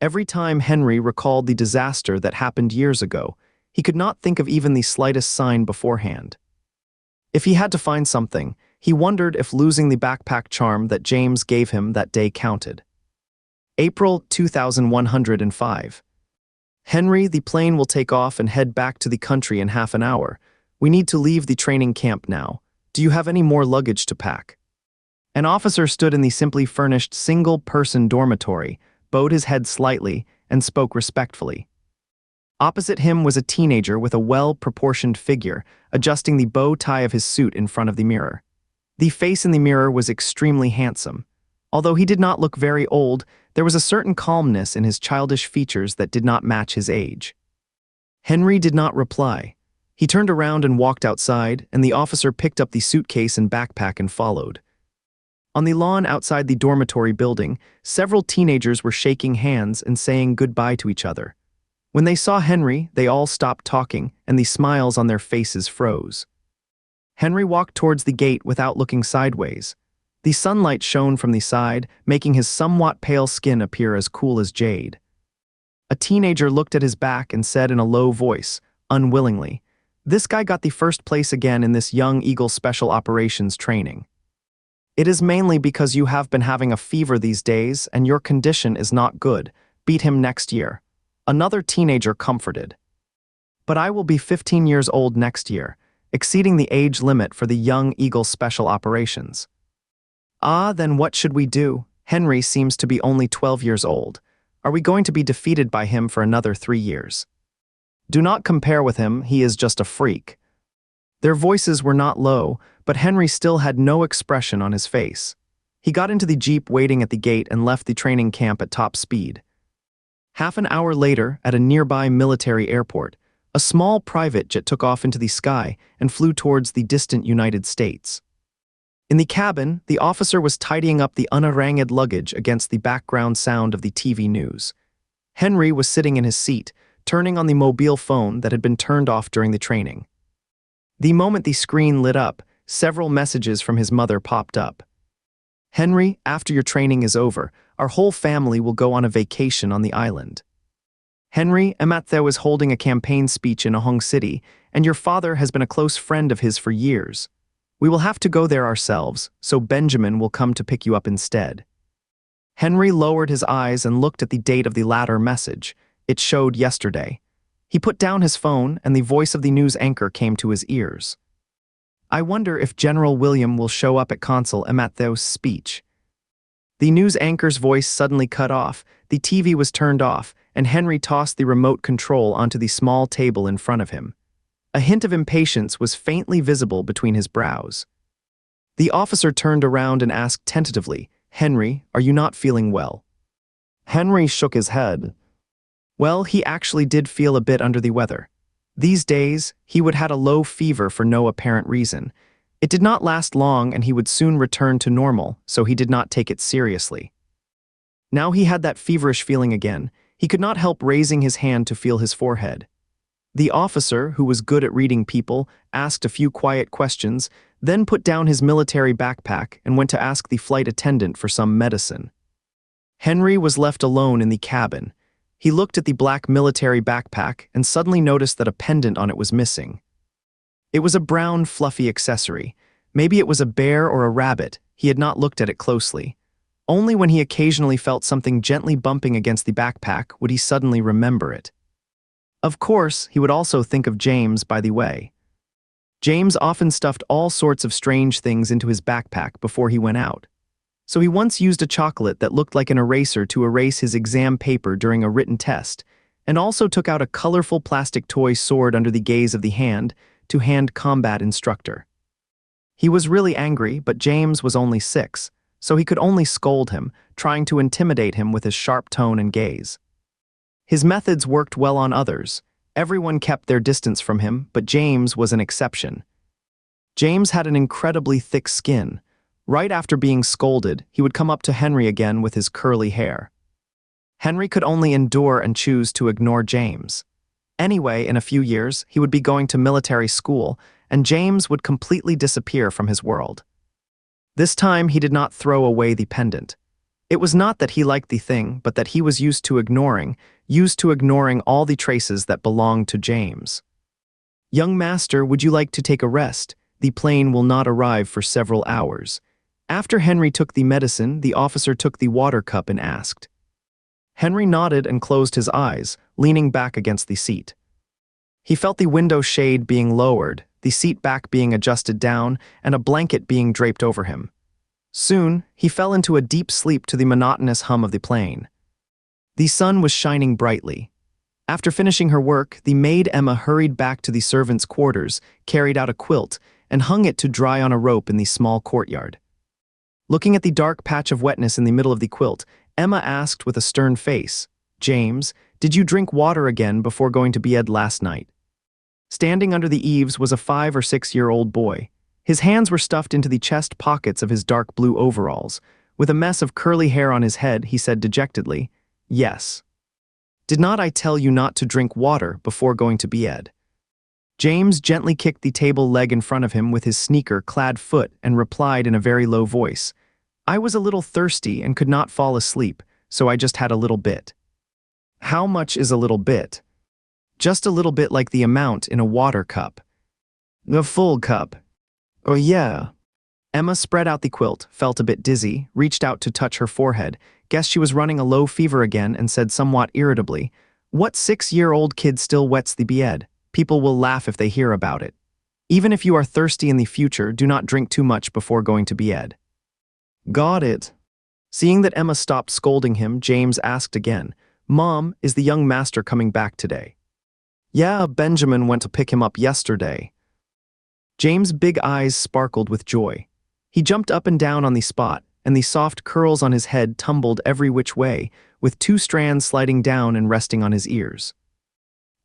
Every time Henry recalled the disaster that happened years ago, he could not think of even the slightest sign beforehand. If he had to find something, he wondered if losing the backpack charm that James gave him that day counted. April 2105. Henry, the plane will take off and head back to the country in half an hour. We need to leave the training camp now. Do you have any more luggage to pack? An officer stood in the simply furnished single-person dormitory, bowed his head slightly, and spoke respectfully. Opposite him was a teenager with a well-proportioned figure, adjusting the bow tie of his suit in front of the mirror. The face in the mirror was extremely handsome. Although he did not look very old, there was a certain calmness in his childish features that did not match his age. Henry did not reply. He turned around and walked outside, and the officer picked up the suitcase and backpack and followed. On the lawn outside the dormitory building, several teenagers were shaking hands and saying goodbye to each other. When they saw Henry, they all stopped talking, and the smiles on their faces froze. Henry walked towards the gate without looking sideways. The sunlight shone from the side, making his somewhat pale skin appear as cool as jade. A teenager looked at his back and said in a low voice, unwillingly, "This guy got the first place again in this Young Eagle Special Operations training. It is mainly because you have been having a fever these days and your condition is not good. Beat him next year." Another teenager comforted. "But I will be 15 years old next year, exceeding the age limit for the Young Eagle Special Operations." "Ah, then what should we do? Henry seems to be only 12 years old. Are we going to be defeated by him for another 3 years? Do not compare with him, he is just a freak." Their voices were not low, but Henry still had no expression on his face. He got into the jeep waiting at the gate and left the training camp at top speed. Half an hour later, at a nearby military airport, a small private jet took off into the sky and flew towards the distant United States. In the cabin, the officer was tidying up the unarranged luggage against the background sound of the TV news. Henry was sitting in his seat, turning on the mobile phone that had been turned off during the training. The moment the screen lit up, several messages from his mother popped up. "Henry, after your training is over, our whole family will go on a vacation on the island. Henry, Amatheo is holding a campaign speech in Ahong City, and your father has been a close friend of his for years. We will have to go there ourselves, so Benjamin will come to pick you up instead." Henry lowered his eyes and looked at the date of the latter message. It showed yesterday. He put down his phone, and the voice of the news anchor came to his ears. "I wonder if General William will show up at Consul Amatheo's speech." The news anchor's voice suddenly cut off, the TV was turned off, and Henry tossed the remote control onto the small table in front of him. A hint of impatience was faintly visible between his brows. The officer turned around and asked tentatively, "Henry, are you not feeling well?" Henry shook his head. Well, he actually did feel a bit under the weather. These days, he would had a low fever for no apparent reason. It did not last long and he would soon return to normal, so he did not take it seriously. Now he had that feverish feeling again. He could not help raising his hand to feel his forehead. The officer, who was good at reading people, asked a few quiet questions, then put down his military backpack and went to ask the flight attendant for some medicine. Henry was left alone in the cabin. He looked at the black military backpack and suddenly noticed that a pendant on it was missing. It was a brown, fluffy accessory. Maybe it was a bear or a rabbit. He had not looked at it closely. Only when he occasionally felt something gently bumping against the backpack would he suddenly remember it. Of course, he would also think of James by the way. James often stuffed all sorts of strange things into his backpack before he went out. So he once used a chocolate that looked like an eraser to erase his exam paper during a written test, and also took out a colorful plastic toy sword under the gaze of the hand-to-hand combat instructor. He was really angry, but James was only 6, so he could only scold him, trying to intimidate him with his sharp tone and gaze. His methods worked well on others. Everyone kept their distance from him, but James was an exception. James had an incredibly thick skin. Right after being scolded, he would come up to Henry again with his curly hair. Henry could only endure and choose to ignore James. Anyway, in a few years, he would be going to military school, and James would completely disappear from his world. This time, he did not throw away the pendant. It was not that he liked the thing, but that he was used to ignoring all the traces that belonged to James. "Young master, would you like to take a rest? The plane will not arrive for several hours." After Henry took the medicine, the officer took the water cup and asked. Henry nodded and closed his eyes, leaning back against the seat. He felt the window shade being lowered, the seat back being adjusted down, and a blanket being draped over him. Soon, he fell into a deep sleep to the monotonous hum of the plane. The sun was shining brightly. After finishing her work, the maid Emma hurried back to the servants' quarters, carried out a quilt, and hung it to dry on a rope in the small courtyard. Looking at the dark patch of wetness in the middle of the quilt, Emma asked with a stern face, "James, did you drink water again before going to bed last night?" Standing under the eaves was a 5 or 6-year-old boy. His hands were stuffed into the chest pockets of his dark blue overalls. With a mess of curly hair on his head, he said dejectedly, "Yes. Did not I tell you not to drink water before going to bed?" James gently kicked the table leg in front of him with his sneaker-clad foot and replied in a very low voice, "I was a little thirsty and could not fall asleep, so I just had a little bit." "How much is a little bit?" "Just a little bit like the amount in a water cup." "A full cup?" "Oh yeah." Emma spread out the quilt, felt a bit dizzy, reached out to touch her forehead, guessed she was running a low fever again, and said somewhat irritably, "What 6-year-old kid still wets the bed? People will laugh if they hear about it. Even if you are thirsty in the future, do not drink too much before going to bed." "Got it." Seeing that Emma stopped scolding him, James asked again, "Mom, is the young master coming back today?" "Yeah, Benjamin went to pick him up yesterday." James' big eyes sparkled with joy. He jumped up and down on the spot, and the soft curls on his head tumbled every which way, with 2 strands sliding down and resting on his ears.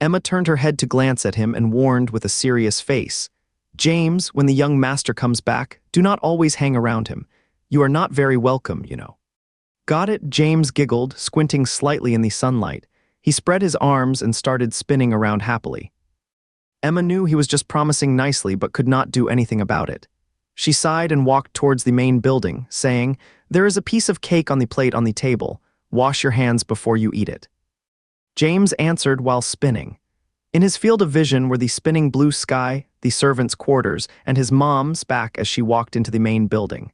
Emma turned her head to glance at him and warned with a serious face, "James, when the young master comes back, do not always hang around him. You are not very welcome, you know." "Got it," James giggled, squinting slightly in the sunlight. He spread his arms and started spinning around happily. Emma knew he was just promising nicely but could not do anything about it. She sighed and walked towards the main building, saying, "There is a piece of cake on the plate on the table. Wash your hands before you eat it." James answered while spinning. In his field of vision were the spinning blue sky, the servants' quarters, and his mom's back as she walked into the main building.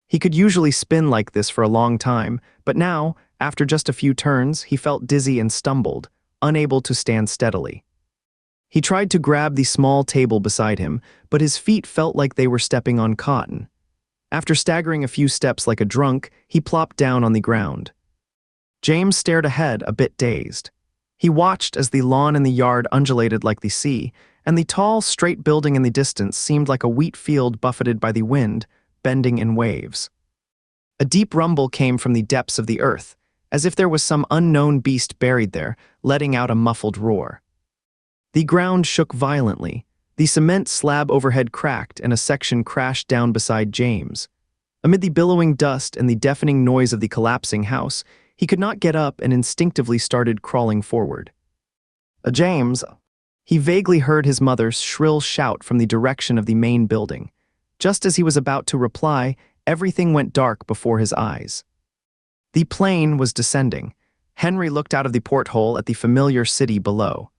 He could usually spin like this for a long time, but now, after just a few turns, he felt dizzy and stumbled, unable to stand steadily. He tried to grab the small table beside him, but his feet felt like they were stepping on cotton. After staggering a few steps like a drunk, he plopped down on the ground. James stared ahead, a bit dazed. He watched as the lawn in the yard undulated like the sea, and the tall, straight building in the distance seemed like a wheat field buffeted by the wind, bending in waves. A deep rumble came from the depths of the earth, as if there was some unknown beast buried there, letting out a muffled roar. The ground shook violently. The cement slab overhead cracked and a section crashed down beside James. Amid the billowing dust and the deafening noise of the collapsing house, he could not get up and instinctively started crawling forward. "James!" He vaguely heard his mother's shrill shout from the direction of the main building. Just as he was about to reply, everything went dark before his eyes. The plane was descending. Henry looked out of the porthole at the familiar city below.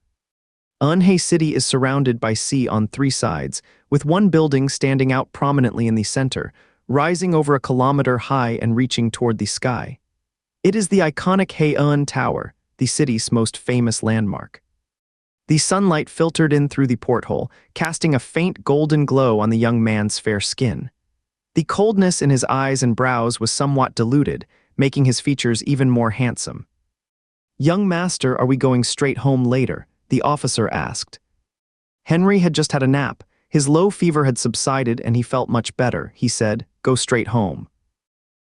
Unhei City is surrounded by sea on 3 sides, with one building standing out prominently in the center, rising over a kilometer high and reaching toward the sky. It is the iconic Heian Tower, the city's most famous landmark. The sunlight filtered in through the porthole, casting a faint golden glow on the young man's fair skin. The coldness in his eyes and brows was somewhat diluted, making his features even more handsome. "Young master, are we going straight home later?" the officer asked. Henry had just had a nap. His low fever had subsided and he felt much better. He said, "Go straight home."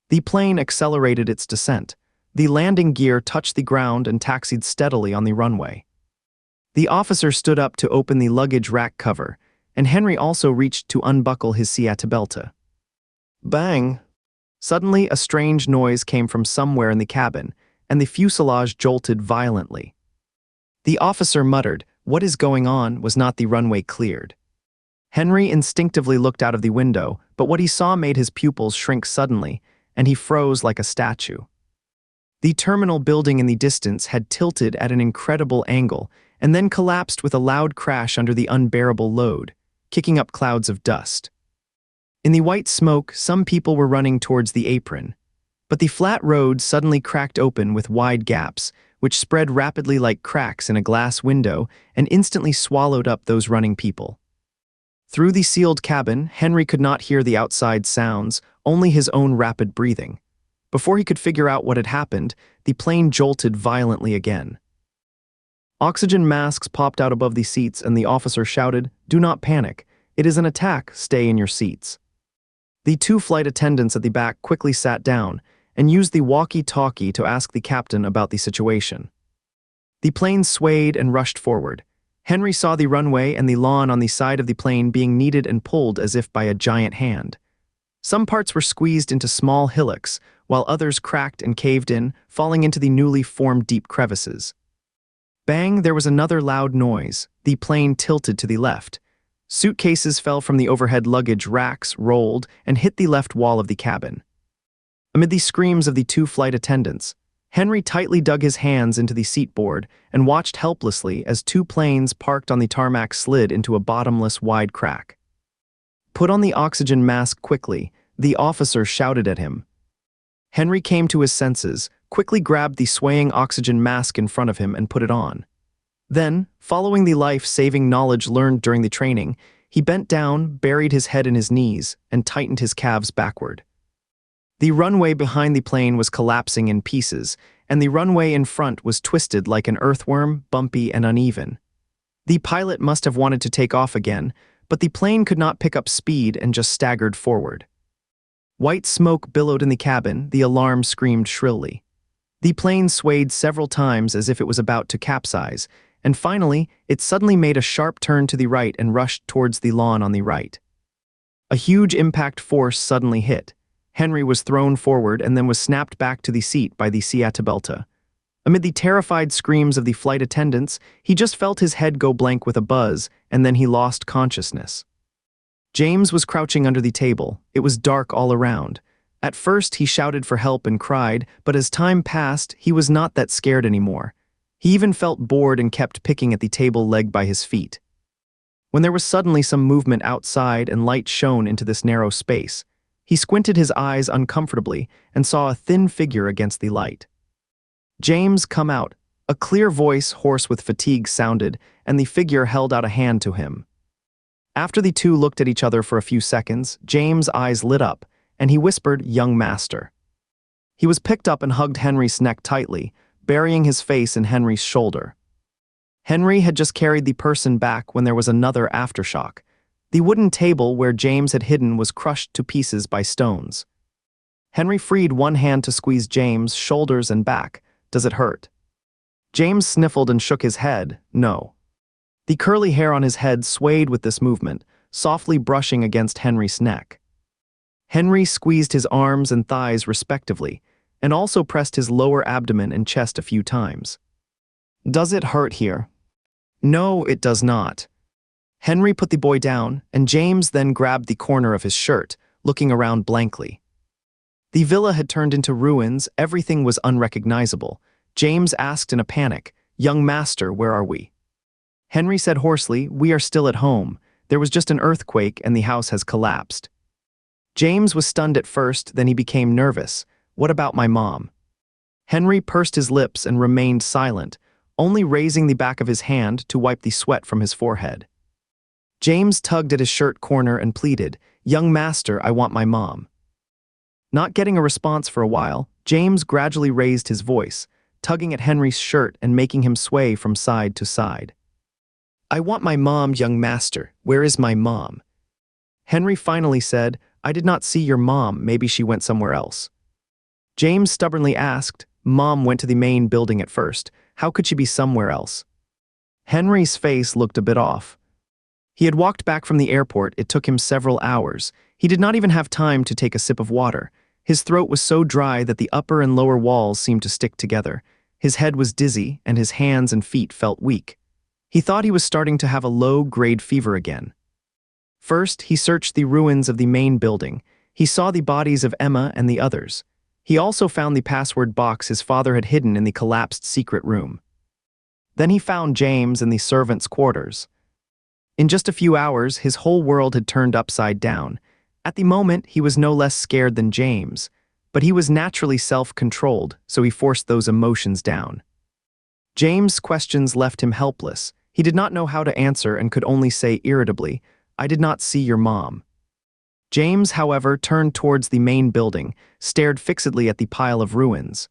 The plane accelerated its descent. The landing gear touched the ground and taxied steadily on the runway. The officer stood up to open the luggage rack cover, and Henry also reached to unbuckle his seatbelt. Bang! Suddenly, a strange noise came from somewhere in the cabin, and the fuselage jolted violently. The officer muttered, "What is going on?" Was not the runway cleared? Henry instinctively looked out of the window, but what he saw made his pupils shrink suddenly, and he froze like a statue. The terminal building in the distance had tilted at an incredible angle and then collapsed with a loud crash under the unbearable load, kicking up clouds of dust. In the white smoke, some people were running towards the apron, but the flat road suddenly cracked open with wide gaps, which spread rapidly like cracks in a glass window and instantly swallowed up those running people. Through the sealed cabin, Henry could not hear the outside sounds, only his own rapid breathing. Before he could figure out what had happened, the plane jolted violently again. Oxygen masks popped out above the seats and the officer shouted, "Do not panic. It is an attack. Stay in your seats." The two flight attendants at the back quickly sat down and used the walkie-talkie to ask the captain about the situation. The plane swayed and rushed forward. Henry saw the runway and the lawn on the side of the plane being kneaded and pulled as if by a giant hand. Some parts were squeezed into small hillocks, while others cracked and caved in, falling into the newly formed deep crevices. Bang, there was another loud noise. The plane tilted to the left. Suitcases fell from the overhead luggage racks, rolled, and hit the left wall of the cabin. Amid the screams of the two flight attendants, Henry tightly dug his hands into the seatboard and watched helplessly as two planes parked on the tarmac slid into a bottomless wide crack. "Put on the oxygen mask quickly," the officer shouted at him. Henry came to his senses, quickly grabbed the swaying oxygen mask in front of him and put it on. Then, following the life-saving knowledge learned during the training, he bent down, buried his head in his knees, and tightened his calves backward. The runway behind the plane was collapsing in pieces, and the runway in front was twisted like an earthworm, bumpy and uneven. The pilot must have wanted to take off again, but the plane could not pick up speed and just staggered forward. White smoke billowed in the cabin, the alarm screamed shrilly. The plane swayed several times as if it was about to capsize, and finally, it suddenly made a sharp turn to the right and rushed towards the lawn on the right. A huge impact force suddenly hit. Henry was thrown forward and then was snapped back to the seat by the Seatbelta. Amid the terrified screams of the flight attendants, he just felt his head go blank with a buzz, and then he lost consciousness. James was crouching under the table. It was dark all around. At first, he shouted for help and cried, but as time passed, he was not that scared anymore. He even felt bored and kept picking at the table leg by his feet. When there was suddenly some movement outside and light shone into this narrow space, he squinted his eyes uncomfortably and saw a thin figure against the light. "James, come out." A clear voice, hoarse with fatigue, sounded, and the figure held out a hand to him. After the two looked at each other for a few seconds, James' eyes lit up, and he whispered, "Young master." He was picked up and hugged Henry's neck tightly, burying his face in Henry's shoulder. Henry had just carried the person back when there was another aftershock. The wooden table where James had hidden was crushed to pieces by stones. Henry freed one hand to squeeze James' shoulders and back. "Does it hurt?" James sniffled and shook his head. "No." The curly hair on his head swayed with this movement, softly brushing against Henry's neck. Henry squeezed his arms and thighs respectively, and also pressed his lower abdomen and chest a few times. "Does it hurt here?" "No, it does not." Henry put the boy down, and James then grabbed the corner of his shirt, looking around blankly. The villa had turned into ruins, everything was unrecognizable. James asked in a panic, "Young master, where are we?" Henry said hoarsely, "We are still at home. There was just an earthquake and the house has collapsed." James was stunned at first, then he became nervous. "What about my mom?" Henry pursed his lips and remained silent, only raising the back of his hand to wipe the sweat from his forehead. James tugged at his shirt corner and pleaded, "Young master, I want my mom." Not getting a response for a while, James gradually raised his voice, tugging at Henry's shirt and making him sway from side to side. "I want my mom, young master. Where is my mom?" Henry finally said, "I did not see your mom, maybe she went somewhere else." James stubbornly asked, "Mom went to the main building at first. How could she be somewhere else?" Henry's face looked a bit off. He had walked back from the airport. It took him several hours. He did not even have time to take a sip of water. His throat was so dry that the upper and lower walls seemed to stick together. His head was dizzy, and his hands and feet felt weak. He thought he was starting to have a low-grade fever again. First, he searched the ruins of the main building. He saw the bodies of Emma and the others. He also found the password box his father had hidden in the collapsed secret room. Then he found James in the servants' quarters. In just a few hours, his whole world had turned upside down. At the moment, he was no less scared than James, but he was naturally self-controlled, so he forced those emotions down. James' questions left him helpless. He did not know how to answer and could only say irritably, "I did not see your mom." James, however, turned towards the main building, stared fixedly at the pile of ruins.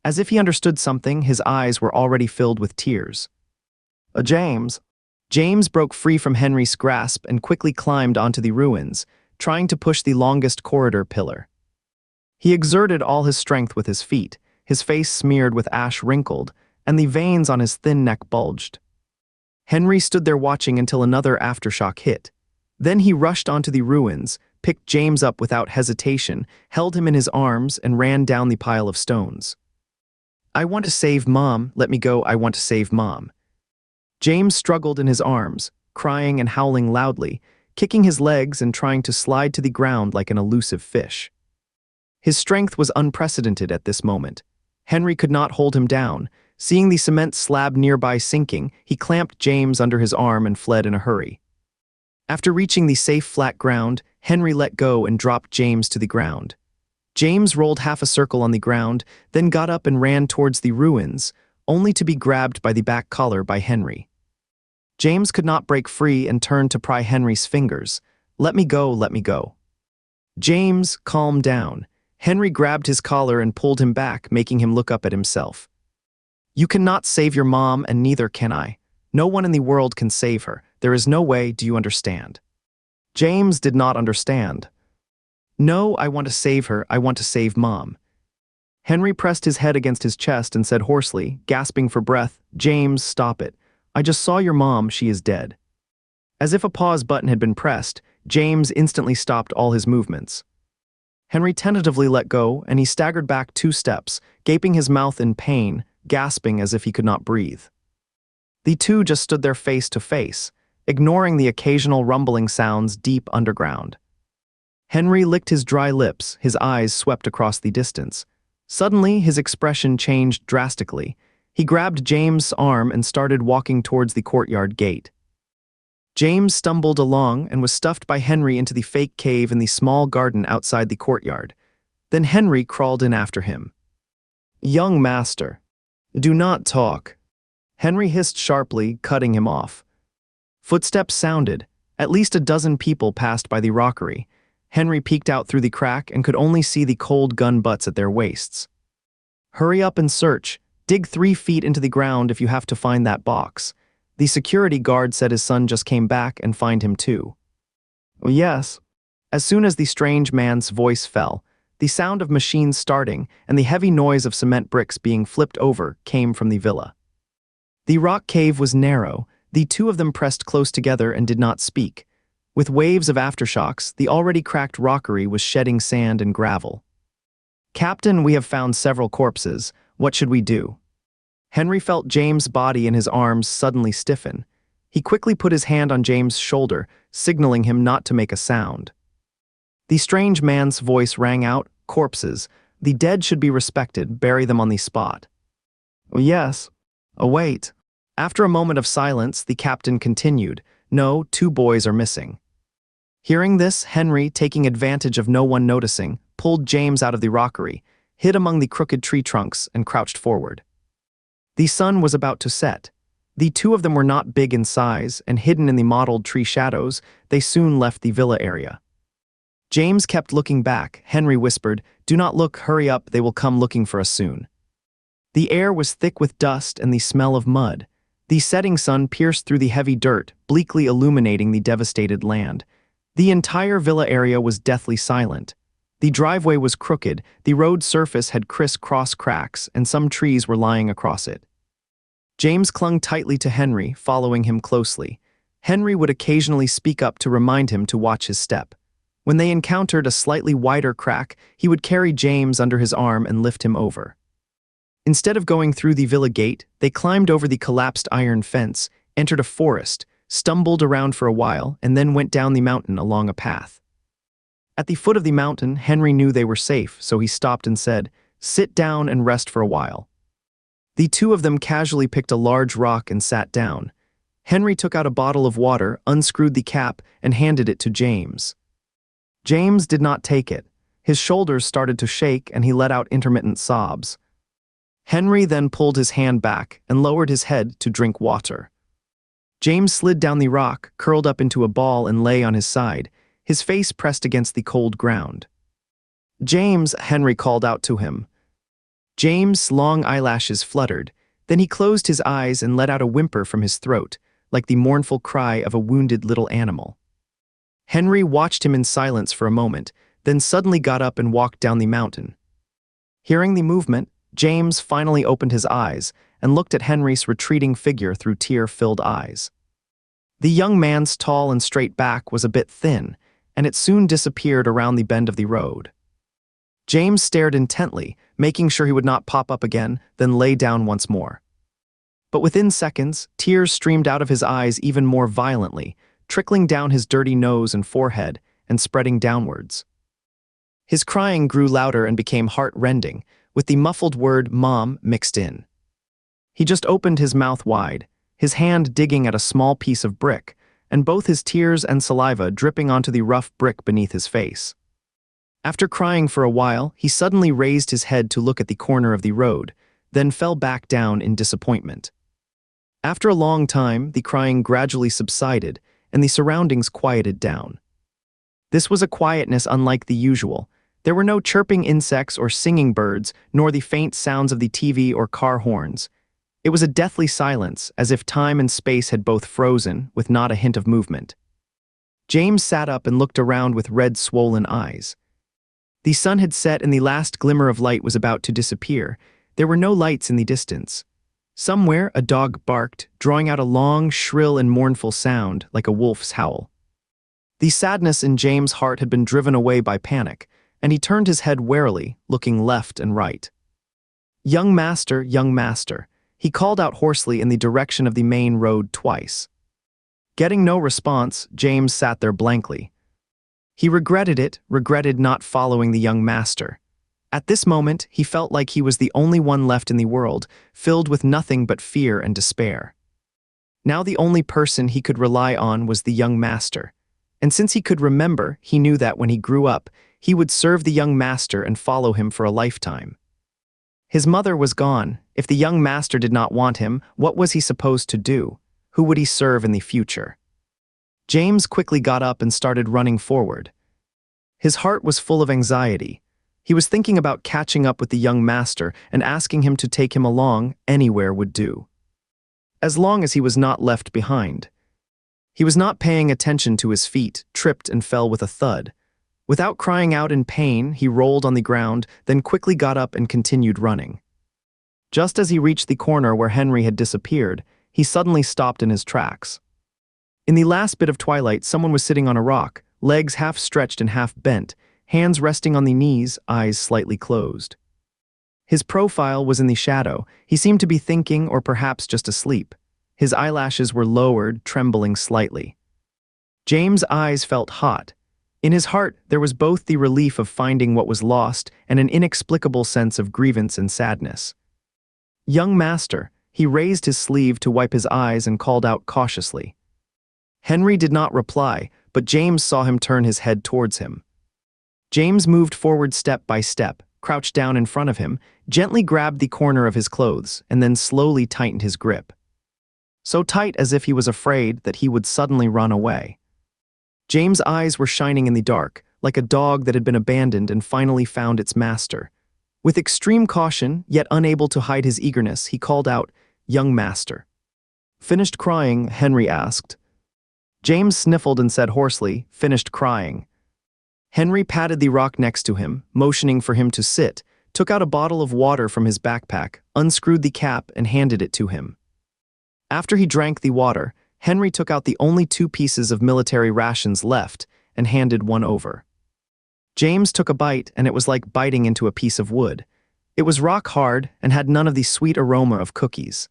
As if he understood something, his eyes were already filled with tears. James. James broke free from Henry's grasp and quickly climbed onto the ruins, trying to push the longest corridor pillar. He exerted all his strength with his feet, his face smeared with ash wrinkled, and the veins on his thin neck bulged. Henry stood there watching until another aftershock hit. Then he rushed onto the ruins, picked James up without hesitation, held him in his arms, and ran down the pile of stones. "I want to save Mom, let me go, I want to save Mom." James struggled in his arms, crying and howling loudly, kicking his legs and trying to slide to the ground like an elusive fish. His strength was unprecedented at this moment. Henry could not hold him down. Seeing the cement slab nearby sinking, he clamped James under his arm and fled in a hurry. After reaching the safe flat ground, Henry let go and dropped James to the ground. James rolled half a circle on the ground, then got up and ran towards the ruins, only to be grabbed by the back collar by Henry. James could not break free and turned to pry Henry's fingers. "Let me go, let me go." James, calm down. Henry grabbed his collar and pulled him back, making him look up at himself. "You cannot save your mom, and neither can I. No one in the world can save her. There is no way, do you understand?" James did not understand. "No, I want to save her, I want to save Mom." Henry pressed his head against his chest and said hoarsely, gasping for breath, "James, stop it. I just saw your mom, she is dead." As if a pause button had been pressed, James instantly stopped all his movements. Henry tentatively let go, and he staggered back 2 steps, gaping his mouth in pain, gasping as if he could not breathe. The two just stood there face to face, ignoring the occasional rumbling sounds deep underground. Henry licked his dry lips, his eyes swept across the distance. Suddenly, his expression changed drastically. He grabbed James' arm and started walking towards the courtyard gate. James stumbled along and was stuffed by Henry into the fake cave in the small garden outside the courtyard. Then Henry crawled in after him. "Young master, do not talk," Henry hissed sharply, cutting him off. Footsteps sounded. At least a dozen people passed by the rockery. Henry peeked out through the crack and could only see the cold gun butts at their waists. "Hurry up and search. Dig 3 feet into the ground if you have to find that box." The security guard said his son just came back and find him too. "Yes." As soon as the strange man's voice fell, the sound of machines starting and the heavy noise of cement bricks being flipped over came from the villa. The rock cave was narrow. The two of them pressed close together and did not speak. With waves of aftershocks, the already cracked rockery was shedding sand and gravel. "Captain, we have found several corpses. What should we do?" Henry felt James' body in his arms suddenly stiffen. He quickly put his hand on James' shoulder, signaling him not to make a sound. The strange man's voice rang out, "Corpses. The dead should be respected. Bury them on the spot." "Yes. Wait." After a moment of silence, the captain continued, "No, 2 boys are missing." Hearing this, Henry, taking advantage of no one noticing, pulled James out of the rockery, hid among the crooked tree trunks, and crouched forward. The sun was about to set. The 2 of them were not big in size, and hidden in the mottled tree shadows, they soon left the villa area. James kept looking back. Henry whispered, "Do not look, hurry up, they will come looking for us soon." The air was thick with dust and the smell of mud. The setting sun pierced through the heavy dirt, bleakly illuminating the devastated land. The entire villa area was deathly silent. The driveway was crooked, the road surface had criss-cross cracks, and some trees were lying across it. James clung tightly to Henry, following him closely. Henry would occasionally speak up to remind him to watch his step. When they encountered a slightly wider crack, he would carry James under his arm and lift him over. Instead of going through the villa gate, they climbed over the collapsed iron fence, entered a forest, stumbled around for a while, and then went down the mountain along a path. At the foot of the mountain, Henry knew they were safe, so he stopped and said, Sit down and rest for a while." The two of them casually picked a large rock and sat down. Henry took out a bottle of water, unscrewed the cap, and handed it to James. James did not take it. His shoulders started to shake and he let out intermittent sobs. Henry then pulled his hand back and lowered his head to drink water. James slid down the rock, curled up into a ball and lay on his side, his face pressed against the cold ground. "James," Henry called out to him. James' long eyelashes fluttered, then he closed his eyes and let out a whimper from his throat, like the mournful cry of a wounded little animal. Henry watched him in silence for a moment, then suddenly got up and walked down the mountain. Hearing the movement, James finally opened his eyes and looked at Henry's retreating figure through tear-filled eyes. The young man's tall and straight back was a bit thin, and it soon disappeared around the bend of the road. James stared intently, making sure he would not pop up again, then lay down once more. But within seconds, tears streamed out of his eyes even more violently, trickling down his dirty nose and forehead and spreading downwards. His crying grew louder and became heart-rending, with the muffled word "Mom" mixed in. He just opened his mouth wide, his hand digging at a small piece of brick, and both his tears and saliva dripping onto the rough brick beneath his face. After crying for a while, he suddenly raised his head to look at the corner of the road, then fell back down in disappointment. After a long time, the crying gradually subsided, and the surroundings quieted down. This was a quietness unlike the usual. There were no chirping insects or singing birds, nor the faint sounds of the TV or car horns. It was a deathly silence, as if time and space had both frozen, with not a hint of movement. James sat up and looked around with red, swollen eyes. The sun had set and the last glimmer of light was about to disappear. There were no lights in the distance. Somewhere, a dog barked, drawing out a long, shrill and mournful sound, like a wolf's howl. The sadness in James' heart had been driven away by panic, and he turned his head warily, looking left and right. Young master," he called out hoarsely in the direction of the main road twice. Getting no response, James sat there blankly. He regretted not following the young master. At this moment, he felt like he was the only one left in the world, filled with nothing but fear and despair. Now the only person he could rely on was the young master. And since he could remember, he knew that when he grew up, he would serve the young master and follow him for a lifetime. His mother was gone. If the young master did not want him, what was he supposed to do? Who would he serve in the future? James quickly got up and started running forward. His heart was full of anxiety. He was thinking about catching up with the young master and asking him to take him along. Anywhere would do, as long as he was not left behind. He was not paying attention to his feet, tripped and fell with a thud. Without crying out in pain, he rolled on the ground, then quickly got up and continued running. Just as he reached the corner where Henry had disappeared, he suddenly stopped in his tracks. In the last bit of twilight, someone was sitting on a rock, legs half stretched and half bent, hands resting on the knees, eyes slightly closed. His profile was in the shadow. He seemed to be thinking or perhaps just asleep. His eyelashes were lowered, trembling slightly. James' eyes felt hot. In his heart, there was both the relief of finding what was lost and an inexplicable sense of grievance and sadness. "Young master," he raised his sleeve to wipe his eyes and called out cautiously. Henry did not reply, but James saw him turn his head towards him. James moved forward step by step, crouched down in front of him, gently grabbed the corner of his clothes, and then slowly tightened his grip. So tight as if he was afraid that he would suddenly run away. James' eyes were shining in the dark, like a dog that had been abandoned and finally found its master. With extreme caution, yet unable to hide his eagerness, he called out, "Young master." "Finished crying?" Henry asked. James sniffled and said hoarsely, "Finished crying." Henry patted the rock next to him, motioning for him to sit, took out a bottle of water from his backpack, unscrewed the cap, and handed it to him. After he drank the water, Henry took out the only 2 pieces of military rations left and handed one over. James took a bite, and it was like biting into a piece of wood. It was rock hard and had none of the sweet aroma of cookies.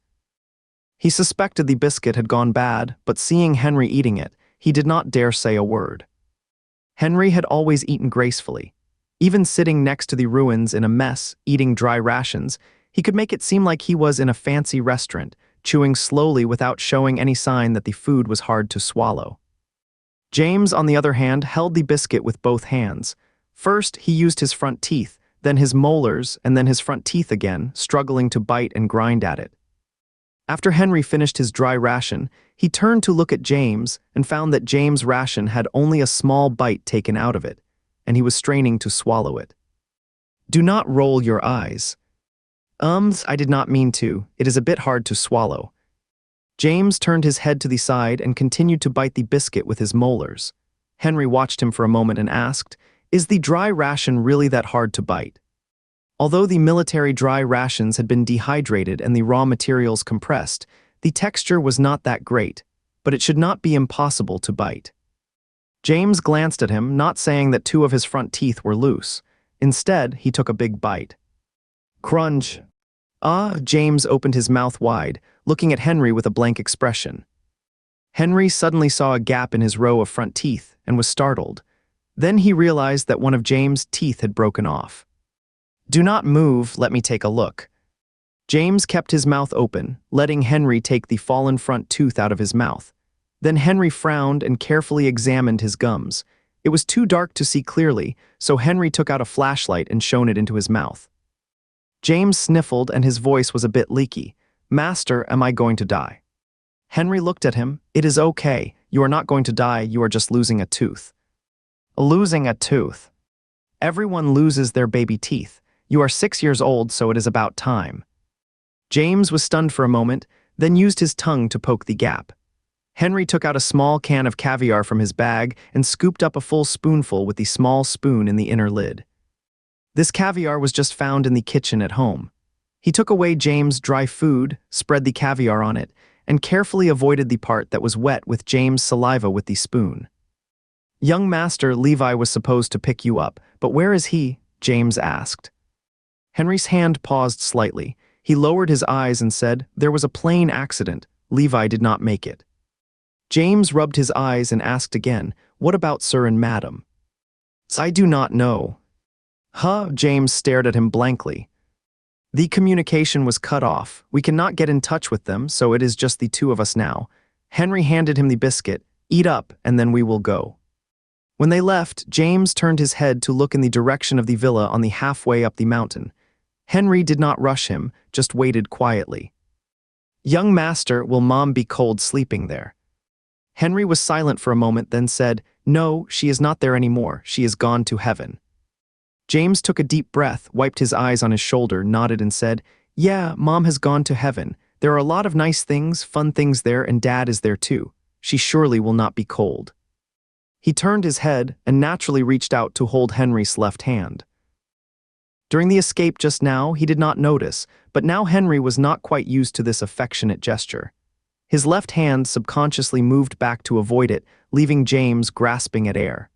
He suspected the biscuit had gone bad, but seeing Henry eating it, he did not dare say a word. Henry had always eaten gracefully. Even sitting next to the ruins in a mess, eating dry rations, he could make it seem like he was in a fancy restaurant, chewing slowly without showing any sign that the food was hard to swallow. James, on the other hand, held the biscuit with both hands. First, he used his front teeth, then his molars, and then his front teeth again, struggling to bite and grind at it. After Henry finished his dry ration, he turned to look at James and found that James' ration had only a small bite taken out of it, and he was straining to swallow it. "Do not roll your eyes." I did not mean to. It is a bit hard to swallow." James turned his head to the side and continued to bite the biscuit with his molars. Henry watched him for a moment and asked, "Is the dry ration really that hard to bite?" Although the military dry rations had been dehydrated and the raw materials compressed, the texture was not that great, but it should not be impossible to bite. James glanced at him, not saying that two of his front teeth were loose. Instead, he took a big bite. Crunch. James opened his mouth wide, looking at Henry with a blank expression. Henry suddenly saw a gap in his row of front teeth and was startled. Then he realized that one of James' teeth had broken off. "Do not move, let me take a look." James kept his mouth open, letting Henry take the fallen front tooth out of his mouth. Then Henry frowned and carefully examined his gums. It was too dark to see clearly, so Henry took out a flashlight and shone it into his mouth. James sniffled and his voice was a bit leaky. "Master, am I going to die?" Henry looked at him. "It is okay. You are not going to die, you are just losing a tooth." "Losing a tooth? Everyone loses their baby teeth. You are 6 years old, so it is about time." James was stunned for a moment, then used his tongue to poke the gap. Henry took out a small can of caviar from his bag and scooped up a full spoonful with the small spoon in the inner lid. This caviar was just found in the kitchen at home. He took away James' dry food, spread the caviar on it, and carefully avoided the part that was wet with James' saliva with the spoon. "Young master, Levi was supposed to pick you up, but where is he?" James asked. Henry's hand paused slightly. He lowered his eyes and said, "There was a plane accident. Levi did not make it." James rubbed his eyes and asked again, "What about Sir and Madam?" "I do not know." James stared at him blankly. "The communication was cut off. We cannot get in touch with them, so it is just the two of us now." Henry handed him the biscuit. "Eat up, and then we will go." When they left, James turned his head to look in the direction of the villa on the halfway up the mountain. Henry did not rush him, just waited quietly. "Young master, will Mom be cold sleeping there?" Henry was silent for a moment, then said, "No, she is not there anymore. She is gone to heaven." James took a deep breath, wiped his eyes on his shoulder, nodded and said, "Yeah, Mom has gone to heaven. There are a lot of nice things, fun things there, and Dad is there too. She surely will not be cold." He turned his head and naturally reached out to hold Henry's left hand. During the escape just now, he did not notice, but now Henry was not quite used to this affectionate gesture. His left hand subconsciously moved back to avoid it, leaving James grasping at air.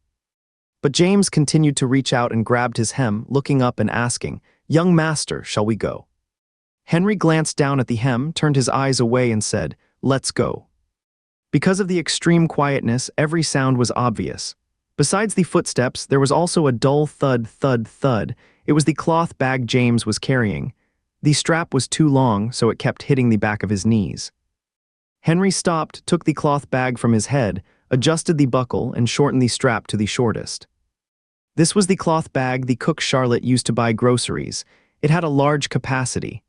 But James continued to reach out and grabbed his hem, looking up and asking, "Young master, shall we go?" Henry glanced down at the hem, turned his eyes away and said, "Let's go." Because of the extreme quietness, every sound was obvious. Besides the footsteps, there was also a dull thud, thud, thud. It was the cloth bag James was carrying. The strap was too long, so it kept hitting the back of his knees. Henry stopped, took the cloth bag from his head, adjusted the buckle, and shortened the strap to the shortest. This was the cloth bag the cook Charlotte used to buy groceries. It had a large capacity.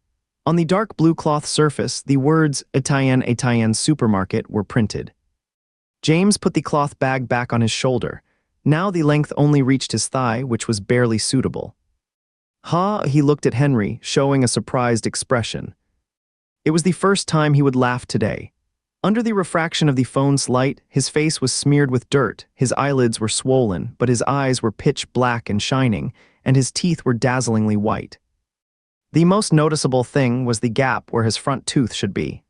On the dark blue cloth surface, the words Etienne Supermarket were printed. James put the cloth bag back on his shoulder. Now the length only reached his thigh, which was barely suitable. He looked at Henry, showing a surprised expression. It was the first time he would laugh today. Under the refraction of the phone's light, his face was smeared with dirt, his eyelids were swollen, but his eyes were pitch black and shining, and his teeth were dazzlingly white. The most noticeable thing was the gap where his front tooth should be.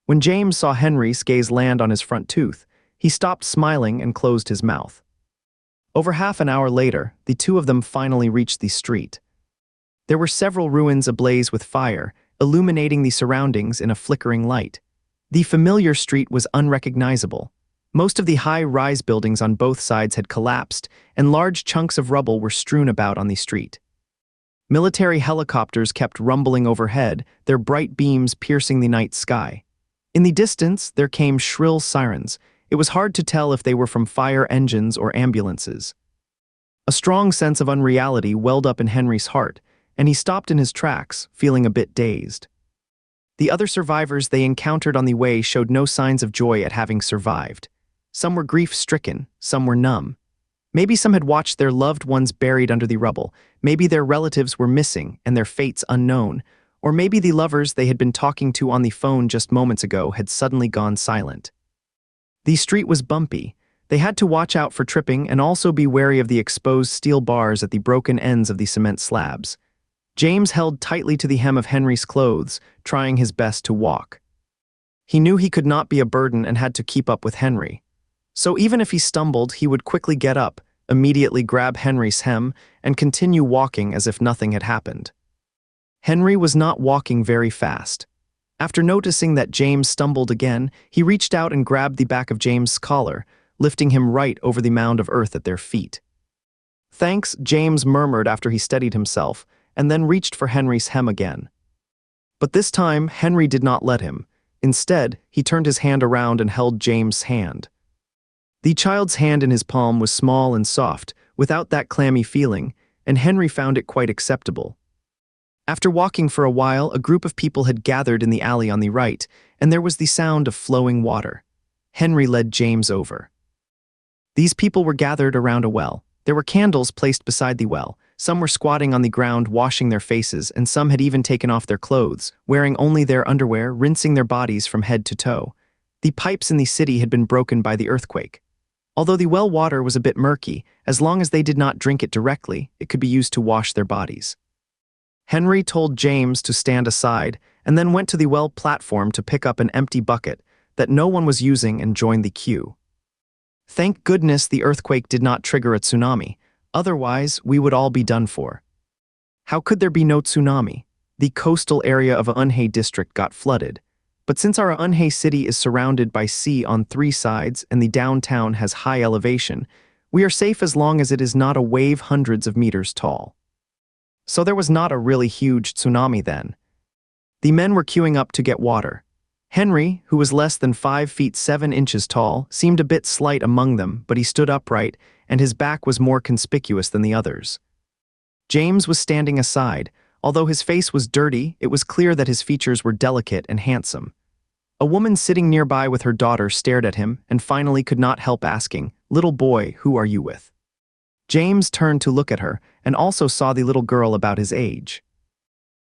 When James saw Henry's gaze land on his front tooth, he stopped smiling and closed his mouth. Over half an hour later, the two of them finally reached the street. There were several ruins ablaze with fire, illuminating the surroundings in a flickering light. The familiar street was unrecognizable. Most of the high-rise buildings on both sides had collapsed, and large chunks of rubble were strewn about on the street. Military helicopters kept rumbling overhead, their bright beams piercing the night sky. In the distance, there came shrill sirens. It was hard to tell if they were from fire engines or ambulances. A strong sense of unreality welled up in Henry's heart, and he stopped in his tracks, feeling a bit dazed. The other survivors they encountered on the way showed no signs of joy at having survived. Some were grief-stricken, some were numb. Maybe some had watched their loved ones buried under the rubble, maybe their relatives were missing and their fates unknown, or maybe the lovers they had been talking to on the phone just moments ago had suddenly gone silent. The street was bumpy. They had to watch out for tripping and also be wary of the exposed steel bars at the broken ends of the cement slabs. James held tightly to the hem of Henry's clothes, trying his best to walk. He knew he could not be a burden and had to keep up with Henry. So even if he stumbled, he would quickly get up, immediately grab Henry's hem, and continue walking as if nothing had happened. Henry was not walking very fast. After noticing that James stumbled again, he reached out and grabbed the back of James' collar, lifting him right over the mound of earth at their feet. "Thanks," James murmured after he steadied himself, and then reached for Henry's hem again. But this time, Henry did not let him. Instead, he turned his hand around and held James' hand. The child's hand in his palm was small and soft, without that clammy feeling, and Henry found it quite acceptable. After walking for a while, a group of people had gathered in the alley on the right, and there was the sound of flowing water. Henry led James over. These people were gathered around a well. There were candles placed beside the well. Some were squatting on the ground washing their faces, and some had even taken off their clothes, wearing only their underwear, rinsing their bodies from head to toe. The pipes in the city had been broken by the earthquake. Although the well water was a bit murky, as long as they did not drink it directly, it could be used to wash their bodies. Henry told James to stand aside, and then went to the well platform to pick up an empty bucket that no one was using and joined the queue. Thank goodness the earthquake did not trigger a tsunami, otherwise we would all be done for. How could there be no tsunami? The coastal area of Eunhae district got flooded. But since our Eunhae city is surrounded by sea on 3 sides and the downtown has high elevation, we are safe as long as it is not a wave hundreds of meters tall. So there was not a really huge tsunami then. The men were queuing up to get water. Henry, who was less than 5 feet 7 inches tall, seemed a bit slight among them, but he stood upright, and his back was more conspicuous than the others. James was standing aside. Although his face was dirty, it was clear that his features were delicate and handsome. A woman sitting nearby with her daughter stared at him and finally could not help asking, "Little boy, who are you with?" James turned to look at her and also saw the little girl about his age.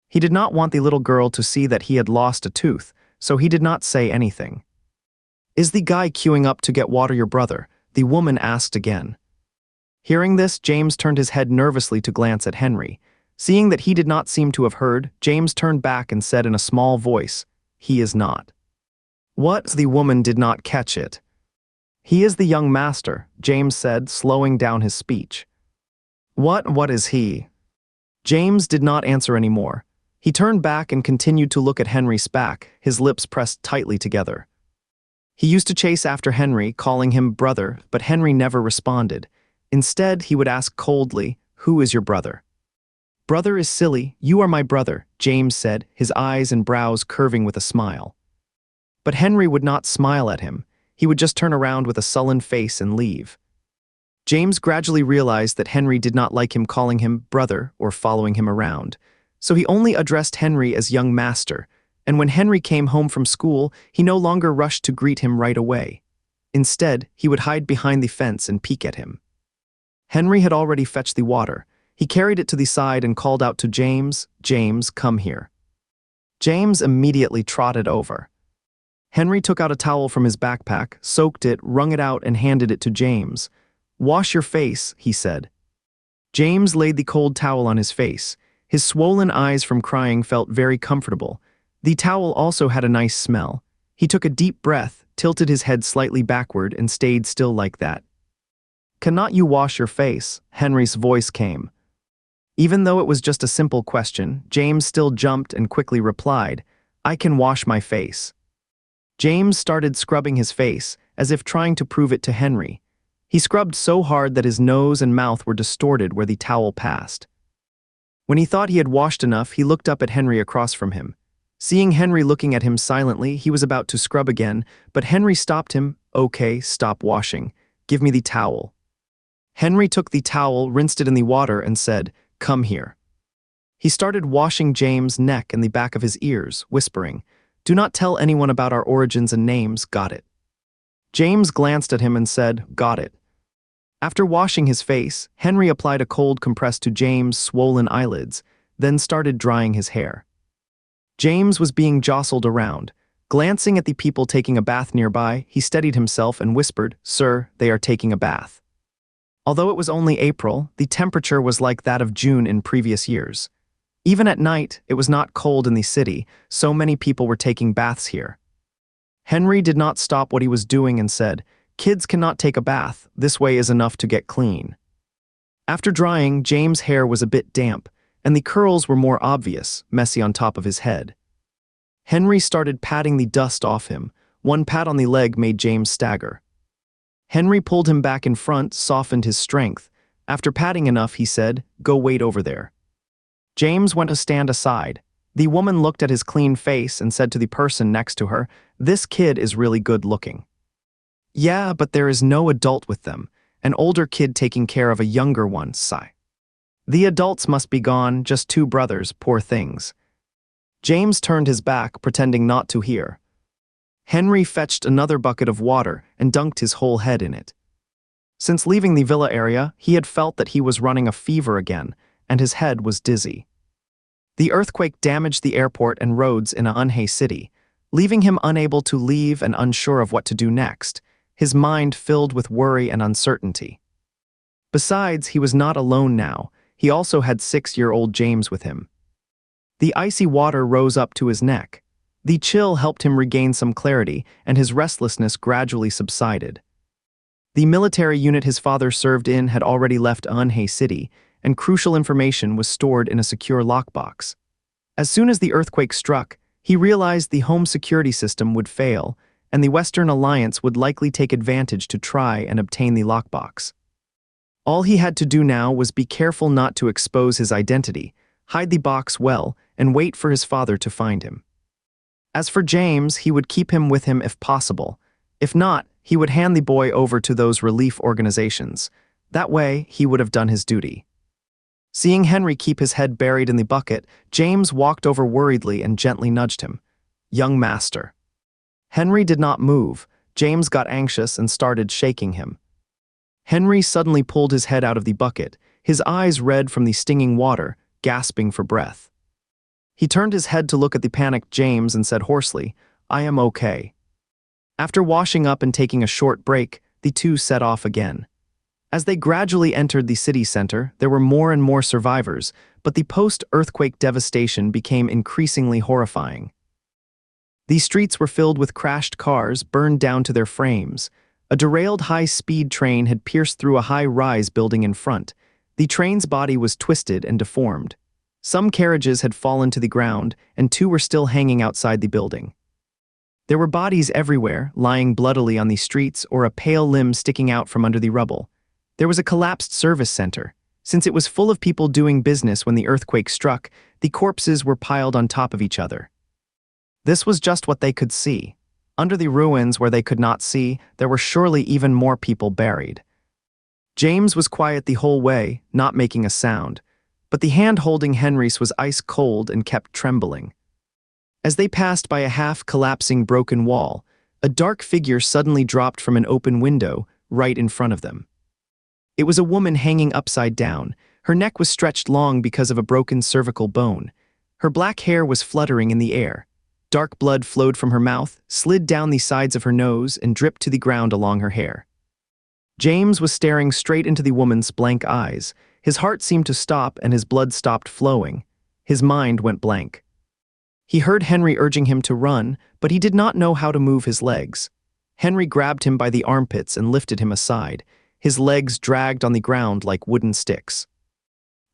He did not want the little girl to see that he had lost a tooth, so he did not say anything. "Is the guy queuing up to get water your brother?" the woman asked again. Hearing this, James turned his head nervously to glance at Henry. Seeing that he did not seem to have heard, James turned back and said in a small voice, "He is not." What? The woman did not catch it. "He is the young master," James said, slowing down his speech. What is he?" James did not answer anymore. He turned back and continued to look at Henry's back, his lips pressed tightly together. He used to chase after Henry, calling him brother, but Henry never responded. Instead, he would ask coldly, "Who is your brother?" "Brother is silly, you are my brother," James said, his eyes and brows curving with a smile. But Henry would not smile at him. He would just turn around with a sullen face and leave. James gradually realized that Henry did not like him calling him brother or following him around, so he only addressed Henry as young master, and when Henry came home from school, he no longer rushed to greet him right away. Instead, he would hide behind the fence and peek at him. Henry had already fetched the water. He carried it to the side and called out to James, "James, come here." James immediately trotted over. Henry took out a towel from his backpack, soaked it, wrung it out, and handed it to James. "Wash your face," he said. James laid the cold towel on his face. His swollen eyes from crying felt very comfortable. The towel also had a nice smell. He took a deep breath, tilted his head slightly backward, and stayed still like that. "Cannot you wash your face?" Henry's voice came. Even though it was just a simple question, James still jumped and quickly replied, "I can wash my face." James started scrubbing his face, as if trying to prove it to Henry. He scrubbed so hard that his nose and mouth were distorted where the towel passed. When he thought he had washed enough, he looked up at Henry across from him. Seeing Henry looking at him silently, he was about to scrub again, but Henry stopped him. "Okay, stop washing. Give me the towel." Henry took the towel, rinsed it in the water, and said, "Come here." He started washing James' neck and the back of his ears, whispering, "Do not tell anyone about our origins and names, got it?" James glanced at him and said, "Got it." After washing his face, Henry applied a cold compress to James' swollen eyelids, then started drying his hair. James was being jostled around. Glancing at the people taking a bath nearby, he steadied himself and whispered, "Sir, they are taking a bath." Although it was only April, the temperature was like that of June in previous years. Even at night, it was not cold in the city, so many people were taking baths here. Henry did not stop what he was doing and said, "Kids cannot take a bath, this way is enough to get clean." After drying, James' hair was a bit damp, and the curls were more obvious, messy on top of his head. Henry started patting the dust off him. One pat on the leg made James stagger. Henry pulled him back in front, softened his strength. After patting enough, he said, "Go wait over there." James went to stand aside. The woman looked at his clean face and said to the person next to her, "This kid is really good looking." "Yeah, but there is no adult with them. An older kid taking care of a younger one, sigh. The adults must be gone, just two brothers, poor things." James turned his back, pretending not to hear. Henry fetched another bucket of water and dunked his whole head in it. Since leaving the villa area, he had felt that he was running a fever again, and his head was dizzy. The earthquake damaged the airport and roads in Anhe City, leaving him unable to leave and unsure of what to do next, his mind filled with worry and uncertainty. Besides, he was not alone now. He also had 6-year-old James with him. The icy water rose up to his neck. The chill helped him regain some clarity, and his restlessness gradually subsided. The military unit his father served in had already left Anhe City, and crucial information was stored in a secure lockbox. As soon as the earthquake struck, he realized the home security system would fail, and the Western Alliance would likely take advantage to try and obtain the lockbox. All he had to do now was be careful not to expose his identity, hide the box well, and wait for his father to find him. As for James, he would keep him with him if possible. If not, he would hand the boy over to those relief organizations. That way, he would have done his duty. Seeing Henry keep his head buried in the bucket, James walked over worriedly and gently nudged him. "Young master." Henry did not move. James got anxious and started shaking him. Henry suddenly pulled his head out of the bucket, his eyes red from the stinging water, gasping for breath. He turned his head to look at the panicked James and said hoarsely, "I am okay." After washing up and taking a short break, the two set off again. As they gradually entered the city center, there were more and more survivors, but the post-earthquake devastation became increasingly horrifying. The streets were filled with crashed cars burned down to their frames. A derailed high-speed train had pierced through a high-rise building in front. The train's body was twisted and deformed. Some carriages had fallen to the ground, and 2 were still hanging outside the building. There were bodies everywhere, lying bloodily on the streets or a pale limb sticking out from under the rubble. There was a collapsed service center. Since it was full of people doing business when the earthquake struck, the corpses were piled on top of each other. This was just what they could see. Under the ruins where they could not see, there were surely even more people buried. James was quiet the whole way, not making a sound, but the hand holding Henry's was ice cold and kept trembling. As they passed by a half-collapsing broken wall, a dark figure suddenly dropped from an open window right in front of them. It was a woman hanging upside down. Her neck was stretched long because of a broken cervical bone. Her black hair was fluttering in the air. Dark blood flowed from her mouth, slid down the sides of her nose, and dripped to the ground along her hair. James was staring straight into the woman's blank eyes. His heart seemed to stop and his blood stopped flowing. His mind went blank. He heard Henry urging him to run, but he did not know how to move his legs. Henry grabbed him by the armpits and lifted him aside. His legs dragged on the ground like wooden sticks.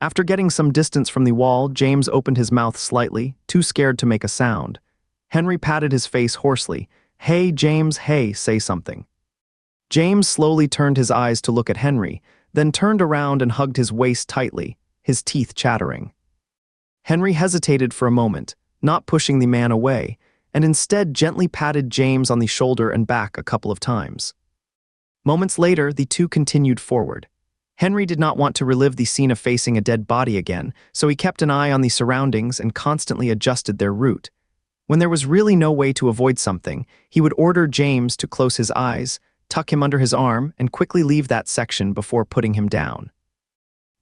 After getting some distance from the wall, James opened his mouth slightly, too scared to make a sound. Henry patted his face hoarsely. "Hey, James, hey, say something." James slowly turned his eyes to look at Henry, then turned around and hugged his waist tightly, his teeth chattering. Henry hesitated for a moment, not pushing the man away, and instead gently patted James on the shoulder and back a couple of times. Moments later, the two continued forward. Henry did not want to relive the scene of facing a dead body again, so he kept an eye on the surroundings and constantly adjusted their route. When there was really no way to avoid something, he would order James to close his eyes, tuck him under his arm, and quickly leave that section before putting him down.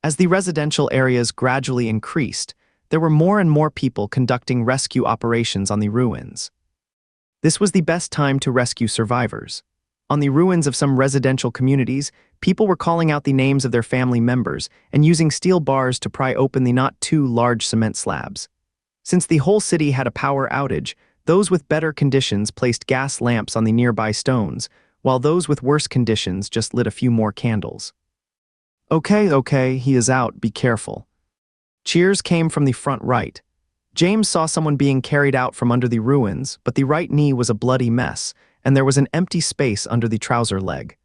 As the residential areas gradually increased, there were more and more people conducting rescue operations on the ruins. This was the best time to rescue survivors. On the ruins of some residential communities, people were calling out the names of their family members and using steel bars to pry open the not too large cement slabs. Since the whole city had a power outage, those with better conditions placed gas lamps on the nearby stones, while those with worse conditions just lit a few more candles. Okay, he is out, be careful. Cheers came from the front right. James saw someone being carried out from under the ruins, but the right knee was a bloody mess, and there was an empty space under the trouser leg.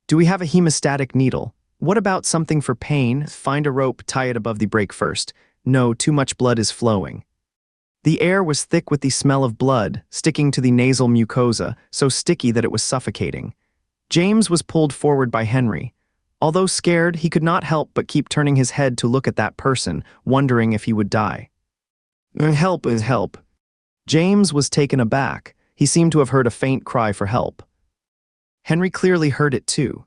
Do we have a hemostatic needle? What about something for pain? Find a rope, tie it above the break first. No, too much blood is flowing. The air was thick with the smell of blood, sticking to the nasal mucosa, so sticky that it was suffocating. James was pulled forward by Henry. Although scared, he could not help but keep turning his head to look at that person, wondering if he would die. Help. James was taken aback. He seemed to have heard a faint cry for help. Henry clearly heard it too.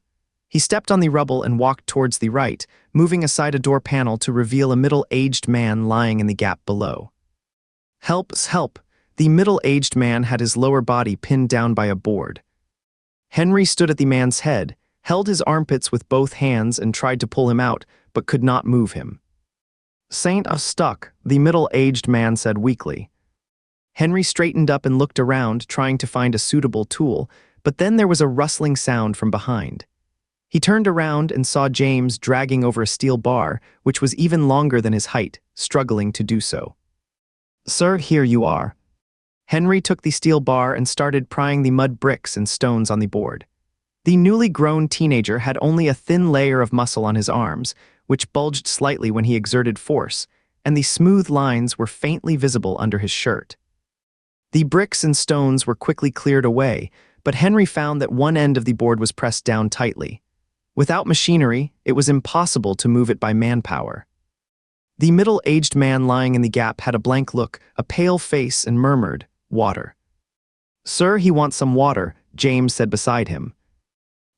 He stepped on the rubble and walked towards the right, moving aside a door panel to reveal a middle-aged man lying in the gap below. Help. The middle-aged man had his lower body pinned down by a board. Henry stood at the man's head, held his armpits with both hands and tried to pull him out, but could not move him. Stuck, the middle-aged man said weakly. Henry straightened up and looked around, trying to find a suitable tool, but then there was a rustling sound from behind. He turned around and saw James dragging over a steel bar, which was even longer than his height, struggling to do so. Sir, here you are. Henry took the steel bar and started prying the mud bricks and stones on the board. The newly grown teenager had only a thin layer of muscle on his arms, which bulged slightly when he exerted force, and the smooth lines were faintly visible under his shirt. The bricks and stones were quickly cleared away, but Henry found that one end of the board was pressed down tightly. Without machinery, it was impossible to move it by manpower. The middle-aged man lying in the gap had a blank look, a pale face, and murmured, "Water." "Sir, he wants some water," James said beside him.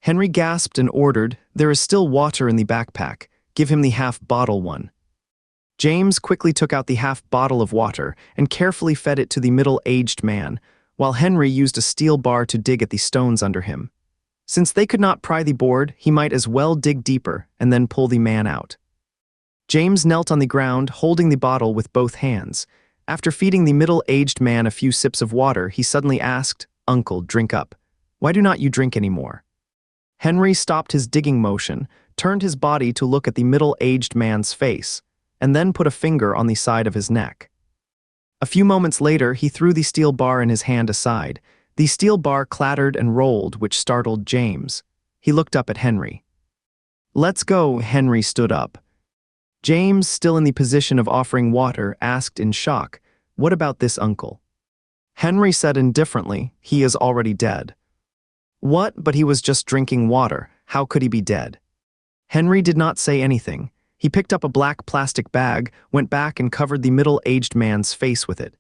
Henry gasped and ordered, "There is still water in the backpack. Give him the half-bottle one." James quickly took out the half bottle of water and carefully fed it to the middle-aged man, while Henry used a steel bar to dig at the stones under him. Since they could not pry the board, he might as well dig deeper and then pull the man out. James knelt on the ground, holding the bottle with both hands. After feeding the middle-aged man a few sips of water, he suddenly asked, "Uncle, drink up. Why do not you drink anymore?" Henry stopped his digging motion, turned his body to look at the middle-aged man's face, and then put a finger on the side of his neck. A few moments later, he threw the steel bar in his hand aside. The steel bar clattered and rolled, which startled James. He looked up at Henry. "Let's go." Henry stood up. James, still in the position of offering water, asked in shock, "What about this uncle?" Henry said indifferently, "He is already dead." "What? But he was just drinking water. How could he be dead?" Henry did not say anything. He picked up a black plastic bag, went back and covered the middle-aged man's face with it.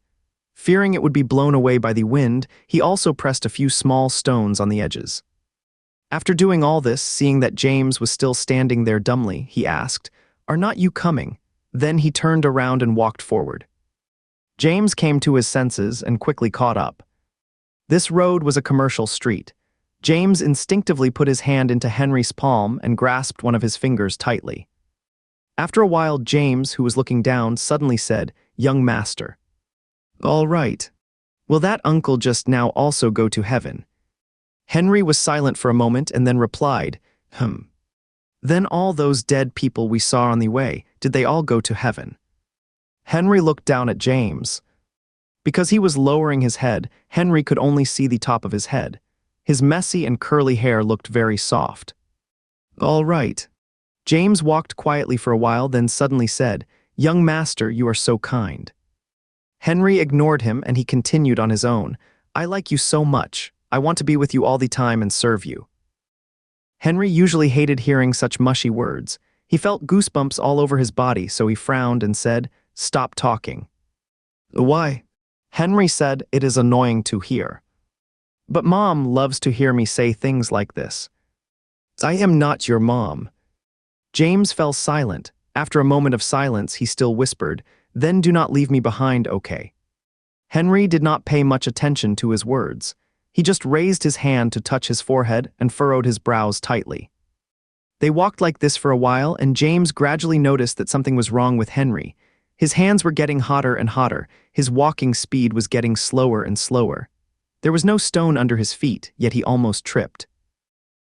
Fearing it would be blown away by the wind, he also pressed a few small stones on the edges. After doing all this, seeing that James was still standing there dumbly, he asked, "Are not you coming?" Then he turned around and walked forward. James came to his senses and quickly caught up. This road was a commercial street. James instinctively put his hand into Henry's palm and grasped one of his fingers tightly. After a while, James, who was looking down, suddenly said, "Young master." "All right. Will that uncle just now also go to heaven?" Henry was silent for a moment and then replied, "Then all those dead people we saw on the way, did they all go to heaven?" Henry looked down at James. Because he was lowering his head, Henry could only see the top of his head. His messy and curly hair looked very soft. "All right." James walked quietly for a while, then suddenly said, "Young master, you are so kind." Henry ignored him and he continued on his own. "I like you so much. I want to be with you all the time and serve you." Henry usually hated hearing such mushy words. He felt goosebumps all over his body, so he frowned and said, "Stop talking." "Why?" Henry said, "It is annoying to hear." "But Mom loves to hear me say things like this." "I am not your mom." James fell silent. After a moment of silence, he still whispered, "Then do not leave me behind, okay?" Henry did not pay much attention to his words. He just raised his hand to touch his forehead and furrowed his brows tightly. They walked like this for a while, and James gradually noticed that something was wrong with Henry. His hands were getting hotter and hotter. His walking speed was getting slower and slower. There was no stone under his feet, yet he almost tripped.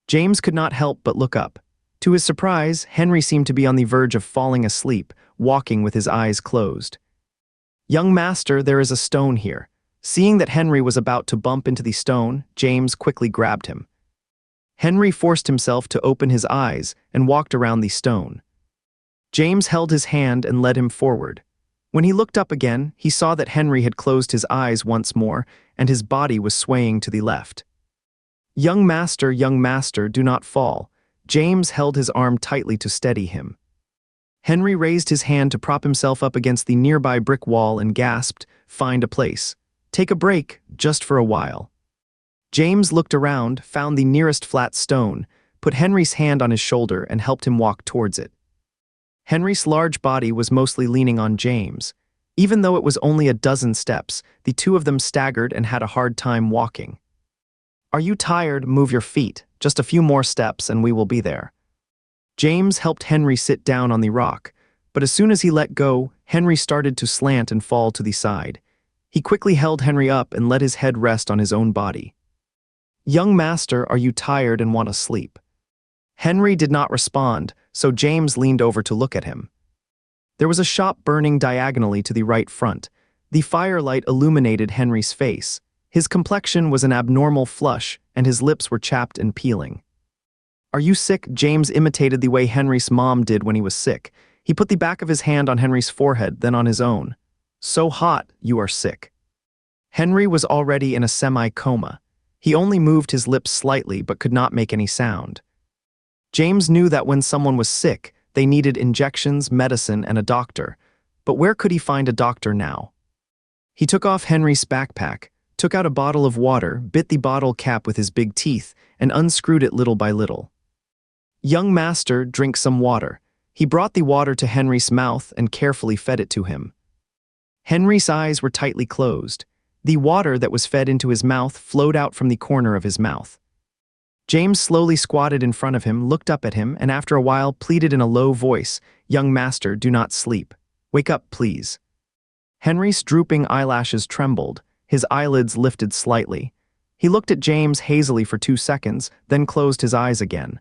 James could not help but look up. To his surprise, Henry seemed to be on the verge of falling asleep, walking with his eyes closed. "Young master, there is a stone here." Seeing that Henry was about to bump into the stone, James quickly grabbed him. Henry forced himself to open his eyes and walked around the stone. James held his hand and led him forward. When he looked up again, he saw that Henry had closed his eyes once more and his body was swaying to the left. Young master, do not fall." James held his arm tightly to steady him. Henry raised his hand to prop himself up against the nearby brick wall and gasped, "Find a place. Take a break, just for a while." James looked around, found the nearest flat stone, put Henry's hand on his shoulder and helped him walk towards it. Henry's large body was mostly leaning on James. Even though it was only a dozen steps, the two of them staggered and had a hard time walking. "Are you tired? Move your feet. Just a few more steps and we will be there." James helped Henry sit down on the rock, but as soon as he let go, Henry started to slant and fall to the side. He quickly held Henry up and let his head rest on his own body. "Young master, are you tired and want to sleep?" Henry did not respond, so James leaned over to look at him. There was a shop burning diagonally to the right front. The firelight illuminated Henry's face. His complexion was an abnormal flush, and his lips were chapped and peeling. "Are you sick?" James imitated the way Henry's mom did when he was sick. He put the back of his hand on Henry's forehead, then on his own. "So hot, you are sick." Henry was already in a semi-coma. He only moved his lips slightly but could not make any sound. James knew that when someone was sick, they needed injections, medicine, and a doctor. But where could he find a doctor now? He took off Henry's backpack, took out a bottle of water, bit the bottle cap with his big teeth, and unscrewed it little by little. "Young master, drink some water." He brought the water to Henry's mouth and carefully fed it to him. Henry's eyes were tightly closed. The water that was fed into his mouth flowed out from the corner of his mouth. James slowly squatted in front of him, looked up at him, and after a while pleaded in a low voice, "Young master, do not sleep. Wake up, please." Henry's drooping eyelashes trembled. His eyelids lifted slightly. He looked at James hazily for 2 seconds, then closed his eyes again.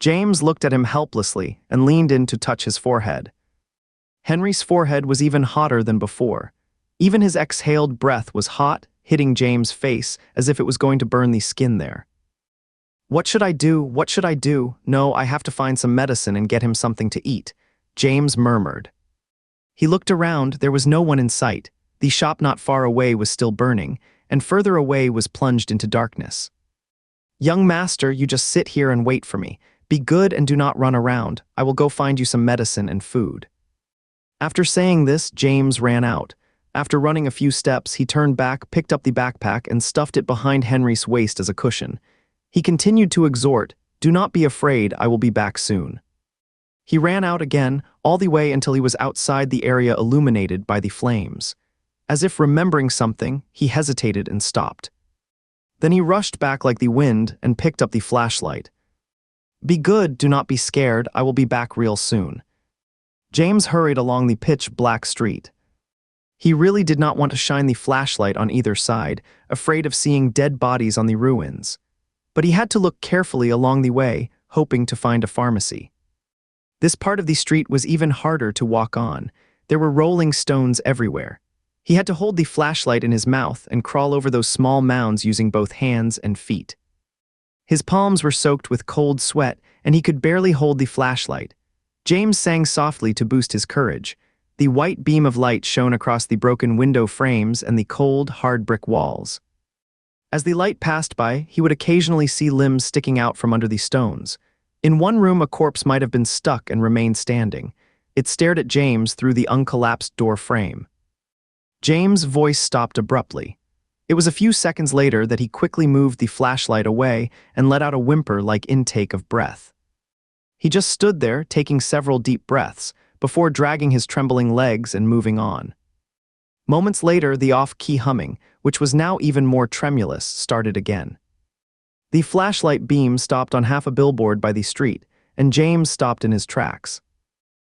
James looked at him helplessly and leaned in to touch his forehead. Henry's forehead was even hotter than before. Even his exhaled breath was hot, hitting James' face as if it was going to burn the skin there. "What should I do? What should I do? No, I have to find some medicine and get him something to eat," James murmured. He looked around. There was no one in sight. The shop not far away was still burning, and further away was plunged into darkness. "Young master, you just sit here and wait for me. Be good and do not run around. I will go find you some medicine and food." After saying this, James ran out. After running a few steps, he turned back, picked up the backpack, and stuffed it behind Henry's waist as a cushion. He continued to exhort, "Do not be afraid, I will be back soon." He ran out again, all the way until he was outside the area illuminated by the flames. As if remembering something, he hesitated and stopped. Then he rushed back like the wind and picked up the flashlight. "Be good, do not be scared, I will be back real soon." James hurried along the pitch-black street. He really did not want to shine the flashlight on either side, afraid of seeing dead bodies on the ruins. But he had to look carefully along the way, hoping to find a pharmacy. This part of the street was even harder to walk on. There were rolling stones everywhere. He had to hold the flashlight in his mouth and crawl over those small mounds using both hands and feet. His palms were soaked with cold sweat, and he could barely hold the flashlight. James sang softly to boost his courage. The white beam of light shone across the broken window frames and the cold, hard brick walls. As the light passed by, he would occasionally see limbs sticking out from under the stones. In one room, a corpse might have been stuck and remained standing. It stared at James through the uncollapsed door frame. James' voice stopped abruptly. It was a few seconds later that he quickly moved the flashlight away and let out a whimper-like intake of breath. He just stood there, taking several deep breaths, before dragging his trembling legs and moving on. Moments later, the off-key humming, which was now even more tremulous, started again. The flashlight beam stopped on half a billboard by the street, and James stopped in his tracks.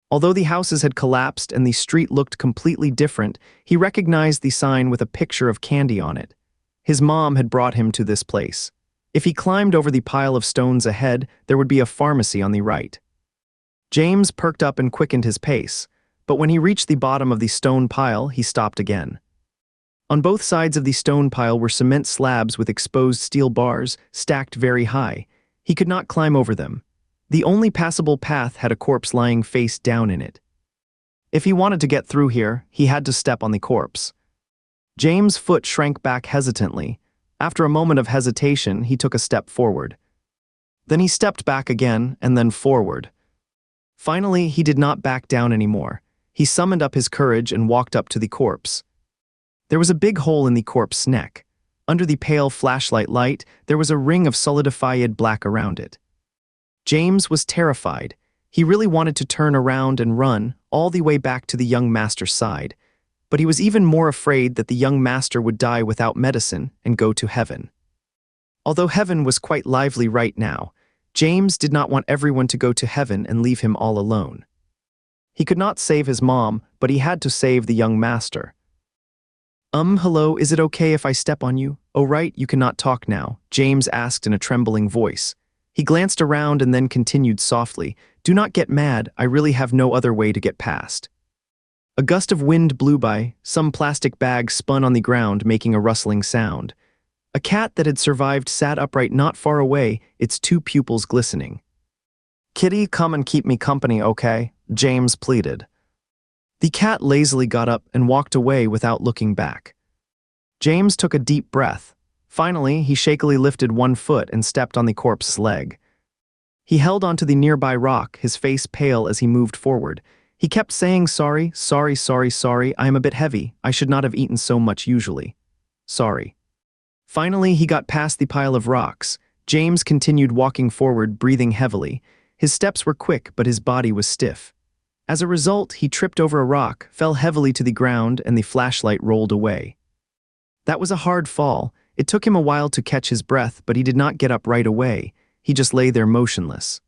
Although the houses had collapsed and the street looked completely different, he recognized the sign with a picture of candy on it. His mom had brought him to this place. If he climbed over the pile of stones ahead, there would be a pharmacy on the right. James perked up and quickened his pace, but when he reached the bottom of the stone pile, he stopped again. On both sides of the stone pile were cement slabs with exposed steel bars, stacked very high. He could not climb over them. The only passable path had a corpse lying face down in it. If he wanted to get through here, he had to step on the corpse. James' foot shrank back hesitantly. After a moment of hesitation, he took a step forward. Then he stepped back again, and then forward. Finally, he did not back down anymore. He summoned up his courage and walked up to the corpse. There was a big hole in the corpse's neck. Under the pale flashlight light, there was a ring of solidified black around it. James was terrified. He really wanted to turn around and run all the way back to the young master's side, but he was even more afraid that the young master would die without medicine and go to heaven. Although heaven was quite lively right now, James did not want everyone to go to heaven and leave him all alone. He could not save his mom, but he had to save the young master. Hello, is it okay if I step on you? Oh right, you cannot talk now, James asked in a trembling voice. He glanced around and then continued softly, do not get mad, I really have no other way to get past. A gust of wind blew by, some plastic bags spun on the ground making a rustling sound. A cat that had survived sat upright not far away, its two pupils glistening. Kitty, come and keep me company, okay? James pleaded. The cat lazily got up and walked away without looking back. James took a deep breath. Finally, he shakily lifted one foot and stepped on the corpse's leg. He held onto the nearby rock, his face pale as he moved forward. He kept saying, sorry, I am a bit heavy. I should not have eaten so much usually. Sorry. Finally, he got past the pile of rocks. James continued walking forward, breathing heavily. His steps were quick, but his body was stiff. As a result, he tripped over a rock, fell heavily to the ground, and the flashlight rolled away. That was a hard fall. It took him a while to catch his breath, but he did not get up right away. He just lay there motionless.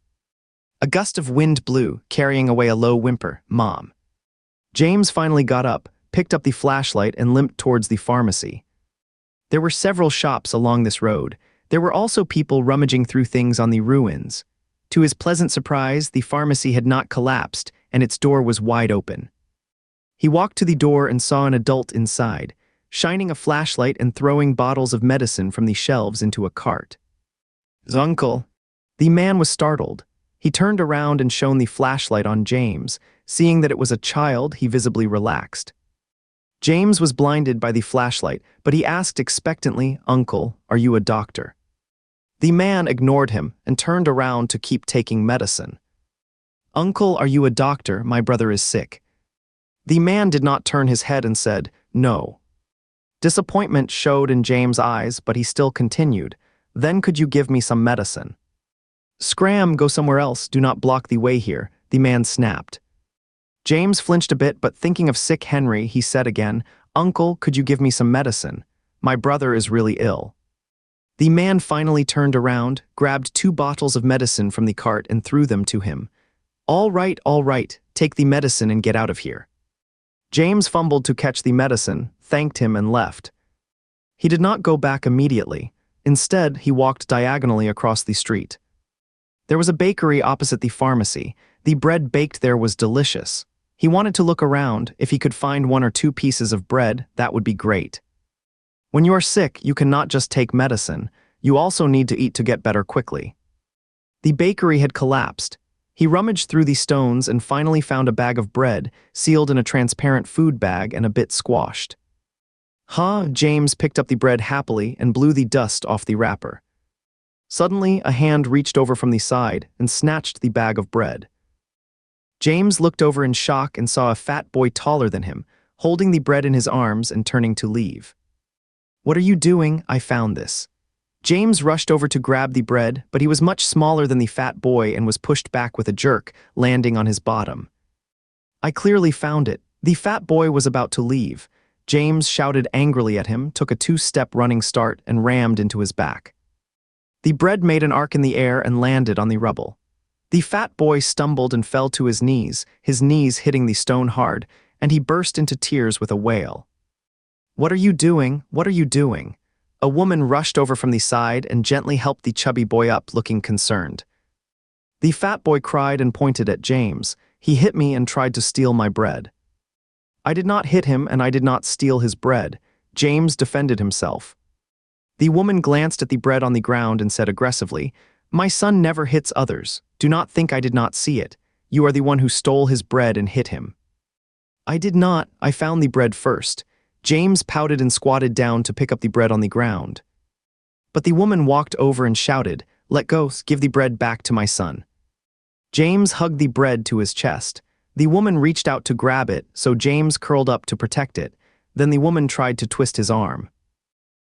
A gust of wind blew, carrying away a low whimper, Mom. James finally got up, picked up the flashlight, and limped towards the pharmacy. There were several shops along this road. There were also people rummaging through things on the ruins. To his pleasant surprise, the pharmacy had not collapsed, and its door was wide open. He walked to the door and saw an adult inside, shining a flashlight and throwing bottles of medicine from the shelves into a cart. Uncle. The man was startled. He turned around and shone the flashlight on James. Seeing that it was a child, he visibly relaxed. James was blinded by the flashlight, but he asked expectantly, Uncle, are you a doctor? The man ignored him and turned around to keep taking medicine. Uncle, are you a doctor? My brother is sick. The man did not turn his head and said, No. Disappointment showed in James' eyes, but he still continued. Then could you give me some medicine? Scram, go somewhere else, do not block the way here, the man snapped. James flinched a bit, but thinking of sick Henry, he said again, Uncle, could you give me some medicine? My brother is really ill. The man finally turned around, grabbed 2 bottles of medicine from the cart and threw them to him. All right, take the medicine and get out of here. James fumbled to catch the medicine, thanked him and left. He did not go back immediately. Instead, he walked diagonally across the street. There was a bakery opposite the pharmacy. The bread baked there was delicious. He wanted to look around. If he could find 1 or 2 pieces of bread, that would be great. When you are sick, you cannot just take medicine. You also need to eat to get better quickly. The bakery had collapsed. He rummaged through the stones and finally found a bag of bread, sealed in a transparent food bag and a bit squashed. James picked up the bread happily and blew the dust off the wrapper. Suddenly, a hand reached over from the side and snatched the bag of bread. James looked over in shock and saw a fat boy taller than him, holding the bread in his arms and turning to leave. "What are you doing? I found this." James rushed over to grab the bread, but he was much smaller than the fat boy and was pushed back with a jerk, landing on his bottom. "I clearly found it." The fat boy was about to leave. James shouted angrily at him, took a 2-step running start, and rammed into his back. The bread made an arc in the air and landed on the rubble. The fat boy stumbled and fell to his knees hitting the stone hard, and he burst into tears with a wail. "What are you doing? What are you doing?" A woman rushed over from the side and gently helped the chubby boy up, looking concerned. The fat boy cried and pointed at James. "He hit me and tried to steal my bread." "I did not hit him and I did not steal his bread." James defended himself. The woman glanced at the bread on the ground and said aggressively, "My son never hits others. Do not think I did not see it. You are the one who stole his bread and hit him." "I did not. I found the bread first." James pouted and squatted down to pick up the bread on the ground. But the woman walked over and shouted, "Let go, give the bread back to my son." James hugged the bread to his chest. The woman reached out to grab it, so James curled up to protect it. Then the woman tried to twist his arm.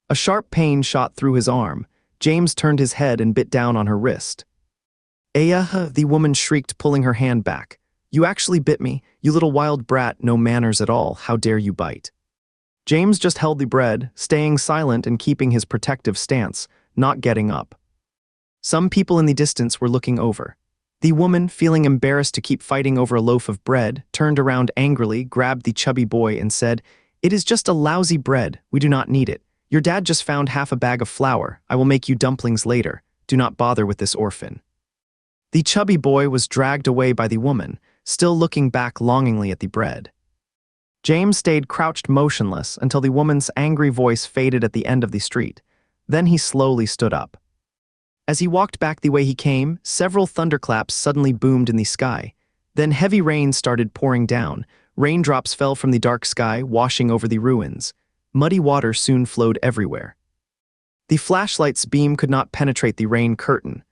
A sharp pain shot through his arm. James turned his head and bit down on her wrist. "Aya," the woman shrieked, pulling her hand back. "You actually bit me, you little wild brat, no manners at all, how dare you bite." James just held the bread, staying silent and keeping his protective stance, not getting up. Some people in the distance were looking over. The woman, feeling embarrassed to keep fighting over a loaf of bread, turned around angrily, grabbed the chubby boy and said, "It is just a lousy bread, we do not need it. Your dad just found half a bag of flour, I will make you dumplings later. Do not bother with this orphan." The chubby boy was dragged away by the woman, still looking back longingly at the bread. James stayed crouched motionless until the woman's angry voice faded at the end of the street. Then he slowly stood up. As he walked back the way he came, several thunderclaps suddenly boomed in the sky. Then heavy rain started pouring down. Raindrops fell from the dark sky, washing over the ruins. Muddy water soon flowed everywhere. The flashlight's beam could not penetrate the rain curtain.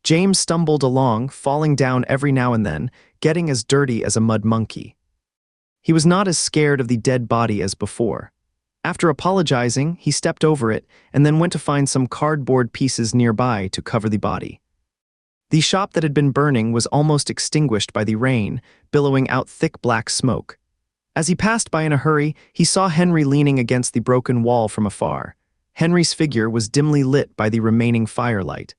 James stumbled along, falling down every now and then, getting as dirty as a mud monkey. He was not as scared of the dead body as before. After apologizing, he stepped over it and then went to find some cardboard pieces nearby to cover the body. The shop that had been burning was almost extinguished by the rain, billowing out thick black smoke. As he passed by in a hurry, he saw Henry leaning against the broken wall from afar. Henry's figure was dimly lit by the remaining firelight.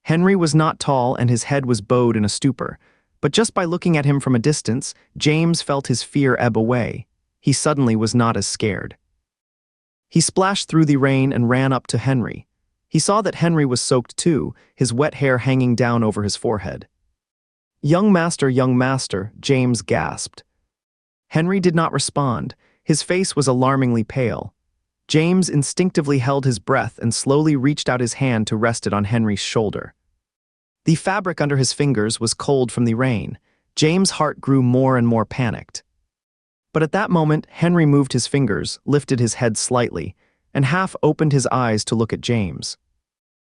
Henry was not tall and his head was bowed in a stupor, but just by looking at him from a distance, James felt his fear ebb away. He suddenly was not as scared. He splashed through the rain and ran up to Henry. He saw that Henry was soaked too, his wet hair hanging down over his forehead. Young master," James gasped. Henry did not respond. His face was alarmingly pale. James instinctively held his breath and slowly reached out his hand to rest it on Henry's shoulder. The fabric under his fingers was cold from the rain. James' heart grew more and more panicked. But at that moment, Henry moved his fingers, lifted his head slightly, and half opened his eyes to look at James.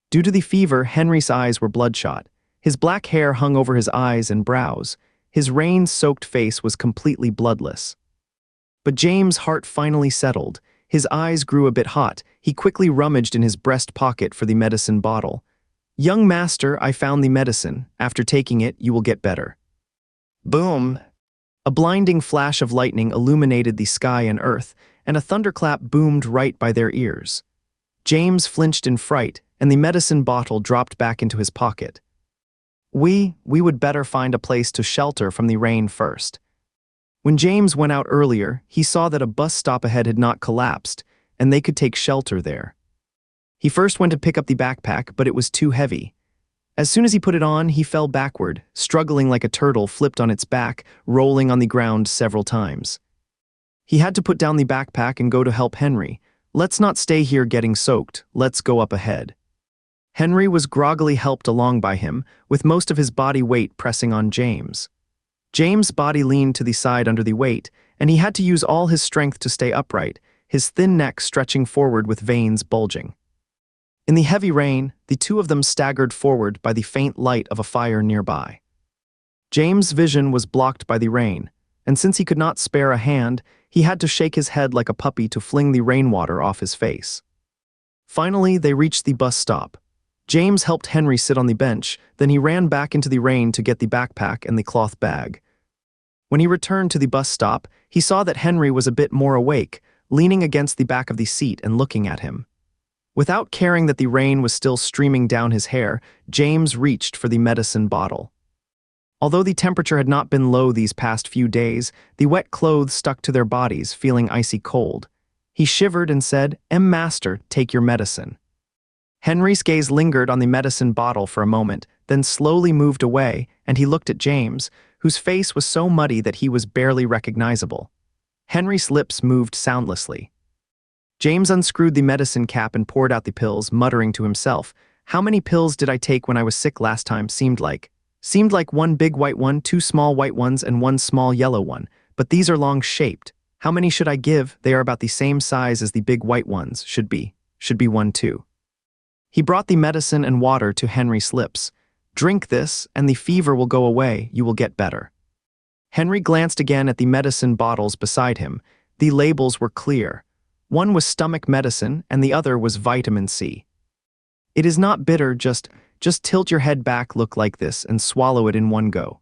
Due to the fever, Henry's eyes were bloodshot. His black hair hung over his eyes and brows. His rain-soaked face was completely bloodless. But James' heart finally settled. His eyes grew a bit hot. He quickly rummaged in his breast pocket for the medicine bottle. "Young master, I found the medicine. After taking it, you will get better." Boom! A blinding flash of lightning illuminated the sky and earth, and a thunderclap boomed right by their ears. James flinched in fright, and the medicine bottle dropped back into his pocket. We would better find a place to shelter from the rain first." When James went out earlier, he saw that a bus stop ahead had not collapsed, and they could take shelter there. He first went to pick up the backpack, but it was too heavy. As soon as he put it on, he fell backward, struggling like a turtle flipped on its back, rolling on the ground several times. He had to put down the backpack and go to help Henry. "Let's not stay here getting soaked, let's go up ahead." Henry was groggily helped along by him, with most of his body weight pressing on James. James' body leaned to the side under the weight, and he had to use all his strength to stay upright, his thin neck stretching forward with veins bulging. In the heavy rain, the two of them staggered forward by the faint light of a fire nearby. James' vision was blocked by the rain, and since he could not spare a hand, he had to shake his head like a puppy to fling the rainwater off his face. Finally, they reached the bus stop. James helped Henry sit on the bench, then he ran back into the rain to get the backpack and the cloth bag. When he returned to the bus stop, he saw that Henry was a bit more awake, leaning against the back of the seat and looking at him. Without caring that the rain was still streaming down his hair, James reached for the medicine bottle. Although the temperature had not been low these past few days, the wet clothes stuck to their bodies, feeling icy cold. He shivered and said, Master, take your medicine." Henry's gaze lingered on the medicine bottle for a moment, then slowly moved away, and he looked at James, whose face was so muddy that he was barely recognizable. Henry's lips moved soundlessly. James unscrewed the medicine cap and poured out the pills, muttering to himself, "How many pills did I take when I was sick last time? Seemed like one big white one, two small white ones, and one small yellow one, but these are long-shaped. How many should I give? They are about the same size as the big white ones. Should be one too." He brought the medicine and water to Henry's lips. "Drink this, and the fever will go away. You will get better." Henry glanced again at the medicine bottles beside him. The labels were clear. One was stomach medicine, and the other was vitamin C. "It is not bitter, just tilt your head back, look like this, and swallow it in one go."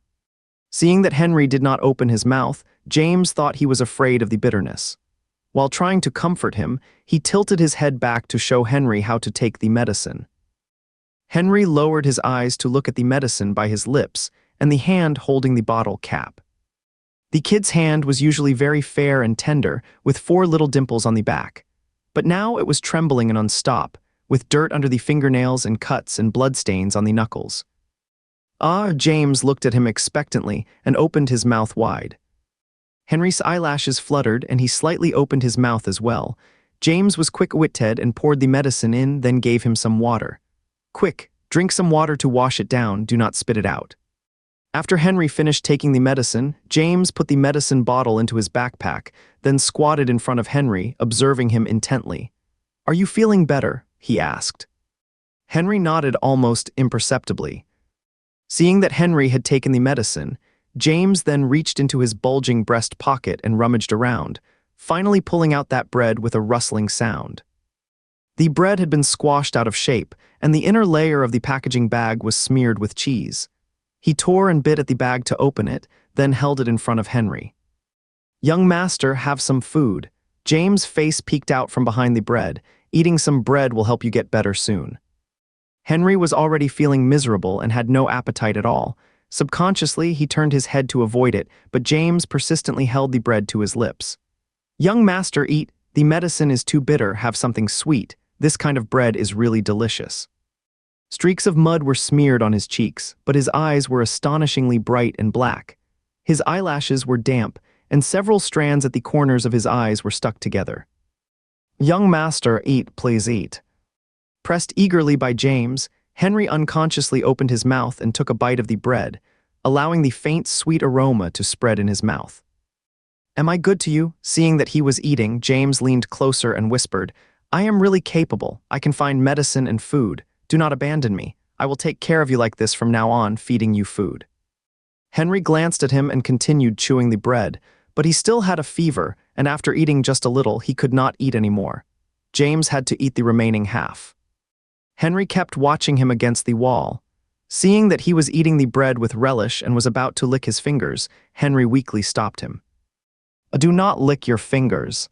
Seeing that Henry did not open his mouth, James thought he was afraid of the bitterness. While trying to comfort him, he tilted his head back to show Henry how to take the medicine. Henry lowered his eyes to look at the medicine by his lips, and the hand holding the bottle cap. The kid's hand was usually very fair and tender, with 4 little dimples on the back. But now it was trembling and unstop, with dirt under the fingernails and cuts and bloodstains on the knuckles. James looked at him expectantly and opened his mouth wide. Henry's eyelashes fluttered and he slightly opened his mouth as well. James was quick-witted and poured the medicine in, then gave him some water. "Quick, drink some water to wash it down, do not spit it out." After Henry finished taking the medicine, James put the medicine bottle into his backpack, then squatted in front of Henry, observing him intently. "Are you feeling better?" he asked. Henry nodded almost imperceptibly. Seeing that Henry had taken the medicine, James then reached into his bulging breast pocket and rummaged around, finally pulling out that bread with a rustling sound. The bread had been squashed out of shape, and the inner layer of the packaging bag was smeared with cheese. He tore and bit at the bag to open it, then held it in front of Henry. "Young master, have some food." James' face peeked out from behind the bread. "Eating some bread will help you get better soon." Henry was already feeling miserable and had no appetite at all. Subconsciously, he turned his head to avoid it, but James persistently held the bread to his lips. "Young master, eat. The medicine is too bitter, have something sweet. This kind of bread is really delicious." Streaks of mud were smeared on his cheeks, but his eyes were astonishingly bright and black. His eyelashes were damp, and several strands at the corners of his eyes were stuck together. "Young master, eat, please eat." Pressed eagerly by James, Henry unconsciously opened his mouth and took a bite of the bread, allowing the faint sweet aroma to spread in his mouth. "Am I good to you?" Seeing that he was eating, James leaned closer and whispered, "I am really capable. I can find medicine and food. Do not abandon me. I will take care of you like this from now on, feeding you food." Henry glanced at him and continued chewing the bread, but he still had a fever, and after eating just a little, he could not eat any more. James had to eat the remaining half. Henry kept watching him against the wall. Seeing that he was eating the bread with relish and was about to lick his fingers, Henry weakly stopped him. "Do not lick your fingers."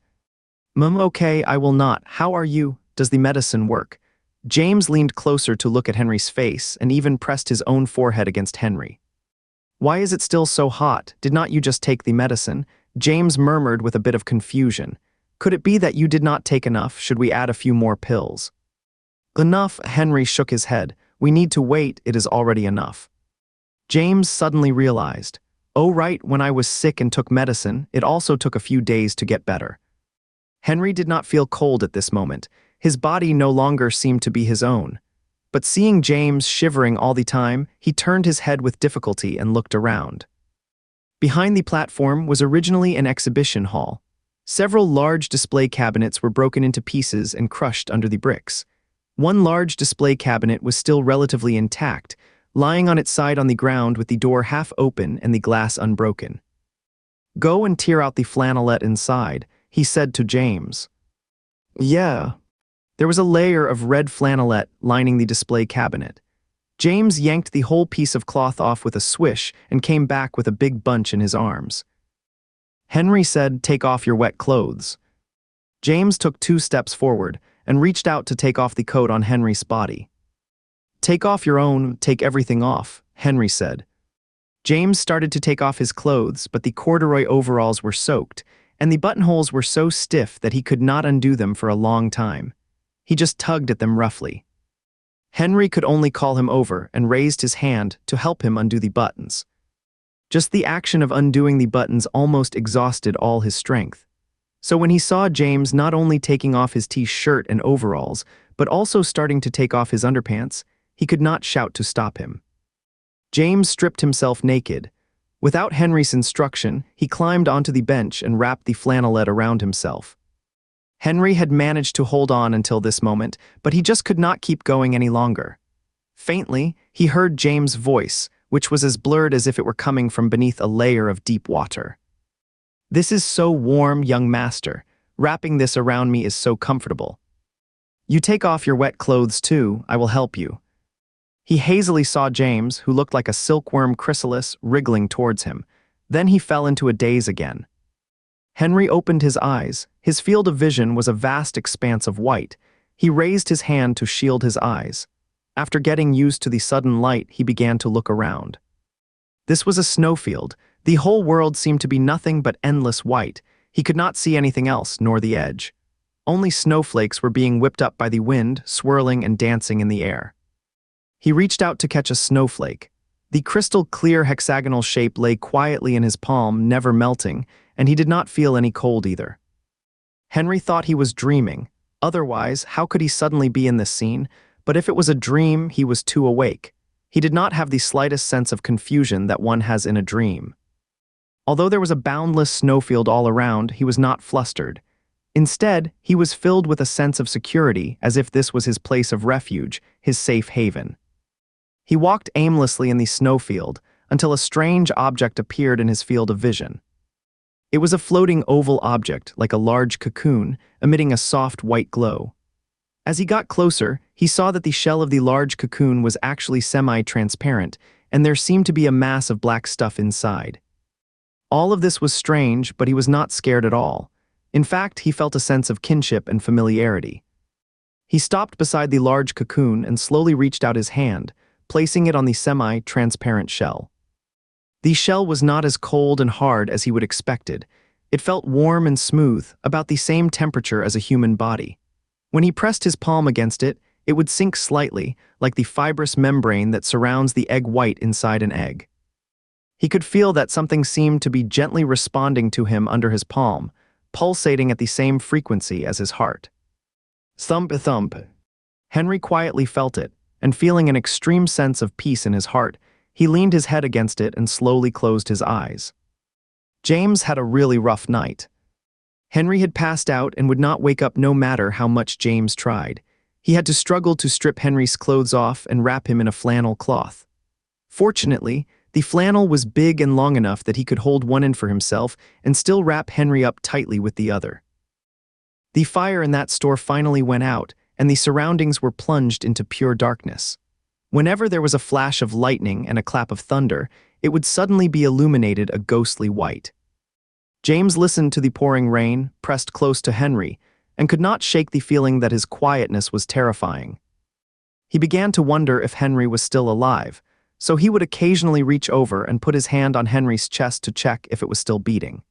Okay, I will not. How are you? Does the medicine work?" James leaned closer to look at Henry's face and even pressed his own forehead against Henry. "Why is it still so hot? Did not you just take the medicine?" James murmured with a bit of confusion. "Could it be that you did not take enough? Should we add a few more pills?" "Enough," Henry shook his head. We need to wait, it is already enough. James suddenly realized, oh right, when I was sick and took medicine, it also took a few days to get better. Henry did not feel cold at this moment. His body no longer seemed to be his own. But seeing James shivering all the time, he turned his head with difficulty and looked around. Behind the platform was originally an exhibition hall. Several large display cabinets were broken into pieces and crushed under the bricks. One large display cabinet was still relatively intact, lying on its side on the ground with the door half open and the glass unbroken. "Go and tear out the flannelette inside," he said to James. "Yeah." There was a layer of red flannelette lining the display cabinet. James yanked the whole piece of cloth off with a swish and came back with a big bunch in his arms. Henry said, "Take off your wet clothes." James took 2 steps forward and reached out to take off the coat on Henry's body. "Take off your own, take everything off," Henry said. James started to take off his clothes, but the corduroy overalls were soaked, and the buttonholes were so stiff that he could not undo them for a long time. He just tugged at them roughly. Henry could only call him over and raised his hand to help him undo the buttons. Just the action of undoing the buttons almost exhausted all his strength. So when he saw James not only taking off his t-shirt and overalls, but also starting to take off his underpants, he could not shout to stop him. James stripped himself naked. Without Henry's instruction, he climbed onto the bench and wrapped the flannelette around himself. Henry had managed to hold on until this moment, but he just could not keep going any longer. Faintly, he heard James' voice, which was as blurred as if it were coming from beneath a layer of deep water. "This is so warm, young master. Wrapping this around me is so comfortable. You take off your wet clothes too, I will help you." He hazily saw James, who looked like a silkworm chrysalis, wriggling towards him. Then he fell into a daze again. Henry opened his eyes. His field of vision was a vast expanse of white. He raised his hand to shield his eyes. After getting used to the sudden light, he began to look around. This was a snowfield. The whole world seemed to be nothing but endless white. He could not see anything else, nor the edge. Only snowflakes were being whipped up by the wind, swirling and dancing in the air. He reached out to catch a snowflake. The crystal-clear hexagonal shape lay quietly in his palm, never melting, and he did not feel any cold either. Henry thought he was dreaming. Otherwise, how could he suddenly be in this scene? But if it was a dream, he was too awake. He did not have the slightest sense of confusion that one has in a dream. Although there was a boundless snowfield all around, he was not flustered. Instead, he was filled with a sense of security, as if this was his place of refuge, his safe haven. He walked aimlessly in the snowfield until a strange object appeared in his field of vision. It was a floating oval object, like a large cocoon, emitting a soft white glow. As he got closer, he saw that the shell of the large cocoon was actually semi-transparent, and there seemed to be a mass of black stuff inside. All of this was strange, but he was not scared at all. In fact, he felt a sense of kinship and familiarity. He stopped beside the large cocoon and slowly reached out his hand, placing it on the semi-transparent shell. The shell was not as cold and hard as he would expected. It felt warm and smooth, about the same temperature as a human body. When he pressed his palm against it, it would sink slightly, like the fibrous membrane that surrounds the egg white inside an egg. He could feel that something seemed to be gently responding to him under his palm, pulsating at the same frequency as his heart. Thump-a-thump. Henry quietly felt it, and feeling an extreme sense of peace in his heart, he leaned his head against it and slowly closed his eyes. James had a really rough night. Henry had passed out and would not wake up no matter how much James tried. He had to struggle to strip Henry's clothes off and wrap him in a flannel cloth. Fortunately, the flannel was big and long enough that he could hold one end for himself and still wrap Henry up tightly with the other. The fire in that store finally went out, and the surroundings were plunged into pure darkness. Whenever there was a flash of lightning and a clap of thunder, it would suddenly be illuminated a ghostly white. James listened to the pouring rain, pressed close to Henry, and could not shake the feeling that his quietness was terrifying. He began to wonder if Henry was still alive, so he would occasionally reach over and put his hand on Henry's chest to check if it was still beating.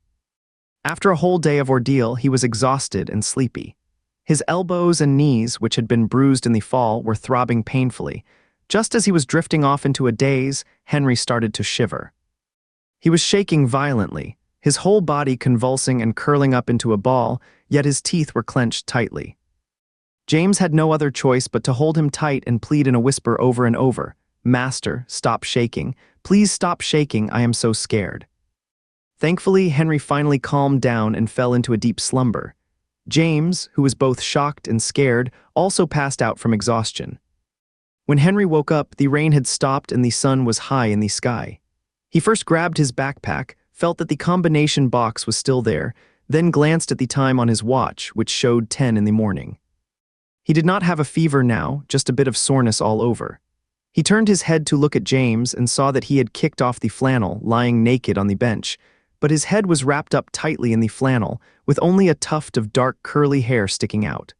After a whole day of ordeal, he was exhausted and sleepy. His elbows and knees, which had been bruised in the fall, were throbbing painfully, Just as he was drifting off into a daze, Henry started to shiver. He was shaking violently, his whole body convulsing and curling up into a ball, yet his teeth were clenched tightly. James had no other choice but to hold him tight and plead in a whisper over and over, "Master, stop shaking. Please stop shaking, I am so scared." Thankfully, Henry finally calmed down and fell into a deep slumber. James, who was both shocked and scared, also passed out from exhaustion. When Henry woke up, the rain had stopped and the sun was high in the sky. He first grabbed his backpack, felt that the combination box was still there, then glanced at the time on his watch, which showed 10 in the morning. He did not have a fever now, just a bit of soreness all over. He turned his head to look at James and saw that he had kicked off the flannel, lying naked on the bench, but his head was wrapped up tightly in the flannel, with only a tuft of dark curly hair sticking out.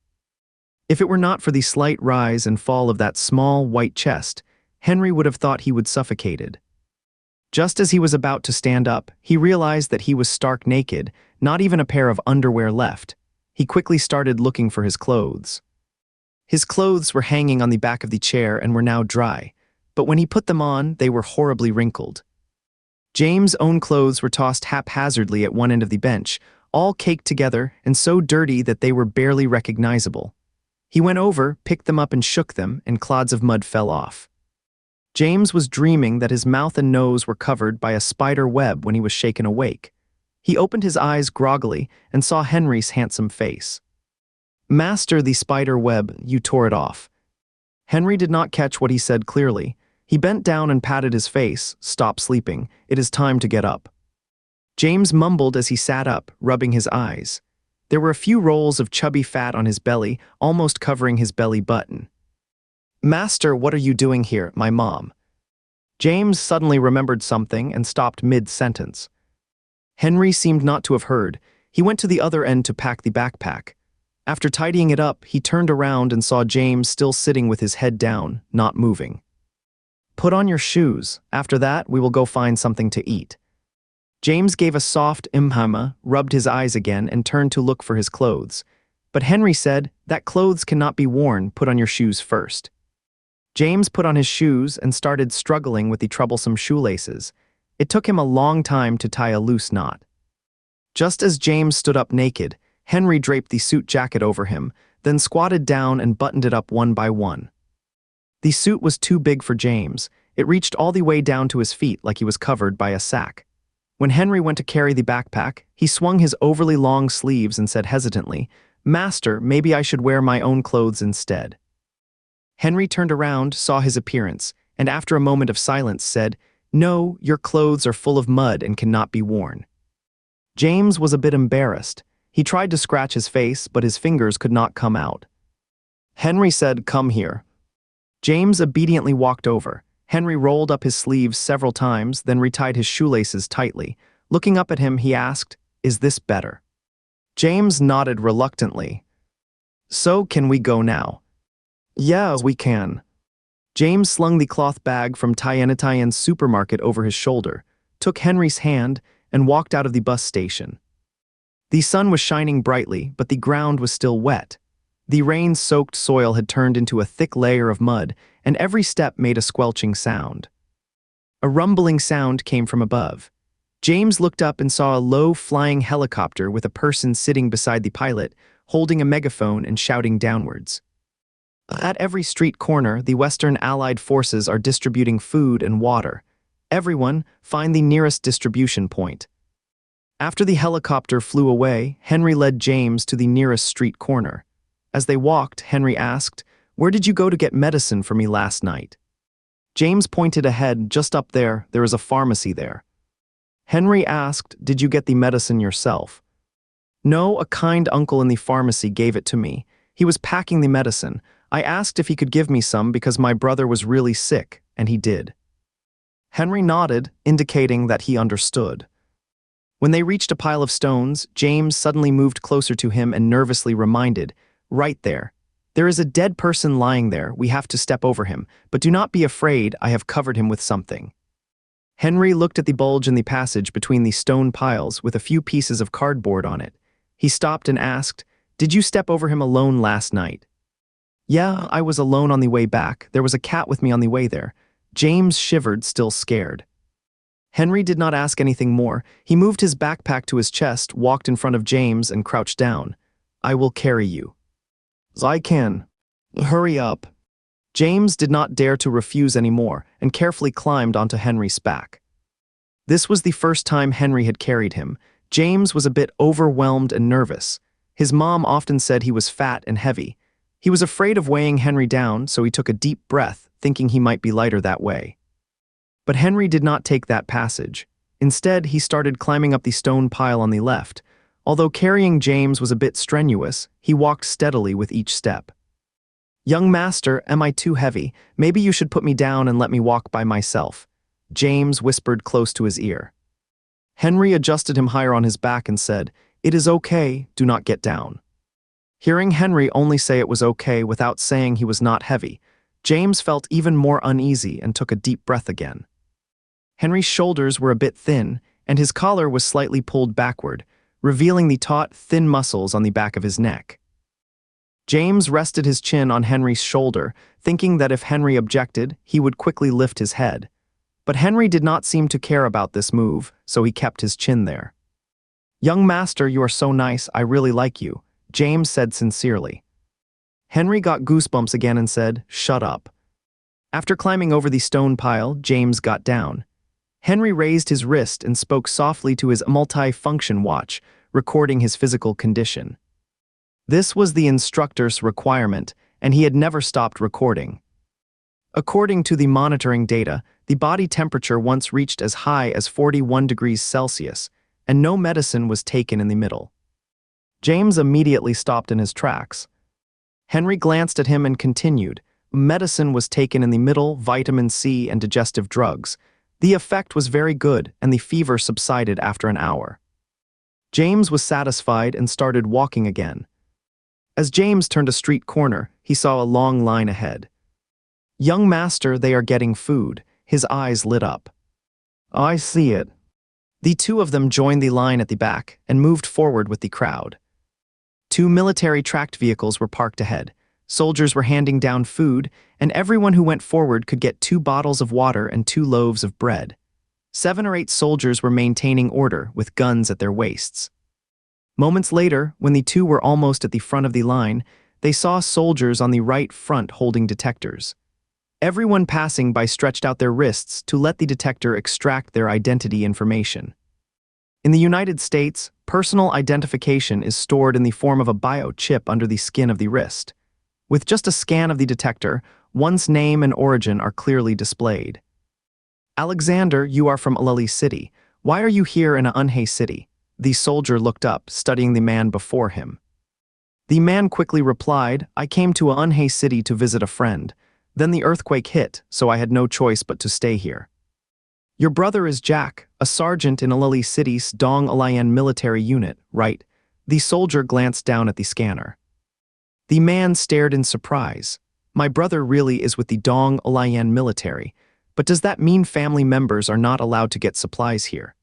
If it were not for the slight rise and fall of that small, white chest, Henry would have thought he would suffocated. Just as he was about to stand up, he realized that he was stark naked, not even a pair of underwear left. He quickly started looking for his clothes. His clothes were hanging on the back of the chair and were now dry, but when he put them on, they were horribly wrinkled. James' own clothes were tossed haphazardly at one end of the bench, all caked together and so dirty that they were barely recognizable. He went over, picked them up and shook them, and clods of mud fell off. James was dreaming that his mouth and nose were covered by a spider web when he was shaken awake. He opened his eyes groggily and saw Henry's handsome face. "Master, the spider web, you tore it off." Henry did not catch what he said clearly. He bent down and patted his face. "Stop sleeping. It is time to get up." James mumbled as he sat up, rubbing his eyes. There were a few rolls of chubby fat on his belly, almost covering his belly button. "Master, what are you doing here, my mom?" James suddenly remembered something and stopped mid-sentence. Henry seemed not to have heard. He went to the other end to pack the backpack. After tidying it up, he turned around and saw James still sitting with his head down, not moving. "Put on your shoes. After that, we will go find something to eat." James gave a soft imhama, rubbed his eyes again, and turned to look for his clothes. But Henry said, "That clothes cannot be worn. Put on your shoes first." James put on his shoes and started struggling with the troublesome shoelaces. It took him a long time to tie a loose knot. Just as James stood up naked, Henry draped the suit jacket over him, then squatted down and buttoned it up one by one. The suit was too big for James. It reached all the way down to his feet like he was covered by a sack. When Henry went to carry the backpack, he swung his overly long sleeves and said hesitantly, "Master, maybe I should wear my own clothes instead." Henry turned around, saw his appearance, and after a moment of silence said, "No, your clothes are full of mud and cannot be worn." James was a bit embarrassed. He tried to scratch his face, but his fingers could not come out. Henry said, "Come here." James obediently walked over. Henry rolled up his sleeves several times, then retied his shoelaces tightly. Looking up at him, he asked, "Is this better?" James nodded reluctantly. "So can we go now?" "Yeah, we can." James slung the cloth bag from Tianatian's supermarket over his shoulder, took Henry's hand, and walked out of the bus station. The sun was shining brightly, but the ground was still wet. The rain-soaked soil had turned into a thick layer of mud, and every step made a squelching sound. A rumbling sound came from above. James looked up and saw a low, flying helicopter with a person sitting beside the pilot, holding a megaphone and shouting downwards. At every street corner, the Western Allied forces are distributing food and water. Everyone, find the nearest distribution point. After the helicopter flew away, Henry led James to the nearest street corner. As they walked, Henry asked, "Where did you go to get medicine for me last night?" James pointed ahead. "Just up there, there is a pharmacy there." Henry asked, "Did you get the medicine yourself?" "No, a kind uncle in the pharmacy gave it to me. He was packing the medicine. I asked if he could give me some because my brother was really sick, and he did." Henry nodded, indicating that he understood. When they reached a pile of stones, James suddenly moved closer to him and nervously reminded, "Right there. There is a dead person lying there. We have to step over him, but do not be afraid, I have covered him with something." Henry looked at the bulge in the passage between the stone piles with a few pieces of cardboard on it. He stopped and asked, "Did you step over him alone last night?" Yeah, I was alone on the way back. There was a cat with me on the way there. James shivered, still scared. Henry did not ask anything more. He moved his backpack to his chest, walked in front of James, and crouched down. I will carry you. I can. Hurry up. James did not dare to refuse anymore and carefully climbed onto Henry's back. This was the first time Henry had carried him. James was a bit overwhelmed and nervous. His mom often said he was fat and heavy. He was afraid of weighing Henry down, so he took a deep breath, thinking he might be lighter that way. But Henry did not take that passage. Instead, he started climbing up the stone pile on the left. Although carrying James was a bit strenuous, he walked steadily with each step. Young master, am I too heavy? Maybe you should put me down and let me walk by myself. James whispered close to his ear. Henry adjusted him higher on his back and said, It is okay, do not get down. Hearing Henry only say it was okay without saying he was not heavy, James felt even more uneasy and took a deep breath again. Henry's shoulders were a bit thin, and his collar was slightly pulled backward, revealing the taut, thin muscles on the back of his neck. James rested his chin on Henry's shoulder, thinking that if Henry objected, he would quickly lift his head. But Henry did not seem to care about this move, so he kept his chin there. Young master, you are so nice, I really like you, James said sincerely. Henry got goosebumps again and said, Shut up. After climbing over the stone pile, James got down. Henry raised his wrist and spoke softly to his multi-function watch, recording his physical condition. This was the instructor's requirement, and he had never stopped recording. According to the monitoring data, the body temperature once reached as high as 41 degrees Celsius, and no medicine was taken in the middle. James immediately stopped in his tracks. Henry glanced at him and continued. Medicine was taken in the middle, vitamin C and digestive drugs. The effect was very good, and the fever subsided after an hour. James was satisfied and started walking again. As James turned a street corner, he saw a long line ahead. Young master, they are getting food. His eyes lit up. I see it. The two of them joined the line at the back and moved forward with the crowd. Two military tracked vehicles were parked ahead. Soldiers were handing down food, and everyone who went forward could get 2 bottles of water and 2 loaves of bread. 7 or 8 soldiers were maintaining order with guns at their waists. Moments later, when the two were almost at the front of the line, they saw soldiers on the right front holding detectors. Everyone passing by stretched out their wrists to let the detector extract their identity information. In the United States, personal identification is stored in the form of a biochip under the skin of the wrist. With just a scan of the detector, one's name and origin are clearly displayed. Alexander, you are from Ulali City. Why are you here in Unhei City? The soldier looked up, studying the man before him. The man quickly replied, I came to Unhei City to visit a friend. Then the earthquake hit, so I had no choice but to stay here. Your brother is Jack, a sergeant in Ulali City's Dong Alayan military unit, right? The soldier glanced down at the scanner. The man stared in surprise. My brother really is with the Dong Alayan military, but does that mean family members are not allowed to get supplies here?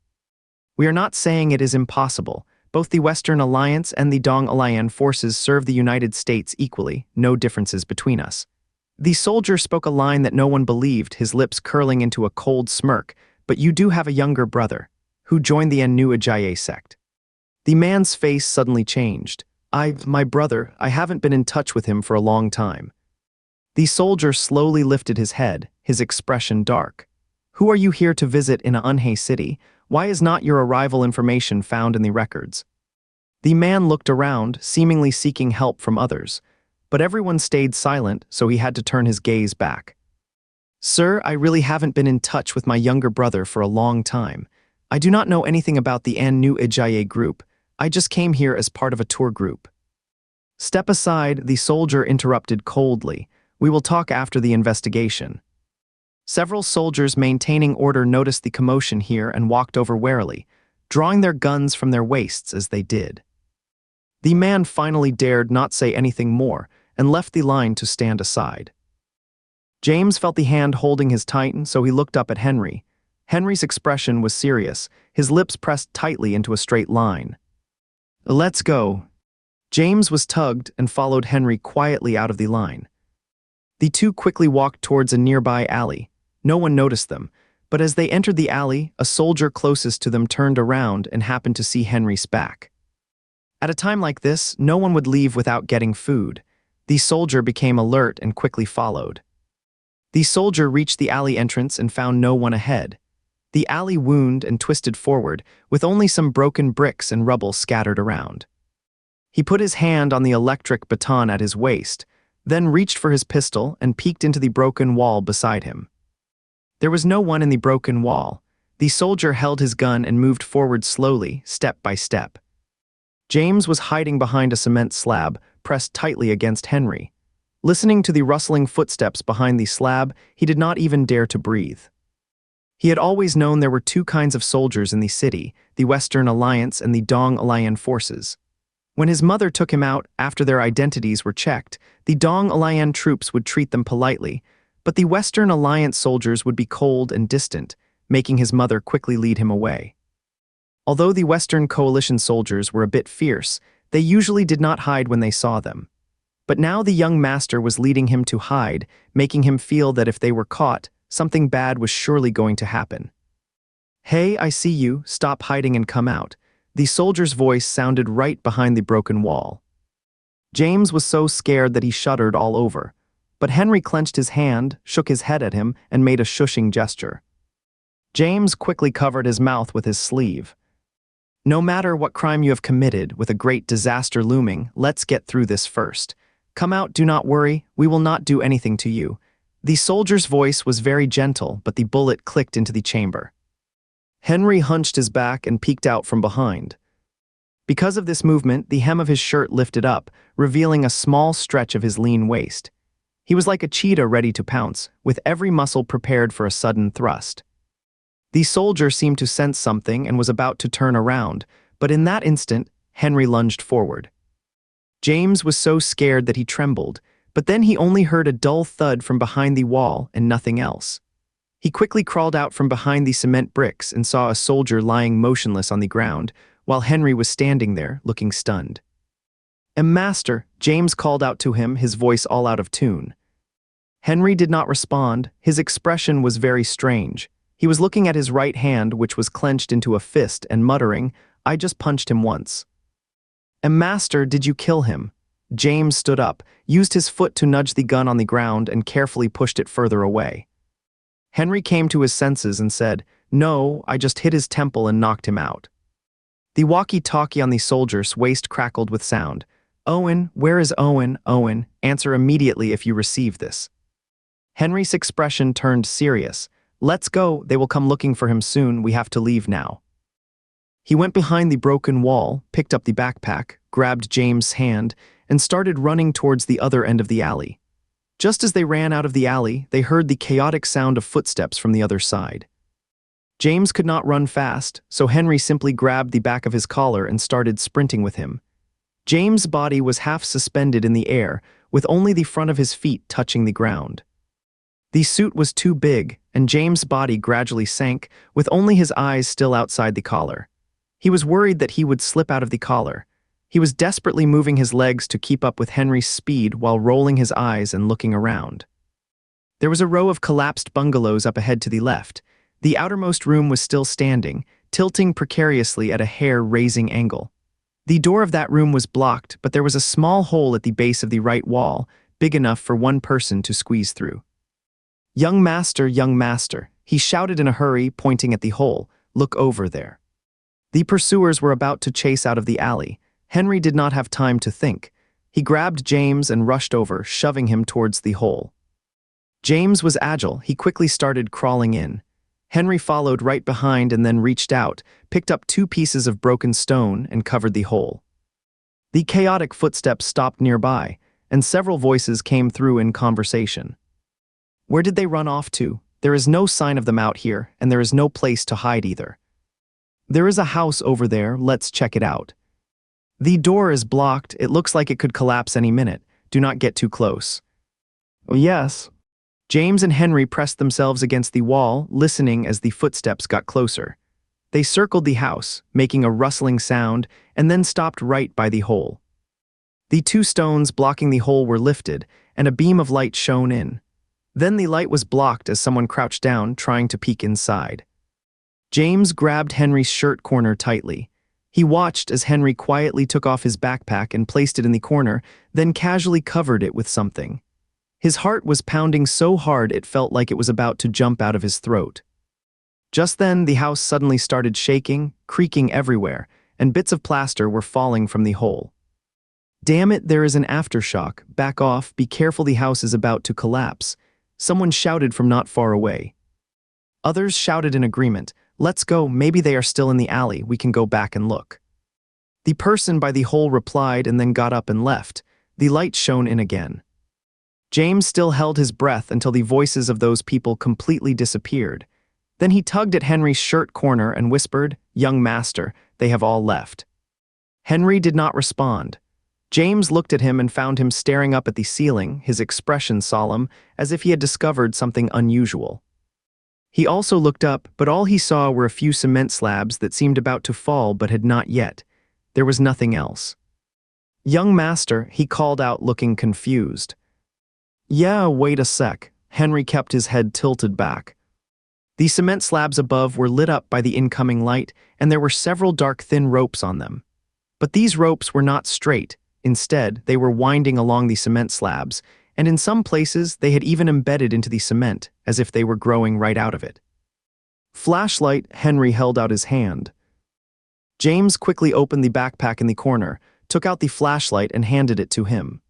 We are not saying it is impossible. Both the Western Alliance and the Dong Alayan forces serve the United States equally, no differences between us. The soldier spoke a line that no one believed, his lips curling into a cold smirk, but you do have a younger brother, who joined the Anu Ajaye sect. The man's face suddenly changed. My brother, I haven't been in touch with him for a long time. The soldier slowly lifted his head, his expression dark. Who are you here to visit in Unhei City? Why is not your arrival information found in the records? The man looked around, seemingly seeking help from others, but everyone stayed silent, so he had to turn his gaze back. Sir, I really haven't been in touch with my younger brother for a long time. I do not know anything about the Anu Ajaye group. I just came here as part of a tour group. Step aside, the soldier interrupted coldly. We will talk after the investigation. Several soldiers maintaining order noticed the commotion here and walked over warily, drawing their guns from their waists as they did. The man finally dared not say anything more and left the line to stand aside. James felt the hand holding his tighten, so he looked up at Henry. Henry's expression was serious, his lips pressed tightly into a straight line. Let's go. James was tugged and followed Henry quietly out of the line. The two quickly walked towards a nearby alley. No one noticed them, but as they entered the alley, a soldier closest to them turned around and happened to see Henry's back. At a time like this, no one would leave without getting food. The soldier became alert and quickly followed. The soldier reached the alley entrance and found no one ahead. The alley wound and twisted forward, with only some broken bricks and rubble scattered around. He put his hand on the electric baton at his waist, then reached for his pistol and peeked into the broken wall beside him. There was no one in the broken wall. The soldier held his gun and moved forward slowly, step by step. James was hiding behind a cement slab, pressed tightly against Henry. Listening to the rustling footsteps behind the slab, he did not even dare to breathe. He had always known there were two kinds of soldiers in the city, the Western Alliance and the Dong Alayan forces. When his mother took him out after their identities were checked, the Dong Alayan troops would treat them politely, but the Western Alliance soldiers would be cold and distant, making his mother quickly lead him away. Although the Western Coalition soldiers were a bit fierce, they usually did not hide when they saw them. But now the young master was leading him to hide, making him feel that if they were caught, something bad was surely going to happen. "Hey, I see you, stop hiding and come out." The soldier's voice sounded right behind the broken wall. James was so scared that he shuddered all over, but Henry clenched his hand, shook his head at him, and made a shushing gesture. James quickly covered his mouth with his sleeve. "No matter what crime you have committed, with a great disaster looming, let's get through this first. Come out, do not worry, we will not do anything to you." The soldier's voice was very gentle, but the bullet clicked into the chamber. Henry hunched his back and peeked out from behind. Because of this movement, the hem of his shirt lifted up, revealing a small stretch of his lean waist. He was like a cheetah ready to pounce, with every muscle prepared for a sudden thrust. The soldier seemed to sense something and was about to turn around, but in that instant, Henry lunged forward. James was so scared that he trembled, but then he only heard a dull thud from behind the wall and nothing else. He quickly crawled out from behind the cement bricks and saw a soldier lying motionless on the ground, while Henry was standing there, looking stunned. "Master," James called out to him, his voice all out of tune. Henry did not respond. His expression was very strange. He was looking at his right hand, which was clenched into a fist, and muttering, "I just punched him once." "Master, did you kill him?" James stood up, used his foot to nudge the gun on the ground, and carefully pushed it further away. Henry came to his senses and said, "No, I just hit his temple and knocked him out." The walkie-talkie on the soldier's waist crackled with sound. "Owen, where is Owen? Owen, answer immediately if you receive this." Henry's expression turned serious. "Let's go, they will come looking for him soon, we have to leave now." He went behind the broken wall, picked up the backpack, grabbed James' hand, and started running towards the other end of the alley. Just as they ran out of the alley, they heard the chaotic sound of footsteps from the other side. James could not run fast, so Henry simply grabbed the back of his collar and started sprinting with him. James' body was half suspended in the air, with only the front of his feet touching the ground. The suit was too big, and James' body gradually sank, with only his eyes still outside the collar. He was worried that he would slip out of the collar. He was desperately moving his legs to keep up with Henry's speed while rolling his eyes and looking around. There was a row of collapsed bungalows up ahead to the left. The outermost room was still standing, tilting precariously at a hair-raising angle. The door of that room was blocked, but there was a small hole at the base of the right wall, big enough for one person to squeeze through. Young master," he shouted in a hurry, pointing at the hole. "Look over there." The pursuers were about to chase out of the alley. Henry did not have time to think. He grabbed James and rushed over, shoving him towards the hole. James was agile. He quickly started crawling in. Henry followed right behind and then reached out, picked up 2 pieces of broken stone, and covered the hole. The chaotic footsteps stopped nearby, and several voices came through in conversation. "Where did they run off to? There is no sign of them out here, and there is no place to hide either." "There is a house over there, let's check it out." "The door is blocked, it looks like it could collapse any minute. Do not get too close." "Oh, yes." James and Henry pressed themselves against the wall, listening as the footsteps got closer. They circled the house, making a rustling sound, and then stopped right by the hole. The 2 stones blocking the hole were lifted, and a beam of light shone in. Then the light was blocked as someone crouched down, trying to peek inside. James grabbed Henry's shirt corner tightly. He watched as Henry quietly took off his backpack and placed it in the corner, then casually covered it with something. His heart was pounding so hard it felt like it was about to jump out of his throat. Just then, the house suddenly started shaking, creaking everywhere, and bits of plaster were falling from the hole. "Damn it, there is an aftershock. Back off, be careful, the house is about to collapse," someone shouted from not far away. Others shouted in agreement, "Let's go, maybe they are still in the alley, we can go back and look." The person by the hole replied and then got up and left. The light shone in again. James still held his breath until the voices of those people completely disappeared. Then he tugged at Henry's shirt corner and whispered, "Young master, they have all left." Henry did not respond. James looked at him and found him staring up at the ceiling, his expression solemn, as if he had discovered something unusual. He also looked up, but all he saw were a few cement slabs that seemed about to fall but had not yet. There was nothing else. "Young master," he called out, looking confused. "Yeah, wait a sec." Henry kept his head tilted back. The cement slabs above were lit up by the incoming light, and there were several dark thin ropes on them. But these ropes were not straight. Instead, they were winding along the cement slabs, and in some places they had even embedded into the cement, as if they were growing right out of it. "Flashlight," Henry held out his hand. James quickly opened the backpack in the corner, took out the flashlight and handed it to him.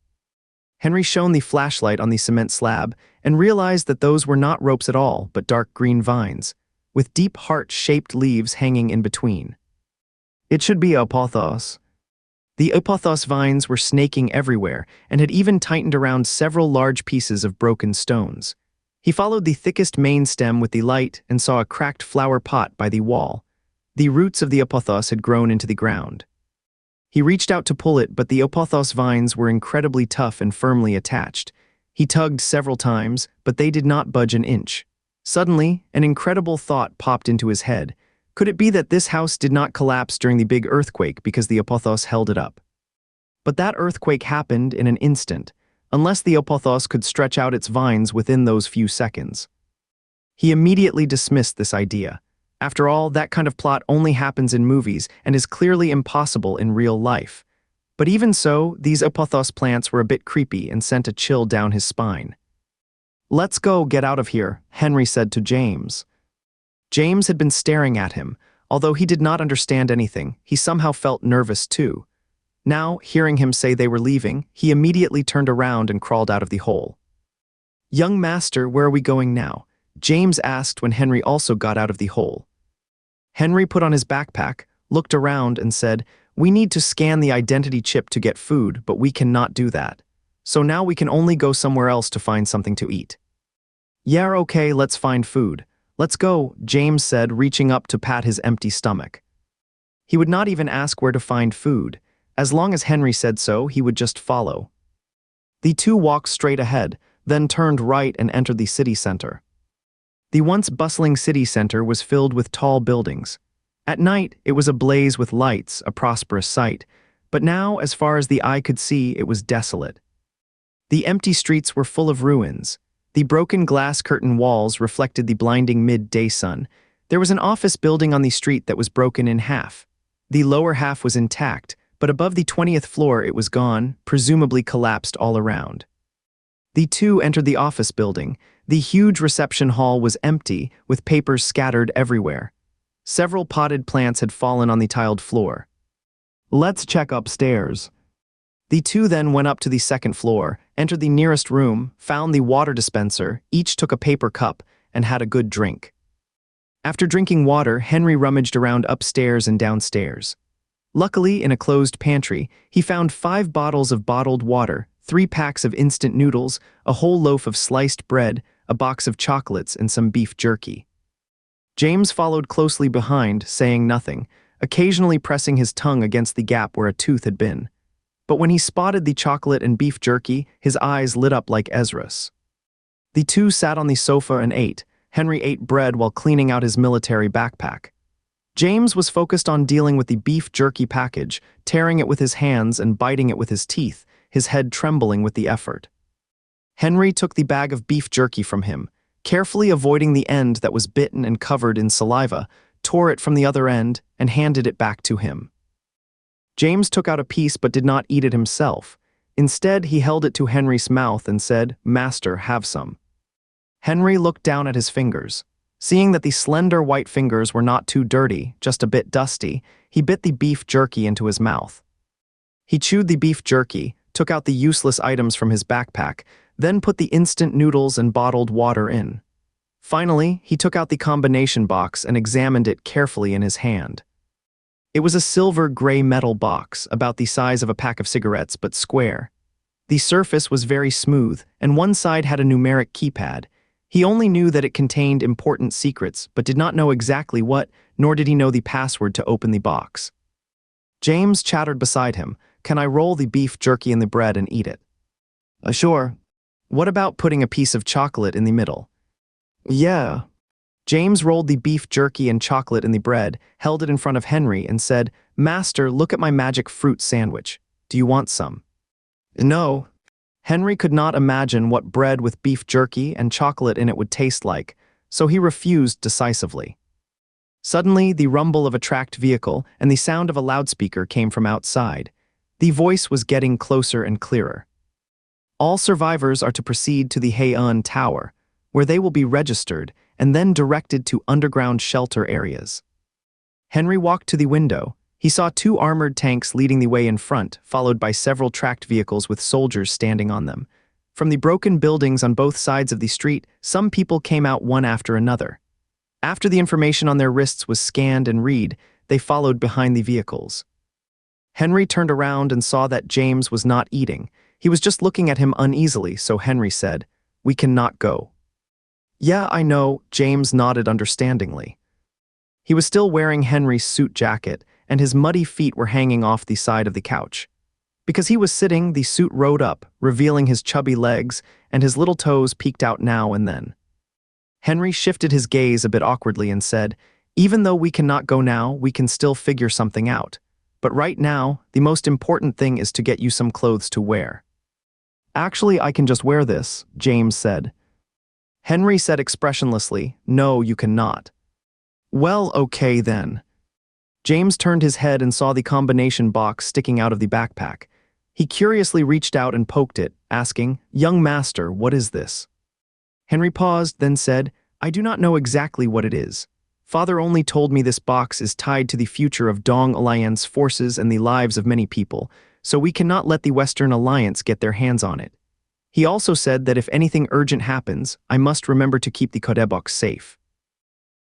Henry shone the flashlight on the cement slab and realized that those were not ropes at all, but dark green vines, with deep heart-shaped leaves hanging in between. "It should be a pothos." The opothos vines were snaking everywhere and had even tightened around several large pieces of broken stones. He followed the thickest main stem with the light and saw a cracked flower pot by the wall. The roots of the opothos had grown into the ground. He reached out to pull it, but the opothos vines were incredibly tough and firmly attached. He tugged several times, but they did not budge an inch. Suddenly, an incredible thought popped into his head. Could it be that this house did not collapse during the big earthquake because the opothos held it up? But that earthquake happened in an instant, unless the opothos could stretch out its vines within those few seconds. He immediately dismissed this idea. After all, that kind of plot only happens in movies and is clearly impossible in real life. But even so, these opothos plants were a bit creepy and sent a chill down his spine. "Let's go, get out of here," Henry said to James. James had been staring at him. Although he did not understand anything, he somehow felt nervous too. Now, hearing him say they were leaving, he immediately turned around and crawled out of the hole. "Young master, where are we going now?" James asked when Henry also got out of the hole. Henry put on his backpack, looked around and said, "We need to scan the identity chip to get food, but we cannot do that. So now we can only go somewhere else to find something to eat." "Yeah, okay, let's find food. Let's go," James said, reaching up to pat his empty stomach. He would not even ask where to find food. As long as Henry said so, he would just follow. The two walked straight ahead, then turned right and entered the city center. The once bustling city center was filled with tall buildings. At night, it was ablaze with lights, a prosperous sight, but now, as far as the eye could see, it was desolate. The empty streets were full of ruins. The broken glass curtain walls reflected the blinding midday sun. There was an office building on the street that was broken in half. The lower half was intact, but above the 20th floor it was gone, presumably collapsed all around. The two entered the office building. The huge reception hall was empty, with papers scattered everywhere. Several potted plants had fallen on the tiled floor. "Let's check upstairs." The two then went up to the second floor, entered the nearest room, found the water dispenser, each took a paper cup, and had a good drink. After drinking water, Henry rummaged around upstairs and downstairs. Luckily, in a closed pantry, he found 5 bottles of bottled water, 3 packs of instant noodles, a whole loaf of sliced bread, a box of chocolates, and some beef jerky. James followed closely behind, saying nothing, occasionally pressing his tongue against the gap where a tooth had been. But when he spotted the chocolate and beef jerky, his eyes lit up like Ezra's. The two sat on the sofa and ate. Henry ate bread while cleaning out his military backpack. James was focused on dealing with the beef jerky package, tearing it with his hands and biting it with his teeth, his head trembling with the effort. Henry took the bag of beef jerky from him, carefully avoiding the end that was bitten and covered in saliva, tore it from the other end, and handed it back to him. James took out a piece but did not eat it himself. Instead, he held it to Henry's mouth and said, "Master, have some." Henry looked down at his fingers. Seeing that the slender white fingers were not too dirty, just a bit dusty, he bit the beef jerky into his mouth. He chewed the beef jerky, took out the useless items from his backpack, then put the instant noodles and bottled water in. Finally, he took out the combination box and examined it carefully in his hand. It was a silver gray metal box, about the size of a pack of cigarettes but square. The surface was very smooth, and one side had a numeric keypad. He only knew that it contained important secrets, but did not know exactly what, nor did he know the password to open the box. James chattered beside him. "Can I roll the beef jerky in the bread and eat it?" Sure. What about putting a piece of chocolate in the middle?" "Yeah." James rolled the beef jerky and chocolate in the bread, held it in front of Henry, and said, "Master, look at my magic fruit sandwich. Do you want some?" "No." Henry could not imagine what bread with beef jerky and chocolate in it would taste like, so he refused decisively. Suddenly, the rumble of a tracked vehicle and the sound of a loudspeaker came from outside. The voice was getting closer and clearer. "All survivors are to proceed to the Heian Tower, where they will be registered and then directed to underground shelter areas." Henry walked to the window. He saw 2 armored tanks leading the way in front, followed by several tracked vehicles with soldiers standing on them. From the broken buildings on both sides of the street, some people came out one after another. After the information on their wrists was scanned and read, they followed behind the vehicles. Henry turned around and saw that James was not eating. He was just looking at him uneasily, so Henry said, "We cannot go." "Yeah, I know," James nodded understandingly. He was still wearing Henry's suit jacket, and his muddy feet were hanging off the side of the couch. Because he was sitting, the suit rode up, revealing his chubby legs, and his little toes peeked out now and then. Henry shifted his gaze a bit awkwardly and said, "Even though we cannot go now, we can still figure something out. But right now, the most important thing is to get you some clothes to wear." "Actually, I can just wear this," James said. Henry said expressionlessly, "No, you cannot." "Well, okay then." James turned his head and saw the combination box sticking out of the backpack. He curiously reached out and poked it, asking, "Young master, what is this?" Henry paused, then said, "I do not know exactly what it is. Father only told me this box is tied to the future of Dong Alliance forces and the lives of many people, so we cannot let the Western Alliance get their hands on it. He also said that if anything urgent happens, I must remember to keep the Kodebox safe."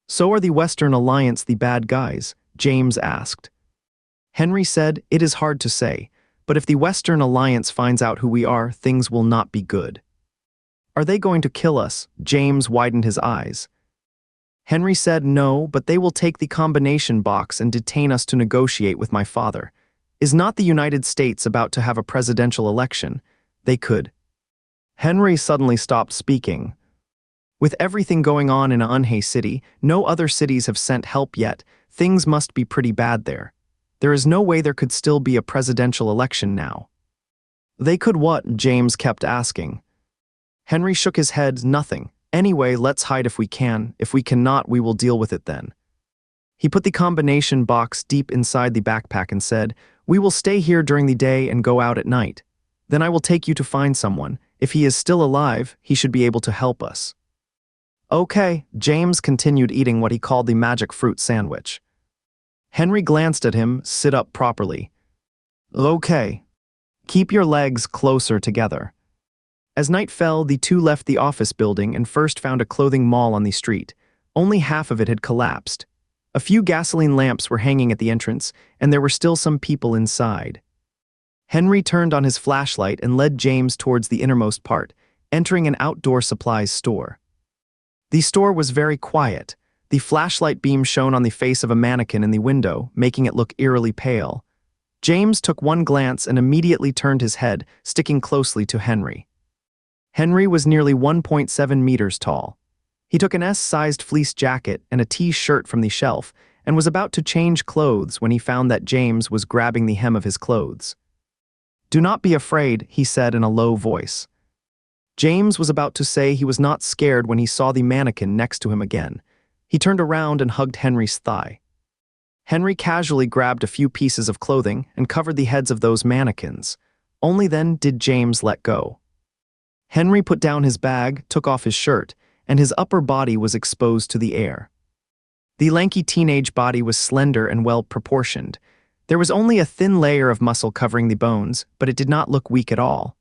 "So are the Western Alliance the bad guys?" James asked. Henry said, "It is hard to say, but if the Western Alliance finds out who we are, things will not be good." "Are they going to kill us?" James widened his eyes. Henry said, "No, but they will take the combination box and detain us to negotiate with my father. Is not the United States about to have a presidential election? They could." Henry suddenly stopped speaking. With everything going on in Anhei City, no other cities have sent help yet. Things must be pretty bad there. There is no way there could still be a presidential election now. "They could what?" James kept asking. Henry shook his head, "Nothing. Anyway, let's hide if we can. If we cannot, we will deal with it then." He put the combination box deep inside the backpack and said, "We will stay here during the day and go out at night. Then I will take you to find someone. If he is still alive, he should be able to help us." "Okay," James continued eating what he called the magic fruit sandwich. Henry glanced at him, "Sit up properly." "Okay. Keep your legs closer together." As night fell, the two left the office building and first found a clothing mall on the street. Only half of it had collapsed. A few gasoline lamps were hanging at the entrance, and there were still some people inside. Henry turned on his flashlight and led James towards the innermost part, entering an outdoor supplies store. The store was very quiet. The flashlight beam shone on the face of a mannequin in the window, making it look eerily pale. James took one glance and immediately turned his head, sticking closely to Henry. Henry was nearly 1.7 meters tall. He took an S-sized fleece jacket and a T-shirt from the shelf and was about to change clothes when he found that James was grabbing the hem of his clothes. "Do not be afraid," he said in a low voice. James was about to say he was not scared when he saw the mannequin next to him again. He turned around and hugged Henry's thigh. Henry casually grabbed a few pieces of clothing and covered the heads of those mannequins. Only then did James let go. Henry put down his bag, took off his shirt, and his upper body was exposed to the air. The lanky teenage body was slender and well-proportioned. There was only a thin layer of muscle covering the bones, but it did not look weak at all.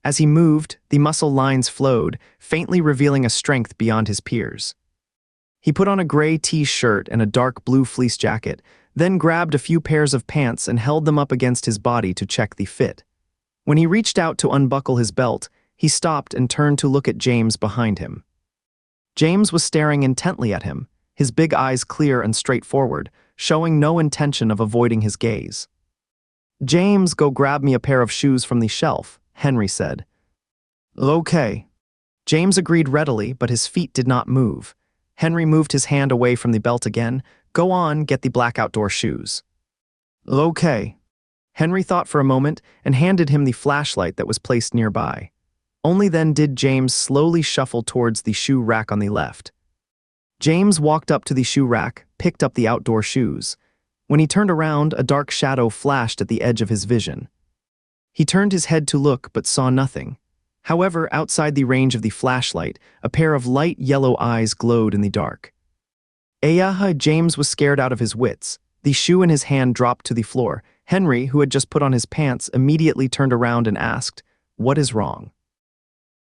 As he moved, the muscle lines flowed, faintly revealing a strength beyond his peers. He put on a gray t-shirt and a dark blue fleece jacket, then grabbed a few pairs of pants and held them up against his body to check the fit. When he reached out to unbuckle his belt, he stopped and turned to look at James behind him. James was staring intently at him, his big eyes clear and straightforward, showing no intention of avoiding his gaze. "James, go grab me a pair of shoes from the shelf," Henry said. "Okay." James agreed readily, but his feet did not move. Henry moved his hand away from the belt again. "Go on, get the black outdoor shoes." "Okay." Henry thought for a moment and handed him the flashlight that was placed nearby. Only then did James slowly shuffle towards the shoe rack on the left. James walked up to the shoe rack, picked up the outdoor shoes. When he turned around, a dark shadow flashed at the edge of his vision. He turned his head to look but saw nothing. However, outside the range of the flashlight, a pair of light yellow eyes glowed in the dark. Ayaha! James was scared out of his wits. The shoe in his hand dropped to the floor. Henry, who had just put on his pants, immediately turned around and asked, "What is wrong?"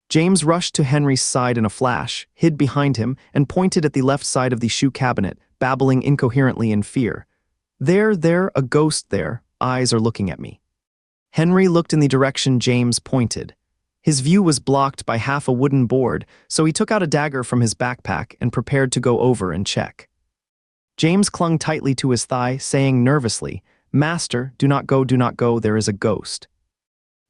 James rushed to Henry's side in a flash, hid behind him, and pointed at the left side of the shoe cabinet, babbling incoherently in fear. There, a ghost there. Eyes are looking at me." Henry looked in the direction James pointed. His view was blocked by half a wooden board, so he took out a dagger from his backpack and prepared to go over and check. James clung tightly to his thigh, saying nervously, "Master, do not go, there is a ghost."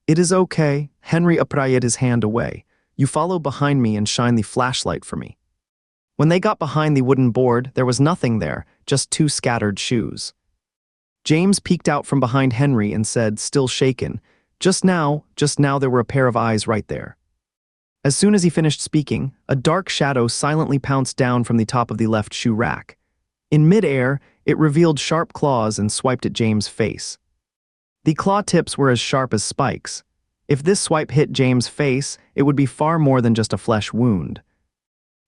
"It is okay," Henry uprighted his hand away. "You follow behind me and shine the flashlight for me." When they got behind the wooden board, there was nothing there, just two scattered shoes. James peeked out from behind Henry and said, still shaken, just now there were a pair of eyes right there." As soon as he finished speaking, a dark shadow silently pounced down from the top of the left shoe rack. In mid-air, it revealed sharp claws and swiped at James' face. The claw tips were as sharp as spikes. If this swipe hit James' face, it would be far more than just a flesh wound.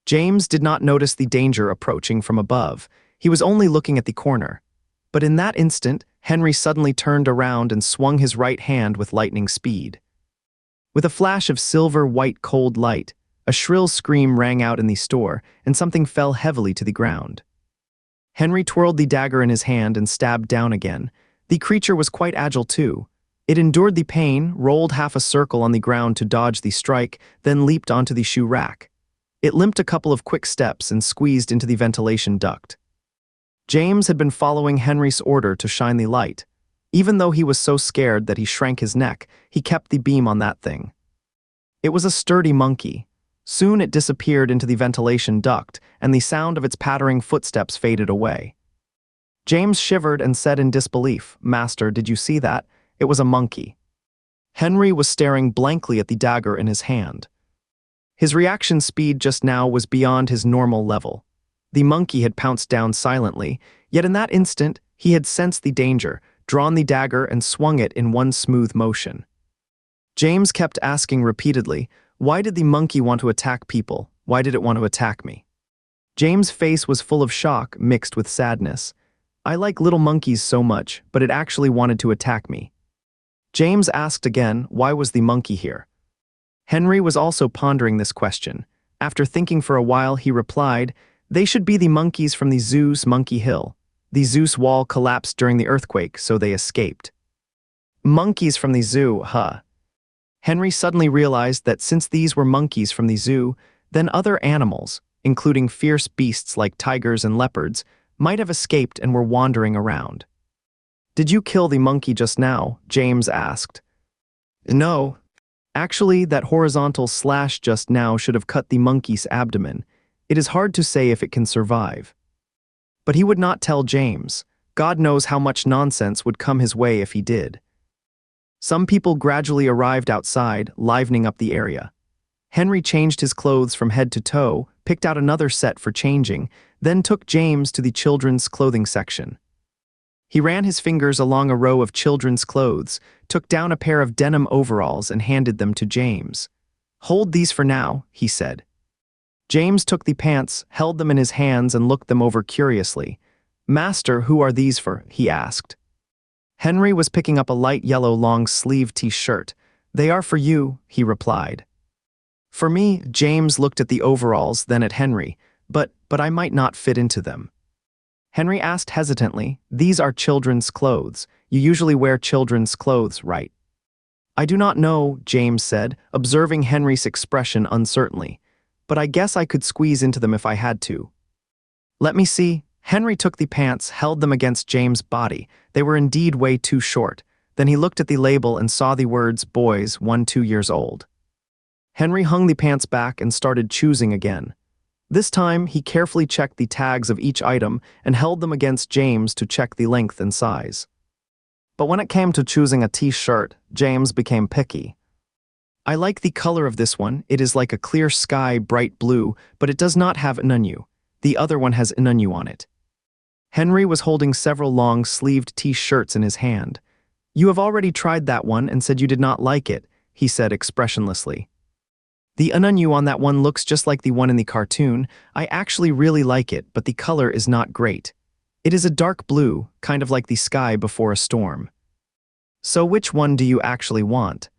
James did not notice the danger approaching from above. He was only looking at the corner. But in that instant, Henry suddenly turned around and swung his right hand with lightning speed. With a flash of silver-white cold light, a shrill scream rang out in the store, and something fell heavily to the ground. Henry twirled the dagger in his hand and stabbed down again. The creature was quite agile too. It endured the pain, rolled half a circle on the ground to dodge the strike, then leaped onto the shoe rack. It limped a couple of quick steps and squeezed into the ventilation duct. James had been following Henry's order to shine the light. Even though he was so scared that he shrank his neck, he kept the beam on that thing. It was a sturdy monkey. Soon it disappeared into the ventilation duct, and the sound of its pattering footsteps faded away. James shivered and said in disbelief, "Master, did you see that? It was a monkey." Henry was staring blankly at the dagger in his hand. His reaction speed just now was beyond his normal level. The monkey had pounced down silently, yet in that instant he had sensed the danger, drawn the dagger and swung it in one smooth motion. James kept asking repeatedly, "Why did the monkey want to attack people? Why did it want to attack me?" James' face was full of shock mixed with sadness. "I like little monkeys so much, but it actually wanted to attack me." James asked again, why was the monkey here? Henry was also pondering this question. After thinking for a while, he replied, "They should be the monkeys from the zoo's Monkey Hill. The zoo's wall collapsed during the earthquake, so they escaped." Monkeys from the zoo, huh? Henry suddenly realized that since these were monkeys from the zoo, then other animals, including fierce beasts like tigers and leopards, might have escaped and were wandering around. "Did you kill the monkey just now?" James asked. "No. Actually, that horizontal slash just now should have cut the monkey's abdomen. It is hard to say if it can survive." But he would not tell James. God knows how much nonsense would come his way if he did. Some people gradually arrived outside, livening up the area. Henry changed his clothes from head to toe, picked out another set for changing, then took James to the children's clothing section. He ran his fingers along a row of children's clothes, took down a pair of denim overalls and handed them to James. "Hold these for now," he said. James took the pants, held them in his hands and looked them over curiously. "Master, who are these for?" he asked. Henry was picking up a light yellow long-sleeved t-shirt. "They are for you," he replied. "For me," James looked at the overalls, then at Henry. But I might not fit into them." Henry asked hesitantly, "These are children's clothes. You usually wear children's clothes, right?" "I do not know," James said, observing Henry's expression uncertainly. "But I guess I could squeeze into them if I had to." "Let me see." Henry took the pants, held them against James' body. They were indeed way too short. Then he looked at the label and saw the words, "Boys, 1-2 years old." Henry hung the pants back and started choosing again. This time, he carefully checked the tags of each item and held them against James to check the length and size. But when it came to choosing a t-shirt, James became picky. "I like the color of this one. It is like a clear sky, bright blue, but it does not have inunyu. The other one has inunyu on it." Henry was holding several long-sleeved t-shirts in his hand. "You have already tried that one and said you did not like it," he said expressionlessly. "The inunyu on that one looks just like the one in the cartoon. I actually really like it, but the color is not great. It is a dark blue, kind of like the sky before a storm." "So which one do you actually want?"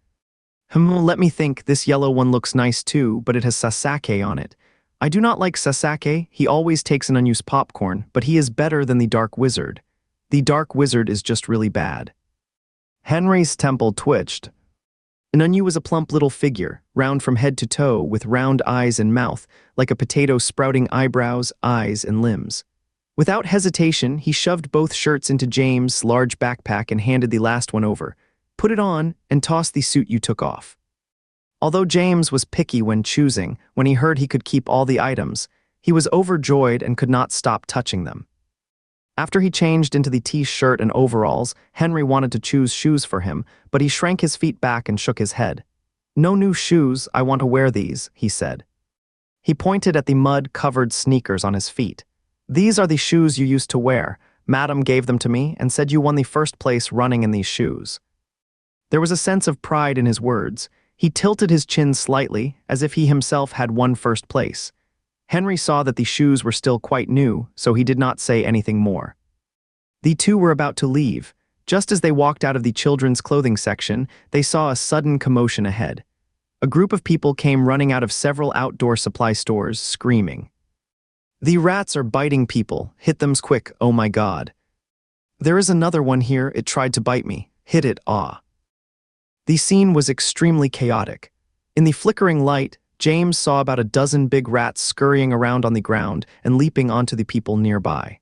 Let me think. This yellow one looks nice too, but it has Sasake on it. I do not like Sasake. He always takes Inunyu's popcorn, but he is better than the Dark Wizard. The Dark Wizard is just really bad." Henry's temple twitched. Inunyu was a plump little figure, round from head to toe, with round eyes and mouth, like a potato sprouting eyebrows, eyes, and limbs. Without hesitation, he shoved both shirts into James' large backpack and handed the last one over. "Put it on, and toss the suit you took off." Although James was picky when choosing, when he heard he could keep all the items, he was overjoyed and could not stop touching them. After he changed into the t-shirt and overalls, Henry wanted to choose shoes for him, but he shrank his feet back and shook his head. "No new shoes, I want to wear these," he said. He pointed at the mud-covered sneakers on his feet. "These are the shoes you used to wear. Madam gave them to me and said you won the first place running in these shoes." There was a sense of pride in his words. He tilted his chin slightly, as if he himself had won first place. Henry saw that the shoes were still quite new, so he did not say anything more. The two were about to leave. Just as they walked out of the children's clothing section, they saw a sudden commotion ahead. A group of people came running out of several outdoor supply stores, screaming. "The rats are biting people. Hit them quick, oh my God. There is another one here, it tried to bite me. Hit it, ah." The scene was extremely chaotic. In the flickering light, James saw about a dozen big rats scurrying around on the ground and leaping onto the people nearby.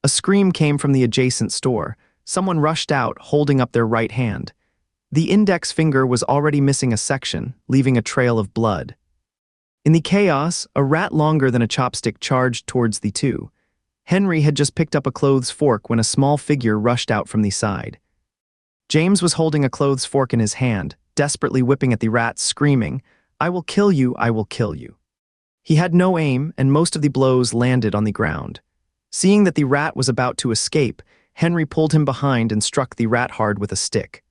A scream came from the adjacent store. Someone rushed out, holding up their right hand. The index finger was already missing a section, leaving a trail of blood. In the chaos, a rat longer than a chopstick charged towards the two. Henry had just picked up a clothes fork when a small figure rushed out from the side. James was holding a clothes fork in his hand, desperately whipping at the rat, screaming, "I will kill you, I will kill you." He had no aim, and most of the blows landed on the ground. Seeing that the rat was about to escape, Henry pulled him behind and struck the rat hard with a stick.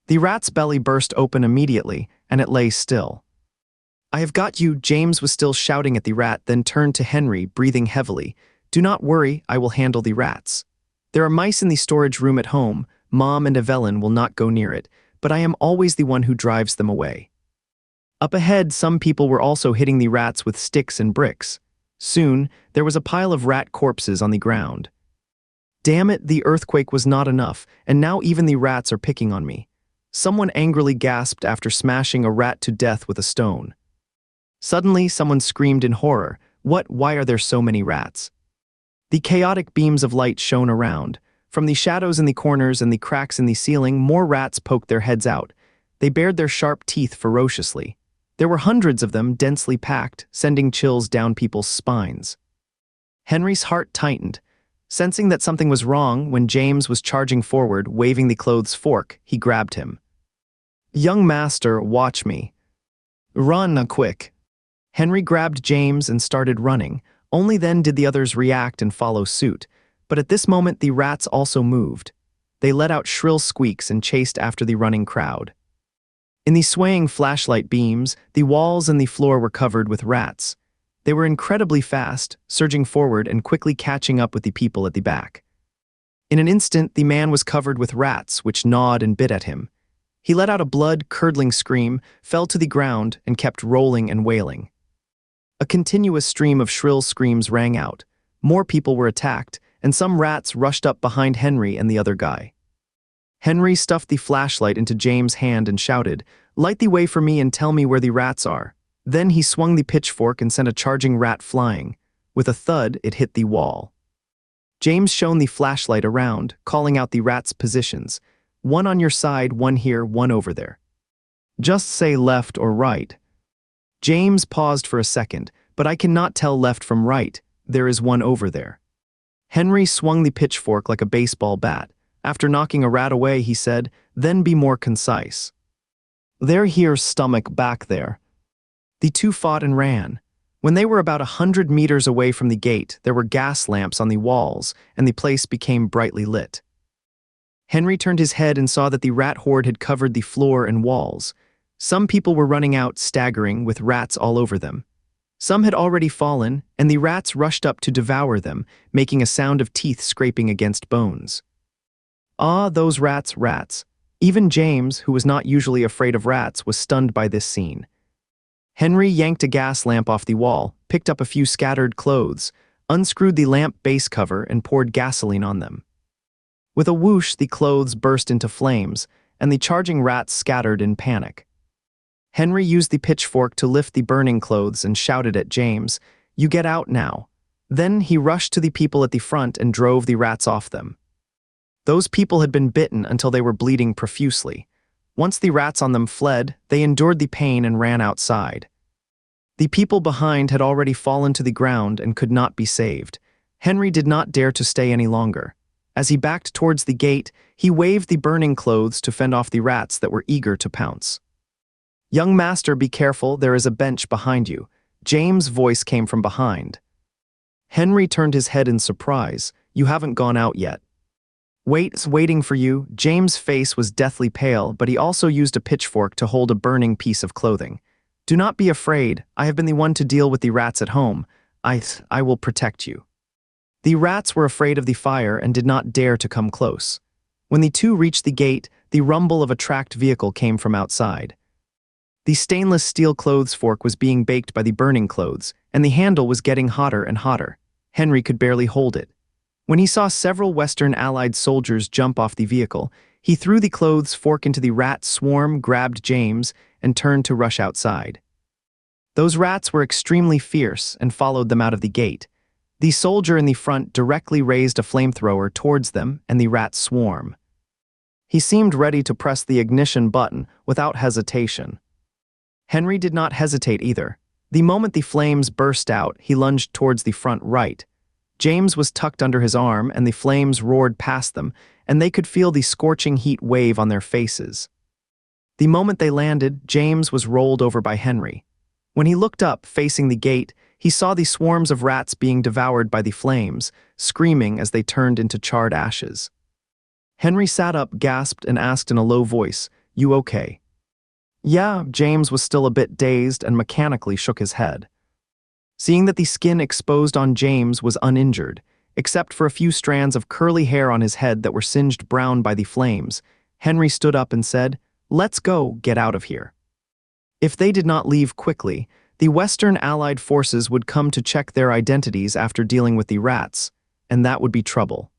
The rat's belly burst open immediately, and it lay still. "I have got you," James was still shouting at the rat, then turned to Henry, breathing heavily. "Do not worry, I will handle the rats. There are mice in the storage room at home. Mom and Evelyn will not go near it, but I am always the one who drives them away." Up ahead, some people were also hitting the rats with sticks and bricks. Soon, there was a pile of rat corpses on the ground. "Damn it, the earthquake was not enough, and now even the rats are picking on me." Someone angrily gasped after smashing a rat to death with a stone. Suddenly, someone screamed in horror, Why are there so many rats?" The chaotic beams of light shone around. From the shadows in the corners and the cracks in the ceiling, more rats poked their heads out. They bared their sharp teeth ferociously. There were hundreds of them, densely packed, sending chills down people's spines. Henry's heart tightened. Sensing that something was wrong, when James was charging forward, waving the clothes fork, he grabbed him. "Young master, watch me." Run, quick. Henry grabbed James and started running. Only then did the others react and follow suit. But at this moment, the rats also moved. They let out shrill squeaks and chased after the running crowd. In the swaying flashlight beams, the walls and the floor were covered with rats. They were incredibly fast, surging forward and quickly catching up with the people at the back. In an instant, the man was covered with rats, which gnawed and bit at him. He let out a blood-curdling scream, fell to the ground, and kept rolling and wailing. A continuous stream of shrill screams rang out. More people were attacked, and some rats rushed up behind Henry and the other guy. Henry stuffed the flashlight into James' hand and shouted, "Light the way for me and tell me where the rats are." Then he swung the pitchfork and sent a charging rat flying. With a thud, it hit the wall. James shone the flashlight around, calling out the rats' positions. One on your side, one here, one over there. Just say left or right. James paused for a second, but I cannot tell left from right. There is one over there. Henry swung the pitchfork like a baseball bat. After knocking a rat away, he said, "Then be more concise." "They're here, stomach back there." The two fought and ran. When they were about 100 meters away from the gate, there were gas lamps on the walls, and the place became brightly lit. Henry turned his head and saw that the rat horde had covered the floor and walls. Some people were running out, staggering, with rats all over them. Some had already fallen, and the rats rushed up to devour them, making a sound of teeth scraping against bones. Ah, those rats, rats. Even James, who was not usually afraid of rats, was stunned by this scene. Henry yanked a gas lamp off the wall, picked up a few scattered clothes, unscrewed the lamp base cover, and poured gasoline on them. With a whoosh, the clothes burst into flames, and the charging rats scattered in panic. Henry used the pitchfork to lift the burning clothes and shouted at James, "You get out now." Then he rushed to the people at the front and drove the rats off them. Those people had been bitten until they were bleeding profusely. Once the rats on them fled, they endured the pain and ran outside. The people behind had already fallen to the ground and could not be saved. Henry did not dare to stay any longer. As he backed towards the gate, he waved the burning clothes to fend off the rats that were eager to pounce. "Young master, be careful, there is a bench behind you." James' voice came from behind. Henry turned his head in surprise. "You haven't gone out yet." Waiting for you." James' face was deathly pale, but he also used a pitchfork to hold a burning piece of clothing. "Do not be afraid. I have been the one to deal with the rats at home. I will protect you." The rats were afraid of the fire and did not dare to come close. When the two reached the gate, the rumble of a tracked vehicle came from outside. The stainless steel clothes fork was being baked by the burning clothes, and the handle was getting hotter and hotter. Henry could barely hold it. When he saw several Western Allied soldiers jump off the vehicle, he threw the clothes fork into the rat swarm, grabbed James, and turned to rush outside. Those rats were extremely fierce and followed them out of the gate. The soldier in the front directly raised a flamethrower towards them and the rat swarm. He seemed ready to press the ignition button without hesitation. Henry did not hesitate either. The moment the flames burst out, he lunged towards the front right. James was tucked under his arm, and the flames roared past them, and they could feel the scorching heat wave on their faces. The moment they landed, James was rolled over by Henry. When he looked up, facing the gate, he saw the swarms of rats being devoured by the flames, screaming as they turned into charred ashes. Henry sat up, gasped, and asked in a low voice, "You okay?" "Yeah." James was still a bit dazed and mechanically shook his head. Seeing that the skin exposed on James was uninjured, except for a few strands of curly hair on his head that were singed brown by the flames, Henry stood up and said, "Let's go, get out of here." If they did not leave quickly, the Western Allied forces would come to check their identities after dealing with the rats, and that would be trouble.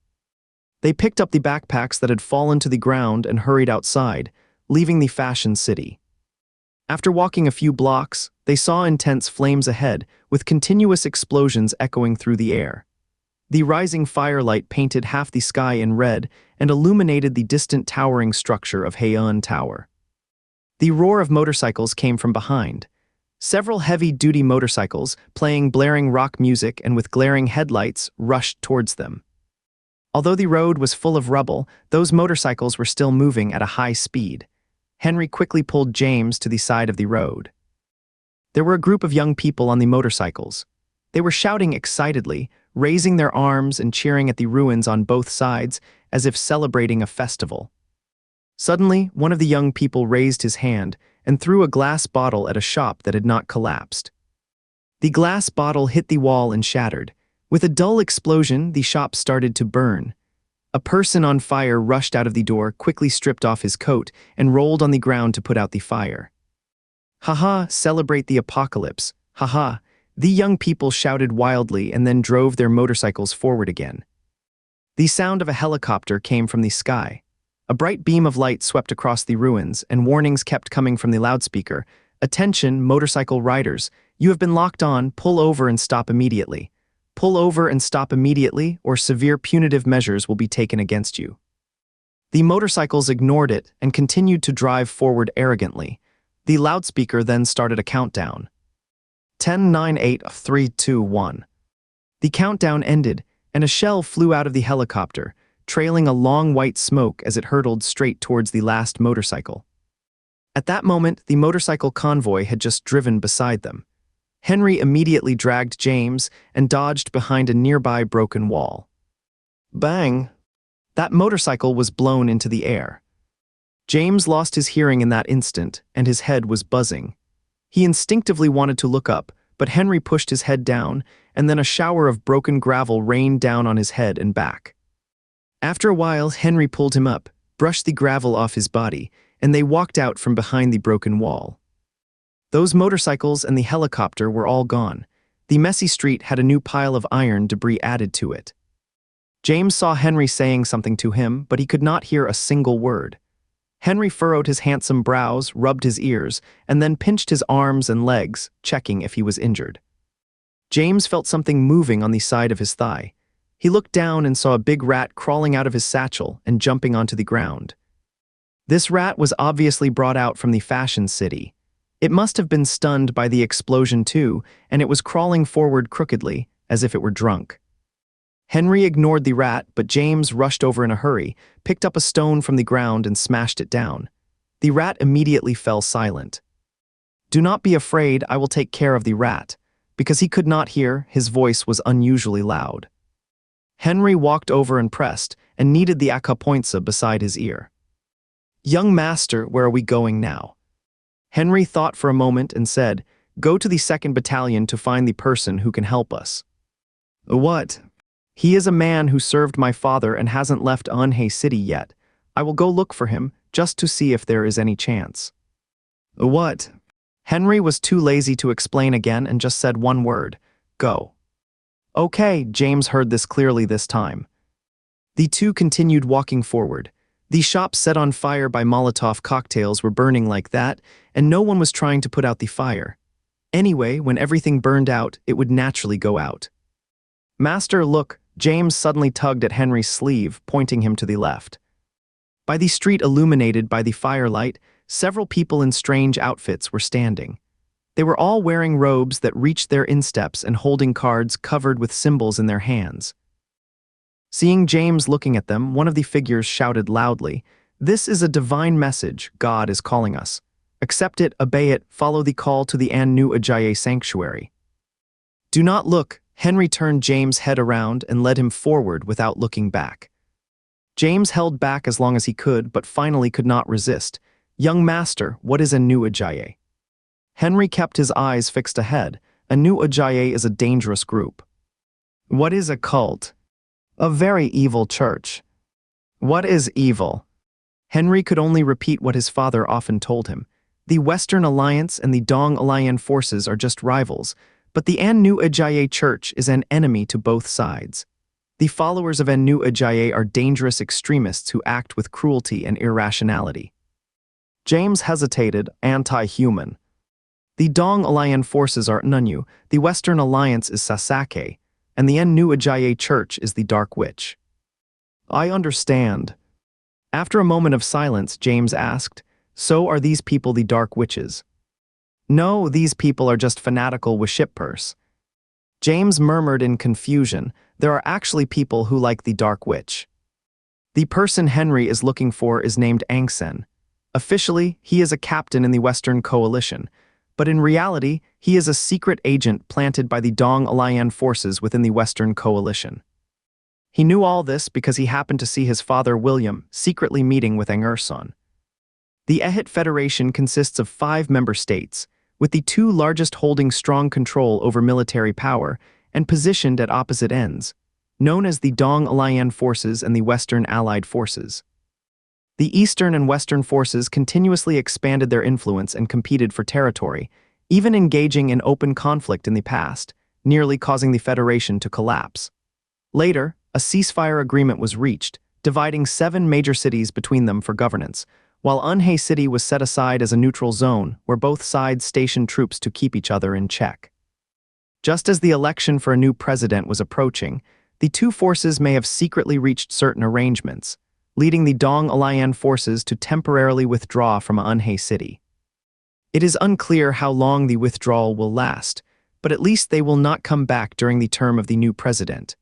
They picked up the backpacks that had fallen to the ground and hurried outside, leaving the fashion city. After walking a few blocks, they saw intense flames ahead, with continuous explosions echoing through the air. The rising firelight painted half the sky in red and illuminated the distant towering structure of Heian Tower. The roar of motorcycles came from behind. Several heavy-duty motorcycles, playing blaring rock music and with glaring headlights, rushed towards them. Although the road was full of rubble, those motorcycles were still moving at a high speed. Henry quickly pulled James to the side of the road. There were a group of young people on the motorcycles. They were shouting excitedly, raising their arms and cheering at the ruins on both sides, as if celebrating a festival. Suddenly, one of the young people raised his hand and threw a glass bottle at a shop that had not collapsed. The glass bottle hit the wall and shattered. With a dull explosion, the shop started to burn. A person on fire rushed out of the door, quickly stripped off his coat, and rolled on the ground to put out the fire. "Haha, celebrate the apocalypse. Haha," the young people shouted wildly and then drove their motorcycles forward again. The sound of a helicopter came from the sky. A bright beam of light swept across the ruins, and warnings kept coming from the loudspeaker. "Attention, motorcycle riders. You have been locked on. Pull over and stop immediately. Pull over and stop immediately, or severe punitive measures will be taken against you." The motorcycles ignored it and continued to drive forward arrogantly. The loudspeaker then started a countdown. 10, 9, 8, 3, 2, 1. The countdown ended, and a shell flew out of the helicopter, trailing a long white smoke as it hurtled straight towards the last motorcycle. At that moment, the motorcycle convoy had just driven beside them. Henry immediately dragged James and dodged behind a nearby broken wall. Bang! That motorcycle was blown into the air. James lost his hearing in that instant, and his head was buzzing. He instinctively wanted to look up, but Henry pushed his head down, and then a shower of broken gravel rained down on his head and back. After a while, Henry pulled him up, brushed the gravel off his body, and they walked out from behind the broken wall. Those motorcycles and the helicopter were all gone. The messy street had a new pile of iron debris added to it. James saw Henry saying something to him, but he could not hear a single word. Henry furrowed his handsome brows, rubbed his ears, and then pinched his arms and legs, checking if he was injured. James felt something moving on the side of his thigh. He looked down and saw a big rat crawling out of his satchel and jumping onto the ground. This rat was obviously brought out from the Fashion City. It must have been stunned by the explosion too, and it was crawling forward crookedly, as if it were drunk. Henry ignored the rat, but James rushed over in a hurry, picked up a stone from the ground and smashed it down. The rat immediately fell silent. "Do not be afraid, I will take care of the rat." Because he could not hear, his voice was unusually loud. Henry walked over and pressed, and kneaded the acapoinça beside his ear. "Young master, where are we going now?" Henry thought for a moment and said, "Go to the 2nd Battalion to find the person who can help us." "What?" "He is a man who served my father and hasn't left Anhe City yet. I will go look for him, just to see if there is any chance." "What?" Henry was too lazy to explain again and just said one word, "Go." "Okay," James heard this clearly this time. The two continued walking forward. The shops set on fire by Molotov cocktails were burning like that, and no one was trying to put out the fire. Anyway, when everything burned out, it would naturally go out. "Master, look," James suddenly tugged at Henry's sleeve, pointing him to the left. By the street illuminated by the firelight, several people in strange outfits were standing. They were all wearing robes that reached their insteps and holding cards covered with symbols in their hands. Seeing James looking at them, one of the figures shouted loudly, "This is a divine message. God is calling us. Accept it, obey it, follow the call to the Anu Ajayi sanctuary." "Do not look." Henry turned James' head around and led him forward without looking back. James held back as long as he could, but finally could not resist. "Young master, what is Anu Ajayi?" Henry kept his eyes fixed ahead. Anu Ajayi is a dangerous group. "What is a cult?" "A very evil church." "What is evil?" Henry could only repeat what his father often told him. The Western Alliance and the Dong Alayan forces are just rivals, but the Anu Ajayi Church is an enemy to both sides. The followers of Anu Ajayi are dangerous extremists who act with cruelty and irrationality. James hesitated, anti-human. The Dong Alayan forces are Nunyu, the Western Alliance is Sasake, and the Anu Ajayi Church is the Dark Witch. "I understand." After a moment of silence, James asked, "So are these people the Dark Witches?" "No, these people are just fanatical worshippers." James murmured in confusion, "There are actually people who like the Dark Witch." "The person Henry is looking for is named Angsen. Officially, he is a captain in the Western Coalition, But in reality, he is a secret agent planted by the Dong Alayan forces within the Western Coalition. He knew all this because he happened to see his father William secretly meeting with Angurson. The Ehit Federation consists of 5 member states, with the 2 largest holding strong control over military power and positioned at opposite ends, known as the Dong Alayan forces and the Western Allied forces. The Eastern and Western forces continuously expanded their influence and competed for territory, even engaging in open conflict in the past, nearly causing the Federation to collapse. Later, a ceasefire agreement was reached, dividing 7 major cities between them for governance, while Unhei City was set aside as a neutral zone where both sides stationed troops to keep each other in check. Just as the election for a new president was approaching, the 2 forces may have secretly reached certain arrangements, leading the Dong Alayan forces to temporarily withdraw from Unhei City. It is unclear how long the withdrawal will last, but at least they will not come back during the term of the new president.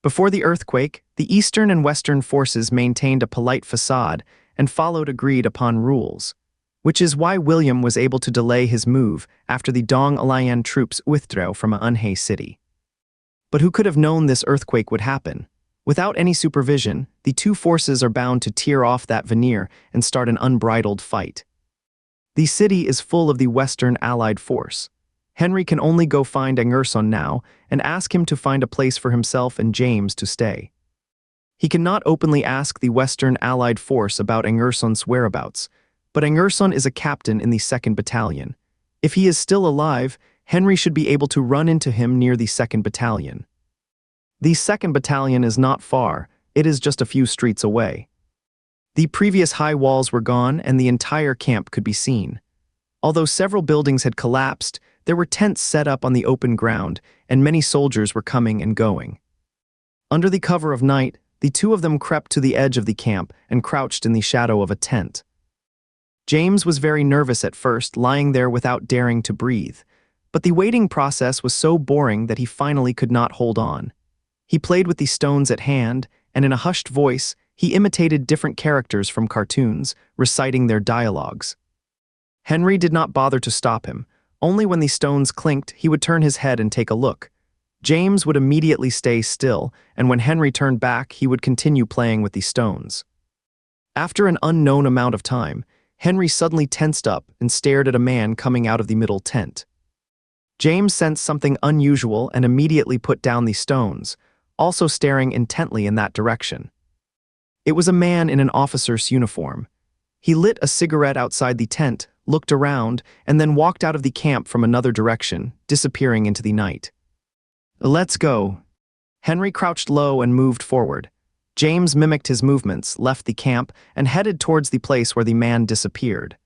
Before the earthquake, the Eastern and Western forces maintained a polite facade and followed agreed-upon rules, which is why William was able to delay his move after the Dong Alayan troops withdrew from Unhei City. But who could have known this earthquake would happen? Without any supervision, the 2 forces are bound to tear off that veneer and start an unbridled fight. The city is full of the Western Allied force. Henry can only go find Angurson now and ask him to find a place for himself and James to stay. He cannot openly ask the Western Allied force about Angurson's whereabouts, but Angurson is a captain in the 2nd Battalion. If he is still alive, Henry should be able to run into him near the 2nd Battalion. The 2nd Battalion is not far, it is just a few streets away. The previous high walls were gone and the entire camp could be seen. Although several buildings had collapsed, there were tents set up on the open ground, and many soldiers were coming and going. Under the cover of night, the 2 of them crept to the edge of the camp and crouched in the shadow of a tent. James was very nervous at first, lying there without daring to breathe, but the waiting process was so boring that he finally could not hold on. He played with the stones at hand, and in a hushed voice, he imitated different characters from cartoons, reciting their dialogues. Henry did not bother to stop him. Only when the stones clinked, he would turn his head and take a look. James would immediately stay still, and when Henry turned back, he would continue playing with the stones. After an unknown amount of time, Henry suddenly tensed up and stared at a man coming out of the middle tent. James sensed something unusual and immediately put down the stones, also staring intently in that direction. It was a man in an officer's uniform. He lit a cigarette outside the tent, looked around, and then walked out of the camp from another direction, disappearing into the night. "Let's go." Henry crouched low and moved forward. James mimicked his movements, left the camp, and headed towards the place where the man disappeared.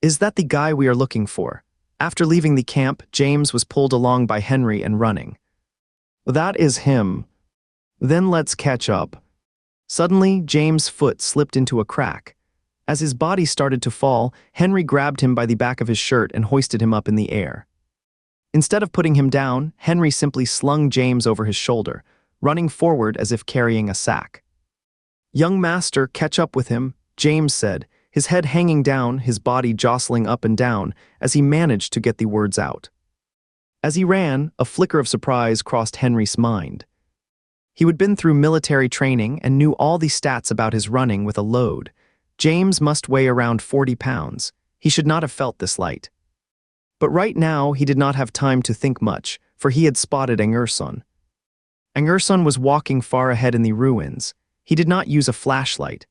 "Is that the guy we are looking for?" After leaving the camp, James was pulled along by Henry and running. "That is him. Then let's catch up." Suddenly, James' foot slipped into a crack. As his body started to fall, Henry grabbed him by the back of his shirt and hoisted him up in the air. Instead of putting him down, Henry simply slung James over his shoulder, running forward as if carrying a sack. "Young master, catch up with him," James said, his head hanging down, his body jostling up and down as he managed to get the words out. As he ran, a flicker of surprise crossed Henry's mind. He had been through military training and knew all the stats about his running with a load. James must weigh around 40 pounds. He should not have felt this light. But right now, he did not have time to think much, for he had spotted Angurson. Angurson was walking far ahead in the ruins. He did not use a flashlight.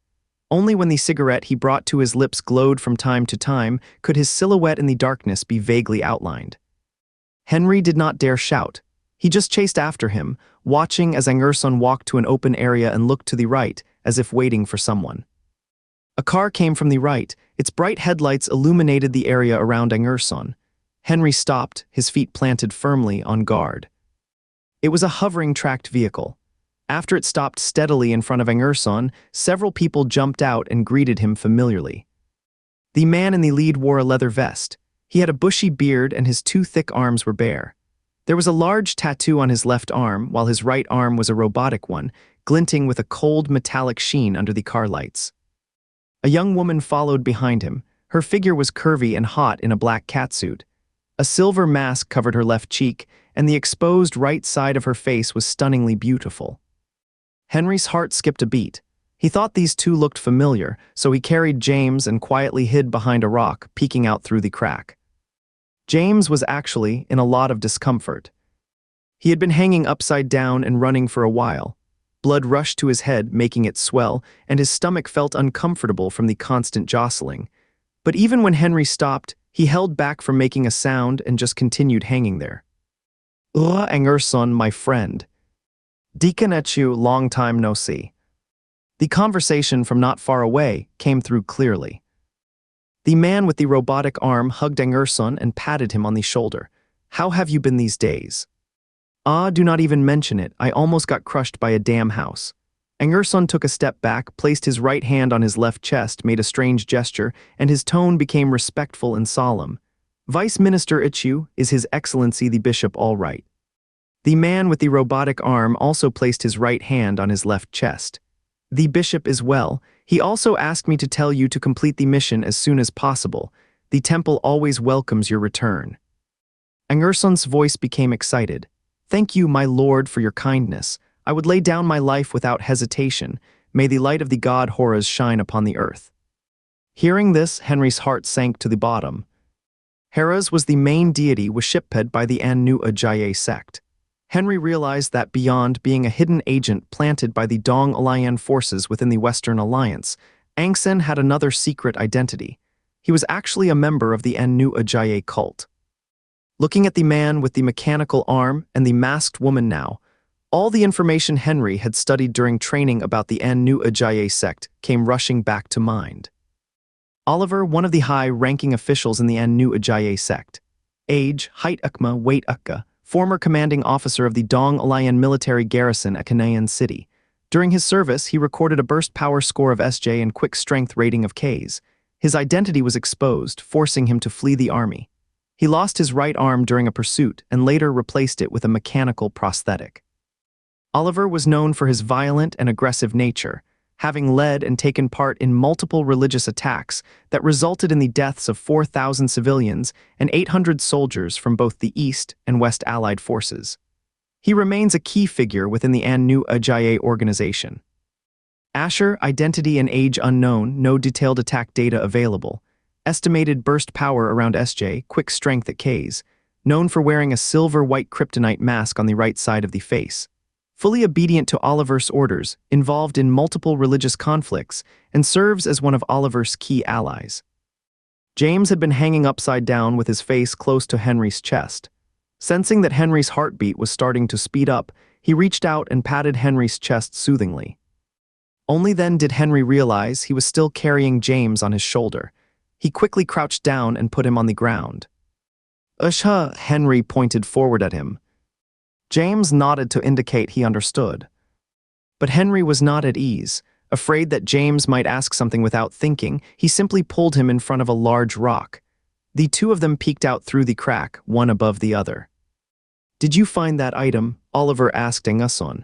Only when the cigarette he brought to his lips glowed from time to time could his silhouette in the darkness be vaguely outlined. Henry did not dare shout. He just chased after him, watching as Angurson walked to an open area and looked to the right, as if waiting for someone. A car came from the right. Its bright headlights illuminated the area around Angurson. Henry stopped, his feet planted firmly on guard. It was a hovering tracked vehicle. After it stopped steadily in front of Angurson, several people jumped out and greeted him familiarly. The man in the lead wore a leather vest. He had a bushy beard and his 2 thick arms were bare. There was a large tattoo on his left arm, while his right arm was a robotic one, glinting with a cold metallic sheen under the car lights. A young woman followed behind him. Her figure was curvy and hot in a black catsuit. A silver mask covered her left cheek, and the exposed right side of her face was stunningly beautiful. Henry's heart skipped a beat. He thought these two looked familiar, so he carried James and quietly hid behind a rock, peeking out through the crack. James was actually in a lot of discomfort. He had been hanging upside down and running for a while. Blood rushed to his head, making it swell, and his stomach felt uncomfortable from the constant jostling. But even when Henry stopped, he held back from making a sound and just continued hanging there. Angerson, my friend. Deacon Echu, long time no see. The conversation from not far away came through clearly. The man with the robotic arm hugged Angerson and patted him on the shoulder. How have you been these days? Ah, do not even mention it. I almost got crushed by a damn house. Angerson took a step back, placed his right hand on his left chest, made a strange gesture, and his tone became respectful and solemn. Vice Minister Ichu, is His Excellency the Bishop all right? The man with the robotic arm also placed his right hand on his left chest. The bishop is well. He also asked me to tell you to complete the mission as soon as possible. The temple always welcomes your return. Angerson's voice became excited. Thank you, my lord, for your kindness. I would lay down my life without hesitation. May the light of the god Horus shine upon the earth. Hearing this, Henry's heart sank to the bottom. Horus was the main deity worshipped by the Anu Ajaye sect. Henry realized that beyond being a hidden agent planted by the Dong Alayan forces within the Western Alliance, Angsen had another secret identity. He was actually a member of the Anu Ajaye cult. Looking at the man with the mechanical arm and the masked woman now, all the information Henry had studied during training about the Anu Ajaye sect came rushing back to mind. Oliver, one of the high-ranking officials in the Anu Ajaye sect. Age, height Ukma, weight Ukka, former commanding officer of the Dong Alayan military garrison at Kanayan City. During his service, he recorded a burst power score of SJ and quick strength rating of Ks. His identity was exposed, forcing him to flee the army. He lost his right arm during a pursuit and later replaced it with a mechanical prosthetic. Oliver was known for his violent and aggressive nature, having led and taken part in multiple religious attacks that resulted in the deaths of 4,000 civilians and 800 soldiers from both the East and West Allied forces. He remains a key figure within the Anu Ajaye organization. Asher, identity and age unknown, no detailed attack data available. Estimated burst power around SJ, quick strength at Ks, known for wearing a silver-white kryptonite mask on the right side of the face. Fully obedient to Oliver's orders, involved in multiple religious conflicts, and serves as one of Oliver's key allies. James had been hanging upside down with his face close to Henry's chest. Sensing that Henry's heartbeat was starting to speed up, he reached out and patted Henry's chest soothingly. Only then did Henry realize he was still carrying James on his shoulder. He quickly crouched down and put him on the ground. Usha, Henry pointed forward at him. James nodded to indicate he understood. But Henry was not at ease. Afraid that James might ask something without thinking, he simply pulled him in front of a large rock. The two of them peeked out through the crack, one above the other. Did you find that item? Oliver asked Angerson.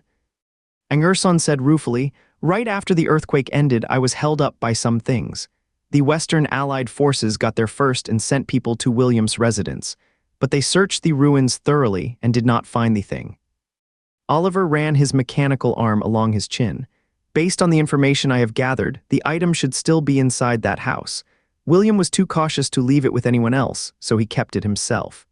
Angerson said ruefully, right after the earthquake ended, I was held up by some things. The Western Allied forces got there first and sent people to William's residence, but they searched the ruins thoroughly and did not find the thing. Oliver ran his mechanical arm along his chin. Based on the information I have gathered, the item should still be inside that house. William was too cautious to leave it with anyone else, so he kept it himself.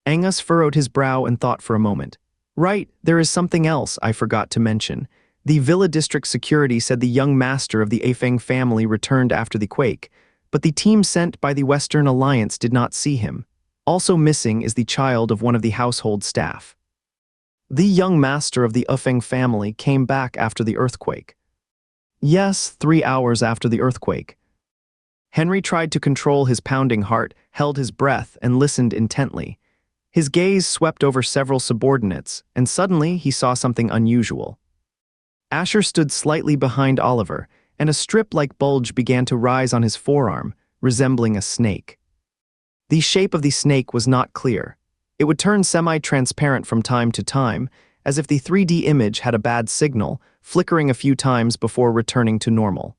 Angus furrowed his brow and thought for a moment. Right, there is something else I forgot to mention. The Villa District Security said the young master of the Afeng family returned after the quake, but the team sent by the Western Alliance did not see him. Also missing is the child of one of the household staff. The young master of the Afeng family came back after the earthquake. Yes, 3 hours after the earthquake. Henry tried to control his pounding heart, held his breath, and listened intently. His gaze swept over several subordinates, and suddenly he saw something unusual. Asher stood slightly behind Oliver, and a strip-like bulge began to rise on his forearm, resembling a snake. The shape of the snake was not clear. It would turn semi-transparent from time to time, as if the 3D image had a bad signal, flickering a few times before returning to normal.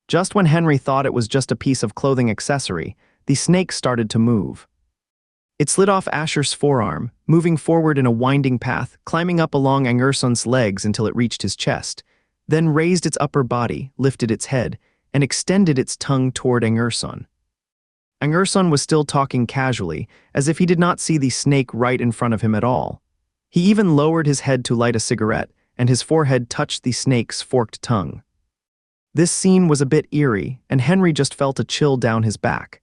Just when Henry thought it was just a piece of clothing accessory, the snake started to move. It slid off Asher's forearm, moving forward in a winding path, climbing up along Angerson's legs until it reached his chest, then raised its upper body, lifted its head, and extended its tongue toward Angerson. Angerson was still talking casually, as if he did not see the snake right in front of him at all. He even lowered his head to light a cigarette, and his forehead touched the snake's forked tongue. This scene was a bit eerie, and Henry just felt a chill down his back.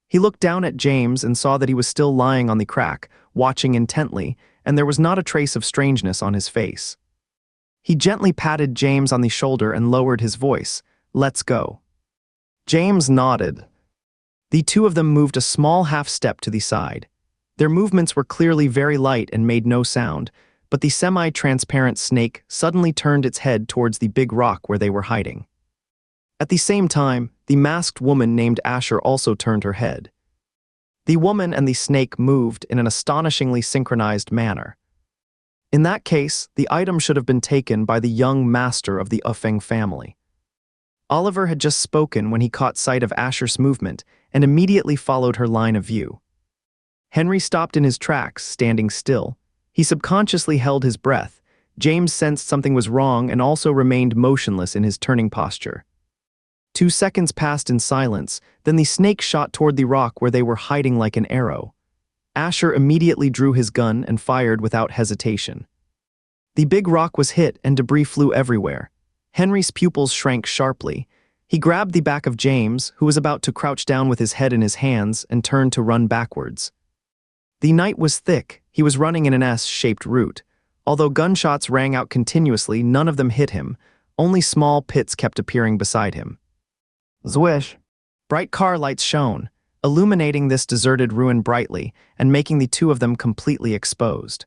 He looked down at James and saw that he was still lying on the crack, watching intently, and there was not a trace of strangeness on his face. He gently patted James on the shoulder and lowered his voice. "Let's go." James nodded. The two of them moved a small half step to the side. Their movements were clearly very light and made no sound, but the semi-transparent snake suddenly turned its head towards the big rock where they were hiding. At the same time, the masked woman named Asher also turned her head. The woman and the snake moved in an astonishingly synchronized manner. In that case, the item should have been taken by the young master of the Ufeng family. Oliver had just spoken when he caught sight of Asher's movement and immediately followed her line of view. Henry stopped in his tracks, standing still. He subconsciously held his breath. James sensed something was wrong and also remained motionless in his turning posture. 2 seconds passed in silence, then the snake shot toward the rock where they were hiding like an arrow. Asher immediately drew his gun and fired without hesitation. The big rock was hit and debris flew everywhere. Henry's pupils shrank sharply. He grabbed the back of James, who was about to crouch down with his head in his hands, and turned to run backwards. The night was thick. He was running in an S-shaped route. Although gunshots rang out continuously, none of them hit him. Only small pits kept appearing beside him. Zwish! Bright car lights shone, illuminating this deserted ruin brightly and making the two of them completely exposed.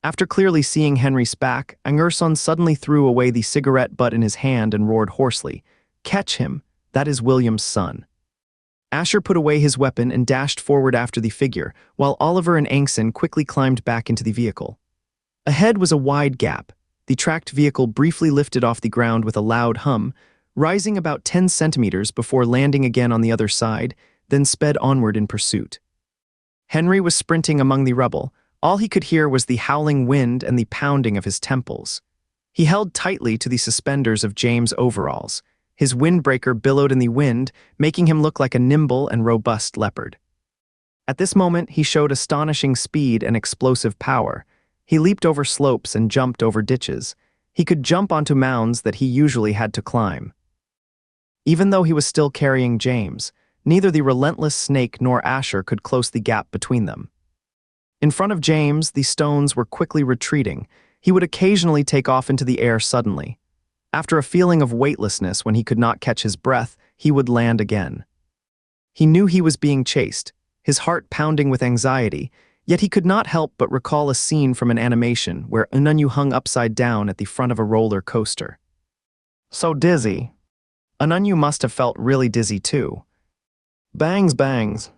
After clearly seeing Henry's back, Angerson suddenly threw away the cigarette butt in his hand and roared hoarsely, "Catch him! That is William's son." Asher put away his weapon and dashed forward after the figure, while Oliver and Angson quickly climbed back into the vehicle. Ahead was a wide gap. The tracked vehicle briefly lifted off the ground with a loud hum, rising about 10 centimeters before landing again on the other side, then sped onward in pursuit. Henry was sprinting among the rubble. All he could hear was the howling wind and the pounding of his temples. He held tightly to the suspenders of James' overalls. His windbreaker billowed in the wind, making him look like a nimble and robust leopard. At this moment, he showed astonishing speed and explosive power. He leaped over slopes and jumped over ditches. He could jump onto mounds that he usually had to climb. Even though he was still carrying James, neither the relentless snake nor Asher could close the gap between them. In front of James, the stones were quickly retreating. He would occasionally take off into the air suddenly. After a feeling of weightlessness when he could not catch his breath, he would land again. He knew he was being chased, his heart pounding with anxiety, yet he could not help but recall a scene from an animation where Unanyu hung upside down at the front of a roller coaster. So dizzy. Unanyu must have felt really dizzy too. Bangs, bangs.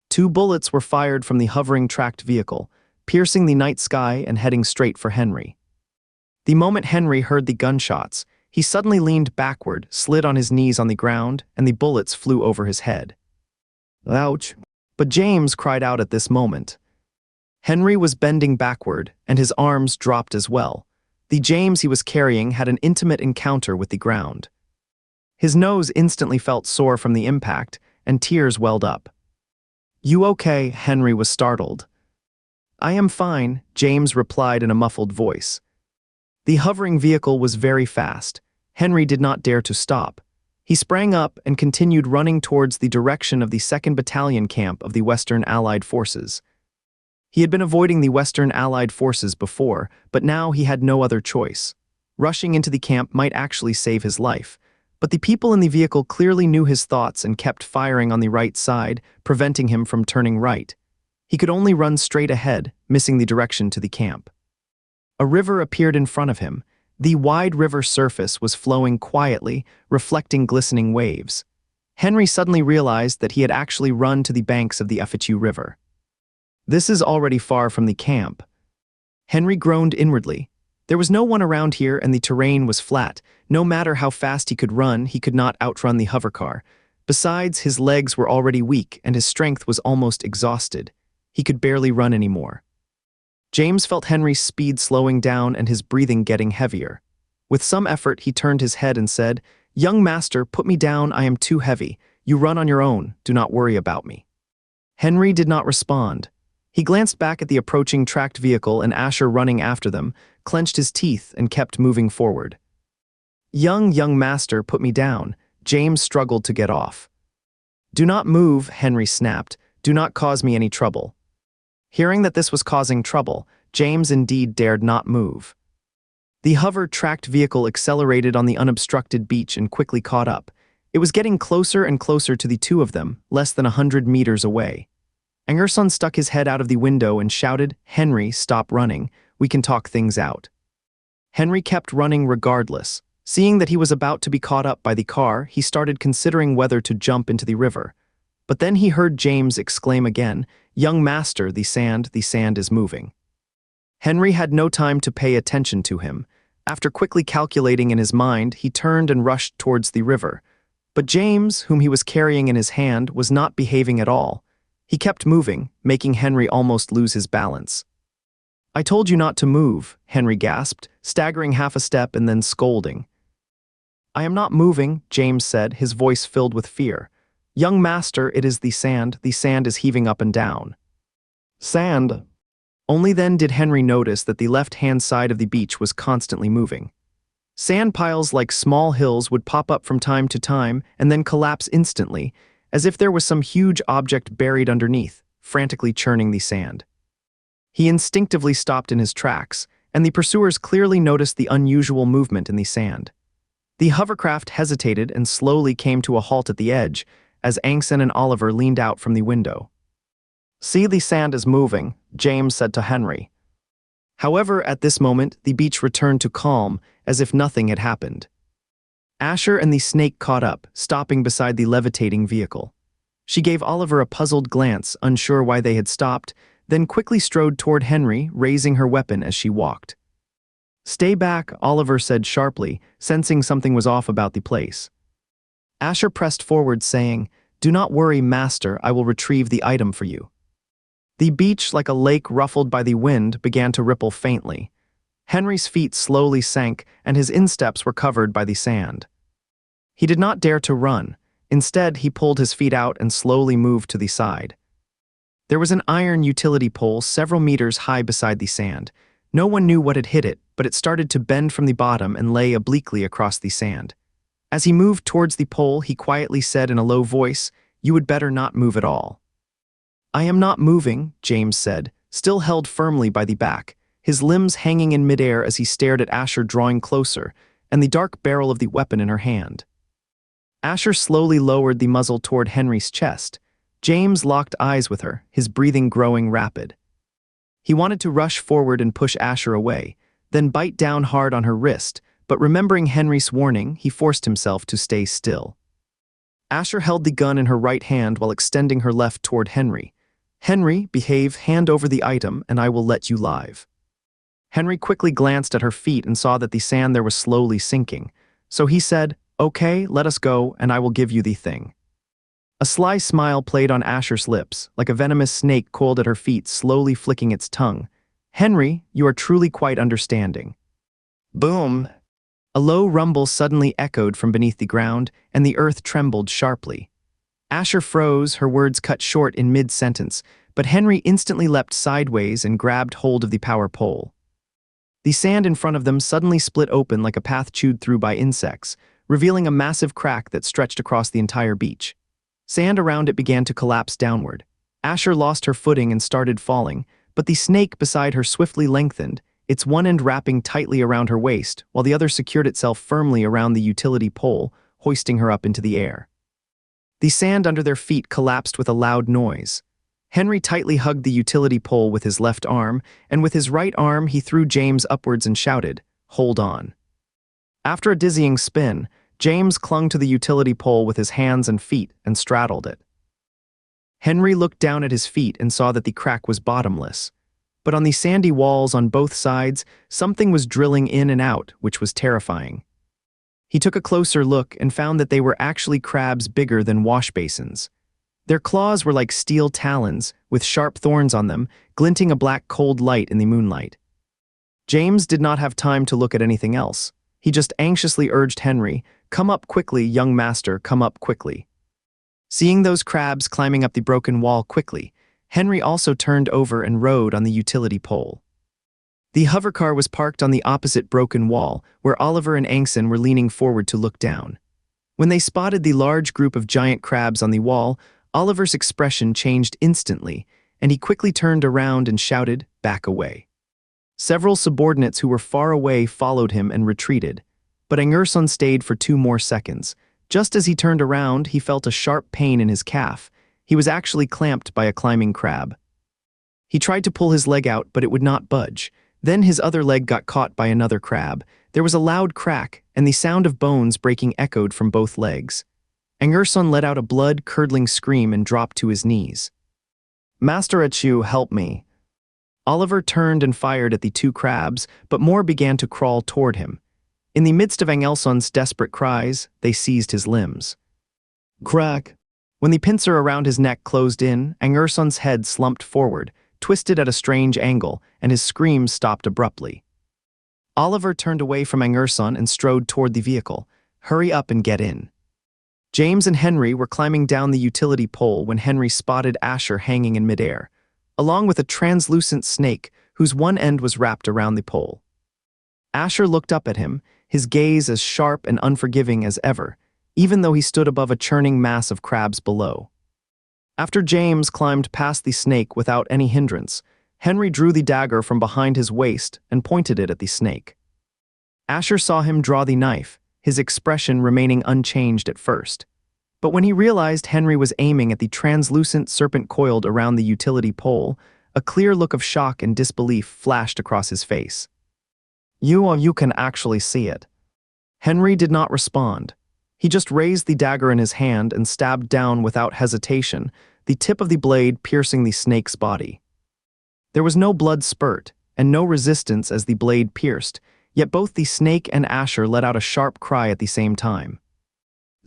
2 bullets were fired from the hovering tracked vehicle, piercing the night sky and heading straight for Henry. The moment Henry heard the gunshots, he suddenly leaned backward, slid on his knees on the ground, and the bullets flew over his head. Ouch! But James cried out at this moment. Henry was bending backward, and his arms dropped as well. The James he was carrying had an intimate encounter with the ground. His nose instantly felt sore from the impact, and tears welled up. "You okay?" Henry was startled. "I am fine," James replied in a muffled voice. The hovering vehicle was very fast. Henry did not dare to stop. He sprang up and continued running towards the direction of the 2nd Battalion camp of the Western Allied Forces. He had been avoiding the Western Allied Forces before, but now he had no other choice. Rushing into the camp might actually save his life, but the people in the vehicle clearly knew his thoughts and kept firing on the right side, preventing him from turning right. He could only run straight ahead, missing the direction to the camp. A river appeared in front of him. The wide river surface was flowing quietly, reflecting glistening waves. Henry suddenly realized that he had actually run to the banks of the Afichu River. This is already far from the camp. Henry groaned inwardly. There was no one around here and the terrain was flat. No matter how fast he could run, he could not outrun the hovercar. Besides, his legs were already weak and his strength was almost exhausted. He could barely run anymore. James felt Henry's speed slowing down and his breathing getting heavier. With some effort, he turned his head and said, "Young master, put me down, I am too heavy. You run on your own, do not worry about me." Henry did not respond. He glanced back at the approaching tracked vehicle and Asher running after them, clenched his teeth and kept moving forward. Young master, put me down." James struggled to get off. "Do not move," Henry snapped. "Do not cause me any trouble." Hearing that this was causing trouble, James indeed dared not move. The hover-tracked vehicle accelerated on the unobstructed beach and quickly caught up. It was getting closer and closer to the two of them, less than 100 meters away. Angerson stuck his head out of the window and shouted, "Henry, stop running. We can talk things out." Henry kept running regardless. Seeing that he was about to be caught up by the car, he started considering whether to jump into the river. But then he heard James exclaim again, "Young master, the sand is moving." Henry had no time to pay attention to him. After quickly calculating in his mind, he turned and rushed towards the river. But James, whom he was carrying in his hand, was not behaving at all. He kept moving, making Henry almost lose his balance. "I told you not to move," Henry gasped, staggering half a step and then scolding. "I am not moving," James said, his voice filled with fear. "Young master, it is the sand is heaving up and down." "Sand?" Only then did Henry notice that the left-hand side of the beach was constantly moving. Sand piles like small hills would pop up from time to time and then collapse instantly, as if there was some huge object buried underneath, frantically churning the sand. He instinctively stopped in his tracks, and the pursuers clearly noticed the unusual movement in the sand. The hovercraft hesitated and slowly came to a halt at the edge, as Angerson and Oliver leaned out from the window. "See, the sand is moving," James said to Henry. However, at this moment, the beach returned to calm, as if nothing had happened. Asher and the snake caught up, stopping beside the levitating vehicle. She gave Oliver a puzzled glance, unsure why they had stopped, then quickly strode toward Henry, raising her weapon as she walked. "Stay back," Oliver said sharply, sensing something was off about the place. Asher pressed forward, saying, "Do not worry, master, I will retrieve the item for you." The beach, like a lake ruffled by the wind, began to ripple faintly. Henry's feet slowly sank, and his insteps were covered by the sand. He did not dare to run. Instead, he pulled his feet out and slowly moved to the side. There was an iron utility pole several meters high beside the sand. No one knew what had hit it, but it started to bend from the bottom and lay obliquely across the sand. As he moved towards the pole, he quietly said in a low voice, "You would better not move at all." "I am not moving," James said, still held firmly by the back, his limbs hanging in midair as he stared at Asher drawing closer, and the dark barrel of the weapon in her hand. Asher slowly lowered the muzzle toward Henry's chest. James locked eyes with her, his breathing growing rapid. He wanted to rush forward and push Asher away, then bite down hard on her wrist, but remembering Henry's warning, he forced himself to stay still. Asher held the gun in her right hand while extending her left toward Henry. "Henry, behave, hand over the item, and I will let you live." Henry quickly glanced at her feet and saw that the sand there was slowly sinking, so he said, "Okay, let us go, and I will give you the thing." A sly smile played on Asher's lips, like a venomous snake coiled at her feet, slowly flicking its tongue. "Henry, you are truly quite understanding." Boom! A low rumble suddenly echoed from beneath the ground, and the earth trembled sharply. Asher froze, her words cut short in mid-sentence, but Henry instantly leapt sideways and grabbed hold of the power pole. The sand in front of them suddenly split open like a path chewed through by insects, revealing a massive crack that stretched across the entire beach. Sand around it began to collapse downward. Asher lost her footing and started falling, but the snake beside her swiftly lengthened, its one end wrapping tightly around her waist, while the other secured itself firmly around the utility pole, hoisting her up into the air. The sand under their feet collapsed with a loud noise. Henry tightly hugged the utility pole with his left arm, and with his right arm he threw James upwards and shouted, "Hold on." After a dizzying spin, James clung to the utility pole with his hands and feet and straddled it. Henry looked down at his feet and saw that the crack was bottomless. but on the sandy walls on both sides, something was drilling in and out, which was terrifying. He took a closer look and found that they were actually crabs bigger than wash basins. Their claws were like steel talons, with sharp thorns on them, glinting a black cold light in the moonlight. James did not have time to look at anything else. He just anxiously urged Henry, "Come up quickly, young master, come up quickly." Seeing those crabs climbing up the broken wall quickly, Henry also turned over and rode on the utility pole. The hovercar was parked on the opposite broken wall, where Oliver and Angson were leaning forward to look down. When they spotted the large group of giant crabs on the wall, Oliver's expression changed instantly, and he quickly turned around and shouted, "Back away." Several subordinates who were far away followed him and retreated, but Angerson stayed for 2 more seconds. Just as he turned around, he felt a sharp pain in his calf. He was actually clamped by a climbing crab. He tried to pull his leg out, but it would not budge. Then his other leg got caught by another crab. There was a loud crack, and the sound of bones breaking echoed from both legs. Angerson let out a blood-curdling scream and dropped to his knees. "Master Achu, help me." Oliver turned and fired at the 2 crabs, but more began to crawl toward him. In the midst of Angelson's desperate cries, they seized his limbs. Crack! When the pincer around his neck closed in, Angerson's head slumped forward, twisted at a strange angle, and his screams stopped abruptly. Oliver turned away from Angerson and strode toward the vehicle. "Hurry up and get in." James and Henry were climbing down the utility pole when Henry spotted Asher hanging in midair, along with a translucent snake whose one end was wrapped around the pole. Asher looked up at him, his gaze as sharp and unforgiving as ever, even though he stood above a churning mass of crabs below. After James climbed past the snake without any hindrance, Henry drew the dagger from behind his waist and pointed it at the snake. Asher saw him draw the knife, his expression remaining unchanged at first. But when he realized Henry was aiming at the translucent serpent coiled around the utility pole, a clear look of shock and disbelief flashed across his face. You can actually see it." Henry did not respond. He just raised the dagger in his hand and stabbed down without hesitation, the tip of the blade piercing the snake's body. There was no blood spurt, and no resistance as the blade pierced, yet both the snake and Asher let out a sharp cry at the same time.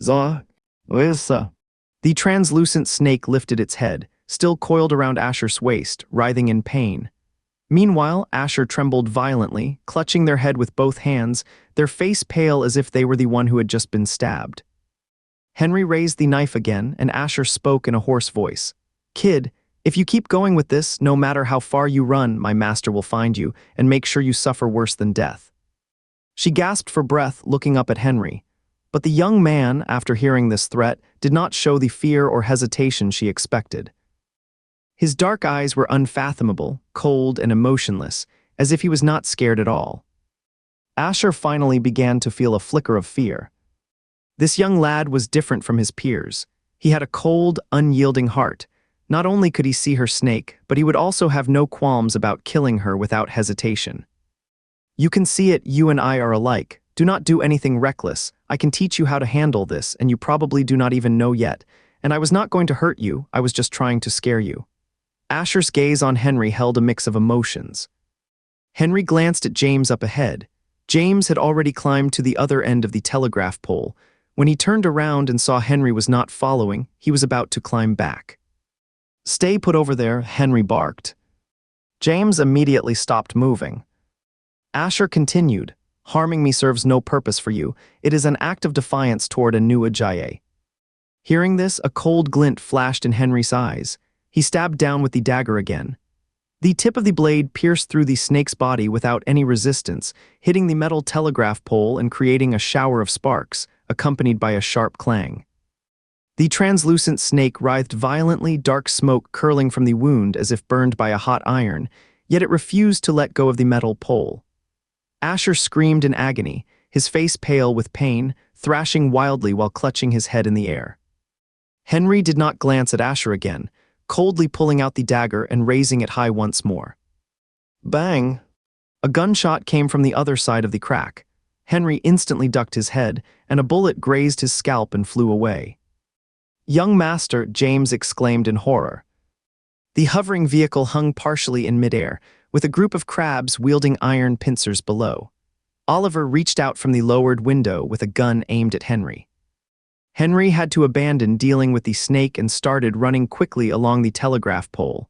"Za, wissa." The translucent snake lifted its head, still coiled around Asher's waist, writhing in pain. Meanwhile, Asher trembled violently, clutching their head with both hands, their face pale as if they were the one who had just been stabbed. Henry raised the knife again, and Asher spoke in a hoarse voice. "Kid, if you keep going with this, no matter how far you run, my master will find you and make sure you suffer worse than death." She gasped for breath, looking up at Henry. But the young man, after hearing this threat, did not show the fear or hesitation she expected. His dark eyes were unfathomable, cold and emotionless, as if he was not scared at all. Asher finally began to feel a flicker of fear. This young lad was different from his peers. He had a cold, unyielding heart. Not only could he see her snake, but he would also have no qualms about killing her without hesitation. "You can see it, you and I are alike. Do not do anything reckless. I can teach you how to handle this, and you probably do not even know yet. And I was not going to hurt you, I was just trying to scare you." Asher's gaze on Henry held a mix of emotions. Henry glanced at James up ahead. James had already climbed to the other end of the telegraph pole. When he turned around and saw Henry was not following, he was about to climb back. "Stay put over there," Henry barked. James immediately stopped moving. Asher continued, "Harming me serves no purpose for you. It is an act of defiance toward a new Ajaye." Hearing this, a cold glint flashed in Henry's eyes. He stabbed down with the dagger again. The tip of the blade pierced through the snake's body without any resistance, hitting the metal telegraph pole and creating a shower of sparks, accompanied by a sharp clang. The translucent snake writhed violently, dark smoke curling from the wound as if burned by a hot iron, yet it refused to let go of the metal pole. Asher screamed in agony, his face pale with pain, thrashing wildly while clutching his head in the air. Henry did not glance at Asher again, coldly pulling out the dagger and raising it high once more. Bang! A gunshot came from the other side of the crack. Henry instantly ducked his head, and a bullet grazed his scalp and flew away. "Young master," James exclaimed in horror. The hovering vehicle hung partially in midair, with a group of crabs wielding iron pincers below. Oliver reached out from the lowered window with a gun aimed at Henry. Henry had to abandon dealing with the snake and started running quickly along the telegraph pole.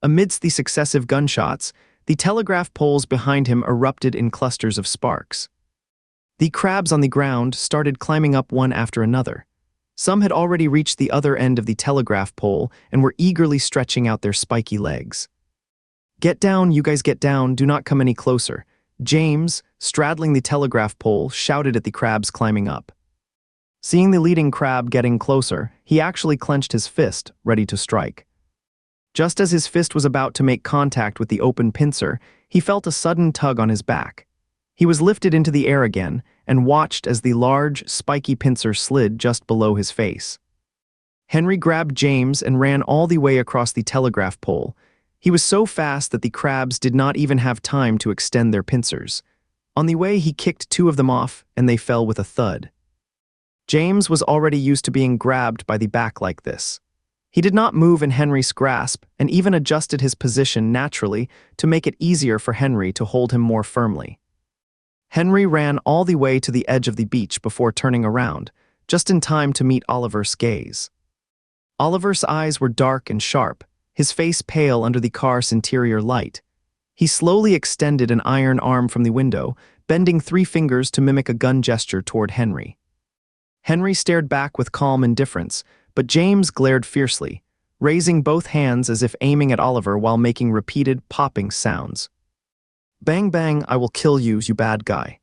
Amidst the successive gunshots, the telegraph poles behind him erupted in clusters of sparks. The crabs on the ground started climbing up one after another. Some had already reached the other end of the telegraph pole and were eagerly stretching out their spiky legs. "Get down, you guys, get down, do not come any closer," James, straddling the telegraph pole, shouted at the crabs climbing up. Seeing the leading crab getting closer, he actually clenched his fist, ready to strike. Just as his fist was about to make contact with the open pincer, he felt a sudden tug on his back. He was lifted into the air again and watched as the large, spiky pincer slid just below his face. Henry grabbed James and ran all the way across the telegraph pole. He was so fast that the crabs did not even have time to extend their pincers. On the way, he kicked two of them off, and they fell with a thud. James was already used to being grabbed by the back like this. He did not move in Henry's grasp and even adjusted his position naturally to make it easier for Henry to hold him more firmly. Henry ran all the way to the edge of the beach before turning around, just in time to meet Oliver's gaze. Oliver's eyes were dark and sharp, his face pale under the car's interior light. He slowly extended an iron arm from the window, bending 3 fingers to mimic a gun gesture toward Henry. Henry stared back with calm indifference, but James glared fiercely, raising both hands as if aiming at Oliver while making repeated popping sounds. "Bang bang, I will kill you, you bad guy."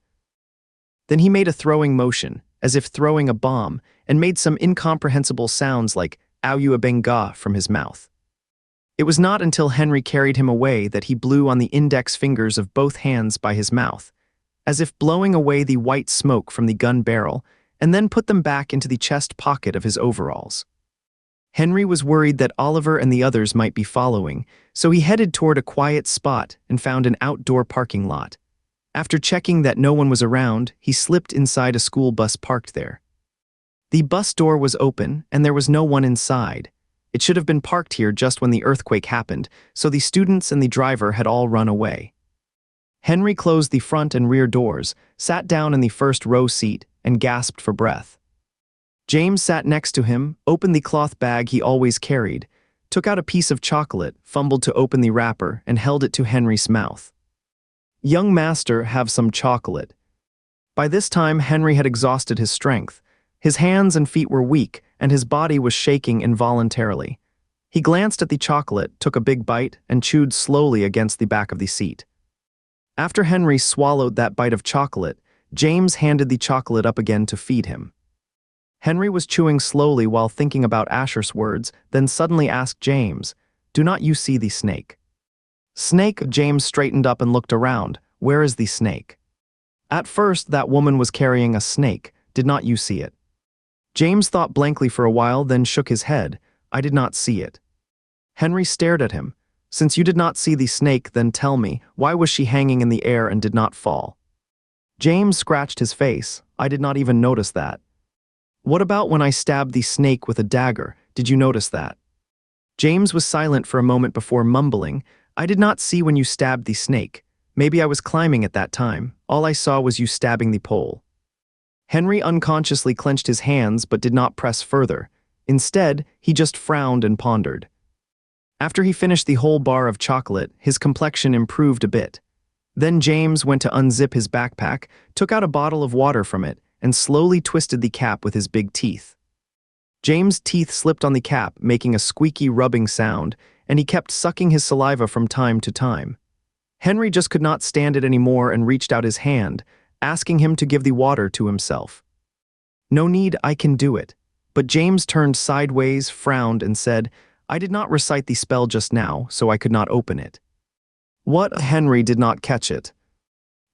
Then he made a throwing motion, as if throwing a bomb, and made some incomprehensible sounds like "ow you a benga" from his mouth. It was not until Henry carried him away that he blew on the index fingers of both hands by his mouth, as if blowing away the white smoke from the gun barrel, and then put them back into the chest pocket of his overalls. Henry was worried that Oliver and the others might be following, so he headed toward a quiet spot and found an outdoor parking lot. After checking that no one was around, he slipped inside a school bus parked there. The bus door was open, and there was no one inside. It should have been parked here just when the earthquake happened, so the students and the driver had all run away. Henry closed the front and rear doors, sat down in the first row seat, and gasped for breath. James sat next to him, opened the cloth bag he always carried, took out a piece of chocolate, fumbled to open the wrapper, and held it to Henry's mouth. "Young master, have some chocolate." By this time, Henry had exhausted his strength. His hands and feet were weak, and his body was shaking involuntarily. He glanced at the chocolate, took a big bite, and chewed slowly against the back of the seat. After Henry swallowed that bite of chocolate, James handed the chocolate up again to feed him. Henry was chewing slowly while thinking about Asher's words, then suddenly asked James, "Do not you see the snake?" "Snake?" James straightened up and looked around. "Where is the snake?" "At first, that woman was carrying a snake. Did not you see it?" James thought blankly for a while, then shook his head. "I did not see it." Henry stared at him. "Since you did not see the snake, then tell me, why was she hanging in the air and did not fall?" James scratched his face. "I did not even notice that." "What about when I stabbed the snake with a dagger? Did you notice that?" James was silent for a moment before mumbling, "I did not see when you stabbed the snake. Maybe I was climbing at that time. All I saw was you stabbing the pole." Henry unconsciously clenched his hands but did not press further. Instead, he just frowned and pondered. After he finished the whole bar of chocolate, his complexion improved a bit. Then James went to unzip his backpack, took out a bottle of water from it, and slowly twisted the cap with his big teeth. James' teeth slipped on the cap, making a squeaky rubbing sound, and he kept sucking his saliva from time to time. Henry just could not stand it anymore and reached out his hand, asking him to give the water to himself. "No need, I can do it." But James turned sideways, frowned, and said, "I did not recite the spell just now, so I could not open it." "What?" Henry did not catch it.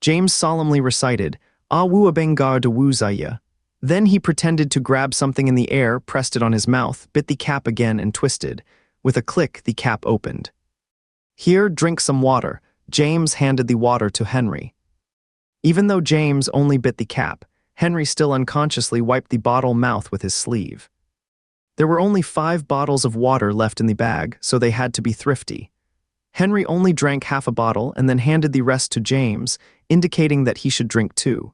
James solemnly recited, "Awu abengar de wuzaya." Then he pretended to grab something in the air, pressed it on his mouth, bit the cap again, and twisted. With a click, the cap opened. "Here, drink some water." James handed the water to Henry. Even though James only bit the cap, Henry still unconsciously wiped the bottle mouth with his sleeve. There were only 5 bottles of water left in the bag, so they had to be thrifty. Henry only drank half a bottle and then handed the rest to James, indicating that he should drink too.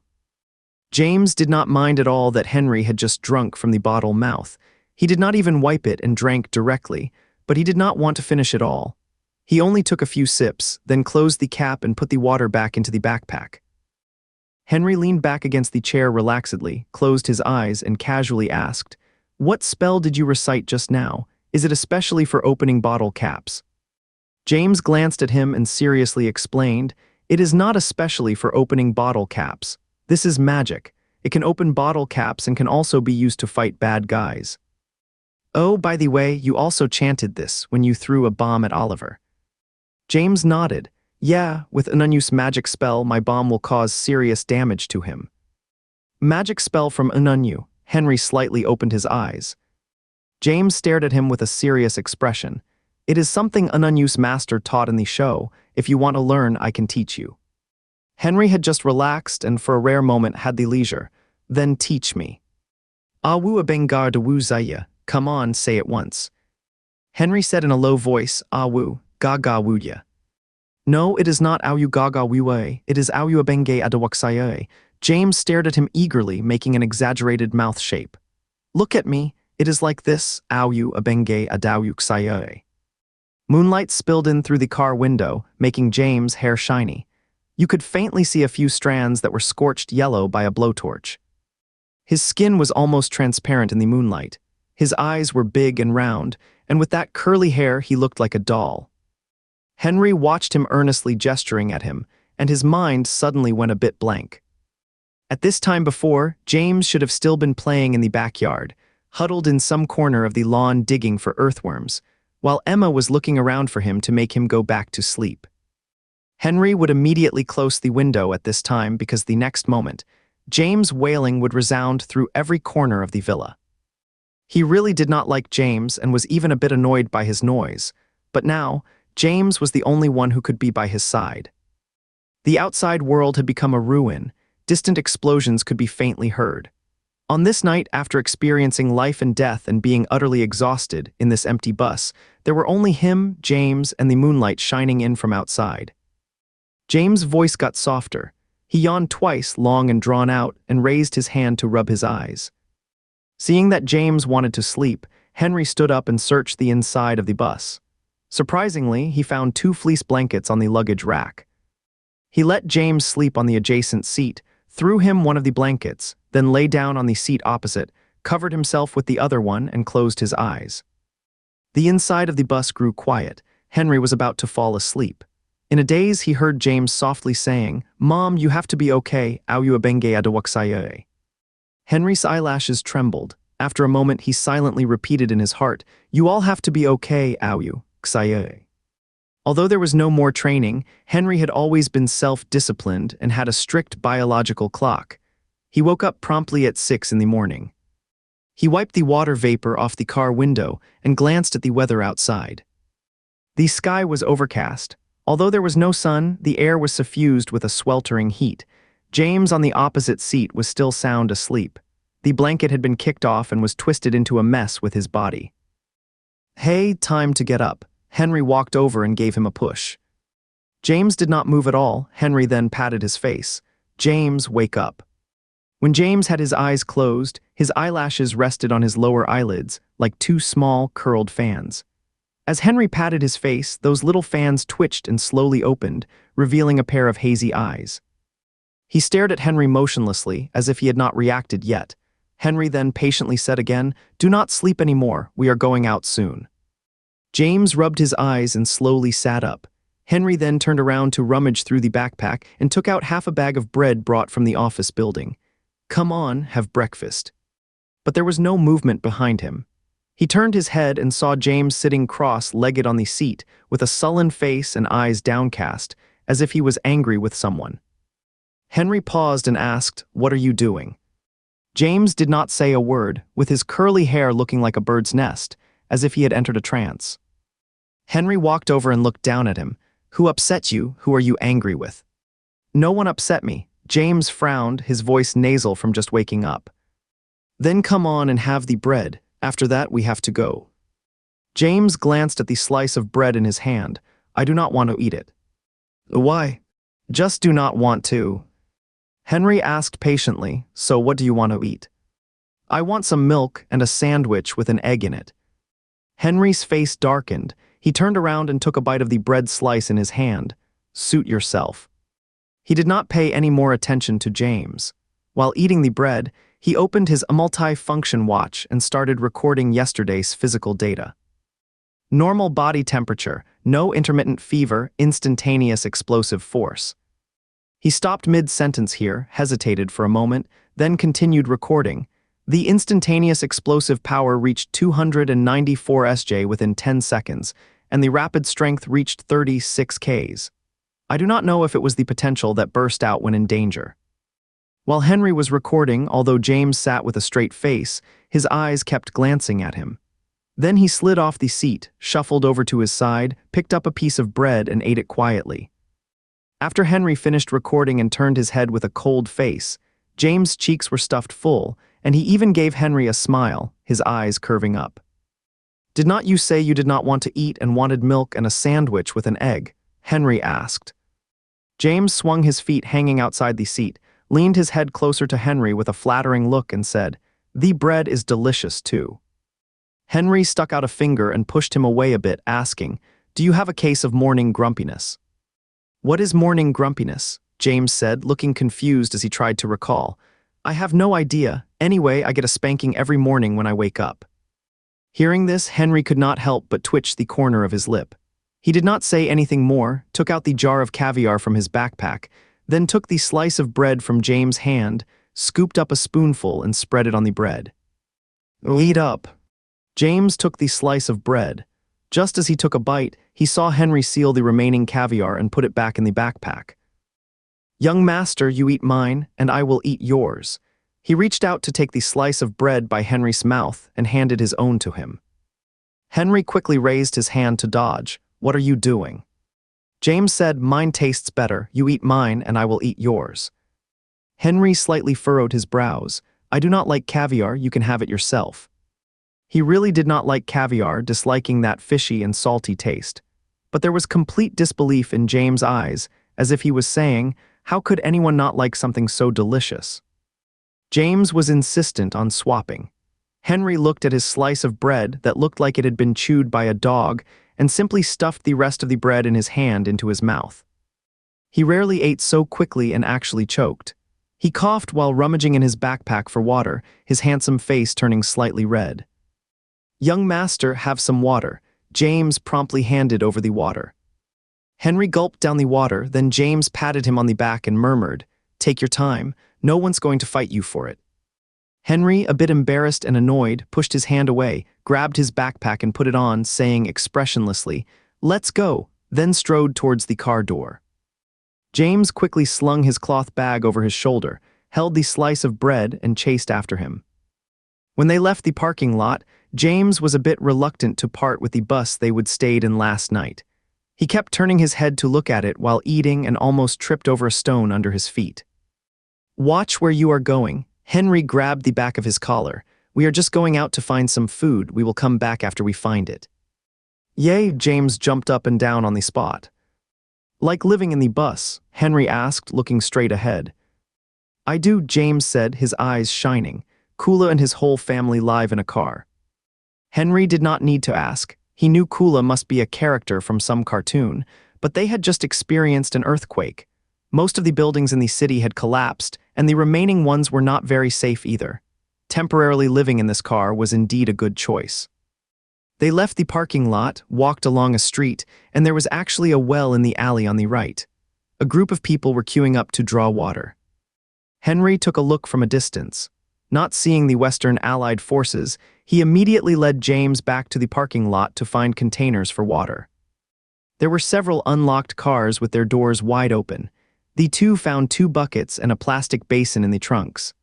James did not mind at all that Henry had just drunk from the bottle mouth. He did not even wipe it and drank directly, but he did not want to finish it all. He only took a few sips, then closed the cap and put the water back into the backpack. Henry leaned back against the chair relaxedly, closed his eyes, and casually asked, "What spell did you recite just now? Is it especially for opening bottle caps?" James glanced at him and seriously explained, "It is not especially for opening bottle caps. This is magic. It can open bottle caps and can also be used to fight bad guys." "Oh, by the way, you also chanted this when you threw a bomb at Oliver." James nodded. "Yeah, with an unused magic spell, my bomb will cause serious damage to him." "Magic spell from Ununyu." Henry slightly opened his eyes. James stared at him with a serious expression. "It is something Ununyu's master taught in the show. If you want to learn, I can teach you." Henry had just relaxed and for a rare moment had the leisure. "Then teach me." "Awu abengar de wu zaya." "Come on, say it once." Henry said in a low voice, "Awu, gaga wuya." "No, it is not Awu gaga wuye, it is Awu abenge adawaksaye." James stared at him eagerly, making an exaggerated mouth shape. "Look at me, it is like this, Awu abenge adawuksaye." Moonlight spilled in through the car window, making James' hair shiny. You could faintly see a few strands that were scorched yellow by a blowtorch. His skin was almost transparent in the moonlight. His eyes were big and round, and with that curly hair he looked like a doll. Henry watched him earnestly gesturing at him, and his mind suddenly went a bit blank. At this time before, James should have still been playing in the backyard, huddled in some corner of the lawn digging for earthworms, while Emma was looking around for him to make him go back to sleep. Henry would immediately close the window at this time because the next moment, James' wailing would resound through every corner of the villa. He really did not like James and was even a bit annoyed by his noise, but now, James was the only one who could be by his side. The outside world had become a ruin. Distant explosions could be faintly heard. On this night, after experiencing life and death and being utterly exhausted in this empty bus, there were only him, James, and the moonlight shining in from outside. James' voice got softer. He yawned twice, long and drawn out, and raised his hand to rub his eyes. Seeing that James wanted to sleep, Henry stood up and searched the inside of the bus. Surprisingly, he found 2 fleece blankets on the luggage rack. He let James sleep on the adjacent seat, threw him one of the blankets, then lay down on the seat opposite, covered himself with the other one, and closed his eyes. The inside of the bus grew quiet. Henry was about to fall asleep. In a daze, he heard James softly saying, "Mom, you have to be okay, Awu abenge adawaksaye." Henry's eyelashes trembled. After a moment, he silently repeated in his heart, "You all have to be okay, Awu ksaye." Although there was no more training, Henry had always been self-disciplined and had a strict biological clock. He woke up promptly at 6 in the morning. He wiped the water vapor off the car window and glanced at the weather outside. The sky was overcast. Although there was no sun, the air was suffused with a sweltering heat. James on the opposite seat was still sound asleep. The blanket had been kicked off and was twisted into a mess with his body. "Hey, time to get up." Henry walked over and gave him a push. James did not move at all. Henry then patted his face. "James, wake up." When James had his eyes closed, his eyelashes rested on his lower eyelids like 2 small, curled fans. As Henry patted his face, those little fans twitched and slowly opened, revealing a pair of hazy eyes. He stared at Henry motionlessly, as if he had not reacted yet. Henry then patiently said again, "Do not sleep anymore, we are going out soon." James rubbed his eyes and slowly sat up. Henry then turned around to rummage through the backpack and took out half a bag of bread brought from the office building. "Come on, have breakfast." But there was no movement behind him. He turned his head and saw James sitting cross-legged on the seat, with a sullen face and eyes downcast, as if he was angry with someone. Henry paused and asked, "What are you doing?" James did not say a word, with his curly hair looking like a bird's nest, as if he had entered a trance. Henry walked over and looked down at him. "Who upset you? Who are you angry with?" "No one upset me." James frowned, his voice nasal from just waking up. "Then come on and have the bread. After that, we have to go." James glanced at the slice of bread in his hand. I do not want to eat it. Why? Just do not want to. Henry asked patiently, so what do you want to eat? I want some milk and a sandwich with an egg in it. Henry's face darkened. He turned around and took a bite of the bread slice in his hand. Suit yourself. He did not pay any more attention to James. While eating the bread, he opened his multi-function watch and started recording yesterday's physical data. Normal body temperature, no intermittent fever, instantaneous explosive force. He stopped mid-sentence here, hesitated for a moment, then continued recording. The instantaneous explosive power reached 294 SJ within 10 seconds, and the rapid strength reached 36 Ks. I do not know if it was the potential that burst out when in danger. While Henry was recording, although James sat with a straight face, his eyes kept glancing at him. Then he slid off the seat, shuffled over to his side, picked up a piece of bread and ate it quietly. After Henry finished recording and turned his head with a cold face, James' cheeks were stuffed full, and he even gave Henry a smile, his eyes curving up. Did not you say you did not want to eat and wanted milk and a sandwich with an egg? Henry asked. James swung his feet hanging outside the seat, leaned his head closer to Henry with a flattering look and said, "The bread is delicious too." Henry stuck out a finger and pushed him away a bit, asking, "Do you have a case of morning grumpiness?" "What is morning grumpiness?" James said, looking confused as he tried to recall. "I have no idea. Anyway, I get a spanking every morning when I wake up." Hearing this, Henry could not help but twitch the corner of his lip. He did not say anything more, took out the jar of caviar from his backpack, then took the slice of bread from James' hand, scooped up a spoonful and spread it on the bread. "Eat up." James took the slice of bread. Just as he took a bite, he saw Henry seal the remaining caviar and put it back in the backpack. "Young master, you eat mine, and I will eat yours." He reached out to take the slice of bread by Henry's mouth and handed his own to him. Henry quickly raised his hand to dodge. "What are you doing?" James said, "Mine tastes better. You eat mine, and I will eat yours." Henry slightly furrowed his brows. "I do not like caviar, you can have it yourself." He really did not like caviar, disliking that fishy and salty taste. But there was complete disbelief in James' eyes, as if he was saying, how could anyone not like something so delicious? James was insistent on swapping. Henry looked at his slice of bread that looked like it had been chewed by a dog and simply stuffed the rest of the bread in his hand into his mouth. He rarely ate so quickly and actually choked. He coughed while rummaging in his backpack for water, his handsome face turning slightly red. "Young master, have some water." James promptly handed over the water. Henry gulped down the water, then James patted him on the back and murmured, "Take your time, no one's going to fight you for it." Henry, a bit embarrassed and annoyed, pushed his hand away, grabbed his backpack and put it on, saying expressionlessly, "Let's go," then strode towards the car door. James quickly slung his cloth bag over his shoulder, held the slice of bread and chased after him. When they left the parking lot, James was a bit reluctant to part with the bus they would stayed in last night. He kept turning his head to look at it while eating and almost tripped over a stone under his feet. "Watch where you are going." Henry grabbed the back of his collar. "We are just going out to find some food. We will come back after we find it." "Yay," James jumped up and down on the spot. "Like living in the bus?" Henry asked, looking straight ahead. "I do," James said, his eyes shining. "Kula and his whole family live in a car." Henry did not need to ask. He knew Kula must be a character from some cartoon, but they had just experienced an earthquake. Most of the buildings in the city had collapsed, and the remaining ones were not very safe either. Temporarily living in this car was indeed a good choice. They left the parking lot, walked along a street, and there was actually a well in the alley on the right. A group of people were queuing up to draw water. Henry took a look from a distance. Not seeing the Western Allied forces, he immediately led James back to the parking lot to find containers for water. There were several unlocked cars with their doors wide open. The two found 2 buckets and a plastic basin in the trunks.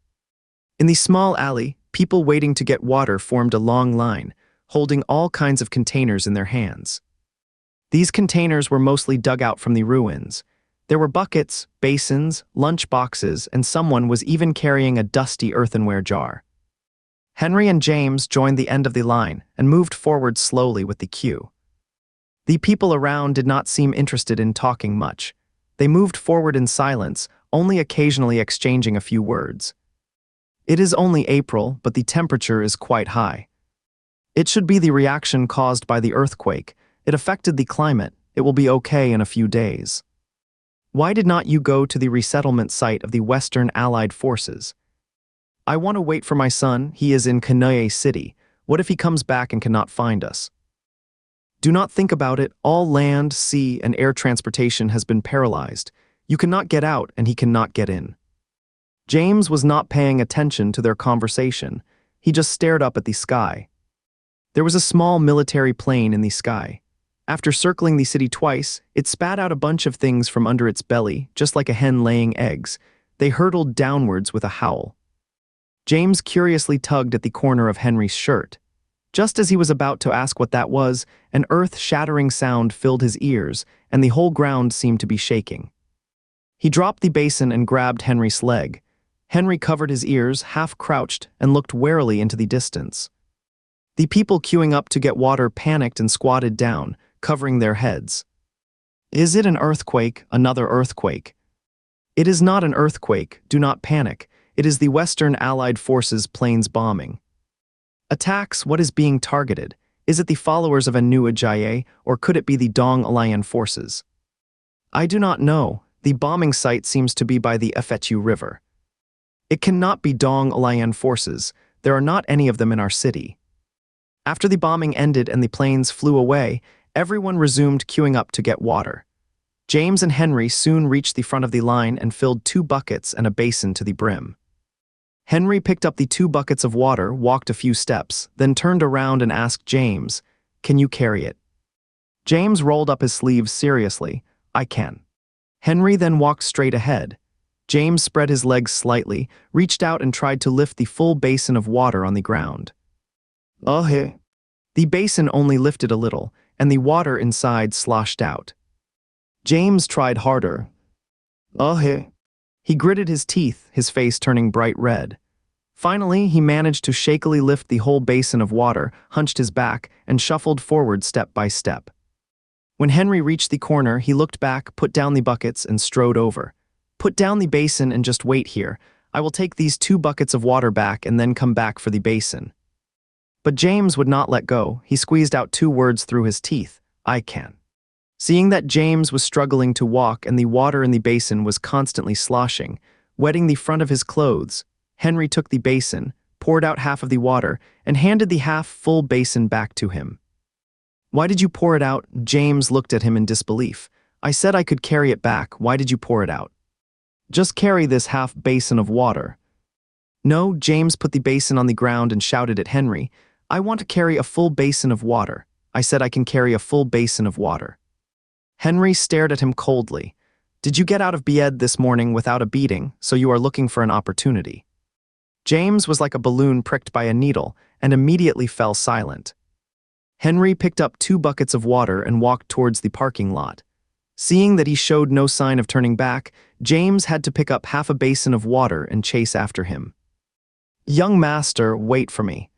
In the small alley, people waiting to get water formed a long line, holding all kinds of containers in their hands. These containers were mostly dug out from the ruins. There were buckets, basins, lunch boxes, and someone was even carrying a dusty earthenware jar. Henry and James joined the end of the line and moved forward slowly with the queue. The people around did not seem interested in talking much. They moved forward in silence, only occasionally exchanging a few words. It is only April, but the temperature is quite high. It should be the reaction caused by the earthquake. It affected the climate. It will be okay in a few days. Why did not you go to the resettlement site of the Western Allied Forces? I want to wait for my son. He is in Kanoye City. What if he comes back and cannot find us? Do not think about it. All land, sea, and air transportation has been paralyzed. You cannot get out and he cannot get in. James was not paying attention to their conversation. He just stared up at the sky. There was a small military plane in the sky. After circling the city twice, it spat out a bunch of things from under its belly, just like a hen laying eggs. They hurtled downwards with a howl. James curiously tugged at the corner of Henry's shirt. Just as he was about to ask what that was, an earth-shattering sound filled his ears, and the whole ground seemed to be shaking. He dropped the basin and grabbed Henry's leg. Henry covered his ears, half-crouched, and looked warily into the distance. The people queuing up to get water panicked and squatted down, covering their heads. Is it an earthquake? Another earthquake? It is not an earthquake. Do not panic. It is the Western Allied Forces planes bombing. Attacks. What is being targeted? Is it the followers of Anu Ajayi, or could it be the Dong Alayan forces? I do not know. The bombing site seems to be by the Efetu River. It cannot be Dong Alayan forces. There are not any of them in our city. After the bombing ended and the planes flew away, everyone resumed queuing up to get water. James and Henry soon reached the front of the line and filled 2 buckets and a basin to the brim. Henry picked up the 2 buckets of water, walked a few steps, then turned around and asked James, "Can you carry it?" James rolled up his sleeves seriously. "I can." Henry then walked straight ahead. James spread his legs slightly, reached out and tried to lift the full basin of water on the ground. Oh, hey. The basin only lifted a little, and the water inside sloshed out. James tried harder. Oh, hey. He gritted his teeth, his face turning bright red. Finally, he managed to shakily lift the whole basin of water, hunched his back, and shuffled forward step by step. When Henry reached the corner, he looked back, put down the buckets, and strode over. "Put down the basin and just wait here. I will take these 2 buckets of water back and then come back for the basin." But James would not let go. He squeezed out 2 words through his teeth. "I can." Seeing that James was struggling to walk and the water in the basin was constantly sloshing, wetting the front of his clothes, Henry took the basin, poured out half of the water, and handed the half-full basin back to him. "Why did you pour it out?" James looked at him in disbelief. "I said I could carry it back. Why did you pour it out?" "Just carry this half basin of water." No, James put the basin on the ground and shouted at Henry, "I want to carry a full basin of water. I said I can carry a full basin of water." Henry stared at him coldly. "Did you get out of bed this morning without a beating, so you are looking for an opportunity?" James was like a balloon pricked by a needle and immediately fell silent. Henry picked up 2 buckets of water and walked towards the parking lot. Seeing that he showed no sign of turning back, James had to pick up half a basin of water and chase after him. "Young master, wait for me."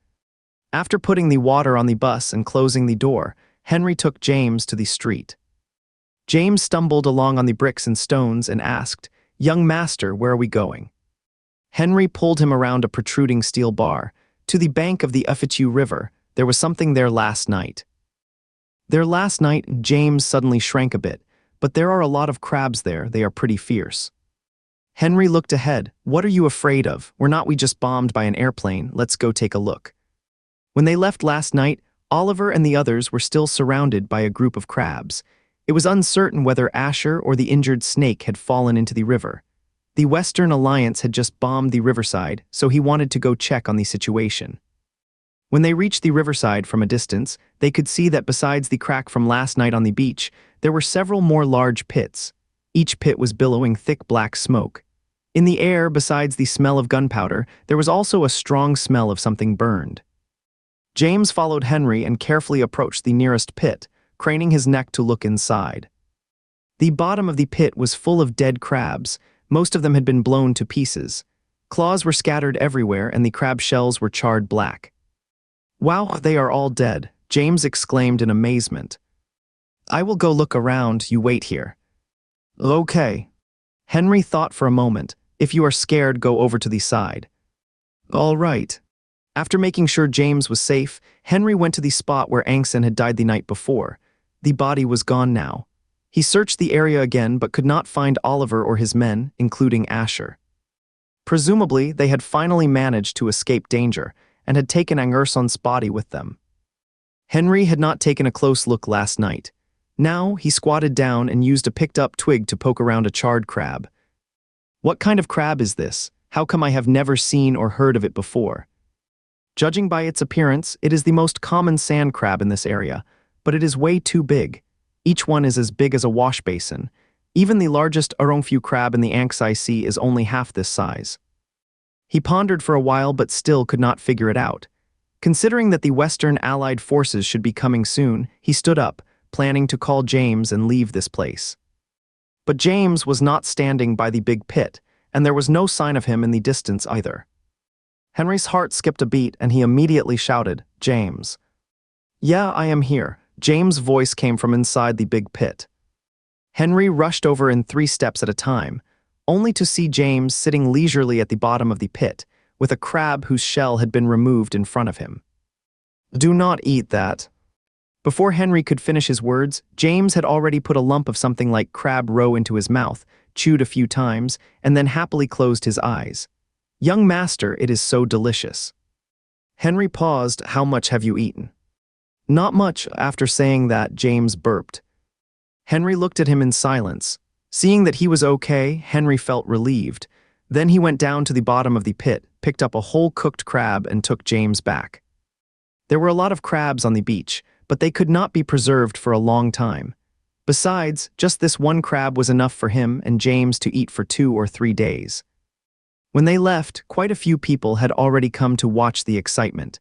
After putting the water on the bus and closing the door, Henry took James to the street. James stumbled along on the bricks and stones and asked, "Young master, where are we going?" Henry pulled him around a protruding steel bar. "To the bank of the Efetu River. There was something there last night." There last night, James suddenly shrank a bit, but there are a lot of crabs there. They are pretty fierce. Henry looked ahead. "What are you afraid of? Were not we just bombed by an airplane? Let's go take a look." When they left last night, Oliver and the others were still surrounded by a group of crabs. It was uncertain whether Asher or the injured snake had fallen into the river. The Western Alliance had just bombed the riverside, so he wanted to go check on the situation. When they reached the riverside from a distance, they could see that besides the crack from last night on the beach, there were several more large pits. Each pit was billowing thick black smoke. In the air, besides the smell of gunpowder, there was also a strong smell of something burned. James followed Henry and carefully approached the nearest pit, craning his neck to look inside. The bottom of the pit was full of dead crabs. Most of them had been blown to pieces. Claws were scattered everywhere and the crab shells were charred black. "Wow, they are all dead," James exclaimed in amazement. I will go look around, you wait here. Okay. Henry thought for a moment. If you are scared, go over to the side. All right. After making sure James was safe, Henry went to the spot where Angson had died the night before. The body was gone now. He searched the area again but could not find Oliver or his men, including Asher. Presumably, they had finally managed to escape danger and had taken Angerson's body with them. Henry had not taken a close look last night. Now, he squatted down and used a picked-up twig to poke around a charred crab. What kind of crab is this? How come I have never seen or heard of it before? Judging by its appearance, it is the most common sand crab in this area, but it is way too big. Each one is as big as a wash basin. Even the largest Arongfu crab in the Anxai Sea is only half this size. He pondered for a while but still could not figure it out. Considering that the Western Allied forces should be coming soon, he stood up, planning to call James and leave this place. But James was not standing by the big pit, and there was no sign of him in the distance either. Henry's heart skipped a beat and he immediately shouted, "James." "Yeah, I am here." James' voice came from inside the big pit. Henry rushed over in 3 steps at a time, only to see James sitting leisurely at the bottom of the pit, with a crab whose shell had been removed in front of him. "Do not eat that." Before Henry could finish his words, James had already put a lump of something like crab roe into his mouth, chewed a few times, and then happily closed his eyes. "Young master, it is so delicious." Henry paused. "How much have you eaten?" "Not much." After saying that, James burped. Henry looked at him in silence. Seeing that he was okay, Henry felt relieved. Then he went down to the bottom of the pit, picked up a whole cooked crab, and took James back. There were a lot of crabs on the beach, but they could not be preserved for a long time. Besides, just this one crab was enough for him and James to eat for 2 or 3 days. When they left, quite a few people had already come to watch the excitement.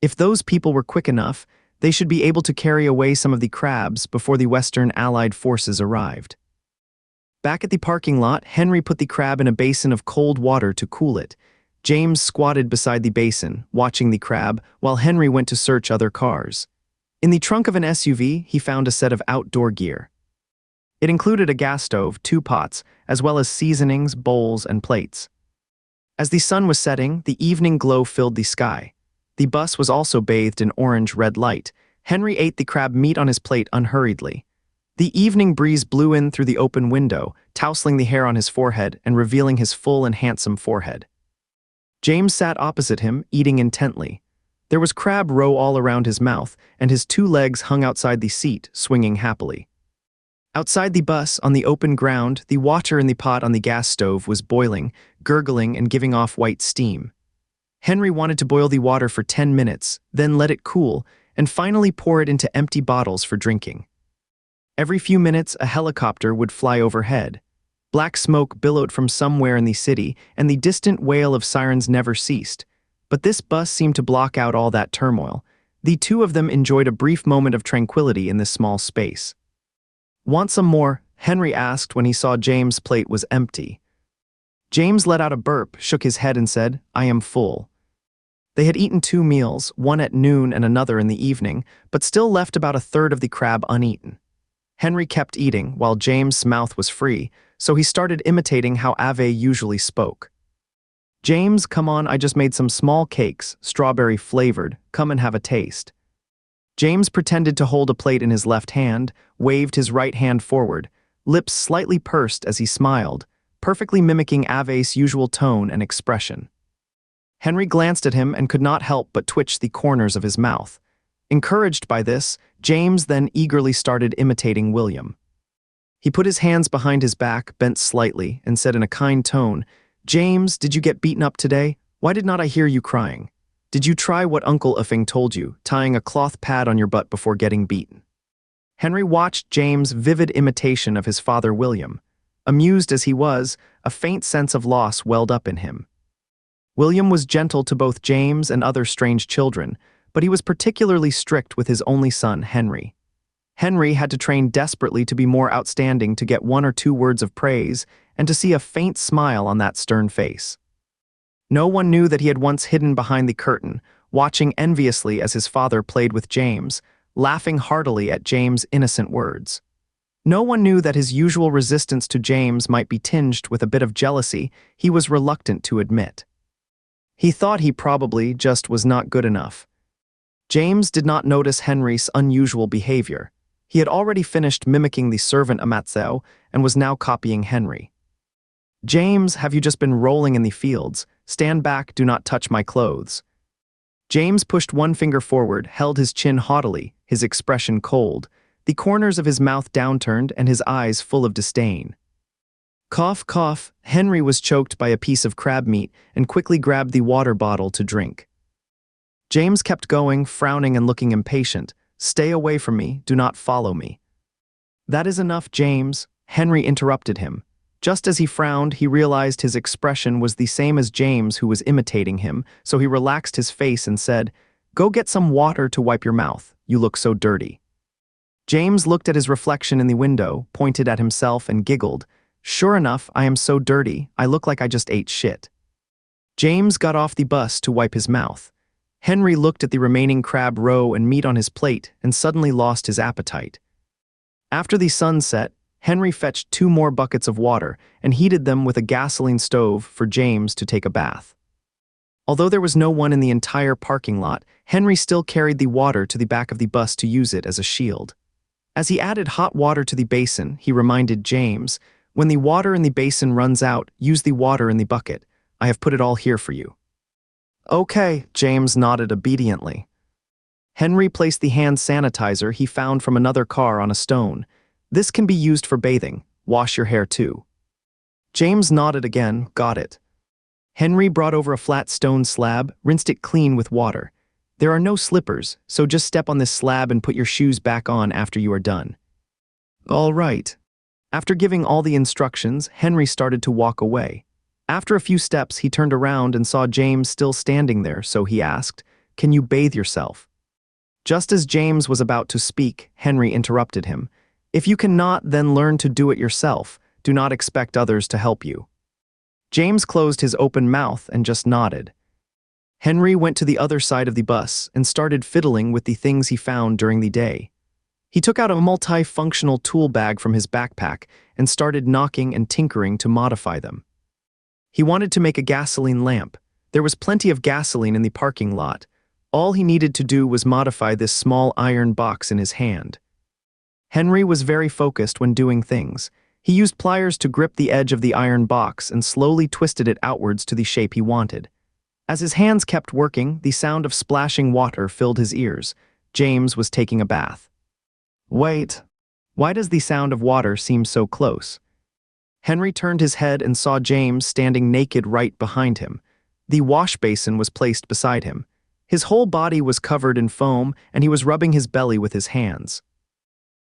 If those people were quick enough, they should be able to carry away some of the crabs before the Western Allied forces arrived. Back at the parking lot, Henry put the crab in a basin of cold water to cool it. James squatted beside the basin, watching the crab, while Henry went to search other cars. In the trunk of an SUV, he found a set of outdoor gear. It included a gas stove, 2 pots, as well as seasonings, bowls, and plates. As the sun was setting, the evening glow filled the sky. The bus was also bathed in orange-red light. Henry ate the crab meat on his plate unhurriedly. The evening breeze blew in through the open window, tousling the hair on his forehead and revealing his full and handsome forehead. James sat opposite him, eating intently. There was crab roe all around his mouth, and his 2 legs hung outside the seat, swinging happily. Outside the bus, on the open ground, the water in the pot on the gas stove was boiling, gurgling and giving off white steam. Henry wanted to boil the water for 10 minutes, then let it cool, and finally pour it into empty bottles for drinking. Every few minutes, a helicopter would fly overhead. Black smoke billowed from somewhere in the city, and the distant wail of sirens never ceased. But this bus seemed to block out all that turmoil. The 2 of them enjoyed a brief moment of tranquility in this small space. "Want some more?" Henry asked when he saw James' plate was empty. James let out a burp, shook his head and said, "I am full." They had eaten 2 meals, one at noon and another in the evening, but still left about a third of the crab uneaten. Henry kept eating, while James' mouth was free, so he started imitating how Ave usually spoke. "James, come on, I just made some small cakes, strawberry-flavored. Come and have a taste." James pretended to hold a plate in his left hand, waved his right hand forward, lips slightly pursed as he smiled, perfectly mimicking Ave's usual tone and expression. Henry glanced at him and could not help but twitch the corners of his mouth. Encouraged by this, James then eagerly started imitating William. He put his hands behind his back, bent slightly, and said in a kind tone, "James, did you get beaten up today? Why did not I hear you crying? Did you try what Uncle Uffing told you, tying a cloth pad on your butt before getting beaten?" Henry watched James' vivid imitation of his father William. Amused as he was, a faint sense of loss welled up in him. William was gentle to both James and other strange children, but he was particularly strict with his only son, Henry. Henry had to train desperately to be more outstanding to get 1 or 2 words of praise and to see a faint smile on that stern face. No one knew that he had once hidden behind the curtain, watching enviously as his father played with James, laughing heartily at James' innocent words. No one knew that his usual resistance to James might be tinged with a bit of jealousy he was reluctant to admit. He thought he probably just was not good enough. James did not notice Henry's unusual behavior. He had already finished mimicking the servant Amatzeo and was now copying Henry. "James, have you just been rolling in the fields? Stand back, do not touch my clothes." James pushed one finger forward, held his chin haughtily, his expression cold, the corners of his mouth downturned and his eyes full of disdain. Cough, cough, Henry was choked by a piece of crab meat and quickly grabbed the water bottle to drink. James kept going, frowning and looking impatient. "Stay away from me, do not follow me." "That is enough, James," Henry interrupted him. Just as he frowned, he realized his expression was the same as James, who was imitating him, so he relaxed his face and said, "Go get some water to wipe your mouth, you look so dirty." James looked at his reflection in the window, pointed at himself and giggled. "Sure enough, I am so dirty, I look like I just ate shit." James got off the bus to wipe his mouth. Henry looked at the remaining crab roe and meat on his plate and suddenly lost his appetite. After the sun set, Henry fetched 2 more buckets of water and heated them with a gasoline stove for James to take a bath. Although there was no one in the entire parking lot, Henry still carried the water to the back of the bus to use it as a shield. As he added hot water to the basin, he reminded James, "When the water in the basin runs out, use the water in the bucket. I have put it all here for you." "Okay," James nodded obediently. Henry placed the hand sanitizer he found from another car on a stone. "This can be used for bathing. Wash your hair too." James nodded again, got it. Henry brought over a flat stone slab, rinsed it clean with water. "There are no slippers, so just step on this slab and put your shoes back on after you are done." "All right." After giving all the instructions, Henry started to walk away. After a few steps, he turned around and saw James still standing there, so he asked, "Can you bathe yourself?" Just as James was about to speak, Henry interrupted him. "If you cannot, then learn to do it yourself. Do not expect others to help you." James closed his open mouth and just nodded. Henry went to the other side of the bus and started fiddling with the things he found during the day. He took out a multifunctional tool bag from his backpack and started knocking and tinkering to modify them. He wanted to make a gasoline lamp. There was plenty of gasoline in the parking lot. All he needed to do was modify this small iron box in his hand. Henry was very focused when doing things. He used pliers to grip the edge of the iron box and slowly twisted it outwards to the shape he wanted. As his hands kept working, the sound of splashing water filled his ears. James was taking a bath. "Wait. Why does the sound of water seem so close?" Henry turned his head and saw James standing naked right behind him. The wash basin was placed beside him. His whole body was covered in foam, and he was rubbing his belly with his hands.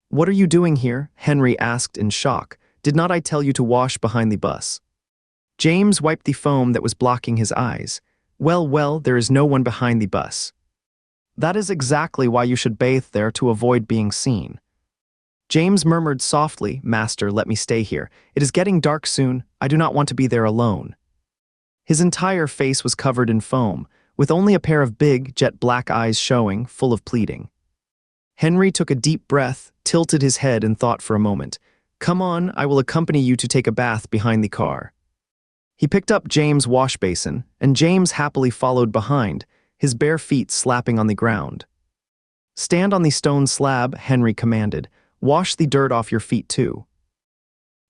"What are you doing here?" Henry asked in shock. "Did not I tell you to wash behind the bus?" James wiped the foam that was blocking his eyes. Well, there is no one behind the bus." "That is exactly why you should bathe there, to avoid being seen." James murmured softly, "Master, let me stay here. It is getting dark soon. I do not want to be there alone." His entire face was covered in foam, with only a pair of big, jet-black eyes showing, full of pleading. Henry took a deep breath, tilted his head and thought for a moment. "Come on, I will accompany you to take a bath behind the car." He picked up James' wash basin, and James happily followed behind, his bare feet slapping on the ground. "Stand on the stone slab," Henry commanded. "Wash the dirt off your feet too."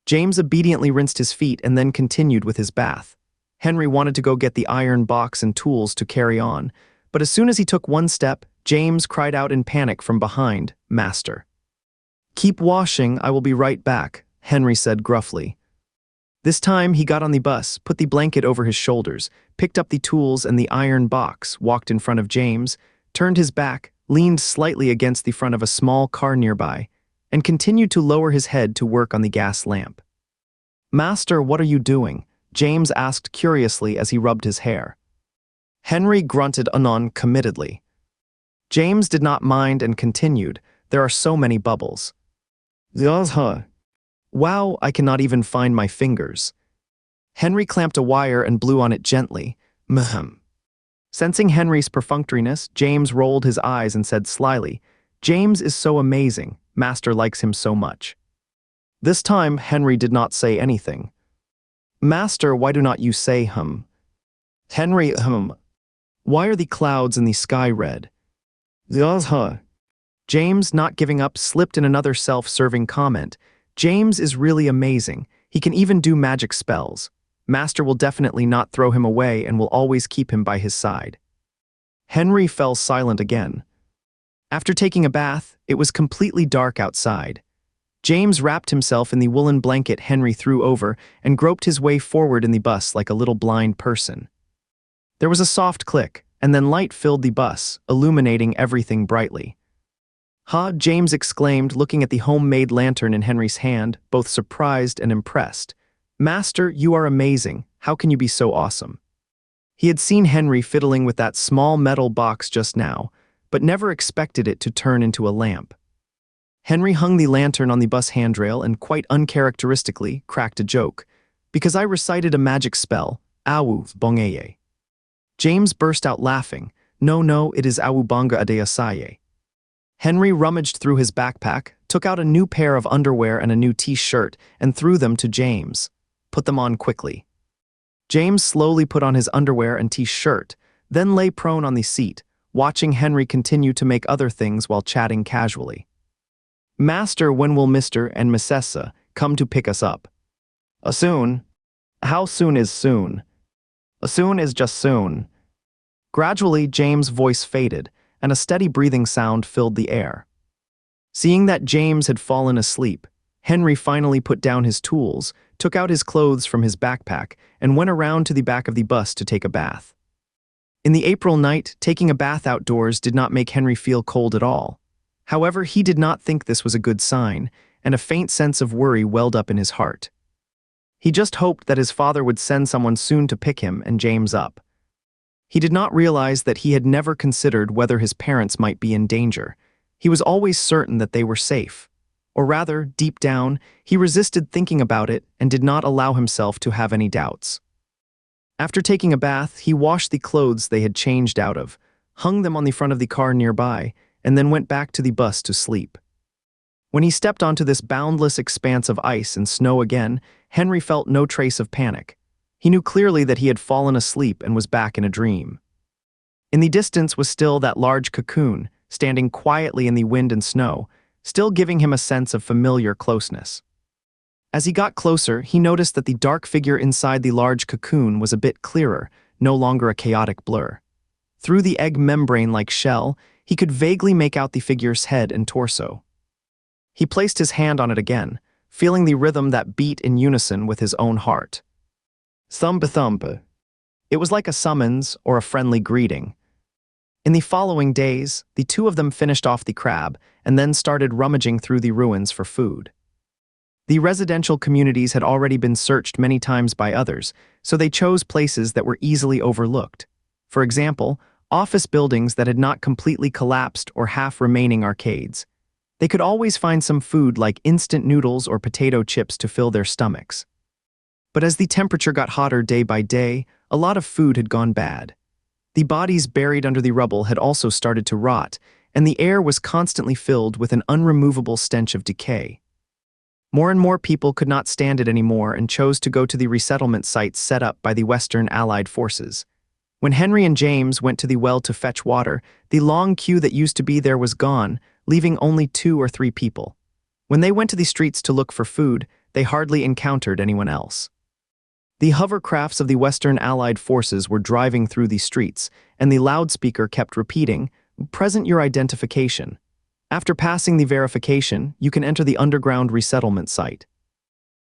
James obediently rinsed his feet and then continued with his bath. Henry wanted to go get the iron box and tools to carry on, but as soon as he took one step, James cried out in panic from behind, "Master." "Keep washing, I will be right back," Henry said gruffly. This time he got on the bus, put the blanket over his shoulders, picked up the tools and the iron box, walked in front of James, turned his back, leaned slightly against the front of a small car nearby, and continued to lower his head to work on the gas lamp. "Master, what are you doing?" James asked curiously as he rubbed his hair. Henry grunted non-committedly. James did not mind and continued, "There are so many bubbles." "Wow, I cannot even find my fingers." Henry clamped a wire and blew on it gently. "Mhm." Sensing Henry's perfunctoriness, James rolled his eyes and said slyly, James is so amazing, Master likes him so much. This time, Henry did not say anything. Master, why do not you say hum? Henry, why are the clouds in the sky red? James, not giving up, slipped in another self-serving comment. James is really amazing. He can even do magic spells. Master will definitely not throw him away and will always keep him by his side. Henry fell silent again. After taking a bath, it was completely dark outside. James wrapped himself in the woolen blanket Henry threw over and groped his way forward in the bus like a little blind person. There was a soft click, and then light filled the bus, illuminating everything brightly. "Ha!" James exclaimed, looking at the homemade lantern in Henry's hand, both surprised and impressed. "Master, you are amazing. How can you be so awesome?" He had seen Henry fiddling with that small metal box just now, but never expected it to turn into a lamp. Henry hung the lantern on the bus handrail and quite uncharacteristically cracked a joke. "Because I recited a magic spell, Awu Bongeye." James burst out laughing. No, it is Awubanga Adeasaye." Henry rummaged through his backpack, took out a new pair of underwear and a new t-shirt, and threw them to James. "Put them on quickly." James slowly put on his underwear and t-shirt, then lay prone on the seat, watching Henry continue to make other things while chatting casually. "Master, when will Mr. and Mrs. come to pick us up?" "Soon." "How soon is soon?" "Soon is just soon." Gradually, James' voice faded, and a steady breathing sound filled the air. Seeing that James had fallen asleep, Henry finally put down his tools, took out his clothes from his backpack, and went around to the back of the bus to take a bath. In the April night, taking a bath outdoors did not make Henry feel cold at all. However, he did not think this was a good sign, and a faint sense of worry welled up in his heart. He just hoped that his father would send someone soon to pick him and James up. He did not realize that he had never considered whether his parents might be in danger. He was always certain that they were safe. Or rather, deep down, he resisted thinking about it and did not allow himself to have any doubts. After taking a bath, he washed the clothes they had changed out of, hung them on the front of the car nearby, and then went back to the bus to sleep. When he stepped onto this boundless expanse of ice and snow again, Henry felt no trace of panic. He knew clearly that he had fallen asleep and was back in a dream. In the distance was still that large cocoon, standing quietly in the wind and snow, still giving him a sense of familiar closeness. As he got closer, he noticed that the dark figure inside the large cocoon was a bit clearer, no longer a chaotic blur. Through the egg membrane-like shell, he could vaguely make out the figure's head and torso. He placed his hand on it again, feeling the rhythm that beat in unison with his own heart. Thump-a-thump. It was like a summons or a friendly greeting. In the following days, the two of them finished off the crab and then started rummaging through the ruins for food. The residential communities had already been searched many times by others, so they chose places that were easily overlooked. For example, office buildings that had not completely collapsed or half-remaining arcades. They could always find some food like instant noodles or potato chips to fill their stomachs. But as the temperature got hotter day by day, a lot of food had gone bad. The bodies buried under the rubble had also started to rot, and the air was constantly filled with an unremovable stench of decay. More and more people could not stand it anymore and chose to go to the resettlement sites set up by the Western Allied forces. When Henry and James went to the well to fetch water, the long queue that used to be there was gone, leaving only 2 or 3 people. When they went to the streets to look for food, they hardly encountered anyone else. The hovercrafts of the Western Allied forces were driving through the streets, and the loudspeaker kept repeating, "Present your identification." After passing the verification, you can enter the underground resettlement site.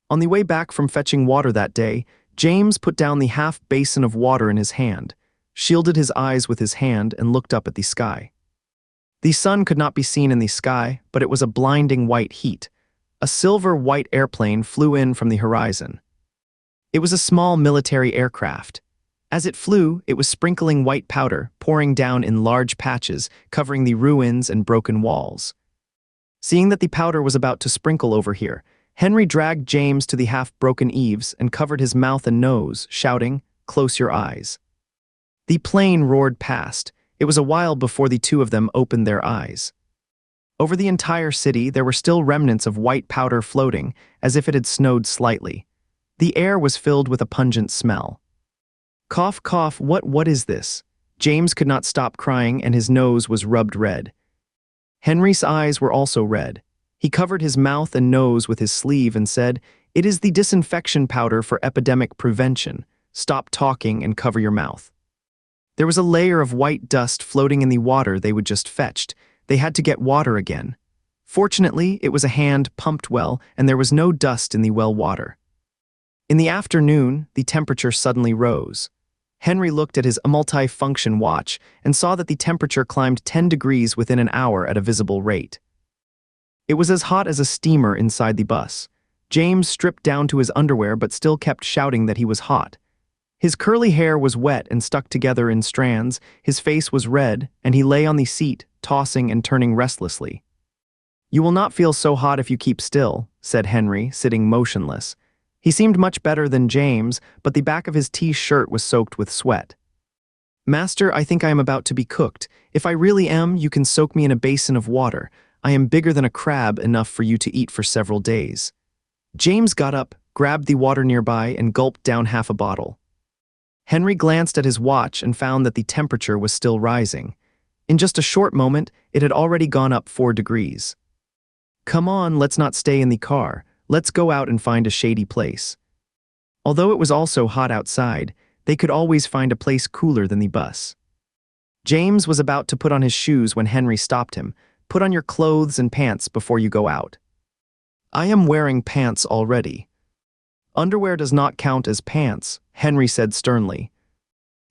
On the way back from fetching water that day, James put down the half basin of water in his hand, shielded his eyes with his hand, and looked up at the sky. The sun could not be seen in the sky, but it was a blinding white heat. A silver-white airplane flew in from the horizon. It was a small military aircraft. As it flew, it was sprinkling white powder, pouring down in large patches, covering the ruins and broken walls. Seeing that the powder was about to sprinkle over here, Henry dragged James to the half-broken eaves and covered his mouth and nose, shouting, "Close your eyes." The plane roared past. It was a while before the two of them opened their eyes. Over the entire city, there were still remnants of white powder floating, as if it had snowed slightly. The air was filled with a pungent smell. Cough, cough, what is this? James could not stop crying, and his nose was rubbed red. Henry's eyes were also red. He covered his mouth and nose with his sleeve and said, "It is the disinfection powder for epidemic prevention. Stop talking and cover your mouth." There was a layer of white dust floating in the water they would just fetched. They had to get water again. Fortunately, it was a hand pumped well, and there was no dust in the well water. In the afternoon, the temperature suddenly rose. Henry looked at his multi-function watch and saw that the temperature climbed 10 degrees within an hour at a visible rate. It was as hot as a steamer inside the bus. James stripped down to his underwear but still kept shouting that he was hot. His curly hair was wet and stuck together in strands, his face was red, and he lay on the seat, tossing and turning restlessly. "You will not feel so hot if you keep still," said Henry, sitting motionless. He seemed much better than James, but the back of his T-shirt was soaked with sweat. "Master, I think I am about to be cooked. If I really am, you can soak me in a basin of water. I am bigger than a crab, enough for you to eat for several days." James got up, grabbed the water nearby, and gulped down half a bottle. Henry glanced at his watch and found that the temperature was still rising. In just a short moment, it had already gone up 4 degrees. "Come on, let's not stay in the car. Let's go out and find a shady place." Although it was also hot outside, they could always find a place cooler than the bus. James was about to put on his shoes when Henry stopped him. "Put on your clothes and pants before you go out." "I am wearing pants already." "Underwear does not count as pants," Henry said sternly.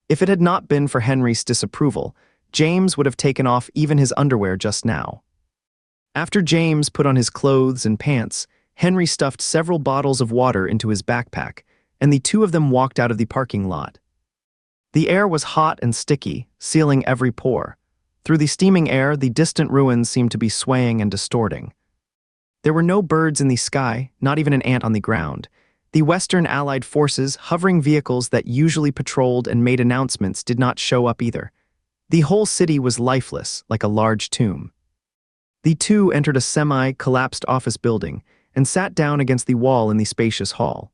If it had not been for Henry's disapproval, James would have taken off even his underwear just now. After James put on his clothes and pants, Henry stuffed several bottles of water into his backpack, and the two of them walked out of the parking lot. The air was hot and sticky, sealing every pore. Through the steaming air, the distant ruins seemed to be swaying and distorting. There were no birds in the sky, not even an ant on the ground. The Western Allied forces, hovering vehicles that usually patrolled and made announcements, did not show up either. The whole city was lifeless, like a large tomb. The two entered a semi-collapsed office building and sat down against the wall in the spacious hall.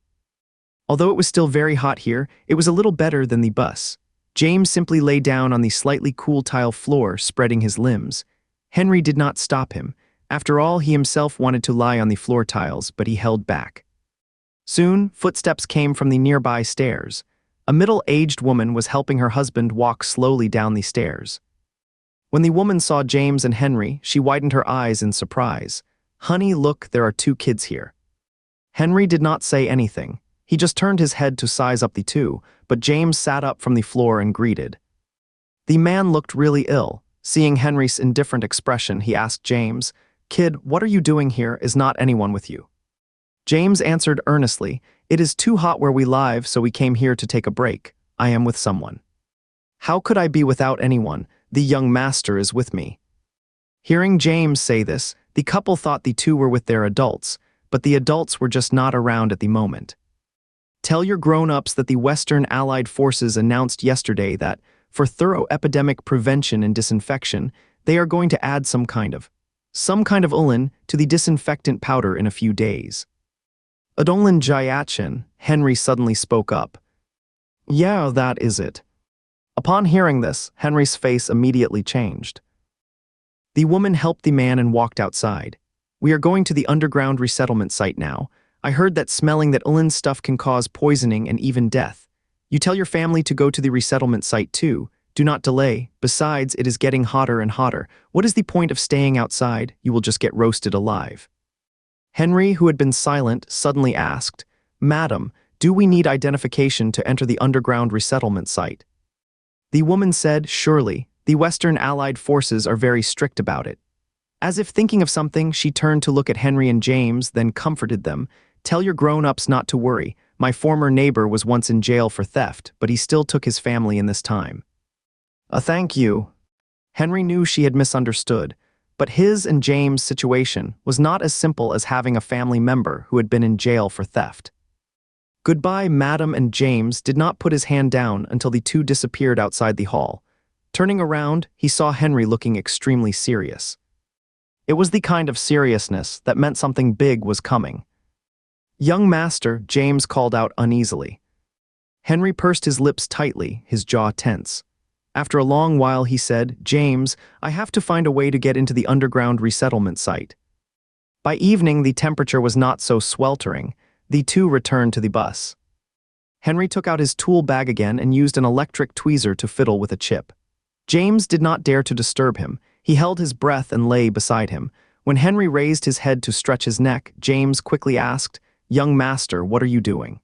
Although it was still very hot here, it was a little better than the bus. James simply lay down on the slightly cool tile floor, spreading his limbs. Henry did not stop him. After all, he himself wanted to lie on the floor tiles, but he held back. Soon, footsteps came from the nearby stairs. A middle-aged woman was helping her husband walk slowly down the stairs. When the woman saw James and Henry, she widened her eyes in surprise. "Honey, look, there are 2 kids here." Henry did not say anything. He just turned his head to size up the two, but James sat up from the floor and greeted. The man looked really ill. Seeing Henry's indifferent expression, he asked James, "Kid, what are you doing here? Is not anyone with you?" James answered earnestly, "It is too hot where we live, so we came here to take a break. I am with someone." "How could I be without anyone? The young master is with me." Hearing James say this, the couple thought the two were with their adults, but the adults were just not around at the moment. "Tell your grown-ups that the Western Allied forces announced yesterday that, for thorough epidemic prevention and disinfection, they are going to add some kind of ullin to the disinfectant powder in a few days." "Adolin Jayachin," Henry suddenly spoke up. "Yeah, that is it." Upon hearing this, Henry's face immediately changed. The woman helped the man and walked outside. "We are going to the underground resettlement site now. I heard that smelling that ullin stuff can cause poisoning and even death. You tell your family to go to the resettlement site too. Do not delay. Besides, it is getting hotter and hotter. What is the point of staying outside? You will just get roasted alive." Henry, who had been silent, suddenly asked, "Madam, do we need identification to enter the underground resettlement site?" The woman said, "Surely, the Western Allied forces are very strict about it." As if thinking of something, she turned to look at Henry and James, then comforted them. "Tell your grown-ups not to worry. My former neighbor was once in jail for theft, but he still took his family in this time." Thank you." Henry knew she had misunderstood, but his and James' situation was not as simple as having a family member who had been in jail for theft. "Goodbye, madam," and James did not put his hand down until the two disappeared outside the hall. Turning around, he saw Henry looking extremely serious. It was the kind of seriousness that meant something big was coming. "Young master," James called out uneasily. Henry pursed his lips tightly, his jaw tense. After a long while he said, "James, I have to find a way to get into the underground resettlement site." By evening the temperature was not so sweltering. The two returned to the bus. Henry took out his tool bag again and used an electric tweezer to fiddle with a chip. James did not dare to disturb him. He held his breath and lay beside him. When Henry raised his head to stretch his neck, James quickly asked, "Young master, what are you doing?"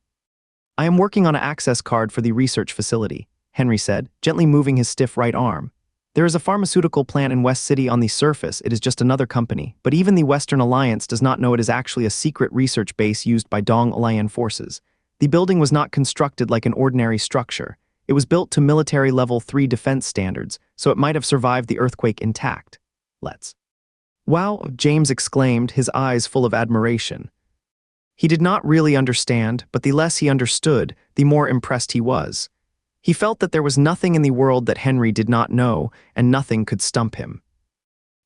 "I am working on an access card for the research facility," Henry said, gently moving his stiff right arm. "There is a pharmaceutical plant in West City. On the surface, it is just another company, but even the Western Alliance does not know it is actually a secret research base used by Dong Alayan forces. The building was not constructed like an ordinary structure. It was built to military level 3 defense standards, so it might have survived the earthquake intact. Let's." "Wow," James exclaimed, his eyes full of admiration. He did not really understand, but the less he understood, the more impressed he was. He felt that there was nothing in the world that Henry did not know, and nothing could stump him.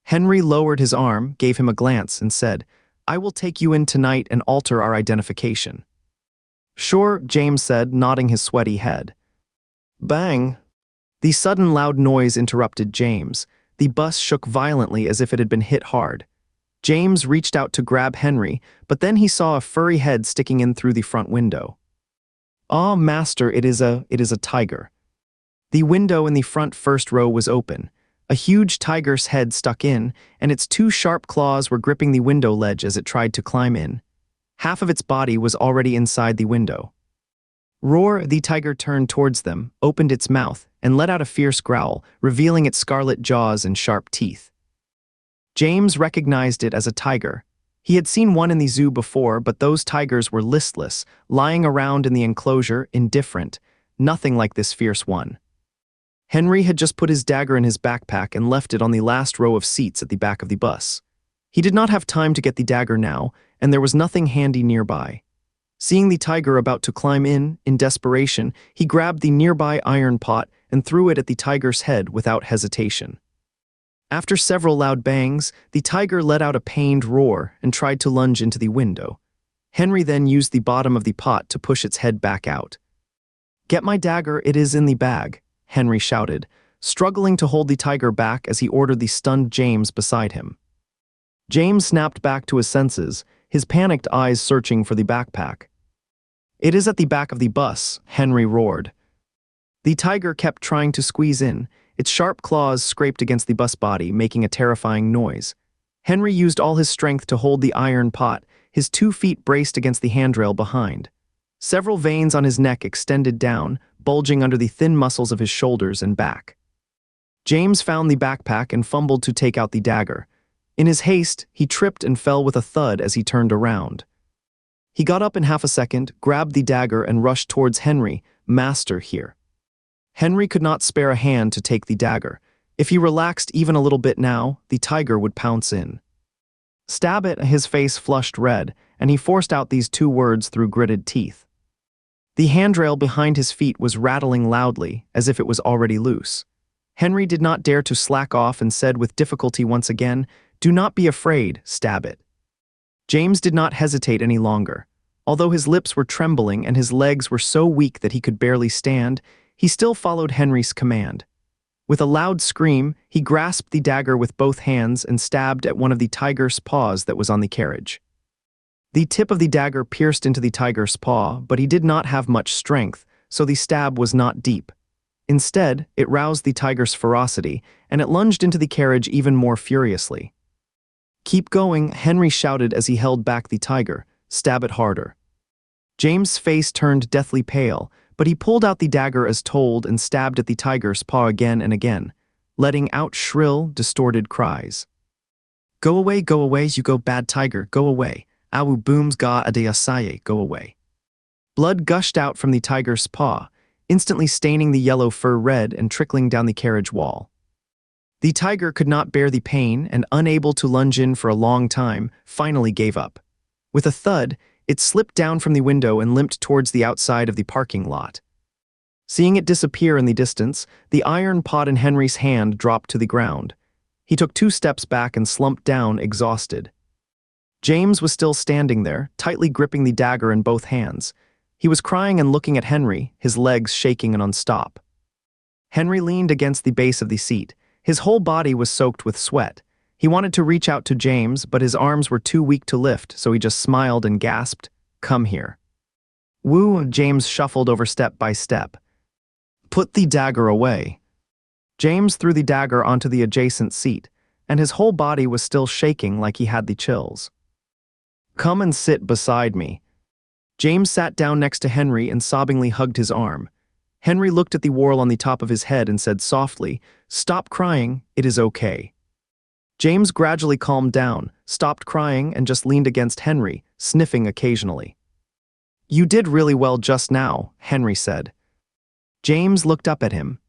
Henry lowered his arm, gave him a glance, and said, "I will take you in tonight and alter our identification." "Sure," James said, nodding his sweaty head. Bang! The sudden loud noise interrupted James. The bus shook violently as if it had been hit hard. James reached out to grab Henry, but then he saw a furry head sticking in through the front window. "Ah, master, it is a tiger." The window in the front first row was open. A huge tiger's head stuck in, and its two sharp claws were gripping the window ledge as it tried to climb in. Half of its body was already inside the window. Roar! The tiger turned towards them, opened its mouth, and let out a fierce growl, revealing its scarlet jaws and sharp teeth. James recognized it as a tiger. He had seen one in the zoo before, but those tigers were listless, lying around in the enclosure, indifferent, nothing like this fierce one. Henry had just put his dagger in his backpack and left it on the last row of seats at the back of the bus. He did not have time to get the dagger now, and there was nothing handy nearby. Seeing the tiger about to climb in desperation, he grabbed the nearby iron pot and threw it at the tiger's head without hesitation. After several loud bangs, the tiger let out a pained roar and tried to lunge into the window. Henry then used the bottom of the pot to push its head back out. "Get my dagger, it is in the bag," Henry shouted, struggling to hold the tiger back as he ordered the stunned James beside him. James snapped back to his senses, his panicked eyes searching for the backpack. "It is at the back of the bus," Henry roared. The tiger kept trying to squeeze in. Its sharp claws scraped against the bus body, making a terrifying noise. Henry used all his strength to hold the iron pot, his 2 feet braced against the handrail behind. Several veins on his neck extended down, bulging under the thin muscles of his shoulders and back. James found the backpack and fumbled to take out the dagger. In his haste, he tripped and fell with a thud as he turned around. He got up in half a second, grabbed the dagger, and rushed towards Henry. "Master, here." Henry could not spare a hand to take the dagger. If he relaxed even a little bit now, the tiger would pounce in. "Stab it," his face flushed red, and he forced out these 2 words through gritted teeth. The handrail behind his feet was rattling loudly, as if it was already loose. Henry did not dare to slack off and said with difficulty once again, "Do not be afraid, stab it." James did not hesitate any longer. Although his lips were trembling and his legs were so weak that he could barely stand, he still followed Henry's command. With a loud scream, he grasped the dagger with both hands and stabbed at one of the tiger's paws that was on the carriage. The tip of the dagger pierced into the tiger's paw, but he did not have much strength, so the stab was not deep. Instead, it roused the tiger's ferocity, and it lunged into the carriage even more furiously. "Keep going," Henry shouted as he held back the tiger. "Stab it harder." James' face turned deathly pale, but he pulled out the dagger as told and stabbed at the tiger's paw again and again, letting out shrill, distorted cries. Go away, you go bad tiger, go away. Awu booms ga adeyasaye, go away." Blood gushed out from the tiger's paw, instantly staining the yellow fur red and trickling down the carriage wall. The tiger could not bear the pain and, unable to lunge in for a long time, finally gave up. With a thud, it slipped down from the window and limped towards the outside of the parking lot. Seeing it disappear in the distance, the iron pot in Henry's hand dropped to the ground. He took 2 steps back and slumped down, exhausted. James was still standing there, tightly gripping the dagger in both hands. He was crying and looking at Henry, his legs shaking and unstop. Henry leaned against the base of the seat. His whole body was soaked with sweat. He wanted to reach out to James, but his arms were too weak to lift, so he just smiled and gasped, "Come here." "Woo," James shuffled over step by step. "Put the dagger away." James threw the dagger onto the adjacent seat, and his whole body was still shaking like he had the chills. "Come and sit beside me." James sat down next to Henry and sobbingly hugged his arm. Henry looked at the whorl on the top of his head and said softly, "Stop crying, it is okay." James gradually calmed down, stopped crying, and just leaned against Henry, sniffing occasionally. "You did really well just now," Henry said. James looked up at him.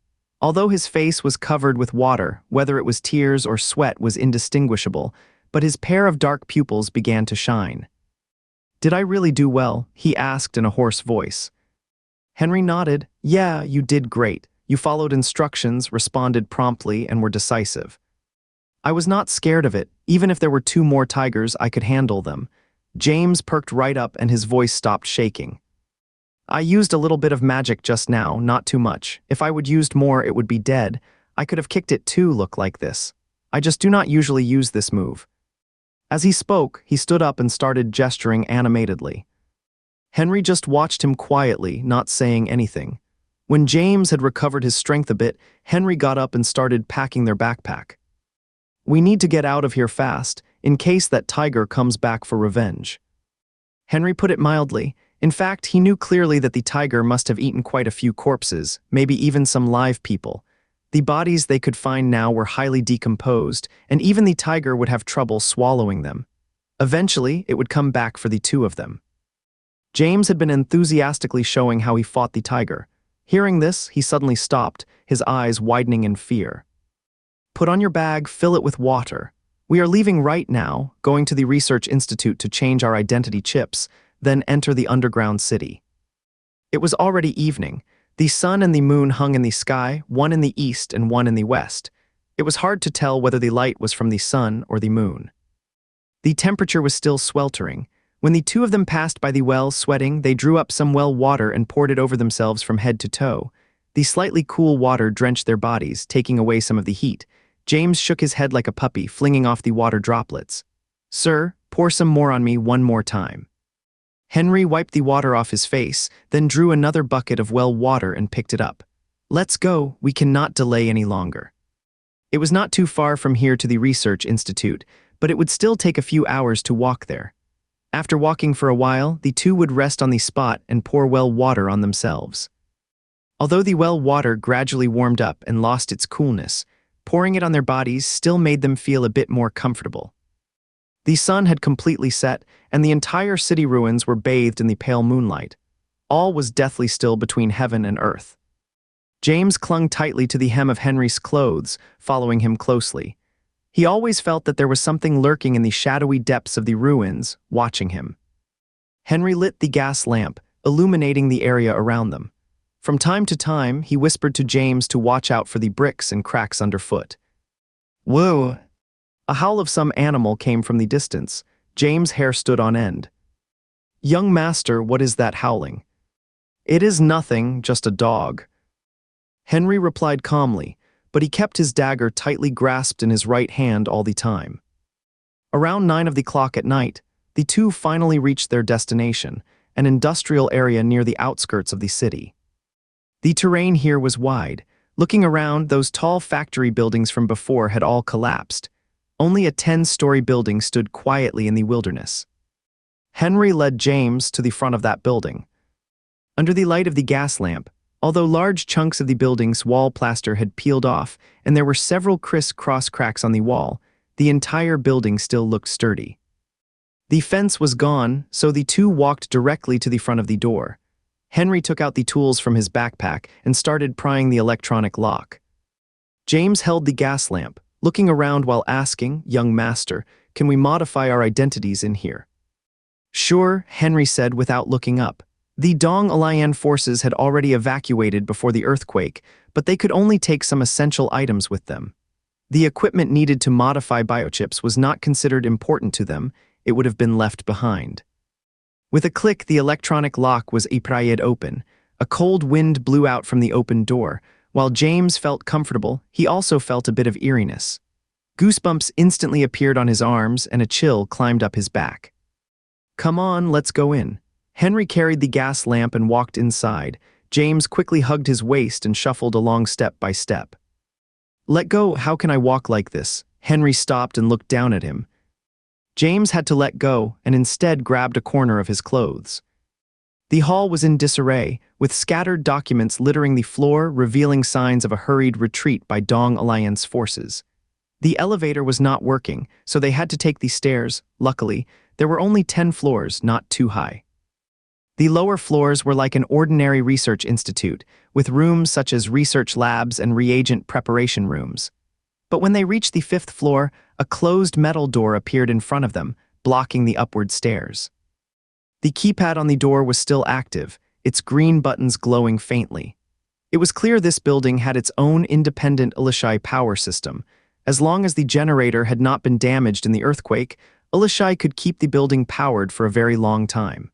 Although his face was covered with water, whether it was tears or sweat was indistinguishable, but his pair of dark pupils began to shine. "Did I really do well?" he asked in a hoarse voice. Henry nodded. "Yeah, you did great. You followed instructions, responded promptly, and were decisive. I was not scared of it. Even if there were 2 more tigers, I could handle them." James perked right up and his voice stopped shaking. "I used a little bit of magic just now, not too much. If I would used more, it would be dead. I could have kicked it too, look like this. I just do not usually use this move." As he spoke, he stood up and started gesturing animatedly. Henry just watched him quietly, not saying anything. When James had recovered his strength a bit, Henry got up and started packing their backpack. "We need to get out of here fast, in case that tiger comes back for revenge." Henry put it mildly. In fact, he knew clearly that the tiger must have eaten quite a few corpses, maybe even some live people. The bodies they could find now were highly decomposed, and even the tiger would have trouble swallowing them. Eventually, it would come back for the 2 of them. James had been enthusiastically showing how he fought the tiger. Hearing this, he suddenly stopped, his eyes widening in fear. "Put on your bag, fill it with water. We are leaving right now, going to the Research Institute to change our identity chips, then enter the underground city." It was already evening. The sun and the moon hung in the sky, one in the east and one in the west. It was hard to tell whether the light was from the sun or the moon. The temperature was still sweltering. When the 2 of them passed by the well, sweating, they drew up some well water and poured it over themselves from head to toe. The slightly cool water drenched their bodies, taking away some of the heat. James shook his head like a puppy, flinging off the water droplets. "Sir, pour some more on me one more time." Henry wiped the water off his face, then drew another bucket of well water and picked it up. "Let's go, we cannot delay any longer." It was not too far from here to the Research Institute, but it would still take a few hours to walk there. After walking for a while, the 2 would rest on the spot and pour well water on themselves. Although the well water gradually warmed up and lost its coolness, pouring it on their bodies still made them feel a bit more comfortable. The sun had completely set, and the entire city ruins were bathed in the pale moonlight. All was deathly still between heaven and earth. James clung tightly to the hem of Henry's clothes, following him closely. He always felt that there was something lurking in the shadowy depths of the ruins, watching him. Henry lit the gas lamp, illuminating the area around them. From time to time, he whispered to James to watch out for the bricks and cracks underfoot. "Whoa!" A howl of some animal came from the distance. James' hair stood on end. "Young master, what is that howling?" "It is nothing, just a dog." Henry replied calmly, but he kept his dagger tightly grasped in his right hand all the time. Around 9 of the clock at night, the 2 finally reached their destination, an industrial area near the outskirts of the city. The terrain here was wide. Looking around, those tall factory buildings from before had all collapsed. Only a 10-story building stood quietly in the wilderness. Henry led James to the front of that building. Under the light of the gas lamp, although large chunks of the building's wall plaster had peeled off and there were several criss-cross cracks on the wall, the entire building still looked sturdy. The fence was gone, so the 2 walked directly to the front of the door. Henry took out the tools from his backpack and started prying the electronic lock. James held the gas lamp, looking around while asking, "Young master, can we modify our identities in here?" "Sure," Henry said without looking up. The Dong Alayan forces had already evacuated before the earthquake, but they could only take some essential items with them. The equipment needed to modify biochips was not considered important to them, it would have been left behind. With a click, the electronic lock was pried open. A cold wind blew out from the open door. While James felt comfortable, he also felt a bit of eeriness. Goosebumps instantly appeared on his arms and a chill climbed up his back. "Come on, let's go in." Henry carried the gas lamp and walked inside. James quickly hugged his waist and shuffled along step by step. "Let go, how can I walk like this?" Henry stopped and looked down at him. James had to let go and instead grabbed a corner of his clothes. The hall was in disarray, with scattered documents littering the floor, revealing signs of a hurried retreat by Dong Alliance forces. The elevator was not working, so they had to take the stairs. Luckily, there were only 10 floors, not too high. The lower floors were like an ordinary research institute, with rooms such as research labs and reagent preparation rooms. But when they reached the 5th floor, a closed metal door appeared in front of them, blocking the upward stairs. The keypad on the door was still active, its green buttons glowing faintly. It was clear this building had its own independent Ulashai power system. As long as the generator had not been damaged in the earthquake, Ulashai could keep the building powered for a very long time.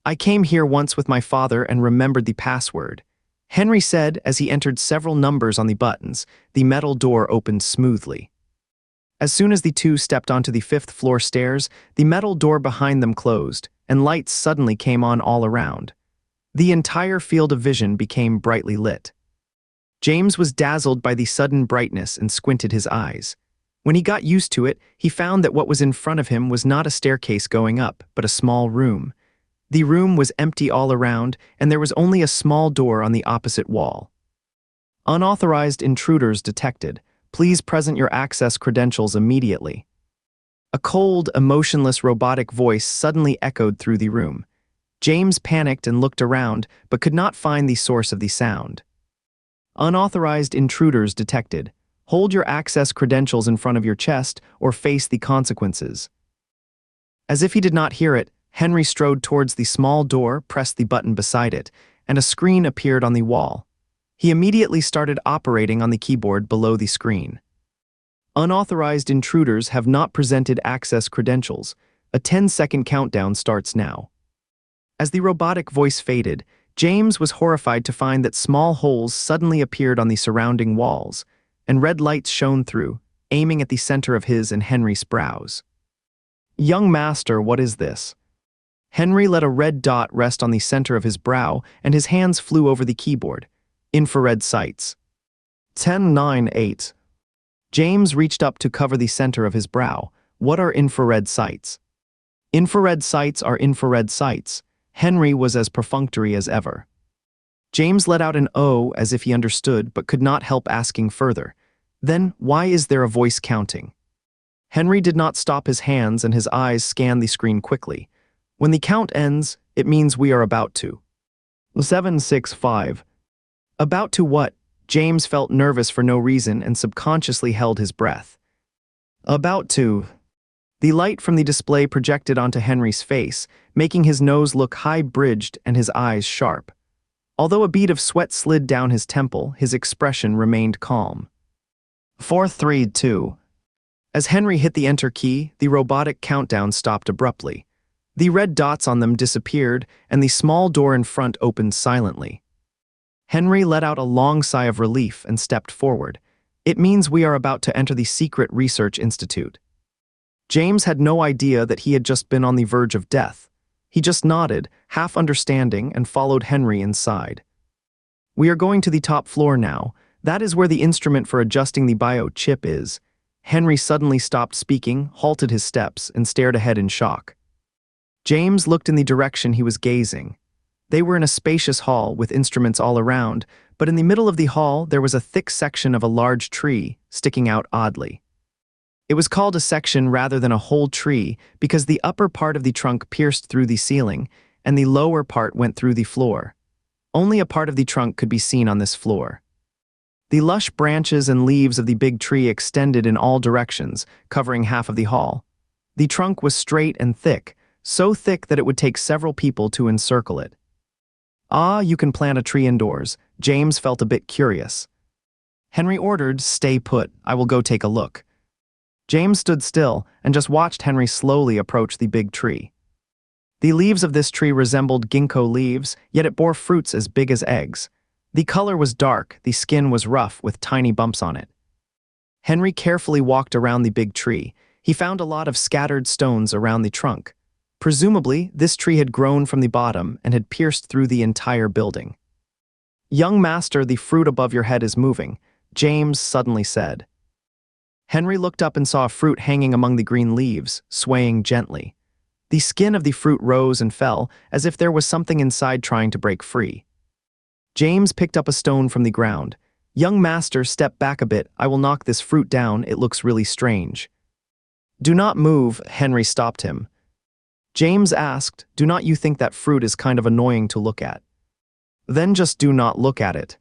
"I came here once with my father and remembered the password," Henry said as he entered several numbers on the buttons. The metal door opened smoothly. As soon as the two stepped onto the 5th floor stairs, the metal door behind them closed, and lights suddenly came on all around. The entire field of vision became brightly lit. James was dazzled by the sudden brightness and squinted his eyes. When he got used to it, he found that what was in front of him was not a staircase going up, but a small room. The room was empty all around, and there was only a small door on the opposite wall. "Unauthorized intruders detected. Please present your access credentials immediately." A cold, emotionless robotic voice suddenly echoed through the room. James panicked and looked around, but could not find the source of the sound. "Unauthorized intruders detected. Hold your access credentials in front of your chest or face the consequences." As if he did not hear it, Henry strode towards the small door, pressed the button beside it, and a screen appeared on the wall. He immediately started operating on the keyboard below the screen. "Unauthorized intruders have not presented access credentials. A 10-second countdown starts now." As the robotic voice faded, James was horrified to find that small holes suddenly appeared on the surrounding walls, and red lights shone through, aiming at the center of his and Henry's brows. "Young master, what is this?" Henry let a red dot rest on the center of his brow, and his hands flew over the keyboard. "Infrared sights." 10-9-8. James reached up to cover the center of his brow. "What are infrared sights?" "Infrared sights are infrared sights." Henry was as perfunctory as ever. James let out an "oh" as if he understood, but could not help asking further. "Then, why is there a voice counting?" Henry did not stop his hands, and his eyes scanned the screen quickly. "When the count ends, it means we are about to." 7-6-5. About to what? James felt nervous for no reason and subconsciously held his breath. "About to." The light from the display projected onto Henry's face, making his nose look high-bridged and his eyes sharp. Although a bead of sweat slid down his temple, his expression remained calm. 4-3-2. As Henry hit the enter key, the robotic countdown stopped abruptly. The red dots on them disappeared, and the small door in front opened silently. Henry let out a long sigh of relief and stepped forward. "It means we are about to enter the secret research institute." James had no idea that he had just been on the verge of death. He just nodded, half understanding, and followed Henry inside. "We are going to the top floor now. That is where the instrument for adjusting the bio-chip is." Henry suddenly stopped speaking, halted his steps, and stared ahead in shock. James looked in the direction he was gazing. They were in a spacious hall with instruments all around, but in the middle of the hall there was a thick section of a large tree, sticking out oddly. It was called a section rather than a whole tree because the upper part of the trunk pierced through the ceiling, and the lower part went through the floor. Only a part of the trunk could be seen on this floor. The lush branches and leaves of the big tree extended in all directions, covering half of the hall. The trunk was straight and thick, so thick that it would take several people to encircle it. "Ah, you can plant a tree indoors." James felt a bit curious. Henry ordered, "Stay put, I will go take a look." James stood still and just watched Henry slowly approach the big tree. The leaves of this tree resembled ginkgo leaves, yet it bore fruits as big as eggs. The color was dark, the skin was rough with tiny bumps on it. Henry carefully walked around the big tree. He found a lot of scattered stones around the trunk. Presumably, this tree had grown from the bottom and had pierced through the entire building. "Young master, the fruit above your head is moving," James suddenly said. Henry looked up and saw a fruit hanging among the green leaves, swaying gently. The skin of the fruit rose and fell, as if there was something inside trying to break free. James picked up a stone from the ground. "Young master, step back a bit, I will knock this fruit down, it looks really strange." "Do not move," Henry stopped him. James asked, "Do not you think that fruit is kind of annoying to look at?" "Then just do not look at it."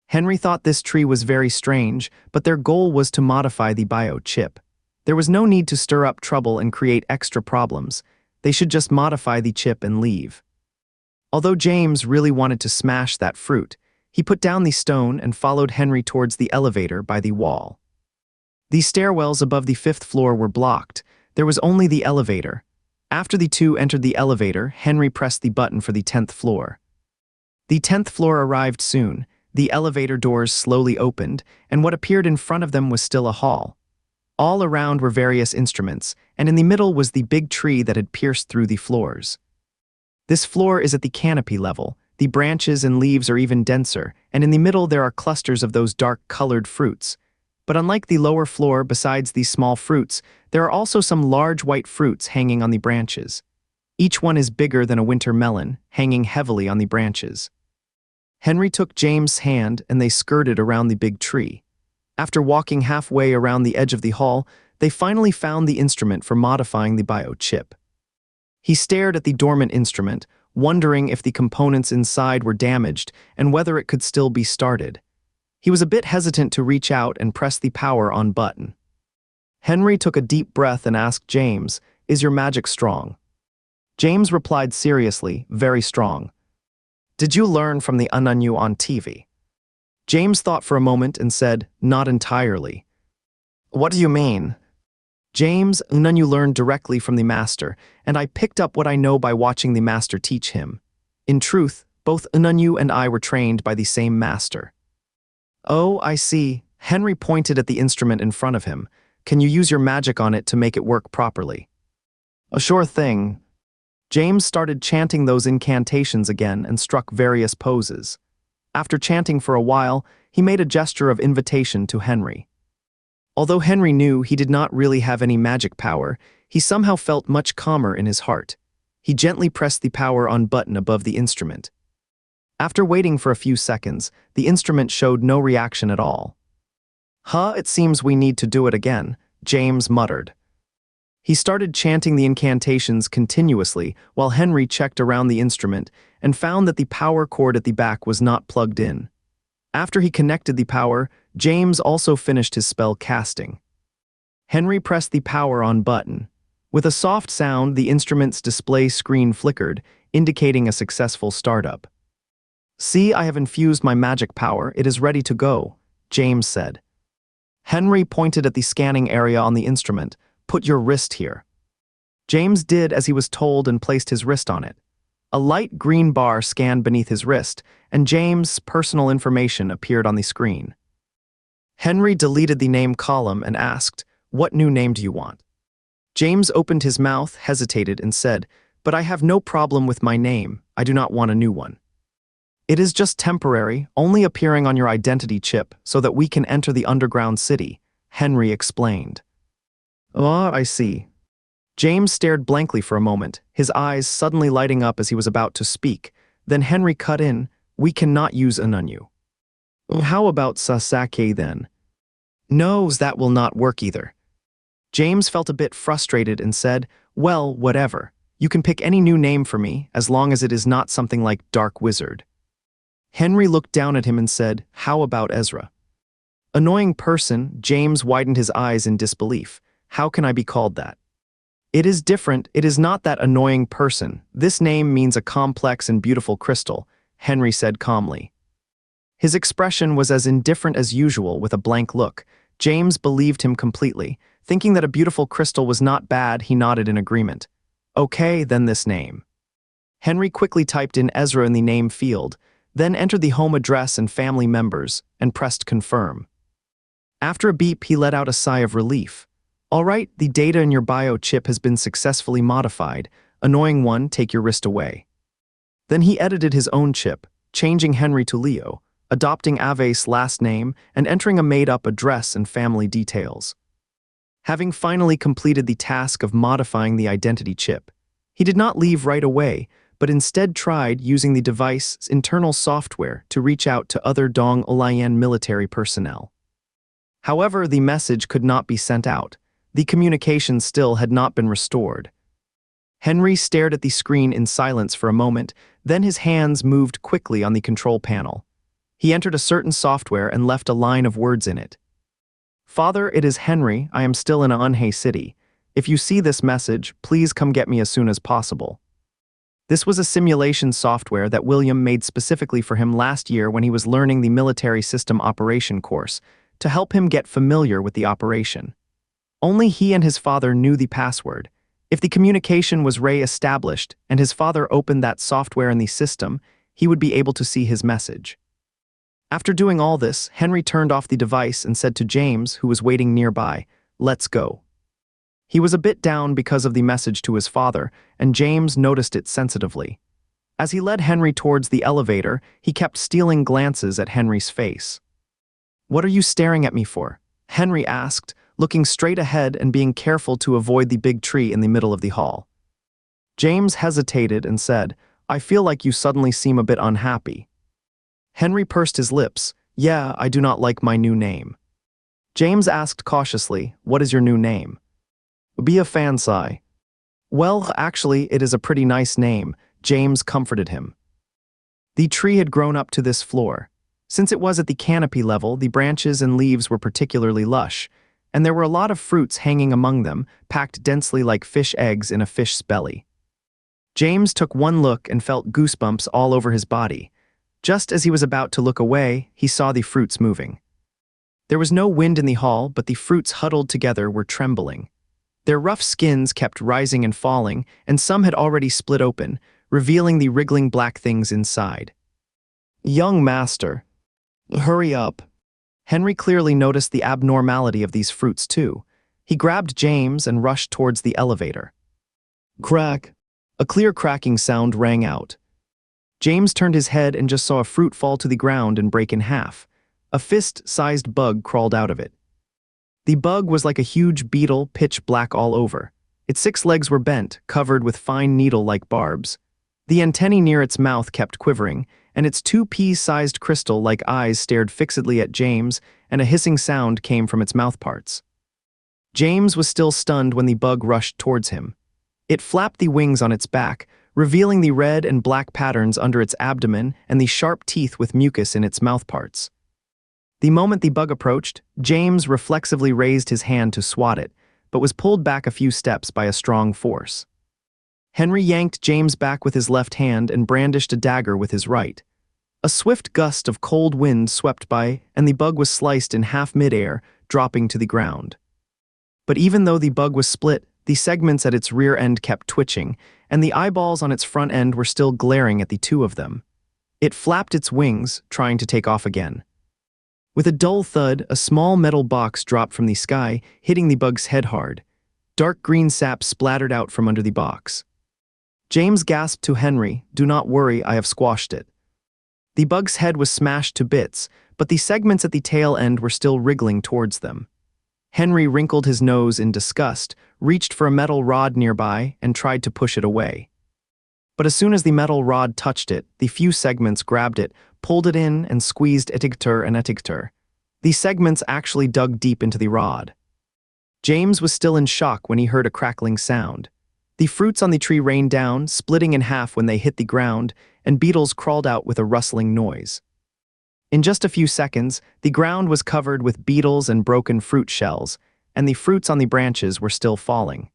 Henry thought this tree was very strange, but their goal was to modify the biochip. There was no need to stir up trouble and create extra problems. They should just modify the chip and leave. Although James really wanted to smash that fruit, he put down the stone and followed Henry towards the elevator by the wall. The stairwells above the 5th floor were blocked. There was only the elevator. After the two entered the elevator, Henry pressed the button for the 10th floor. The 10th floor arrived soon. The elevator doors slowly opened, and what appeared in front of them was still a hall. All around were various instruments, and in the middle was the big tree that had pierced through the floors. This floor is at the canopy level. The branches and leaves are even denser, and in the middle there are clusters of those dark-colored fruits. But unlike the lower floor, besides these small fruits, there are also some large white fruits hanging on the branches. Each one is bigger than a winter melon, hanging heavily on the branches. Henry took James' hand and they skirted around the big tree. After walking halfway around the edge of the hall, they finally found the instrument for modifying the biochip. He stared at the dormant instrument, wondering if the components inside were damaged and whether it could still be started. He was a bit hesitant to reach out and press the power on button. Henry took a deep breath and asked James, "Is your magic strong?" James replied seriously, "Very strong." "Did you learn from the Unanyu on TV?" James thought for a moment and said, "Not entirely." "What do you mean?" "James, Unanyu learned directly from the master, and I picked up what I know by watching the master teach him. In truth, both Unanyu and I were trained by the same master." "Oh, I see." Henry pointed at the instrument in front of him. "Can you use your magic on it to make it work properly?" "A sure thing." James started chanting those incantations again and struck various poses. After chanting for a while, he made a gesture of invitation to Henry. Although Henry knew he did not really have any magic power, he somehow felt much calmer in his heart. He gently pressed the power on button above the instrument. After waiting for a few seconds, the instrument showed no reaction at all. It seems we need to do it again," James muttered. He started chanting the incantations continuously while Henry checked around the instrument and found that the power cord at the back was not plugged in. After he connected the power, James also finished his spell casting. Henry pressed the power on button. With a soft sound, the instrument's display screen flickered, indicating a successful startup. "See, I have infused my magic power, it is ready to go," James said. Henry pointed at the scanning area on the instrument. "Put your wrist here." James did as he was told and placed his wrist on it. A light green bar scanned beneath his wrist, and James' personal information appeared on the screen. Henry deleted the name column and asked, "What new name do you want?" James opened his mouth, hesitated, and said, "But I have no problem with my name. I do not want a new one. It is just temporary, only appearing on your identity chip so that we can enter the underground city," Henry explained. "Oh, I see." James stared blankly for a moment, his eyes suddenly lighting up as he was about to speak. Then Henry cut in, "We cannot use Unanyu." "How about Sasaki then?" "No, that will not work either." James felt a bit frustrated and said, "Well, whatever. You can pick any new name for me, as long as it is not something like Dark Wizard." Henry looked down at him and said, "How about Ezra?" "Annoying person," James widened his eyes in disbelief. "How can I be called that?" "It is different, it is not that annoying person. This name means a complex and beautiful crystal," Henry said calmly. His expression was as indifferent as usual with a blank look. James believed him completely. Thinking that a beautiful crystal was not bad, he nodded in agreement. Okay, then this name. Henry quickly typed in Ezra in the name field, then entered the home address and family members, and pressed confirm. After a beep, he let out a sigh of relief. All right, the data in your bio chip has been successfully modified. Annoying one, take your wrist away. Then he edited his own chip, changing Henry to Leo, adopting Ave's last name, and entering a made-up address and family details. Having finally completed the task of modifying the identity chip, he did not leave right away, but instead tried using the device's internal software to reach out to other Dong Olayan military personnel. However, the message could not be sent out. The communication still had not been restored. Henry stared at the screen in silence for a moment, then his hands moved quickly on the control panel. He entered a certain software and left a line of words in it. Father, it is Henry. I am still in Anhe City. If you see this message, please come get me as soon as possible. This was a simulation software that William made specifically for him last year when he was learning the military system operation course, to help him get familiar with the operation. Only he and his father knew the password. If the communication was re-established and his father opened that software in the system, he would be able to see his message. After doing all this, Henry turned off the device and said to James, who was waiting nearby, "Let's go." He was a bit down because of the message to his father, and James noticed it sensitively. As he led Henry towards the elevator, he kept stealing glances at Henry's face. "What are you staring at me for?" Henry asked, looking straight ahead and being careful to avoid the big tree in the middle of the hall. James hesitated and said, "I feel like you suddenly seem a bit unhappy." Henry pursed his lips. "Yeah, I do not like my new name." James asked cautiously, "What is your new name?" "Be a Fansai." "Well, actually, it is a pretty nice name," James comforted him. The tree had grown up to this floor. Since it was at the canopy level, the branches and leaves were particularly lush, and there were a lot of fruits hanging among them, packed densely like fish eggs in a fish's belly. James took one look and felt goosebumps all over his body. Just as he was about to look away, he saw the fruits moving. There was no wind in the hall, but the fruits huddled together were trembling. Their rough skins kept rising and falling, and some had already split open, revealing the wriggling black things inside. "Young master, hurry up." Henry clearly noticed the abnormality of these fruits too. He grabbed James and rushed towards the elevator. Crack! A clear cracking sound rang out. James turned his head and just saw a fruit fall to the ground and break in half. A fist-sized bug crawled out of it. The bug was like a huge beetle, pitch black all over. Its 6 legs were bent, covered with fine needle-like barbs. The antennae near its mouth kept quivering, and its 2 pea-sized crystal-like eyes stared fixedly at James, and a hissing sound came from its mouthparts. James was still stunned when the bug rushed towards him. It flapped the wings on its back, revealing the red and black patterns under its abdomen and the sharp teeth with mucus in its mouthparts. The moment the bug approached, James reflexively raised his hand to swat it, but was pulled back a few steps by a strong force. Henry yanked James back with his left hand and brandished a dagger with his right. A swift gust of cold wind swept by, and the bug was sliced in half mid-air, dropping to the ground. But even though the bug was split, the segments at its rear end kept twitching, and the eyeballs on its front end were still glaring at the 2 of them. It flapped its wings, trying to take off again. With a dull thud, a small metal box dropped from the sky, hitting the bug's head hard. Dark green sap splattered out from under the box. James gasped to Henry, "Do not worry, I have squashed it." The bug's head was smashed to bits, but the segments at the tail end were still wriggling towards them. Henry wrinkled his nose in disgust, reached for a metal rod nearby, and tried to push it away. But as soon as the metal rod touched it, the few segments grabbed it, pulled it in, and squeezed etigter and etigter. The segments actually dug deep into the rod. James was still in shock when he heard a crackling sound. The fruits on the tree rained down, splitting in half when they hit the ground, and beetles crawled out with a rustling noise. In just a few seconds, the ground was covered with beetles and broken fruit shells, and the fruits on the branches were still falling.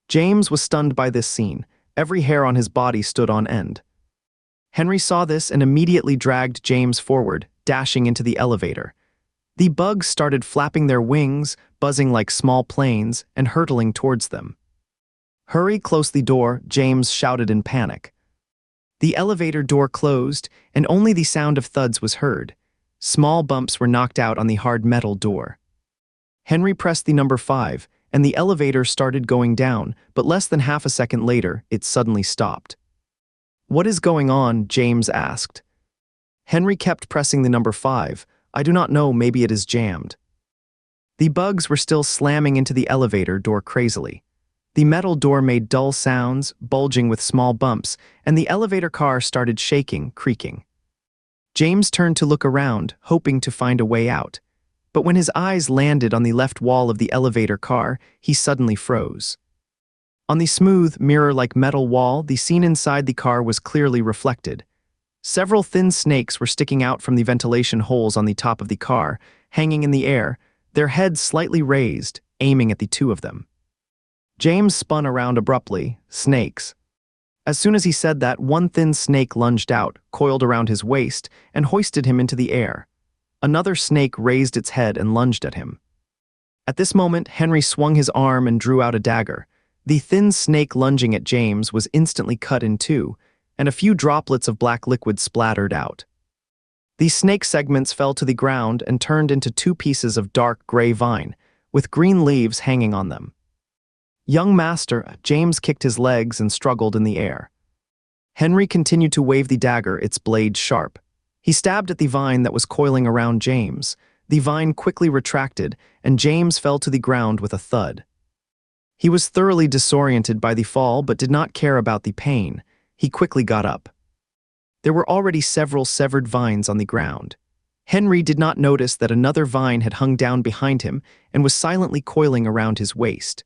James was stunned by this scene. Every hair on his body stood on end. Henry saw this and immediately dragged James forward, dashing into the elevator. The bugs started flapping their wings, buzzing like small planes, and hurtling towards them. "Hurry, close the door," James shouted in panic. The elevator door closed, and only the sound of thuds was heard. Small bumps were knocked out on the hard metal door. Henry pressed the number 5, and the elevator started going down, but less than half a second later, it suddenly stopped. "What is going on?" James asked. Henry kept pressing the number 5. "I do not know, maybe it is jammed." The bugs were still slamming into the elevator door crazily. The metal door made dull sounds, bulging with small bumps, and the elevator car started shaking, creaking. James turned to look around, hoping to find a way out. But when his eyes landed on the left wall of the elevator car, he suddenly froze. On the smooth, mirror-like metal wall, the scene inside the car was clearly reflected. Several thin snakes were sticking out from the ventilation holes on the top of the car, hanging in the air, their heads slightly raised, aiming at the two of them. James spun around abruptly. Snakes. As soon as he said that, one thin snake lunged out, coiled around his waist, and hoisted him into the air. Another snake raised its head and lunged at him. At this moment, Henry swung his arm and drew out a dagger. The thin snake lunging at James was instantly cut in two, and a few droplets of black liquid splattered out. The snake segments fell to the ground and turned into two pieces of dark gray vine, with green leaves hanging on them. "Young master," James kicked his legs and struggled in the air. Henry continued to wave the dagger, its blade sharp. He stabbed at the vine that was coiling around James. The vine quickly retracted, and James fell to the ground with a thud. He was thoroughly disoriented by the fall but did not care about the pain. He quickly got up. There were already several severed vines on the ground. Henry did not notice that another vine had hung down behind him and was silently coiling around his waist.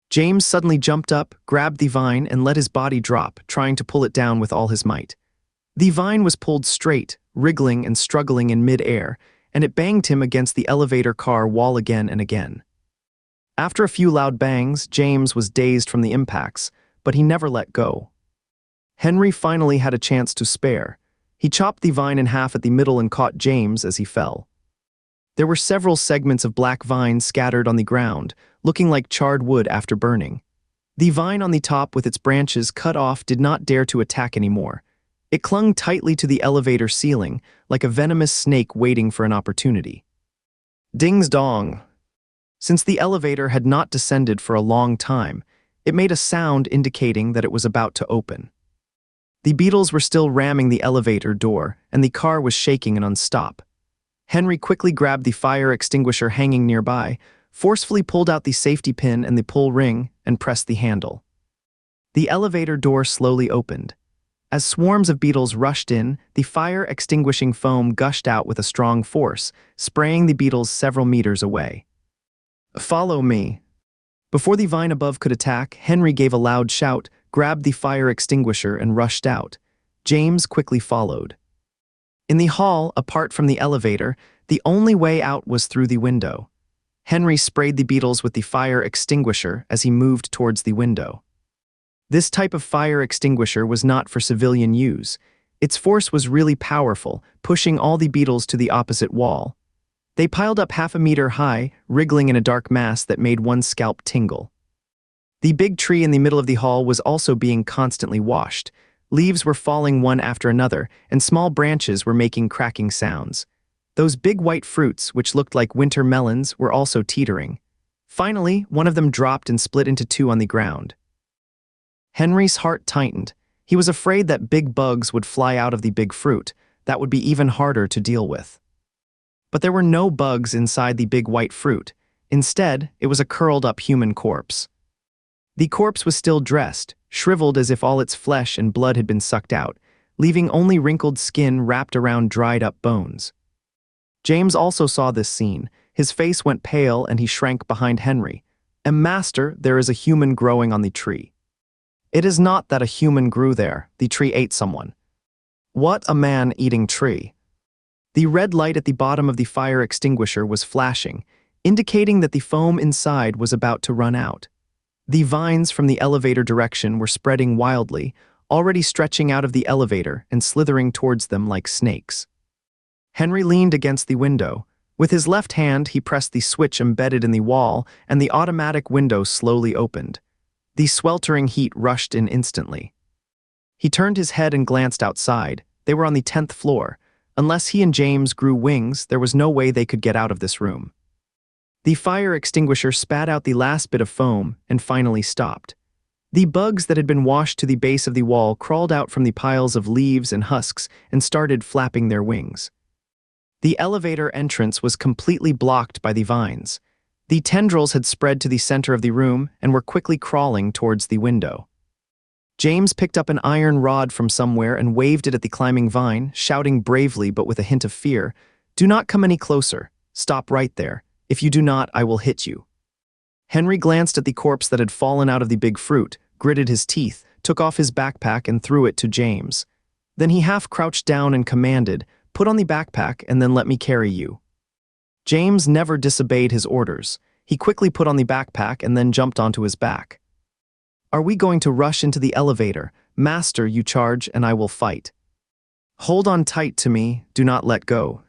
James suddenly jumped up, grabbed the vine, and let his body drop, trying to pull it down with all his might. The vine was pulled straight, wriggling and struggling in mid-air, and it banged him against the elevator car wall again and again. After a few loud bangs, James was dazed from the impacts, but he never let go. Henry finally had a chance to spare. He chopped the vine in half at the middle and caught James as he fell. There were several segments of black vine scattered on the ground, looking like charred wood after burning. The vine on the top with its branches cut off did not dare to attack anymore. It clung tightly to the elevator ceiling, like a venomous snake waiting for an opportunity. Dings-dong. Since the elevator had not descended for a long time, it made a sound indicating that it was about to open. The beetles were still ramming the elevator door, and the car was shaking and unstop. Henry quickly grabbed the fire extinguisher hanging nearby, forcefully pulled out the safety pin and the pull ring, and pressed the handle. The elevator door slowly opened. As swarms of beetles rushed in, the fire-extinguishing foam gushed out with a strong force, spraying the beetles several meters away. "Follow me." Before the vine above could attack, Henry gave a loud shout, grabbed the fire extinguisher, and rushed out. James quickly followed. In the hall, apart from the elevator, the only way out was through the window. Henry sprayed the beetles with the fire extinguisher as he moved towards the window. This type of fire extinguisher was not for civilian use. Its force was really powerful, pushing all the beetles to the opposite wall. They piled up half a meter high, wriggling in a dark mass that made one's scalp tingle. The big tree in the middle of the hall was also being constantly washed. Leaves were falling one after another, and small branches were making cracking sounds. Those big white fruits, which looked like winter melons, were also teetering. Finally, one of them dropped and split into two on the ground. Henry's heart tightened. He was afraid that big bugs would fly out of the big fruit. That would be even harder to deal with. But there were no bugs inside the big white fruit. Instead, it was a curled-up human corpse. The corpse was still dressed, shriveled as if all its flesh and blood had been sucked out, leaving only wrinkled skin wrapped around dried-up bones. James also saw this scene. His face went pale and he shrank behind Henry. "Master, there is a human growing on the tree." "It is not that a human grew there. The tree ate someone." "What a man-eating tree." The red light at the bottom of the fire extinguisher was flashing, indicating that the foam inside was about to run out. The vines from the elevator direction were spreading wildly, already stretching out of the elevator and slithering towards them like snakes. Henry leaned against the window. With his left hand, he pressed the switch embedded in the wall, and the automatic window slowly opened. The sweltering heat rushed in instantly. He turned his head and glanced outside. They were on the 10th floor. Unless he and James grew wings, there was no way they could get out of this room. The fire extinguisher spat out the last bit of foam and finally stopped. The bugs that had been washed to the base of the wall crawled out from the piles of leaves and husks and started flapping their wings. The elevator entrance was completely blocked by the vines. The tendrils had spread to the center of the room and were quickly crawling towards the window. James picked up an iron rod from somewhere and waved it at the climbing vine, shouting bravely but with a hint of fear, "Do not come any closer. Stop right there. If you do not, I will hit you." Henry glanced at the corpse that had fallen out of the big fruit, gritted his teeth, took off his backpack and threw it to James. Then he half crouched down and commanded, "Put on the backpack and then let me carry you." James never disobeyed his orders. He quickly put on the backpack and then jumped onto his back. "Are we going to rush into the elevator? Master, you charge and I will fight. Hold on tight to me, do not let go."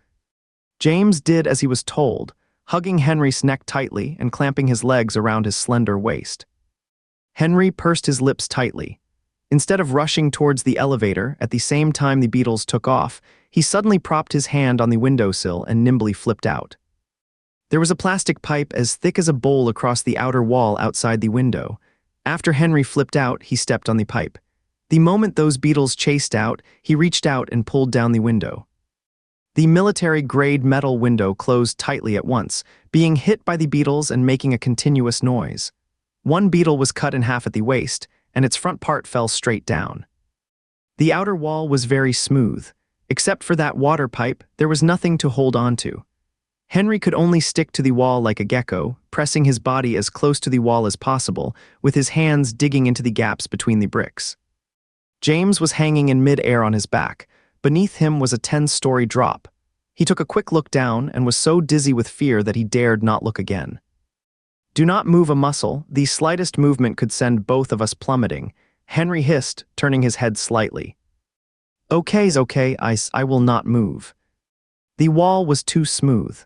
James did as he was told, hugging Henry's neck tightly and clamping his legs around his slender waist. Henry pursed his lips tightly. Instead of rushing towards the elevator at the same time the beetles took off, he suddenly propped his hand on the windowsill and nimbly flipped out. There was a plastic pipe as thick as a bowl across the outer wall outside the window. After Henry flipped out, he stepped on the pipe. The moment those beetles chased out, he reached out and pulled down the window. The military-grade metal window closed tightly at once, being hit by the beetles and making a continuous noise. One beetle was cut in half at the waist, and its front part fell straight down. The outer wall was very smooth. Except for that water pipe, there was nothing to hold on to. Henry could only stick to the wall like a gecko, pressing his body as close to the wall as possible, with his hands digging into the gaps between the bricks. James was hanging in mid-air on his back. Beneath him was a 10-story drop. He took a quick look down and was so dizzy with fear that he dared not look again. "Do not move a muscle. The slightest movement could send both of us plummeting," Henry hissed, turning his head slightly. "Okay's okay, I will not move." The wall was too smooth.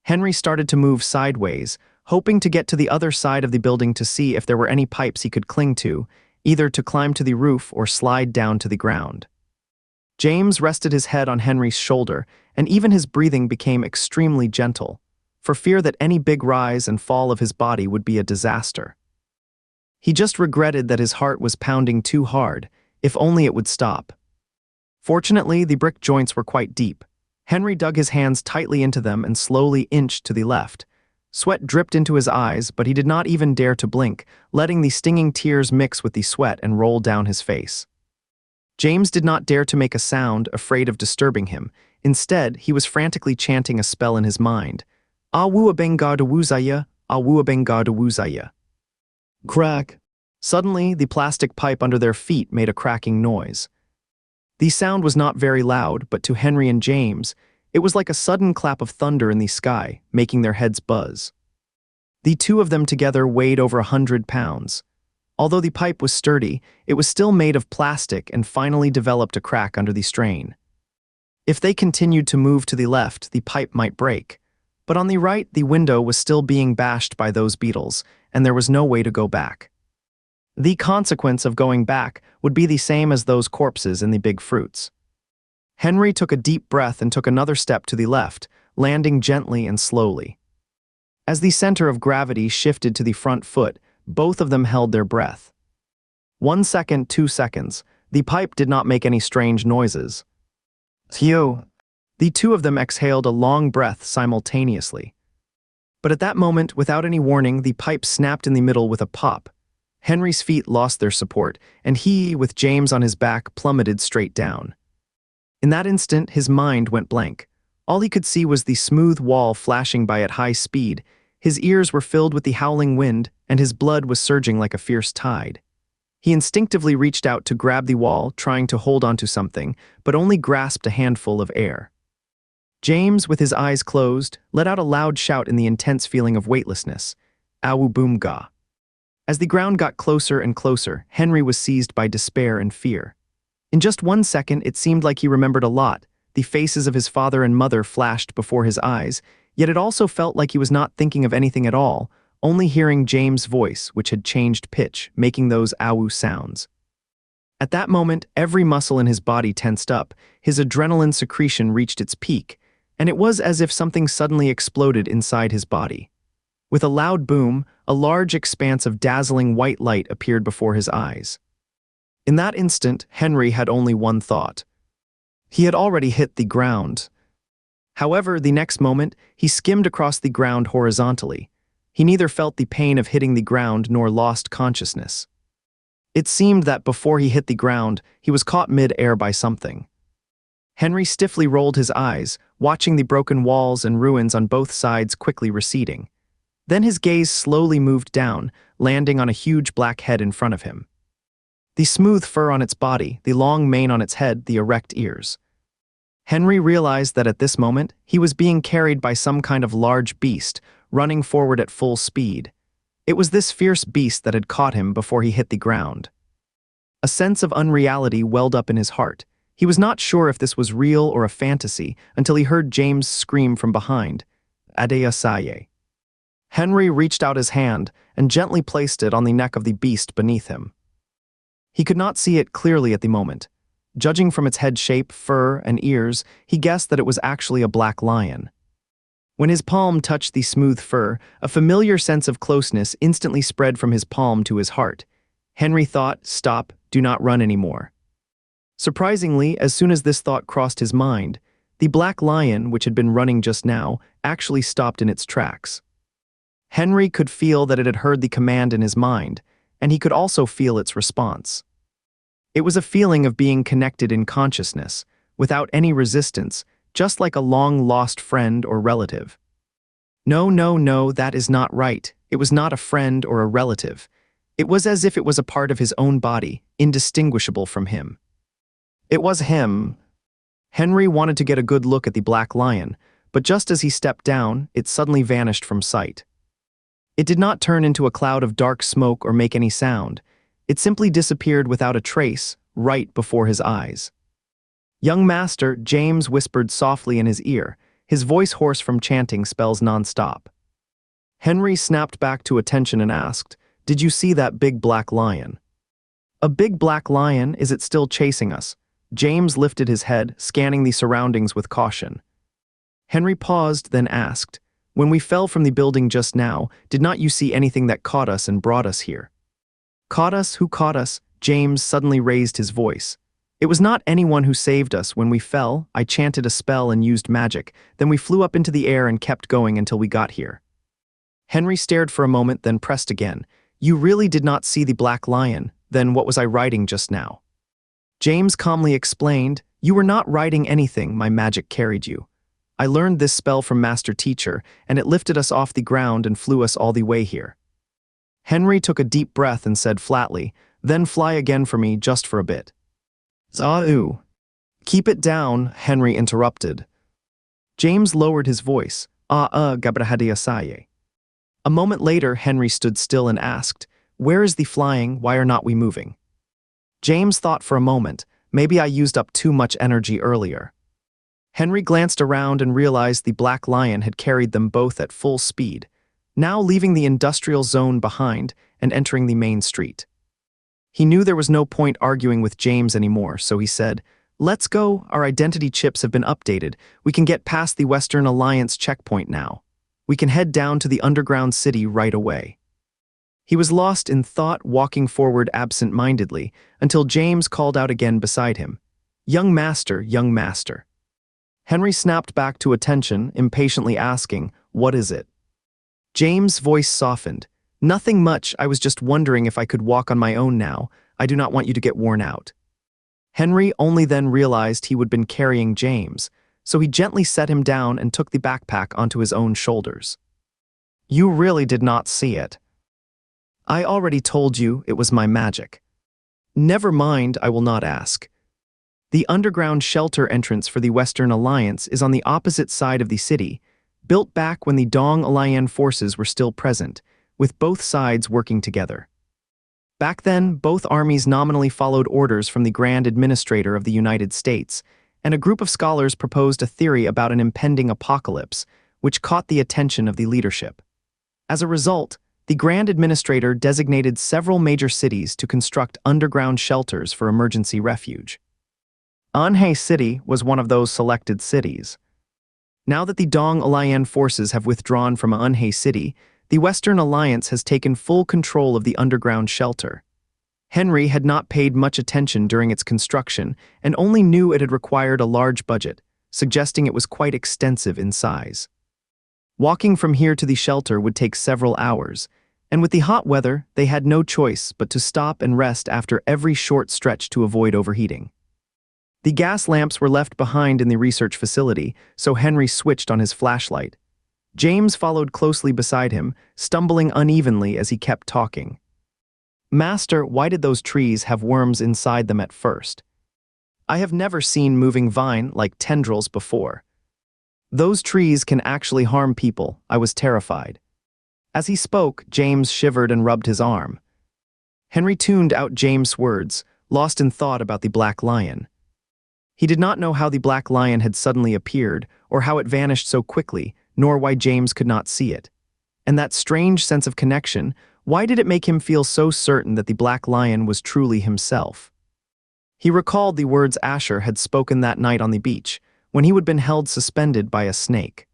Henry started to move sideways, hoping to get to the other side of the building to see if there were any pipes he could cling to, either to climb to the roof or slide down to the ground. James rested his head on Henry's shoulder, and even his breathing became extremely gentle, for fear that any big rise and fall of his body would be a disaster. He just regretted that his heart was pounding too hard, if only it would stop. Fortunately, the brick joints were quite deep. Henry dug his hands tightly into them and slowly inched to the left. Sweat dripped into his eyes, but he did not even dare to blink, letting the stinging tears mix with the sweat and roll down his face. James did not dare to make a sound, afraid of disturbing him. Instead, he was frantically chanting a spell in his mind. "Awuabenga de Wuzaya, Awuabenga de Wuzaya." Crack! Suddenly, the plastic pipe under their feet made a cracking noise. The sound was not very loud, but to Henry and James, it was like a sudden clap of thunder in the sky, making their heads buzz. The two of them together weighed over 100 pounds. Although the pipe was sturdy, it was still made of plastic and finally developed a crack under the strain. If they continued to move to the left, the pipe might break. But on the right, the window was still being bashed by those beetles, and there was no way to go back. The consequence of going back would be the same as those corpses in the big fruits. Henry took a deep breath and took another step to the left, landing gently and slowly. As the center of gravity shifted to the front foot, both of them held their breath. 1 second, 2 seconds. The pipe did not make any strange noises. Phew! The two of them exhaled a long breath simultaneously. But at that moment, without any warning, the pipe snapped in the middle with a pop. Henry's feet lost their support, and he, with James on his back, plummeted straight down. In that instant, his mind went blank. All he could see was the smooth wall flashing by at high speed. His ears were filled with the howling wind, and his blood was surging like a fierce tide. He instinctively reached out to grab the wall, trying to hold onto something, but only grasped a handful of air. James, with his eyes closed, let out a loud shout in the intense feeling of weightlessness. "Awuboomga." As the ground got closer and closer, Henry was seized by despair and fear. In just 1 second, it seemed like he remembered a lot. The faces of his father and mother flashed before his eyes, yet it also felt like he was not thinking of anything at all, only hearing James' voice, which had changed pitch, making those "ow" sounds. At that moment, every muscle in his body tensed up, his adrenaline secretion reached its peak, and it was as if something suddenly exploded inside his body. With a loud boom, a large expanse of dazzling white light appeared before his eyes. In that instant, Henry had only one thought. He had already hit the ground. However, the next moment, he skimmed across the ground horizontally. He neither felt the pain of hitting the ground nor lost consciousness. It seemed that before he hit the ground, he was caught mid-air by something. Henry stiffly rolled his eyes, watching the broken walls and ruins on both sides quickly receding. Then his gaze slowly moved down, landing on a huge black head in front of him. The smooth fur on its body, the long mane on its head, the erect ears. Henry realized that at this moment, he was being carried by some kind of large beast, running forward at full speed. It was this fierce beast that had caught him before he hit the ground. A sense of unreality welled up in his heart. He was not sure if this was real or a fantasy until he heard James scream from behind, "Adeyasaye." Henry reached out his hand and gently placed it on the neck of the beast beneath him. He could not see it clearly at the moment. Judging from its head shape, fur, and ears, he guessed that it was actually a black lion. When his palm touched the smooth fur, a familiar sense of closeness instantly spread from his palm to his heart. Henry thought, "Stop, do not run anymore." Surprisingly, as soon as this thought crossed his mind, the black lion, which had been running just now, actually stopped in its tracks. Henry could feel that it had heard the command in his mind, and he could also feel its response. It was a feeling of being connected in consciousness, without any resistance, just like a long-lost friend or relative. No, no, no, that is not right. It was not a friend or a relative. It was as if it was a part of his own body, indistinguishable from him. It was him. Henry wanted to get a good look at the black lion, but just as he stepped down, it suddenly vanished from sight. It did not turn into a cloud of dark smoke or make any sound. It simply disappeared without a trace, right before his eyes. "Young master," James whispered softly in his ear, his voice hoarse from chanting spells non-stop. Henry snapped back to attention and asked, "Did you see that big black lion?" "A big black lion? Is it still chasing us?" James lifted his head, scanning the surroundings with caution. Henry paused, then asked, "When we fell from the building just now, did not you see anything that caught us and brought us here?" "Caught us? Who caught us?" James suddenly raised his voice. "It was not anyone who saved us. When we fell, I chanted a spell and used magic. Then we flew up into the air and kept going until we got here." Henry stared for a moment, then pressed again. "You really did not see the black lion? Then what was I riding just now?" James calmly explained, "You were not riding anything, my magic carried you. I learned this spell from Master Teacher, and it lifted us off the ground and flew us all the way here." Henry took a deep breath and said flatly, "Then fly again for me just for a bit." "Zau." "Keep it down," Henry interrupted. James lowered his voice, Gabrahadiasaye. A moment later, Henry stood still and asked, "Where is the flying? Why are not we moving?" James thought for a moment, "Maybe I used up too much energy earlier." Henry glanced around and realized the black lion had carried them both at full speed, now leaving the industrial zone behind and entering the main street. He knew there was no point arguing with James anymore, so he said, "Let's go, our identity chips have been updated. We can get past the Western Alliance checkpoint now. We can head down to the underground city right away." He was lost in thought, walking forward absent-mindedly, until James called out again beside him, "Young master, young master." Henry snapped back to attention, impatiently asking, "What is it?" James' voice softened. "Nothing much, I was just wondering if I could walk on my own now. I do not want you to get worn out." Henry only then realized he would been carrying James, so he gently set him down and took the backpack onto his own shoulders. "You really did not see it." "I already told you it was my magic." "Never mind, I will not ask." The underground shelter entrance for the Western Alliance is on the opposite side of the city, built back when the Dong Alayan forces were still present, with both sides working together. Back then, both armies nominally followed orders from the Grand Administrator of the United States, and a group of scholars proposed a theory about an impending apocalypse, which caught the attention of the leadership. As a result, the Grand Administrator designated several major cities to construct underground shelters for emergency refuge. Anhe City was one of those selected cities. Now that the Dong Alayan forces have withdrawn from Anhe City, the Western Alliance has taken full control of the underground shelter. Henry had not paid much attention during its construction and only knew it had required a large budget, suggesting it was quite extensive in size. Walking from here to the shelter would take several hours, and with the hot weather, they had no choice but to stop and rest after every short stretch to avoid overheating. The gas lamps were left behind in the research facility, so Henry switched on his flashlight. James followed closely beside him, stumbling unevenly as he kept talking. "Master, why did those trees have worms inside them at first? I have never seen moving vine like tendrils before. Those trees can actually harm people. I was terrified." As he spoke, James shivered and rubbed his arm. Henry tuned out James' words, lost in thought about the Black Lion. He did not know how the Black Lion had suddenly appeared, or how it vanished so quickly, nor why James could not see it. And that strange sense of connection, why did it make him feel so certain that the Black Lion was truly himself? He recalled the words Asher had spoken that night on the beach, when he had been held suspended by a snake.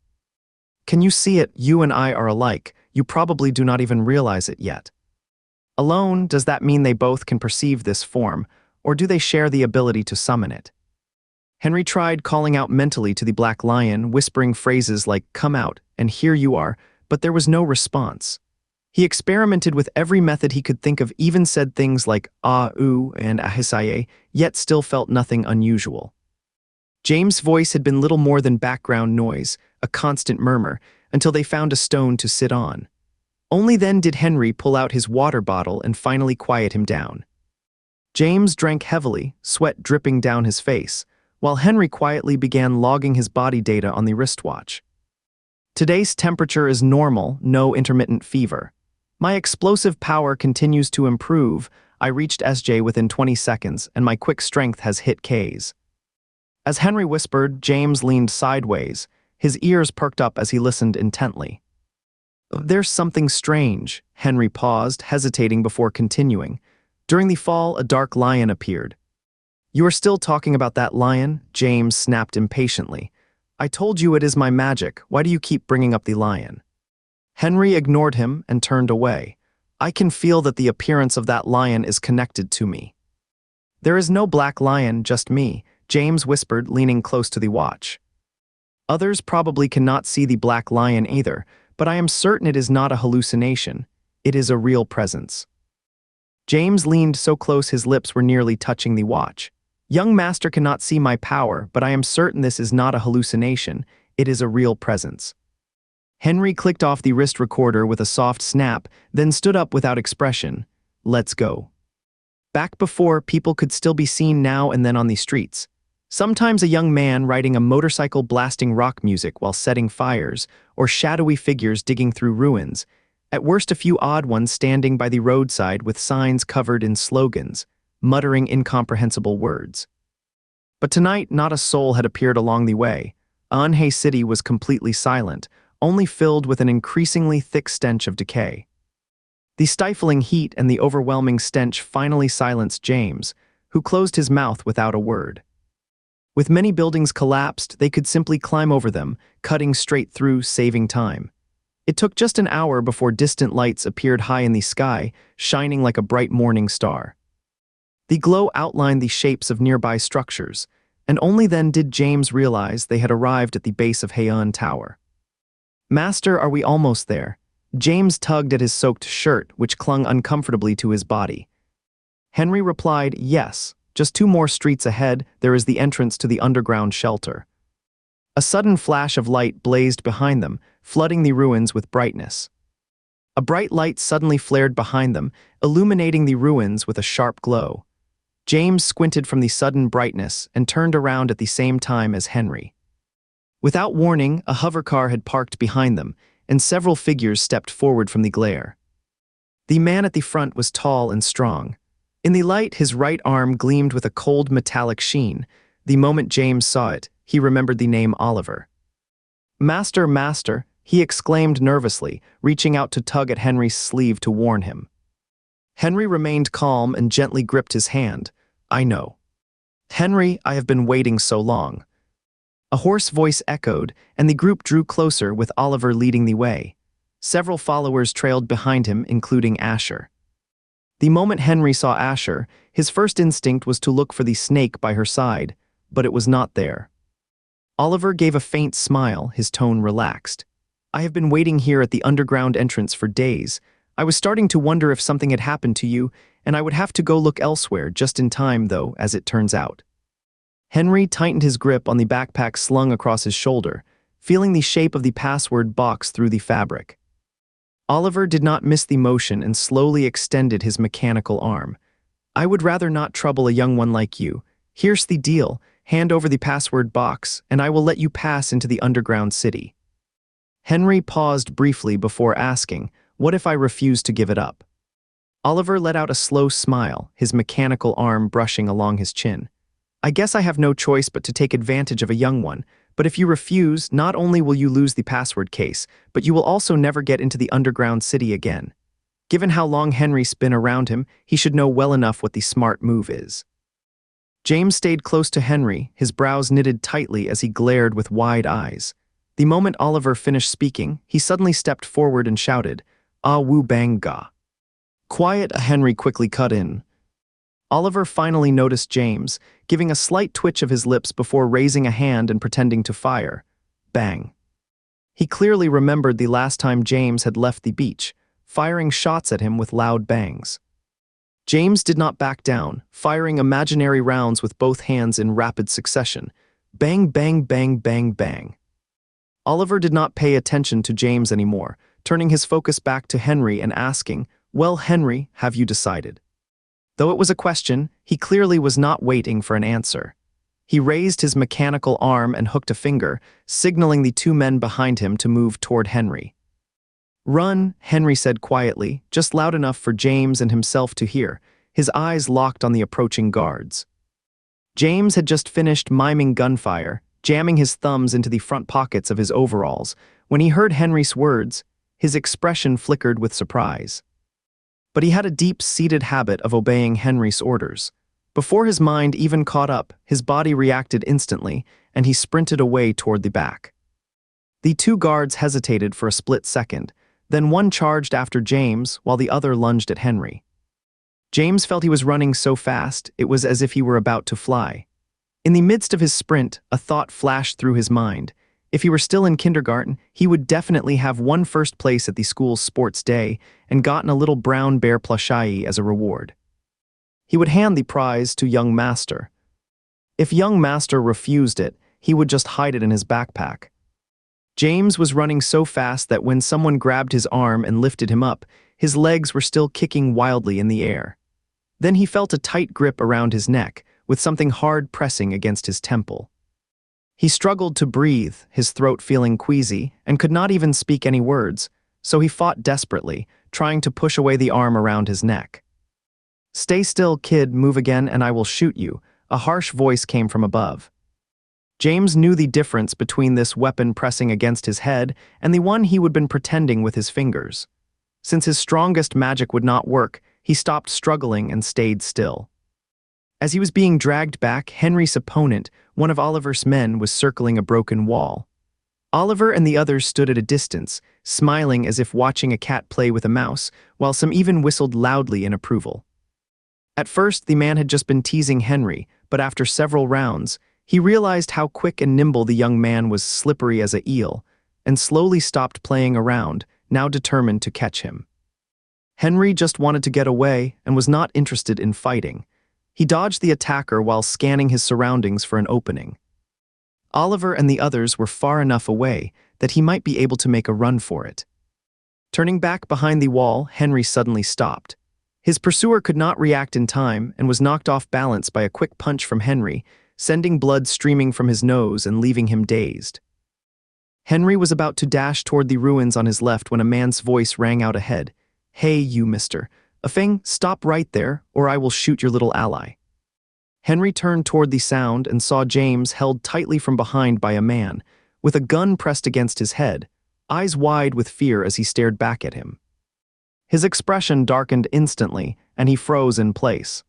"Can you see it? You and I are alike. You probably do not even realize it yet." Alone, does that mean they both can perceive this form, or do they share the ability to summon it? Henry tried calling out mentally to the Black Lion, whispering phrases like "come out" and "here you are," but there was no response. He experimented with every method he could think of, even said things like "ah, ooh," and "ahisaye," yet still felt nothing unusual. James' voice had been little more than background noise, a constant murmur, until they found a stone to sit on. Only then did Henry pull out his water bottle and finally quiet him down. James drank heavily, sweat dripping down his face, while Henry quietly began logging his body data on the wristwatch. "Today's temperature is normal, no intermittent fever. My explosive power continues to improve. I reached SJ within 20 seconds, and my quick strength has hit Ks." As Henry whispered, James leaned sideways, his ears perked up as he listened intently. "There's something strange," Henry paused, hesitating before continuing. "During the fall, a dark lion appeared." "You are still talking about that lion?" James snapped impatiently. "I told you it is my magic. Why do you keep bringing up the lion?" Henry ignored him and turned away. "I can feel that the appearance of that lion is connected to me." "There is no Black Lion, just me," James whispered, leaning close to the watch. "Others probably cannot see the Black Lion either, but I am certain it is not a hallucination. It is a real presence." James leaned so close his lips were nearly touching the watch. "Young master cannot see my power, but I am certain this is not a hallucination. It is a real presence." Henry clicked off the wrist recorder with a soft snap, then stood up without expression. "Let's go." Back before, people could still be seen now and then on the streets. Sometimes a young man riding a motorcycle blasting rock music while setting fires, or shadowy figures digging through ruins. At worst, a few odd ones standing by the roadside with signs covered in slogans, muttering incomprehensible words. But tonight, not a soul had appeared along the way. Anhe City was completely silent, only filled with an increasingly thick stench of decay. The stifling heat and the overwhelming stench finally silenced James, who closed his mouth without a word. With many buildings collapsed, they could simply climb over them, cutting straight through, saving time. It took just an hour before distant lights appeared high in the sky, shining like a bright morning star. The glow outlined the shapes of nearby structures, and only then did James realize they had arrived at the base of Heian Tower. "Master, are we almost there?" James tugged at his soaked shirt, which clung uncomfortably to his body. Henry replied, "Yes, just 2 more streets ahead, there is the entrance to the underground shelter." A sudden flash of light blazed behind them, flooding the ruins with brightness. A bright light suddenly flared behind them, illuminating the ruins with a sharp glow. James squinted from the sudden brightness and turned around at the same time as Henry. Without warning, a hovercar had parked behind them, and several figures stepped forward from the glare. The man at the front was tall and strong. In the light, his right arm gleamed with a cold metallic sheen. The moment James saw it, he remembered the name Oliver. "Master, master," he exclaimed nervously, reaching out to tug at Henry's sleeve to warn him. Henry remained calm and gently gripped his hand. "I know. Henry, I have been waiting so long." A hoarse voice echoed, and the group drew closer with Oliver leading the way. Several followers trailed behind him, including Asher. The moment Henry saw Asher, his first instinct was to look for the snake by her side, but it was not there. Oliver gave a faint smile, his tone relaxed. "I have been waiting here at the underground entrance for days. I was starting to wonder if something had happened to you, and I would have to go look elsewhere just in time, though, as it turns out." Henry tightened his grip on the backpack slung across his shoulder, feeling the shape of the password box through the fabric. Oliver did not miss the motion and slowly extended his mechanical arm. "I would rather not trouble a young one like you. Here's the deal. Hand over the password box, and I will let you pass into the underground city." Henry paused briefly before asking, "What if I refuse to give it up?" Oliver let out a slow smile, his mechanical arm brushing along his chin. "I guess I have no choice but to take advantage of a young one, but if you refuse, not only will you lose the password case, but you will also never get into the underground city again." Given how long Henry's been around him, he should know well enough what the smart move is. James stayed close to Henry, his brows knitted tightly as he glared with wide eyes. The moment Oliver finished speaking, he suddenly stepped forward and shouted, "Ah woo bang ga." "Quiet," Henry quickly cut in. Oliver finally noticed James, giving a slight twitch of his lips before raising a hand and pretending to fire. Bang. He clearly remembered the last time James had left the beach, firing shots at him with loud bangs. James did not back down, firing imaginary rounds with both hands in rapid succession. Bang, bang, bang, bang, bang. Oliver did not pay attention to James anymore, turning his focus back to Henry and asking, "Well, Henry, have you decided?" Though it was a question, he clearly was not waiting for an answer. He raised his mechanical arm and hooked a finger, signaling the two men behind him to move toward Henry. "Run," Henry said quietly, just loud enough for James and himself to hear, his eyes locked on the approaching guards. James had just finished miming gunfire, jamming his thumbs into the front pockets of his overalls. When he heard Henry's words, his expression flickered with surprise. But he had a deep-seated habit of obeying Henry's orders. Before his mind even caught up, his body reacted instantly, and he sprinted away toward the back. The two guards hesitated for a split second, then one charged after James while the other lunged at Henry. James felt he was running so fast, it was as if he were about to fly. In the midst of his sprint, a thought flashed through his mind. If he were still in kindergarten, he would definitely have won first place at the school's sports day and gotten a little brown bear plushie as a reward. He would hand the prize to young Master. If young Master refused it, he would just hide it in his backpack. James was running so fast that when someone grabbed his arm and lifted him up, his legs were still kicking wildly in the air. Then he felt a tight grip around his neck, with something hard pressing against his temple. He struggled to breathe, his throat feeling queasy, and could not even speak any words, so he fought desperately, trying to push away the arm around his neck. "Stay still, kid, move again and I will shoot you," a harsh voice came from above. James knew the difference between this weapon pressing against his head and the one he would been pretending with his fingers. Since his strongest magic would not work, he stopped struggling and stayed still. As he was being dragged back, Henry's opponent, one of Oliver's men, was circling a broken wall. Oliver and the others stood at a distance, smiling as if watching a cat play with a mouse, while some even whistled loudly in approval. At first, the man had just been teasing Henry, but after several rounds, he realized how quick and nimble the young man was, slippery as an eel, and slowly stopped playing around, now determined to catch him. Henry just wanted to get away and was not interested in fighting. He dodged the attacker while scanning his surroundings for an opening. Oliver and the others were far enough away that he might be able to make a run for it. Turning back behind the wall, Henry suddenly stopped. His pursuer could not react in time and was knocked off balance by a quick punch from Henry, sending blood streaming from his nose and leaving him dazed. Henry was about to dash toward the ruins on his left when a man's voice rang out ahead. "Hey, you mister. Afeng, stop right there, or I will shoot your little ally." Henry turned toward the sound and saw James held tightly from behind by a man, with a gun pressed against his head, eyes wide with fear as he stared back at him. His expression darkened instantly, and he froze in place.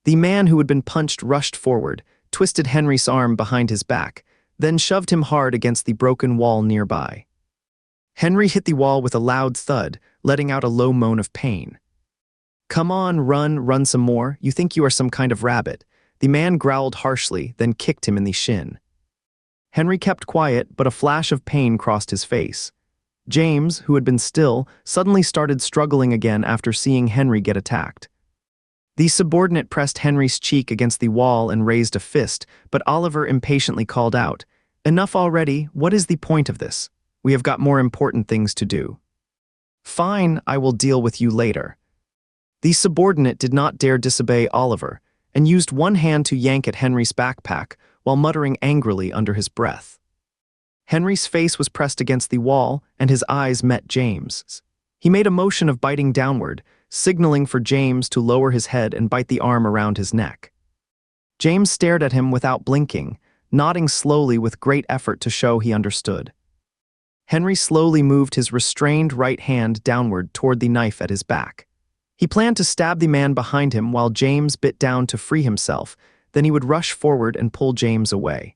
The man who had been punched rushed forward, twisted Henry's arm behind his back, then shoved him hard against the broken wall nearby. Henry hit the wall with a loud thud, letting out a low moan of pain. "Come on, run some more. You think you are some kind of rabbit." The man growled harshly, then kicked him in the shin. Henry kept quiet, but a flash of pain crossed his face. James, who had been still, suddenly started struggling again after seeing Henry get attacked. The subordinate pressed Henry's cheek against the wall and raised a fist, but Oliver impatiently called out, "Enough already, what is the point of this? We have got more important things to do." "Fine, I will deal with you later." The subordinate did not dare disobey Oliver, and used one hand to yank at Henry's backpack while muttering angrily under his breath. Henry's face was pressed against the wall, and his eyes met James's. He made a motion of biting downward, signaling for James to lower his head and bite the arm around his neck. James stared at him without blinking, nodding slowly with great effort to show he understood. Henry slowly moved his restrained right hand downward toward the knife at his back. He planned to stab the man behind him while James bit down to free himself, then he would rush forward and pull James away.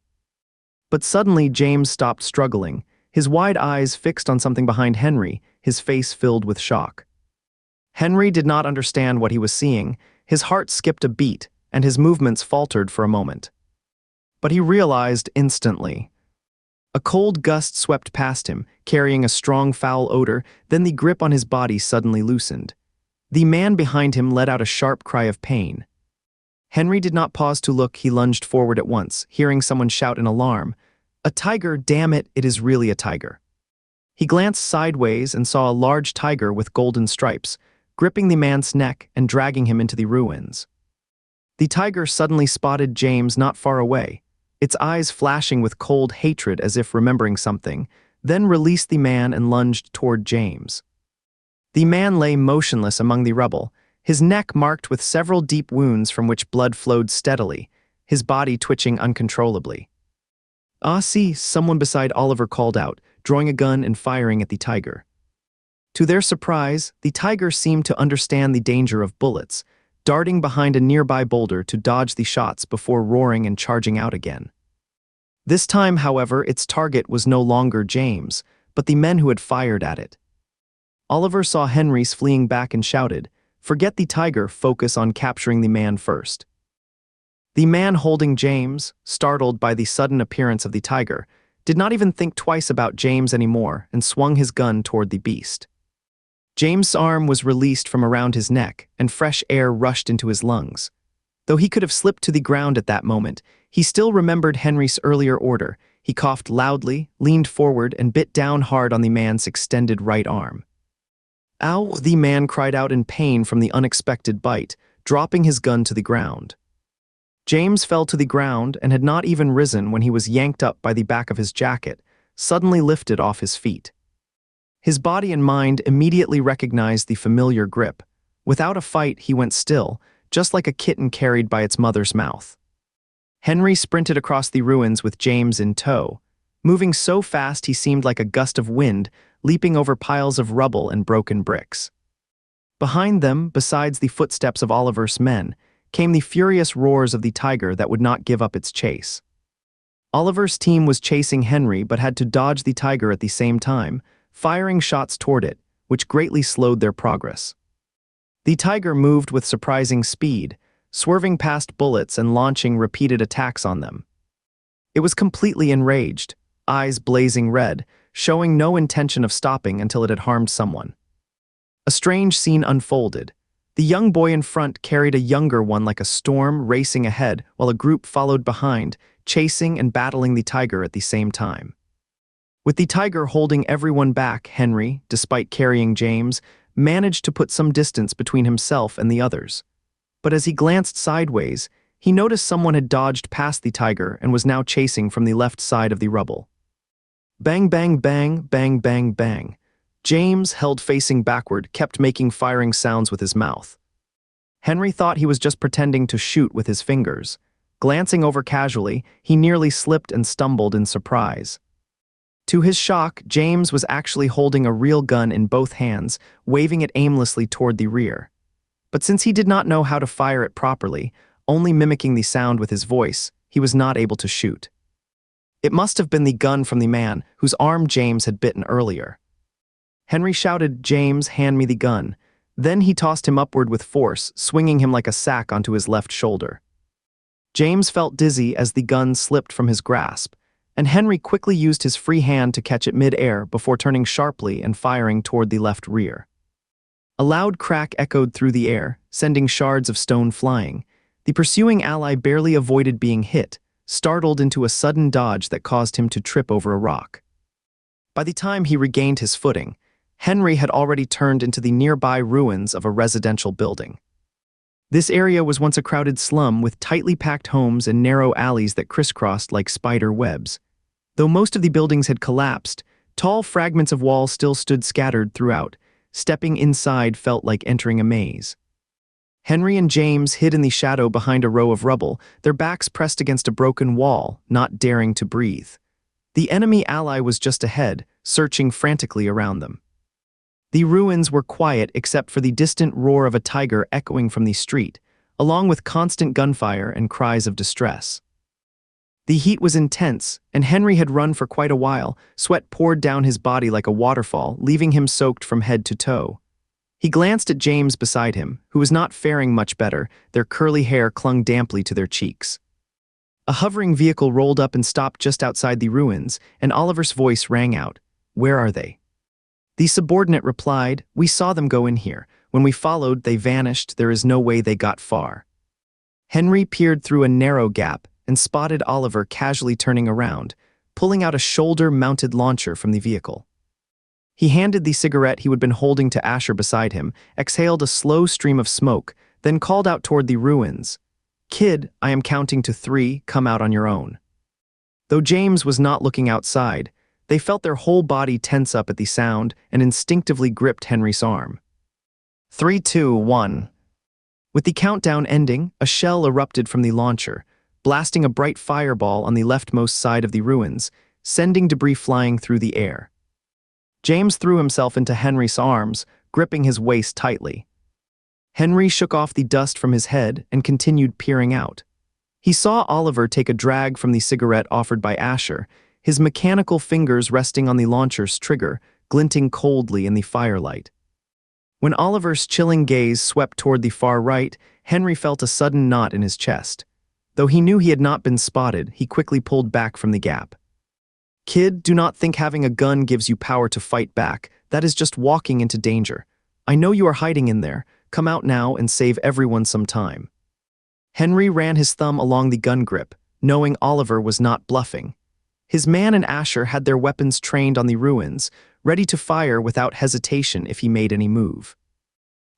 But suddenly James stopped struggling, his wide eyes fixed on something behind Henry, his face filled with shock. Henry did not understand what he was seeing, his heart skipped a beat, and his movements faltered for a moment. But he realized instantly. A cold gust swept past him, carrying a strong foul odor, then the grip on his body suddenly loosened. The man behind him let out a sharp cry of pain. Henry did not pause to look, he lunged forward at once, hearing someone shout in alarm, "A tiger, damn it, it is really a tiger." He glanced sideways and saw a large tiger with golden stripes, gripping the man's neck and dragging him into the ruins. The tiger suddenly spotted James not far away, its eyes flashing with cold hatred as if remembering something, then released the man and lunged toward James. The man lay motionless among the rubble, his neck marked with several deep wounds from which blood flowed steadily, his body twitching uncontrollably. "Ah, see," someone beside Oliver called out, drawing a gun and firing at the tiger. To their surprise, the tiger seemed to understand the danger of bullets, darting behind a nearby boulder to dodge the shots before roaring and charging out again. This time, however, its target was no longer James, but the men who had fired at it. Oliver saw Henry's fleeing back and shouted, "Forget the tiger, focus on capturing the man first." The man holding James, startled by the sudden appearance of the tiger, did not even think twice about James anymore and swung his gun toward the beast. James' arm was released from around his neck, and fresh air rushed into his lungs. Though he could have slipped to the ground at that moment, he still remembered Henry's earlier order. He coughed loudly, leaned forward, and bit down hard on the man's extended right arm. "Ow!" the man cried out in pain from the unexpected bite, dropping his gun to the ground. James fell to the ground and had not even risen when he was yanked up by the back of his jacket, suddenly lifted off his feet. His body and mind immediately recognized the familiar grip. Without a fight, he went still, just like a kitten carried by its mother's mouth. Henry sprinted across the ruins with James in tow, moving so fast he seemed like a gust of wind, leaping over piles of rubble and broken bricks. Behind them, besides the footsteps of Oliver's men, came the furious roars of the tiger that would not give up its chase. Oliver's team was chasing Henry but had to dodge the tiger at the same time, firing shots toward it, which greatly slowed their progress. The tiger moved with surprising speed, swerving past bullets and launching repeated attacks on them. It was completely enraged, eyes blazing red, showing no intention of stopping until it had harmed someone. A strange scene unfolded. The young boy in front carried a younger one like a storm racing ahead while a group followed behind, chasing and battling the tiger at the same time. With the tiger holding everyone back, Henry, despite carrying James, managed to put some distance between himself and the others. But as he glanced sideways, he noticed someone had dodged past the tiger and was now chasing from the left side of the rubble. Bang, bang, bang, bang, bang, bang. James, held facing backward, kept making firing sounds with his mouth. Henry thought he was just pretending to shoot with his fingers. Glancing over casually, he nearly slipped and stumbled in surprise. To his shock, James was actually holding a real gun in both hands, waving it aimlessly toward the rear. But since he did not know how to fire it properly, only mimicking the sound with his voice, he was not able to shoot. It must have been the gun from the man whose arm James had bitten earlier. Henry shouted, "James, hand me the gun." Then he tossed him upward with force, swinging him like a sack onto his left shoulder. James felt dizzy as the gun slipped from his grasp, and Henry quickly used his free hand to catch it mid-air before turning sharply and firing toward the left rear. A loud crack echoed through the air, sending shards of stone flying. The pursuing ally barely avoided being hit, startled into a sudden dodge that caused him to trip over a rock. By the time he regained his footing, Henry had already turned into the nearby ruins of a residential building. This area was once a crowded slum with tightly packed homes and narrow alleys that crisscrossed like spider webs. Though most of the buildings had collapsed, tall fragments of walls still stood scattered throughout. Stepping inside felt like entering a maze. Henry and James hid in the shadow behind a row of rubble, their backs pressed against a broken wall, not daring to breathe. The enemy ally was just ahead, searching frantically around them. The ruins were quiet except for the distant roar of a tiger echoing from the street, along with constant gunfire and cries of distress. The heat was intense, and Henry had run for quite a while. Sweat poured down his body like a waterfall, leaving him soaked from head to toe. He glanced at James beside him, who was not faring much better. Their curly hair clung damply to their cheeks. A hovering vehicle rolled up and stopped just outside the ruins, and Oliver's voice rang out, "Where are they?" The subordinate replied, "We saw them go in here. When we followed, they vanished. There is no way they got far." Henry peered through a narrow gap and spotted Oliver casually turning around, pulling out a shoulder-mounted launcher from the vehicle. He handed the cigarette he had been holding to Asher beside him, exhaled a slow stream of smoke, then called out toward the ruins, "Kid, I am counting to 3, come out on your own." Though James was not looking outside, they felt their whole body tense up at the sound and instinctively gripped Henry's arm. 3, 2, 1. With the countdown ending, a shell erupted from the launcher, blasting a bright fireball on the leftmost side of the ruins, sending debris flying through the air. James threw himself into Henry's arms, gripping his waist tightly. Henry shook off the dust from his head and continued peering out. He saw Oliver take a drag from the cigarette offered by Asher, his mechanical fingers resting on the launcher's trigger, glinting coldly in the firelight. When Oliver's chilling gaze swept toward the far right, Henry felt a sudden knot in his chest. Though he knew he had not been spotted, he quickly pulled back from the gap. "Kid, do not think having a gun gives you power to fight back. That is just walking into danger. I know you are hiding in there. Come out now and save everyone some time." Henry ran his thumb along the gun grip, knowing Oliver was not bluffing. His man and Asher had their weapons trained on the ruins, ready to fire without hesitation if he made any move.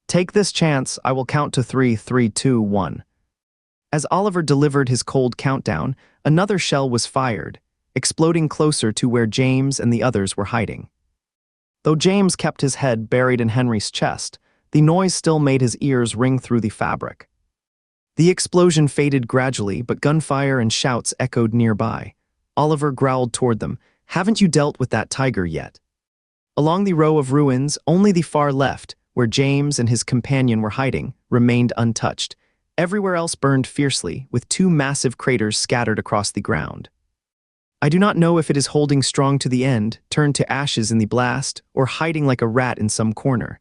"Take this chance, I will count to 3, 3, 2, 1. As Oliver delivered his cold countdown, another shell was fired, exploding closer to where James and the others were hiding. Though James kept his head buried in Henry's chest, the noise still made his ears ring through the fabric. The explosion faded gradually, but gunfire and shouts echoed nearby. Oliver growled toward them, "Haven't you dealt with that tiger yet?" Along the row of ruins, only the far left, where James and his companion were hiding, remained untouched. Everywhere else burned fiercely, with 2 massive craters scattered across the ground. "I do not know if it is holding strong to the end, turned to ashes in the blast, or hiding like a rat in some corner.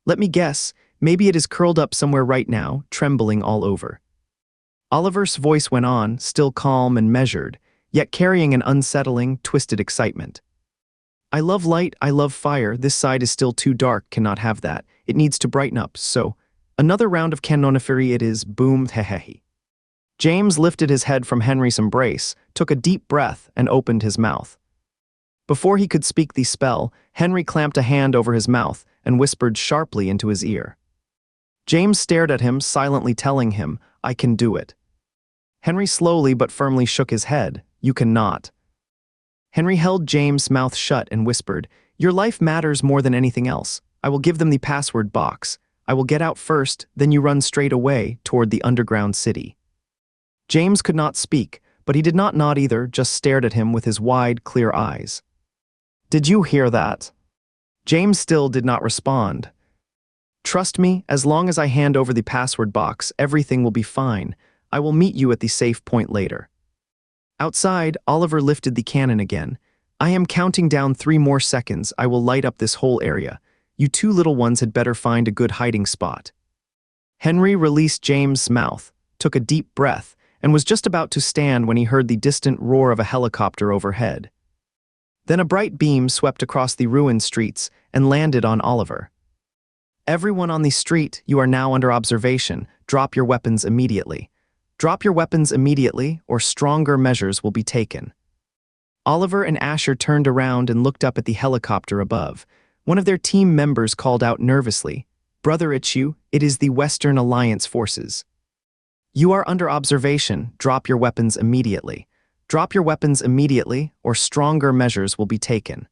Let me guess, maybe it is curled up somewhere right now, trembling all over." Oliver's voice went on, still calm and measured, yet carrying an unsettling, twisted excitement. "I love light, I love fire. This side is still too dark, cannot have that. It needs to brighten up, so another round of cannonifery it is, boom, hehehe." James lifted his head from Henry's embrace, took a deep breath, and opened his mouth. Before he could speak the spell, Henry clamped a hand over his mouth and whispered sharply into his ear. James stared at him, silently telling him, "I can do it." Henry slowly but firmly shook his head. "You cannot." Henry held James' mouth shut and whispered, Your life matters more than anything else. I will give them the password box. I will get out first, then you run straight away toward the underground city." James could not speak, but he did not nod either, just stared at him with his wide, clear eyes. "Did you hear that?" James still did not respond. "Trust me, as long as I hand over the password box, everything will be fine. I will meet you at the safe point later." Outside, Oliver lifted the cannon again. "I am counting down 3 more seconds. I will light up this whole area. You 2 little ones had better find a good hiding spot." Henry released James' mouth, took a deep breath, and was just about to stand when he heard the distant roar of a helicopter overhead. Then a bright beam swept across the ruined streets and landed on Oliver. "Everyone on the street, you are now under observation. Drop your weapons immediately. Drop your weapons immediately, or stronger measures will be taken." Oliver and Asher turned around and looked up at the helicopter above. One of their team members called out nervously, "Brother Ichu, it is the Western Alliance forces. You are under observation. Drop your weapons immediately. Drop your weapons immediately, or stronger measures will be taken."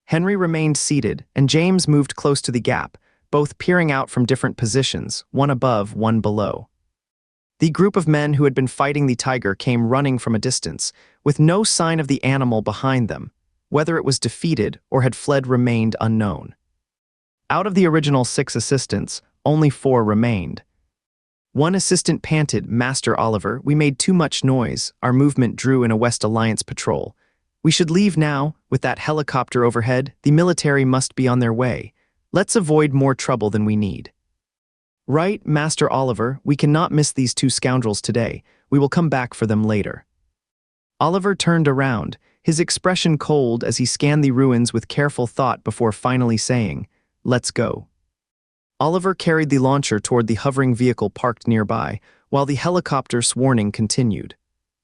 Henry remained seated, and James moved close to the gap, both peering out from different positions, one above, one below. The group of men who had been fighting the tiger came running from a distance, with no sign of the animal behind them. Whether it was defeated or had fled remained unknown. Out of the original 6 assistants, only 4 remained. One assistant panted, "Master Oliver, we made too much noise. Our movement drew in a West Alliance patrol. We should leave now. With that helicopter overhead, the military must be on their way. Let's avoid more trouble than we need." "Right, Master Oliver, we cannot miss these 2 scoundrels today. We will come back for them later." Oliver turned around, his expression cold as he scanned the ruins with careful thought before finally saying, "Let's go." Oliver carried the launcher toward the hovering vehicle parked nearby, while the helicopter's warning continued.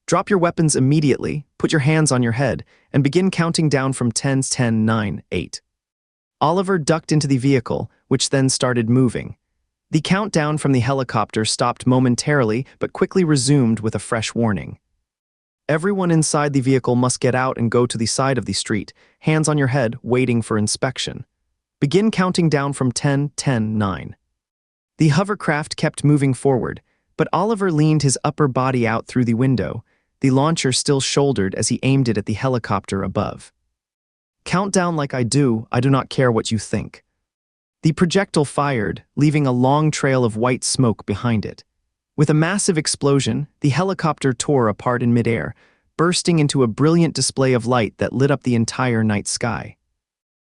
"Drop your weapons immediately, put your hands on your head, and begin counting down from 10, 10, 9, 8. Oliver ducked into the vehicle, which then started moving. The countdown from the helicopter stopped momentarily but quickly resumed with a fresh warning. "Everyone inside the vehicle must get out and go to the side of the street, hands on your head, waiting for inspection. Begin counting down from 10, 10, 9. The hovercraft kept moving forward, but Oliver leaned his upper body out through the window, the launcher still shouldered as he aimed it at the helicopter above. "Count down like I do not care what you think." The projectile fired, leaving a long trail of white smoke behind it. With a massive explosion, the helicopter tore apart in midair, bursting into a brilliant display of light that lit up the entire night sky.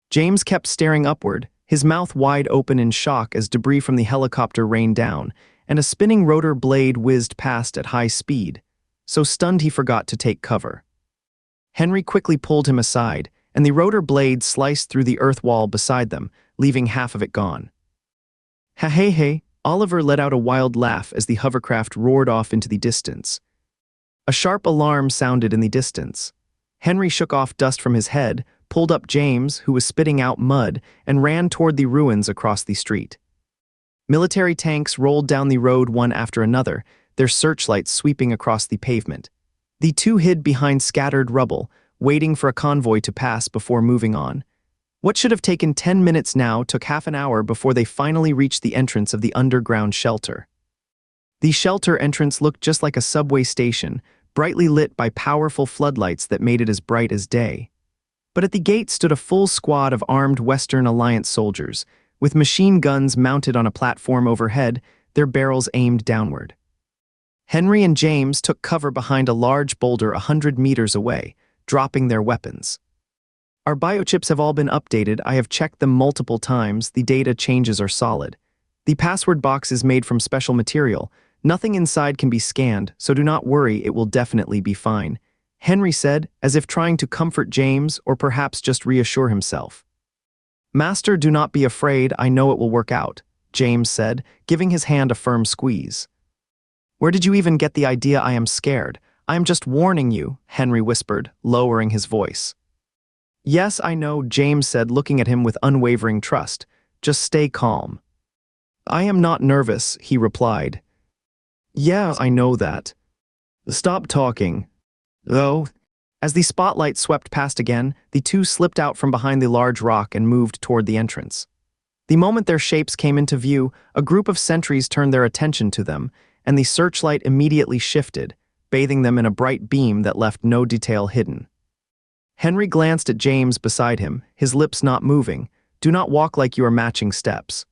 James kept staring upward, his mouth wide open in shock as debris from the helicopter rained down, and a spinning rotor blade whizzed past at high speed, so stunned he forgot to take cover. Henry quickly pulled him aside, and the rotor blade sliced through the earth wall beside them, leaving half of it gone. "Ha-hey-hey," Oliver let out a wild laugh as the hovercraft roared off into the distance. A sharp alarm sounded in the distance. Henry shook off dust from his head, pulled up James, who was spitting out mud, and ran toward the ruins across the street. Military tanks rolled down the road one after another, their searchlights sweeping across the pavement. The 2 hid behind scattered rubble, waiting for a convoy to pass before moving on. What should have taken 10 minutes now took half an hour before they finally reached the entrance of the underground shelter. The shelter entrance looked just like a subway station, brightly lit by powerful floodlights that made it as bright as day. But at the gate stood a full squad of armed Western Alliance soldiers, with machine guns mounted on a platform overhead, their barrels aimed downward. Henry and James took cover behind a large boulder 100 meters away, dropping their weapons. "Our biochips have all been updated. I have checked them multiple times. The data changes are solid. The password box is made from special material. Nothing inside can be scanned, so do not worry, it will definitely be fine," Henry said, as if trying to comfort James or perhaps just reassure himself. "Master, do not be afraid, I know it will work out," James said, giving his hand a firm squeeze. "Where did you even get the idea I am scared? I am just warning you," Henry whispered, lowering his voice. "Yes, I know," James said, looking at him with unwavering trust. "Just stay calm." "I am not nervous," he replied. "Yeah, I know that. Stop talking." "Oh, As the spotlight swept past again, the two slipped out from behind the large rock and moved toward the entrance. The moment their shapes came into view, a group of sentries turned their attention to them, and the searchlight immediately shifted, bathing them in a bright beam that left no detail hidden. Henry glanced at James beside him, his lips not moving. "Do not walk like you are matching steps."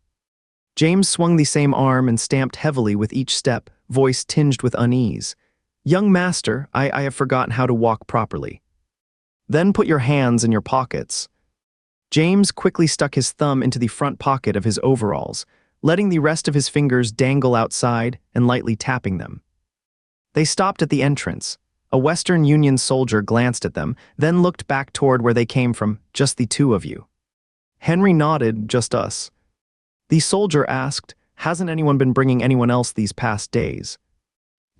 James swung the same arm and stamped heavily with each step, voice tinged with unease. "Young master, I have forgotten how to walk properly." "Then put your hands in your pockets." James quickly stuck his thumb into the front pocket of his overalls, letting the rest of his fingers dangle outside and lightly tapping them. They stopped at the entrance. A Western Union soldier glanced at them, then looked back toward where they came from. "Just the two of you?" Henry nodded. "Just us." The soldier asked, "Hasn't anyone been bringing anyone else these past days?"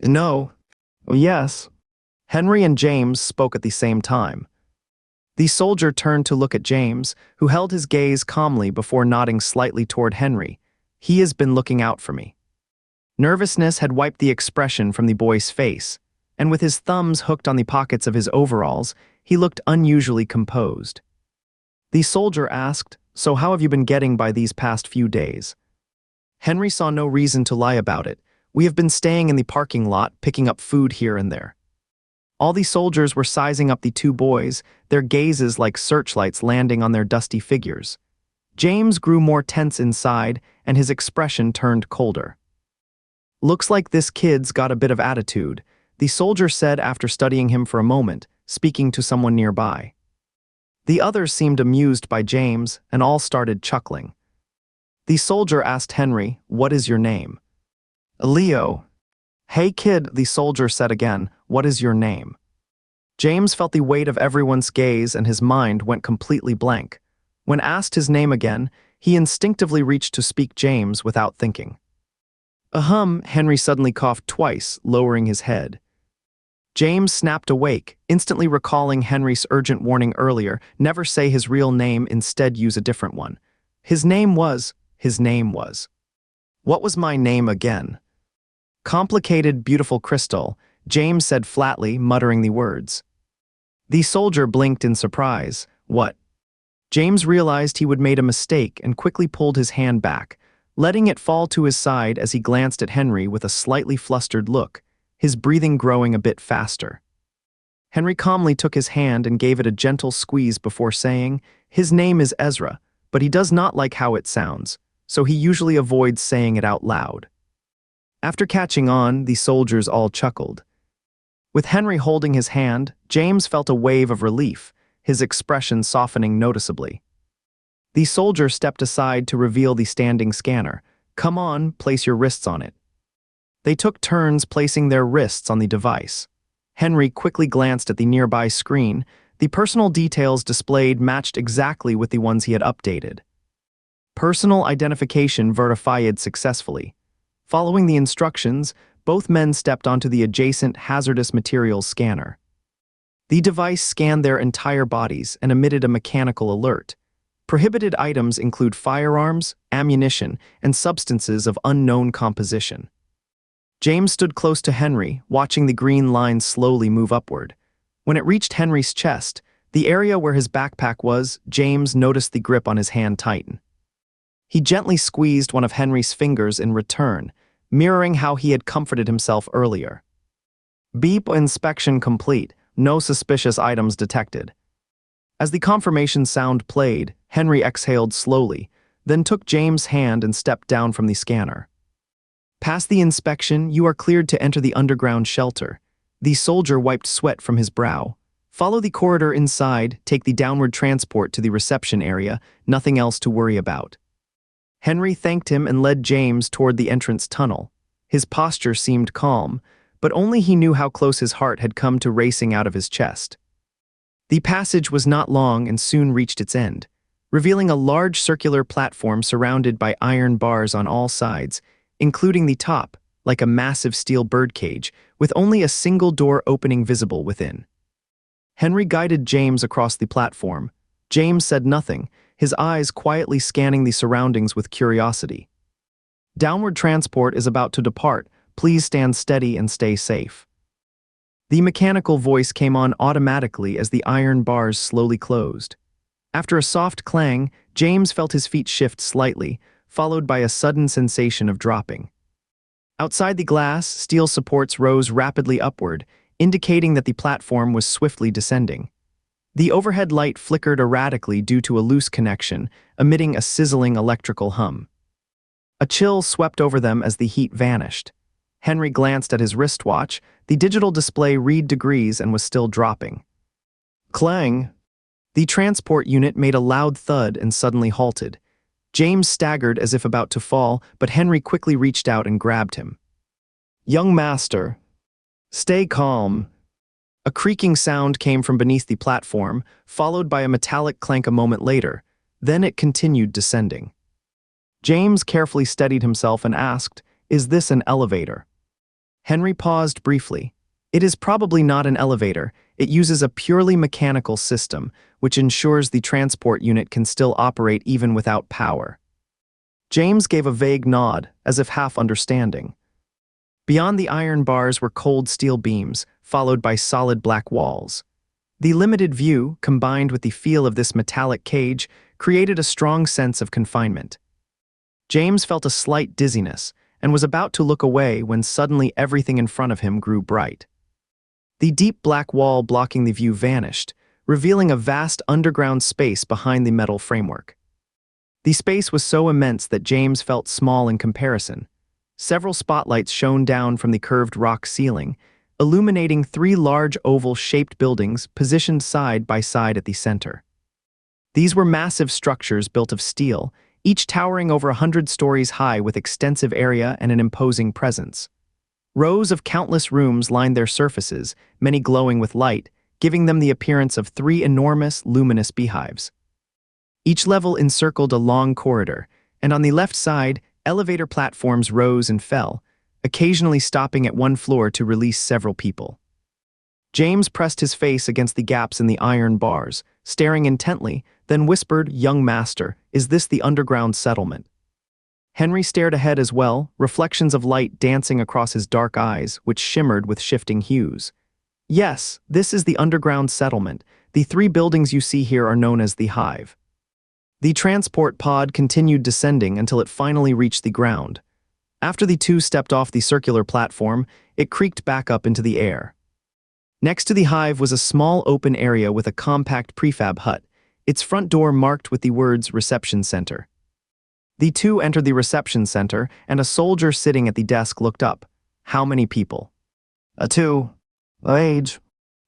"No." "Yes." Henry and James spoke at the same time. The soldier turned to look at James, who held his gaze calmly before nodding slightly toward Henry. "He has been looking out for me." Nervousness had wiped the expression from the boy's face, and with his thumbs hooked on the pockets of his overalls, he looked unusually composed. The soldier asked, "So how have you been getting by these past few days?" Henry saw no reason to lie about it. "We have been staying in the parking lot, picking up food here and there." All the soldiers were sizing up the two boys, their gazes like searchlights landing on their dusty figures. James grew more tense inside, and his expression turned colder. "Looks like this kid's got a bit of attitude," the soldier said after studying him for a moment, speaking to someone nearby. The others seemed amused by James, and all started chuckling. The soldier asked Henry, "What is your name?" "Leo." "Hey kid," the soldier said again, "what is your name?" James felt the weight of everyone's gaze and his mind went completely blank. When asked his name again, he instinctively reached to speak James without thinking. Henry suddenly coughed twice, lowering his head. James snapped awake, instantly recalling Henry's urgent warning earlier, never say his real name, instead use a different one. His name was. What was my name again? Complicated, beautiful crystal, James said flatly, muttering the words. The soldier blinked in surprise. What? James realized he would made a mistake and quickly pulled his hand back, letting it fall to his side as he glanced at Henry with a slightly flustered look, his breathing growing a bit faster. Henry calmly took his hand and gave it a gentle squeeze before saying, "His name is Ezra, but he does not like how it sounds, so he usually avoids saying it out loud." After catching on, the soldiers all chuckled. With Henry holding his hand, James felt a wave of relief, his expression softening noticeably. The soldier stepped aside to reveal the standing scanner. "Come on, place your wrists on it." They took turns placing their wrists on the device. Henry quickly glanced at the nearby screen. The personal details displayed matched exactly with the ones he had updated. Personal identification verified successfully. Following the instructions, both men stepped onto the adjacent hazardous materials scanner. The device scanned their entire bodies and emitted a mechanical alert. Prohibited items include firearms, ammunition, and substances of unknown composition. James stood close to Henry, watching the green line slowly move upward. When it reached Henry's chest, the area where his backpack was, James noticed the grip on his hand tighten. He gently squeezed one of Henry's fingers in return, mirroring how he had comforted himself earlier. Beep, inspection complete, no suspicious items detected. As the confirmation sound played, Henry exhaled slowly, then took James' hand and stepped down from the scanner. "Past the inspection, you are cleared to enter the underground shelter." The soldier wiped sweat from his brow. "Follow the corridor inside, take the downward transport to the reception area, nothing else to worry about." Henry thanked him and led James toward the entrance tunnel. His posture seemed calm, but only he knew how close his heart had come to racing out of his chest. The passage was not long and soon reached its end, revealing a large circular platform surrounded by iron bars on all sides, including the top, like a massive steel birdcage, with only a single door opening visible within. Henry guided James across the platform. James said nothing, his eyes quietly scanning the surroundings with curiosity. "Downward transport is about to depart. Please stand steady and stay safe." The mechanical voice came on automatically as the iron bars slowly closed. After a soft clang, James felt his feet shift slightly, followed by a sudden sensation of dropping. Outside the glass, steel supports rose rapidly upward, indicating that the platform was swiftly descending. The overhead light flickered erratically due to a loose connection, emitting a sizzling electrical hum. A chill swept over them as the heat vanished. Henry glanced at his wristwatch. The digital display read degrees and was still dropping. Clang! The transport unit made a loud thud and suddenly halted. James staggered as if about to fall, but Henry quickly reached out and grabbed him. "Young master, stay calm." A creaking sound came from beneath the platform, followed by a metallic clank a moment later. Then it continued descending. James carefully steadied himself and asked, "Is this an elevator?" Henry paused briefly. "It is probably not an elevator. It uses a purely mechanical system, which ensures the transport unit can still operate even without power." James gave a vague nod, as if half understanding. Beyond the iron bars were cold steel beams, followed by solid black walls. The limited view, combined with the feel of this metallic cage, created a strong sense of confinement. James felt a slight dizziness, and was about to look away when suddenly everything in front of him grew bright. The deep black wall blocking the view vanished, revealing a vast underground space behind the metal framework. The space was so immense that James felt small in comparison. Several spotlights shone down from the curved rock ceiling, illuminating three large oval-shaped buildings positioned side by side at the center. These were massive structures built of steel, each towering over 100 stories high with extensive area and an imposing presence. Rows of countless rooms lined their surfaces, many glowing with light, giving them the appearance of three enormous, luminous beehives. Each level encircled a long corridor, and on the left side, elevator platforms rose and fell, occasionally stopping at one floor to release several people. James pressed his face against the gaps in the iron bars, staring intently, then whispered, "Young master, is this the underground settlement?" Henry stared ahead as well, reflections of light dancing across his dark eyes, which shimmered with shifting hues. "Yes, this is the underground settlement. The three buildings you see here are known as the Hive." The transport pod continued descending until it finally reached the ground. After the two stepped off the circular platform, it creaked back up into the air. Next to the Hive was a small open area with a compact prefab hut, its front door marked with the words "Reception Center." The two entered the reception center, and a soldier sitting at the desk looked up. "How many people?" "Two. Age?"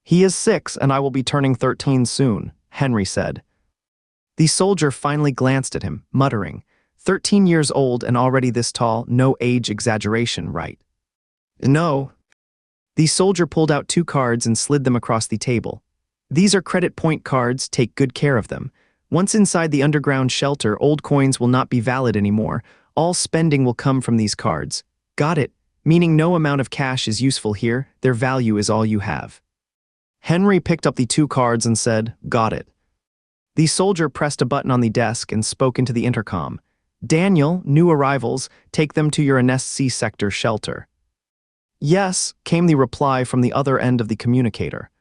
"He is 6, and I will be turning 13 soon," Henry said. The soldier finally glanced at him, muttering, 13 years old and already this tall, no age exaggeration, right?" "No." The soldier pulled out 2 cards and slid them across the table. "These are credit point cards, take good care of them. Once inside the underground shelter, old coins will not be valid anymore. All spending will come from these cards. Got it? Meaning no amount of cash is useful here, their value is all you have." Henry picked up the 2 cards and said, "Got it." The soldier pressed a button on the desk and spoke into the intercom. "Daniel, new arrivals, take them to your Ernest C sector shelter." "Yes," came the reply from the other end of the communicator.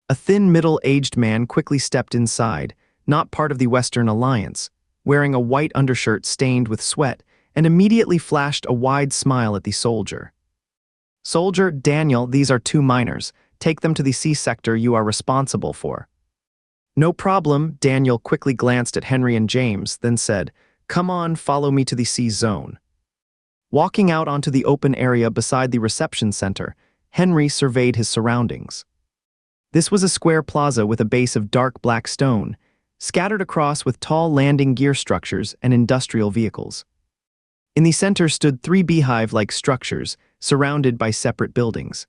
A thin, middle-aged man quickly stepped inside, not part of the Western Alliance, wearing a white undershirt stained with sweat, and immediately flashed a wide smile at the soldier. "Soldier, Daniel, these are 2 minors. Take them to the C sector you are responsible for." "No problem," Daniel quickly glanced at Henry and James, then said, "Come on, follow me to the C zone." Walking out onto the open area beside the reception center, Henry surveyed his surroundings. This was a square plaza with a base of dark black stone, scattered across with tall landing gear structures and industrial vehicles. In the center stood 3 beehive-like structures, surrounded by separate buildings.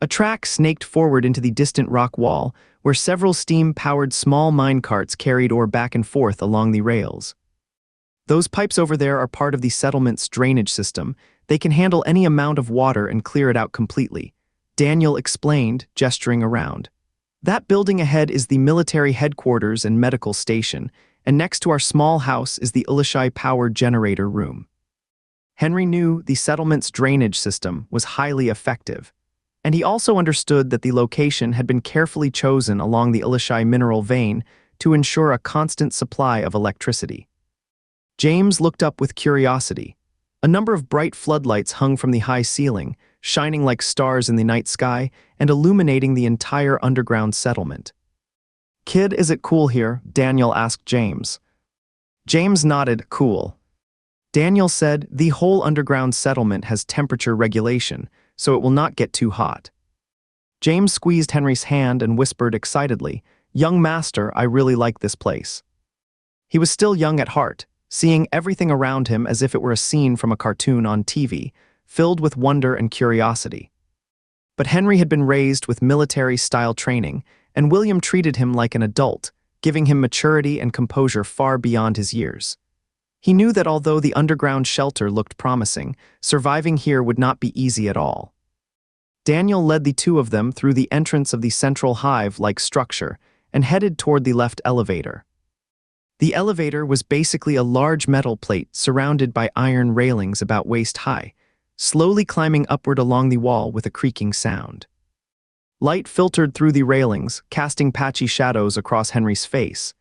A track snaked forward into the distant rock wall, where several steam-powered small mine carts carried ore back and forth along the rails. "Those pipes over there are part of the settlement's drainage system. They can handle any amount of water and clear it out completely," Daniel explained, gesturing around. "That building ahead is the military headquarters and medical station, and next to our small house is the Ulishai power generator room." Henry knew the settlement's drainage system was highly effective. And he also understood that the location had been carefully chosen along the Ilishai mineral vein to ensure a constant supply of electricity. James looked up with curiosity. A number of bright floodlights hung from the high ceiling, shining like stars in the night sky and illuminating the entire underground settlement. "Kid, is it cool here?" Daniel asked James. James nodded, "Cool." Daniel said, "The whole underground settlement has temperature regulation, so it will not get too hot." James squeezed Henry's hand and whispered excitedly, "Young master, I really like this place." He was still young at heart, seeing everything around him as if it were a scene from a cartoon on TV, filled with wonder and curiosity. But Henry had been raised with military-style training, and William treated him like an adult, giving him maturity and composure far beyond his years. He knew that although the underground shelter looked promising, surviving here would not be easy at all. Daniel led the two of them through the entrance of the central hive-like structure and headed toward the left elevator. The elevator was basically a large metal plate surrounded by iron railings about waist high, slowly climbing upward along the wall with a creaking sound. Light filtered through the railings, casting patchy shadows across Henry's face.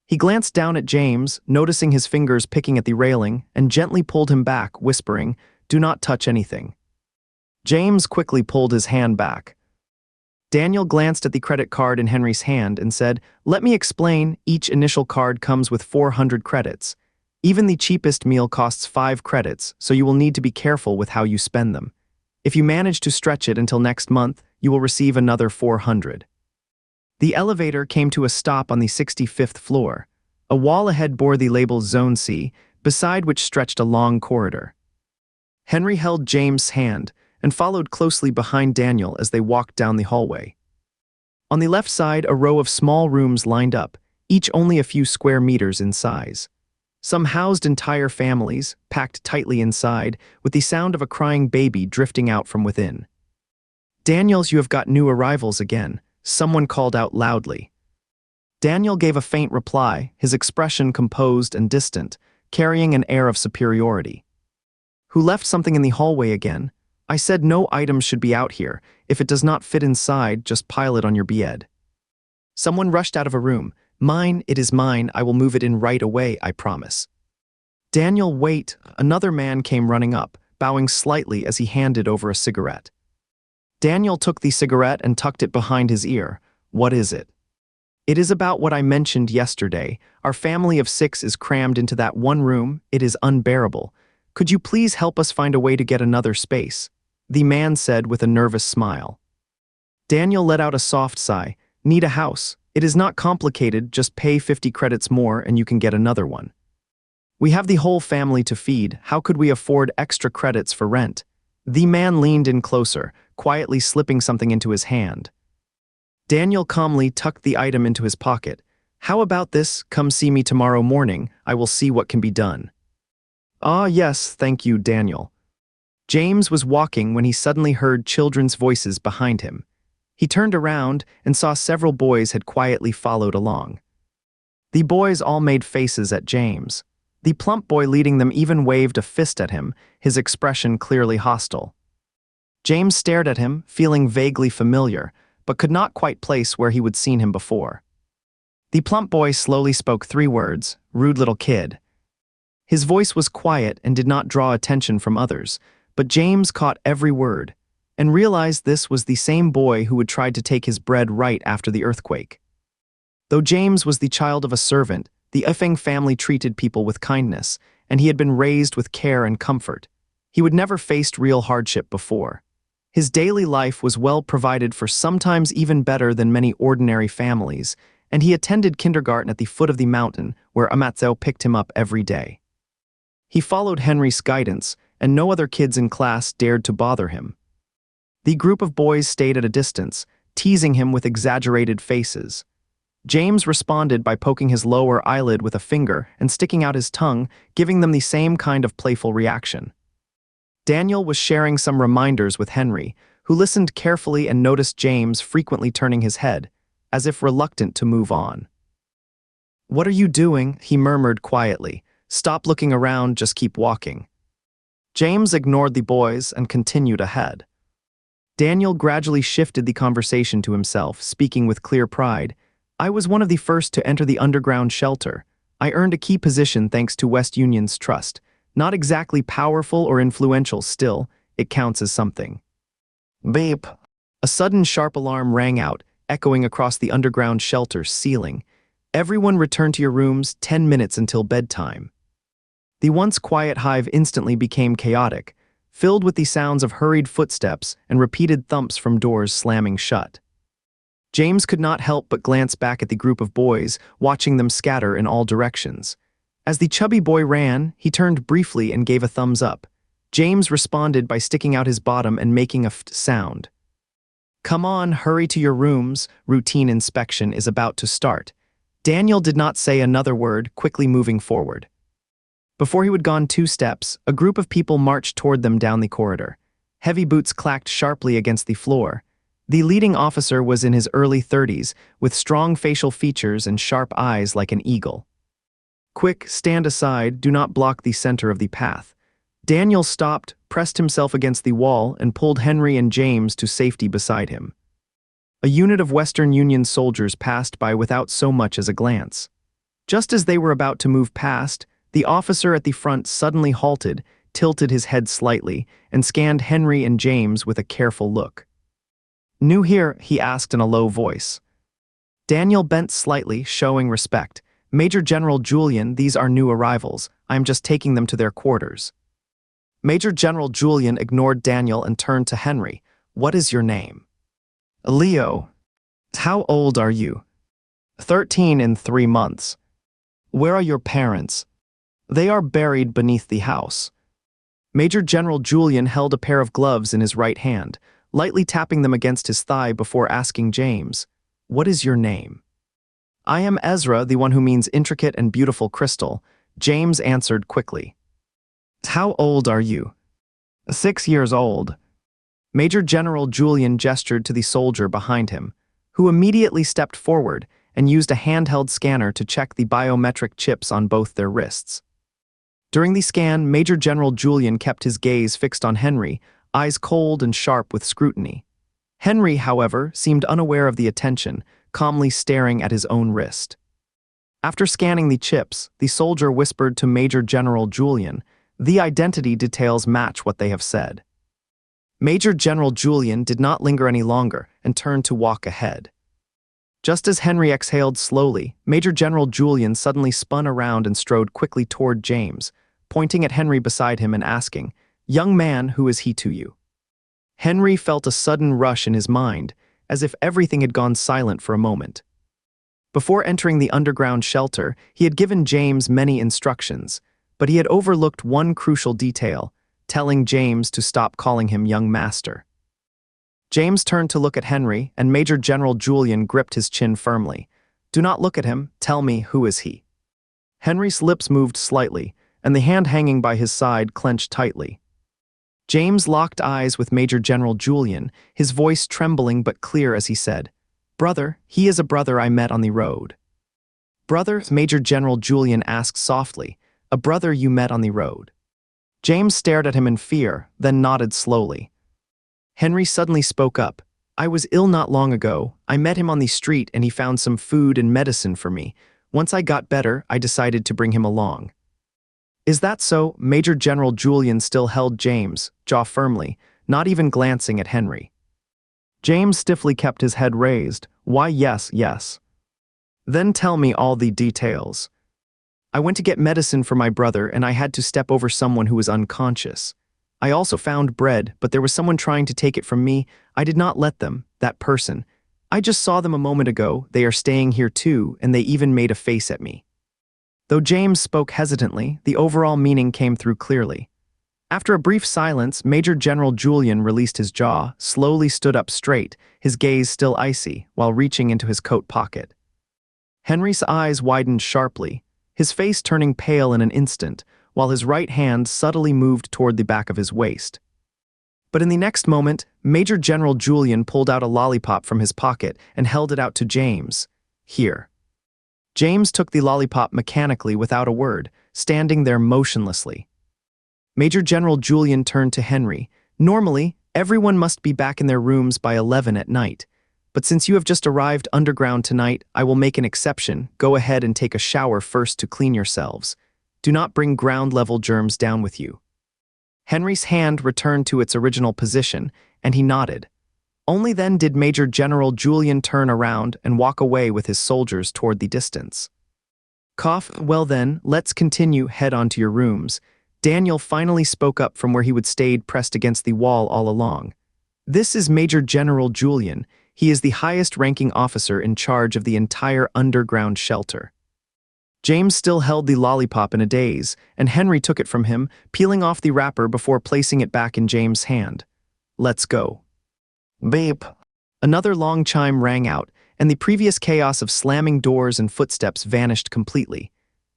He glanced down at James, noticing his fingers picking at the railing, and gently pulled him back, whispering, "Do not touch anything." James quickly pulled his hand back. Daniel glanced at the credit card in Henry's hand and said, "Let me explain, each initial card comes with 400 credits. Even the cheapest meal costs 5 credits, so you will need to be careful with how you spend them. If you manage to stretch it until next month, you will receive another 400. The elevator came to a stop on the 65th floor. A wall ahead bore the label Zone C, beside which stretched a long corridor. Henry held James' hand and followed closely behind Daniel as they walked down the hallway. On the left side, a row of small rooms lined up, each only a few square meters in size. Some housed entire families, packed tightly inside, with the sound of a crying baby drifting out from within. "Daniels, you have got new arrivals again," someone called out loudly. Daniel gave a faint reply, his expression composed and distant, carrying an air of superiority. "Who left something in the hallway again? I said no items should be out here. If it does not fit inside, just pile it on your bed." Someone rushed out of a room. "Mine, it is mine, I will move it in right away, I promise." "Daniel, wait." Another man came running up, bowing slightly as he handed over a cigarette. Daniel took the cigarette and tucked it behind his ear. "What is it?" "It is about what I mentioned yesterday. Our family of 6 is crammed into that one room. It is unbearable. Could you please help us find a way to get another space?" the man said with a nervous smile. Daniel let out a soft sigh. "Need a house. It is not complicated, just pay 50 credits more and you can get another one. We have the whole family to feed, how could we afford extra credits for rent?" The man leaned in closer, quietly slipping something into his hand. Daniel calmly tucked the item into his pocket. "How about this? Come see me tomorrow morning, I will see what can be done." "Ah, yes, thank you, Daniel." James was walking when he suddenly heard children's voices behind him. He turned around and saw several boys had quietly followed along. The boys all made faces at James. The plump boy leading them even waved a fist at him, his expression clearly hostile. James stared at him, feeling vaguely familiar, but could not quite place where he would seen him before. The plump boy slowly spoke 3 words, "Rude little kid." His voice was quiet and did not draw attention from others, but James caught every word, and realized this was the same boy who had tried to take his bread right after the earthquake. Though James was the child of a servant, the Ifeng family treated people with kindness, and he had been raised with care and comfort. He would never faced real hardship before. His daily life was well provided for, sometimes even better than many ordinary families, and he attended kindergarten at the foot of the mountain where Amatzao picked him up every day. He followed Henry's guidance, and no other kids in class dared to bother him. The group of boys stayed at a distance, teasing him with exaggerated faces. James responded by poking his lower eyelid with a finger and sticking out his tongue, giving them the same kind of playful reaction. Daniel was sharing some reminders with Henry, who listened carefully and noticed James frequently turning his head, as if reluctant to move on. "What are you doing?" he murmured quietly. "Stop looking around, just keep walking." James ignored the boys and continued ahead. Daniel gradually shifted the conversation to himself, speaking with clear pride. I was one of the first to enter the underground shelter. I earned a key position thanks to West Union's trust. Not exactly powerful or influential still, it counts as something. Beep. A sudden sharp alarm rang out, echoing across the underground shelter's ceiling. Everyone returned to your rooms 10 minutes until bedtime. The once quiet hive instantly became chaotic, filled with the sounds of hurried footsteps and repeated thumps from doors slamming shut. James could not help but glance back at the group of boys, watching them scatter in all directions. As the chubby boy ran, he turned briefly and gave a thumbs up. James responded by sticking out his bottom and making a sound. Come on, hurry to your rooms, routine inspection is about to start. Daniel did not say another word, quickly moving forward. Before he had gone 2 steps, a group of people marched toward them down the corridor. Heavy boots clacked sharply against the floor. The leading officer was in his early 30s, with strong facial features and sharp eyes like an eagle. Quick, stand aside, do not block the center of the path. Daniel stopped, pressed himself against the wall, and pulled Henry and James to safety beside him. A unit of Western Union soldiers passed by without so much as a glance. Just as they were about to move past, the officer at the front suddenly halted, tilted his head slightly, and scanned Henry and James with a careful look. New here? He asked in a low voice. Daniel bent slightly, showing respect. Major General Julian, these are new arrivals. I am just taking them to their quarters. Major General Julian ignored Daniel and turned to Henry. What is your name? Leo. How old are you? 13 in 3 months. Where are your parents? They are buried beneath the house. Major General Julian held a pair of gloves in his right hand, lightly tapping them against his thigh before asking James, what is your name? I am Ezra, the one who means intricate and beautiful crystal, James answered quickly. How old are you? 6 years old. Major General Julian gestured to the soldier behind him, who immediately stepped forward and used a handheld scanner to check the biometric chips on both their wrists. During the scan, Major General Julian kept his gaze fixed on Henry, eyes cold and sharp with scrutiny. Henry, however, seemed unaware of the attention, calmly staring at his own wrist. After scanning the chips, the soldier whispered to Major General Julian, the identity details match what they have said. Major General Julian did not linger any longer and turned to walk ahead. Just as Henry exhaled slowly, Major General Julian suddenly spun around and strode quickly toward James, pointing at Henry beside him and asking, Young man, who is he to you? Henry felt a sudden rush in his mind, as if everything had gone silent for a moment. Before entering the underground shelter, he had given James many instructions, but he had overlooked one crucial detail, telling James to stop calling him young master. James turned to look at Henry, and Major General Julian gripped his chin firmly. Do not look at him, tell me, who is he? Henry's lips moved slightly, and the hand hanging by his side clenched tightly. James locked eyes with Major General Julian, his voice trembling but clear as he said, Brother, he is a brother I met on the road. Brother? Major General Julian asked softly, a brother you met on the road. James stared at him in fear, then nodded slowly. Henry suddenly spoke up. I was ill not long ago. I met him on the street and he found some food and medicine for me. Once I got better, I decided to bring him along. Is that so? Major General Julian still held James, jaw firmly, not even glancing at Henry. James stiffly kept his head raised. Why, yes, yes. Then tell me all the details. I went to get medicine for my brother and I had to step over someone who was unconscious. I also found bread, but there was someone trying to take it from me. I did not let them, that person. I just saw them a moment ago. They are staying here too, and they even made a face at me. Though James spoke hesitantly, the overall meaning came through clearly. After a brief silence, Major General Julian released his jaw, slowly stood up straight, his gaze still icy, while reaching into his coat pocket. Henry's eyes widened sharply, his face turning pale in an instant, while his right hand subtly moved toward the back of his waist. But in the next moment, Major General Julian pulled out a lollipop from his pocket and held it out to James. Here. James took the lollipop mechanically without a word, standing there motionlessly. Major General Julian turned to Henry. Normally, Everyone must be back in their rooms by 11 at night. But since you have just arrived underground tonight, I will make an exception. Go ahead and take a shower first to clean yourselves. Do not bring ground-level germs down with you." Henry's hand returned to its original position, and he nodded. Only then did Major General Julian turn around and walk away with his soldiers toward the distance. Well then, let's continue, head on to your rooms. Daniel finally spoke up from where he would stayed pressed against the wall all along. "This is Major General Julian. He is the highest-ranking officer in charge of the entire underground shelter." James still held the lollipop in a daze, and Henry took it from him, peeling off the wrapper before placing it back in James' hand. "Let's go." Beep. Another long chime rang out, and the previous chaos of slamming doors and footsteps vanished completely.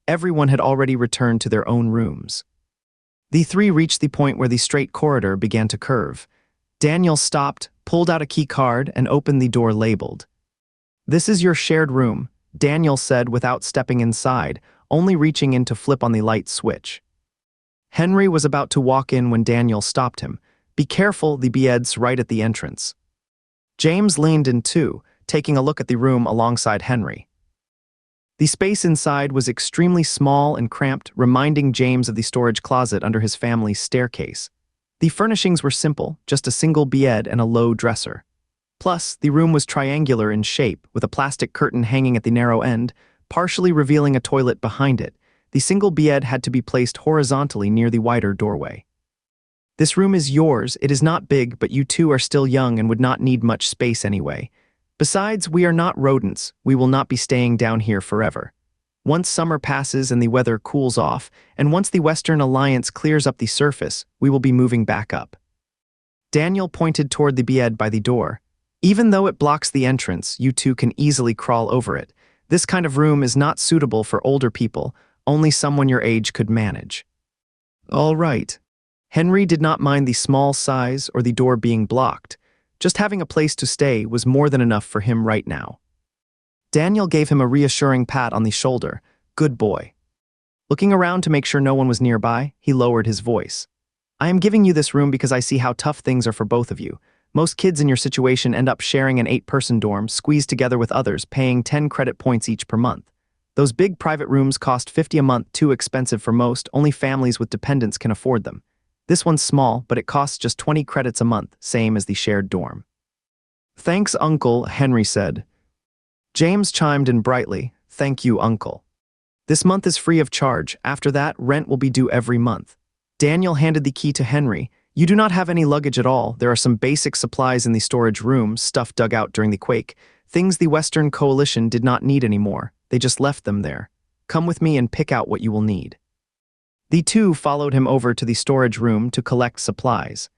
Everyone had already returned to their own rooms. The three reached the point where the straight corridor began to curve. Daniel stopped, pulled out a key card, and opened the door labeled. "This is your shared room," Daniel said without stepping inside, only reaching in to flip on the light switch. Henry was about to walk in when Daniel stopped him. "Be careful, the bed's right at the entrance." James leaned in too, taking a look at the room alongside Henry. The space inside was extremely small and cramped, reminding James of the storage closet under his family's staircase. The furnishings were simple, just a single bed and a low dresser. Plus, the room was triangular in shape, with a plastic curtain hanging at the narrow end, partially revealing a toilet behind it. The single bed had to be placed horizontally near the wider doorway. "This room is yours. It is not big, but you two are still young and would not need much space anyway. Besides, we are not rodents. We will not be staying down here forever. Once summer passes and the weather cools off, and once the Western Alliance clears up the surface, we will be moving back up." Daniel pointed toward the bed by the door. "Even though it blocks the entrance, you two can easily crawl over it. This kind of room is not suitable for older people. Only someone your age could manage." "All right." Henry did not mind the small size or the door being blocked. Just having a place to stay was more than enough for him right now. Daniel gave him a reassuring pat on the shoulder. "Good boy." Looking around to make sure no one was nearby, he lowered his voice. "I am giving you this room because I see how tough things are for both of you. Most kids in your situation end up sharing an 8-person dorm, squeezed together with others, paying 10 credit points each per month. Those big private rooms cost 50 a month, too expensive for most. Only families with dependents can afford them. This one's small, but it costs just 20 credits a month, same as the shared dorm." "Thanks, Uncle," Henry said. James chimed in brightly. "Thank you, Uncle. This month is free of charge. After that, rent will be due every month." Daniel handed the key to Henry. "You do not have any luggage at all. There are some basic supplies in the storage room, stuff dug out during the quake. Things the Western Coalition did not need anymore. They just left them there. Come with me and pick out what you will need." The two followed him over to the storage room to collect supplies.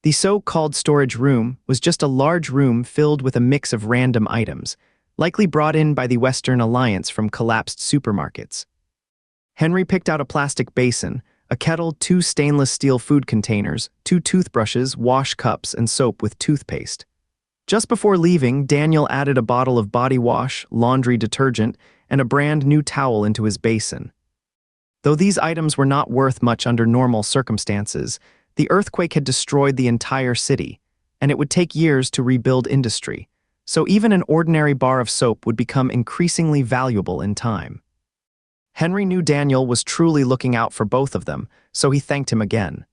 The so-called storage room was just a large room filled with a mix of random items, likely brought in by the Western Alliance from collapsed supermarkets. Henry picked out a plastic basin, a kettle, 2 stainless steel food containers, 2 toothbrushes, wash cups, and soap with toothpaste. Just before leaving, Daniel added a bottle of body wash, laundry detergent, and a brand new towel into his basin. Though these items were not worth much under normal circumstances, the earthquake had destroyed the entire city, and it would take years to rebuild industry, so even an ordinary bar of soap would become increasingly valuable in time. Henry knew Daniel was truly looking out for both of them, so he thanked him again.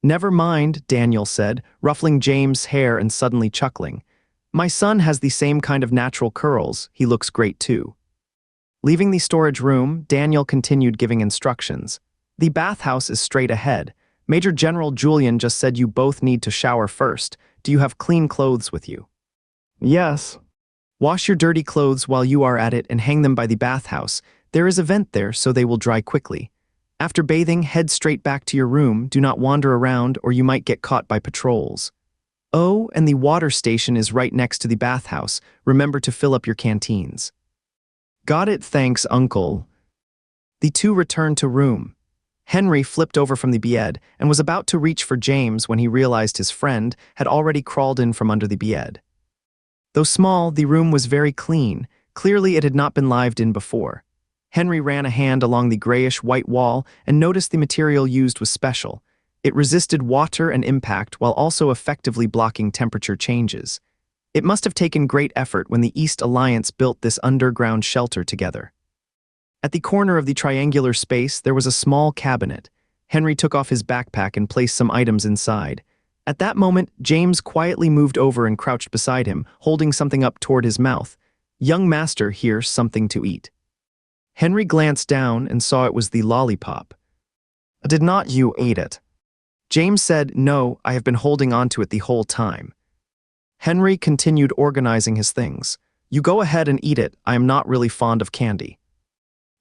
"Never mind," Daniel said, ruffling James' hair and suddenly chuckling. "My son has the same kind of natural curls. He looks great too." Leaving the storage room, Daniel continued giving instructions. "The bathhouse is straight ahead. Major General Julian just said you both need to shower first. Do you have clean clothes with you?" "Yes." "Wash your dirty clothes while you are at it and hang them by the bathhouse. There is a vent there, so they will dry quickly. After bathing, head straight back to your room. Do not wander around or you might get caught by patrols. Oh, and the water station is right next to the bathhouse. Remember to fill up your canteens." "Got it, thanks, Uncle." The two returned to room. Henry flipped over from the bed and was about to reach for James when he realized his friend had already crawled in from under the bed. Though small, the room was very clean. Clearly it had not been lived in before. Henry ran a hand along the grayish-white wall and noticed the material used was special. It resisted water and impact while also effectively blocking temperature changes. It must have taken great effort when the East Alliance built this underground shelter together. At the corner of the triangular space, there was a small cabinet. Henry took off his backpack and placed some items inside. At that moment, James quietly moved over and crouched beside him, holding something up toward his mouth. "Young master, here's something to eat." Henry glanced down and saw it was the lollipop. "Did not you eat it?" James said, "No, I have been holding on to it the whole time." Henry continued organizing his things. "You go ahead and eat it, I am not really fond of candy."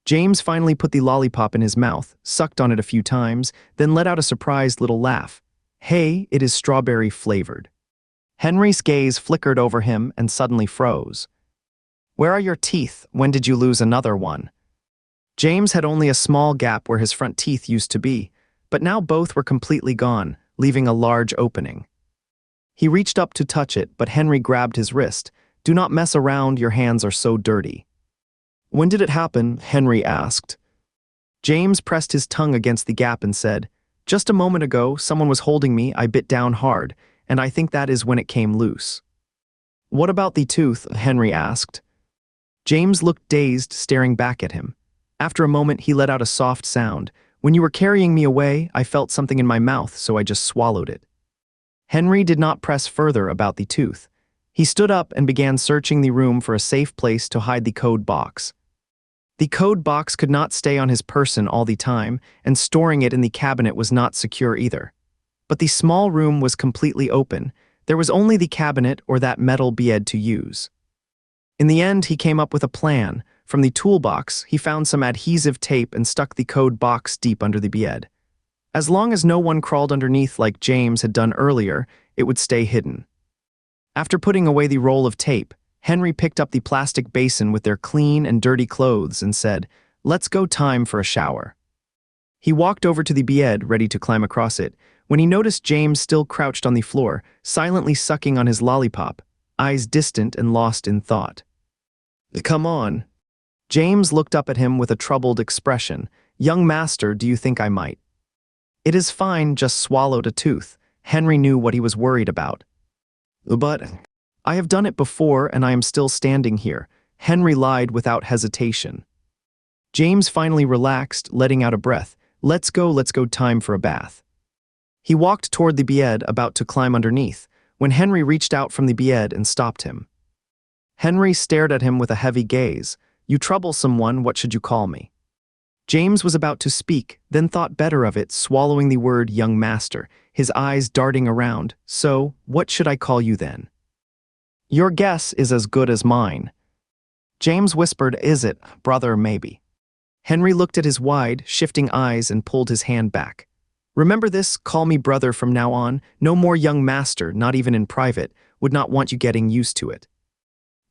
James finally put the lollipop in his mouth, sucked on it a few times, then let out a surprised little laugh. "Hey, it is strawberry flavored." Henry's gaze flickered over him and suddenly froze. "Where are your teeth? When did you lose another one?" James had only a small gap where his front teeth used to be, but now both were completely gone, leaving a large opening. He reached up to touch it, but Henry grabbed his wrist. "Do not mess around, your hands are so dirty." "When did it happen?" Henry asked. James pressed his tongue against the gap and said, "Just a moment ago, someone was holding me, I bit down hard, and I think that is when it came loose." "What about the tooth?" Henry asked. James looked dazed, staring back at him. After a moment, he let out a soft sound. "When you were carrying me away, I felt something in my mouth, so I just swallowed it." Henry did not press further about the tooth. He stood up and began searching the room for a safe place to hide the code box. The code box could not stay on his person all the time, and storing it in the cabinet was not secure either. But the small room was completely open. There was only the cabinet or that metal bed to use. In the end, he came up with a plan. From the toolbox, he found some adhesive tape and stuck the code box deep under the bed. As long as no one crawled underneath like James had done earlier, it would stay hidden. After putting away the roll of tape, Henry picked up the plastic basin with their clean and dirty clothes and said, "Let's go, time for a shower." He walked over to the bed, ready to climb across it, when he noticed James still crouched on the floor, silently sucking on his lollipop, eyes distant and lost in thought. "Come on." James looked up at him with a troubled expression. "Young master, do you think I might?" "It is fine, just swallowed a tooth." Henry knew what he was worried about. "But I have done it before and I am still standing here," Henry lied without hesitation. James finally relaxed, letting out a breath. Let's go, time for a bath." He walked toward the bed, about to climb underneath, when Henry reached out from the bed and stopped him. Henry stared at him with a heavy gaze. "You troublesome one, what should you call me?" James was about to speak, then thought better of it, swallowing the word young master, his eyes darting around. "So, what should I call you then?" "Your guess is as good as mine." James whispered, "Is it, brother, maybe?" Henry looked at his wide, shifting eyes and pulled his hand back. "Remember this, call me brother from now on, no more young master, not even in private, would not want you getting used to it."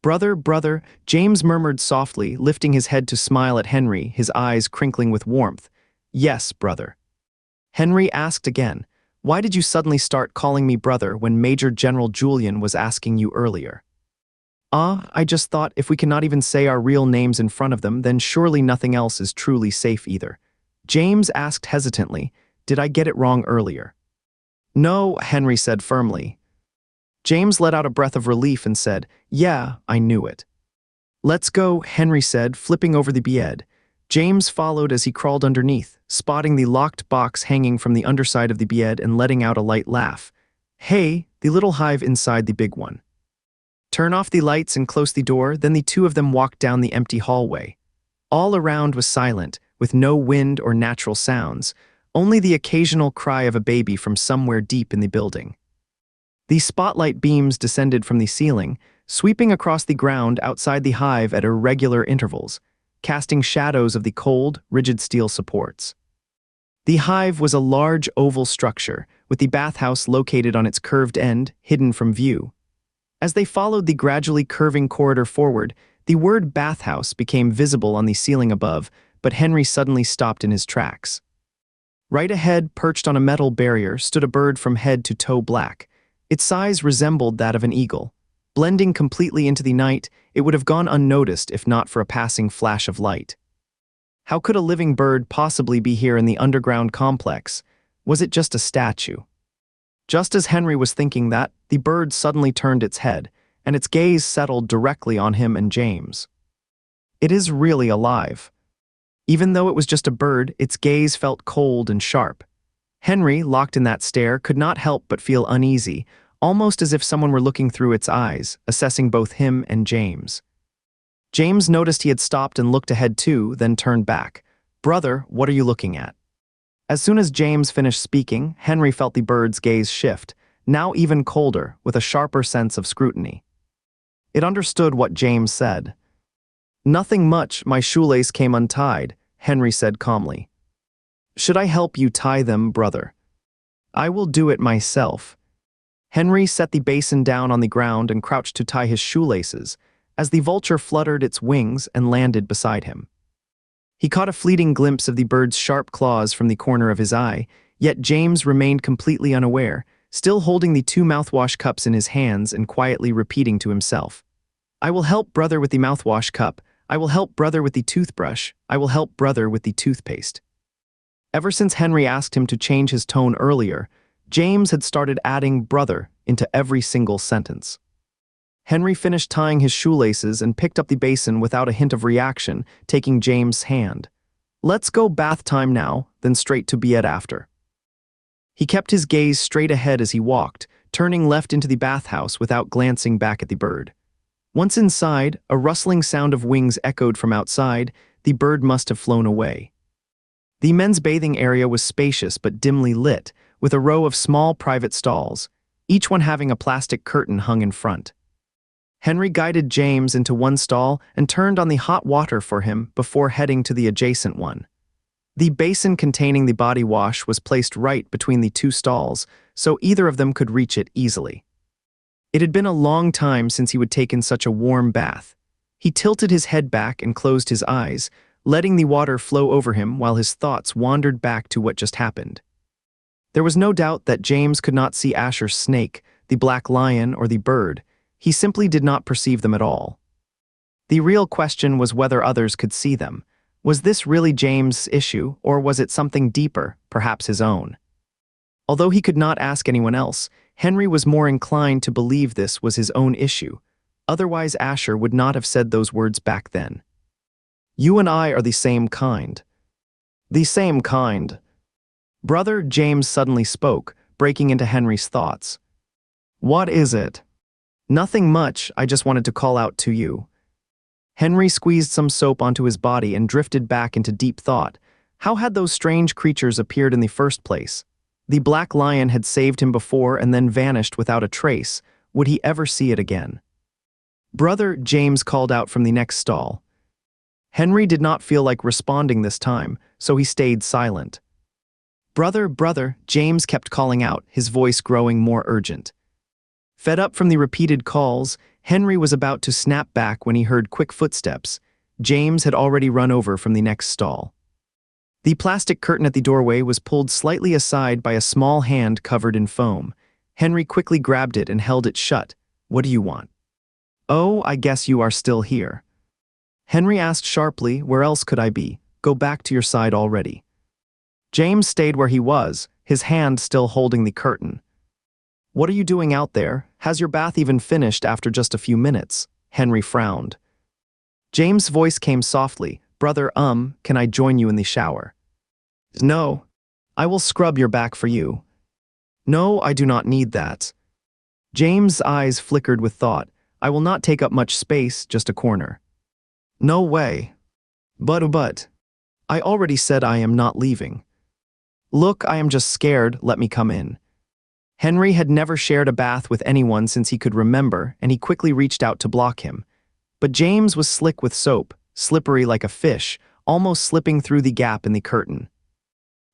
"Brother, brother," James murmured softly, lifting his head to smile at Henry, his eyes crinkling with warmth. "Yes, brother." Henry asked again, "Why did you suddenly start calling me brother when Major General Julian was asking you earlier?" I just thought if we cannot even say our real names in front of them, then surely nothing else is truly safe either." James asked hesitantly, "Did I get it wrong earlier?" "No," Henry said firmly. James let out a breath of relief and said, "Yeah, I knew it." "Let's go," Henry said, flipping over the bed. James followed as he crawled underneath, spotting the locked box hanging from the underside of the bed and letting out a light laugh. "Hey, the little hive inside the big one." "Turn off the lights and close the door," then the two of them walked down the empty hallway. All around was silent, with no wind or natural sounds, only the occasional cry of a baby from somewhere deep in the building. The spotlight beams descended from the ceiling, sweeping across the ground outside the hive at irregular intervals, casting shadows of the cold, rigid steel supports. The hive was a large oval structure, with the bathhouse located on its curved end, hidden from view. As they followed the gradually curving corridor forward, the word bathhouse became visible on the ceiling above, but Henry suddenly stopped in his tracks. Right ahead, perched on a metal barrier, stood a bird from head to toe black. Its size resembled that of an eagle. Blending completely into the night, it would have gone unnoticed if not for a passing flash of light. How could a living bird possibly be here in the underground complex? Was it just a statue? Just as Henry was thinking that, the bird suddenly turned its head, and its gaze settled directly on him and James. It is really alive. Even though it was just a bird, its gaze felt cold and sharp. Henry, locked in that stare, could not help but feel uneasy, almost as if someone were looking through its eyes, assessing both him and James. James noticed he had stopped and looked ahead too, then turned back. "Brother, what are you looking at?" As soon as James finished speaking, Henry felt the bird's gaze shift, now even colder, with a sharper sense of scrutiny. It understood what James said. "Nothing much, my shoelace came untied," Henry said calmly. "Should I help you tie them, brother?" "I will do it myself." Henry set the basin down on the ground and crouched to tie his shoelaces, as the vulture fluttered its wings and landed beside him. He caught a fleeting glimpse of the bird's sharp claws from the corner of his eye, yet James remained completely unaware, still holding the 2 mouthwash cups in his hands and quietly repeating to himself, "I will help brother with the mouthwash cup. I will help brother with the toothbrush. I will help brother with the toothpaste." Ever since Henry asked him to change his tone earlier, James had started adding "brother" into every single sentence. Henry finished tying his shoelaces and picked up the basin without a hint of reaction, taking James' hand. "Let's go bath time now, then straight to bed after." He kept his gaze straight ahead as he walked, turning left into the bathhouse without glancing back at the bird. Once inside, a rustling sound of wings echoed from outside. The bird must have flown away. The men's bathing area was spacious but dimly lit, with a row of small private stalls, each one having a plastic curtain hung in front. Henry guided James into one stall and turned on the hot water for him before heading to the adjacent one. The basin containing the body wash was placed right between the 2 stalls, so either of them could reach it easily. It had been a long time since he would taken such a warm bath. He tilted his head back and closed his eyes, letting the water flow over him while his thoughts wandered back to what just happened. There was no doubt that James could not see Asher's snake, the black lion, or the bird. He simply did not perceive them at all. The real question was whether others could see them. Was this really James' issue, or was it something deeper, perhaps his own? Although he could not ask anyone else, Henry was more inclined to believe this was his own issue. Otherwise, Asher would not have said those words back then. "You and I are the same kind." "The same kind." Brother James suddenly spoke, breaking into Henry's thoughts. "What is it?" "Nothing much, I just wanted to call out to you." Henry squeezed some soap onto his body and drifted back into deep thought. How had those strange creatures appeared in the first place? The black lion had saved him before and then vanished without a trace. Would he ever see it again? "Brother," James called out from the next stall. Henry did not feel like responding this time, so he stayed silent. "Brother, brother," James kept calling out, his voice growing more urgent. Fed up from the repeated calls, Henry was about to snap back when he heard quick footsteps. James had already run over from the next stall. The plastic curtain at the doorway was pulled slightly aside by a small hand covered in foam. Henry quickly grabbed it and held it shut. "What do you want?" "Oh, I guess you are still here." Henry asked sharply, "Where else could I be? Go back to your side already." James stayed where he was, his hand still holding the curtain. "What are you doing out there? Has your bath even finished after just a few minutes?" Henry frowned. James' voice came softly. "Brother, can I join you in the shower?" "No. I will scrub your back for you." "No, I do not need that." James' eyes flickered with thought. "I will not take up much space, just a corner." "No way." But. I already said I am not leaving." "Look, I am just scared, let me come in." Henry had never shared a bath with anyone since he could remember, and he quickly reached out to block him. But James was slick with soap, slippery like a fish, almost slipping through the gap in the curtain.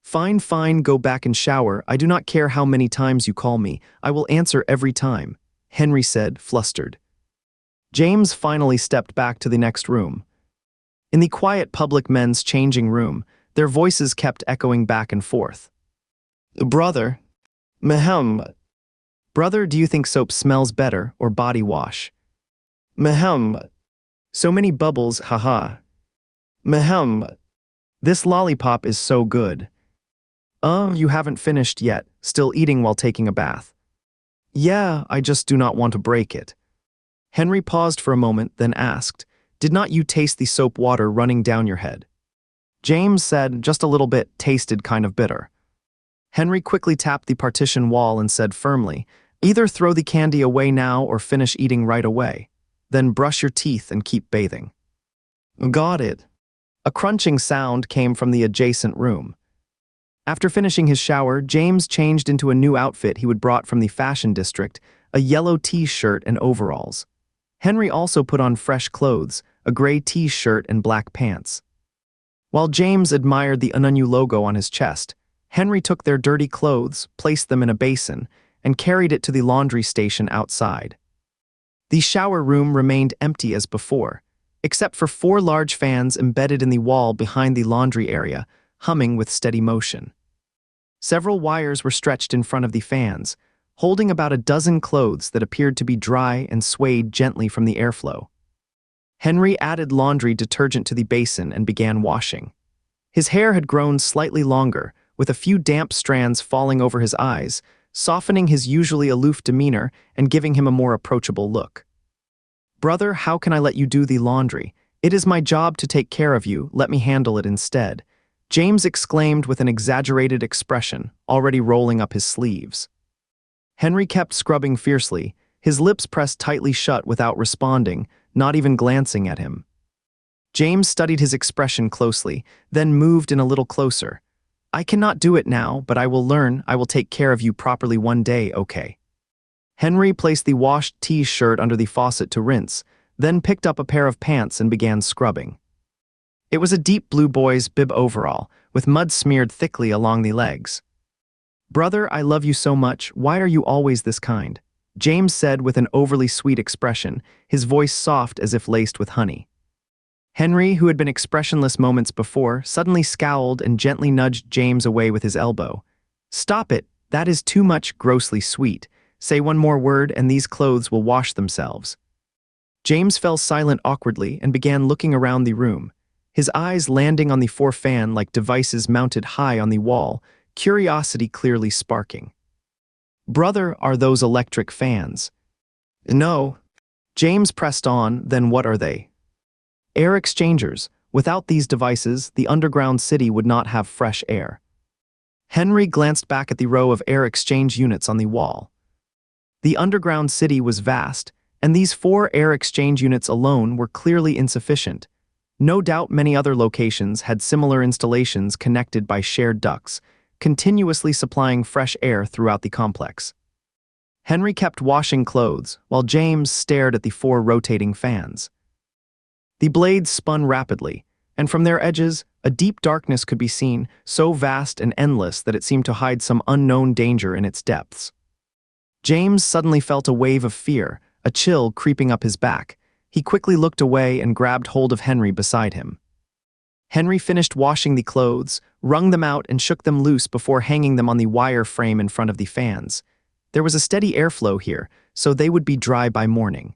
Fine, go back and shower. I do not care how many times you call me. I will answer every time," Henry said, flustered. James finally stepped back to the next room. In the quiet public men's changing room, their voices kept echoing back and forth. "Brother. Mehem." "Brother, do you think soap smells better or body wash?" "Mehem." "So many bubbles, haha." "Mehem." "This lollipop is so good." You haven't finished yet, still eating while taking a bath. Yeah, I just do not want to break it. Henry paused for a moment, then asked, Did not you taste the soap water running down your head? James said, Just a little bit, tasted kind of bitter. Henry quickly tapped the partition wall and said firmly, Either throw the candy away now or finish eating right away. Then brush your teeth and keep bathing. Got it. A crunching sound came from the adjacent room. After finishing his shower, James changed into a new outfit he had brought from the fashion district, a yellow t-shirt and overalls. Henry also put on fresh clothes, a gray t-shirt and black pants. While James admired the Ununu logo on his chest, Henry took their dirty clothes, placed them in a basin, and carried it to the laundry station outside. The shower room remained empty as before, except for 4 large fans embedded in the wall behind the laundry area, humming with steady motion. Several wires were stretched in front of the fans, holding about a dozen clothes that appeared to be dry and swayed gently from the airflow. Henry added laundry detergent to the basin and began washing. His hair had grown slightly longer, with a few damp strands falling over his eyes, softening his usually aloof demeanor and giving him a more approachable look. Brother, how can I let you do the laundry? It is my job to take care of you, let me handle it instead. James exclaimed with an exaggerated expression, already rolling up his sleeves. Henry kept scrubbing fiercely, his lips pressed tightly shut without responding, not even glancing at him. James studied his expression closely, then moved in a little closer. I cannot do it now, but I will learn. I will take care of you properly one day, okay? Henry placed the washed t-shirt under the faucet to rinse, then picked up a pair of pants and began scrubbing. It was a deep blue boy's bib overall, with mud smeared thickly along the legs. Brother, I love you so much, why are you always this kind? James said with an overly sweet expression, his voice soft as if laced with honey. Henry, who had been expressionless moments before, suddenly scowled and gently nudged James away with his elbow. Stop it, that is too much grossly sweet. Say one more word and these clothes will wash themselves. James fell silent awkwardly and began looking around the room, his eyes landing on the 4 fan-like devices mounted high on the wall, curiosity clearly sparking. Brother, are those electric fans? No. James pressed on, then what are they? Air exchangers. Without these devices, the underground city would not have fresh air. Henry glanced back at the row of air exchange units on the wall. The underground city was vast, and these 4 air exchange units alone were clearly insufficient. No doubt many other locations had similar installations connected by shared ducts, continuously supplying fresh air throughout the complex. Henry kept washing clothes, while James stared at the 4 rotating fans. The blades spun rapidly, and from their edges, a deep darkness could be seen, so vast and endless that it seemed to hide some unknown danger in its depths. James suddenly felt a wave of fear, a chill creeping up his back. He quickly looked away and grabbed hold of Henry beside him. Henry finished washing the clothes, wrung them out and shook them loose before hanging them on the wire frame in front of the fans. There was a steady airflow here, so they would be dry by morning.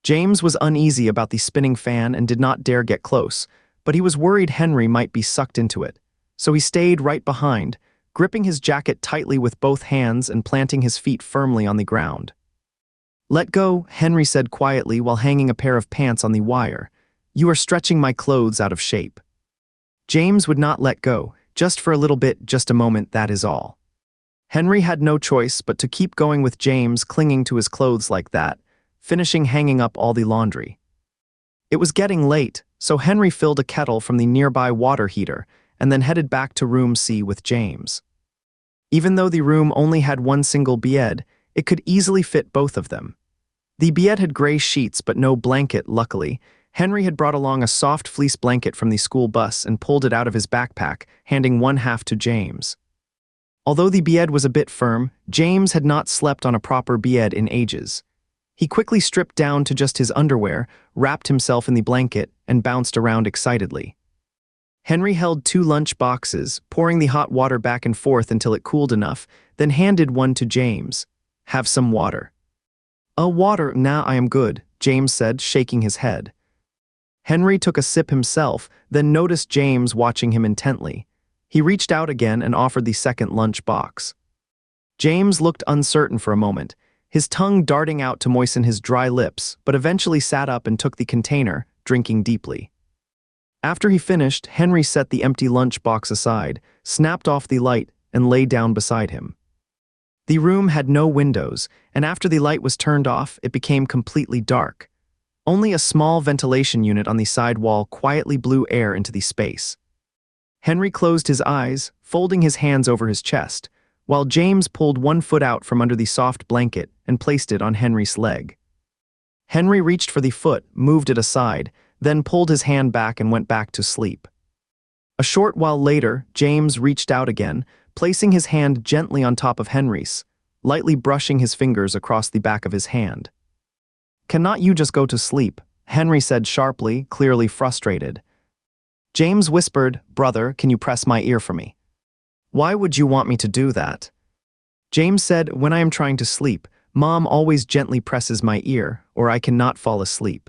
James was uneasy about the spinning fan and did not dare get close, but he was worried Henry might be sucked into it, so he stayed right behind, gripping his jacket tightly with both hands and planting his feet firmly on the ground. Let go, Henry said quietly while hanging a pair of pants on the wire. You are stretching my clothes out of shape. James would not let go, just for a little bit, just a moment, that is all. Henry had no choice but to keep going with James clinging to his clothes like that, finishing hanging up all the laundry. It was getting late, so Henry filled a kettle from the nearby water heater and then headed back to room C with James. Even though the room only had one single bed, it could easily fit both of them. The bed had gray sheets but no blanket, luckily. Henry had brought along a soft fleece blanket from the school bus and pulled it out of his backpack, handing one half to James. Although the bed was a bit firm, James had not slept on a proper bed in ages. He quickly stripped down to just his underwear, wrapped himself in the blanket, and bounced around excitedly. Henry held 2 lunch boxes, pouring the hot water back and forth until it cooled enough, then handed one to James. Have some water. Water, nah, I am good, James said, shaking his head. Henry took a sip himself, then noticed James watching him intently. He reached out again and offered the second lunch box. James looked uncertain for a moment, his tongue darting out to moisten his dry lips, but eventually sat up and took the container, drinking deeply. After he finished, Henry set the empty lunch box aside, snapped off the light, and lay down beside him. The room had no windows, and after the light was turned off, it became completely dark. Only a small ventilation unit on the side wall quietly blew air into the space. Henry closed his eyes, folding his hands over his chest, while James pulled one foot out from under the soft blanket and placed it on Henry's leg. Henry reached for the foot, moved it aside, then pulled his hand back and went back to sleep. A short while later, James reached out again, placing his hand gently on top of Henry's, lightly brushing his fingers across the back of his hand. "Cannot you just go to sleep?" Henry said sharply, clearly frustrated. James whispered, "Brother, can you press my ear for me?" "Why would you want me to do that?" James said, "When I am trying to sleep, Mom always gently presses my ear, or I cannot fall asleep."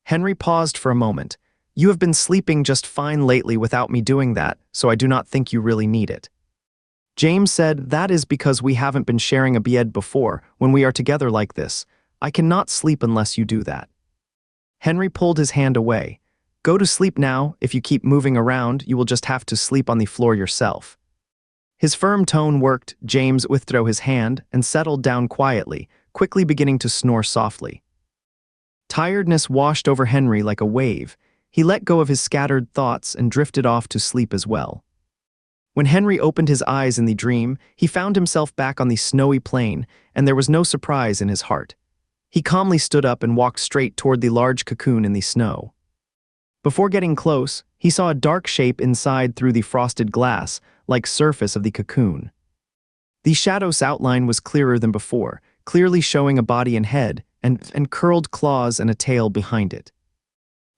Henry paused for a moment. "You have been sleeping just fine lately without me doing that, so I do not think you really need it." James said, "That is because we haven't been sharing a bed before. When we are together like this, I cannot sleep unless you do that." Henry pulled his hand away. "Go to sleep now. If you keep moving around, you will just have to sleep on the floor yourself." His firm tone worked. James withdrew his hand and settled down quietly, quickly beginning to snore softly. Tiredness washed over Henry like a wave. He let go of his scattered thoughts and drifted off to sleep as well. When Henry opened his eyes in the dream, he found himself back on the snowy plain, and there was no surprise in his heart. He calmly stood up and walked straight toward the large cocoon in the snow. Before getting close, he saw a dark shape inside through the frosted glass, like surface of the cocoon. The shadow's outline was clearer than before, clearly showing a body and head, and curled claws and a tail behind it.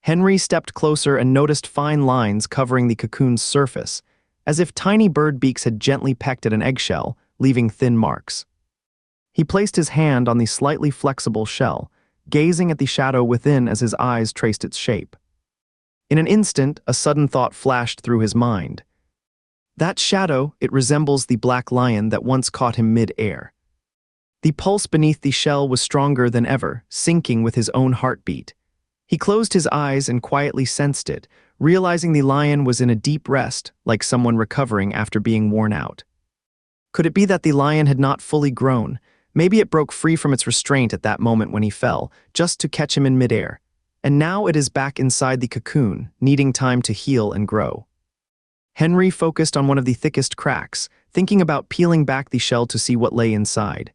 Henry stepped closer and noticed fine lines covering the cocoon's surface, as if tiny bird beaks had gently pecked at an eggshell, leaving thin marks. He placed his hand on the slightly flexible shell, gazing at the shadow within as his eyes traced its shape. In an instant, a sudden thought flashed through his mind. That shadow, it resembles the black lion that once caught him mid-air. The pulse beneath the shell was stronger than ever, syncing with his own heartbeat. He closed his eyes and quietly sensed it, realizing the lion was in a deep rest, like someone recovering after being worn out. Could it be that the lion had not fully grown? Maybe it broke free from its restraint at that moment when he fell, just to catch him in midair. And now it is back inside the cocoon, needing time to heal and grow. Henry focused on one of the thickest cracks, thinking about peeling back the shell to see what lay inside.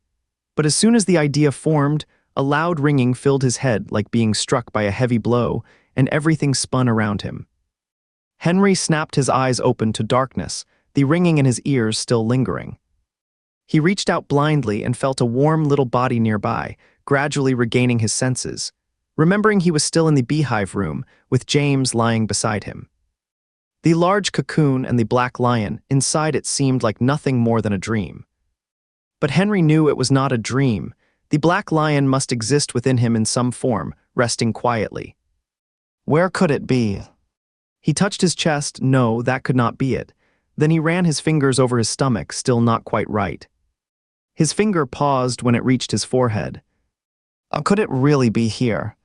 But as soon as the idea formed, a loud ringing filled his head like being struck by a heavy blow, and everything spun around him. Henry snapped his eyes open to darkness, the ringing in his ears still lingering. He reached out blindly and felt a warm little body nearby, gradually regaining his senses, remembering he was still in the beehive room, with James lying beside him. The large cocoon and the black lion, inside it seemed like nothing more than a dream. But Henry knew it was not a dream. The black lion must exist within him in some form, resting quietly. Where could it be? He touched his chest. No, that could not be it. Then he ran his fingers over his stomach, still not quite right. His finger paused when it reached his forehead. Could it really be here?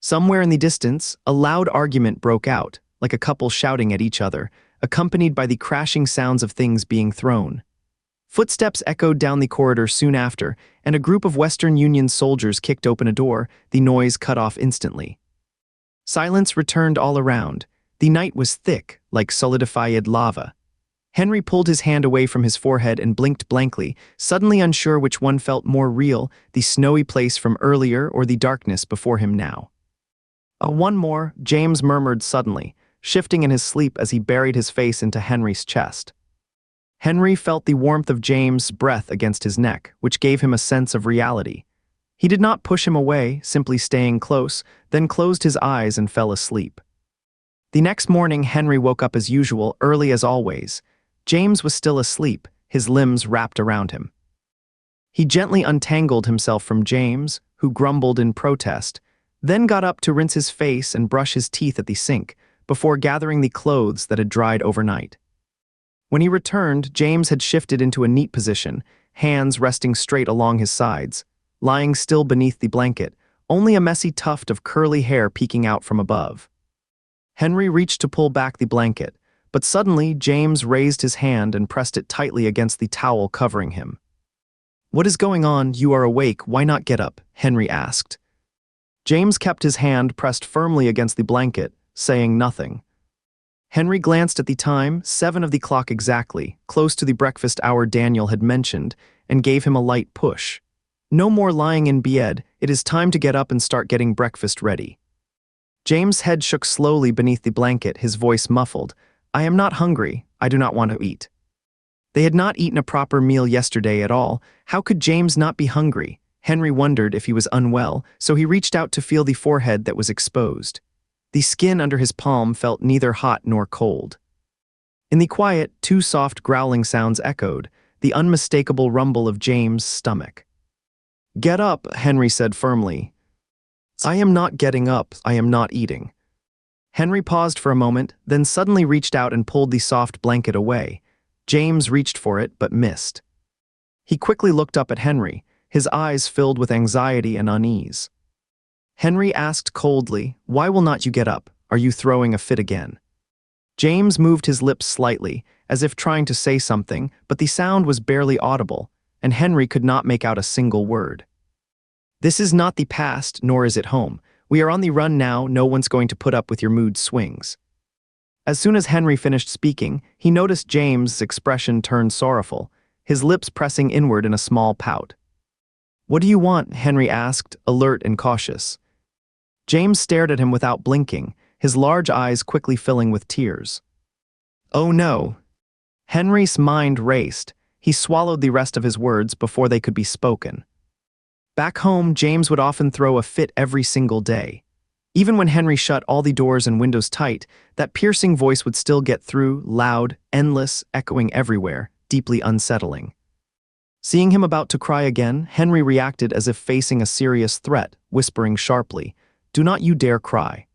Somewhere in the distance, a loud argument broke out, like a couple shouting at each other, accompanied by the crashing sounds of things being thrown. Footsteps echoed down the corridor soon after, and a group of Western Union soldiers kicked open a door, the noise cut off instantly. Silence returned all around. The night was thick, like solidified lava. Henry pulled his hand away from his forehead and blinked blankly, suddenly unsure which one felt more real, the snowy place from earlier or the darkness before him now. One more," James murmured suddenly, shifting in his sleep as he buried his face into Henry's chest. Henry felt the warmth of James' breath against his neck, which gave him a sense of reality. He did not push him away, simply staying close, then closed his eyes and fell asleep. The next morning, Henry woke up as usual, early as always. James was still asleep, his limbs wrapped around him. He gently untangled himself from James, who grumbled in protest, then got up to rinse his face and brush his teeth at the sink, before gathering the clothes that had dried overnight. When he returned, James had shifted into a neat position, hands resting straight along his sides, lying still beneath the blanket, only a messy tuft of curly hair peeking out from above. Henry reached to pull back the blanket, but suddenly James raised his hand and pressed it tightly against the towel covering him. "What is going on? You are awake, why not get up?" Henry asked. James kept his hand pressed firmly against the blanket, saying nothing. Henry glanced at the time, 7 of the clock exactly, close to the breakfast hour Daniel had mentioned, and gave him a light push. "No more lying in bed, it is time to get up and start getting breakfast ready." James' head shook slowly beneath the blanket, his voice muffled. "I am not hungry, I do not want to eat." They had not eaten a proper meal yesterday at all. How could James not be hungry? Henry wondered if he was unwell, so he reached out to feel the forehead that was exposed. The skin under his palm felt neither hot nor cold. In the quiet, 2 soft growling sounds echoed, the unmistakable rumble of James' stomach. "Get up," Henry said firmly. "I am not getting up, I am not eating." Henry paused for a moment, then suddenly reached out and pulled the soft blanket away. James reached for it, but missed. He quickly looked up at Henry, his eyes filled with anxiety and unease. Henry asked coldly, "Why will not you get up? Are you throwing a fit again?" James moved his lips slightly, as if trying to say something, but the sound was barely audible, and Henry could not make out a single word. "This is not the past, nor is it home. We are on the run now, no one's going to put up with your mood swings." As soon as Henry finished speaking, he noticed James' expression turned sorrowful, his lips pressing inward in a small pout. "What do you want?" Henry asked, alert and cautious. James stared at him without blinking, his large eyes quickly filling with tears. "Oh no." Henry's mind raced. He swallowed the rest of his words before they could be spoken. Back home, James would often throw a fit every single day. Even when Henry shut all the doors and windows tight, that piercing voice would still get through, loud, endless, echoing everywhere, deeply unsettling. Seeing him about to cry again, Henry reacted as if facing a serious threat, whispering sharply, "Do not you dare cry."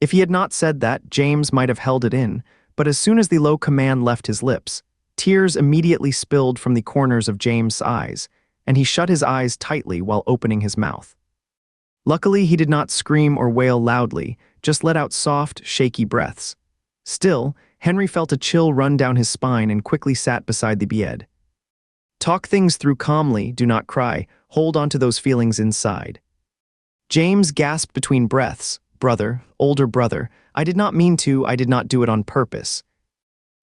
If he had not said that, James might have held it in, but as soon as the low command left his lips, tears immediately spilled from the corners of James' eyes, and he shut his eyes tightly while opening his mouth. Luckily, he did not scream or wail loudly, just let out soft, shaky breaths. Still, Henry felt a chill run down his spine and quickly sat beside the bed. "Talk things through calmly, do not cry, hold on to those feelings inside." James gasped between breaths, "Brother, older brother, I did not mean to, I did not do it on purpose."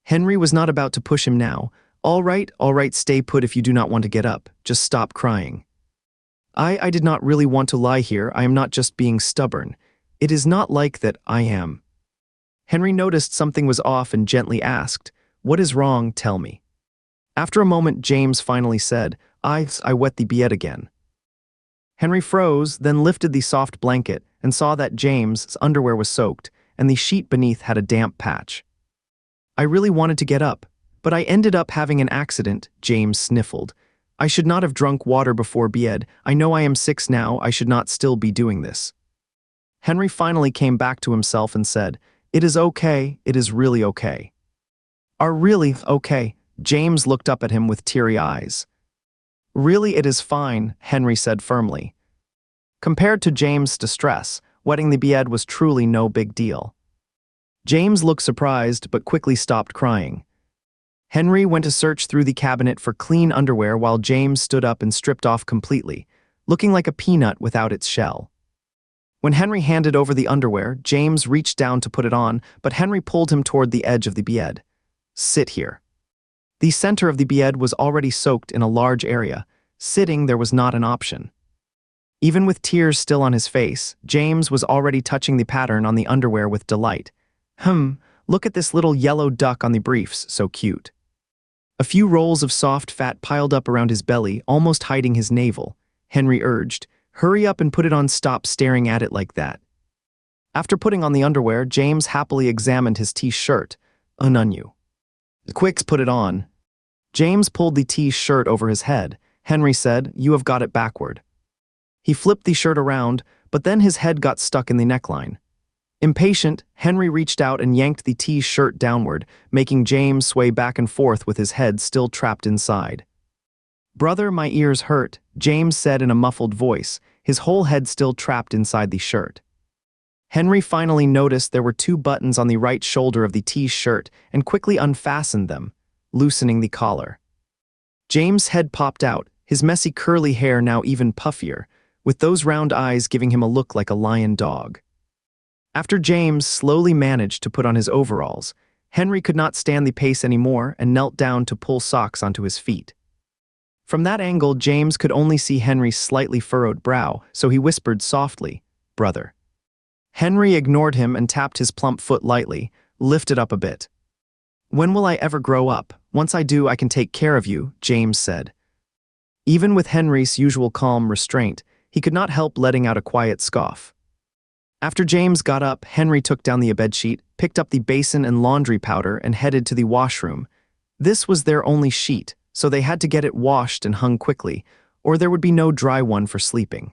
Henry was not about to push him now. All right, stay put if you do not want to get up, just stop crying." I did not really want to lie here, I am not just being stubborn. It is not like that, I am." Henry noticed something was off and gently asked, "What is wrong, tell me." After a moment, James finally said, I wet the bed again." Henry froze, then lifted the soft blanket and saw that James' underwear was soaked, and the sheet beneath had a damp patch. "I really wanted to get up, but I ended up having an accident," James sniffled. "I should not have drunk water before bed. I know I am 6 now, I should not still be doing this." Henry finally came back to himself and said, "It is okay, it is really okay." "Are really okay?" James looked up at him with teary eyes. "Really it is fine," Henry said firmly. Compared to James' distress, wetting the bed was truly no big deal. James looked surprised but quickly stopped crying. Henry went to search through the cabinet for clean underwear while James stood up and stripped off completely, looking like a peanut without its shell. When Henry handed over the underwear, James reached down to put it on, but Henry pulled him toward the edge of the bed. "Sit here." The center of the bed was already soaked in a large area. Sitting there was not an option. Even with tears still on his face, James was already touching the pattern on the underwear with delight. Look at this little yellow duck on the briefs, so cute." A few rolls of soft fat piled up around his belly, almost hiding his navel. Henry urged, "Hurry up and put it on, stop staring at it like that." After putting on the underwear, James happily examined his T-shirt. "You. Quick, put it on." James pulled the T-shirt over his head. Henry said, "You have got it backward." He flipped the shirt around, but then his head got stuck in the neckline. Impatient, Henry reached out and yanked the T's shirt downward, making James sway back and forth with his head still trapped inside. "Brother, my ears hurt," James said in a muffled voice, his whole head still trapped inside the shirt. Henry finally noticed there were 2 buttons on the right shoulder of the T's shirt and quickly unfastened them, loosening the collar. James' head popped out, his messy curly hair now even puffier, with those round eyes giving him a look like a lion dog. After James slowly managed to put on his overalls, Henry could not stand the pace anymore and knelt down to pull socks onto his feet. From that angle, James could only see Henry's slightly furrowed brow, so he whispered softly, "Brother." Henry ignored him and tapped his plump foot lightly, lifted up a bit. "When will I ever grow up? Once I do, I can take care of you," James said. Even with Henry's usual calm restraint, he could not help letting out a quiet scoff. After James got up, Henry took down the bedsheet, picked up the basin and laundry powder, and headed to the washroom. This was their only sheet, so they had to get it washed and hung quickly, or there would be no dry one for sleeping.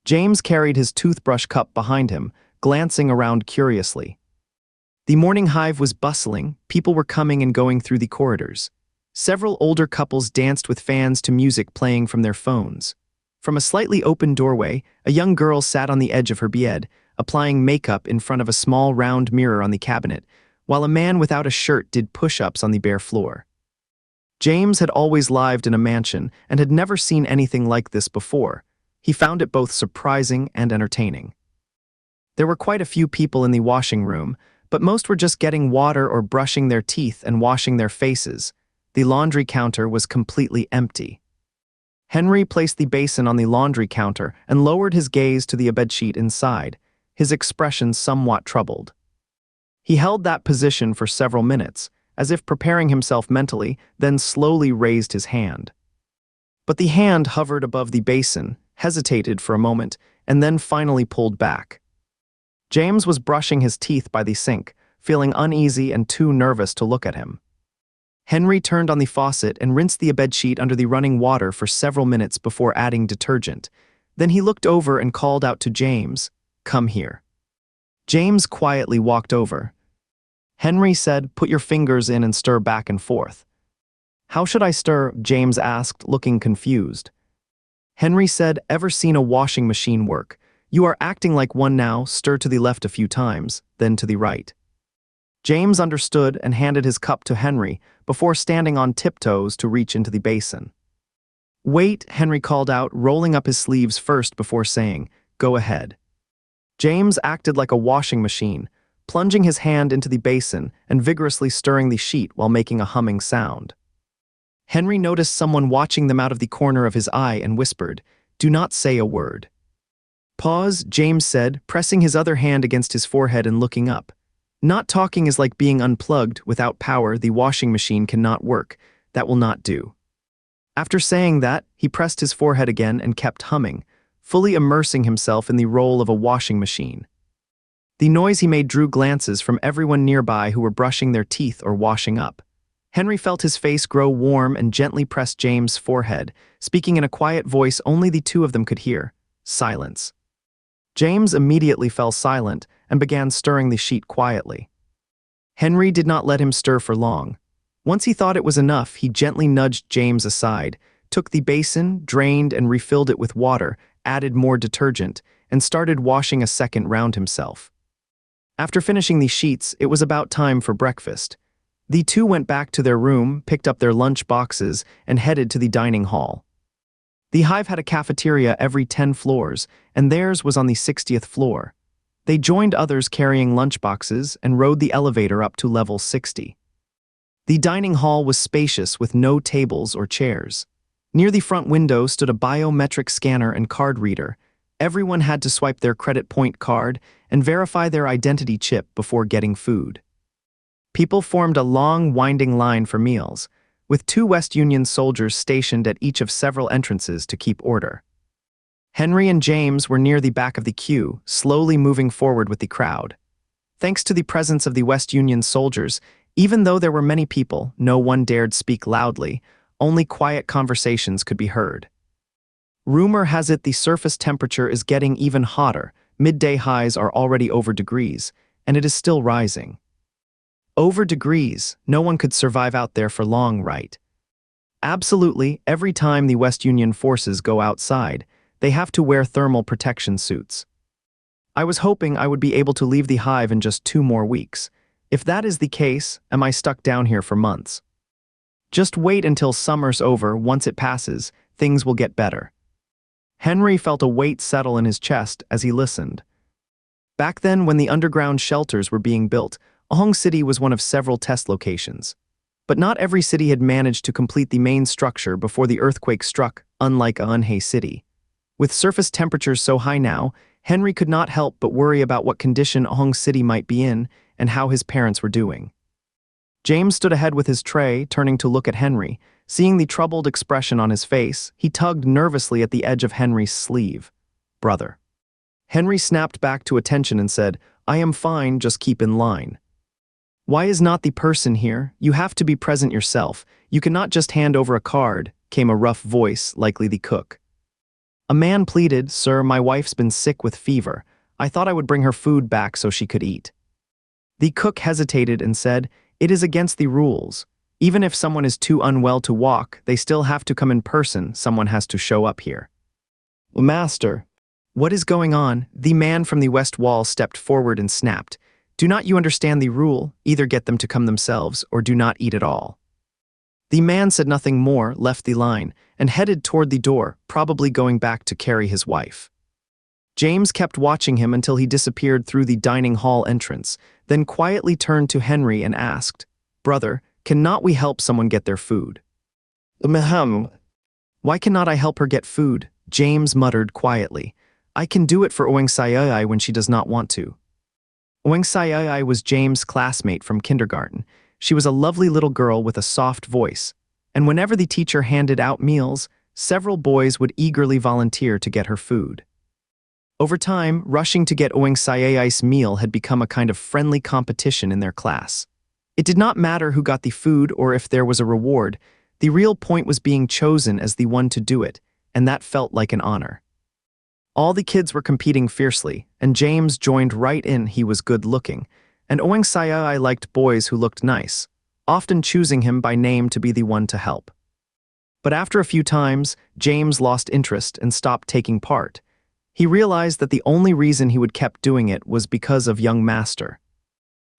James carried his toothbrush cup behind him, glancing around curiously. The morning hive was bustling, people were coming and going through the corridors. Several older couples danced with fans to music playing from their phones. From a slightly open doorway, a young girl sat on the edge of her bed, applying makeup in front of a small round mirror on the cabinet, while a man without a shirt did push-ups on the bare floor. James had always lived in a mansion and had never seen anything like this before. He found it both surprising and entertaining. There were quite a few people in the washing room, but most were just getting water or brushing their teeth and washing their faces. The laundry counter was completely empty. Henry placed the basin on the laundry counter and lowered his gaze to the bedsheet inside, his expression somewhat troubled. He held that position for several minutes, as if preparing himself mentally, then slowly raised his hand. But the hand hovered above the basin, hesitated for a moment, and then finally pulled back. James was brushing his teeth by the sink, feeling uneasy and too nervous to look at him. Henry turned on the faucet and rinsed the bedsheet under the running water for several minutes before adding detergent. Then he looked over and called out to James, "Come here." James quietly walked over. Henry said, "Put your fingers in and stir back and forth." "How should I stir?" James asked, looking confused. Henry said, "Ever seen a washing machine work? You are acting like one now, stir to the left a few times, then to the right." James understood and handed his cup to Henry before standing on tiptoes to reach into the basin. "Wait," Henry called out, rolling up his sleeves first before saying, "Go ahead." James acted like a washing machine, plunging his hand into the basin and vigorously stirring the sheet while making a humming sound. Henry noticed someone watching them out of the corner of his eye and whispered, "Do not say a word." "Pause," James said, pressing his other hand against his forehead and looking up. "Not talking is like being unplugged. Without power, the washing machine cannot work. That will not do." After saying that, he pressed his forehead again and kept humming, fully immersing himself in the role of a washing machine. The noise he made drew glances from everyone nearby who were brushing their teeth or washing up. Henry felt his face grow warm and gently pressed James' forehead, speaking in a quiet voice only the two of them could hear. Silence. James immediately fell silent and began stirring the sheet quietly. Henry did not let him stir for long. Once he thought it was enough, he gently nudged James aside, took the basin, drained and refilled it with water, added more detergent, and started washing a second round himself. After finishing the sheets, it was about time for breakfast. The two went back to their room, picked up their lunch boxes, and headed to the dining hall. The hive had a cafeteria every 10 floors, and theirs was on the 60th floor. They joined others carrying lunchboxes and rode the elevator up to level 60. The dining hall was spacious with no tables or chairs. Near the front window stood a biometric scanner and card reader. Everyone had to swipe their credit point card and verify their identity chip before getting food. People formed a long, winding line for meals, with 2 West Union soldiers stationed at each of several entrances to keep order. Henry and James were near the back of the queue, slowly moving forward with the crowd. Thanks to the presence of the West Union soldiers, even though there were many people, no one dared speak loudly, only quiet conversations could be heard. "Rumor has it the surface temperature is getting even hotter," midday highs are already over degrees, and it is still rising. Over degrees, no one could survive out there for long, right? Absolutely, every time the West Union forces go outside, they have to wear thermal protection suits. I was hoping I would be able to leave the hive in just 2 more weeks. If that is the case, am I stuck down here for months? Just wait until summer's over. Once it passes, things will get better. Henry felt a weight settle in his chest as he listened. Back then, when the underground shelters were being built, Ahong City was one of several test locations. But not every city had managed to complete the main structure before the earthquake struck, unlike Ahunhe City. With surface temperatures so high now, Henry could not help but worry about what condition Ahong City might be in and how his parents were doing. James stood ahead with his tray, turning to look at Henry. Seeing the troubled expression on his face, he tugged nervously at the edge of Henry's sleeve. "Brother." Henry snapped back to attention and said, "I am fine, just keep in line." "Why is not the person here? You have to be present yourself. You cannot just hand over a card," came a rough voice, likely the cook. A man pleaded, "Sir, my wife's been sick with fever. I thought I would bring her food back so she could eat." The cook hesitated and said, "It is against the rules. Even if someone is too unwell to walk, they still have to come in person. Someone has to show up here." "Master, what is going on?" The man from the west wall stepped forward and snapped, "Do not you understand the rule? Either get them to come themselves or do not eat at all." The man said nothing more, left the line, and headed toward the door, probably going back to carry his wife. James kept watching him until he disappeared through the dining hall entrance, then quietly turned to Henry and asked, "Brother, cannot we help someone get their food?" "Ahem. Why cannot I help her get food?" James muttered quietly. "I can do it for Oeng Sayai when she does not want to." Oeng Sayai was James' classmate from kindergarten. She was a lovely little girl with a soft voice, and whenever the teacher handed out meals, several boys would eagerly volunteer to get her food. Over time, rushing to get Oeng Sayai's meal had become a kind of friendly competition in their class. It did not matter who got the food or if there was a reward. The real point was being chosen as the one to do it, and that felt like an honor. All the kids were competing fiercely, and James joined right in. He was good-looking, and Oeng Sayai liked boys who looked nice, often choosing him by name to be the one to help. But after a few times, James lost interest and stopped taking part. He realized that the only reason he would kept doing it was because of young Master.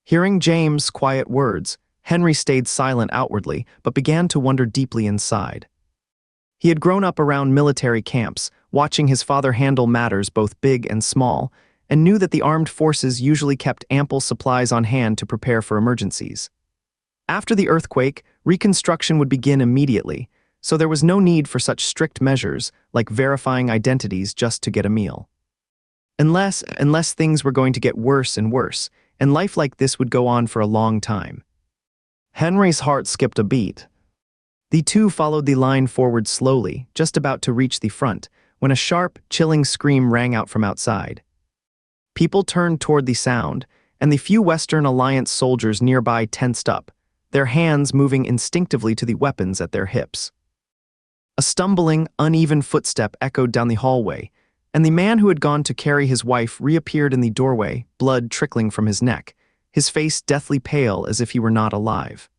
Hearing James' quiet words, Henry stayed silent outwardly, but began to wonder deeply inside. He had grown up around military camps, watching his father handle matters both big and small, and knew that the armed forces usually kept ample supplies on hand to prepare for emergencies. After the earthquake, reconstruction would begin immediately, so there was no need for such strict measures like verifying identities just to get a meal. Unless things were going to get worse and worse, and life like this would go on for a long time. Henry's heart skipped a beat. The two followed the line forward slowly, just about to reach the front, when a sharp, chilling scream rang out from outside. People turned toward the sound, and the few Western Alliance soldiers nearby tensed up, their hands moving instinctively to the weapons at their hips. A stumbling, uneven footstep echoed down the hallway, and the man who had gone to carry his wife reappeared in the doorway, blood trickling from his neck, his face deathly pale as if he were not alive.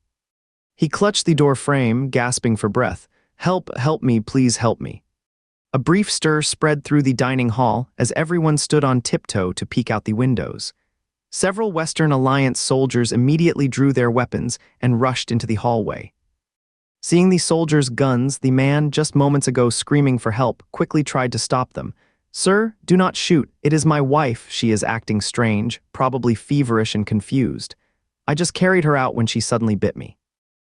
He clutched the door frame, gasping for breath. Help me, please help me." A brief stir spread through the dining hall as everyone stood on tiptoe to peek out the windows. Several Western Alliance soldiers immediately drew their weapons and rushed into the hallway. Seeing the soldiers' guns, the man, just moments ago screaming for help, quickly tried to stop them. "Sir, do not shoot. It is my wife. She is acting strange, probably feverish and confused. I just carried her out when she suddenly bit me."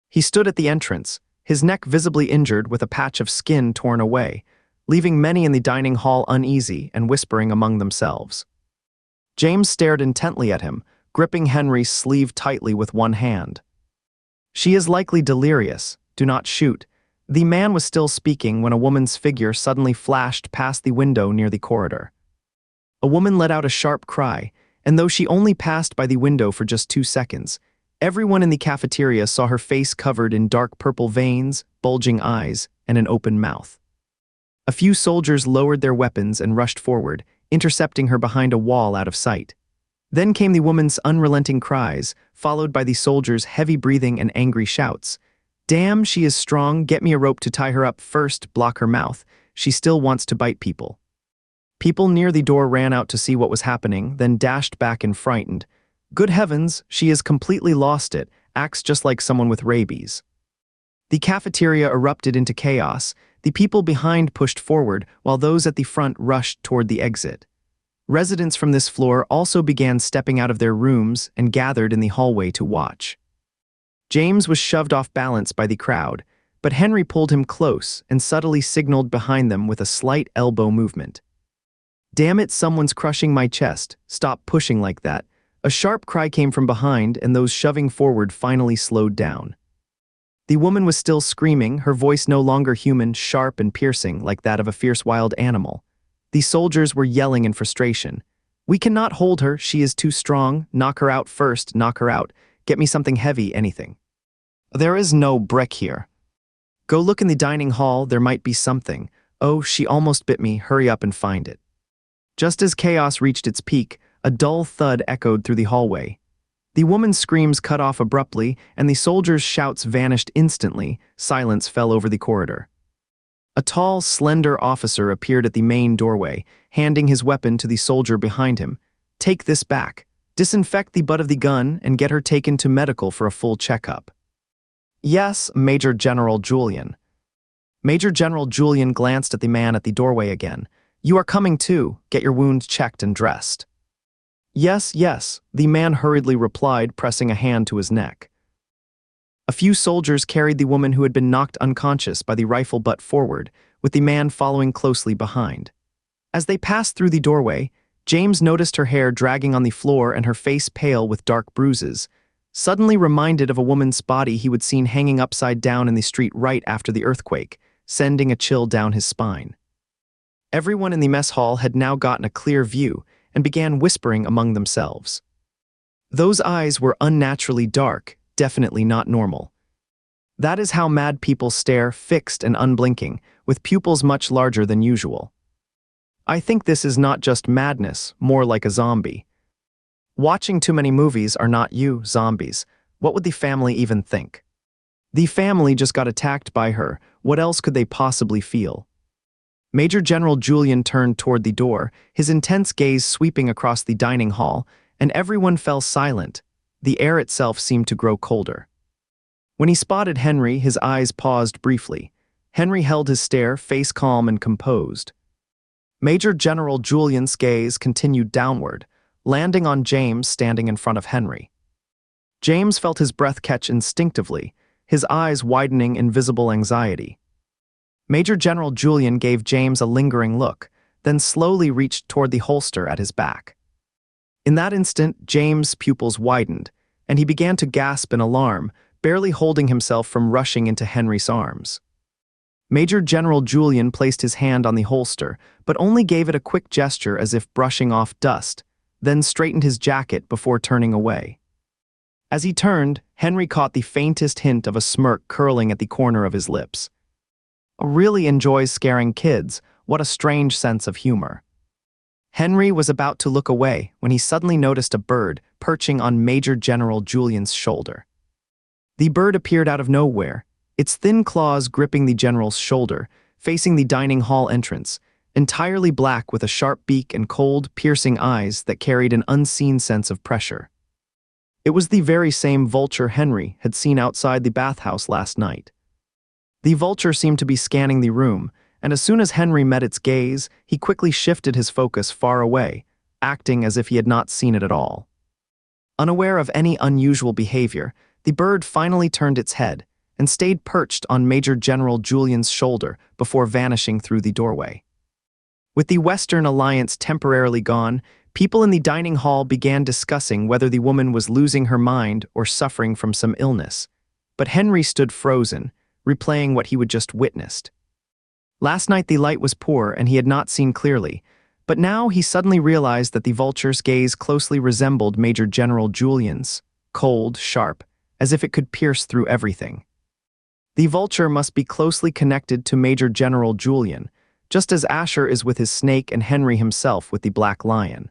He stood at the entrance, his neck visibly injured with a patch of skin torn away, leaving many in the dining hall uneasy and whispering among themselves. James stared intently at him, gripping Henry's sleeve tightly with one hand. "She is likely delirious. Do not shoot." The man was still speaking when a woman's figure suddenly flashed past the window near the corridor. A woman let out a sharp cry, and though she only passed by the window for just 2 seconds, everyone in the cafeteria saw her face covered in dark purple veins, bulging eyes, and an open mouth. A few soldiers lowered their weapons and rushed forward, intercepting her behind a wall out of sight. Then came the woman's unrelenting cries, followed by the soldier's heavy breathing and angry shouts. "Damn, she is strong, get me a rope to tie her up first, block her mouth. She still wants to bite people." People near the door ran out to see what was happening, then dashed back in frightened. "Good heavens, she has completely lost it, acts just like someone with rabies." The cafeteria erupted into chaos. The people behind pushed forward, while those at the front rushed toward the exit. Residents from this floor also began stepping out of their rooms and gathered in the hallway to watch. James was shoved off balance by the crowd, but Henry pulled him close and subtly signaled behind them with a slight elbow movement. "Damn it, someone's crushing my chest. Stop pushing like that." A sharp cry came from behind, and those shoving forward finally slowed down. The woman was still screaming, her voice no longer human, sharp and piercing like that of a fierce wild animal. The soldiers were yelling in frustration. "We cannot hold her, she is too strong. Knock her out first, knock her out. Get me something heavy, anything." "There is no brick here." "Go look in the dining hall, there might be something." "Oh, she almost bit me, hurry up and find it." Just as chaos reached its peak, a dull thud echoed through the hallway. The woman's screams cut off abruptly, and the soldiers' shouts vanished instantly. Silence fell over the corridor. A tall, slender officer appeared at the main doorway, handing his weapon to the soldier behind him. "Take this back. Disinfect the butt of the gun and get her taken to medical for a full checkup." "Yes, Major General Julian." Major General Julian glanced at the man at the doorway again. "You are coming too. Get your wound checked and dressed." "Yes, yes," the man hurriedly replied, pressing a hand to his neck. A few soldiers carried the woman who had been knocked unconscious by the rifle butt forward, with the man following closely behind. As they passed through the doorway, James noticed her hair dragging on the floor and her face pale with dark bruises, suddenly reminded of a woman's body he would seen hanging upside down in the street right after the earthquake, sending a chill down his spine. Everyone in the mess hall had now gotten a clear view and began whispering among themselves. Those eyes were unnaturally dark, definitely not normal. That is how mad people stare, fixed and unblinking, with pupils much larger than usual. I think this is not just madness, more like a zombie. Watching too many movies are not you, zombies. What would the family even think? The family just got attacked by her. What else could they possibly feel? Major General Julian turned toward the door, his intense gaze sweeping across the dining hall, and everyone fell silent. The air itself seemed to grow colder. When he spotted Henry, his eyes paused briefly. Henry held his stare, face calm and composed. Major General Julian's gaze continued downward, landing on James standing in front of Henry. James felt his breath catch instinctively, his eyes widening in visible anxiety. Major General Julian gave James a lingering look, then slowly reached toward the holster at his back. In that instant, James' pupils widened, and he began to gasp in alarm, barely holding himself from rushing into Henry's arms. Major General Julian placed his hand on the holster, but only gave it a quick gesture as if brushing off dust, then straightened his jacket before turning away. As he turned, Henry caught the faintest hint of a smirk curling at the corner of his lips. "Really enjoys scaring kids. What a strange sense of humor." Henry was about to look away when he suddenly noticed a bird perching on Major General Julian's shoulder. The bird appeared out of nowhere, its thin claws gripping the general's shoulder, facing the dining hall entrance, entirely black with a sharp beak and cold, piercing eyes that carried an unseen sense of pressure. It was the very same vulture Henry had seen outside the bathhouse last night. The vulture seemed to be scanning the room, and as soon as Henry met its gaze, he quickly shifted his focus far away, acting as if he had not seen it at all. Unaware of any unusual behavior, the bird finally turned its head and stayed perched on Major General Julian's shoulder before vanishing through the doorway. With the Western Alliance temporarily gone, people in the dining hall began discussing whether the woman was losing her mind or suffering from some illness. But Henry stood frozen, replaying what he had just witnessed. Last night the light was poor and he had not seen clearly, but now he suddenly realized that the vulture's gaze closely resembled Major General Julian's, cold, sharp, as if it could pierce through everything. The vulture must be closely connected to Major General Julian, just as Asher is with his snake and Henry himself with the black lion.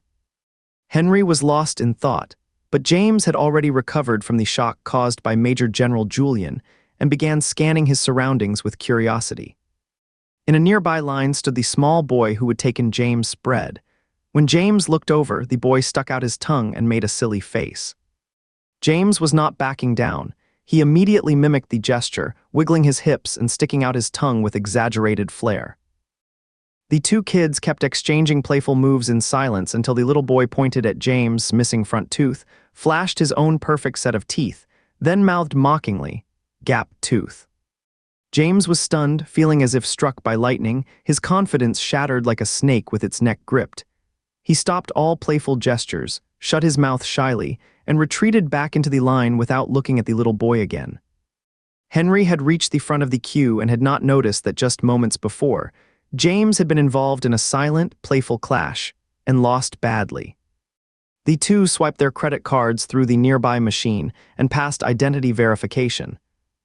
Henry was lost in thought, but James had already recovered from the shock caused by Major General Julian and began scanning his surroundings with curiosity. In a nearby line stood the small boy who had taken James' bread. When James looked over, the boy stuck out his tongue and made a silly face. James was not backing down. He immediately mimicked the gesture, wiggling his hips and sticking out his tongue with exaggerated flair. The two kids kept exchanging playful moves in silence until the little boy pointed at James' missing front tooth, flashed his own perfect set of teeth, then mouthed mockingly, "Gap tooth." James was stunned, feeling as if struck by lightning, his confidence shattered like a snake with its neck gripped. He stopped all playful gestures, shut his mouth shyly, and retreated back into the line without looking at the little boy again. Henry had reached the front of the queue and had not noticed that just moments before, James had been involved in a silent, playful clash, and lost badly. The two swiped their credit cards through the nearby machine and passed identity verification.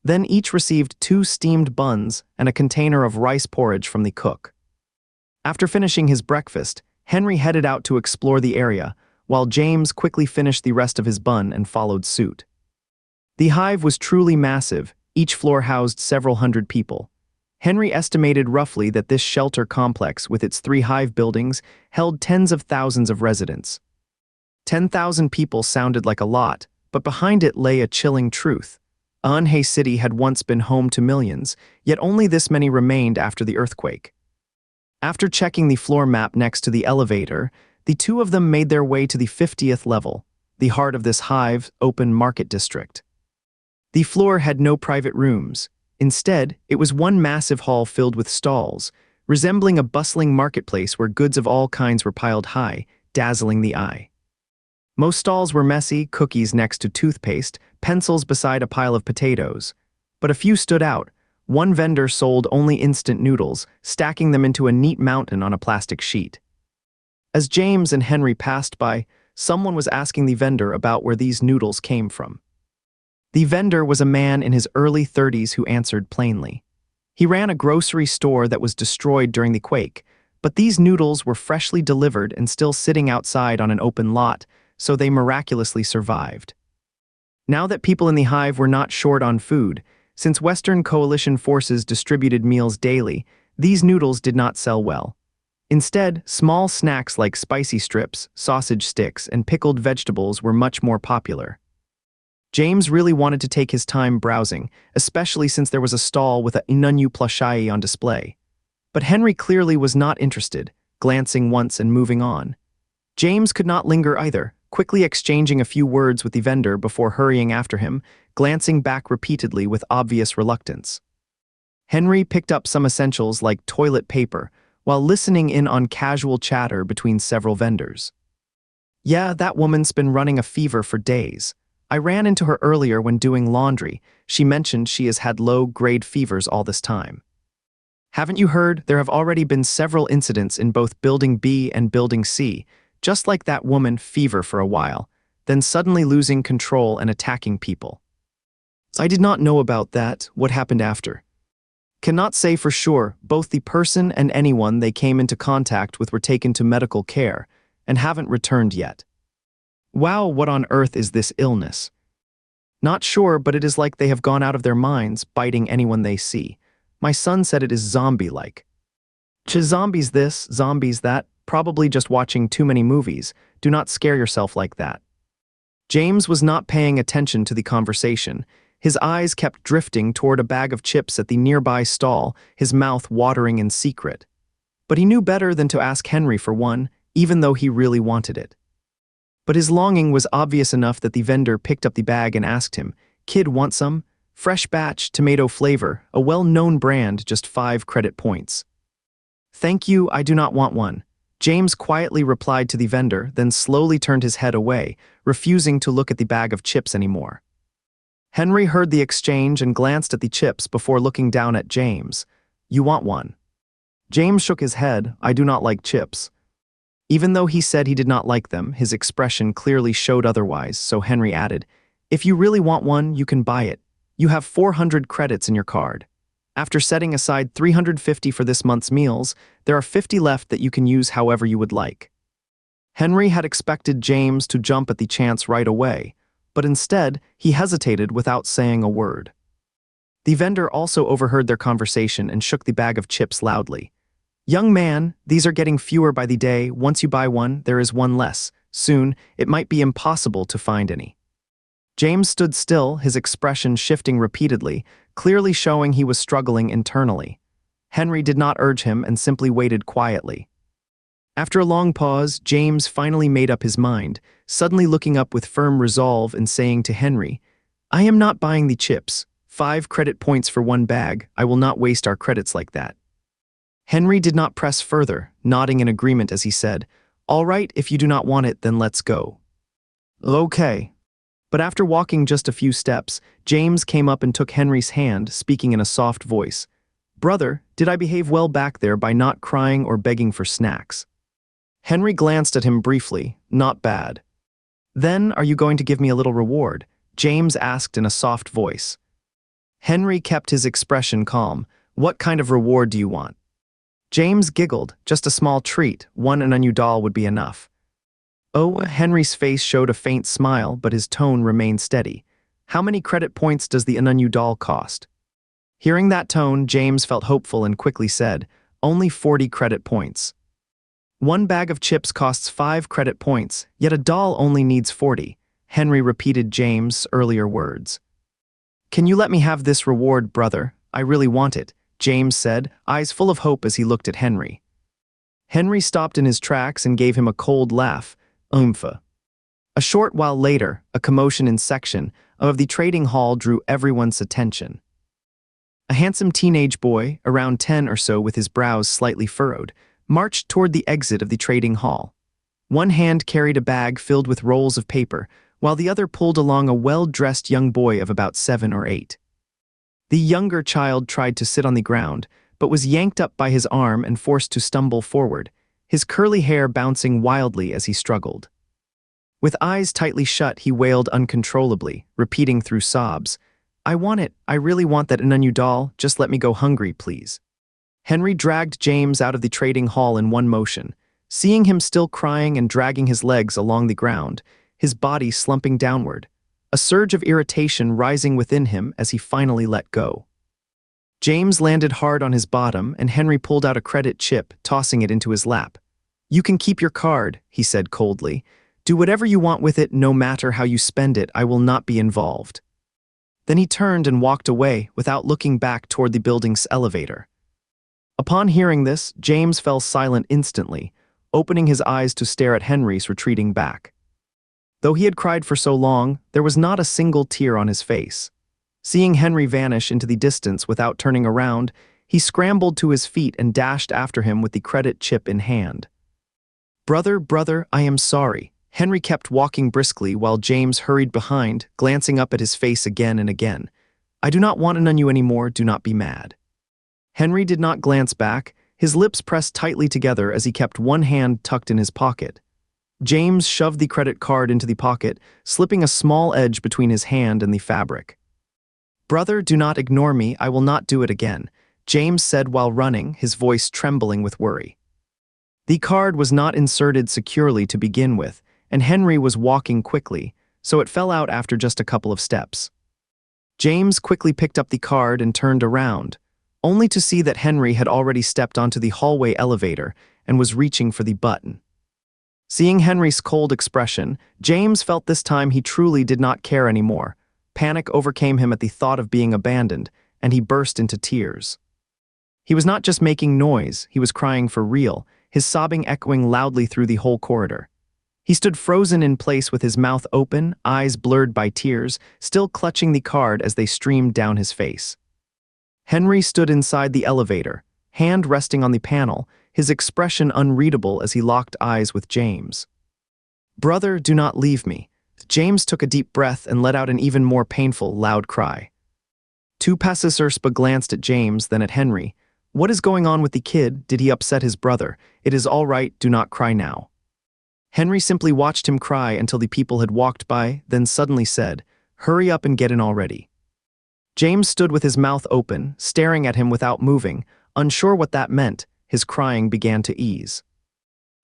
Then each received 2 steamed buns and a container of rice porridge from the cook. After finishing his breakfast, Henry headed out to explore the area, while James quickly finished the rest of his bun and followed suit. The hive was truly massive, each floor housed several hundred people. Henry estimated roughly that this shelter complex with its 3 hive buildings held tens of thousands of residents. 10,000 people sounded like a lot, but behind it lay a chilling truth. Anhe City had once been home to millions, yet only this many remained after the earthquake. After checking the floor map next to the elevator, the two of them made their way to the 50th level, the heart of this hive, open market district. The floor had no private rooms. Instead, it was one massive hall filled with stalls, resembling a bustling marketplace where goods of all kinds were piled high, dazzling the eye. Most stalls were messy, cookies next to toothpaste, pencils beside a pile of potatoes. But a few stood out. One vendor sold only instant noodles, stacking them into a neat mountain on a plastic sheet. As James and Henry passed by, someone was asking the vendor about where these noodles came from. The vendor was a man in his early 30s who answered plainly. He ran a grocery store that was destroyed during the quake, but these noodles were freshly delivered and still sitting outside on an open lot, so they miraculously survived. Now that people in the hive were not short on food, since Western Coalition forces distributed meals daily, these noodles did not sell well. Instead, small snacks like spicy strips, sausage sticks, and pickled vegetables were much more popular. James really wanted to take his time browsing, especially since there was a stall with a Inunyu plushie on display. But Henry clearly was not interested, glancing once and moving on. James could not linger either, quickly exchanging a few words with the vendor before hurrying after him, glancing back repeatedly with obvious reluctance. Henry picked up some essentials like toilet paper, while listening in on casual chatter between several vendors. "Yeah, that woman's been running a fever for days. I ran into her earlier when doing laundry. She mentioned she has had low-grade fevers all this time. Haven't you heard? There have already been several incidents in both Building B and Building C, just like that woman, fever for a while, then suddenly losing control and attacking people." "I did not know about that. What happened after?" "Cannot say for sure. Both the person and anyone they came into contact with were taken to medical care and haven't returned yet." "Wow, what on earth is this illness?" "Not sure, but it is like they have gone out of their minds, biting anyone they see. My son said it is zombie-like." Zombies this, zombies that, probably just watching too many movies. Do not scare yourself like that." James was not paying attention to the conversation. His eyes kept drifting toward a bag of chips at the nearby stall, his mouth watering in secret. But he knew better than to ask Henry for one, even though he really wanted it. But his longing was obvious enough that the vendor picked up the bag and asked him, "Kid, want some? Fresh batch, tomato flavor, a well-known brand, just 5 credit points." "Thank you, I do not want one." James quietly replied to the vendor, then slowly turned his head away, refusing to look at the bag of chips anymore. Henry heard the exchange and glanced at the chips before looking down at James. "You want one?" James shook his head. "I do not like chips." Even though he said he did not like them, his expression clearly showed otherwise, so Henry added, "If you really want one, you can buy it. You have 400 credits in your card." After setting aside 350 for this month's meals, there are 50 left that you can use however you would like. Henry had expected James to jump at the chance right away, but instead, he hesitated without saying a word. The vendor also overheard their conversation and shook the bag of chips loudly. "Young man, these are getting fewer by the day. Once you buy one, there is one less. Soon, it might be impossible to find any." James stood still, his expression shifting repeatedly, clearly showing he was struggling internally. Henry did not urge him and simply waited quietly. After a long pause, James finally made up his mind, suddenly looking up with firm resolve and saying to Henry, "I am not buying the chips. 5 credit points for one bag. I will not waste our credits like that." Henry did not press further, nodding in agreement as he said, "All right, if you do not want it, then let's go." "Okay." But after walking just a few steps, James came up and took Henry's hand, speaking in a soft voice. "Brother, did I behave well back there by not crying or begging for snacks?" Henry glanced at him briefly. "Not bad." "Then, are you going to give me a little reward?" James asked in a soft voice. Henry kept his expression calm. "What kind of reward do you want?" James giggled. "Just a small treat. 1 Anunyu doll would be enough." Oh, Henry's face showed a faint smile, but his tone remained steady. "How many credit points does the Anunyu doll cost?" Hearing that tone, James felt hopeful and quickly said, "Only 40 credit points." "One bag of chips costs 5 credit points, yet a doll only needs 40. Henry repeated James' earlier words. "Can you let me have this reward, brother? I really want it," James said, eyes full of hope as he looked at Henry. Henry stopped in his tracks and gave him a cold laugh. "Oomph." A short while later, a commotion in section of the trading hall drew everyone's attention. A handsome teenage boy, around 10 or so with his brows slightly furrowed, marched toward the exit of the trading hall. One hand carried a bag filled with rolls of paper, while the other pulled along a well-dressed young boy of about 7 or 8. The younger child tried to sit on the ground, but was yanked up by his arm and forced to stumble forward, his curly hair bouncing wildly as he struggled. With eyes tightly shut, he wailed uncontrollably, repeating through sobs, "I want it. I really want that Anunyu doll. Just let me go hungry, please." Henry dragged James out of the trading hall in one motion. Seeing him still crying and dragging his legs along the ground, his body slumping downward, a surge of irritation rising within him as he finally let go. James landed hard on his bottom, and Henry pulled out a credit chip, tossing it into his lap. "You can keep your card," he said coldly. "Do whatever you want with it, no matter how you spend it. I will not be involved." Then he turned and walked away without looking back toward the building's elevator. Upon hearing this, James fell silent instantly, opening his eyes to stare at Henry's retreating back. Though he had cried for so long, there was not a single tear on his face. Seeing Henry vanish into the distance without turning around, he scrambled to his feet and dashed after him with the credit chip in hand. Brother, I am sorry." Henry kept walking briskly while James hurried behind, glancing up at his face again and again. "I do not want Anunyu anymore, do not be mad." Henry did not glance back, his lips pressed tightly together as he kept one hand tucked in his pocket. James shoved the credit card into the pocket, slipping a small edge between his hand and the fabric. "Brother, do not ignore me, I will not do it again," James said while running, his voice trembling with worry. The card was not inserted securely to begin with, and Henry was walking quickly, so it fell out after just a couple of steps. James quickly picked up the card and turned around, only to see that Henry had already stepped onto the hallway elevator and was reaching for the button. Seeing Henry's cold expression, James felt this time he truly did not care anymore. Panic overcame him at the thought of being abandoned, and he burst into tears. He was not just making noise, he was crying for real, his sobbing echoing loudly through the whole corridor. He stood frozen in place with his mouth open, eyes blurred by tears, still clutching the card as they streamed down his face. Henry stood inside the elevator, hand resting on the panel, his expression unreadable as he locked eyes with James. "Brother, do not leave me." James took a deep breath and let out an even more painful, loud cry. Tu Passerspa glanced at James, then at Henry. "What is going on with the kid? Did he upset his brother? It is all right, do not cry now." Henry simply watched him cry until the people had walked by, then suddenly said, "Hurry up and get in already." James stood with his mouth open, staring at him without moving, unsure what that meant. His crying began to ease.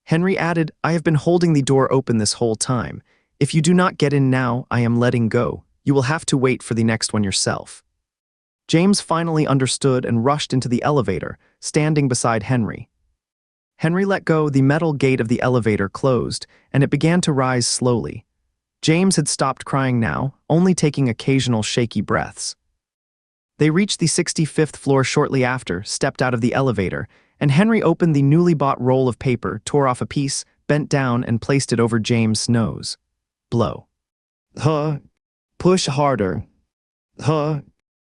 Henry added, "I have been holding the door open this whole time. If you do not get in now, I am letting go. You will have to wait for the next one yourself." James finally understood and rushed into the elevator, standing beside Henry. Henry let go, the metal gate of the elevator closed, and it began to rise slowly. James had stopped crying now, only taking occasional shaky breaths. They reached the 65th floor shortly after, stepped out of the elevator, and Henry opened the newly bought roll of paper, tore off a piece, bent down, and placed it over James' nose. Blow. Huh. Push harder. Huh.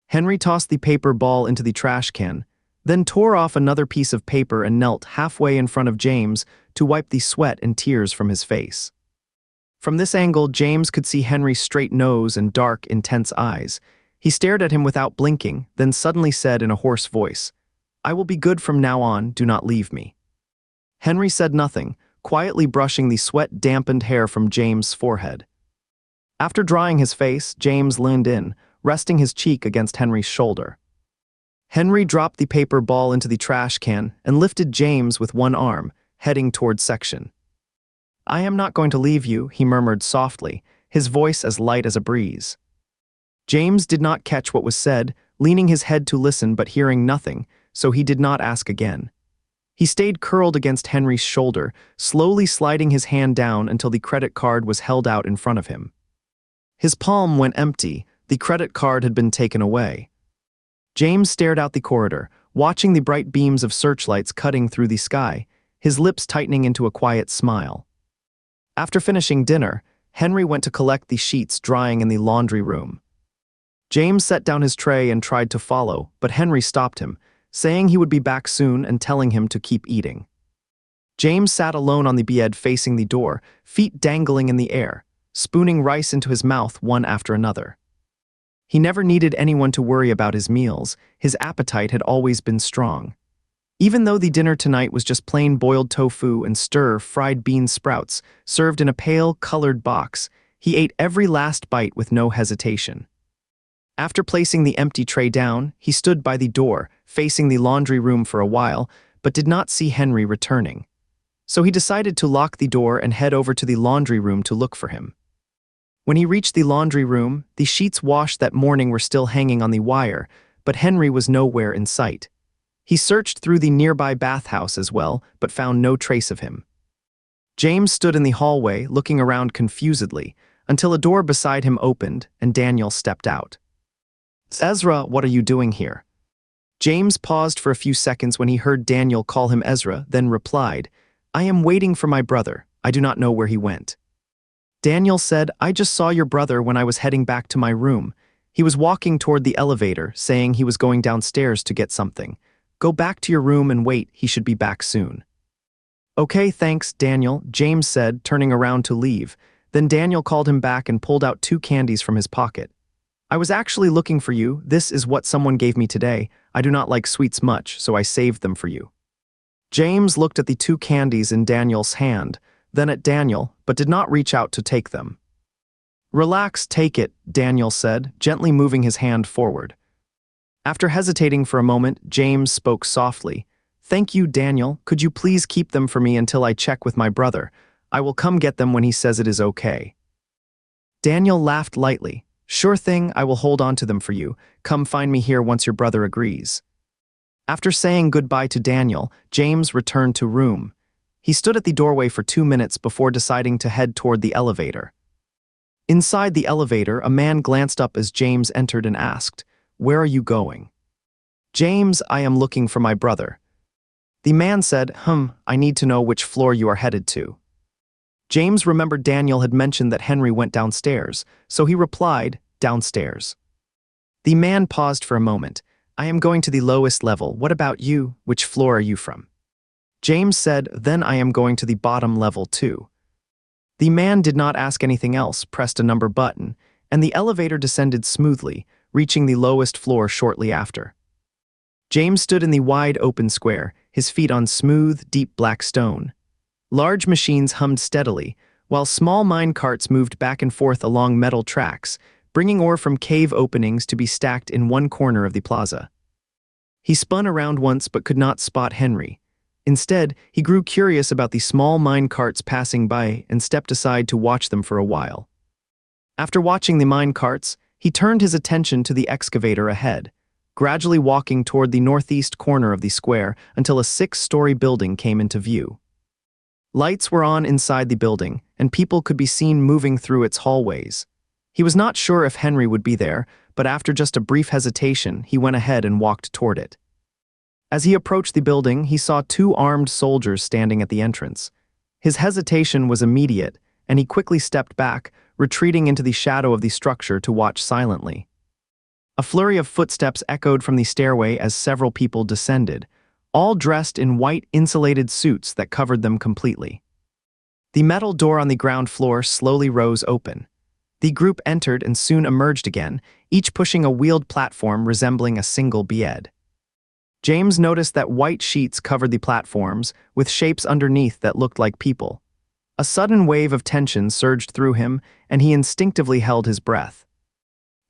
Henry tossed the paper ball into the trash can, then tore off another piece of paper and knelt halfway in front of James to wipe the sweat and tears from his face. From this angle, James could see Henry's straight nose and dark, intense eyes. He stared at him without blinking, then suddenly said in a hoarse voice, "I will be good from now on, do not leave me." Henry said nothing, quietly brushing the sweat-dampened hair from James' forehead. After drying his face, James leaned in, resting his cheek against Henry's shoulder. Henry dropped the paper ball into the trash can and lifted James with one arm, heading toward section. "I am not going to leave you," he murmured softly, his voice as light as a breeze. James did not catch what was said, leaning his head to listen but hearing nothing, so he did not ask again. He stayed curled against Henry's shoulder, slowly sliding his hand down until the credit card was held out in front of him. His palm went empty, the credit card had been taken away. James stared out the corridor, watching the bright beams of searchlights cutting through the sky, his lips tightening into a quiet smile. After finishing dinner, Henry went to collect the sheets drying in the laundry room. James set down his tray and tried to follow, but Henry stopped him, saying he would be back soon and telling him to keep eating. James sat alone on the bed facing the door, feet dangling in the air, spooning rice into his mouth one after another. He never needed anyone to worry about his meals. His appetite had always been strong. Even though the dinner tonight was just plain boiled tofu and stir-fried bean sprouts served in a pale, colored box, he ate every last bite with no hesitation. After placing the empty tray down, he stood by the door, facing the laundry room for a while, but did not see Henry returning. So he decided to lock the door and head over to the laundry room to look for him. When he reached the laundry room, the sheets washed that morning were still hanging on the wire, but Henry was nowhere in sight. He searched through the nearby bathhouse as well, but found no trace of him. James stood in the hallway, looking around confusedly, until a door beside him opened and Daniel stepped out. "Ezra, what are you doing here?" James paused for a few seconds when he heard Daniel call him Ezra, then replied, "I am waiting for my brother. I do not know where he went." Daniel said, "I just saw your brother when I was heading back to my room. He was walking toward the elevator, saying he was going downstairs to get something. Go back to your room and wait, he should be back soon." "Okay, thanks, Daniel," James said, turning around to leave. Then Daniel called him back and pulled out 2 candies from his pocket. "I was actually looking for you. This is what someone gave me today. I do not like sweets much, so I saved them for you." James looked at the 2 candies in Daniel's hand, then at Daniel, but did not reach out to take them. "Relax, take it," Daniel said, gently moving his hand forward. After hesitating for a moment, James spoke softly. "Thank you, Daniel. Could you please keep them for me until I check with my brother? I will come get them when he says it is okay." Daniel laughed lightly. "Sure thing, I will hold on to them for you. Come find me here once your brother agrees." After saying goodbye to Daniel, James returned to room. He stood at the doorway for 2 minutes before deciding to head toward the elevator. Inside the elevator, a man glanced up as James entered and asked, "Where are you going?" "James, I am looking for my brother." The man said, I need to know which floor you are headed to." James remembered Daniel had mentioned that Henry went downstairs, so he replied, "Downstairs." The man paused for a moment. "I am going to the lowest level. What about you? Which floor are you from?" James said, "Then I am going to the bottom level too." The man did not ask anything else, pressed a number button, and the elevator descended smoothly, reaching the lowest floor shortly after. James stood in the wide open square, his feet on smooth, deep black stone. Large machines hummed steadily, while small mine carts moved back and forth along metal tracks, bringing ore from cave openings to be stacked in one corner of the plaza. He spun around once but could not spot Henry. Instead, he grew curious about the small mine carts passing by and stepped aside to watch them for a while. After watching the mine carts, he turned his attention to the excavator ahead, gradually walking toward the northeast corner of the square until a 6-story building came into view. Lights were on inside the building, and people could be seen moving through its hallways. He was not sure if Henry would be there, but after just a brief hesitation, he went ahead and walked toward it. As he approached the building, he saw 2 armed soldiers standing at the entrance. His hesitation was immediate, and he quickly stepped back, retreating into the shadow of the structure to watch silently. A flurry of footsteps echoed from the stairway as several people descended, all dressed in white insulated suits that covered them completely. The metal door on the ground floor slowly rose open. The group entered and soon emerged again, each pushing a wheeled platform resembling a single bed. James noticed that white sheets covered the platforms, with shapes underneath that looked like people. A sudden wave of tension surged through him, and he instinctively held his breath.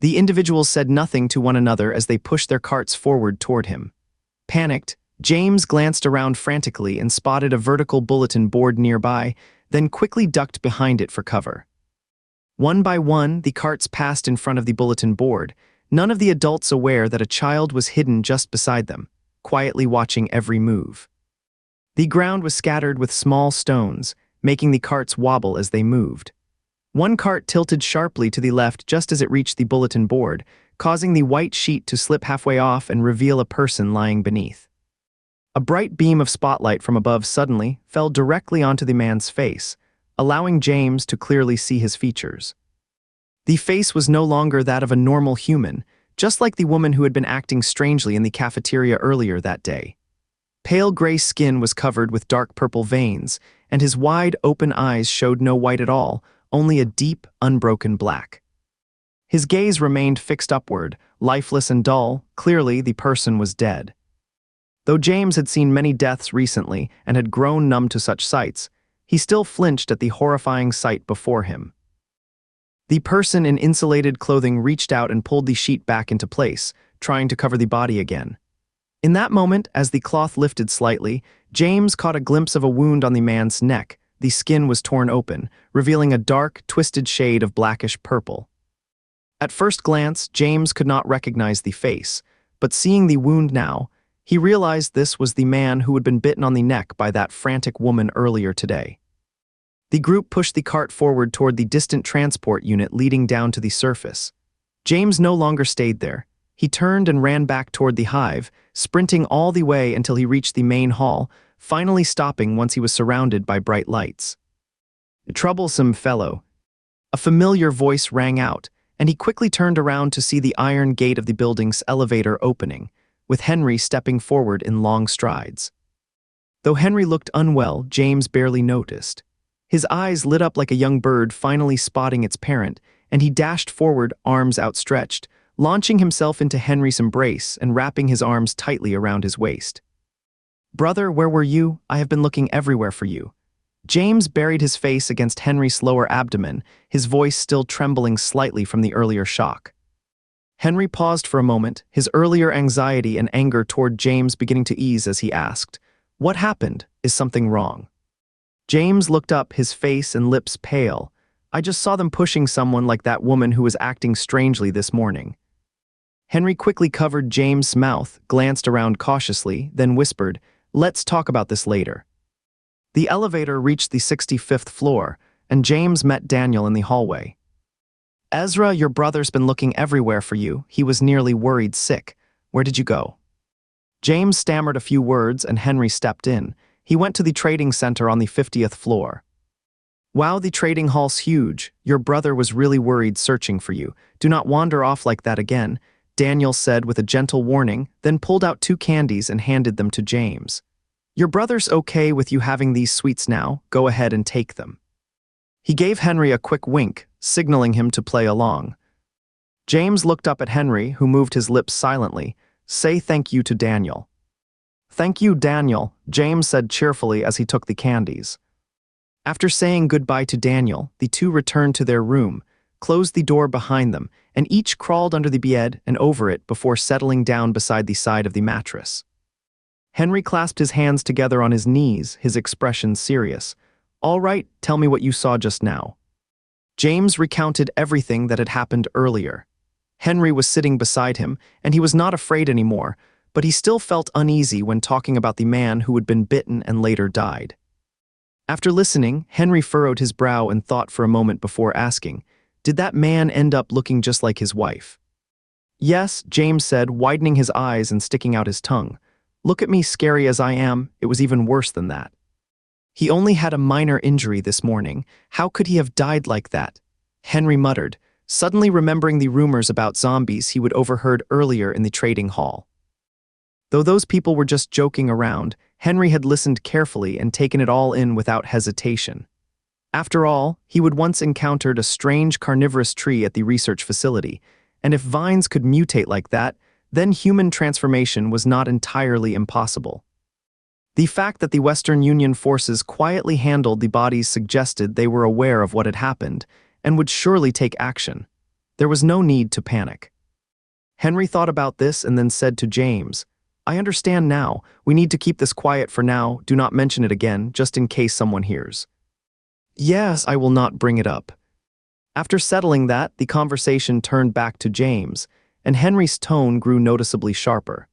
The individuals said nothing to one another as they pushed their carts forward toward him. Panicked, James glanced around frantically and spotted a vertical bulletin board nearby, then quickly ducked behind it for cover. One by one, the carts passed in front of the bulletin board, none of the adults aware that a child was hidden just beside them, quietly watching every move. The ground was scattered with small stones, making the carts wobble as they moved. One cart tilted sharply to the left just as it reached the bulletin board, causing the white sheet to slip halfway off and reveal a person lying beneath. A bright beam of spotlight from above suddenly fell directly onto the man's face, allowing James to clearly see his features. The face was no longer that of a normal human, just like the woman who had been acting strangely in the cafeteria earlier that day. Pale gray skin was covered with dark purple veins, and his wide, open eyes showed no white at all, only a deep, unbroken black. His gaze remained fixed upward, lifeless and dull. Clearly, the person was dead. Though James had seen many deaths recently and had grown numb to such sights, he still flinched at the horrifying sight before him. The person in insulated clothing reached out and pulled the sheet back into place, trying to cover the body again. In that moment, as the cloth lifted slightly, James caught a glimpse of a wound on the man's neck. The skin was torn open, revealing a dark, twisted shade of blackish purple. At first glance, James could not recognize the face, but seeing the wound now, he realized this was the man who had been bitten on the neck by that frantic woman earlier today. The group pushed the cart forward toward the distant transport unit leading down to the surface. James no longer stayed there. He turned and ran back toward the hive, sprinting all the way until he reached the main hall, finally stopping once he was surrounded by bright lights. "Troublesome fellow." A familiar voice rang out, and he quickly turned around to see the iron gate of the building's elevator opening, with Henry stepping forward in long strides. Though Henry looked unwell, James barely noticed. His eyes lit up like a young bird finally spotting its parent, and he dashed forward, arms outstretched, launching himself into Henry's embrace and wrapping his arms tightly around his waist. "Brother, where were you? I have been looking everywhere for you." James buried his face against Henry's lower abdomen, his voice still trembling slightly from the earlier shock. Henry paused for a moment, his earlier anxiety and anger toward James beginning to ease as he asked, "What happened? Is something wrong?" James looked up, his face and lips pale. "I just saw them pushing someone like that woman who was acting strangely this morning." Henry quickly covered James' mouth, glanced around cautiously, then whispered, "Let's talk about this later." The elevator reached the 65th floor, and James met Daniel in the hallway. "Ezra, your brother's been looking everywhere for you. He was nearly worried sick. Where did you go?" James stammered a few words, and Henry stepped in. He went to the trading center on the 50th floor. "Wow, the trading hall's huge. Your brother was really worried searching for you. Do not wander off like that again," Daniel said with a gentle warning, then pulled out 2 candies and handed them to James. "Your brother's okay with you having these sweets now. Go ahead and take them." He gave Henry a quick wink, signaling him to play along. James looked up at Henry, who moved his lips silently. "Say thank you to Daniel." "Thank you, Daniel," James said cheerfully as he took the candies. After saying goodbye to Daniel, the two returned to their room, closed the door behind them, and each crawled under the bed and over it before settling down beside the side of the mattress. Henry clasped his hands together on his knees, his expression serious. "All right, tell me what you saw just now." James recounted everything that had happened earlier. Henry was sitting beside him, and he was not afraid anymore, but he still felt uneasy when talking about the man who had been bitten and later died. After listening, Henry furrowed his brow and thought for a moment before asking, "Did that man end up looking just like his wife?" "Yes," James said, widening his eyes and sticking out his tongue. "Look at me, scary as I am, it was even worse than that. He only had a minor injury this morning. How could he have died like that?" Henry muttered, suddenly remembering the rumors about zombies he would overheard earlier in the trading hall. Though those people were just joking around, Henry had listened carefully and taken it all in without hesitation. After all, he would once encountered a strange carnivorous tree at the research facility, and if vines could mutate like that, then human transformation was not entirely impossible. The fact that the Western Union forces quietly handled the bodies suggested they were aware of what had happened and would surely take action. There was no need to panic. Henry thought about this and then said to James, "I understand now. We need to keep this quiet for now. Do not mention it again, just in case someone hears." "Yes, I will not bring it up." After settling that, the conversation turned back to James, and Henry's tone grew noticeably sharper.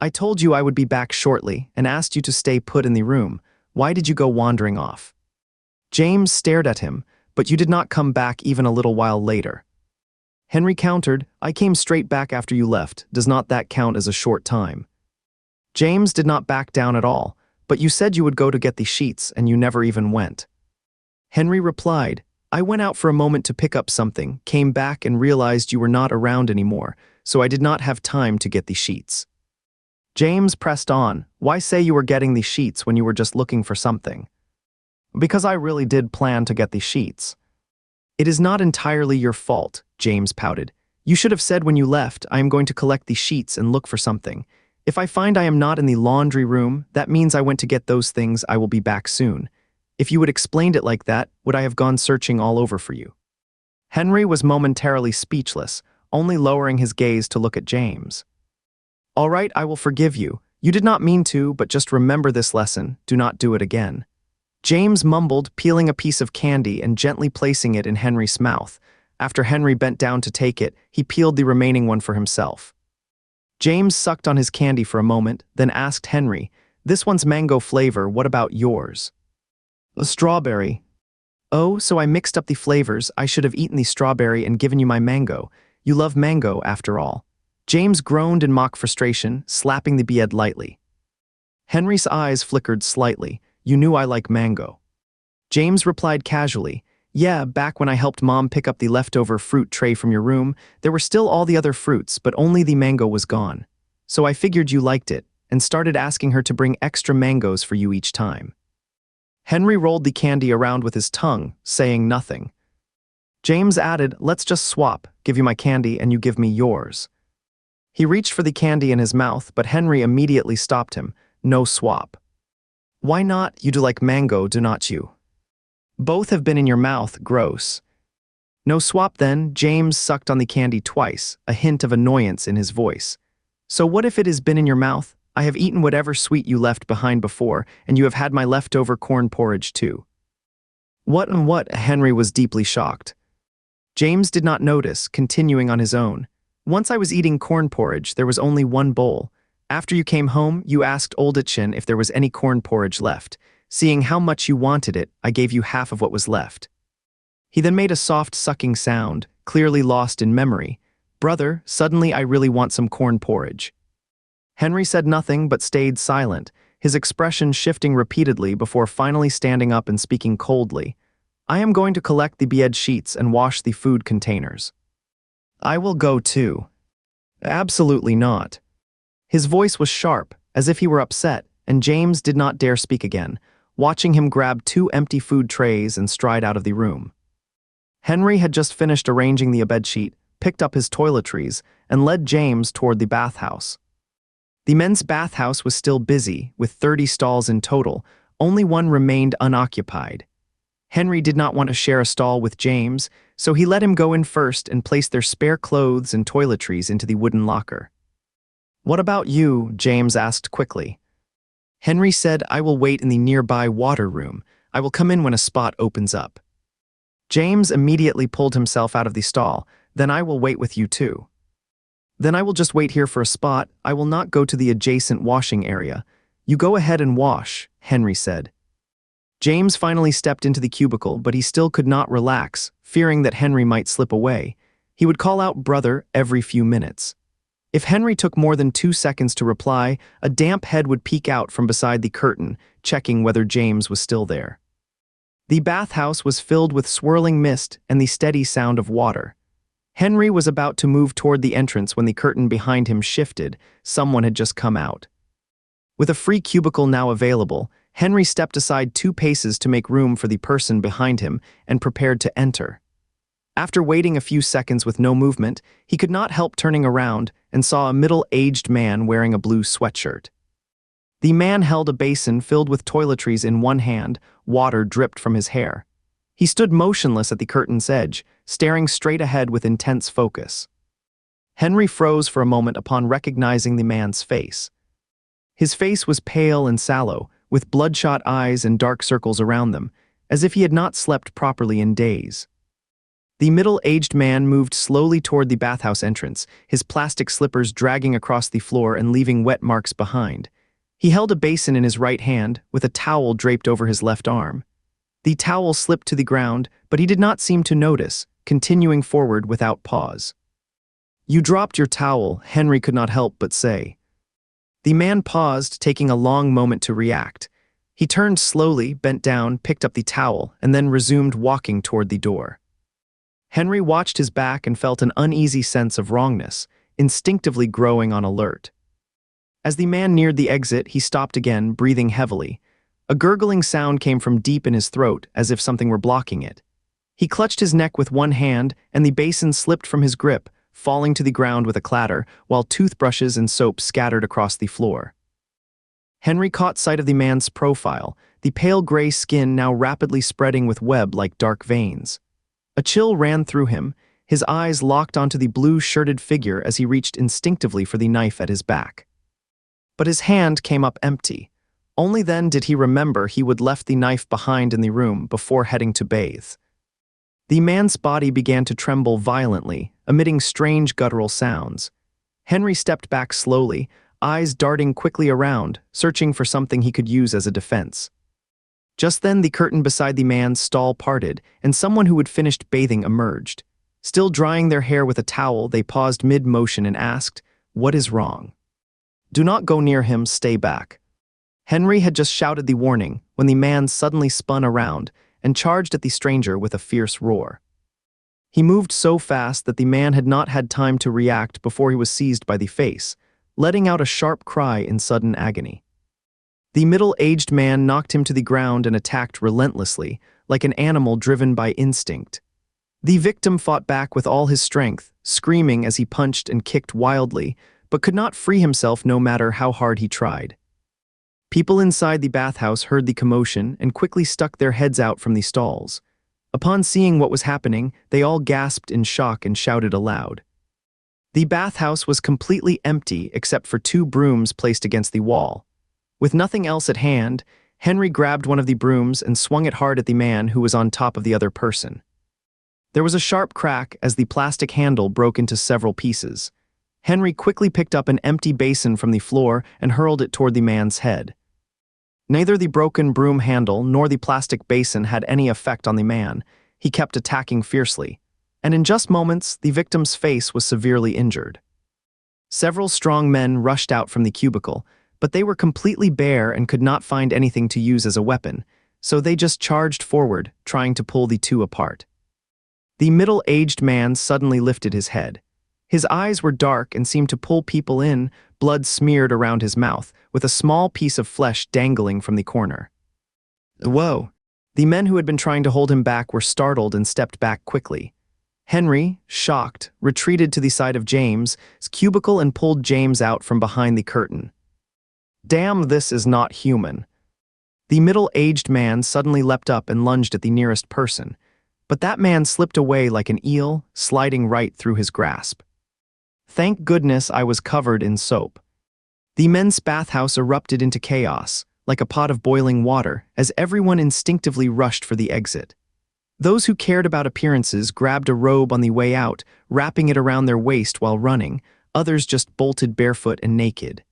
"I told you I would be back shortly and asked you to stay put in the room. Why did you go wandering off?" James stared at him, "But you did not come back even a little while later." Henry countered, "I came straight back after you left. Does not that count as a short time?" James did not back down at all, "But you said you would go to get the sheets and you never even went." Henry replied, "I went out for a moment to pick up something, came back and realized you were not around anymore, so I did not have time to get the sheets." James pressed on, "Why say you were getting the sheets when you were just looking for something?" "Because I really did plan to get the sheets." "It is not entirely your fault," James pouted. "You should have said when you left, I am going to collect the sheets and look for something. If I find I am not in the laundry room, that means I went to get those things. I will be back soon. If you had explained it like that, would I have gone searching all over for you?" Henry was momentarily speechless, only lowering his gaze to look at James. "All right, I will forgive you. You did not mean to, but just remember this lesson. Do not do it again." James mumbled, peeling a piece of candy and gently placing it in Henry's mouth. After Henry bent down to take it, he peeled the remaining one for himself. James sucked on his candy for a moment, then asked Henry, "This one's mango flavor, what about yours?" "A strawberry." "Oh, so I mixed up the flavors. I should have eaten the strawberry and given you my mango. You love mango, after all." James groaned in mock frustration, slapping the bed lightly. Henry's eyes flickered slightly. "You knew I like mango." James replied casually, "Yeah, back when I helped Mom pick up the leftover fruit tray from your room, there were still all the other fruits, but only the mango was gone. So I figured you liked it, and started asking her to bring extra mangoes for you each time." Henry rolled the candy around with his tongue, saying nothing. James added, "Let's just swap, give you my candy and you give me yours." He reached for the candy in his mouth, but Henry immediately stopped him. "No swap." "Why not? You do like mango, do not you? Both have been in your mouth, gross." "No swap then." James sucked on the candy twice, a hint of annoyance in his voice. "So what if it has been in your mouth? I have eaten whatever sweet you left behind before, and you have had my leftover corn porridge too." "What and what?" Henry was deeply shocked. James did not notice, continuing on his own. "Once I was eating corn porridge, there was only one bowl. After you came home, you asked Oldachin if there was any corn porridge left. Seeing how much you wanted it, I gave you half of what was left." He then made a soft sucking sound, clearly lost in memory. "Brother, suddenly I really want some corn porridge." Henry said nothing but stayed silent, his expression shifting repeatedly before finally standing up and speaking coldly. "I am going to collect the bed sheets and wash the food containers." "I will go too." "Absolutely not." His voice was sharp, as if he were upset, and James did not dare speak again, watching him grab 2 empty food trays and stride out of the room. Henry had just finished arranging the bedsheet, picked up his toiletries, and led James toward the bathhouse. The men's bathhouse was still busy, with 30 stalls in total. Only one remained unoccupied. Henry did not want to share a stall with James, so he let him go in first and placed their spare clothes and toiletries into the wooden locker. "What about you?" James asked quickly. Henry said, "I will wait in the nearby water room. I will come in when a spot opens up." James immediately pulled himself out of the stall. "Then I will wait with you too." "Then I will just wait here for a spot. I will not go to the adjacent washing area. You go ahead and wash," Henry said. James finally stepped into the cubicle, but he still could not relax, fearing that Henry might slip away. He would call out "brother" every few minutes. If Henry took more than 2 seconds to reply, a damp head would peek out from beside the curtain, checking whether James was still there. The bathhouse was filled with swirling mist and the steady sound of water. Henry was about to move toward the entrance when the curtain behind him shifted. Someone had just come out. With a free cubicle now available, Henry stepped aside 2 paces to make room for the person behind him and prepared to enter. After waiting a few seconds with no movement, he could not help turning around and saw a middle-aged man wearing a blue sweatshirt. The man held a basin filled with toiletries in one hand. Water dripped from his hair. He stood motionless at the curtain's edge, staring straight ahead with intense focus. Henry froze for a moment upon recognizing the man's face. His face was pale and sallow, with bloodshot eyes and dark circles around them, as if he had not slept properly in days. The middle-aged man moved slowly toward the bathhouse entrance, his plastic slippers dragging across the floor and leaving wet marks behind. He held a basin in his right hand, with a towel draped over his left arm. The towel slipped to the ground, but he did not seem to notice, continuing forward without pause. "You dropped your towel," Henry could not help but say. The man paused, taking a long moment to react. He turned slowly, bent down, picked up the towel, and then resumed walking toward the door. Henry watched his back and felt an uneasy sense of wrongness, instinctively growing on alert. As the man neared the exit, he stopped again, breathing heavily. A gurgling sound came from deep in his throat, as if something were blocking it. He clutched his neck with one hand, and the basin slipped from his grip, falling to the ground with a clatter, while toothbrushes and soap scattered across the floor. Henry caught sight of the man's profile, the pale gray skin now rapidly spreading with web-like dark veins. A chill ran through him, his eyes locked onto the blue-shirted figure as he reached instinctively for the knife at his back. But his hand came up empty. Only then did he remember he would left the knife behind in the room before heading to bathe. The man's body began to tremble violently, emitting strange guttural sounds. Henry stepped back slowly, eyes darting quickly around, searching for something he could use as a defense. Just then the curtain beside the man's stall parted, and someone who had finished bathing emerged. Still drying their hair with a towel, they paused mid-motion and asked, "What is wrong?" "Do not go near him, stay back." Henry had just shouted the warning when the man suddenly spun around and charged at the stranger with a fierce roar. He moved so fast that the man had not had time to react before he was seized by the face, letting out a sharp cry in sudden agony. The middle-aged man knocked him to the ground and attacked relentlessly, like an animal driven by instinct. The victim fought back with all his strength, screaming as he punched and kicked wildly, but could not free himself no matter how hard he tried. People inside the bathhouse heard the commotion and quickly stuck their heads out from the stalls. Upon seeing what was happening, they all gasped in shock and shouted aloud. The bathhouse was completely empty except for 2 brooms placed against the wall. With nothing else at hand, Henry grabbed one of the brooms and swung it hard at the man who was on top of the other person. There was a sharp crack as the plastic handle broke into several pieces. Henry quickly picked up an empty basin from the floor and hurled it toward the man's head. Neither the broken broom handle nor the plastic basin had any effect on the man. He kept attacking fiercely, and in just moments, the victim's face was severely injured. Several strong men rushed out from the cubicle, but they were completely bare and could not find anything to use as a weapon, so they just charged forward, trying to pull the 2 apart. The middle-aged man suddenly lifted his head. His eyes were dark and seemed to pull people in, blood smeared around his mouth, with a small piece of flesh dangling from the corner. Whoa! The men who had been trying to hold him back were startled and stepped back quickly. Henry, shocked, retreated to the side of James's cubicle and pulled James out from behind the curtain. "Damn, this is not human." The middle-aged man suddenly leapt up and lunged at the nearest person, but that man slipped away like an eel, sliding right through his grasp. Thank goodness I was covered in soap. The men's bathhouse erupted into chaos, like a pot of boiling water, as everyone instinctively rushed for the exit. Those who cared about appearances grabbed a robe on the way out, wrapping it around their waist while running. Others just bolted barefoot and naked.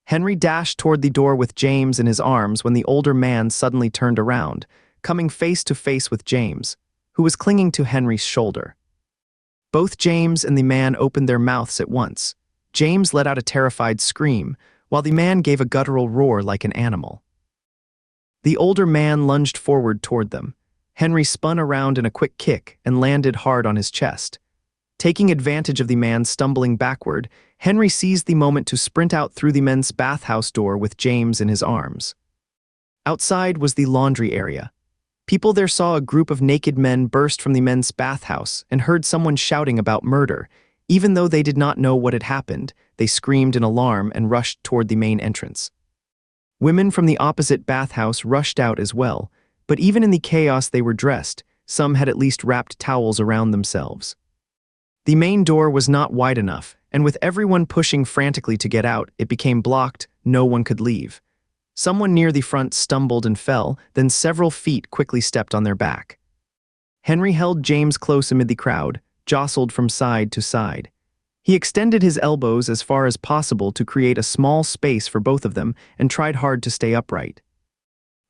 Henry dashed toward the door with James in his arms when the older man suddenly turned around, coming face to face with James, who was clinging to Henry's shoulder. Both James and the man opened their mouths at once. James let out a terrified scream, while the man gave a guttural roar like an animal. The older man lunged forward toward them. Henry spun around in a quick kick and landed hard on his chest. Taking advantage of the man stumbling backward, Henry seized the moment to sprint out through the men's bathhouse door with James in his arms. Outside was the laundry area. People there saw a group of naked men burst from the men's bathhouse and heard someone shouting about murder. Even though they did not know what had happened, they screamed in alarm and rushed toward the main entrance. Women from the opposite bathhouse rushed out as well, but even in the chaos they were dressed. Some had at least wrapped towels around themselves. The main door was not wide enough, and with everyone pushing frantically to get out, it became blocked. No one could leave. Someone near the front stumbled and fell, then several feet quickly stepped on their back. Henry held James close amid the crowd, jostled from side to side. He extended his elbows as far as possible to create a small space for both of them and tried hard to stay upright.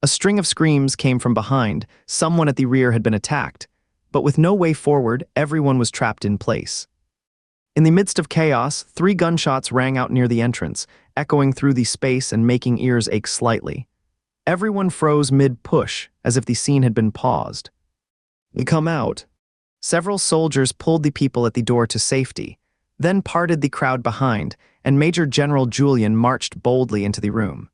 A string of screams came from behind. Someone at the rear had been attacked, but with no way forward, everyone was trapped in place. In the midst of chaos, 3 gunshots rang out near the entrance, echoing through the space and making ears ache slightly. Everyone froze mid-push, as if the scene had been paused. "Come out." Several soldiers pulled the people at the door to safety, then parted the crowd behind, and Major General Julian marched boldly into the room.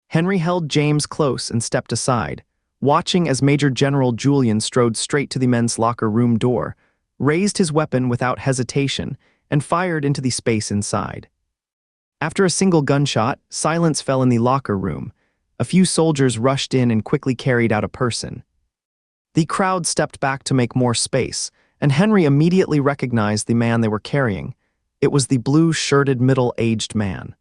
Henry held James close and stepped aside, watching as Major General Julian strode straight to the men's locker room door, raised his weapon without hesitation, and fired into the space inside. After a single gunshot, silence fell in the locker room. A few soldiers rushed in and quickly carried out a person. The crowd stepped back to make more space, and Henry immediately recognized the man they were carrying. It was the blue-shirted middle-aged man.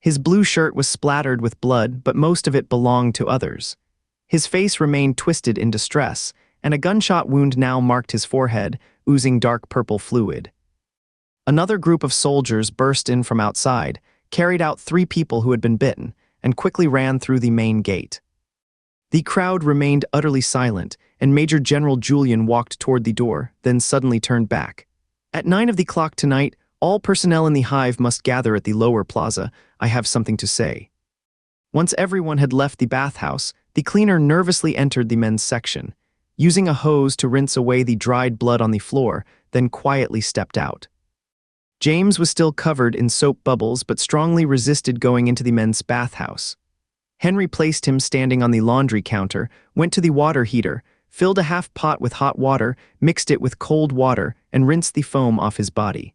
His blue shirt was splattered with blood, but most of it belonged to others. His face remained twisted in distress, and a gunshot wound now marked his forehead, oozing dark purple fluid. Another group of soldiers burst in from outside, carried out 3 people who had been bitten, and quickly ran through the main gate. The crowd remained utterly silent, and Major General Julian walked toward the door, then suddenly turned back. "At 9 of the clock tonight, all personnel in the hive must gather at the lower plaza. I have something to say." Once everyone had left the bathhouse, the cleaner nervously entered the men's section, using a hose to rinse away the dried blood on the floor, then quietly stepped out. James was still covered in soap bubbles but strongly resisted going into the men's bathhouse. Henry placed him standing on the laundry counter, went to the water heater, filled a half pot with hot water, mixed it with cold water, and rinsed the foam off his body.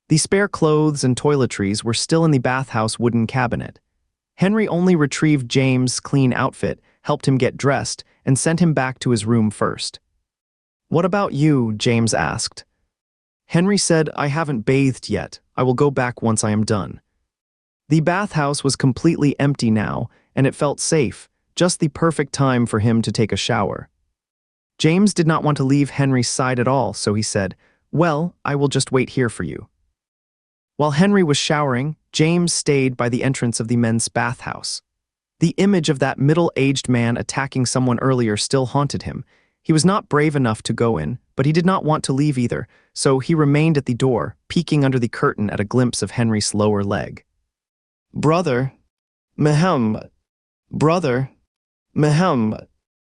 The spare clothes and toiletries were still in the bathhouse wooden cabinet. Henry only retrieved James' clean outfit, helped him get dressed, and sent him back to his room first. "What about you?" James asked. Henry said, "I haven't bathed yet. I will go back once I am done." The bathhouse was completely empty now, and it felt safe, just the perfect time for him to take a shower. James did not want to leave Henry's side at all, so he said, "Well, I will just wait here for you." While Henry was showering, James stayed by the entrance of the men's bathhouse. The image of that middle-aged man attacking someone earlier still haunted him. He was not brave enough to go in, but he did not want to leave either, so he remained at the door, peeking under the curtain at a glimpse of Henry's lower leg. "Brother, Muhammad. Brother, Muhammad.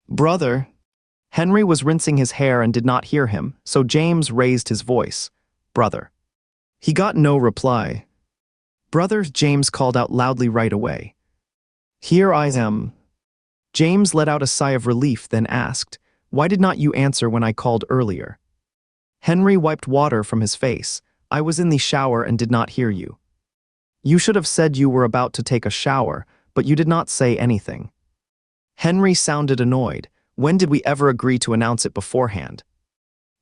Brother." Henry was rinsing his hair and did not hear him, so James raised his voice. "Brother." He got no reply. "Brother," James called out loudly right away. "Here I am." James let out a sigh of relief, then asked, "Why did not you answer when I called earlier?" Henry wiped water from his face. "I was in the shower and did not hear you." "You should have said you were about to take a shower, but you did not say anything." Henry sounded annoyed. "When did we ever agree to announce it beforehand?"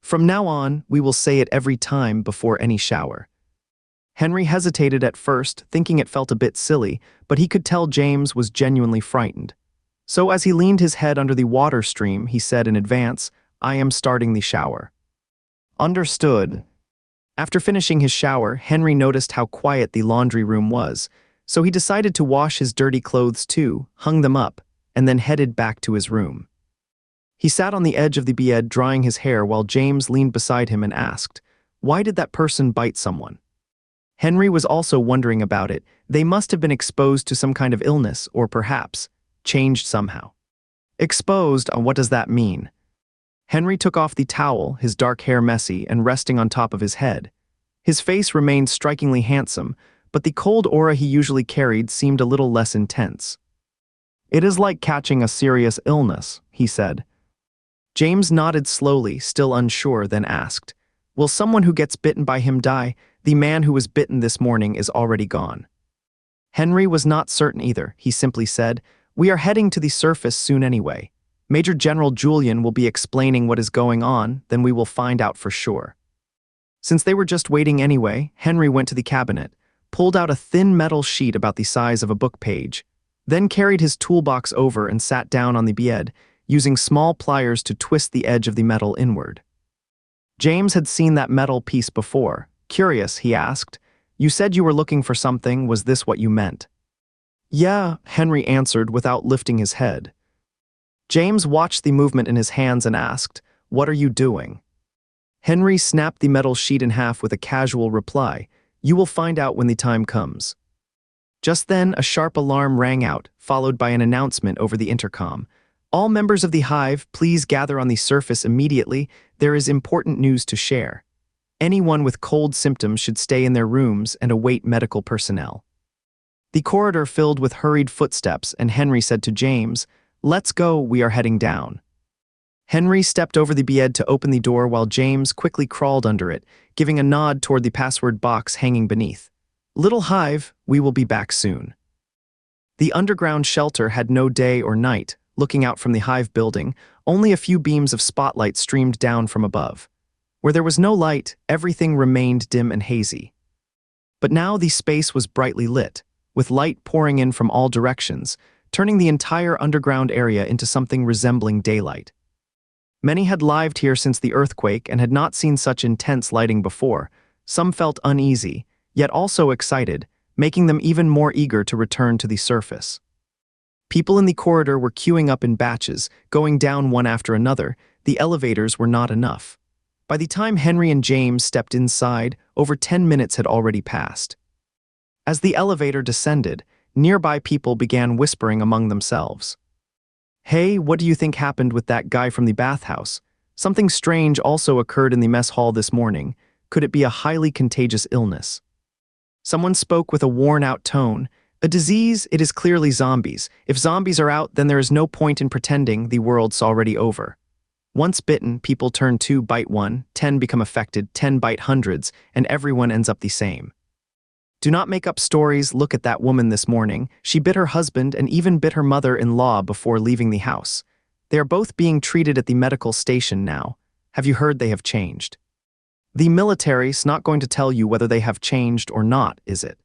"From now on, we will say it every time before any shower." Henry hesitated at first, thinking it felt a bit silly, but he could tell James was genuinely frightened. So as he leaned his head under the water stream, he said in advance, "I am starting the shower." "Understood." After finishing his shower, Henry noticed how quiet the laundry room was, so he decided to wash his dirty clothes too, hung them up, and then headed back to his room. He sat on the edge of the bed drying his hair while James leaned beside him and asked, "Why did that person bite someone?" Henry was also wondering about it. They must have been exposed to some kind of illness, or perhaps changed somehow. Exposed, what does that mean? Henry took off the towel, his dark hair messy and resting on top of his head. His face remained strikingly handsome, but the cold aura he usually carried seemed a little less intense. "It is like catching a serious illness," he said. James nodded slowly, still unsure, then asked, "Will someone who gets bitten by him die? The man who was bitten this morning is already gone." Henry was not certain either. He simply said, "We are heading to the surface soon anyway. Major General Julian will be explaining what is going on, then we will find out for sure." Since they were just waiting anyway, Henry went to the cabinet, pulled out a thin metal sheet about the size of a book page, then carried his toolbox over and sat down on the bed, using small pliers to twist the edge of the metal inward. James had seen that metal piece before. Curious, he asked, "You said you were looking for something, was this what you meant?" "Yeah," Henry answered without lifting his head. James watched the movement in his hands and asked, "What are you doing?" Henry snapped the metal sheet in half with a casual reply, "You will find out when the time comes." Just then, a sharp alarm rang out, followed by an announcement over the intercom. "All members of the hive, please gather on the surface immediately. There is important news to share. Anyone with cold symptoms should stay in their rooms and await medical personnel." The corridor filled with hurried footsteps, and Henry said to James, "Let's go, we are heading down." Henry stepped over the bed to open the door while James quickly crawled under it, giving a nod toward the password box hanging beneath. "Little hive, we will be back soon." The underground shelter had no day or night. Looking out from the hive building, only a few beams of spotlight streamed down from above. Where there was no light, everything remained dim and hazy. But now the space was brightly lit, with light pouring in from all directions, turning the entire underground area into something resembling daylight. Many had lived here since the earthquake and had not seen such intense lighting before. Some felt uneasy, yet also excited, making them even more eager to return to the surface. People in the corridor were queuing up in batches, going down one after another. The elevators were not enough. By the time Henry and James stepped inside, over 10 minutes had already passed. As the elevator descended, nearby people began whispering among themselves. "Hey, what do you think happened with that guy from the bathhouse? Something strange also occurred in the mess hall this morning. Could it be a highly contagious illness?" Someone spoke with a worn-out tone. "A disease? It is clearly zombies. If zombies are out, then there is no point in pretending the world's already over. Once bitten, people turn 2 bite 1, 10 become affected, 10 bite hundreds, and everyone ends up the same. Do not make up stories. Look at that woman this morning. She bit her husband and even bit her mother-in-law before leaving the house. They are both being treated at the medical station now. Have you heard they have changed? The military's not going to tell you whether they have changed or not, is it?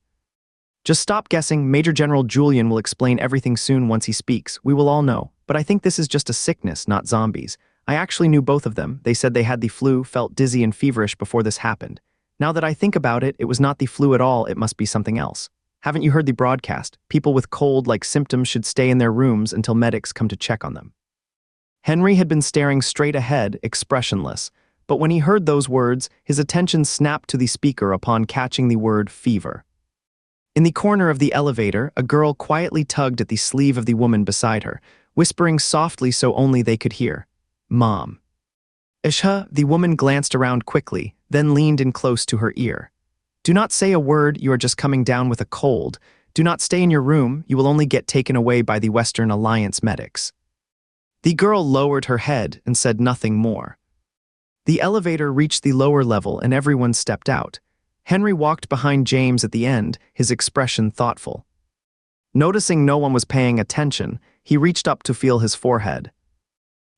Just stop guessing. Major General Julian will explain everything soon once he speaks. We will all know. But I think this is just a sickness, not zombies. I actually knew both of them. They said they had the flu, felt dizzy and feverish before this happened. Now that I think about it, it was not the flu at all. It must be something else. Haven't you heard the broadcast? People with cold-like symptoms should stay in their rooms until medics come to check on them." Henry had been staring straight ahead, expressionless. But when he heard those words, his attention snapped to the speaker upon catching the word fever. In the corner of the elevator, a girl quietly tugged at the sleeve of the woman beside her, whispering softly so only they could hear, "Mom." "Ishha," the woman glanced around quickly, then leaned in close to her ear. "Do not say a word, you are just coming down with a cold. Do not stay in your room, you will only get taken away by the Western Alliance medics." The girl lowered her head and said nothing more. The elevator reached the lower level and everyone stepped out. Henry walked behind James at the end, his expression thoughtful. Noticing no one was paying attention, he reached up to feel his forehead.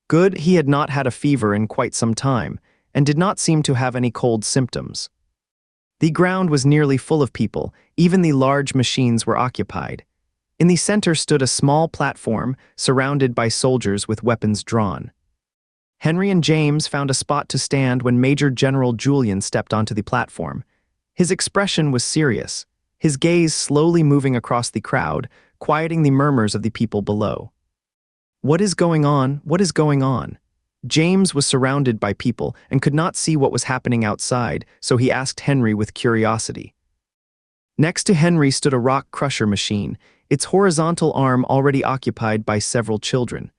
Good, he had not had a fever in quite some time, and did not seem to have any cold symptoms. The ground was nearly full of people, even the large machines were occupied. In the center stood a small platform, surrounded by soldiers with weapons drawn. Henry and James found a spot to stand when Major General Julian stepped onto the platform. His expression was serious, his gaze slowly moving across the crowd, quieting the murmurs of the people below. "What is going on? What is going on?" James was surrounded by people and could not see what was happening outside, so he asked Henry with curiosity. Next to Henry stood a rock crusher machine, its horizontal arm already occupied by several children.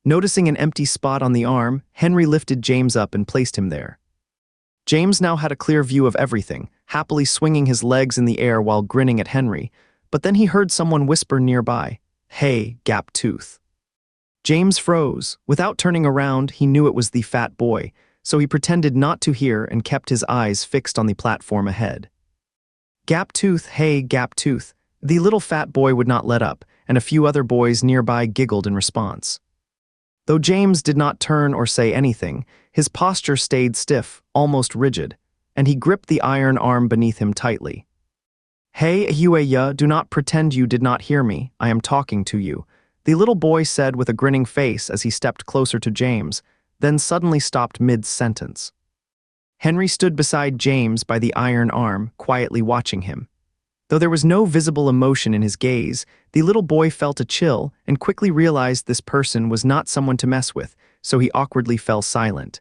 Noticing an empty spot on the arm, Henry lifted James up and placed him there. James now had a clear view of everything, happily swinging his legs in the air while grinning at Henry, but then he heard someone whisper nearby, "Hey, Gap Tooth." James froze. Without turning around, he knew it was the fat boy, so he pretended not to hear and kept his eyes fixed on the platform ahead. "Gap Tooth, hey, Gap Tooth." The little fat boy would not let up, and a few other boys nearby giggled in response. Though James did not turn or say anything, his posture stayed stiff, almost rigid, and he gripped the iron arm beneath him tightly. "Hey, Hueya, do not pretend you did not hear me. I am talking to you," the little boy said with a grinning face as he stepped closer to James, then suddenly stopped mid-sentence. Henry stood beside James by the iron arm, quietly watching him. Though there was no visible emotion in his gaze, the little boy felt a chill and quickly realized this person was not someone to mess with, so he awkwardly fell silent.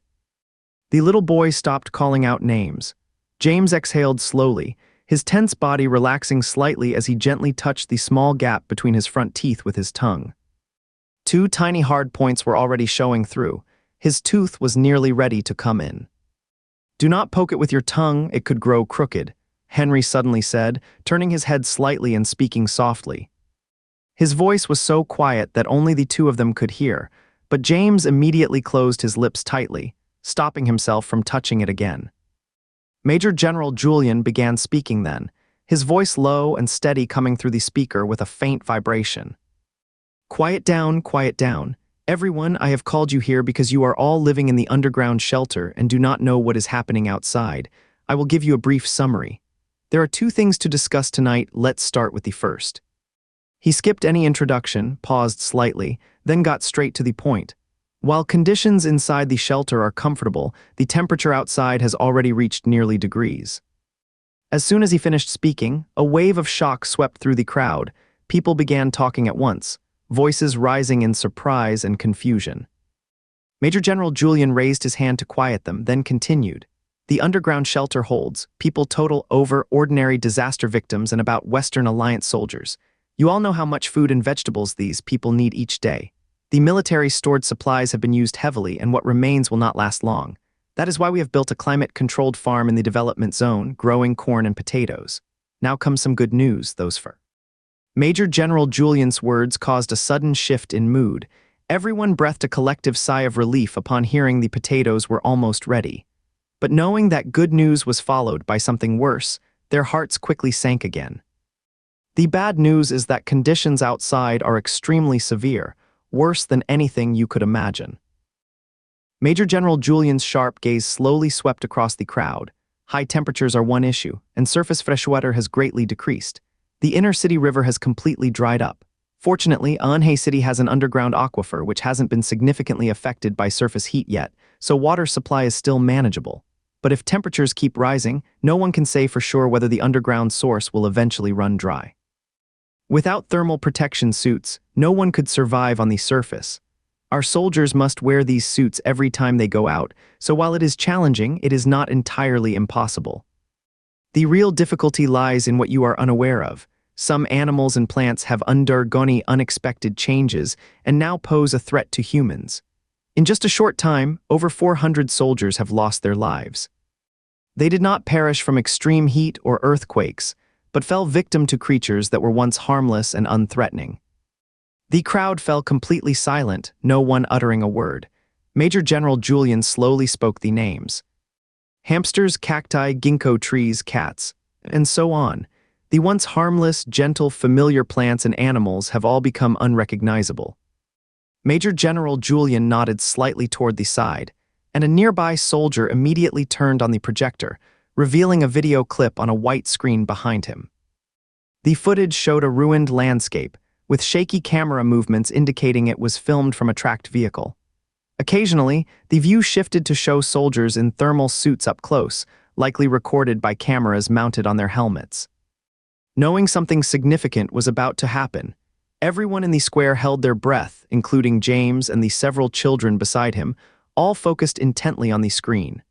The little boy stopped calling out names. James exhaled slowly, his tense body relaxing slightly as he gently touched the small gap between his front teeth with his tongue. Two tiny hard points were already showing through. His tooth was nearly ready to come in. "Do not poke it with your tongue, it could grow crooked," Henry suddenly said, turning his head slightly and speaking softly. His voice was so quiet that only the two of them could hear, but James immediately closed his lips tightly, stopping himself from touching it again. Major General Julian began speaking then, his voice low and steady coming through the speaker with a faint vibration. Quiet down, everyone, I have called you here because you are all living in the underground shelter and do not know what is happening outside. I will give you a brief summary. There are two things to discuss tonight, let's start with the first." He skipped any introduction, paused slightly, then got straight to the point. While conditions inside the shelter are comfortable, the temperature outside has already reached nearly degrees. As soon as he finished speaking, a wave of shock swept through the crowd. People began talking at once, voices rising in surprise and confusion. Major General Julian raised his hand to quiet them, then continued. "The underground shelter holds people total over ordinary disaster victims and about Western Alliance soldiers. You all know how much food and vegetables these people need each day. The military stored supplies have been used heavily, and what remains will not last long. That is why we have built a climate-controlled farm in the development zone, growing corn and potatoes. Now comes some good news, those for." Major General Julian's words caused a sudden shift in mood. Everyone breathed a collective sigh of relief upon hearing the potatoes were almost ready. But knowing that good news was followed by something worse, their hearts quickly sank again. The bad news is that conditions outside are extremely severe, worse than anything you could imagine. Major General Julian's sharp gaze slowly swept across the crowd. High temperatures are one issue, and surface freshwater has greatly decreased. The inner city river has completely dried up. Fortunately, Anhe City has an underground aquifer which hasn't been significantly affected by surface heat yet, so water supply is still manageable. But if temperatures keep rising, no one can say for sure whether the underground source will eventually run dry. Without thermal protection suits, no one could survive on the surface. Our soldiers must wear these suits every time they go out, so while it is challenging, it is not entirely impossible. The real difficulty lies in what you are unaware of. Some animals and plants have undergone unexpected changes and now pose a threat to humans. In just a short time, over 400 soldiers have lost their lives. They did not perish from extreme heat or earthquakes, but fell victim to creatures that were once harmless and unthreatening. The crowd fell completely silent, no one uttering a word. Major General Julian slowly spoke the names. Hamsters, cacti, ginkgo trees, cats, and so on. The once harmless, gentle, familiar plants and animals have all become unrecognizable. Major General Julian nodded slightly toward the side, and a nearby soldier immediately turned on the projector, revealing a video clip on a white screen behind him. The footage showed a ruined landscape, with shaky camera movements indicating it was filmed from a tracked vehicle. Occasionally, the view shifted to show soldiers in thermal suits up close, likely recorded by cameras mounted on their helmets. Knowing something significant was about to happen, everyone in the square held their breath, including James and the several children beside him, all focused intently on the screen.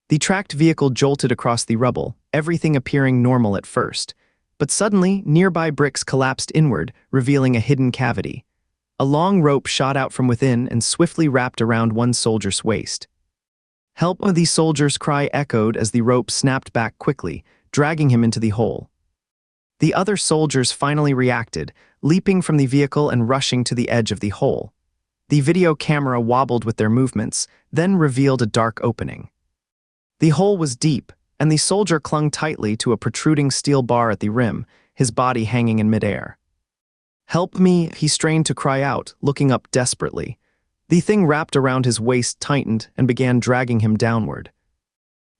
The tracked vehicle jolted across the rubble, everything appearing normal at first. But suddenly, nearby bricks collapsed inward, revealing a hidden cavity. A long rope shot out from within and swiftly wrapped around one soldier's waist. "Help!" The soldier's cry echoed as the rope snapped back quickly, dragging him into the hole. The other soldiers finally reacted, leaping from the vehicle and rushing to the edge of the hole. The video camera wobbled with their movements, then revealed a dark opening. The hole was deep, and the soldier clung tightly to a protruding steel bar at the rim, his body hanging in midair. "Help me!" he strained to cry out, looking up desperately. The thing wrapped around his waist tightened and began dragging him downward.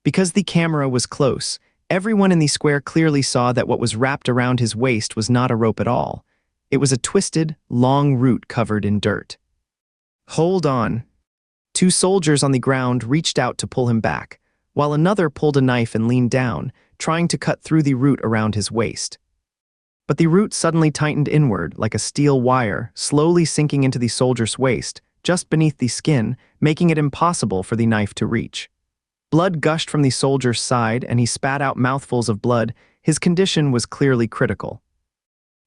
Because the camera was close, everyone in the square clearly saw that what was wrapped around his waist was not a rope at all. It was a twisted, long root covered in dirt. "Hold on!" Two soldiers on the ground reached out to pull him back, while another pulled a knife and leaned down, trying to cut through the root around his waist. But the root suddenly tightened inward like a steel wire, slowly sinking into the soldier's waist, just beneath the skin, making it impossible for the knife to reach. Blood gushed from the soldier's side, and he spat out mouthfuls of blood. His condition was clearly critical.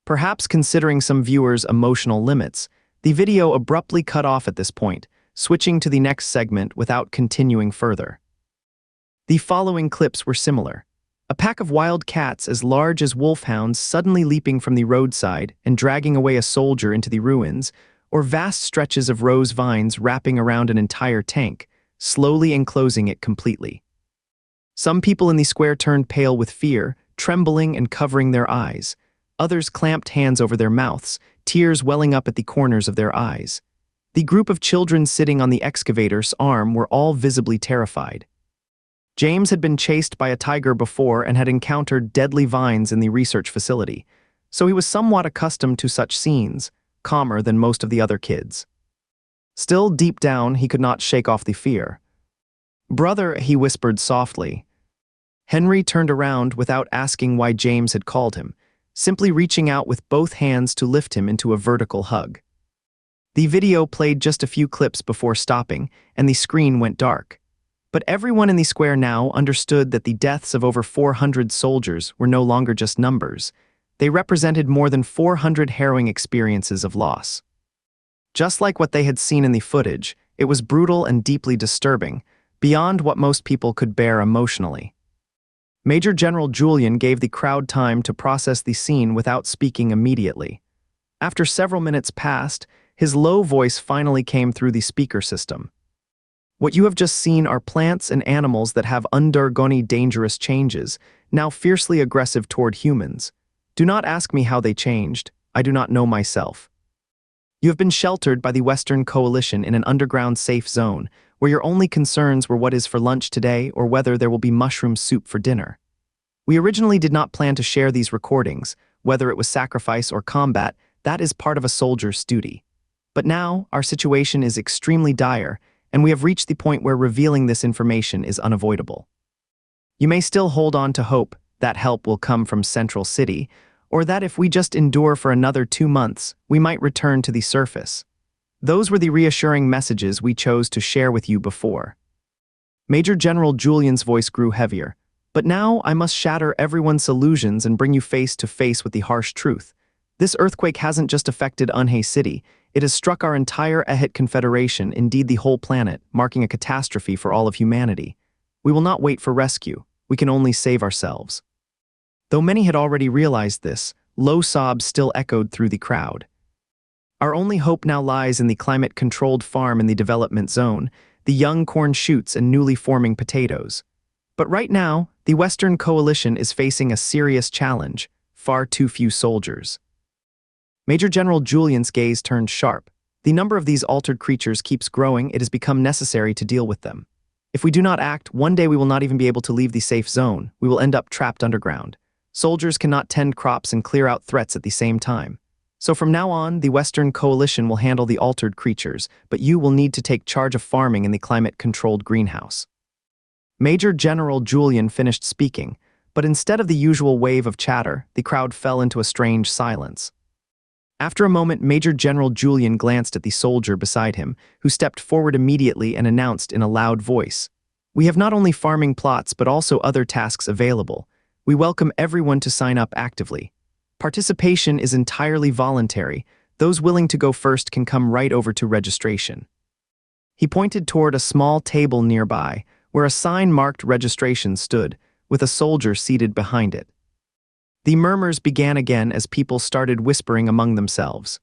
Perhaps considering some viewers' emotional limits, the video abruptly cut off at this point, switching to the next segment without continuing further. The following clips were similar. A pack of wild cats as large as wolfhounds suddenly leaping from the roadside and dragging away a soldier into the ruins, or vast stretches of rose vines wrapping around an entire tank, slowly enclosing it completely. Some people in the square turned pale with fear, trembling and covering their eyes. Others clamped hands over their mouths, tears welling up at the corners of their eyes. The group of children sitting on the excavator's arm were all visibly terrified. James had been chased by a tiger before and had encountered deadly vines in the research facility, so he was somewhat accustomed to such scenes, calmer than most of the other kids. Still, deep down, he could not shake off the fear. "Brother," he whispered softly. Henry turned around without asking why James had called him, simply reaching out with both hands to lift him into a vertical hug. The video played just a few clips before stopping, and the screen went dark. But everyone in the square now understood that the deaths of over 400 soldiers were no longer just numbers. They represented more than 400 harrowing experiences of loss. Just like what they had seen in the footage, it was brutal and deeply disturbing, beyond what most people could bear emotionally. Major General Julian gave the crowd time to process the scene without speaking immediately. After several minutes passed, his low voice finally came through the speaker system. "What you have just seen are plants and animals that have undergone dangerous changes, now fiercely aggressive toward humans. Do not ask me how they changed. I do not know myself. You have been sheltered by the Western Coalition in an underground safe zone, where your only concerns were what is for lunch today or whether there will be mushroom soup for dinner. We originally did not plan to share these recordings, whether it was sacrifice or combat, that is part of a soldier's duty. But now, our situation is extremely dire, and we have reached the point where revealing this information is unavoidable. You may still hold on to hope that help will come from Central City, or that if we just endure for another 2 months, we might return to the surface. Those were the reassuring messages we chose to share with you before." Major General Julian's voice grew heavier. "But now I must shatter everyone's illusions and bring you face to face with the harsh truth. This earthquake hasn't just affected Unhei City, it has struck our entire Ehit Confederation, indeed the whole planet, marking a catastrophe for all of humanity. We will not wait for rescue, we can only save ourselves." Though many had already realized this, low sobs still echoed through the crowd. "Our only hope now lies in the climate-controlled farm in the development zone, the young corn shoots and newly forming potatoes. But right now, the Western Coalition is facing a serious challenge: far too few soldiers. Major General Julian's gaze turned sharp. The number of these altered creatures keeps growing. It has become necessary to deal with them. If we do not act, one day we will not even be able to leave the safe zone. We will end up trapped underground. Soldiers cannot tend crops and clear out threats at the same time. So from now on, the Western Coalition will handle the altered creatures, but you will need to take charge of farming in the climate-controlled greenhouse. Major General Julian finished speaking, but instead of the usual wave of chatter, the crowd fell into a strange silence. After a moment, Major General Julian glanced at the soldier beside him, who stepped forward immediately and announced in a loud voice, "We have not only farming plots but also other tasks available. We welcome everyone to sign up actively. Participation is entirely voluntary. Those willing to go first can come right over to registration." He pointed toward a small table nearby, where a sign marked registration stood, with a soldier seated behind it. The murmurs began again as people started whispering among themselves.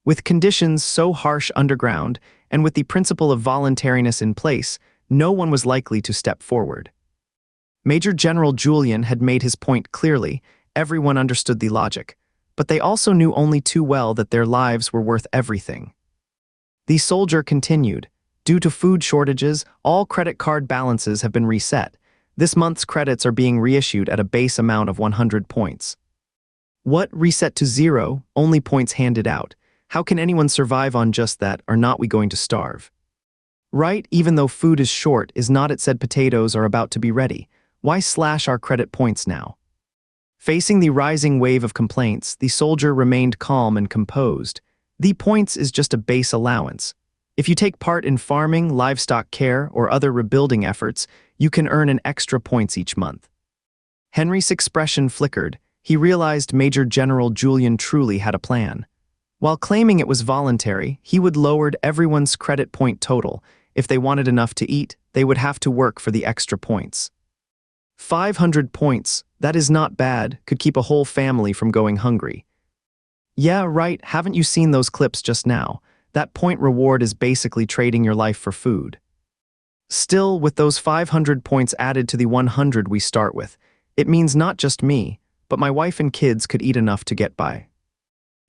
With conditions so harsh underground, and with the principle of voluntariness in place, no one was likely to step forward. Major General Julian had made his point clearly. Everyone understood the logic, but they also knew only too well that their lives were worth everything. The soldier continued, "Due to food shortages, all credit card balances have been reset. This month's credits are being reissued at a base amount of 100 points. What? Reset to 0, only points handed out. How can anyone survive on just that? Are not we going to starve? Right, even though food is short, is not it said potatoes are about to be ready? Why slash our credit points now?" Facing the rising wave of complaints, the soldier remained calm and composed. The points is just a base allowance. If you take part in farming, livestock care, or other rebuilding efforts, you can earn an extra points each month. Henry's expression flickered. He realized Major General Julian truly had a plan. While claiming it was voluntary, he would lowered everyone's credit point total. If they wanted enough to eat, they would have to work for the extra points. 500 points, that is not bad, could keep a whole family from going hungry. Yeah, right, haven't you seen those clips just now? That point reward is basically trading your life for food. Still, with those 500 points added to the 100 we start with, it means not just me, but my wife and kids could eat enough to get by.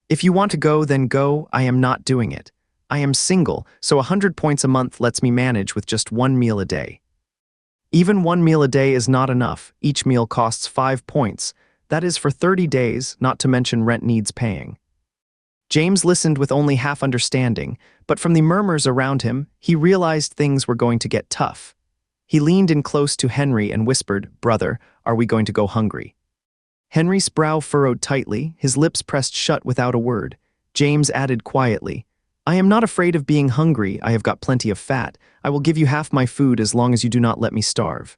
If you want to go, then go. I am not doing it. I am single, so 100 points a month lets me manage with just one meal a day. Even one meal a day is not enough. Each meal costs 5 points. That is for 30 days, not to mention rent needs paying. James listened with only half understanding, but from the murmurs around him, he realized things were going to get tough. He leaned in close to Henry and whispered, "Brother, are we going to go hungry?" Henry's brow furrowed tightly, his lips pressed shut without a word. James added quietly, "I am not afraid of being hungry. I have got plenty of fat. I will give you half my food as long as you do not let me starve."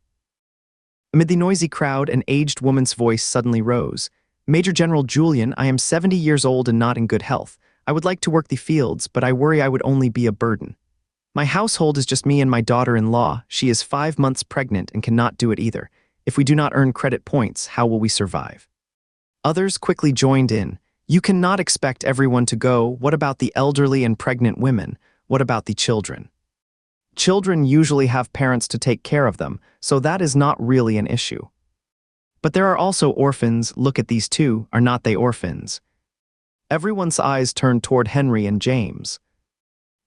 Amid the noisy crowd, an aged woman's voice suddenly rose. "Major General Julian, I am 70 years old and not in good health. I would like to work the fields, but I worry I would only be a burden. My household is just me and my daughter-in-law. She is 5 months pregnant and cannot do it either. If we do not earn credit points, how will we survive?" Others quickly joined in. "You cannot expect everyone to go. What about the elderly and pregnant women? What about the children?" Children usually have parents to take care of them, so that is not really an issue. But there are also orphans. Look at these two, are not they orphans? Everyone's eyes turned toward Henry and James.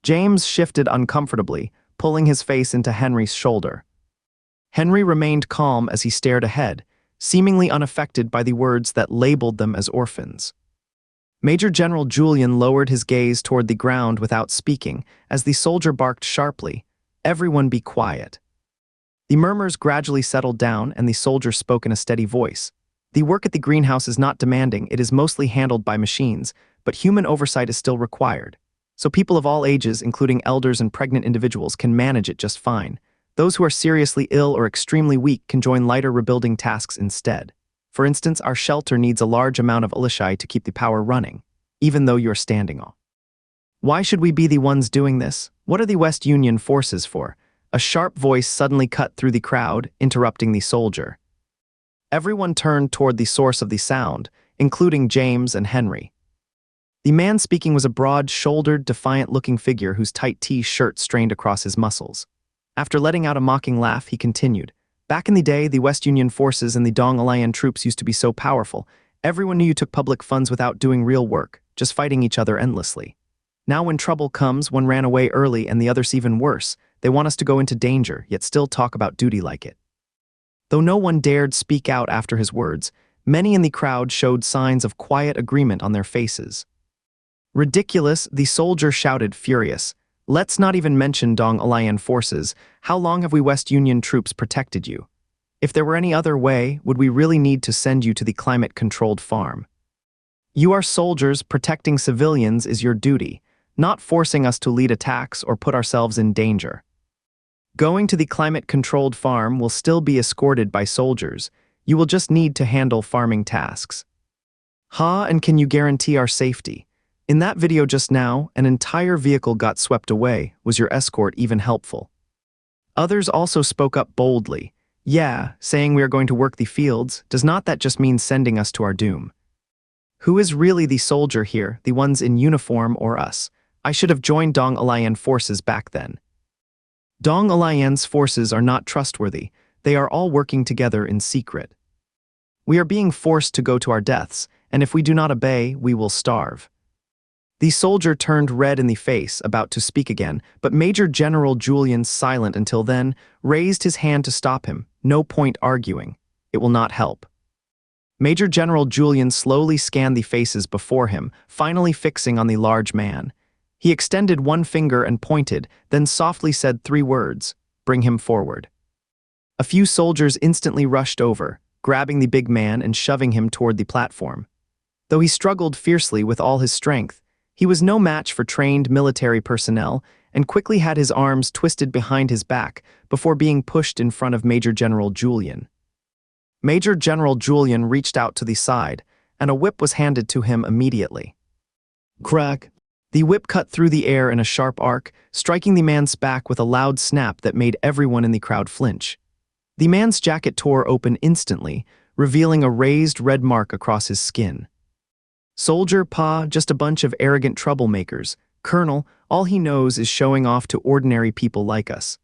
James shifted uncomfortably, pulling his face into Henry's shoulder. Henry remained calm as he stared ahead, seemingly unaffected by the words that labeled them as orphans. Major General Julian lowered his gaze toward the ground without speaking, as the soldier barked sharply, "Everyone be quiet." The murmurs gradually settled down, and the soldier spoke in a steady voice. "The work at the greenhouse is not demanding. It is mostly handled by machines, but human oversight is still required. So people of all ages, including elders and pregnant individuals, can manage it just fine. Those who are seriously ill or extremely weak can join lighter rebuilding tasks instead. For instance, our shelter needs a large amount of uleshai to keep the power running, even though you're standing on. Why should we be the ones doing this? What are the West Union forces for?" A sharp voice suddenly cut through the crowd, interrupting the soldier. Everyone turned toward the source of the sound, including James and Henry. The man speaking was a broad-shouldered, defiant-looking figure whose tight T-shirt strained across his muscles. After letting out a mocking laugh, he continued, Back in the day, the West Union forces and the Dong Alayan troops used to be so powerful. Everyone knew you took public funds without doing real work, just fighting each other endlessly. Now when trouble comes, one ran away early and the other's even worse. They want us to go into danger, yet still talk about duty like it. Though no one dared speak out after his words, many in the crowd showed signs of quiet agreement on their faces. Ridiculous, the soldier shouted, furious. Let's not even mention Dong Alayan forces. How long have we West Union troops protected you? If there were any other way, would we really need to send you to the climate-controlled farm? You are soldiers, protecting civilians is your duty, not forcing us to lead attacks or put ourselves in danger. Going to the climate-controlled farm will still be escorted by soldiers. You will just need to handle farming tasks. And can you guarantee our safety? In that video just now, an entire vehicle got swept away. Was your escort even helpful? Others also spoke up boldly. Yeah, saying we are going to work the fields, does not that just mean sending us to our doom? Who is really the soldier here, the ones in uniform or us? I should have joined Dong Alayan forces back then. Dong Alayan's forces are not trustworthy. They are all working together in secret. We are being forced to go to our deaths, and if we do not obey, we will starve. The soldier turned red in the face, about to speak again, but Major General Julian, silent until then, raised his hand to stop him. No point arguing. It will not help. Major General Julian slowly scanned the faces before him, finally fixing on the large man. He extended one finger and pointed, then softly said 3 words, "Bring him forward." A few soldiers instantly rushed over, grabbing the big man and shoving him toward the platform. Though he struggled fiercely with all his strength, he was no match for trained military personnel and quickly had his arms twisted behind his back before being pushed in front of Major General Julian. Major General Julian reached out to the side, and a whip was handed to him immediately. Crack! The whip cut through the air in a sharp arc, striking the man's back with a loud snap that made everyone in the crowd flinch. The man's jacket tore open instantly, revealing a raised red mark across his skin. Soldier Pa, just a bunch of arrogant troublemakers. Colonel, all he knows is showing off to ordinary people like us.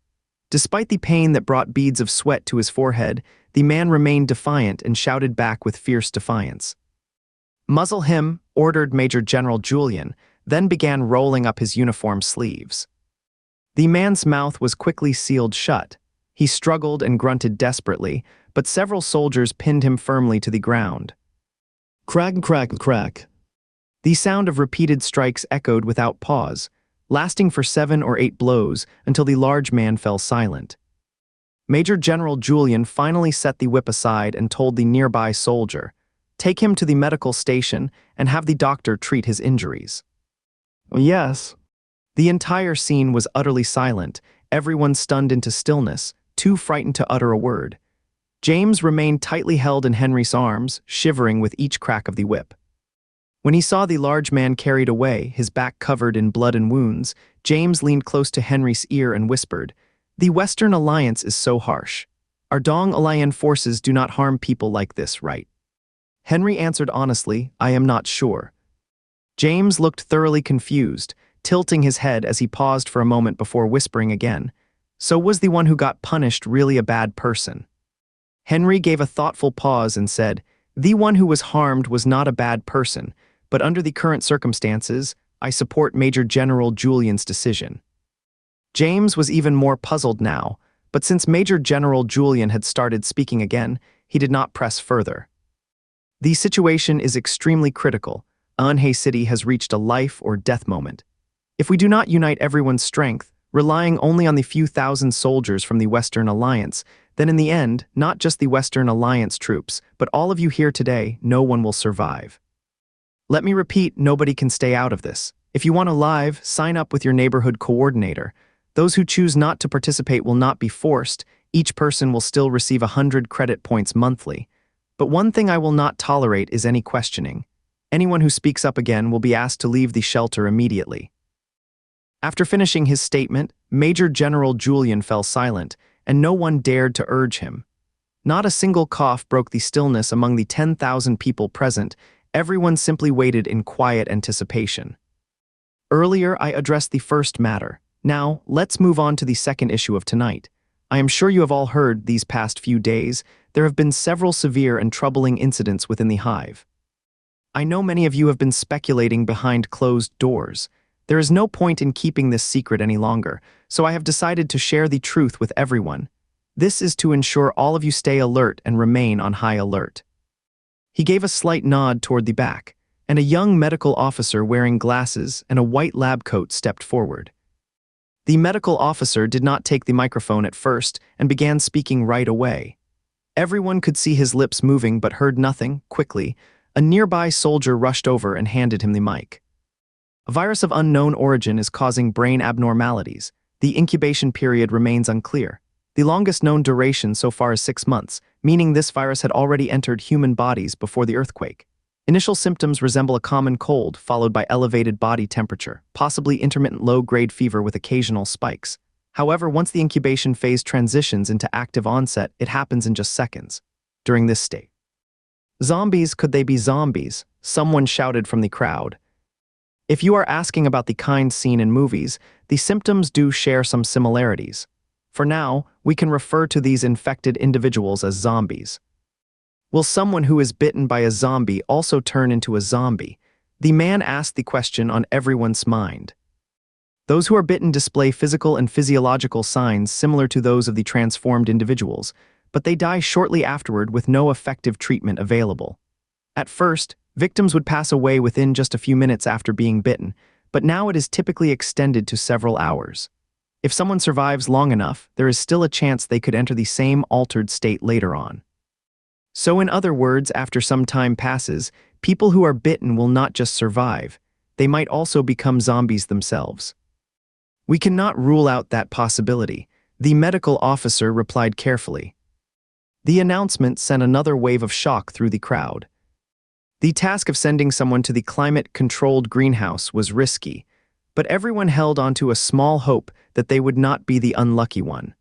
Despite the pain that brought beads of sweat to his forehead, the man remained defiant and shouted back with fierce defiance. Muzzle him, ordered Major General Julian, then began rolling up his uniform sleeves. The man's mouth was quickly sealed shut. He struggled and grunted desperately, but several soldiers pinned him firmly to the ground. Crack, crack, crack. The sound of repeated strikes echoed without pause, lasting for 7 or 8 blows until the large man fell silent. Major General Julian finally set the whip aside and told the nearby soldier, "Take him to the medical station and have the doctor treat his injuries." Yes. The entire scene was utterly silent, everyone stunned into stillness, too frightened to utter a word. James remained tightly held in Henry's arms, shivering with each crack of the whip. When he saw the large man carried away, his back covered in blood and wounds, James leaned close to Henry's ear and whispered, "The Western Alliance is so harsh. Our Dong Alayan forces do not harm people like this, right?" Henry answered honestly, "I am not sure." James looked thoroughly confused, tilting his head as he paused for a moment before whispering again, "So was the one who got punished really a bad person?" Henry gave a thoughtful pause and said, "The one who was harmed was not a bad person, but under the current circumstances, I support Major General Julian's decision." James was even more puzzled now, but since Major General Julian had started speaking again, he did not press further. The situation is extremely critical. Anhe City has reached a life or death moment. If we do not unite everyone's strength, relying only on the few thousand soldiers from the Western Alliance, then in the end, not just the Western Alliance troops, but all of you here today, no one will survive. Let me repeat, nobody can stay out of this. If you want to live, sign up with your neighborhood coordinator. Those who choose not to participate will not be forced. Each person will still receive 100 credit points monthly. But one thing I will not tolerate is any questioning. Anyone who speaks up again will be asked to leave the shelter immediately. After finishing his statement, Major General Julian fell silent, and no one dared to urge him. Not a single cough broke the stillness among the 10,000 people present. Everyone simply waited in quiet anticipation. Earlier, I addressed the first matter. Now, let's move on to the second issue of tonight. I am sure you have all heard these past few days, there have been several severe and troubling incidents within the hive. I know many of you have been speculating behind closed doors. There is no point in keeping this secret any longer, so I have decided to share the truth with everyone. This is to ensure all of you stay alert and remain on high alert. He gave a slight nod toward the back, and a young medical officer wearing glasses and a white lab coat stepped forward. The medical officer did not take the microphone at first and began speaking right away. Everyone could see his lips moving but heard nothing. Quickly, a nearby soldier rushed over and handed him the mic. A virus of unknown origin is causing brain abnormalities. The incubation period remains unclear. The longest known duration so far is 6 months, meaning this virus had already entered human bodies before the earthquake. Initial symptoms resemble a common cold, followed by elevated body temperature, possibly intermittent low-grade fever with occasional spikes. However, once the incubation phase transitions into active onset, it happens in just seconds. During this state, zombies, could they be zombies? Someone shouted from the crowd. If you are asking about the kind seen in movies, the symptoms do share some similarities. For now, we can refer to these infected individuals as zombies. Will someone who is bitten by a zombie also turn into a zombie? The man asked the question on everyone's mind. Those who are bitten display physical and physiological signs similar to those of the transformed individuals, but they die shortly afterward with no effective treatment available. At first, victims would pass away within just a few minutes after being bitten, but now it is typically extended to several hours. If someone survives long enough, there is still a chance they could enter the same altered state later on. So in other words, after some time passes, people who are bitten will not just survive, they might also become zombies themselves. We cannot rule out that possibility, the medical officer replied carefully. The announcement sent another wave of shock through the crowd. The task of sending someone to the climate-controlled greenhouse was risky, but everyone held onto a small hope that they would not be the unlucky one.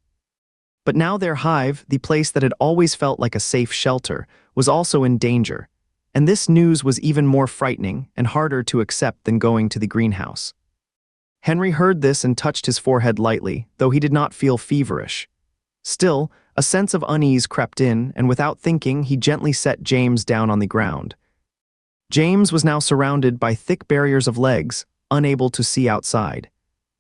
But now their hive, the place that had always felt like a safe shelter, was also in danger, and this news was even more frightening and harder to accept than going to the greenhouse. Henry heard this and touched his forehead lightly, though he did not feel feverish. Still, a sense of unease crept in, and without thinking, he gently set James down on the ground. James was now surrounded by thick barriers of legs, unable to see outside.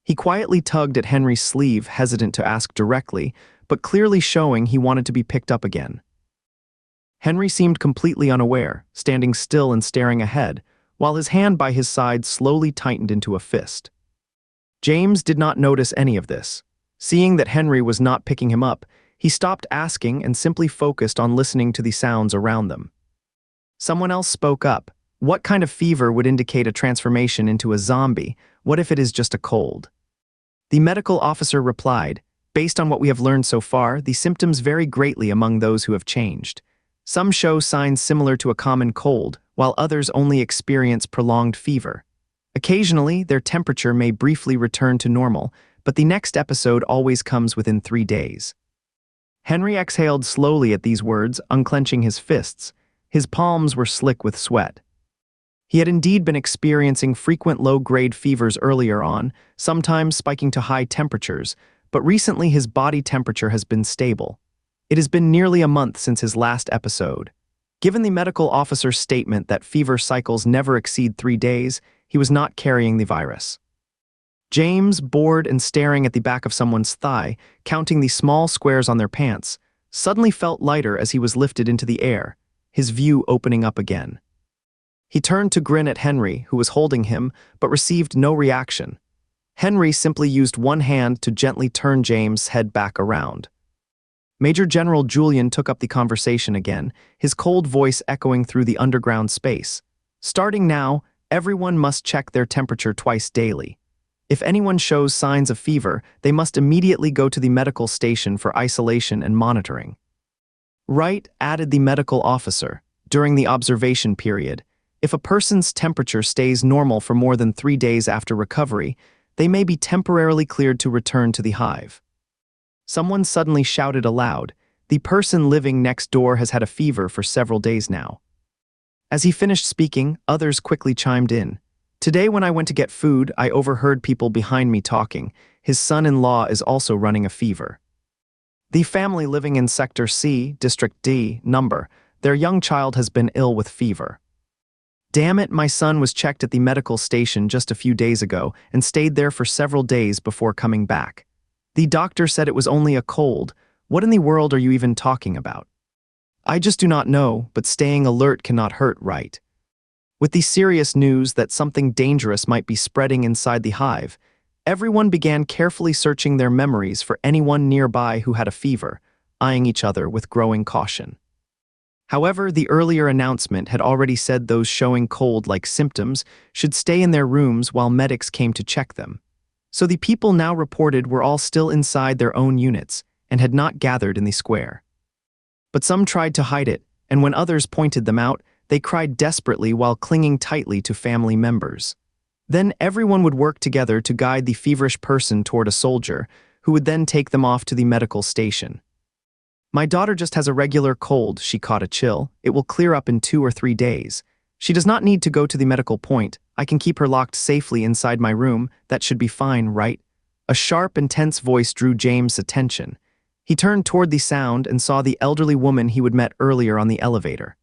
He quietly tugged at Henry's sleeve, hesitant to ask directly, but clearly showing he wanted to be picked up again. Henry seemed completely unaware, standing still and staring ahead, while his hand by his side slowly tightened into a fist. James did not notice any of this. Seeing that Henry was not picking him up, he stopped asking and simply focused on listening to the sounds around them. Someone else spoke up. What kind of fever would indicate a transformation into a zombie? What if it is just a cold? The medical officer replied, based on what we have learned so far, the symptoms vary greatly among those who have changed. Some show signs similar to a common cold, while others only experience prolonged fever. Occasionally, their temperature may briefly return to normal, but the next episode always comes within 3 days. Henry exhaled slowly at these words, unclenching his fists. His palms were slick with sweat. He had indeed been experiencing frequent low-grade fevers earlier on, sometimes spiking to high temperatures, but recently his body temperature has been stable. It has been nearly a month since his last episode. Given the medical officer's statement that fever cycles never exceed 3 days, he was not carrying the virus. James, bored and staring at the back of someone's thigh, counting the small squares on their pants, suddenly felt lighter as he was lifted into the air, his view opening up again. He turned to grin at Henry, who was holding him, but received no reaction. Henry simply used one hand to gently turn James' head back around. Major General Julian took up the conversation again, his cold voice echoing through the underground space. Starting now, everyone must check their temperature twice daily. If anyone shows signs of fever, they must immediately go to the medical station for isolation and monitoring. Right, added the medical officer, during the observation period. If a person's temperature stays normal for more than 3 days after recovery, they may be temporarily cleared to return to the hive. Someone suddenly shouted aloud, "The person living next door has had a fever for several days now." As he finished speaking, others quickly chimed in. "Today when I went to get food, I overheard people behind me talking. His son-in-law is also running a fever." The family living in Sector C, District D, number, their young child has been ill with fever. Damn it, my son was checked at the medical station just a few days ago and stayed there for several days before coming back. The doctor said it was only a cold. What in the world are you even talking about? I just do not know, but staying alert cannot hurt, right? With the serious news that something dangerous might be spreading inside the hive, everyone began carefully searching their memories for anyone nearby who had a fever, eyeing each other with growing caution. However, the earlier announcement had already said those showing cold-like symptoms should stay in their rooms while medics came to check them. So the people now reported were all still inside their own units and had not gathered in the square. But some tried to hide it, and when others pointed them out, they cried desperately while clinging tightly to family members. Then everyone would work together to guide the feverish person toward a soldier, who would then take them off to the medical station. My daughter just has a regular cold, she caught a chill. It will clear up in 2 or 3 days. She does not need to go to the medical point. I can keep her locked safely inside my room. That should be fine, right? A sharp, intense voice drew James' attention. He turned toward the sound and saw the elderly woman he had met earlier on the elevator.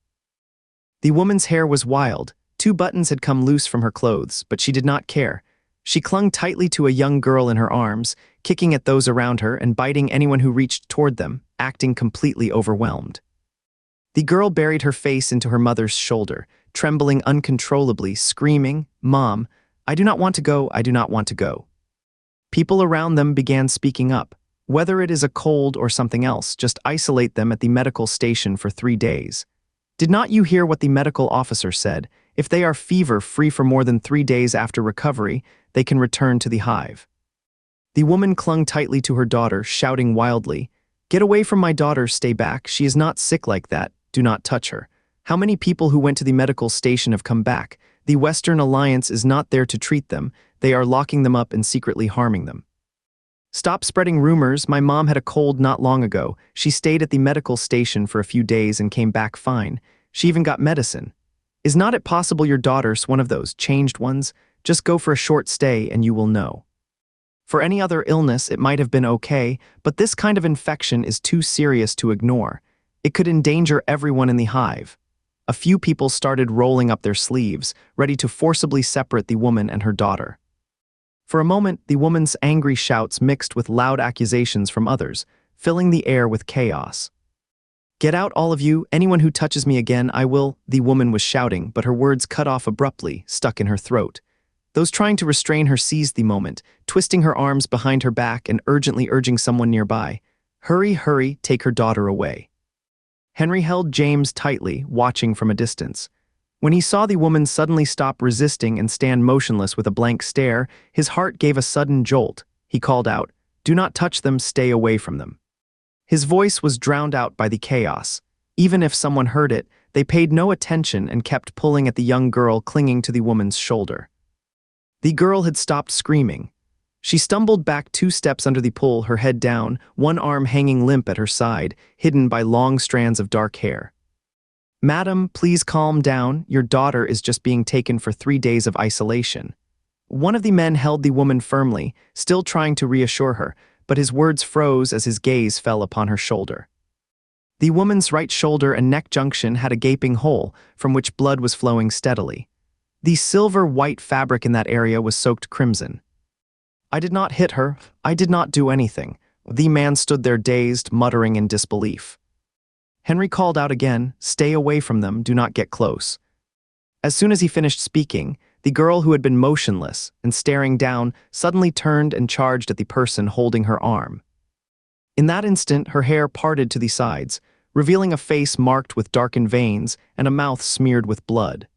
The woman's hair was wild. 2 buttons had come loose from her clothes, but she did not care. She clung tightly to a young girl in her arms, kicking at those around her and biting anyone who reached toward them, acting completely overwhelmed. The girl buried her face into her mother's shoulder, trembling uncontrollably, screaming, "Mom, I do not want to go, I do not want to go." People around them began speaking up. Whether it is a cold or something else, just isolate them at the medical station for 3 days. Did not you hear what the medical officer said? If they are fever-free for more than 3 days after recovery, they can return to the hive. The woman clung tightly to her daughter, shouting wildly, "Get away from my daughter, stay back, she is not sick like that, do not touch her." How many people who went to the medical station have come back? The Western Alliance is not there to treat them, they are locking them up and secretly harming them. Stop spreading rumors. My mom had a cold not long ago. She stayed at the medical station for a few days and came back fine. She even got medicine. Is not it possible your daughter's one of those changed ones? Just go for a short stay and you will know. For any other illness, it might have been okay, but this kind of infection is too serious to ignore. It could endanger everyone in the hive. A few people started rolling up their sleeves, ready to forcibly separate the woman and her daughter. For a moment, the woman's angry shouts mixed with loud accusations from others, filling the air with chaos. "Get out, all of you, anyone who touches me again, I will," the woman was shouting, but her words cut off abruptly, stuck in her throat. Those trying to restrain her seized the moment, twisting her arms behind her back and urgently urging someone nearby, "Hurry, hurry, take her daughter away." Henry held James tightly, watching from a distance. When he saw the woman suddenly stop resisting and stand motionless with a blank stare, his heart gave a sudden jolt. He called out, "Do not touch them, stay away from them." His voice was drowned out by the chaos. Even if someone heard it, they paid no attention and kept pulling at the young girl clinging to the woman's shoulder. The girl had stopped screaming. She stumbled back 2 steps under the pull, her head down, one arm hanging limp at her side, hidden by long strands of dark hair. "Madam, please calm down. Your daughter is just being taken for 3 days of isolation." One of the men held the woman firmly, still trying to reassure her, but his words froze as his gaze fell upon her shoulder. The woman's right shoulder and neck junction had a gaping hole, from which blood was flowing steadily. The silver-white fabric in that area was soaked crimson. "I did not hit her. I did not do anything." The man stood there dazed, muttering in disbelief. Henry called out again, "Stay away from them, do not get close." As soon as he finished speaking, the girl who had been motionless and staring down suddenly turned and charged at the person holding her arm. In that instant, her hair parted to the sides, revealing a face marked with darkened veins and a mouth smeared with blood.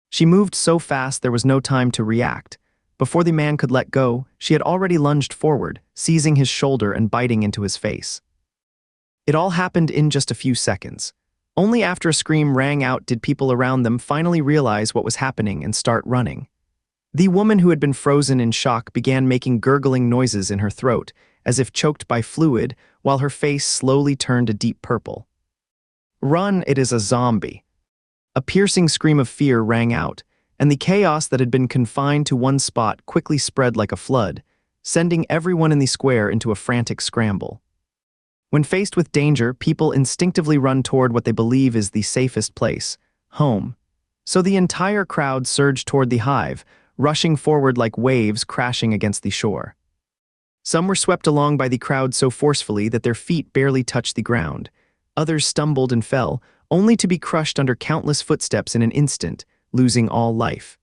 She moved so fast there was no time to react. Before the man could let go, she had already lunged forward, seizing his shoulder and biting into his face. It all happened in just a few seconds. Only after a scream rang out did people around them finally realize what was happening and start running. The woman who had been frozen in shock began making gurgling noises in her throat, as if choked by fluid, while her face slowly turned a deep purple. "Run, it is a zombie." A piercing scream of fear rang out, and the chaos that had been confined to one spot quickly spread like a flood, sending everyone in the square into a frantic scramble. When faced with danger, people instinctively run toward what they believe is the safest place, home. So the entire crowd surged toward the hive, rushing forward like waves crashing against the shore. Some were swept along by the crowd so forcefully that their feet barely touched the ground. Others stumbled and fell, only to be crushed under countless footsteps in an instant, losing all life.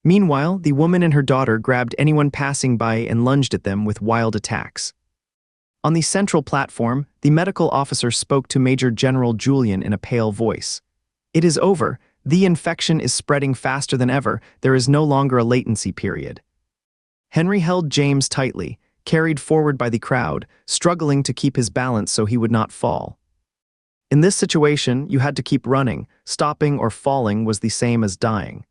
Meanwhile, the woman and her daughter grabbed anyone passing by and lunged at them with wild attacks. On the central platform, the medical officer spoke to Major General Julian in a pale voice. "It is over. The infection is spreading faster than ever. There is no longer a latency period." Henry held James tightly, carried forward by the crowd, struggling to keep his balance so he would not fall. In this situation, you had to keep running. Stopping or falling was the same as dying.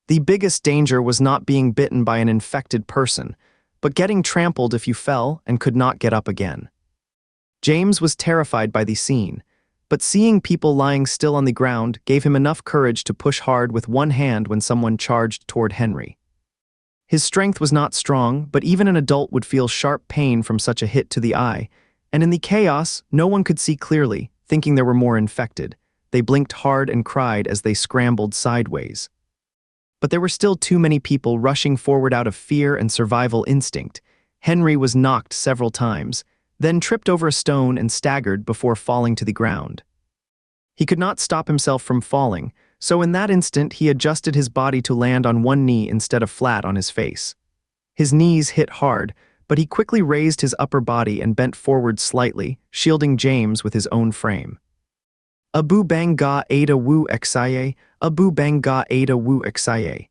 The biggest danger was not being bitten by an infected person, but getting trampled if you fell and could not get up again. James was terrified by the scene, but seeing people lying still on the ground gave him enough courage to push hard with one hand when someone charged toward Henry. His strength was not strong, but even an adult would feel sharp pain from such a hit to the eye, and in the chaos, no one could see clearly, thinking there were more infected. They blinked hard and cried as they scrambled sideways. But there were still too many people rushing forward out of fear and survival instinct. Henry was knocked several times, then tripped over a stone and staggered before falling to the ground. He could not stop himself from falling, so in that instant he adjusted his body to land on one knee instead of flat on his face. His knees hit hard, but he quickly raised his upper body and bent forward slightly, shielding James with his own frame. "Abu Banga Ada Wu Xie, Abu Banga Ada Wu Xie."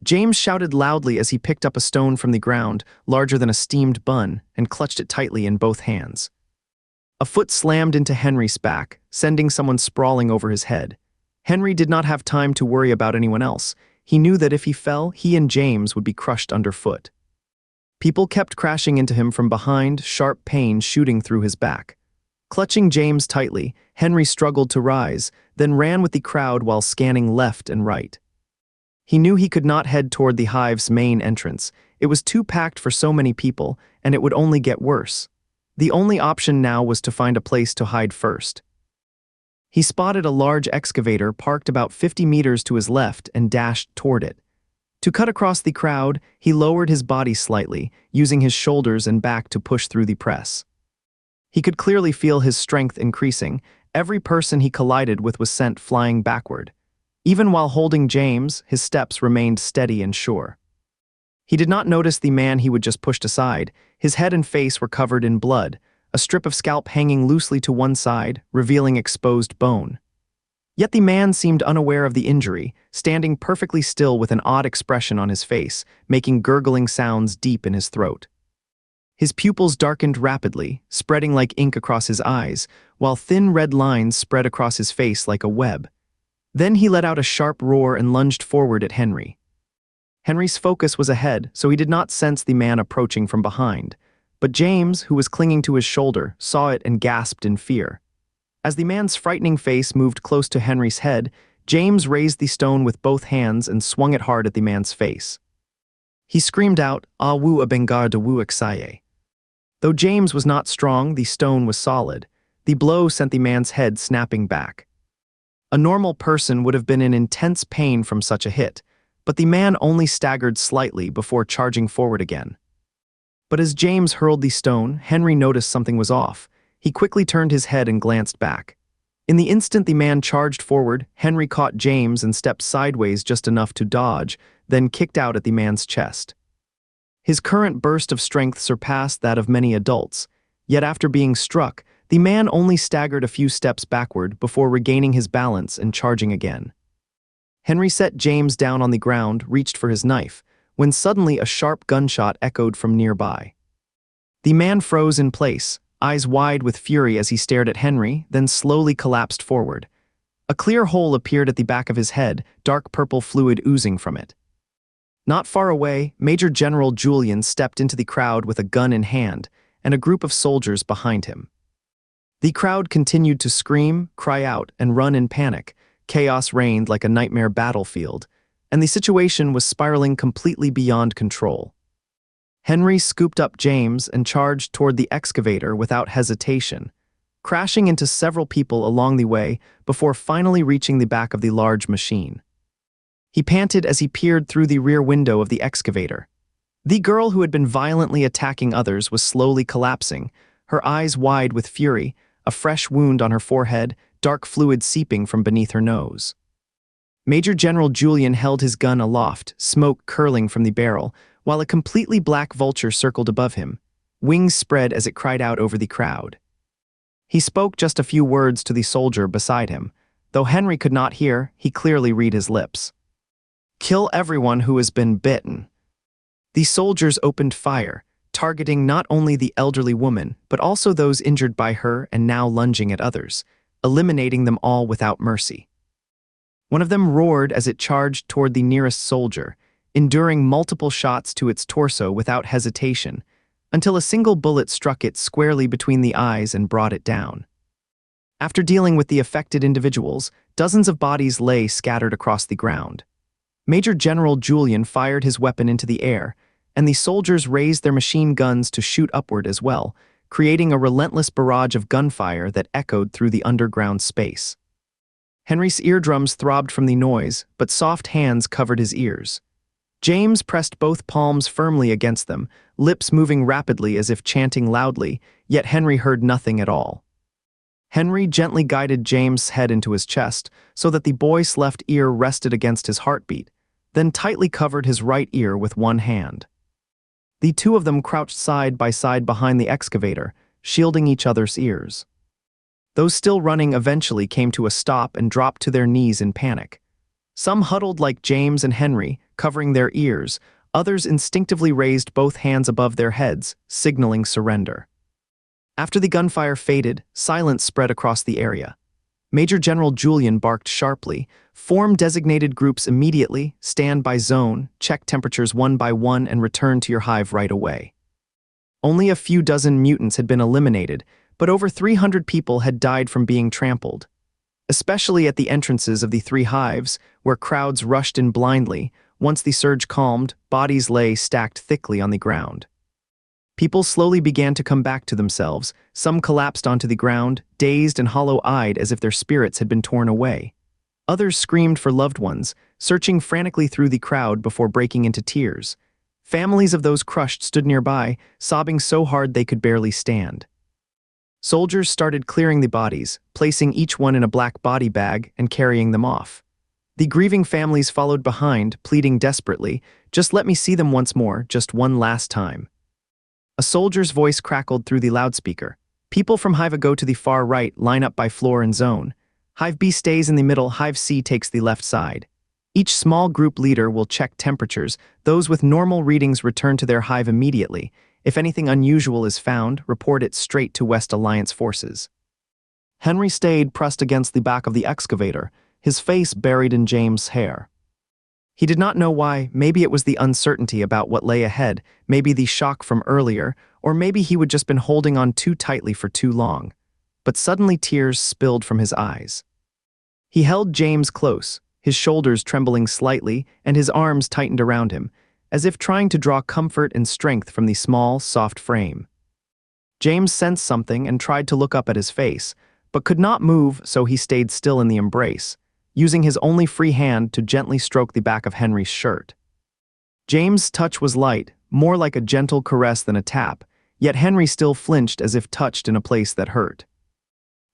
James shouted loudly as he picked up a stone from the ground, larger than a steamed bun, and clutched it tightly in both hands. A foot slammed into Henry's back, sending someone sprawling over his head. Henry did not have time to worry about anyone else. He knew that if he fell, he and James would be crushed underfoot. People kept crashing into him from behind, sharp pain shooting through his back. Clutching James tightly, Henry struggled to rise, then ran with the crowd while scanning left and right. He knew he could not head toward the hive's main entrance. It was too packed for so many people, and it would only get worse. The only option now was to find a place to hide first. He spotted a large excavator parked about 50 meters to his left and dashed toward it. To cut across the crowd, he lowered his body slightly, using his shoulders and back to push through the press. He could clearly feel his strength increasing. Every person he collided with was sent flying backward. Even while holding James, his steps remained steady and sure. He did not notice the man he would just pushed aside. His head and face were covered in blood, a strip of scalp hanging loosely to one side, revealing exposed bone. Yet the man seemed unaware of the injury, standing perfectly still with an odd expression on his face, making gurgling sounds deep in his throat. His pupils darkened rapidly, spreading like ink across his eyes, while thin red lines spread across his face like a web. Then he let out a sharp roar and lunged forward at Henry. Henry's focus was ahead, so he did not sense the man approaching from behind. But James, who was clinging to his shoulder, saw it and gasped in fear. As the man's frightening face moved close to Henry's head, James raised the stone with both hands and swung it hard at the man's face. He screamed out, "Ah wu abengar de wu xie." Though James was not strong, the stone was solid. The blow sent the man's head snapping back. A normal person would have been in intense pain from such a hit, but the man only staggered slightly before charging forward again. But as James hurled the stone, Henry noticed something was off. He quickly turned his head and glanced back. In the instant the man charged forward, Henry caught James and stepped sideways just enough to dodge, then kicked out at the man's chest. His current burst of strength surpassed that of many adults, yet after being struck, the man only staggered a few steps backward before regaining his balance and charging again. Henry set James down on the ground, reached for his knife, when suddenly a sharp gunshot echoed from nearby. The man froze in place, eyes wide with fury as he stared at Henry, then slowly collapsed forward. A clear hole appeared at the back of his head, dark purple fluid oozing from it. Not far away, Major General Julian stepped into the crowd with a gun in hand, and a group of soldiers behind him. The crowd continued to scream, cry out, and run in panic. Chaos reigned like a nightmare battlefield, and the situation was spiraling completely beyond control. Henry scooped up James and charged toward the excavator without hesitation. crashing into several people along the way before finally reaching the back of the large machine. He panted as he peered through the rear window of the excavator. The girl who had been violently attacking others was slowly collapsing, her eyes wide with fury, a fresh wound on her forehead, dark fluid seeping from beneath her nose. Major General Julian held his gun aloft, smoke curling from the barrel, while a completely black vulture circled above him, wings spread as it cried out over the crowd. He spoke just a few words to the soldier beside him. Though Henry could not hear, he clearly read his lips. "Kill everyone who has been bitten." The soldiers opened fire, targeting not only the elderly woman, but also those injured by her and now lunging at others, eliminating them all without mercy. One of them roared as it charged toward the nearest soldier, enduring multiple shots to its torso without hesitation, until a single bullet struck it squarely between the eyes and brought it down. After dealing with the affected individuals, dozens of bodies lay scattered across the ground. Major General Julian fired his weapon into the air, and the soldiers raised their machine guns to shoot upward as well, creating a relentless barrage of gunfire that echoed through the underground space. Henry's eardrums throbbed from the noise, but soft hands covered his ears. James pressed both palms firmly against them, lips moving rapidly as if chanting loudly, yet Henry heard nothing at all. Henry gently guided James' head into his chest so that the boy's left ear rested against his heartbeat, then tightly covered his right ear with one hand. The two of them crouched side by side behind the excavator, shielding each other's ears. Those still running eventually came to a stop and dropped to their knees in panic. Some huddled like James and Henry, covering their ears, others instinctively raised both hands above their heads, signaling surrender. After the gunfire faded, silence spread across the area. Major General Julian barked sharply, "Form designated groups immediately, stand by zone, check temperatures one by one and return to your hive right away." Only a few dozen mutants had been eliminated, but over 300 people had died from being trampled. Especially at the entrances of the three hives, where crowds rushed in blindly. Once the surge calmed, bodies lay stacked thickly on the ground. People slowly began to come back to themselves. Some collapsed onto the ground, dazed and hollow-eyed as if their spirits had been torn away. Others screamed for loved ones, searching frantically through the crowd before breaking into tears. Families of those crushed stood nearby, sobbing so hard they could barely stand. Soldiers started clearing the bodies, placing each one in a black body bag and carrying them off. The grieving families followed behind, pleading desperately, "Just let me see them once more, just one last time." A soldier's voice crackled through the loudspeaker. "People from Hive A go to the far right, line up by floor and zone. Hive B stays in the middle, Hive C takes the left side. Each small group leader will check temperatures. Those with normal readings return to their hive immediately. If anything unusual is found, report it straight to West Alliance forces." Henry stayed pressed against the back of the excavator, his face buried in James' hair. He did not know why. Maybe it was the uncertainty about what lay ahead, maybe the shock from earlier, or maybe he would just been holding on too tightly for too long. But suddenly tears spilled from his eyes. He held James close, his shoulders trembling slightly and his arms tightened around him, as if trying to draw comfort and strength from the small, soft frame. James sensed something and tried to look up at his face, but could not move, so he stayed still in the embrace, using his only free hand to gently stroke the back of Henry's shirt. James' touch was light, more like a gentle caress than a tap, yet Henry still flinched as if touched in a place that hurt.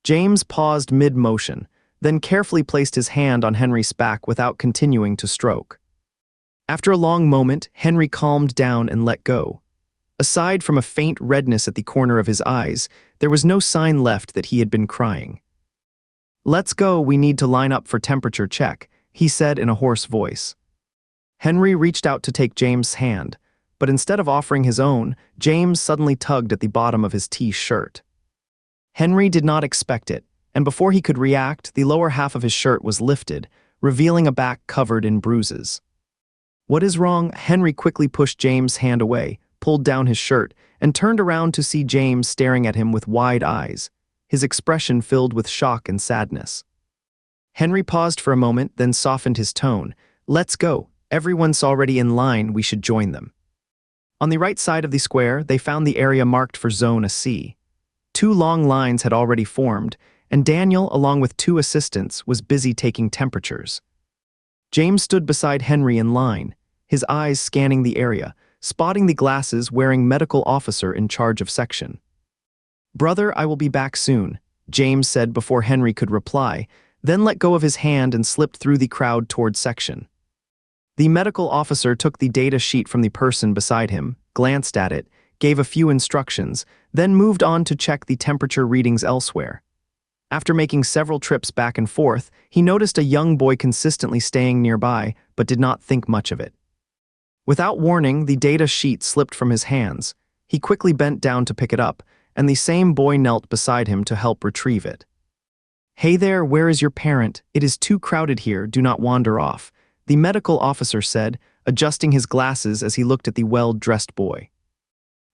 James paused mid-motion, then carefully placed his hand on Henry's back without continuing to stroke. After a long moment, Henry calmed down and let go. Aside from a faint redness at the corner of his eyes, there was no sign left that he had been crying. "Let's go, we need to line up for temperature check," he said in a hoarse voice. Henry reached out to take James' hand, but instead of offering his own, James suddenly tugged at the bottom of his T-shirt. Henry did not expect it, and before he could react, the lower half of his shirt was lifted, revealing a back covered in bruises. "What is wrong?" Henry quickly pushed James' hand away, pulled down his shirt, and turned around to see James staring at him with wide eyes, his expression filled with shock and sadness. Henry paused for a moment, then softened his tone. "Let's go. Everyone's already in line, we should join them." On the right side of the square, they found the area marked for Zone C. 2 long lines had already formed, and Daniel, along with 2 assistants, was busy taking temperatures. James stood beside Henry in line, his eyes scanning the area, spotting the glasses-wearing medical officer in charge of section. "Brother, I will be back soon," James said before Henry could reply, then let go of his hand and slipped through the crowd toward section. The medical officer took the data sheet from the person beside him, glanced at it, gave a few instructions, then moved on to check the temperature readings elsewhere. After making several trips back and forth, he noticed a young boy consistently staying nearby, but did not think much of it. Without warning, the data sheet slipped from his hands. He quickly bent down to pick it up, and the same boy knelt beside him to help retrieve it. "Hey there, where is your parent? It is too crowded here, do not wander off," the medical officer said, adjusting his glasses as he looked at the well-dressed boy.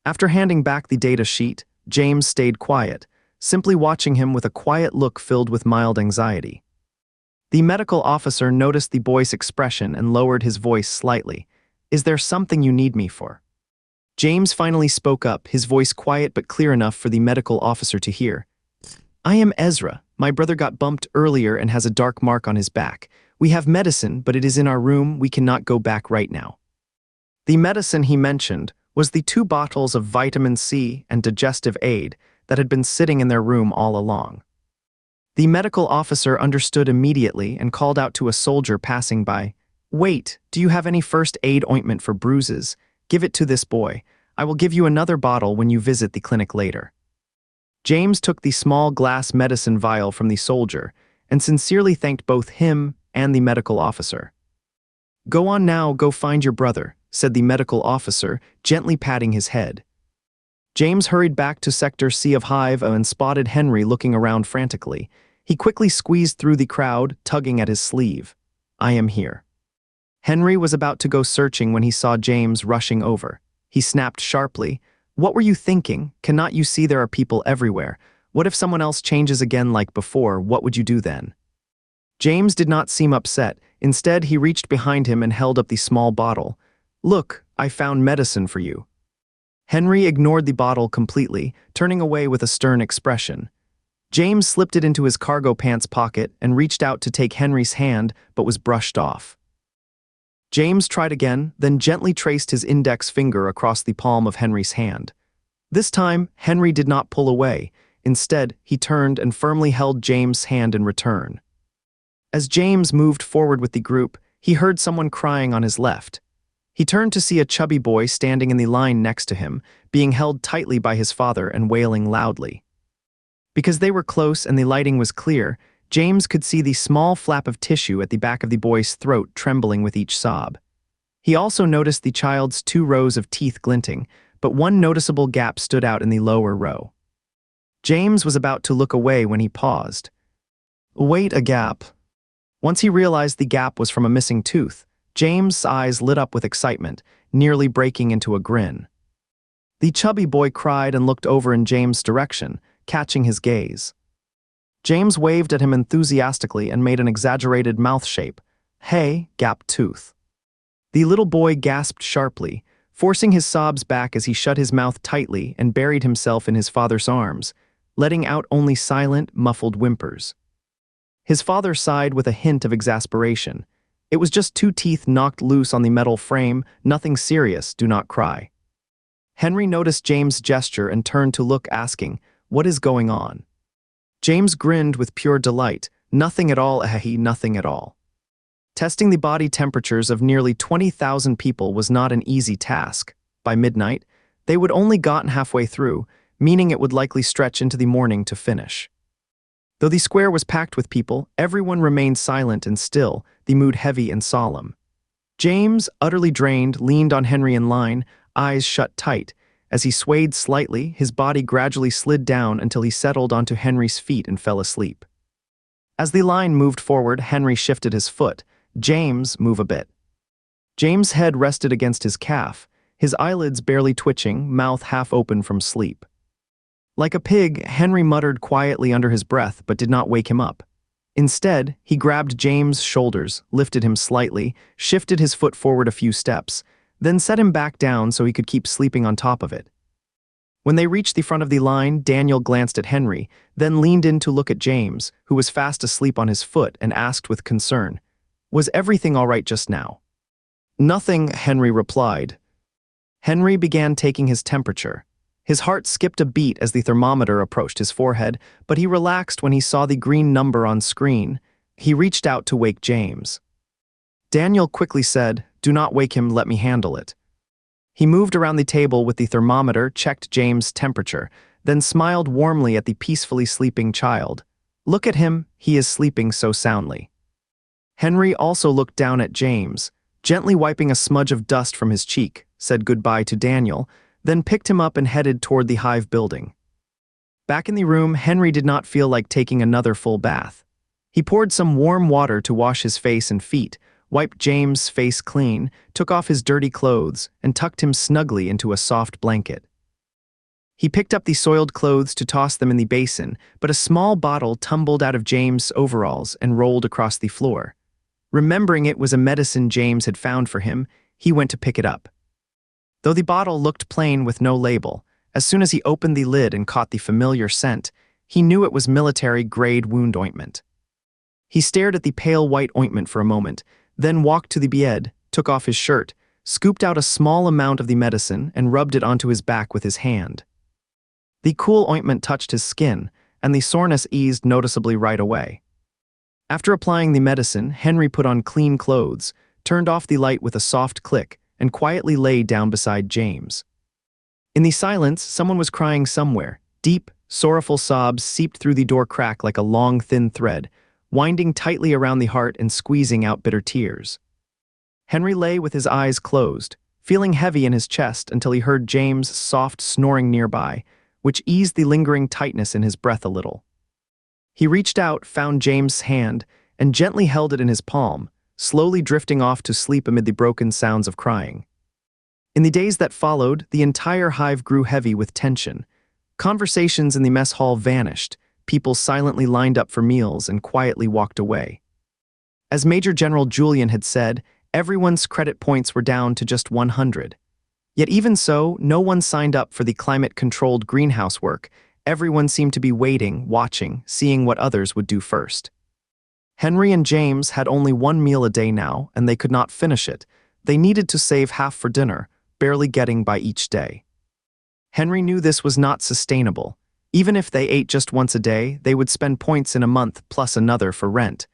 After handing back the data sheet, James stayed quiet, simply watching him with a quiet look filled with mild anxiety. The medical officer noticed the boy's expression and lowered his voice slightly. "Is there something you need me for?" James finally spoke up, his voice quiet but clear enough for the medical officer to hear. "I am Ezra. My brother got bumped earlier and has a dark mark on his back. We have medicine, but it is in our room. We cannot go back right now." The medicine he mentioned was the 2 bottles of vitamin C and digestive aid that had been sitting in their room all along. The medical officer understood immediately and called out to a soldier passing by, "Wait, do you have any first aid ointment for bruises? Give it to this boy. I will give you another bottle when you visit the clinic later." James took the small glass medicine vial from the soldier and sincerely thanked both him and the medical officer. "Go on now, go find your brother," said the medical officer, gently patting his head. James hurried back to Sector C of Hive and spotted Henry looking around frantically. He quickly squeezed through the crowd, tugging at his sleeve. "I am here." Henry was about to go searching when he saw James rushing over. He snapped sharply, "What were you thinking? Cannot you see there are people everywhere? What if someone else changes again like before? What would you do then?" James did not seem upset. Instead, he reached behind him and held up the small bottle. "Look, I found medicine for you." Henry ignored the bottle completely, turning away with a stern expression. James slipped it into his cargo pants pocket and reached out to take Henry's hand, but was brushed off. James tried again, then gently traced his index finger across the palm of Henry's hand. This time, Henry did not pull away. Instead, he turned and firmly held James' hand in return. As James moved forward with the group, he heard someone crying on his left. He turned to see a chubby boy standing in the line next to him, being held tightly by his father and wailing loudly. Because they were close and the lighting was clear, James could see the small flap of tissue at the back of the boy's throat trembling with each sob. He also noticed the child's 2 rows of teeth glinting, but one noticeable gap stood out in the lower row. James was about to look away when he paused. "Wait, a gap." Once he realized the gap was from a missing tooth, James' eyes lit up with excitement, nearly breaking into a grin. The chubby boy cried and looked over in James' direction, catching his gaze. James waved at him enthusiastically and made an exaggerated mouth shape. "Hey, gap tooth." The little boy gasped sharply, forcing his sobs back as he shut his mouth tightly and buried himself in his father's arms, letting out only silent, muffled whimpers. His father sighed with a hint of exasperation. "It was just 2 teeth knocked loose on the metal frame, nothing serious, do not cry." Henry noticed James' gesture and turned to look, asking, "What is going on?" James grinned with pure delight. "Nothing at all, nothing at all." Testing the body temperatures of nearly 20,000 people was not an easy task. By midnight, they would only gotten halfway through, meaning it would likely stretch into the morning to finish. Though the square was packed with people, everyone remained silent and still, the mood heavy and solemn. James, utterly drained, leaned on Henry in line, eyes shut tight. As he swayed slightly, his body gradually slid down until he settled onto Henry's feet and fell asleep. As the line moved forward, Henry shifted his foot. "James, move a bit." James' head rested against his calf, his eyelids barely twitching, mouth half open from sleep. Like a pig, Henry muttered quietly under his breath but did not wake him up. Instead, he grabbed James' shoulders, lifted him slightly, shifted his foot forward a few steps, then set him back down so he could keep sleeping on top of it. When they reached the front of the line, Daniel glanced at Henry, then leaned in to look at James, who was fast asleep on his foot, and asked with concern, "Was everything all right just now?" "Nothing," Henry replied. Henry began taking his temperature. His heart skipped a beat as the thermometer approached his forehead, but he relaxed when he saw the green number on screen. He reached out to wake James. Daniel quickly said, "Do not wake him, let me handle it." He moved around the table with the thermometer, checked James' temperature, then smiled warmly at the peacefully sleeping child. "Look at him, he is sleeping so soundly." Henry also looked down at James, gently wiping a smudge of dust from his cheek, said goodbye to Daniel, then picked him up and headed toward the hive building. Back in the room, Henry did not feel like taking another full bath. He poured some warm water to wash his face and feet, wiped James' face clean, took off his dirty clothes, and tucked him snugly into a soft blanket. He picked up the soiled clothes to toss them in the basin, but a small bottle tumbled out of James' overalls and rolled across the floor. Remembering it was a medicine James had found for him, he went to pick it up. Though the bottle looked plain with no label, as soon as he opened the lid and caught the familiar scent, he knew it was military-grade wound ointment. He stared at the pale white ointment for a moment, then walked to the bed, took off his shirt, scooped out a small amount of the medicine, and rubbed it onto his back with his hand. The cool ointment touched his skin, and the soreness eased noticeably right away. After applying the medicine, Henry put on clean clothes, turned off the light with a soft click, and quietly lay down beside James. In the silence, someone was crying somewhere. Deep, sorrowful sobs seeped through the door crack like a long, thin thread, winding tightly around the heart and squeezing out bitter tears. Henry lay with his eyes closed, feeling heavy in his chest until he heard James' soft snoring nearby, which eased the lingering tightness in his breath a little. He reached out, found James' hand, and gently held it in his palm, slowly drifting off to sleep amid the broken sounds of crying. In the days that followed, the entire hive grew heavy with tension. Conversations in the mess hall vanished, people silently lined up for meals and quietly walked away. As Major General Julian had said, everyone's credit points were down to just 100. Yet even so, no one signed up for the climate-controlled greenhouse work. Everyone seemed to be waiting, watching, seeing what others would do first. Henry and James had only one meal a day now, and they could not finish it. They needed to save half for dinner, barely getting by each day. Henry knew this was not sustainable. Even if they ate just once a day, they would spend points in a month plus another for rent.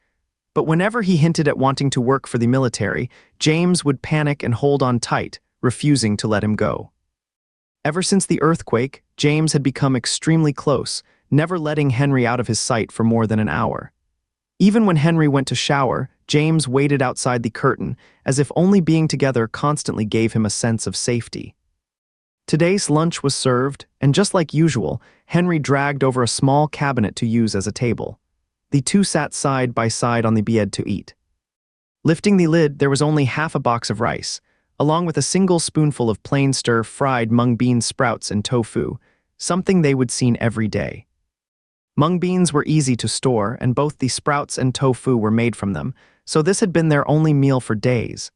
But whenever he hinted at wanting to work for the military, James would panic and hold on tight, refusing to let him go. Ever since the earthquake, James had become extremely close, never letting Henry out of his sight for more than an hour. Even when Henry went to shower, James waited outside the curtain, as if only being together constantly gave him a sense of safety. Today's lunch was served, and just like usual, Henry dragged over a small cabinet to use as a table. The two sat side by side on the bed to eat. Lifting the lid, there was only half a box of rice, along with a single spoonful of plain stir-fried mung bean sprouts and tofu, something they would see every day. Mung beans were easy to store, and both the sprouts and tofu were made from them, so this had been their only meal for days.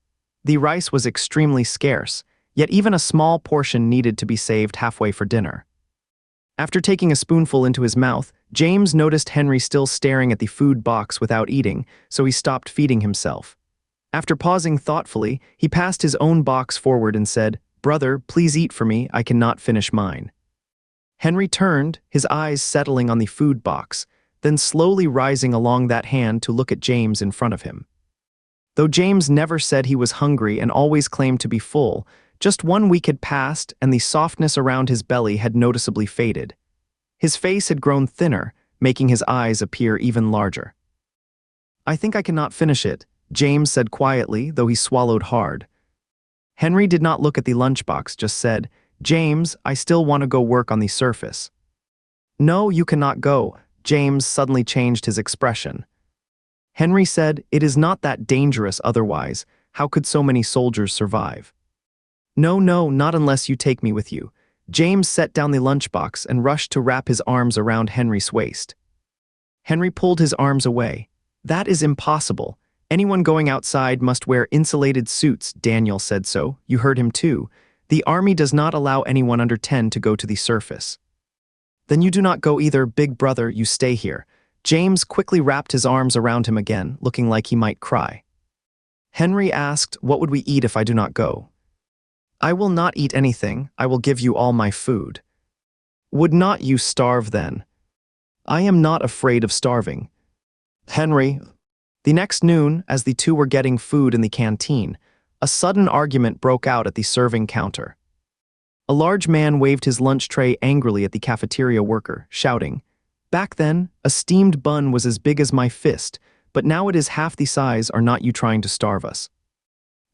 The rice was extremely scarce, yet even a small portion needed to be saved halfway for dinner. After taking a spoonful into his mouth, James noticed Henry still staring at the food box without eating, so he stopped feeding himself. After pausing thoughtfully, he passed his own box forward and said, "Brother, please eat for me, I cannot finish mine." Henry turned, his eyes settling on the food box, then slowly rising along that hand to look at James in front of him. Though James never said he was hungry and always claimed to be full, just 1 week had passed and the softness around his belly had noticeably faded. His face had grown thinner, making his eyes appear even larger. "I think I cannot finish it," James said quietly, though he swallowed hard. Henry did not look at the lunchbox, just said, "James, I still want to go work on the surface." "No, you cannot go." James suddenly changed his expression. Henry said, "It is not that dangerous otherwise. How could so many soldiers survive?" "No, not unless you take me with you." James set down the lunchbox and rushed to wrap his arms around Henry's waist. Henry pulled his arms away. "That is impossible. Anyone going outside must wear insulated suits." Daniel said so. You heard him too. The army does not allow anyone under 10 to go to the surface. Then you do not go either, big brother, you stay here. James quickly wrapped his arms around him again, looking like he might cry. Henry asked, what would we eat if I do not go? I will not eat anything, I will give you all my food. Would not you starve then? I am not afraid of starving. Henry. The next noon, as the two were getting food in the canteen, a sudden argument broke out at the serving counter. A large man waved his lunch tray angrily at the cafeteria worker, shouting, "Back then, a steamed bun was as big as my fist, but now it is half the size. Are not you trying to starve us?"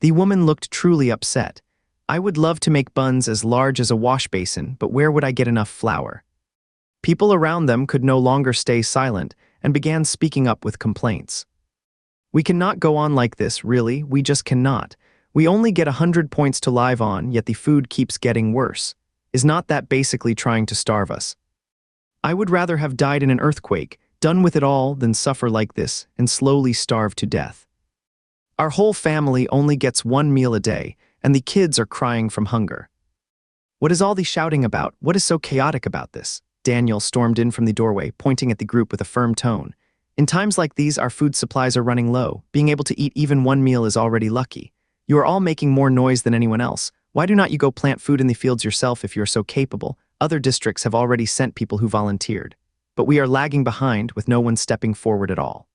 The woman looked truly upset. I would love to make buns as large as a wash basin, but where would I get enough flour? People around them could no longer stay silent and began speaking up with complaints. We cannot go on like this, really, we just cannot. We only get 100 points to live on, yet the food keeps getting worse. Is not that basically trying to starve us? I would rather have died in an earthquake, done with it all, than suffer like this and slowly starve to death. Our whole family only gets 1 meal a day, and the kids are crying from hunger. What is all the shouting about? What is so chaotic about this? Daniel stormed in from the doorway, pointing at the group with a firm tone. In times like these, our food supplies are running low. Being able to eat even 1 meal is already lucky. You are all making more noise than anyone else. Why do not you go plant food in the fields yourself if you are so capable? Other districts have already sent people who volunteered. But we are lagging behind, with no one stepping forward at all.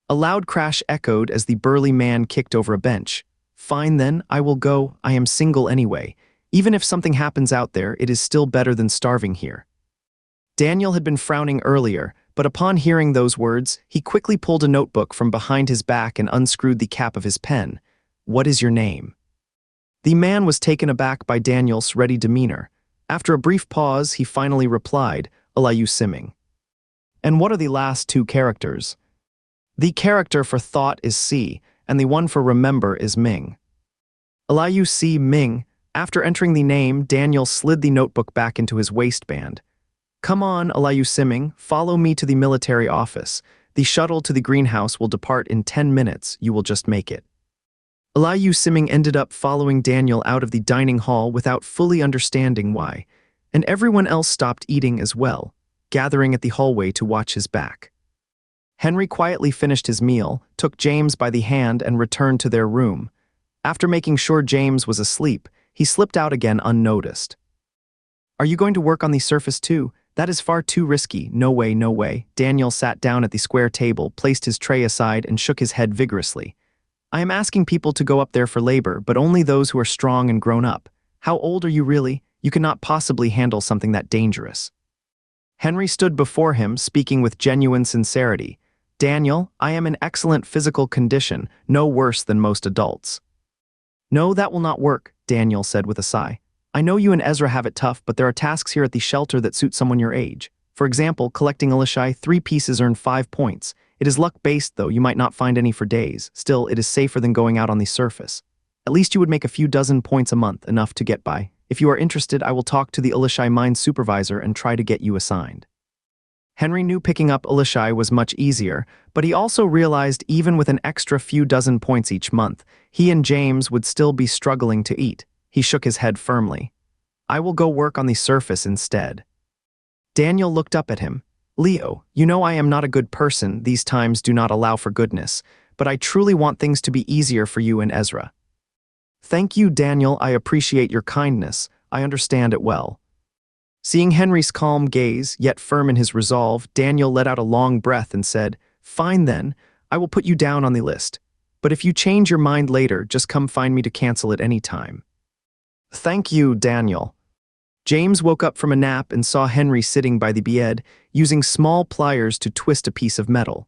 A loud crash echoed as the burly man kicked over a bench. Fine then, I will go. I am single anyway. Even if something happens out there, it is still better than starving here. Daniel had been frowning earlier, but upon hearing those words, he quickly pulled a notebook from behind his back and unscrewed the cap of his pen. What is your name? The man was taken aback by Daniel's ready demeanor. After a brief pause, he finally replied, Elihu Simming. And what are the last 2 characters? The character for thought is C, and the one for remember is Ming. Elihu C. Ming. After entering the name, Daniel slid the notebook back into his waistband. Come on, Elihu Simming, follow me to the military office. The shuttle to the greenhouse will depart in 10 minutes, you will just make it. Elihu Simming ended up following Daniel out of the dining hall without fully understanding why, and everyone else stopped eating as well, gathering at the hallway to watch his back. Henry quietly finished his meal, took James by the hand and returned to their room. After making sure James was asleep, he slipped out again unnoticed. Are you going to work on the surface too? That is far too risky. No way, no way. Daniel sat down at the square table, placed his tray aside and shook his head vigorously. I am asking people to go up there for labor, but only those who are strong and grown up. How old are you really? You cannot possibly handle something that dangerous. Henry stood before him, speaking with genuine sincerity. Daniel, I am in excellent physical condition, no worse than most adults. No, that will not work, Daniel said with a sigh. I know you and Ezra have it tough, but there are tasks here at the shelter that suit someone your age. For example, collecting Elishai, 3 pieces earn 5 points. It is luck-based, though. You might not find any for days. Still, it is safer than going out on the surface. At least you would make a few dozen points a month, enough to get by. If you are interested, I will talk to the Elishai mine supervisor and try to get you assigned. Henry knew picking up Elishai was much easier, but he also realized even with an extra few dozen points each month, he and James would still be struggling to eat. He shook his head firmly. I will go work on the surface instead. Daniel looked up at him. Leo, you know I am not a good person, these times do not allow for goodness, but I truly want things to be easier for you and Ezra. Thank you, Daniel, I appreciate your kindness, I understand it well. Seeing Henry's calm gaze, yet firm in his resolve, Daniel let out a long breath and said, Fine then, I will put you down on the list. But if you change your mind later, just come find me to cancel it any time. Thank you, Daniel. James woke up from a nap and saw Henry sitting by the bed, using small pliers to twist a piece of metal.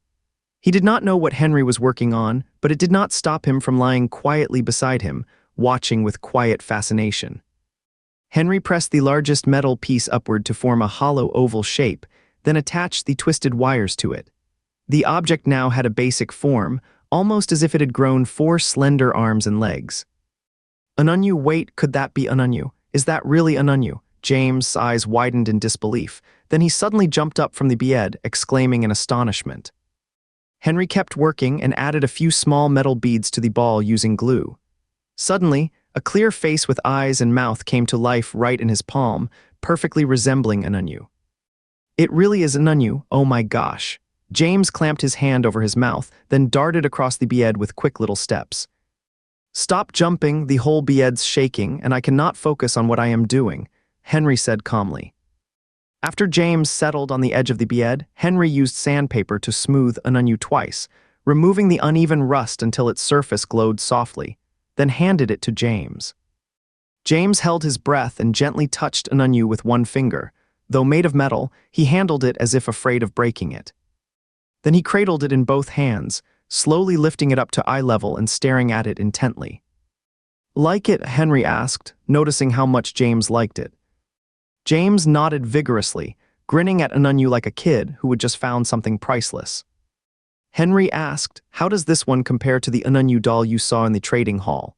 He did not know what Henry was working on, but it did not stop him from lying quietly beside him, watching with quiet fascination. Henry pressed the largest metal piece upward to form a hollow oval shape, then attached the twisted wires to it. The object now had a basic form, almost as if it had grown 4 slender arms and legs. Anunyu, wait, could that be Anunyu? Is that really Anunyu? James' eyes widened in disbelief. Then he suddenly jumped up from the bed, exclaiming in astonishment. Henry kept working and added a few small metal beads to the ball using glue. Suddenly, A clear face with eyes and mouth came to life right in his palm, perfectly resembling Anunyu. It really is Anunyu, oh my gosh. James clamped his hand over his mouth, then darted across the bed with quick little steps. Stop jumping, the whole bed's shaking, and I cannot focus on what I am doing, Henry said calmly. After James settled on the edge of the bed, Henry used sandpaper to smooth Anunyu twice, removing the uneven rust until its surface glowed softly, then handed it to James. James held his breath and gently touched Anunyu with one finger. Though made of metal, he handled it as if afraid of breaking it. Then he cradled it in both hands, slowly lifting it up to eye level and staring at it intently. Like it? Henry asked, noticing how much James liked it. James nodded vigorously, grinning at Anunyu like a kid who had just found something priceless. Henry asked, how does this one compare to the Anunyu doll you saw in the trading hall?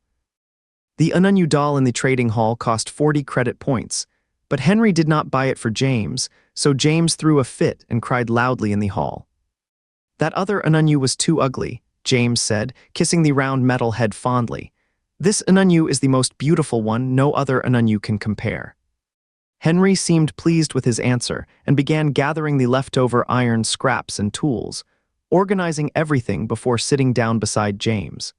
The Anunyu doll in the trading hall cost 40 credit points, but Henry did not buy it for James, so James threw a fit and cried loudly in the hall. That other Anunyu was too ugly, James said, kissing the round metal head fondly. This Anunyu is the most beautiful one, no other Anunyu can compare. Henry seemed pleased with his answer and began gathering the leftover iron scraps and tools, organizing everything before sitting down beside James.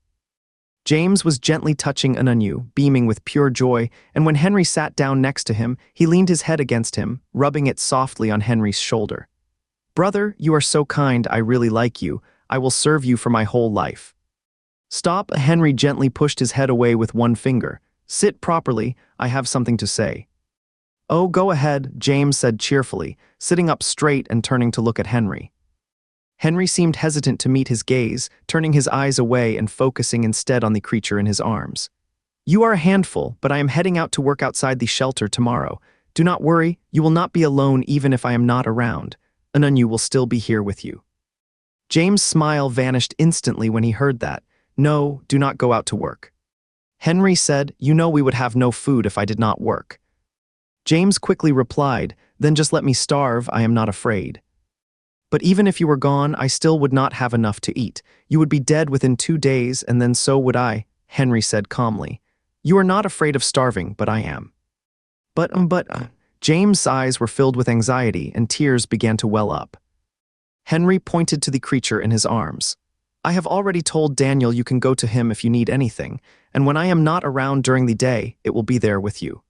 James was gently touching Anunyu, beaming with pure joy, and when Henry sat down next to him, he leaned his head against him, rubbing it softly on Henry's shoulder. Brother, you are so kind, I really like you, I will serve you for my whole life. Stop, Henry gently pushed his head away with one finger. Sit properly, I have something to say. Oh, go ahead, James said cheerfully, sitting up straight and turning to look at Henry. Henry seemed hesitant to meet his gaze, turning his eyes away and focusing instead on the creature in his arms. You are a handful, but I am heading out to work outside the shelter tomorrow. Do not worry, you will not be alone even if I am not around. Anunyu will still be here with you. James' smile vanished instantly when he heard that. No, do not go out to work. Henry said, you know we would have no food if I did not work. James quickly replied, then just let me starve, I am not afraid. But even if you were gone, I still would not have enough to eat. You would be dead within 2 days, and then so would I, Henry said calmly. You are not afraid of starving, but I am. But, James' eyes were filled with anxiety and tears began to well up. Henry pointed to the creature in his arms. I have already told Daniel you can go to him if you need anything, and when I am not around during the day, it will be there with you.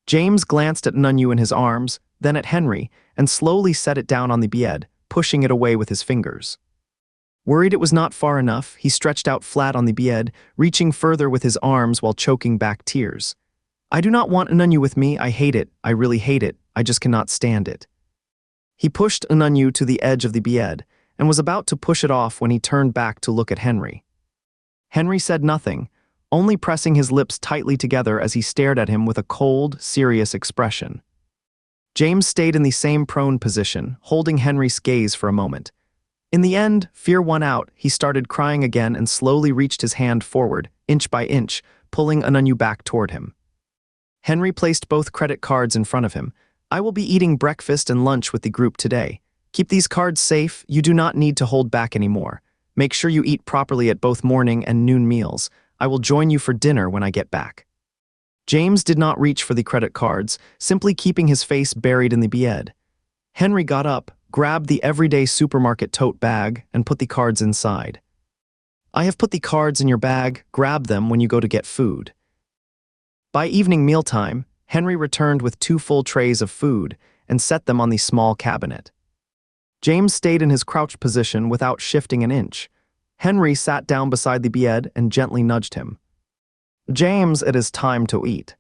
James glanced at Anunyu in his arms, then at Henry, and slowly set it down on the bed, pushing it away with his fingers. Worried it was not far enough, he stretched out flat on the bed, reaching further with his arms while choking back tears. I do not want Anunyu with me, I hate it, I really hate it, I just cannot stand it. He pushed Anunyu to the edge of the bed, and was about to push it off when he turned back to look at Henry. Henry said nothing, only pressing his lips tightly together as he stared at him with a cold, serious expression. James stayed in the same prone position, holding Henry's gaze for a moment. In the end, fear won out, he started crying again and slowly reached his hand forward, inch by inch, pulling Anunyu back toward him. Henry placed both credit cards in front of him. I will be eating breakfast and lunch with the group today. Keep these cards safe, you do not need to hold back anymore. Make sure you eat properly at both morning and noon meals. I will join you for dinner when I get back. James did not reach for the credit cards, simply keeping his face buried in the bed. Henry got up, grabbed the everyday supermarket tote bag, and put the cards inside. I have put the cards in your bag, grab them when you go to get food. By evening mealtime, Henry returned with 2 full trays of food and set them on the small cabinet. James stayed in his crouched position without shifting an inch. Henry sat down beside the bed and gently nudged him. James, it is time to eat.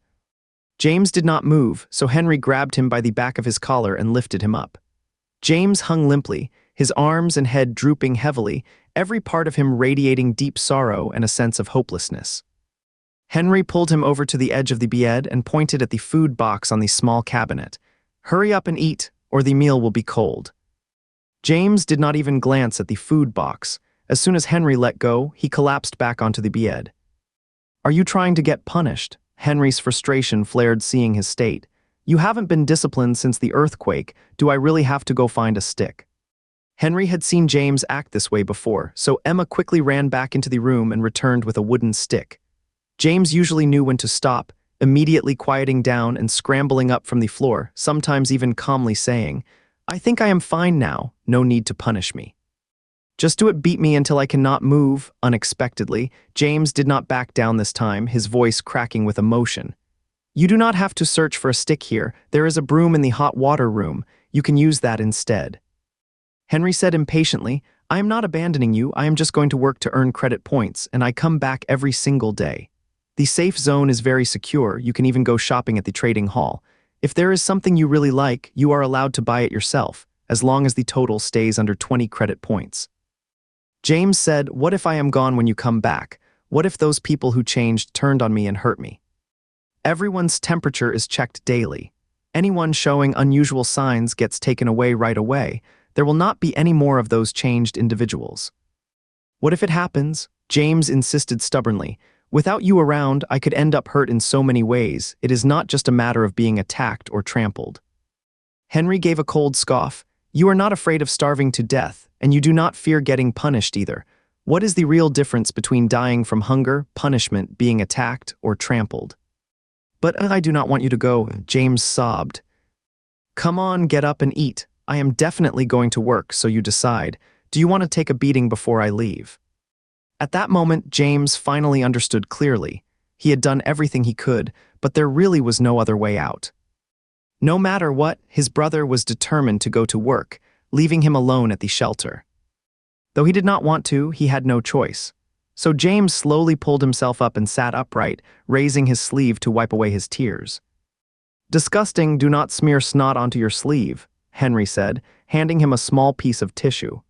James did not move, so Henry grabbed him by the back of his collar and lifted him up. James hung limply, his arms and head drooping heavily, every part of him radiating deep sorrow and a sense of hopelessness. Henry pulled him over to the edge of the bed and pointed at the food box on the small cabinet. Hurry up and eat, or the meal will be cold. James did not even glance at the food box. As soon as Henry let go, he collapsed back onto the bed. Are you trying to get punished? Henry's frustration flared seeing his state. You haven't been disciplined since the earthquake. Do I really have to go find a stick? Henry had seen James act this way before, so Emma quickly ran back into the room and returned with a wooden stick. James usually knew when to stop, immediately quieting down and scrambling up from the floor, sometimes even calmly saying, "I think I am fine now, no need to punish me." "Just do it, beat me until I cannot move." Unexpectedly, James did not back down this time, his voice cracking with emotion. "You do not have to search for a stick here. There is a broom in the hot water room. You can use that instead." Henry said impatiently, "I am not abandoning you. I am just going to work to earn credit points, and I come back every single day. The safe zone is very secure. You can even go shopping at the trading hall. If there is something you really like, you are allowed to buy it yourself, as long as the total stays under 20 credit points." James said, "What if I am gone when you come back? What if those people who changed turned on me and hurt me?" "Everyone's temperature is checked daily. Anyone showing unusual signs gets taken away right away. There will not be any more of those changed individuals." "What if it happens?" James insisted stubbornly. "Without you around, I could end up hurt in so many ways. It is not just a matter of being attacked or trampled." Henry gave a cold scoff. "You are not afraid of starving to death, and you do not fear getting punished either. What is the real difference between dying from hunger, punishment, being attacked, or trampled?" "But I do not want you to go," James sobbed. "Come on, get up and eat. I am definitely going to work, so you decide. Do you want to take a beating before I leave?" At that moment, James finally understood clearly. He had done everything he could, but there really was no other way out. No matter what, his brother was determined to go to work, leaving him alone at the shelter. Though he did not want to, he had no choice. So James slowly pulled himself up and sat upright, raising his sleeve to wipe away his tears. "Disgusting, do not smear snot onto your sleeve," Henry said, handing him a small piece of tissue.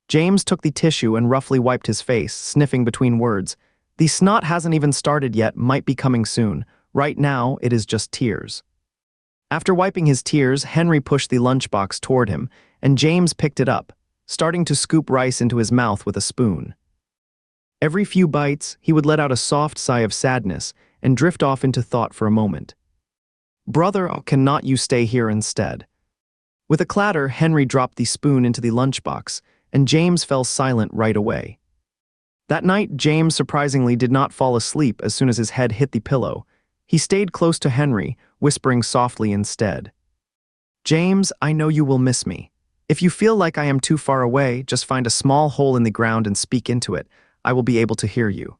James took the tissue and roughly wiped his face, sniffing between words. "The snot hasn't even started yet, might be coming soon. Right now, it is just tears." After wiping his tears, Henry pushed the lunchbox toward him, and James picked it up, starting to scoop rice into his mouth with a spoon. Every few bites, he would let out a soft sigh of sadness and drift off into thought for a moment. "Brother, cannot you stay here instead?" With a clatter, Henry dropped the spoon into the lunchbox, and James fell silent right away. That night, James surprisingly did not fall asleep as soon as his head hit the pillow. He stayed close to Henry, whispering softly instead. "James, I know you will miss me. If you feel like I am too far away, just find a small hole in the ground and speak into it. I will be able to hear you."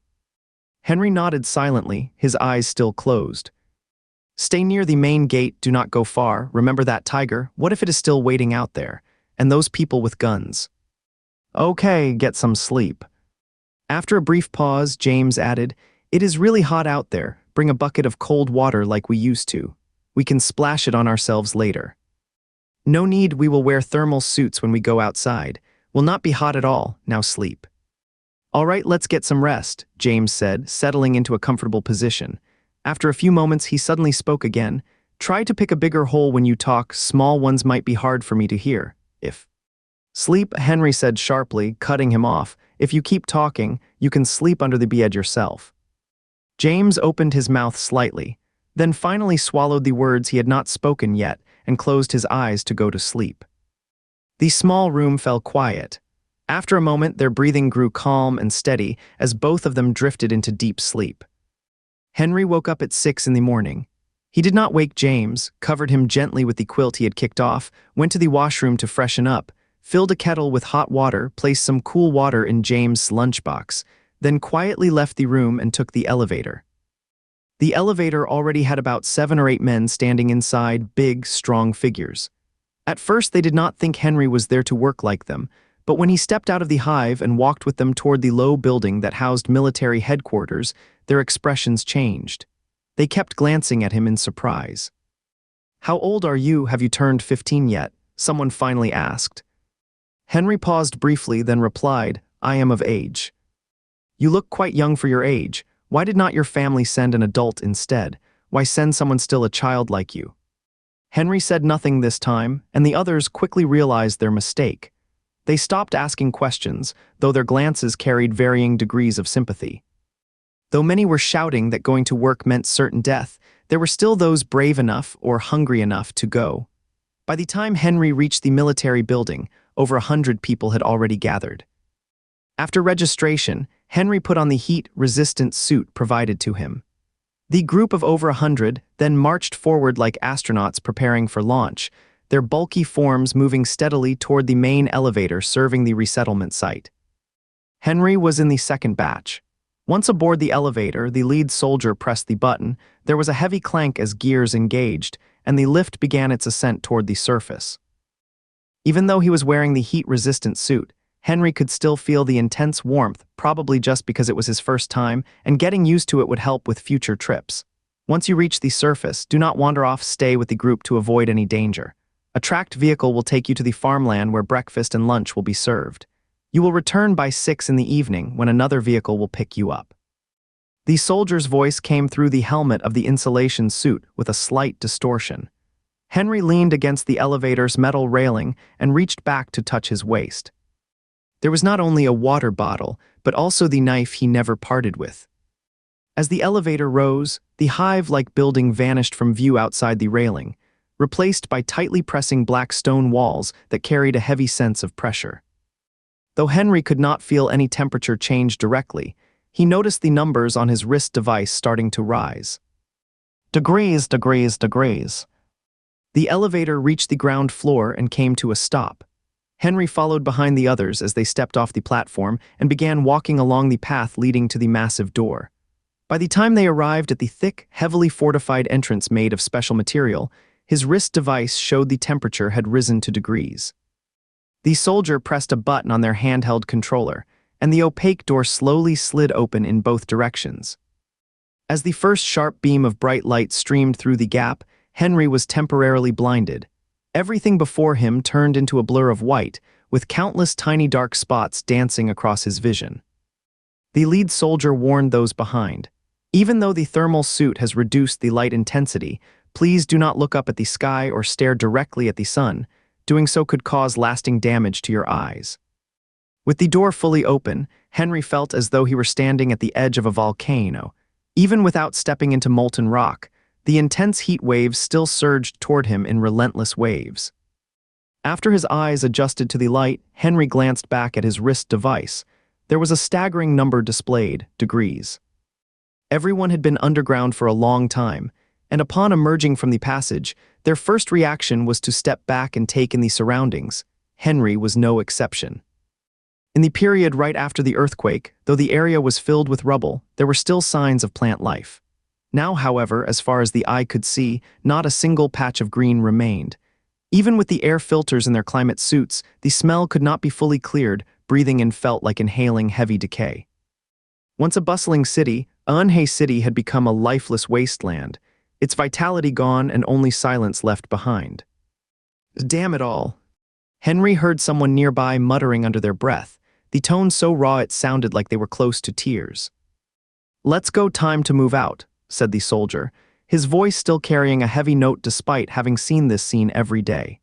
Henry nodded silently, his eyes still closed. "Stay near the main gate, do not go far. Remember that tiger? What if it is still waiting out there? And those people with guns?" "Okay, get some sleep." After a brief pause, James added, "It is really hot out there. Bring a bucket of cold water like we used to. We can splash it on ourselves later." "No need, we will wear thermal suits when we go outside. Will not be hot at all, now sleep." "All right, let's get some rest," James said, settling into a comfortable position. After a few moments, he suddenly spoke again. "Try to pick a bigger hole when you talk. Small ones might be hard for me to hear. If..." "Sleep," Henry said sharply, cutting him off. "If you keep talking, you can sleep under the bed yourself." James opened his mouth slightly, then finally swallowed the words he had not spoken yet and closed his eyes to go to sleep. The small room fell quiet. After a moment, their breathing grew calm and steady as both of them drifted into deep sleep. Henry woke up at 6 in the morning. He did not wake James, covered him gently with the quilt he had kicked off, went to the washroom to freshen up, filled a kettle with hot water, placed some cool water in James' lunchbox, then quietly left the room and took the elevator. The elevator already had about 7 or 8 men standing inside, big, strong figures. At first, they did not think Henry was there to work like them, but when he stepped out of the hive and walked with them toward the low building that housed military headquarters, their expressions changed. They kept glancing at him in surprise. "How old are you? Have you turned 15 yet?" someone finally asked. Henry paused briefly, then replied, "I am of age." "You look quite young for your age. Why did not your family send an adult instead? Why send someone still a child like you?" Henry said nothing this time, and the others quickly realized their mistake. They stopped asking questions, though their glances carried varying degrees of sympathy. Though many were shouting that going to work meant certain death, there were still those brave enough or hungry enough to go. By the time Henry reached the military building, over 100 people had already gathered. After registration, Henry put on the heat-resistant suit provided to him. The group of over 100 then marched forward like astronauts preparing for launch, their bulky forms moving steadily toward the main elevator serving the resettlement site. Henry was in the second batch. Once aboard the elevator, the lead soldier pressed the button, there was a heavy clank as gears engaged, and the lift began its ascent toward the surface. Even though he was wearing the heat-resistant suit, Henry could still feel the intense warmth, probably just because it was his first time, and getting used to it would help with future trips. Once you reach the surface, do not wander off, stay with the group to avoid any danger. A tracked vehicle will take you to the farmland where breakfast and lunch will be served. You will return by 6 in the evening when another vehicle will pick you up. The soldier's voice came through the helmet of the insulation suit with a slight distortion. Henry leaned against the elevator's metal railing and reached back to touch his waist. There was not only a water bottle, but also the knife he never parted with. As the elevator rose, the hive-like building vanished from view outside the railing, replaced by tightly pressing black stone walls that carried a heavy sense of pressure. Though Henry could not feel any temperature change directly, he noticed the numbers on his wrist device starting to rise. Degrees, degrees, degrees. The elevator reached the ground floor and came to a stop. Henry followed behind the others as they stepped off the platform and began walking along the path leading to the massive door. By the time they arrived at the thick, heavily fortified entrance made of special material, his wrist device showed the temperature had risen to degrees. The soldier pressed a button on their handheld controller, and the opaque door slowly slid open in both directions. As the first sharp beam of bright light streamed through the gap, Henry was temporarily blinded. Everything before him turned into a blur of white, with countless tiny dark spots dancing across his vision. The lead soldier warned those behind. Even though the thermal suit has reduced the light intensity, please do not look up at the sky or stare directly at the sun. Doing so could cause lasting damage to your eyes. With the door fully open, Henry felt as though he were standing at the edge of a volcano. Even without stepping into molten rock, the intense heat waves still surged toward him in relentless waves. After his eyes adjusted to the light, Henry glanced back at his wrist device. There was a staggering number displayed, degrees. Everyone had been underground for a long time, and upon emerging from the passage, their first reaction was to step back and take in the surroundings. Henry was no exception. In the period right after the earthquake, though the area was filled with rubble, there were still signs of plant life. Now, however, as far as the eye could see, not a single patch of green remained. Even with the air filters in their climate suits, the smell could not be fully cleared, breathing in felt like inhaling heavy decay. Once a bustling city, Eunhae City had become a lifeless wasteland, its vitality gone and only silence left behind. Damn it all. Henry heard someone nearby muttering under their breath, the tone so raw it sounded like they were close to tears. Let's go, time to move out, said the soldier, his voice still carrying a heavy note despite having seen this scene every day.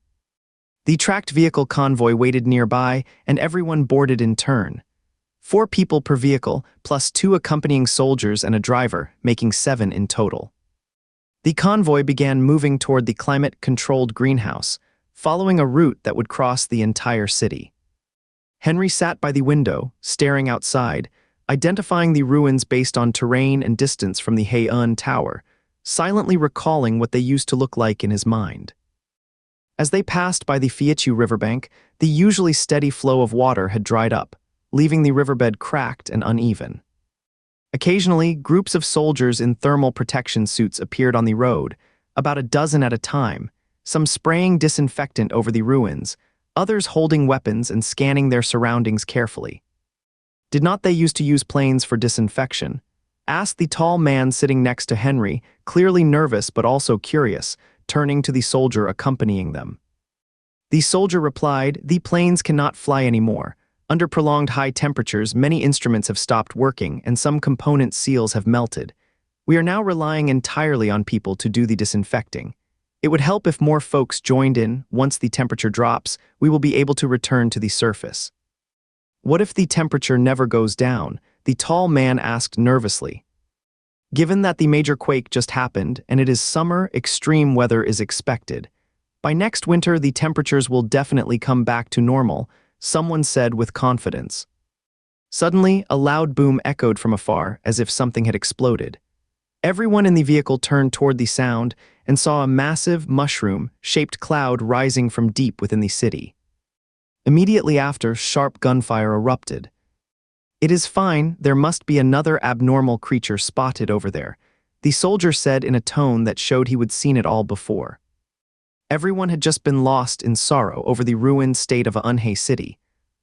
The tracked vehicle convoy waited nearby, and everyone boarded in turn. 4 people per vehicle, plus 2 accompanying soldiers and a driver, making 7 in total. The convoy began moving toward the climate-controlled greenhouse, following a route that would cross the entire city. Henry sat by the window, staring outside, identifying the ruins based on terrain and distance from the Haeun Tower, silently recalling what they used to look like in his mind. As they passed by the Fiichu riverbank, the usually steady flow of water had dried up, leaving the riverbed cracked and uneven. Occasionally, groups of soldiers in thermal protection suits appeared on the road, about a dozen at a time, some spraying disinfectant over the ruins, others holding weapons and scanning their surroundings carefully. Did not they used to use planes for disinfection? Asked the tall man sitting next to Henry, clearly nervous but also curious, turning to the soldier accompanying them. The soldier replied, "The planes cannot fly anymore. Under prolonged high temperatures, many instruments have stopped working and some component seals have melted. We are now relying entirely on people to do the disinfecting. It would help if more folks joined in. Once the temperature drops, we will be able to return to the surface." What if the temperature never goes down? The tall man asked nervously. Given that the major quake just happened and it is summer, extreme weather is expected. By next winter, the temperatures will definitely come back to normal, someone said with confidence. Suddenly, a loud boom echoed from afar, as if something had exploded. Everyone in the vehicle turned toward the sound and saw a massive, mushroom-shaped cloud rising from deep within the city. Immediately after, sharp gunfire erupted. "It is fine, there must be another abnormal creature spotted over there," the soldier said in a tone that showed he would seen it all before. Everyone had just been lost in sorrow over the ruined state of Unha City.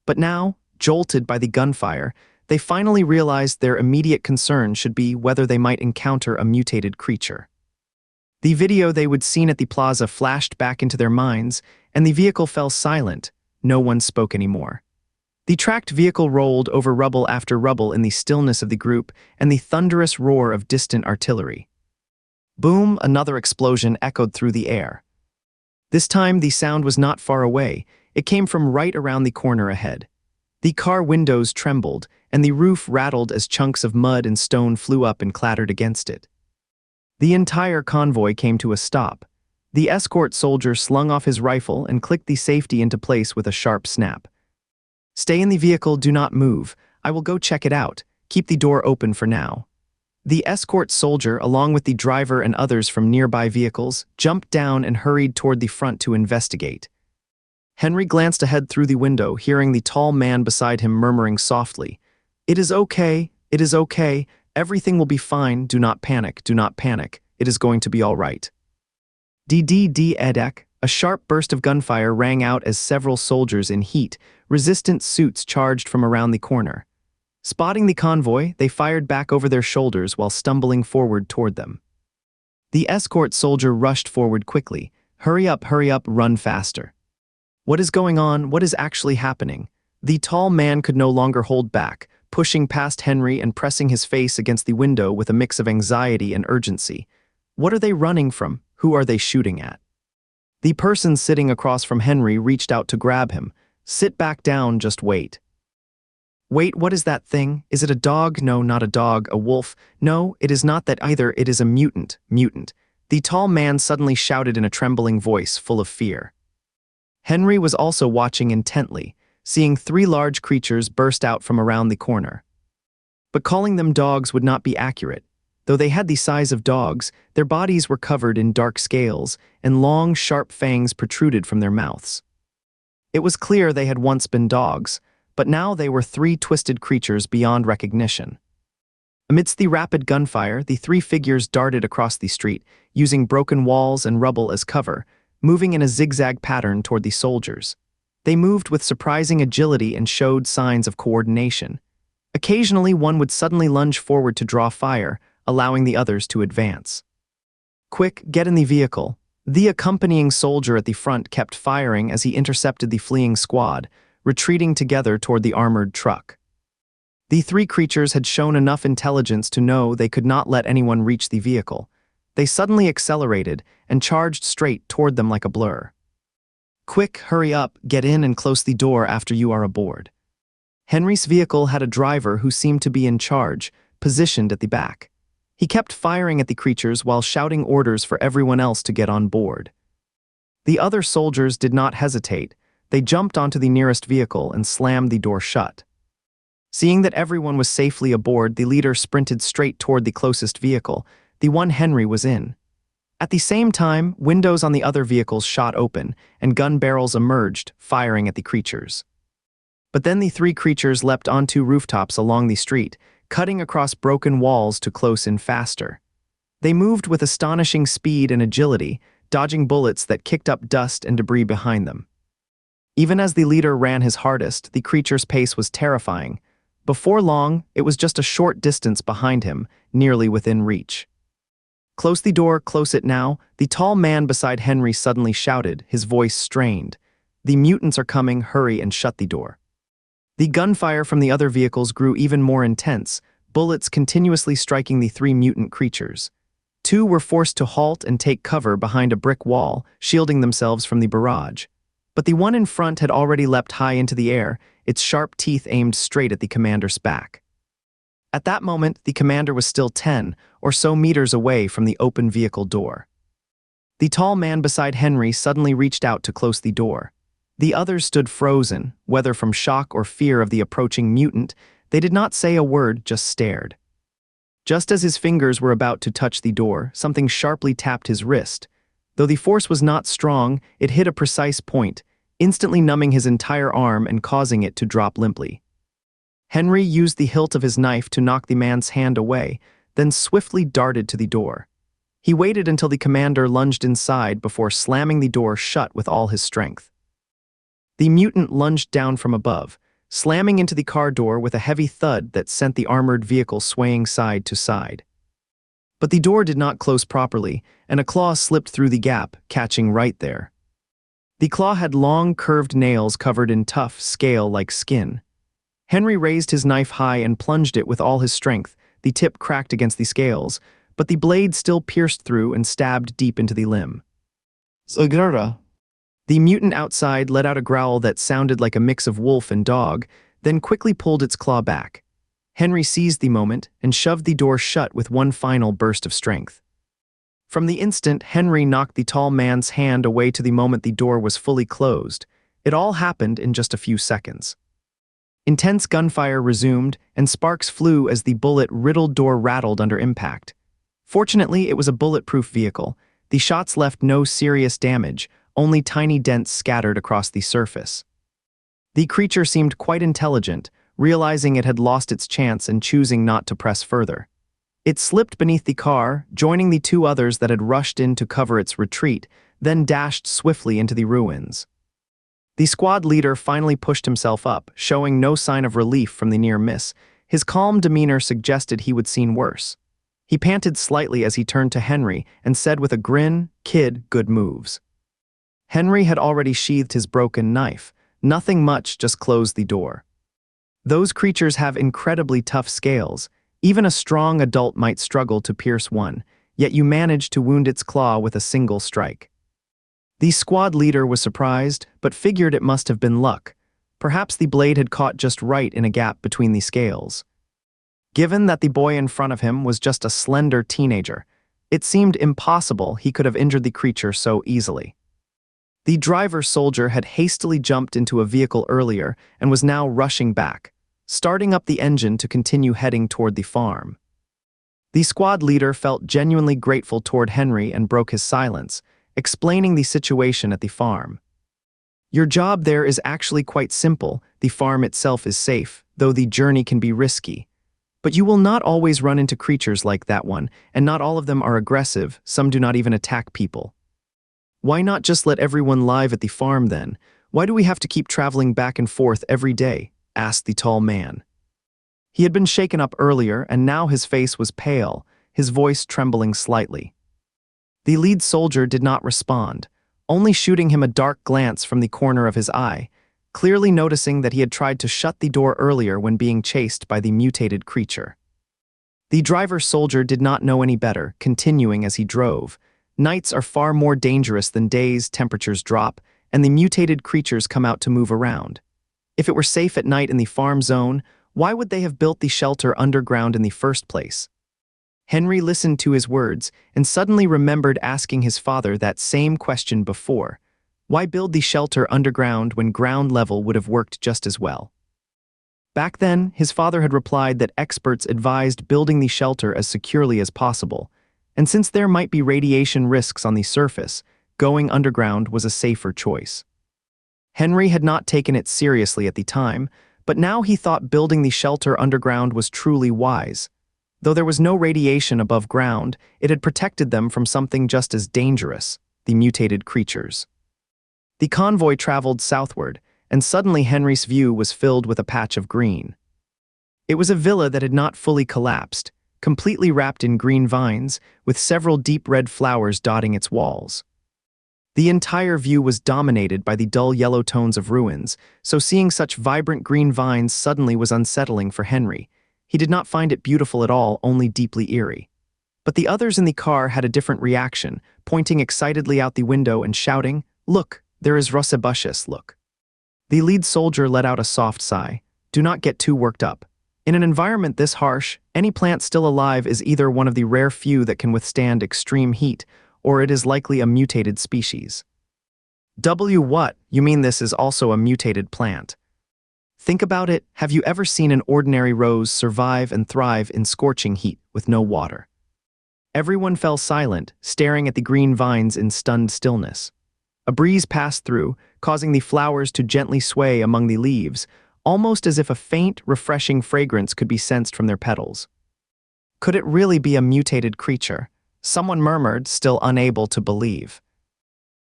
But now, jolted by the gunfire, they finally realized their immediate concern should be whether they might encounter a mutated creature. The video they would seen at the plaza flashed back into their minds, and the vehicle fell silent. No one spoke anymore. The tracked vehicle rolled over rubble after rubble in the stillness of the group and the thunderous roar of distant artillery. Boom, another explosion echoed through the air. This time the sound was not far away. It came from right around the corner ahead. The car windows trembled, and the roof rattled as chunks of mud and stone flew up and clattered against it. The entire convoy came to a stop. The escort soldier slung off his rifle and clicked the safety into place with a sharp snap. "Stay in the vehicle, do not move. I will go check it out. Keep the door open for now." The escort soldier, along with the driver and others from nearby vehicles, jumped down and hurried toward the front to investigate. Henry glanced ahead through the window, hearing the tall man beside him murmuring softly, it is okay, everything will be fine, do not panic, it is going to be all right." Edek, a sharp burst of gunfire rang out as several soldiers in heat-resistant suits charged from around the corner. Spotting the convoy, they fired back over their shoulders while stumbling forward toward them. The escort soldier rushed forward quickly. Hurry up, run faster." "What is going on? What is actually happening?" The tall man could no longer hold back, pushing past Henry and pressing his face against the window with a mix of anxiety and urgency. What are they running from? Who are they shooting at? The person sitting across from Henry reached out to grab him. "Sit back down, just wait." "Wait, what is that thing? Is it a dog? No, not a dog. A wolf? No, it is not that either. It is a mutant. The tall man suddenly shouted in a trembling voice full of fear. Henry was also watching intently, seeing 3 large creatures burst out from around the corner. But calling them dogs would not be accurate. Though they had the size of dogs, their bodies were covered in dark scales, and long, sharp fangs protruded from their mouths. It was clear they had once been dogs, but now they were 3 twisted creatures beyond recognition. Amidst the rapid gunfire, the 3 figures darted across the street, using broken walls and rubble as cover, moving in a zigzag pattern toward the soldiers. They moved with surprising agility and showed signs of coordination. Occasionally, one would suddenly lunge forward to draw fire, allowing the others to advance. "Quick, get in the vehicle." The accompanying soldier at the front kept firing as he intercepted the fleeing squad, retreating together toward the armored truck. The 3 creatures had shown enough intelligence to know they could not let anyone reach the vehicle. They suddenly accelerated and charged straight toward them like a blur. "Quick, hurry up, get in and close the door after you are aboard." Henry's vehicle had a driver who seemed to be in charge, positioned at the back. He kept firing at the creatures while shouting orders for everyone else to get on board. The other soldiers did not hesitate. They jumped onto the nearest vehicle and slammed the door shut. Seeing that everyone was safely aboard, the leader sprinted straight toward the closest vehicle, the one Henry was in. At the same time, windows on the other vehicles shot open, and gun barrels emerged, firing at the creatures. But then the 3 creatures leapt onto rooftops along the street, cutting across broken walls to close in faster. They moved with astonishing speed and agility, dodging bullets that kicked up dust and debris behind them. Even as the leader ran his hardest, the creature's pace was terrifying. Before long, it was just a short distance behind him, nearly within reach. "Close the door, close it now," the tall man beside Henry suddenly shouted, his voice strained. "The mutants are coming, hurry and shut the door." The gunfire from the other vehicles grew even more intense, bullets continuously striking the 3 mutant creatures. 2 were forced to halt and take cover behind a brick wall, shielding themselves from the barrage. But the one in front had already leapt high into the air, its sharp teeth aimed straight at the commander's back. At that moment, the commander was still 10 or so meters away from the open vehicle door. The tall man beside Henry suddenly reached out to close the door. The others stood frozen, whether from shock or fear of the approaching mutant. They did not say a word, just stared. Just as his fingers were about to touch the door, something sharply tapped his wrist. Though the force was not strong, it hit a precise point, instantly numbing his entire arm and causing it to drop limply. Henry used the hilt of his knife to knock the man's hand away, then swiftly darted to the door. He waited until the commander lunged inside before slamming the door shut with all his strength. The mutant lunged down from above, slamming into the car door with a heavy thud that sent the armored vehicle swaying side to side. But the door did not close properly, and a claw slipped through the gap, catching right there. The claw had long, curved nails covered in tough, scale-like skin. Henry raised his knife high and plunged it with all his strength. The tip cracked against the scales, but the blade still pierced through and stabbed deep into the limb. Sagrada. The mutant outside let out a growl that sounded like a mix of wolf and dog, then quickly pulled its claw back. Henry seized the moment and shoved the door shut with one final burst of strength. From the instant Henry knocked the tall man's hand away to the moment the door was fully closed, it all happened in just a few seconds. Intense gunfire resumed, and sparks flew as the bullet-riddled door rattled under impact. Fortunately, it was a bulletproof vehicle. The shots left no serious damage, only tiny dents scattered across the surface. The creature seemed quite intelligent, realizing it had lost its chance and choosing not to press further. It slipped beneath the car, joining the two others that had rushed in to cover its retreat, then dashed swiftly into the ruins. The squad leader finally pushed himself up, showing no sign of relief from the near miss. His calm demeanor suggested he would seen worse. He panted slightly as he turned to Henry and said with a grin, "Kid, good moves." Henry had already sheathed his broken knife. Nothing much, just closed the door. Those creatures have incredibly tough scales. Even a strong adult might struggle to pierce one, yet you managed to wound its claw with a single strike. The squad leader was surprised, but figured it must have been luck. Perhaps the blade had caught just right in a gap between the scales. Given that the boy in front of him was just a slender teenager, it seemed impossible he could have injured the creature so easily. The driver soldier had hastily jumped into a vehicle earlier and was now rushing back, starting up the engine to continue heading toward the farm. The squad leader felt genuinely grateful toward Henry and broke his silence, explaining the situation at the farm. "Your job there is actually quite simple. The farm itself is safe, though the journey can be risky. But you will not always run into creatures like that one, and not all of them are aggressive. Some do not even attack people." "Why not just let everyone live at the farm then? Why do we have to keep traveling back and forth every day?" asked the tall man. He had been shaken up earlier, and now his face was pale, his voice trembling slightly. The lead soldier did not respond, only shooting him a dark glance from the corner of his eye, clearly noticing that he had tried to shut the door earlier when being chased by the mutated creature. The driver soldier did not know any better, continuing as he drove. Nights are far more dangerous than days. Temperatures drop, and the mutated creatures come out to move around. If it were safe at night in the farm zone, why would they have built the shelter underground in the first place? Henry listened to his words and suddenly remembered asking his father that same question before. Why build the shelter underground when ground level would have worked just as well? Back then, his father had replied that experts advised building the shelter as securely as possible, and since there might be radiation risks on the surface, going underground was a safer choice. Henry had not taken it seriously at the time, but now he thought building the shelter underground was truly wise. Though there was no radiation above ground, it had protected them from something just as dangerous, the mutated creatures. The convoy traveled southward, and suddenly Henry's view was filled with a patch of green. It was a villa that had not fully collapsed, completely wrapped in green vines, with several deep red flowers dotting its walls. The entire view was dominated by the dull yellow tones of ruins, so seeing such vibrant green vines suddenly was unsettling for Henry. He did not find it beautiful at all, only deeply eerie. But the others in the car had a different reaction, pointing excitedly out the window and shouting, "Look, there is Rosebushes, look." The lead soldier let out a soft sigh. "Do not get too worked up. In an environment this harsh, any plant still alive is either one of the rare few that can withstand extreme heat, or it is likely a mutated species." What? You mean this is also a mutated plant?" Think about it, have you ever seen an ordinary rose survive and thrive in scorching heat with no water? Everyone fell silent, staring at the green vines in stunned stillness. A breeze passed through, causing the flowers to gently sway among the leaves, almost as if a faint, refreshing fragrance could be sensed from their petals. Could it really be a mutated creature? Someone murmured, still unable to believe.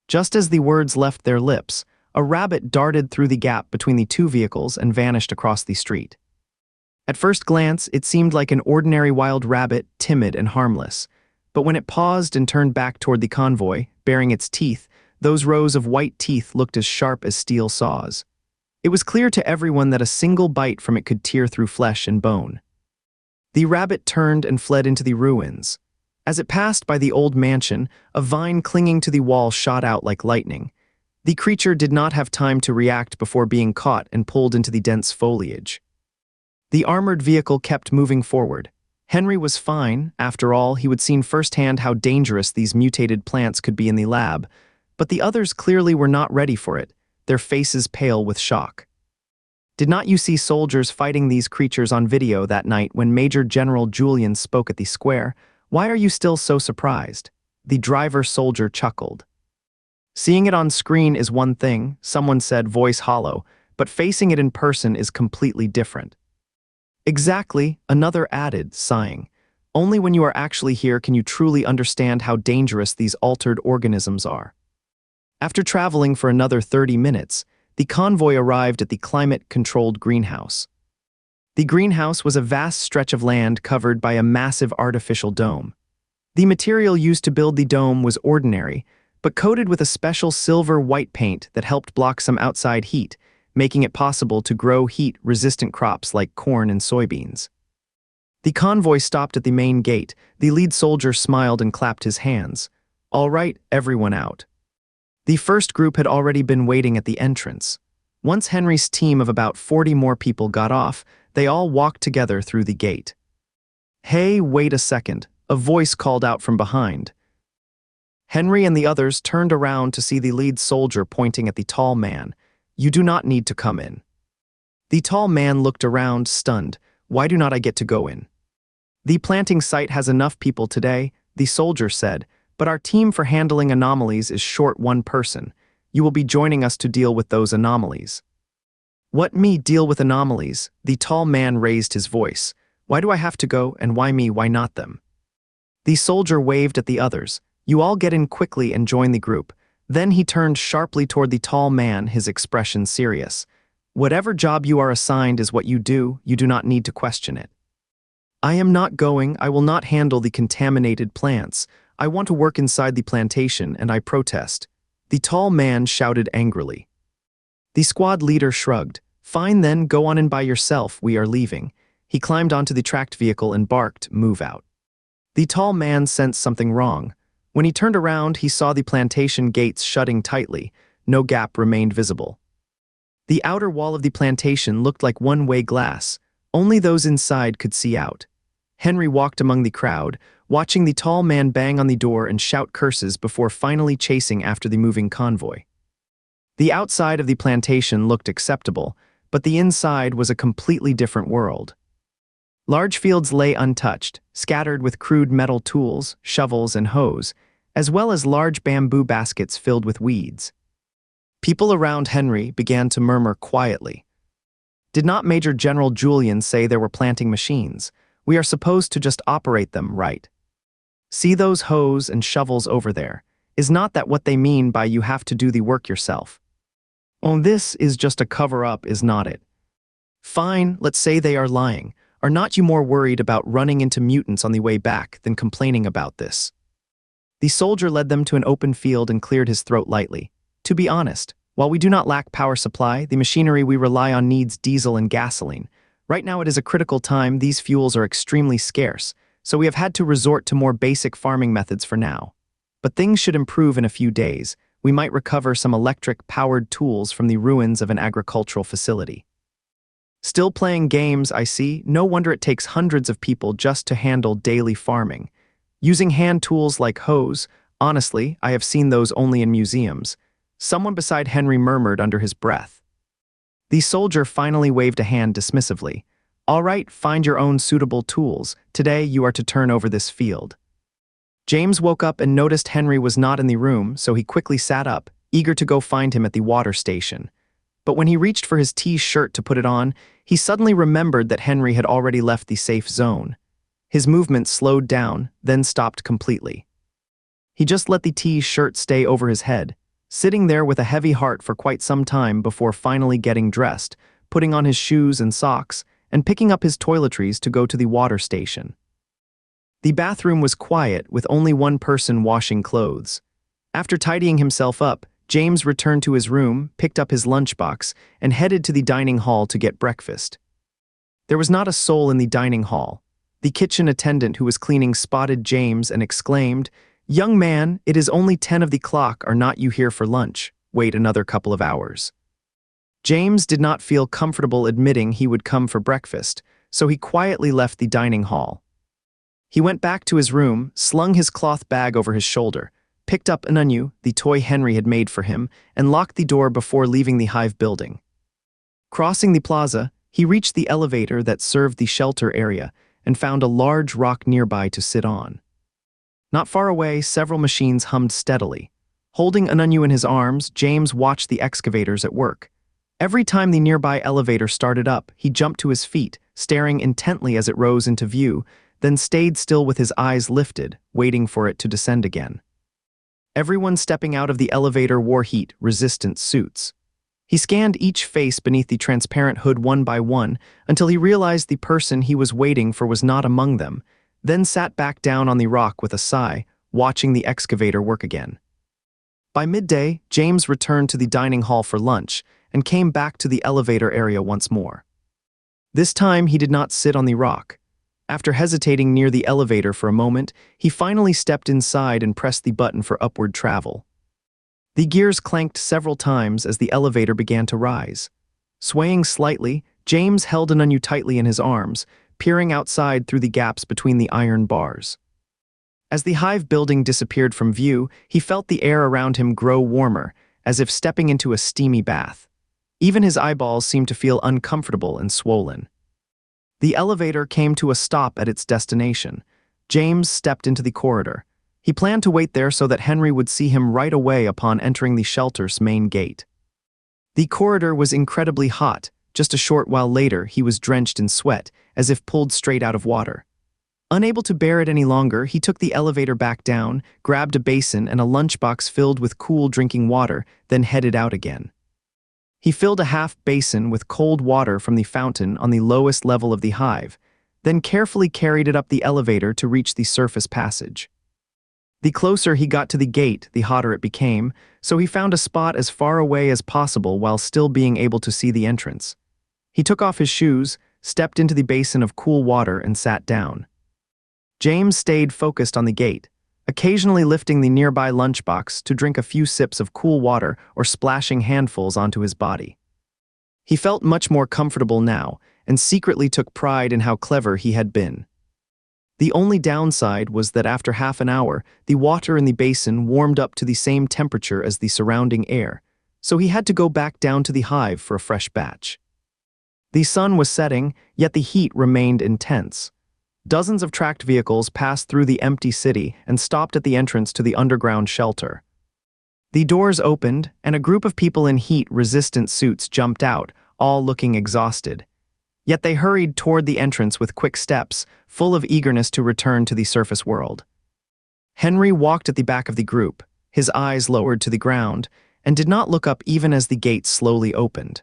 Just as the words left their lips, a rabbit darted through the gap between the two vehicles and vanished across the street. At first glance, it seemed like an ordinary wild rabbit, timid and harmless. But when it paused and turned back toward the convoy, baring its teeth, those rows of white teeth looked as sharp as steel saws. It was clear to everyone that a single bite from it could tear through flesh and bone. The rabbit turned and fled into the ruins. As it passed by the old mansion, a vine clinging to the wall shot out like lightning. The creature did not have time to react before being caught and pulled into the dense foliage. The armored vehicle kept moving forward. Henry was fine. After all, he would seen firsthand how dangerous these mutated plants could be in the lab, but the others clearly were not ready for it, their faces pale with shock. Did not you see soldiers fighting these creatures on video that night when Major General Julian spoke at the square? Why are you still so surprised? The driver-soldier chuckled. Seeing it on screen is one thing, someone said, voice hollow, but facing it in person is completely different. Exactly, another added, sighing. Only when you are actually here can you truly understand how dangerous these altered organisms are. After traveling for another 30 minutes, the convoy arrived at the climate-controlled greenhouse. The greenhouse was a vast stretch of land covered by a massive artificial dome. The material used to build the dome was ordinary, but coated with a special silver-white paint that helped block some outside heat, making it possible to grow heat-resistant crops like corn and soybeans. The convoy stopped at the main gate. The lead soldier smiled and clapped his hands. All right, everyone out. The first group had already been waiting at the entrance. Once Henry's team of about 40 more people got off, they all walked together through the gate. Hey, wait a second, a voice called out from behind. Henry and the others turned around to see the lead soldier pointing at the tall man. You do not need to come in. The tall man looked around, stunned. Why do not I get to go in? The planting site has enough people today, the soldier said, but our team for handling anomalies is short one person. You will be joining us to deal with those anomalies. What me deal with anomalies? The tall man raised his voice. Why do I have to go, and why me, why not them? The soldier waved at the others. You all get in quickly and join the group. Then he turned sharply toward the tall man, his expression serious. Whatever job you are assigned is what you do not need to question it. I am not going, I will not handle the contaminated plants. I want to work inside the plantation, and I protest. The tall man shouted angrily. The squad leader shrugged. Fine then, go on in by yourself, we are leaving. He climbed onto the tracked vehicle and barked, move out. The tall man sensed something wrong. When he turned around, he saw the plantation gates shutting tightly. No gap remained visible. The outer wall of the plantation looked like one-way glass. Only those inside could see out. Henry walked among the crowd, watching the tall man bang on the door and shout curses before finally chasing after the moving convoy. The outside of the plantation looked acceptable, but the inside was a completely different world. Large fields lay untouched, scattered with crude metal tools, shovels, and hoes, as well as large bamboo baskets filled with weeds. People around Henry began to murmur quietly. Did not Major General Julian say there were planting machines? We are supposed to just operate them, right? See those hoes and shovels over there? Is not that what they mean by you have to do the work yourself? Oh, this is just a cover-up, is not it? Fine, let's say they are lying. Are not you more worried about running into mutants on the way back than complaining about this? The soldier led them to an open field and cleared his throat lightly. To be honest, while we do not lack power supply, the machinery we rely on needs diesel and gasoline. Right now it is a critical time, these fuels are extremely scarce, so we have had to resort to more basic farming methods for now. But things should improve in a few days. We might recover some electric-powered tools from the ruins of an agricultural facility. Still playing games, I see. No wonder it takes hundreds of people just to handle daily farming. Using hand tools like hoes, honestly, I have seen those only in museums. Someone beside Henry murmured under his breath. The soldier finally waved a hand dismissively. "All right, find your own suitable tools. Today you are to turn over this field." James woke up and noticed Henry was not in the room, so he quickly sat up, eager to go find him at the water station. But when he reached for his T-shirt to put it on, he suddenly remembered that Henry had already left the safe zone. His movement slowed down, then stopped completely. He just let the T-shirt stay over his head, sitting there with a heavy heart for quite some time before finally getting dressed, putting on his shoes and socks, and picking up his toiletries to go to the water station. The bathroom was quiet, with only one person washing clothes. After tidying himself up, James returned to his room, picked up his lunchbox, and headed to the dining hall to get breakfast. There was not a soul in the dining hall. The kitchen attendant who was cleaning spotted James and exclaimed, "Young man, it is only 10 of the clock. Are not you here for lunch? Wait another couple of hours." James did not feel comfortable admitting he would come for breakfast, so he quietly left the dining hall. He went back to his room, slung his cloth bag over his shoulder, picked up Anunyu, the toy Henry had made for him, and locked the door before leaving the hive building. Crossing the plaza, he reached the elevator that served the shelter area and found a large rock nearby to sit on. Not far away, several machines hummed steadily. Holding Anunyu in his arms, James watched the excavators at work. Every time the nearby elevator started up, he jumped to his feet, staring intently as it rose into view, then stayed still with his eyes lifted, waiting for it to descend again. Everyone stepping out of the elevator wore heat-resistant suits. He scanned each face beneath the transparent hood one by one until he realized the person he was waiting for was not among them, then sat back down on the rock with a sigh, watching the excavator work again. By midday, James returned to the dining hall for lunch and came back to the elevator area once more. This time he did not sit on the rock. After hesitating near the elevator for a moment, he finally stepped inside and pressed the button for upward travel. The gears clanked several times as the elevator began to rise. Swaying slightly, James held Anunyu tightly in his arms, peering outside through the gaps between the iron bars. As the hive building disappeared from view, he felt the air around him grow warmer, as if stepping into a steamy bath. Even his eyeballs seemed to feel uncomfortable and swollen. The elevator came to a stop at its destination. James stepped into the corridor. He planned to wait there so that Henry would see him right away upon entering the shelter's main gate. The corridor was incredibly hot. Just a short while later, he was drenched in sweat, as if pulled straight out of water. Unable to bear it any longer, he took the elevator back down, grabbed a basin and a lunchbox filled with cool drinking water, then headed out again. He filled a half basin with cold water from the fountain on the lowest level of the hive, then carefully carried it up the elevator to reach the surface passage. The closer he got to the gate, the hotter it became, so he found a spot as far away as possible while still being able to see the entrance. He took off his shoes, stepped into the basin of cool water, and sat down. James stayed focused on the gate, occasionally lifting the nearby lunchbox to drink a few sips of cool water or splashing handfuls onto his body. He felt much more comfortable now, and secretly took pride in how clever he had been. The only downside was that after half an hour, the water in the basin warmed up to the same temperature as the surrounding air, so he had to go back down to the hive for a fresh batch. The sun was setting, yet the heat remained intense. Dozens of tracked vehicles passed through the empty city and stopped at the entrance to the underground shelter. The doors opened, and a group of people in heat-resistant suits jumped out, all looking exhausted. Yet they hurried toward the entrance with quick steps, full of eagerness to return to the surface world. Henry walked at the back of the group, his eyes lowered to the ground, and did not look up even as the gate slowly opened.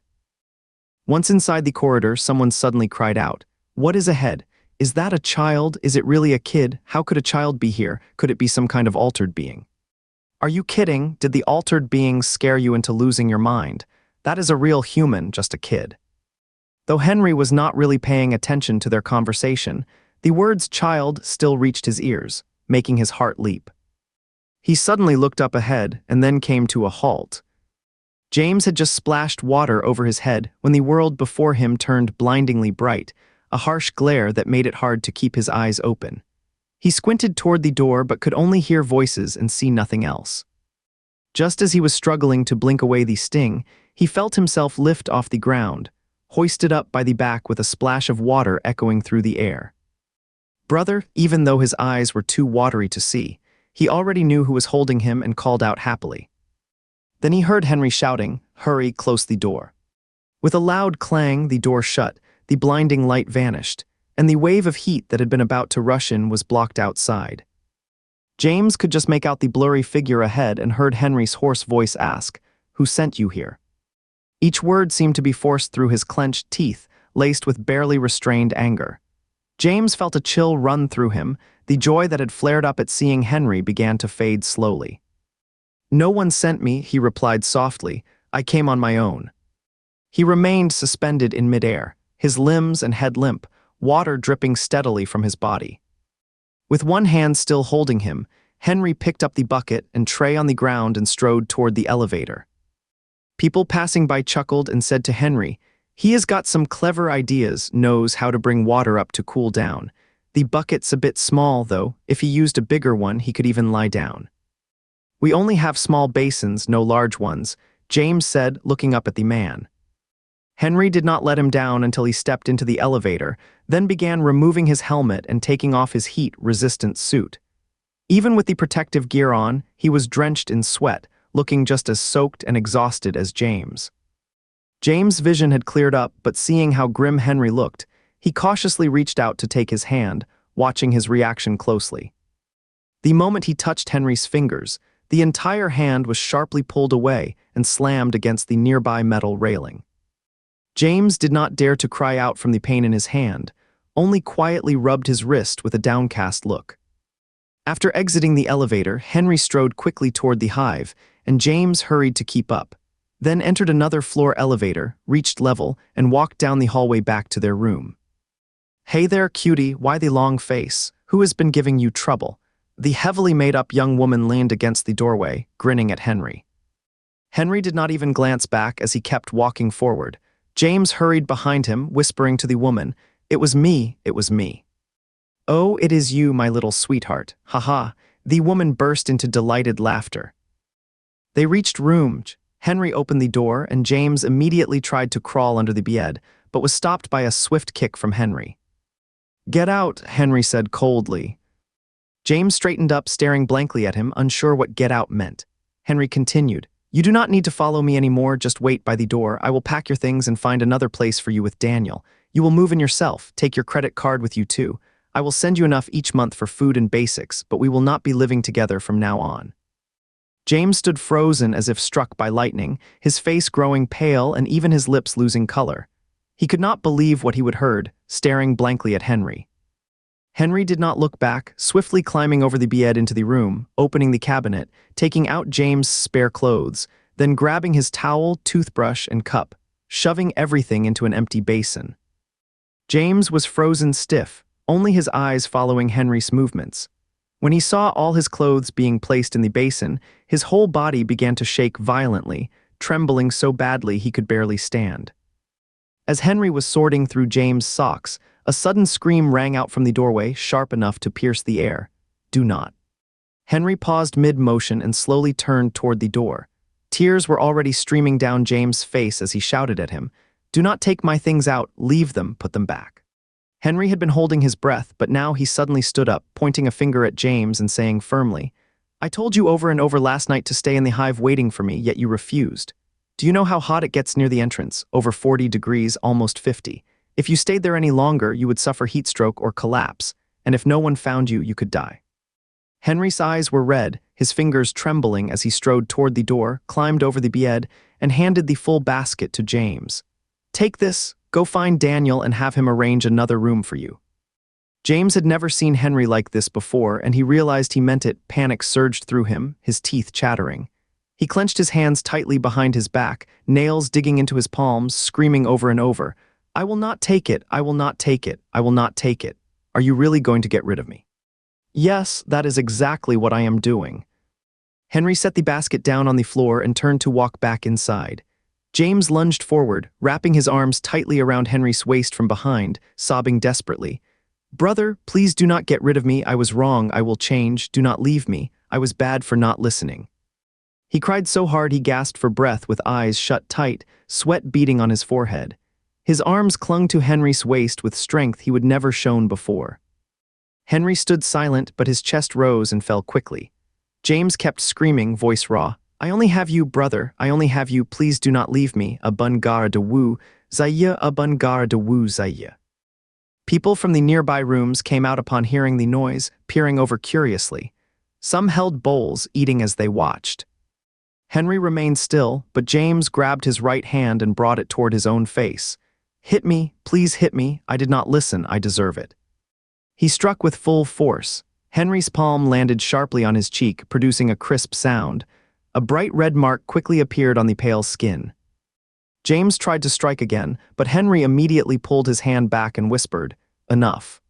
Once inside the corridor, someone suddenly cried out, "What is ahead? Is that a child? Is it really a kid? How could a child be here? Could it be some kind of altered being?" "Are you kidding? Did the altered beings scare you into losing your mind? That is a real human, just a kid." Though Henry was not really paying attention to their conversation, the words "child" still reached his ears, making his heart leap. He suddenly looked up ahead and then came to a halt. James had just splashed water over his head when the world before him turned blindingly bright, a harsh glare that made it hard to keep his eyes open. He squinted toward the door but could only hear voices and see nothing else. Just as he was struggling to blink away the sting, he felt himself lift off the ground, hoisted up by the back with a splash of water echoing through the air. Brother, even though his eyes were too watery to see, he already knew who was holding him and called out happily. Then he heard Henry shouting, "Hurry, close the door." With a loud clang, the door shut, the blinding light vanished, and the wave of heat that had been about to rush in was blocked outside. James could just make out the blurry figure ahead and heard Henry's hoarse voice ask, "Who sent you here?" Each word seemed to be forced through his clenched teeth, laced with barely restrained anger. James felt a chill run through him. The joy that had flared up at seeing Henry began to fade slowly. "No one sent me," he replied softly. "I came on my own." He remained suspended in midair, his limbs and head limp, water dripping steadily from his body. With one hand still holding him, Henry picked up the bucket and tray on the ground and strode toward the elevator. People passing by chuckled and said to Henry, "He has got some clever ideas, knows how to bring water up to cool down. The bucket's a bit small, though. If he used a bigger one, he could even lie down." "We only have small basins, no large ones," James said, looking up at the man. Henry did not let him down until he stepped into the elevator, then began removing his helmet and taking off his heat-resistant suit. Even with the protective gear on, he was drenched in sweat, looking just as soaked and exhausted as James. James' vision had cleared up, but seeing how grim Henry looked, he cautiously reached out to take his hand, watching his reaction closely. The moment he touched Henry's fingers, the entire hand was sharply pulled away and slammed against the nearby metal railing. James did not dare to cry out from the pain in his hand, only quietly rubbed his wrist with a downcast look. After exiting the elevator, Henry strode quickly toward the hive, and James hurried to keep up, then entered another floor elevator, reached level, and walked down the hallway back to their room. "Hey there, cutie, why the long face? Who has been giving you trouble?" The heavily made-up young woman leaned against the doorway, grinning at Henry. Henry did not even glance back as he kept walking forward. James hurried behind him, whispering to the woman, "It was me, it was me." "Oh, it is you, my little sweetheart, haha." The woman burst into delighted laughter. They reached room. Henry opened the door, and James immediately tried to crawl under the bed, but was stopped by a swift kick from Henry. "Get out," Henry said coldly. James straightened up, staring blankly at him, unsure what "get out" meant. Henry continued, "You do not need to follow me anymore, just wait by the door. I will pack your things and find another place for you with Daniel. You will move in yourself, take your credit card with you too. I will send you enough each month for food and basics, but we will not be living together from now on." James stood frozen as if struck by lightning, his face growing pale and even his lips losing color. He could not believe what he had heard, staring blankly at Henry. Henry did not look back, swiftly climbing over the bed into the room, opening the cabinet, taking out James' spare clothes, then grabbing his towel, toothbrush, and cup, shoving everything into an empty basin. James was frozen stiff, only his eyes following Henry's movements. When he saw all his clothes being placed in the basin, his whole body began to shake violently, trembling so badly he could barely stand. As Henry was sorting through James' socks, a sudden scream rang out from the doorway, sharp enough to pierce the air. "Do not." Henry paused mid-motion and slowly turned toward the door. Tears were already streaming down James' face as he shouted at him, "Do not take my things out, leave them, put them back." Henry had been holding his breath, but now he suddenly stood up, pointing a finger at James and saying firmly, "I told you over and over last night to stay in the hive waiting for me, yet you refused. Do you know how hot it gets near the entrance? Over 40 degrees, almost 50. If you stayed there any longer, you would suffer heat stroke or collapse, and if no one found you, you could die." Henry's eyes were red, his fingers trembling as he strode toward the door, climbed over the bed, and handed the full basket to James. "Take this, go find Daniel and have him arrange another room for you." James had never seen Henry like this before, and he realized he meant it. Panic surged through him, his teeth chattering. He clenched his hands tightly behind his back, nails digging into his palms, screaming over and over, "I will not take it, I will not take it, I will not take it. Are you really going to get rid of me?" "Yes, that is exactly what I am doing." Henry set the basket down on the floor and turned to walk back inside. James lunged forward, wrapping his arms tightly around Henry's waist from behind, sobbing desperately. "Brother, please do not get rid of me. I was wrong. I will change. Do not leave me. I was bad for not listening." He cried so hard he gasped for breath with eyes shut tight, sweat beading on his forehead. His arms clung to Henry's waist with strength he would never shown before. Henry stood silent, but his chest rose and fell quickly. James kept screaming, voice raw, "I only have you, brother, I only have you, please do not leave me, abun gara de wu, zaya abun gara de wu zaya." People from the nearby rooms came out upon hearing the noise, peering over curiously. Some held bowls, eating as they watched. Henry remained still, but James grabbed his right hand and brought it toward his own face. "Hit me, please hit me, I did not listen, I deserve it." He struck with full force. Henry's palm landed sharply on his cheek, producing a crisp sound. A bright red mark quickly appeared on the pale skin. James tried to strike again, but Henry immediately pulled his hand back and whispered, "Enough."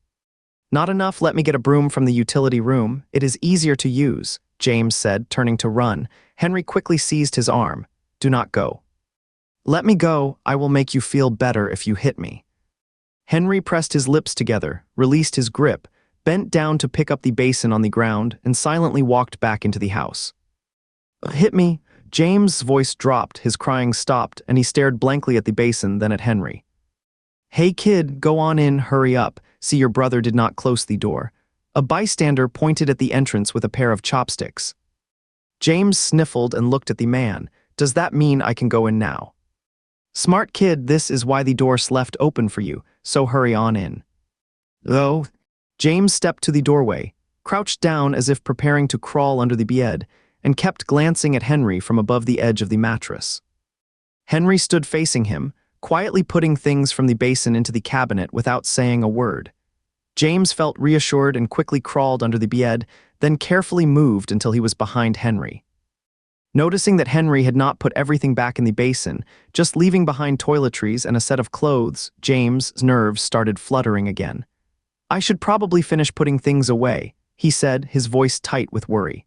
"Not enough, let me get a broom from the utility room. It is easier to use," James said, turning to run. Henry quickly seized his arm. "Do not go." "Let me go, I will make you feel better if you hit me." Henry pressed his lips together, released his grip, bent down to pick up the basin on the ground, and silently walked back into the house. "Hit me." James' voice dropped, his crying stopped, and he stared blankly at the basin, then at Henry. "Hey kid, go on in, hurry up. See, your brother did not close the door." A bystander pointed at the entrance with a pair of chopsticks. James sniffled and looked at the man. "Does that mean I can go in now?" "Smart kid, this is why the door's left open for you, so hurry on in." "Oh." James stepped to the doorway, crouched down as if preparing to crawl under the bed, and kept glancing at Henry from above the edge of the mattress. Henry stood facing him, quietly putting things from the basin into the cabinet without saying a word. James felt reassured and quickly crawled under the bed, then carefully moved until he was behind Henry. Noticing that Henry had not put everything back in the basin, just leaving behind toiletries and a set of clothes, James' nerves started fluttering again. "I should probably finish putting things away," he said, his voice tight with worry.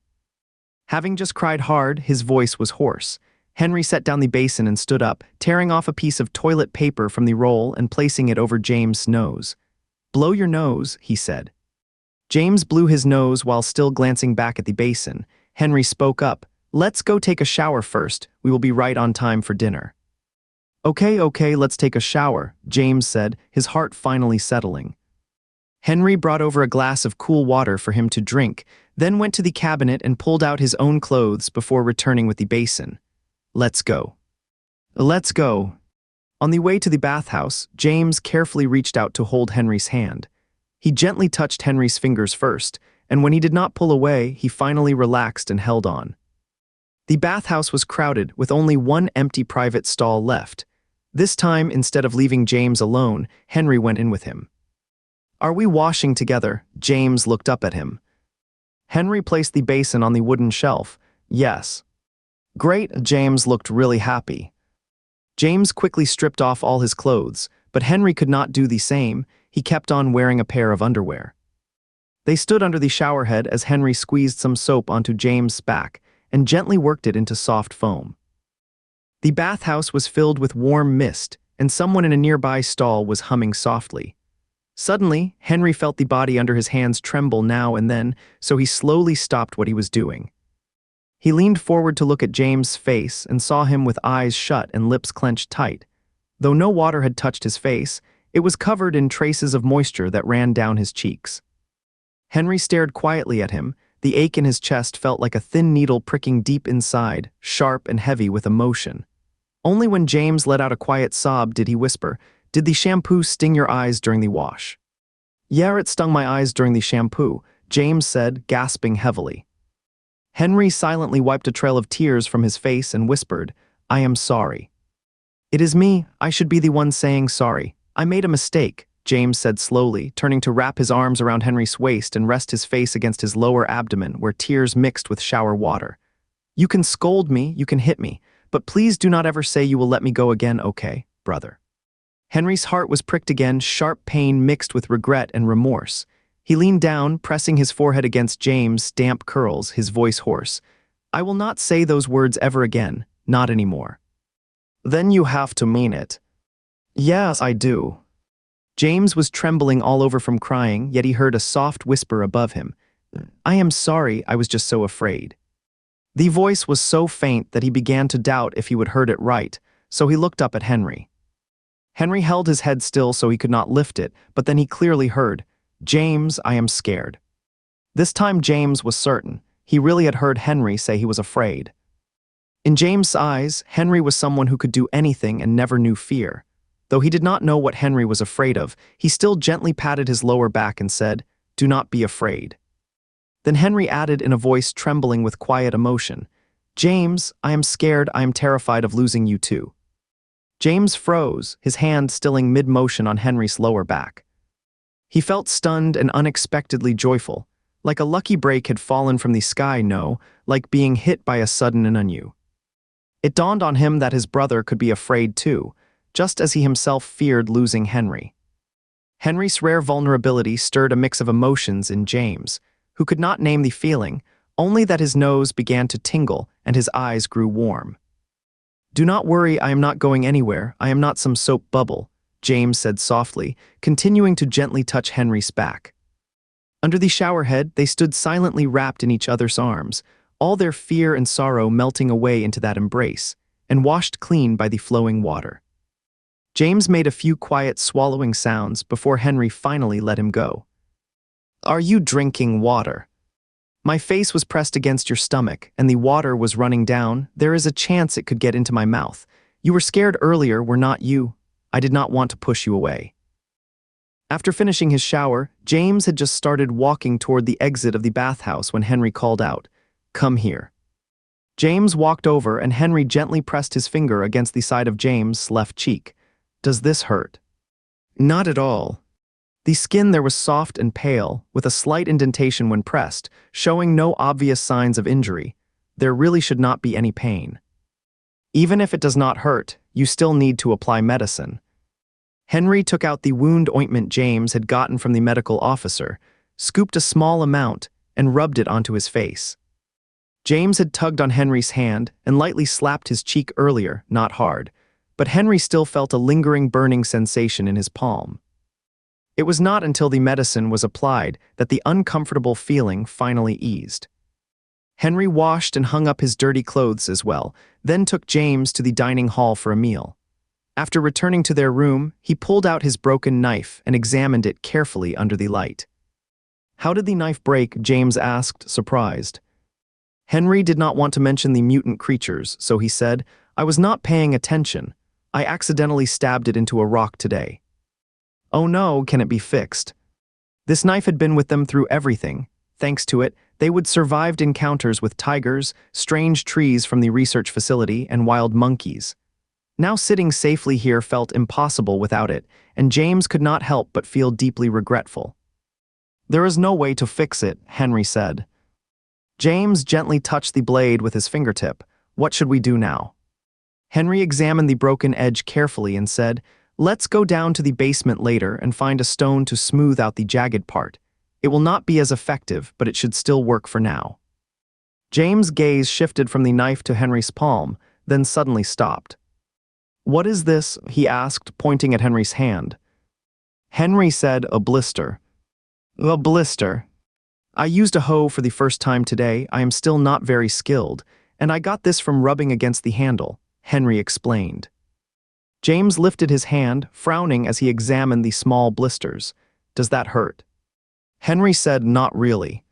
Having just cried hard, his voice was hoarse. Henry set down the basin and stood up, tearing off a piece of toilet paper from the roll and placing it over James' nose. "Blow your nose," he said. James blew his nose while still glancing back at the basin. Henry spoke up, "Let's go take a shower first. We will be right on time for dinner." Okay, let's take a shower," James said, his heart finally settling. Henry brought over a glass of cool water for him to drink, then went to the cabinet and pulled out his own clothes before returning with the basin. "Let's go." "Let's go." On the way to the bathhouse, James carefully reached out to hold Henry's hand. He gently touched Henry's fingers first, and when he did not pull away, he finally relaxed and held on. The bathhouse was crowded, with only one empty private stall left. This time, instead of leaving James alone, Henry went in with him. "Are we washing together?" James looked up at him. Henry placed the basin on the wooden shelf. "Yes." "Great," James looked really happy. James quickly stripped off all his clothes, but Henry could not do the same. He kept on wearing a pair of underwear. They stood under the shower head as Henry squeezed some soap onto James' back and gently worked it into soft foam. The bathhouse was filled with warm mist, and someone in a nearby stall was humming softly. Suddenly, Henry felt the body under his hands tremble now and then, so he slowly stopped what he was doing. He leaned forward to look at James' face and saw him with eyes shut and lips clenched tight. Though no water had touched his face, it was covered in traces of moisture that ran down his cheeks. Henry stared quietly at him. The ache in his chest felt like a thin needle pricking deep inside, sharp and heavy with emotion. Only when James let out a quiet sob did he whisper, "Did the shampoo sting your eyes during the wash?" "Yeah, it stung my eyes during the shampoo," James said, gasping heavily. Henry silently wiped a trail of tears from his face and whispered, "I am sorry." "It is me, I should be the one saying sorry. I made a mistake," James said slowly, turning to wrap his arms around Henry's waist and rest his face against his lower abdomen where tears mixed with shower water. "You can scold me, you can hit me, but please do not ever say you will let me go again, okay, brother?" Henry's heart was pricked again, sharp pain mixed with regret and remorse. He leaned down, pressing his forehead against James' damp curls, his voice hoarse. "I will not say those words ever again, not anymore." "Then you have to mean it." "Yes, I do." James was trembling all over from crying, yet he heard a soft whisper above him. "I am sorry, I was just so afraid." The voice was so faint that he began to doubt if he would heard it right, so he looked up at Henry. Henry held his head still so he could not lift it, but then he clearly heard, "James, I am scared." This time James was certain. He really had heard Henry say he was afraid. In James' eyes, Henry was someone who could do anything and never knew fear. Though he did not know what Henry was afraid of, he still gently patted his lower back and said, "Do not be afraid." Then Henry added in a voice trembling with quiet emotion, "James, I am scared, I am terrified of losing you too." James froze, his hand stilling mid-motion on Henry's lower back. He felt stunned and unexpectedly joyful, like a lucky break had fallen from the sky, no, like being hit by a sudden and anew. It dawned on him that his brother could be afraid too, just as he himself feared losing Henry. Henry's rare vulnerability stirred a mix of emotions in James, who could not name the feeling, only that his nose began to tingle and his eyes grew warm. "Do not worry, I am not going anywhere, I am not some soap bubble," James said softly, continuing to gently touch Henry's back. Under the showerhead, they stood silently wrapped in each other's arms, all their fear and sorrow melting away into that embrace, and washed clean by the flowing water. James made a few quiet swallowing sounds before Henry finally let him go. "Are you drinking water? My face was pressed against your stomach, and the water was running down. There is a chance it could get into my mouth. You were scared earlier, were not you? I did not want to push you away." After finishing his shower, James had just started walking toward the exit of the bathhouse when Henry called out, "Come here." James walked over and Henry gently pressed his finger against the side of James' left cheek. "Does this hurt?" "Not at all." The skin there was soft and pale, with a slight indentation when pressed, showing no obvious signs of injury. There really should not be any pain. "Even if it does not hurt, you still need to apply medicine." Henry took out the wound ointment James had gotten from the medical officer, scooped a small amount, and rubbed it onto his face. James had tugged on Henry's hand and lightly slapped his cheek earlier, not hard, but Henry still felt a lingering burning sensation in his palm. It was not until the medicine was applied that the uncomfortable feeling finally eased. Henry washed and hung up his dirty clothes as well, then took James to the dining hall for a meal. After returning to their room, he pulled out his broken knife and examined it carefully under the light. "How did the knife break?" James asked, surprised. Henry did not want to mention the mutant creatures, so he said, "I was not paying attention. I accidentally stabbed it into a rock today." "Oh no, can it be fixed?" This knife had been with them through everything. Thanks to it, they would survived encounters with tigers, strange trees from the research facility, and wild monkeys. Now sitting safely here felt impossible without it, and James could not help but feel deeply regretful. "There is no way to fix it," Henry said. James gently touched the blade with his fingertip. "What should we do now?" Henry examined the broken edge carefully and said, "Let's go down to the basement later and find a stone to smooth out the jagged part. It will not be as effective, but it should still work for now." James' gaze shifted from the knife to Henry's palm, then suddenly stopped. "What is this?" he asked, pointing at Henry's hand. Henry said, "A blister." "A blister? I used a hoe for the first time today. I am still not very skilled, and I got this from rubbing against the handle," Henry explained. James lifted his hand, frowning as he examined the small blisters. "Does that hurt?" Henry said, "Not really."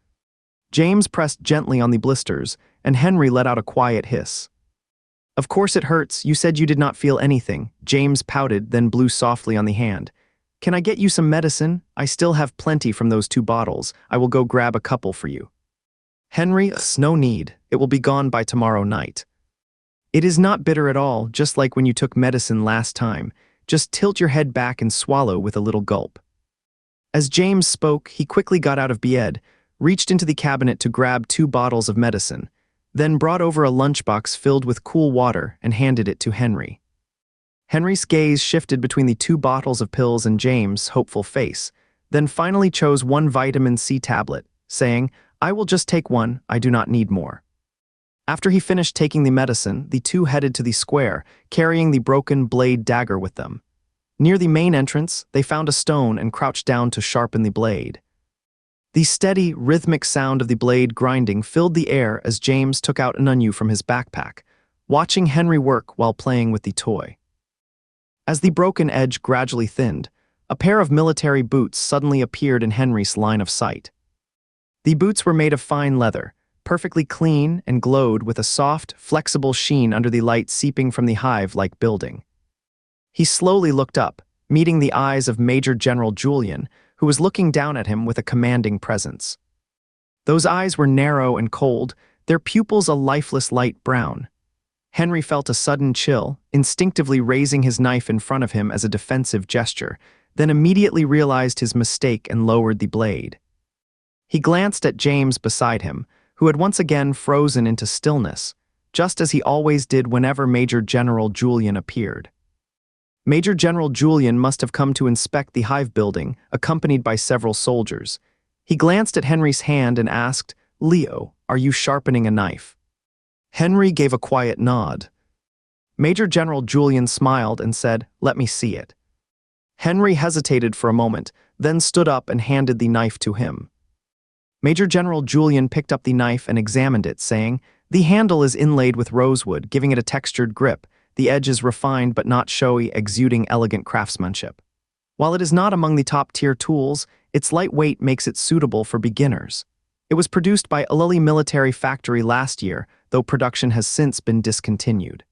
James pressed gently on the blisters, and Henry let out a quiet hiss. "Of course it hurts. You said you did not feel anything." James pouted, then blew softly on the hand. "Can I get you some medicine? I still have plenty from those 2 bottles. I will go grab a couple for you." Henry, "No need. It will be gone by tomorrow night." "It is not bitter at all, just like when you took medicine last time. Just tilt your head back and swallow with a little gulp." As James spoke, he quickly got out of bed, reached into the cabinet to grab 2 bottles of medicine, then brought over a lunchbox filled with cool water and handed it to Henry. Henry's gaze shifted between the 2 bottles of pills and James' hopeful face, then finally chose 1 vitamin C tablet, saying, "I will just take 1, I do not need more." After he finished taking the medicine, the 2 headed to the square, carrying the broken blade dagger with them. Near the main entrance, they found a stone and crouched down to sharpen the blade. The steady, rhythmic sound of the blade grinding filled the air as James took out an onion from his backpack, watching Henry work while playing with the toy. As the broken edge gradually thinned, a pair of military boots suddenly appeared in Henry's line of sight. The boots were made of fine leather, perfectly clean and glowed with a soft, flexible sheen under the light seeping from the hive-like building. He slowly looked up, meeting the eyes of Major General Julian, who was looking down at him with a commanding presence. Those eyes were narrow and cold, their pupils a lifeless light brown. Henry felt a sudden chill, instinctively raising his knife in front of him as a defensive gesture, then immediately realized his mistake and lowered the blade. He glanced at James beside him, who had once again frozen into stillness, just as he always did whenever Major General Julian appeared. Major General Julian must have come to inspect the hive building, accompanied by several soldiers. He glanced at Henry's hand and asked, "Leo, are you sharpening a knife?" Henry gave a quiet nod. Major General Julian smiled and said, "Let me see it." Henry hesitated for a moment, then stood up and handed the knife to him. Major General Julian picked up the knife and examined it, saying, "The handle is inlaid with rosewood, giving it a textured grip. The edge is refined but not showy, exuding elegant craftsmanship. While it is not among the top-tier tools, its light weight makes it suitable for beginners. It was produced by Ululi Military Factory last year, though production has since been discontinued."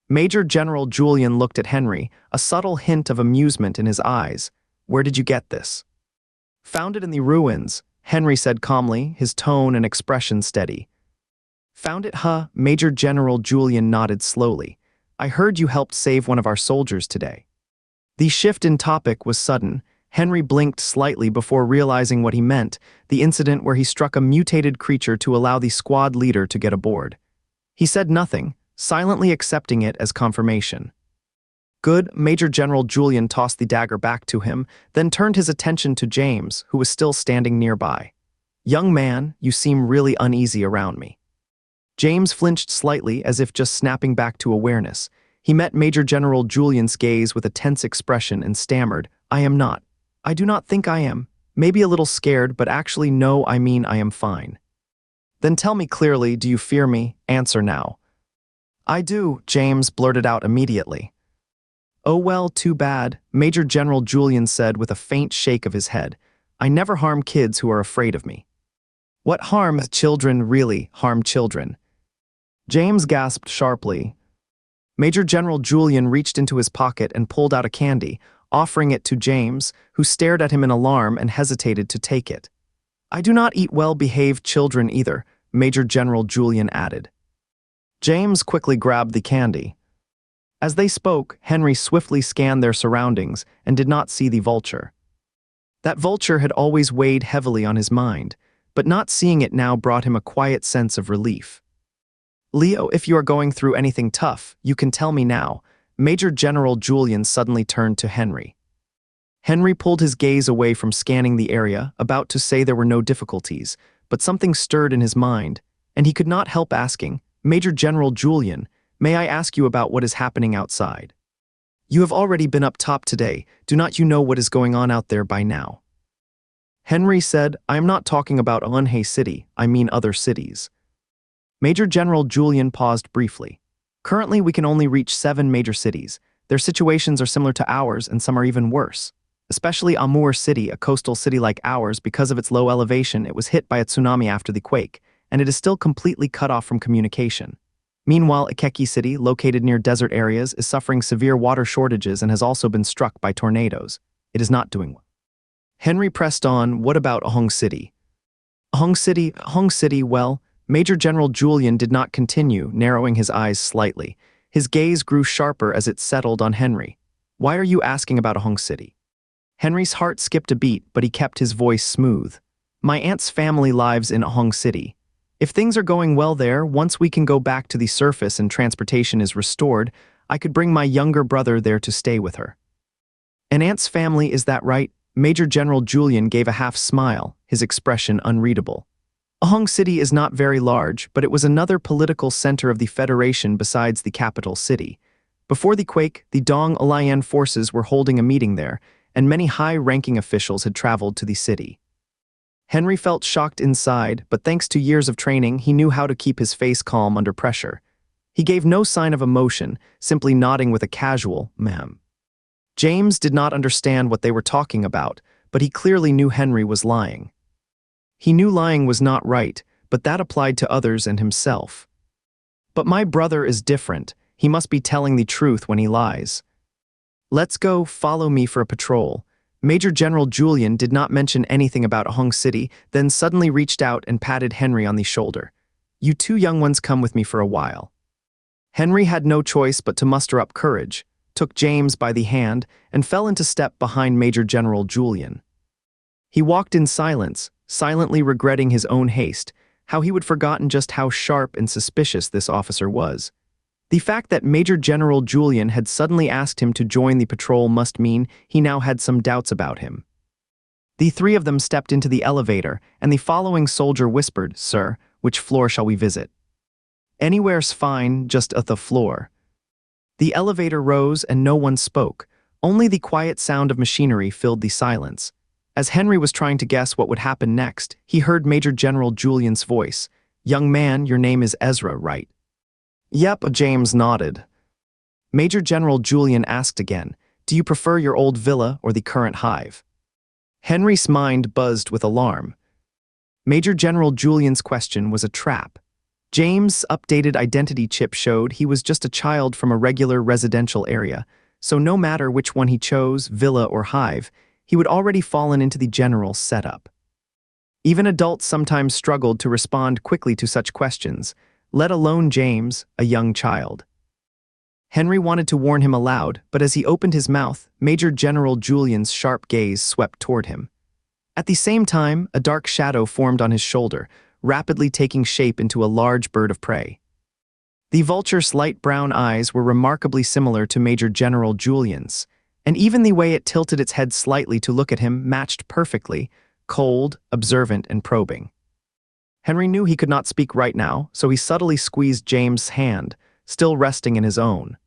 Major General Julian looked at Henry, a subtle hint of amusement in his eyes. "Where did you get this?" "Found it in the ruins," Henry said calmly, his tone and expression steady. "Found it, huh?" Major General Julian nodded slowly. "I heard you helped save one of our soldiers today." The shift in topic was sudden. Henry blinked slightly before realizing what he meant, the incident where he struck a mutated creature to allow the squad leader to get aboard. He said nothing, silently accepting it as confirmation. "Good." Major General Julian tossed the dagger back to him, then turned his attention to James, who was still standing nearby. "Young man, you seem really uneasy around me." James flinched slightly, as if just snapping back to awareness. He met Major General Julian's gaze with a tense expression and stammered, "I am not. I do not think I am. Maybe a little scared, but actually no, I mean I am fine." "Then tell me clearly, do you fear me? Answer now." "I do," James blurted out immediately. "Oh well, too bad," Major General Julian said with a faint shake of his head. "I never harm kids who are afraid of me." "What harm children really harm children?" James gasped sharply. Major General Julian reached into his pocket and pulled out a candy, offering it to James, who stared at him in alarm and hesitated to take it. "I do not eat well-behaved children either," Major General Julian added. James quickly grabbed the candy. As they spoke, Henry swiftly scanned their surroundings and did not see the vulture. That vulture had always weighed heavily on his mind, but not seeing it now brought him a quiet sense of relief. "Leo, if you are going through anything tough, you can tell me now." Major General Julian suddenly turned to Henry. Henry pulled his gaze away from scanning the area, about to say there were no difficulties, but something stirred in his mind, and he could not help asking, "Major General Julian, may I ask you about what is happening outside? You have already been up top today, do not you know what is going on out there by now?" Henry said, "I am not talking about Alunhe City, I mean other cities." Major General Julian paused briefly. "Currently we can only reach 7 major cities. Their situations are similar to ours and some are even worse. Especially Amur City, a coastal city like ours, because of its low elevation, it was hit by a tsunami after the quake, and it is still completely cut off from communication. Meanwhile, Ikeki City, located near desert areas, is suffering severe water shortages and has also been struck by tornadoes. It is not doing well." Henry pressed on, "What about Ahong City?" Ahong City, well," Major General Julian did not continue, narrowing his eyes slightly. His gaze grew sharper as it settled on Henry. "Why are you asking about Ahong City?" Henry's heart skipped a beat, but he kept his voice smooth. "My aunt's family lives in Ahong City. If things are going well there, once we can go back to the surface and transportation is restored, I could bring my younger brother there to stay with her." "An aunt's family, is that right?" Major General Julian gave a half smile, his expression unreadable. Ahong City is not very large, but it was another political center of the Federation besides the capital city. Before the quake, the Dong Alayan forces were holding a meeting there, and many high-ranking officials had traveled to the city. Henry felt shocked inside, but thanks to years of training, he knew how to keep his face calm under pressure. He gave no sign of emotion, simply nodding with a casual, "Ma'am." James did not understand what they were talking about, but he clearly knew Henry was lying. He knew lying was not right, but that applied to others and himself. "But my brother is different. He must be telling the truth when he lies." "Let's go, follow me for a patrol." Major General Julian did not mention anything about Hong City, then suddenly reached out and patted Henry on the shoulder. "You two young ones come with me for a while." Henry had no choice but to muster up courage, took James by the hand, and fell into step behind Major General Julian. He walked in silence, silently regretting his own haste, how he would forgotten just how sharp and suspicious this officer was. The fact that Major General Julian had suddenly asked him to join the patrol must mean he now had some doubts about him. The three of them stepped into the elevator, and the following soldier whispered, "Sir, which floor shall we visit?" "Anywhere's fine, just at the floor." The elevator rose and no one spoke. Only the quiet sound of machinery filled the silence. As Henry was trying to guess what would happen next, he heard Major General Julian's voice. "Young man, your name is Ezra, right?" "Yep," James nodded. Major General Julian asked again, "Do you prefer your old villa or the current hive?" Henry's mind buzzed with alarm. Major General Julian's question was a trap. James' updated identity chip showed he was just a child from a regular residential area, so no matter which one he chose, villa or hive, he would already fallen into the general setup. Even adults sometimes struggled to respond quickly to such questions, let alone James, a young child. Henry wanted to warn him aloud, but as he opened his mouth, Major General Julian's sharp gaze swept toward him. At the same time, a dark shadow formed on his shoulder, rapidly taking shape into a large bird of prey. The vulture's light brown eyes were remarkably similar to Major General Julian's, and even the way it tilted its head slightly to look at him matched perfectly, cold, observant, and probing. Henry knew he could not speak right now, so he subtly squeezed James' hand, still resting in his own.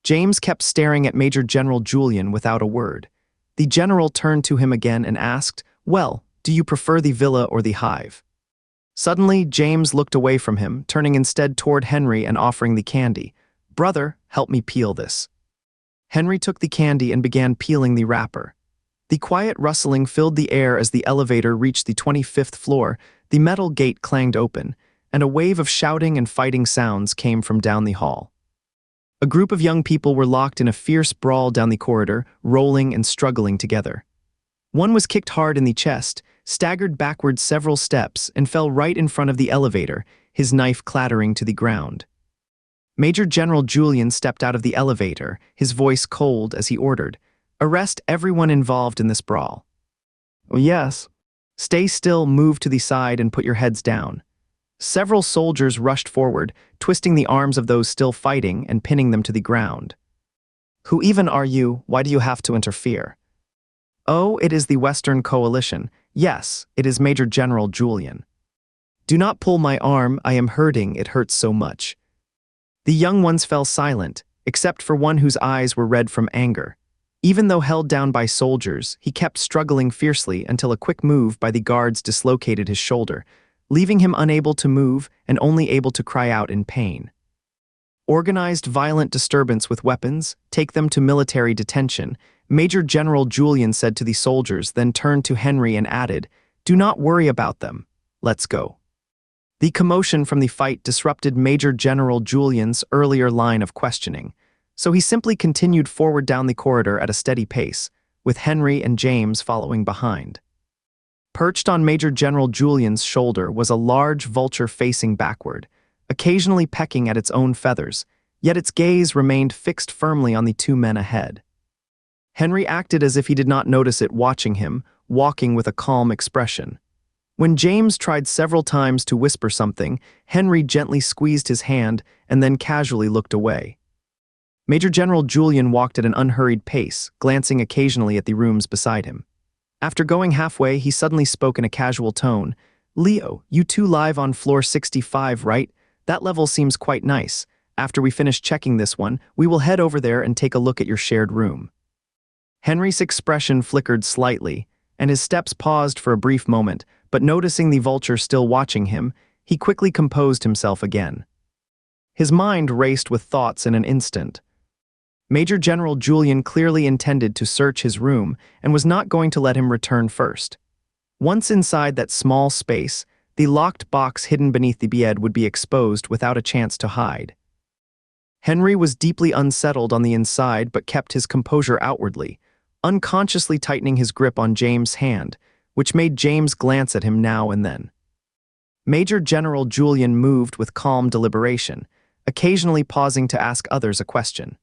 James kept staring at Major General Julian without a word. The general turned to him again and asked, "Well, do you prefer the villa or the hive?" Suddenly, James looked away from him, turning instead toward Henry and offering the candy. "Brother, help me peel this." Henry took the candy and began peeling the wrapper. The quiet rustling filled the air as the elevator reached the 25th floor, the metal gate clanged open, and a wave of shouting and fighting sounds came from down the hall. A group of young people were locked in a fierce brawl down the corridor, rolling and struggling together. One was kicked hard in the chest, staggered backward several steps, and fell right in front of the elevator, his knife clattering to the ground. Major General Julian stepped out of the elevator, his voice cold as he ordered, "Arrest everyone involved in this brawl." "Oh, yes." "Stay still, move to the side, and put your heads down." Several soldiers rushed forward, twisting the arms of those still fighting and pinning them to the ground. "Who even are you? Why do you have to interfere?" "Oh, it is the Western Coalition. Yes, it is Major General Julian." "Do not pull my arm, I am hurting, it hurts so much." The young ones fell silent, except for one whose eyes were red from anger. Even though held down by soldiers, he kept struggling fiercely until a quick move by the guards dislocated his shoulder, leaving him unable to move and only able to cry out in pain. "Organized violent disturbance with weapons, take them to military detention," Major General Julian said to the soldiers, then turned to Henry and added, "Do not worry about them. Let's go." The commotion from the fight disrupted Major General Julian's earlier line of questioning, so he simply continued forward down the corridor at a steady pace, with Henry and James following behind. Perched on Major General Julian's shoulder was a large vulture facing backward, occasionally pecking at its own feathers, yet its gaze remained fixed firmly on the two men ahead. Henry acted as if he did not notice it watching him, walking with a calm expression. When James tried several times to whisper something, Henry gently squeezed his hand and then casually looked away. Major General Julian walked at an unhurried pace, glancing occasionally at the rooms beside him. After going halfway, he suddenly spoke in a casual tone. "Leo, you two live on floor 65, right? That level seems quite nice. After we finish checking this one, we will head over there and take a look at your shared room." Henry's expression flickered slightly, and his steps paused for a brief moment, but noticing the vulture still watching him, he quickly composed himself again. His mind raced with thoughts in an instant. Major General Julian clearly intended to search his room and was not going to let him return first. Once inside that small space, the locked box hidden beneath the bed would be exposed without a chance to hide. Henry was deeply unsettled on the inside but kept his composure outwardly, unconsciously tightening his grip on James' hand, which made James glance at him now and then. Major General Julian moved with calm deliberation, occasionally pausing to ask others a question.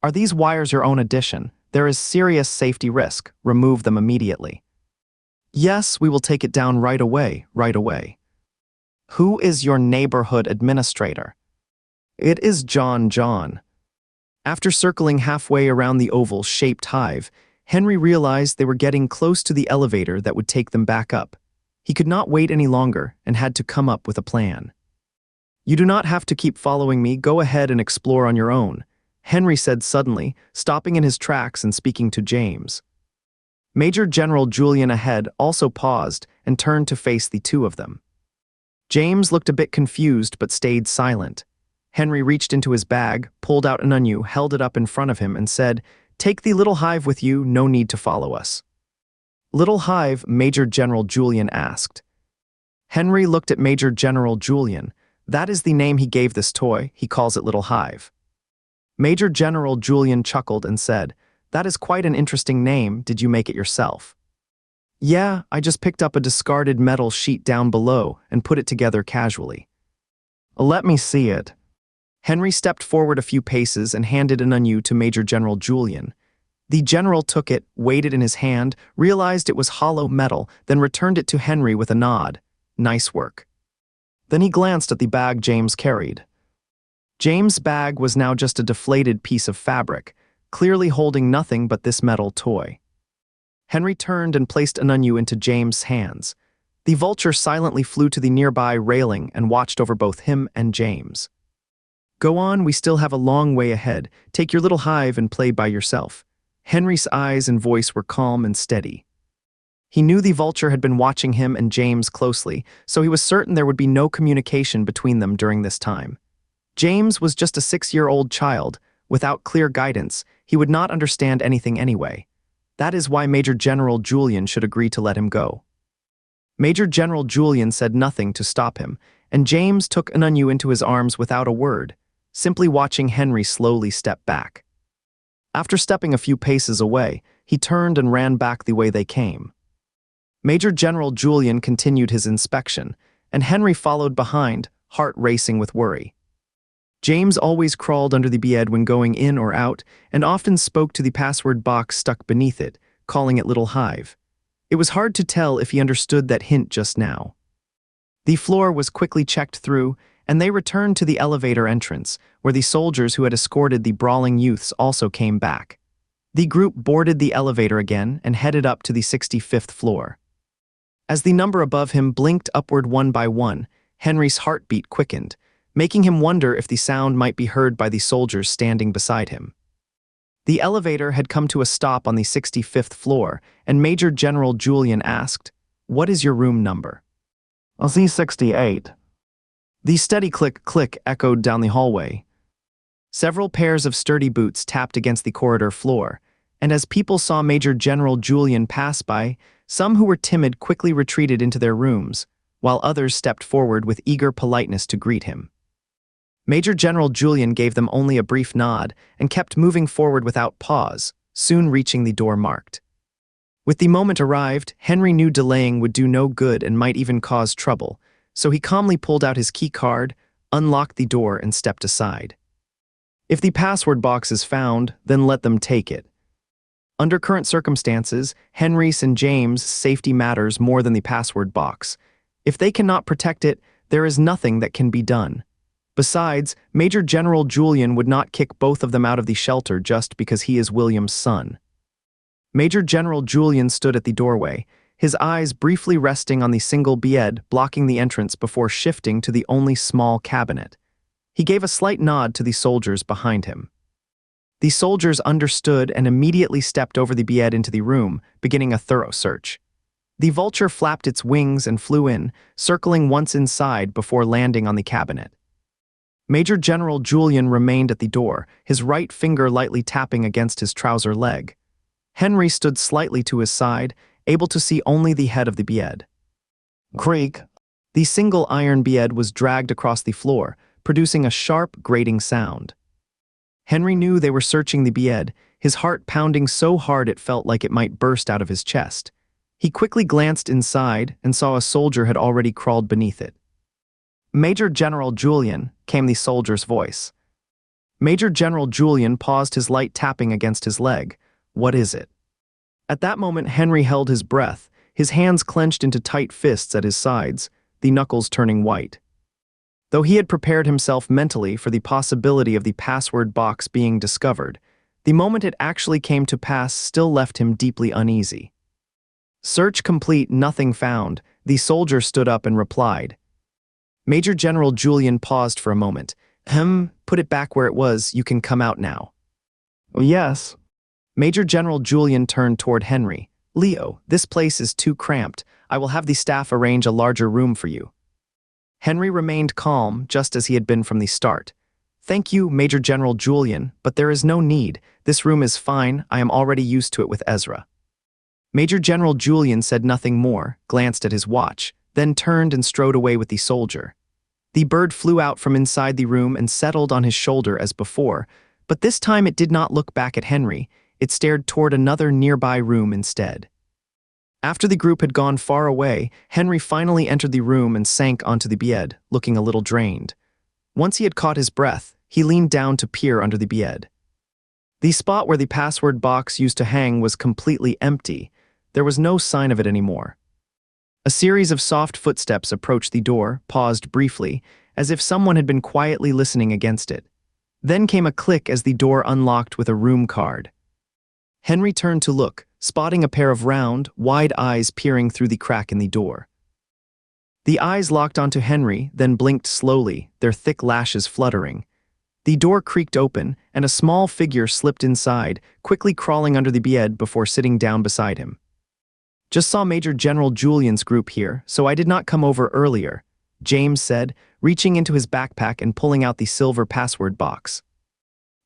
"Are these wires your own addition? There is serious safety risk. Remove them immediately." "Yes, we will take it down right away, right away." "Who is your neighborhood administrator?" "It is John. After circling halfway around the oval-shaped hive, Henry realized they were getting close to the elevator that would take them back up. He could not wait any longer and had to come up with a plan. "You do not have to keep following me. Go ahead and explore on your own," Henry said suddenly, stopping in his tracks and speaking to James. Major General Julian ahead also paused and turned to face the two of them. James looked a bit confused but stayed silent. Henry reached into his bag, pulled out an onion, held it up in front of him, and said, "Take the little hive with you, no need to follow us." "Little hive?" Major General Julian asked. Henry looked at Major General Julian. "That is the name he gave this toy. He calls it Little Hive." Major General Julian chuckled and said, "That is quite an interesting name. Did you make it yourself?" "Yeah, I just picked up a discarded metal sheet down below and put it together casually." "Let me see it." Henry stepped forward a few paces and handed an onion to Major General Julian. The general took it, weighed it in his hand, realized it was hollow metal, then returned it to Henry with a nod. "Nice work." Then he glanced at the bag James carried. James' bag was now just a deflated piece of fabric, clearly holding nothing but this metal toy. Henry turned and placed an onion into James' hands. The vulture silently flew to the nearby railing and watched over both him and James. "Go on, we still have a long way ahead. Take your little hive and play by yourself." Henry's eyes and voice were calm and steady. He knew the vulture had been watching him and James closely, so he was certain there would be no communication between them during this time. James was just a 6-year-old child. Without clear guidance, he would not understand anything anyway. That is why Major General Julian should agree to let him go. Major General Julian said nothing to stop him, and James took an onion into his arms without a word, simply watching Henry slowly step back. After stepping a few paces away, he turned and ran back the way they came. Major General Julian continued his inspection, and Henry followed behind, heart racing with worry. James always crawled under the bed when going in or out, and often spoke to the password box stuck beneath it, calling it Little Hive. It was hard to tell if he understood that hint just now. The floor was quickly checked through, and they returned to the elevator entrance, where the soldiers who had escorted the brawling youths also came back. The group boarded the elevator again and headed up to the 65th floor. As the number above him blinked upward one by one, Henry's heartbeat quickened, making him wonder if the sound might be heard by the soldiers standing beside him. The elevator had come to a stop on the 65th floor, and Major General Julian asked, "What is your room number?" "Z68. The steady click-click echoed down the hallway. Several pairs of sturdy boots tapped against the corridor floor, and as people saw Major General Julian pass by, some who were timid quickly retreated into their rooms, while others stepped forward with eager politeness to greet him. Major General Julian gave them only a brief nod and kept moving forward without pause, soon reaching the door marked. With the moment arrived, Henry knew delaying would do no good and might even cause trouble, so he calmly pulled out his key card, unlocked the door, and stepped aside. If the password box is found, then let them take it. Under current circumstances, Henry's and James' safety matters more than the password box. If they cannot protect it, there is nothing that can be done. Besides, Major General Julian would not kick both of them out of the shelter just because he is William's son. Major General Julian stood at the doorway, his eyes briefly resting on the single bed blocking the entrance before shifting to the only small cabinet. He gave a slight nod to the soldiers behind him. The soldiers understood and immediately stepped over the bed into the room, beginning a thorough search. The vulture flapped its wings and flew in, circling once inside before landing on the cabinet. Major General Julian remained at the door, his right finger lightly tapping against his trouser leg. Henry stood slightly to his side, able to see only the head of the bed. Creak. The single iron bed was dragged across the floor, producing a sharp, grating sound. Henry knew they were searching the bed, his heart pounding so hard it felt like it might burst out of his chest. He quickly glanced inside and saw a soldier had already crawled beneath it. "Major General Julian," came the soldier's voice. Major General Julian paused, his light tapping against his leg. "What is it?" At that moment Henry held his breath, his hands clenched into tight fists at his sides, the knuckles turning white. Though he had prepared himself mentally for the possibility of the password box being discovered, the moment it actually came to pass still left him deeply uneasy. "Search complete, nothing found," the soldier stood up and replied. Major General Julian paused for a moment. Put it back where it was, you can come out now." "Oh, yes." Major General Julian turned toward Henry. "Leo, this place is too cramped. I will have the staff arrange a larger room for you." Henry remained calm, just as he had been from the start. "Thank you, Major General Julian, but there is no need. This room is fine, I am already used to it with Ezra." Major General Julian said nothing more, glanced at his watch, then turned and strode away with the soldier. The bird flew out from inside the room and settled on his shoulder as before, but this time it did not look back at Henry, it stared toward another nearby room instead. After the group had gone far away, Henry finally entered the room and sank onto the bed, looking a little drained. Once he had caught his breath, he leaned down to peer under the bed. The spot where the password box used to hang was completely empty. There was no sign of it anymore. A series of soft footsteps approached the door, paused briefly, as if someone had been quietly listening against it. Then came a click as the door unlocked with a room card. Henry turned to look, spotting a pair of round, wide eyes peering through the crack in the door. The eyes locked onto Henry, then blinked slowly, their thick lashes fluttering. The door creaked open, and a small figure slipped inside, quickly crawling under the bed before sitting down beside him. "Just saw Major General Julian's group here, so I did not come over earlier," James said, reaching into his backpack and pulling out the silver password box.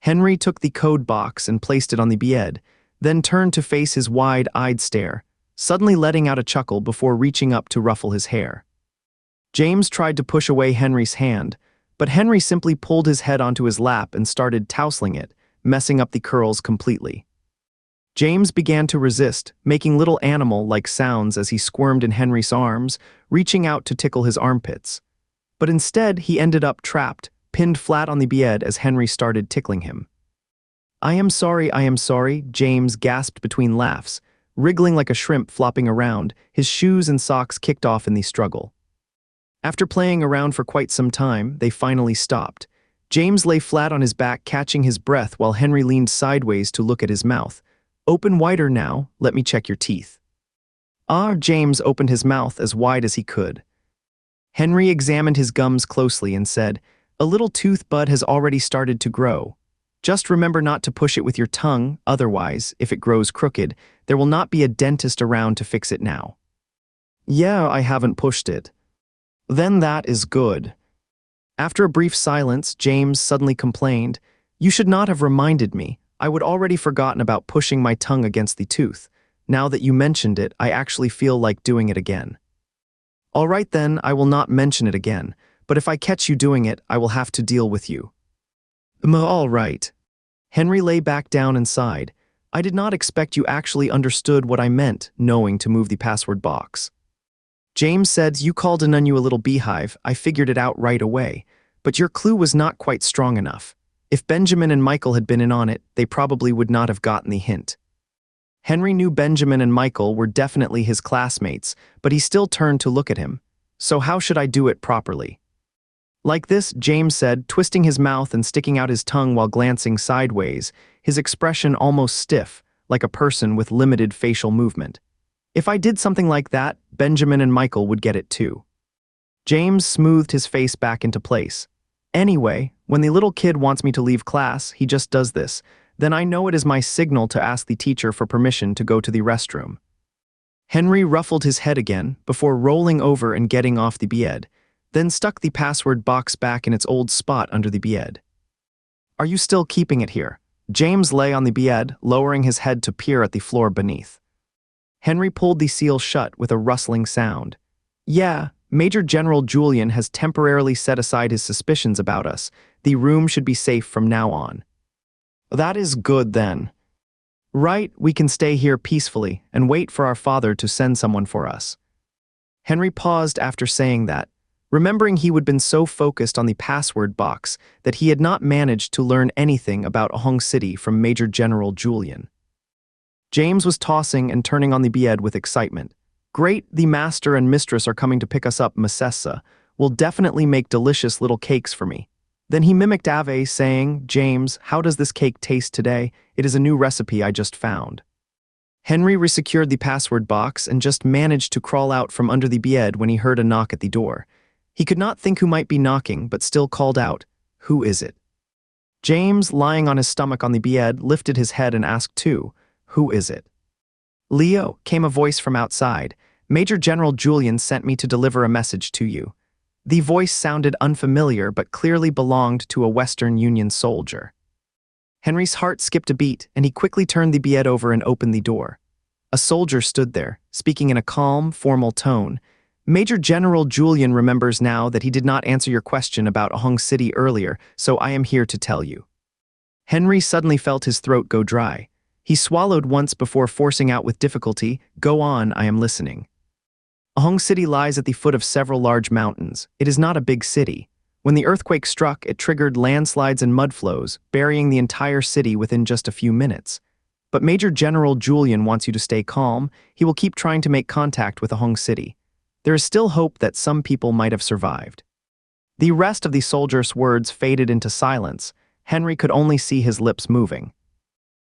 Henry took the code box and placed it on the bed, then turned to face his wide-eyed stare, suddenly letting out a chuckle before reaching up to ruffle his hair. James tried to push away Henry's hand, but Henry simply pulled his head onto his lap and started tousling it, messing up the curls completely. James began to resist, making little animal-like sounds as he squirmed in Henry's arms, reaching out to tickle his armpits. But instead, he ended up trapped, pinned flat on the bed as Henry started tickling him. I am sorry," James gasped between laughs, wriggling like a shrimp flopping around, his shoes and socks kicked off in the struggle. After playing around for quite some time, they finally stopped. James lay flat on his back, catching his breath while Henry leaned sideways to look at his mouth. "Open wider now, let me check your teeth." James opened his mouth as wide as he could. Henry examined his gums closely and said, "A little tooth bud has already started to grow. Just remember not to push it with your tongue, otherwise, if it grows crooked, there will not be a dentist around to fix it now." "Yeah, I haven't pushed it." "Then that is good." After a brief silence, James suddenly complained, "You should not have reminded me. I would already forgotten about pushing my tongue against the tooth. Now that you mentioned it, I actually feel like doing it again." "All right then, I will not mention it again, but if I catch you doing it, I will have to deal with you." All right." Henry lay back down and sighed. "I did not expect you actually understood what I meant, knowing to move the password box." James said, "You called an onion a little beehive, I figured it out right away, but your clue was not quite strong enough. If Benjamin and Michael had been in on it, they probably would not have gotten the hint." Henry knew Benjamin and Michael were definitely his classmates, but he still turned to look at him. "So how should I do it properly?" "Like this," James said, twisting his mouth and sticking out his tongue while glancing sideways, his expression almost stiff, like a person with limited facial movement. "If I did something like that, Benjamin and Michael would get it too." James smoothed his face back into place. "Anyway, when the little kid wants me to leave class, he just does this. then I know it is my signal to ask the teacher for permission to go to the restroom. Henry ruffled his head again before rolling over and getting off the bed, then stuck the password box back in its old spot under the bed. Are you still keeping it here? James lay on the bed, lowering his head to peer at the floor beneath. Henry pulled the seal shut with a rustling sound. Yeah, Major General Julian has temporarily set aside his suspicions about us. The room should be safe from now on. That is good then. Right, we can stay here peacefully and wait for our father to send someone for us. Henry paused after saying that, remembering he had been so focused on the password box that he had not managed to learn anything about Ahong City from Major General Julian. James was tossing and turning on the bed with excitement. Great, the master and mistress are coming to pick us up, Masessa. Will definitely make delicious little cakes for me. Then he mimicked Ave, saying, James, how does this cake taste today? It is a new recipe I just found. Henry resecured the password box and just managed to crawl out from under the bed when he heard a knock at the door. He could not think who might be knocking, but still called out, Who is it? James, lying on his stomach on the bed, lifted his head and asked too, Who is it? Leo, came a voice from outside. Major General Julian sent me to deliver a message to you. The voice sounded unfamiliar but clearly belonged to a Western Union soldier. Henry's heart skipped a beat, and he quickly turned the bed over and opened the door. A soldier stood there, speaking in a calm, formal tone. Major General Julian remembers now that he did not answer your question about Ahong City earlier, so I am here to tell you. Henry suddenly felt his throat go dry. He swallowed once before forcing out with difficulty, Go on, I am listening. Ahong City lies at the foot of several large mountains. It is not a big city. When the earthquake struck, it triggered landslides and mudflows, burying the entire city within just a few minutes. But Major General Julian wants you to stay calm. He will keep trying to make contact with Ahong City. There is still hope that some people might have survived. The rest of the soldier's words faded into silence. Henry could only see his lips moving.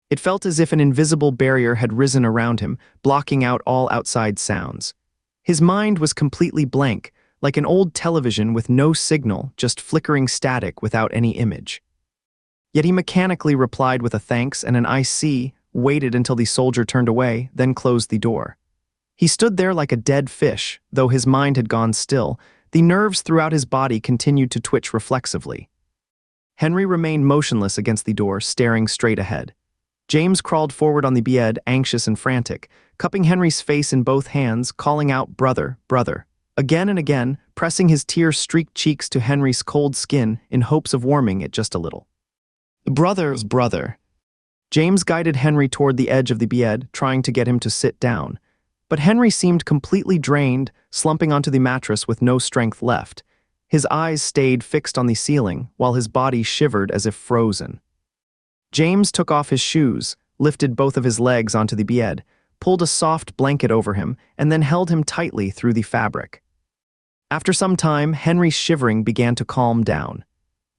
It felt as if an invisible barrier had risen around him, blocking out all outside sounds. His mind was completely blank, like an old television with no signal, just flickering static without any image. Yet he mechanically replied with a thanks and an I see, waited until the soldier turned away, then closed the door. He stood there like a dead fish, though his mind had gone still. The nerves throughout his body continued to twitch reflexively. Henry remained motionless against the door, staring straight ahead. James crawled forward on the bed, anxious and frantic, cupping Henry's face in both hands, calling out, Brother, brother. Again and again, pressing his tear-streaked cheeks to Henry's cold skin in hopes of warming it just a little. Brother's brother. James guided Henry toward the edge of the bed, trying to get him to sit down. But Henry seemed completely drained, slumping onto the mattress with no strength left. His eyes stayed fixed on the ceiling, while his body shivered as if frozen. James took off his shoes, lifted both of his legs onto the bed, pulled a soft blanket over him, and then held him tightly through the fabric. After some time, Henry's shivering began to calm down.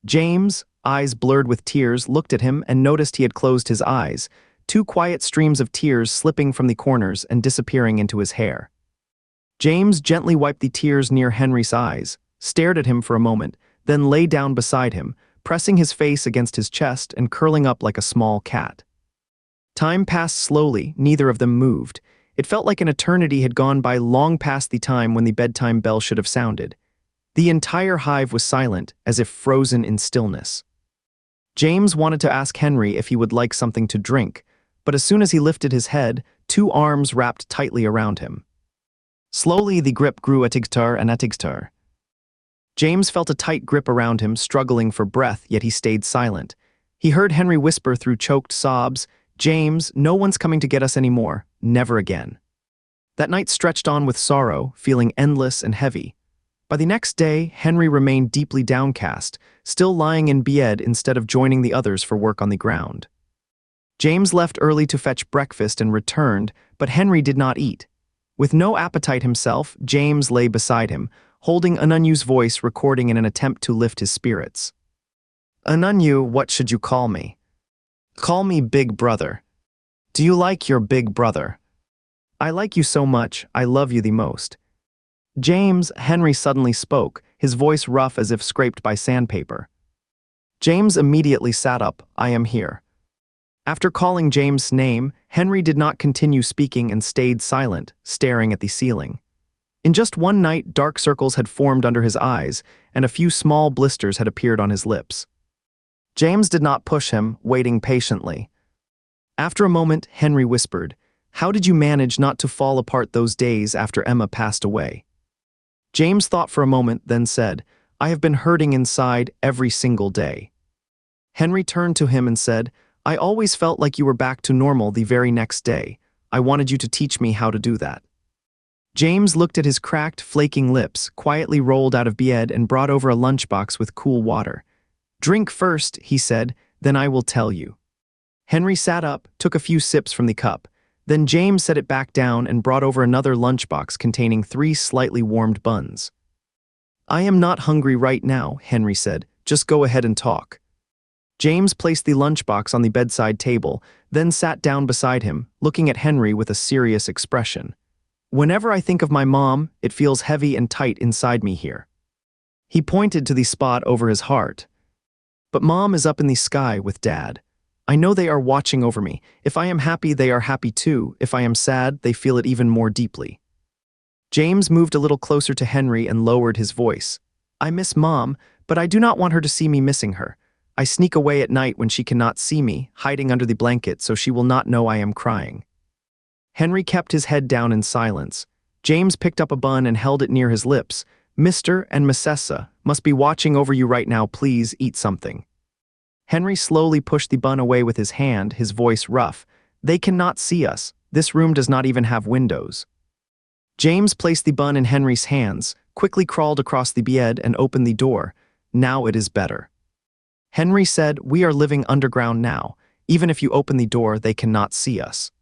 James, eyes blurred with tears, looked at him and noticed he had closed his eyes, two quiet streams of tears slipping from the corners and disappearing into his hair. James gently wiped the tears near Henry's eyes, stared at him for a moment, then lay down beside him, pressing his face against his chest and curling up like a small cat. Time passed slowly, neither of them moved. It felt like an eternity had gone by long past the time when the bedtime bell should have sounded. The entire hive was silent, as if frozen in stillness. James wanted to ask Henry if he would like something to drink, but as soon as he lifted his head, two arms wrapped tightly around him. Slowly the grip grew atigtar and atigtar. James felt a tight grip around him, struggling for breath, yet he stayed silent. He heard Henry whisper through choked sobs, James, no one's coming to get us anymore, never again. That night stretched on with sorrow, feeling endless and heavy. By the next day, Henry remained deeply downcast, still lying in bed instead of joining the others for work on the ground. James left early to fetch breakfast and returned, but Henry did not eat. With no appetite himself, James lay beside him, holding Ananyu's voice recording in an attempt to lift his spirits. Ananyu, what should you call me? Call me Big Brother. Do you like your big brother? I like you so much, I love you the most. James, Henry suddenly spoke, his voice rough as if scraped by sandpaper. James immediately sat up, I am here. After calling James' name, Henry did not continue speaking and stayed silent, staring at the ceiling. In just one night, dark circles had formed under his eyes, and a few small blisters had appeared on his lips. James did not push him, waiting patiently. After a moment, Henry whispered, "How did you manage not to fall apart those days after Emma passed away?" James thought for a moment, then said, "I have been hurting inside every single day." Henry turned to him and said, "I always felt like you were back to normal the very next day. I wanted you to teach me how to do that." James looked at his cracked, flaking lips, quietly rolled out of bed and brought over a lunchbox with cool water. "Drink first," he said, "then I will tell you." Henry sat up, took a few sips from the cup. Then James set it back down and brought over another lunchbox containing 3 slightly warmed buns. "I am not hungry right now," Henry said. "Just go ahead and talk." James placed the lunchbox on the bedside table, then sat down beside him, looking at Henry with a serious expression. "Whenever I think of my mom, it feels heavy and tight inside me here." He pointed to the spot over his heart. "But Mom is up in the sky with Dad. I know they are watching over me. If I am happy, they are happy too. If I am sad, they feel it even more deeply." James moved a little closer to Henry and lowered his voice. "I miss Mom, but I do not want her to see me missing her. I sneak away at night when she cannot see me, hiding under the blanket so she will not know I am crying." Henry kept his head down in silence. James picked up a bun and held it near his lips. "Mr. and Mrs. must be watching over you right now. Please eat something." Henry slowly pushed the bun away with his hand, his voice rough. "They cannot see us. This room does not even have windows." James placed the bun in Henry's hands, quickly crawled across the bed and opened the door. "Now it is better." Henry said, "We are living underground now. Even if you open the door, they cannot see us."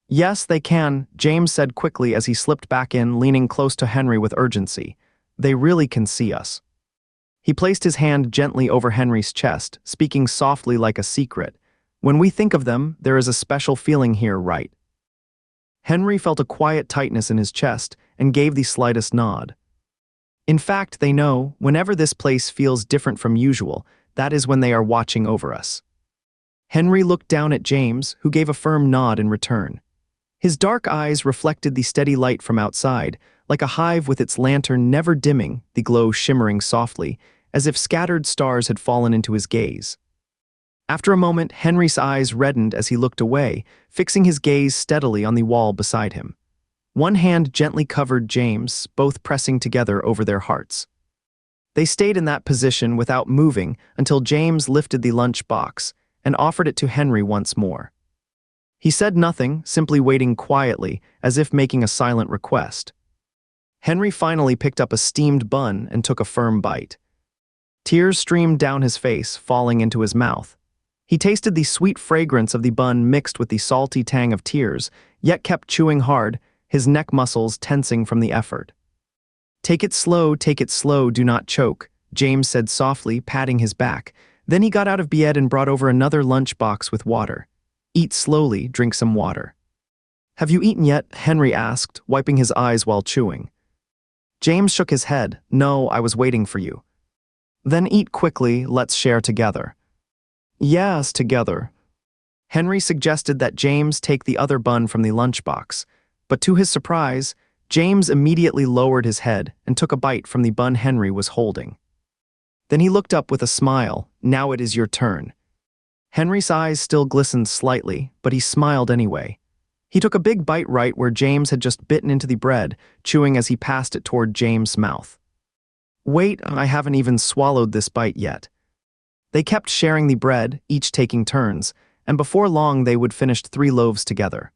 "Yes, they can," James said quickly as he slipped back in, leaning close to Henry with urgency. "They really can see us." He placed his hand gently over Henry's chest, speaking softly like a secret. "When we think of them, there is a special feeling here, right?" Henry felt a quiet tightness in his chest and gave the slightest nod. "In fact, they know, whenever this place feels different from usual, that is when they are watching over us." Henry looked down at James, who gave a firm nod in return. His dark eyes reflected the steady light from outside, like a hive with its lantern never dimming, the glow shimmering softly, as if scattered stars had fallen into his gaze. After a moment, Henry's eyes reddened as he looked away, fixing his gaze steadily on the wall beside him. One hand gently covered James, both pressing together over their hearts. They stayed in that position without moving until James lifted the lunch box and offered it to Henry once more. He said nothing, simply waiting quietly, as if making a silent request. Henry finally picked up a steamed bun and took a firm bite. Tears streamed down his face, falling into his mouth. He tasted the sweet fragrance of the bun mixed with the salty tang of tears, yet kept chewing hard, his neck muscles tensing from the effort. Take it slow, do not choke," James said softly, patting his back. Then he got out of bed and brought over another lunch box with water. "Eat slowly, drink some water." "Have you eaten yet?" Henry asked, wiping his eyes while chewing. James shook his head. "No, I was waiting for you." "Then eat quickly, let's share together." "Yes, together." Henry suggested that James take the other bun from the lunchbox, but to his surprise, James immediately lowered his head and took a bite from the bun Henry was holding. Then he looked up with a smile. "Now it is your turn." Henry's eyes still glistened slightly, but he smiled anyway. He took a big bite right where James had just bitten into the bread, chewing as he passed it toward James' mouth. "Wait, I haven't even swallowed this bite yet." They kept sharing the bread, each taking turns, and before long they would finish 3 loaves together.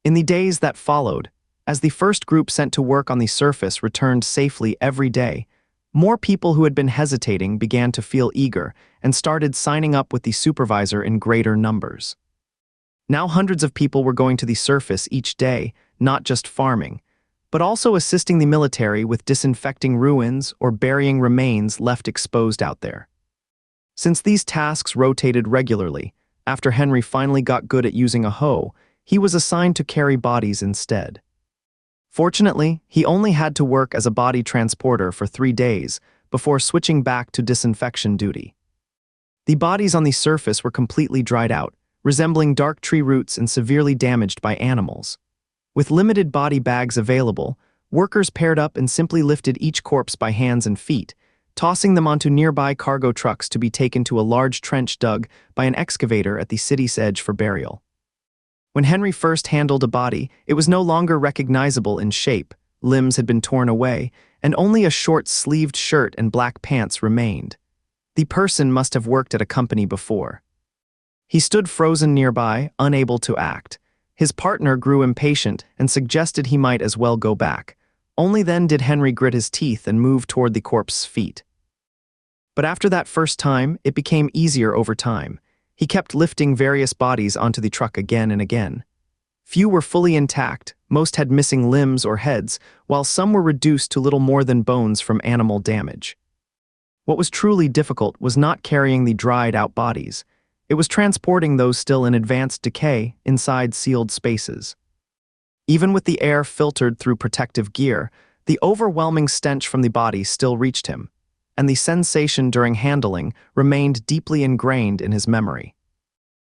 In the days that followed, as the first group sent to work on the surface returned safely every day, more people who had been hesitating began to feel eager and started signing up with the supervisor in greater numbers. Now hundreds of people were going to the surface each day, not just farming, but also assisting the military with disinfecting ruins or burying remains left exposed out there. Since these tasks rotated regularly, after Henry finally got good at using a hoe, he was assigned to carry bodies instead. Fortunately, he only had to work as a body transporter for 3 days before switching back to disinfection duty. The bodies on the surface were completely dried out, resembling dark tree roots and severely damaged by animals. With limited body bags available, workers paired up and simply lifted each corpse by hands and feet, tossing them onto nearby cargo trucks to be taken to a large trench dug by an excavator at the city's edge for burial. When Henry first handled a body, it was no longer recognizable in shape, limbs had been torn away, and only a short-sleeved shirt and black pants remained. The person must have worked at a company before. He stood frozen nearby, unable to act. His partner grew impatient and suggested he might as well go back. Only then did Henry grit his teeth and move toward the corpse's feet. But after that first time, it became easier over time. He kept lifting various bodies onto the truck again and again. Few were fully intact, most had missing limbs or heads, while some were reduced to little more than bones from animal damage. What was truly difficult was not carrying the dried-out bodies. It was transporting those still in advanced decay inside sealed spaces. Even with the air filtered through protective gear, the overwhelming stench from the body still reached him, and the sensation during handling remained deeply ingrained in his memory.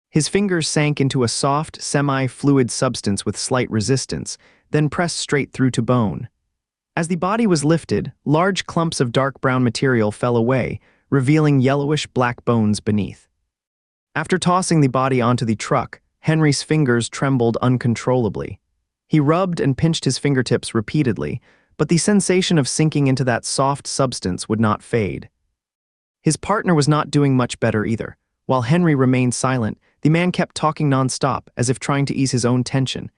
His fingers sank into a soft, semi-fluid substance with slight resistance, then pressed straight through to bone. As the body was lifted, large clumps of dark brown material fell away, revealing yellowish-black bones beneath. After tossing the body onto the truck, Henry's fingers trembled uncontrollably. He rubbed and pinched his fingertips repeatedly, but the sensation of sinking into that soft substance would not fade. His partner was not doing much better either. While Henry remained silent, the man kept talking nonstop, as if trying to ease his own tension.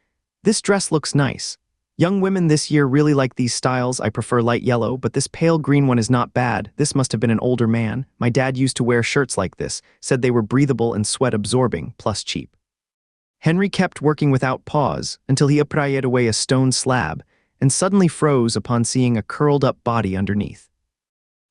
"This dress looks nice. Young women this year really like these styles. I prefer light yellow, but this pale green one is not bad. This must have been an older man. My dad used to wear shirts like this, said they were breathable and sweat-absorbing, plus cheap." Henry kept working without pause until he pried away a stone slab and suddenly froze upon seeing a curled-up body underneath.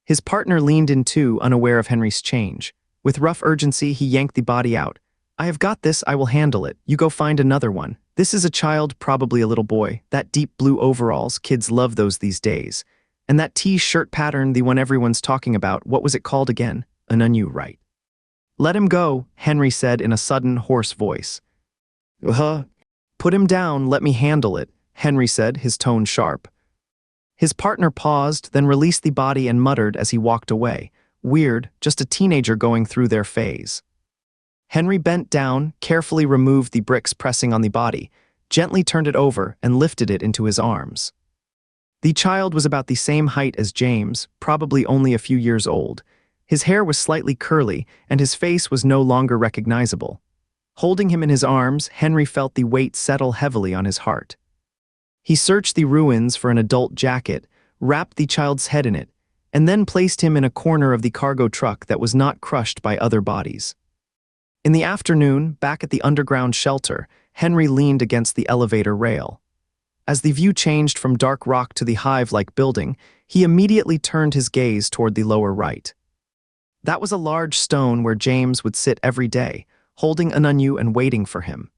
His partner leaned in too, unaware of Henry's change. With rough urgency, he yanked the body out. "I have got this, I will handle it. You go find another one. This is a child, probably a little boy. That deep blue overalls, kids love those these days. And that T-shirt pattern, the one everyone's talking about, what was it called again? An onion, right?" "Let him go," Henry said in a sudden, hoarse voice. Put him down, let me handle it," Henry said, his tone sharp. His partner paused, then released the body and muttered as he walked away. "Weird, just a teenager going through their phase." Henry bent down, carefully removed the bricks pressing on the body, gently turned it over, and lifted it into his arms. The child was about the same height as James, probably only a few years old. His hair was slightly curly, and his face was no longer recognizable. Holding him in his arms, Henry felt the weight settle heavily on his heart. He searched the ruins for an adult jacket, wrapped the child's head in it, and then placed him in a corner of the cargo truck that was not crushed by other bodies. In the afternoon, back at the underground shelter, Henry leaned against the elevator rail. As the view changed from dark rock to the hive-like building, he immediately turned his gaze toward the lower right. That was a large stone where James would sit every day, holding an onion and waiting for him.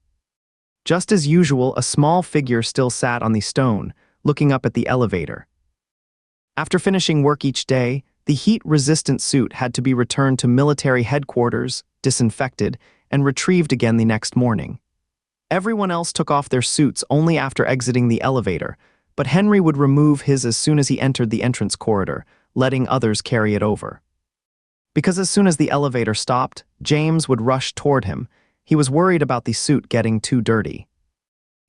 Just as usual, a small figure still sat on the stone, looking up at the elevator. After finishing work each day, the heat-resistant suit had to be returned to military headquarters, disinfected, and retrieved again the next morning. Everyone else took off their suits only after exiting the elevator, but Henry would remove his as soon as he entered the entrance corridor, letting others carry it over. Because as soon as the elevator stopped, James would rush toward him. He was worried about the suit getting too dirty.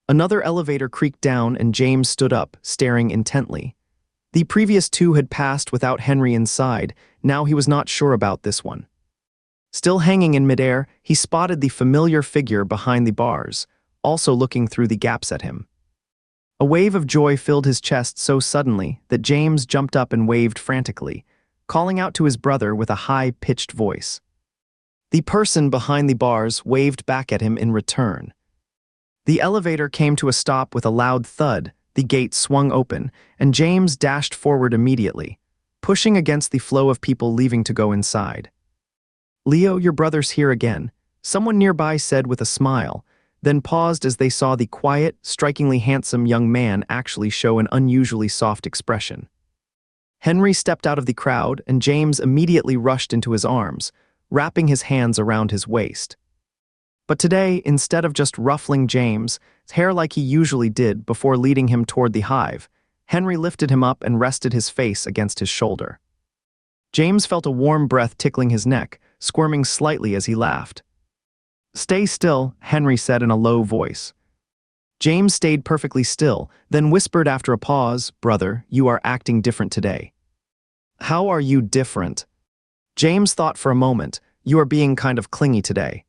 Another elevator creaked down and James stood up, staring intently. The previous two had passed without Henry inside. Now he was not sure about this one. Still hanging in midair, he spotted the familiar figure behind the bars, also looking through the gaps at him. A wave of joy filled his chest so suddenly that James jumped up and waved frantically, calling out to his brother with a high-pitched voice. The person behind the bars waved back at him in return. The elevator came to a stop with a loud thud, the gate swung open, and James dashed forward immediately, pushing against the flow of people leaving to go inside. "Leo, your brother's here again," someone nearby said with a smile, then paused as they saw the quiet, strikingly handsome young man actually show an unusually soft expression. Henry stepped out of the crowd, and James immediately rushed into his arms, wrapping his hands around his waist. But today, instead of just ruffling James' hair like he usually did before leading him toward the hive, Henry lifted him up and rested his face against his shoulder. James felt a warm breath tickling his neck, squirming slightly as he laughed. "Stay still," Henry said in a low voice. James stayed perfectly still, then whispered after a pause, "Brother, you are acting different today." "How are you different?" James thought for a moment. "You are being kind of clingy today."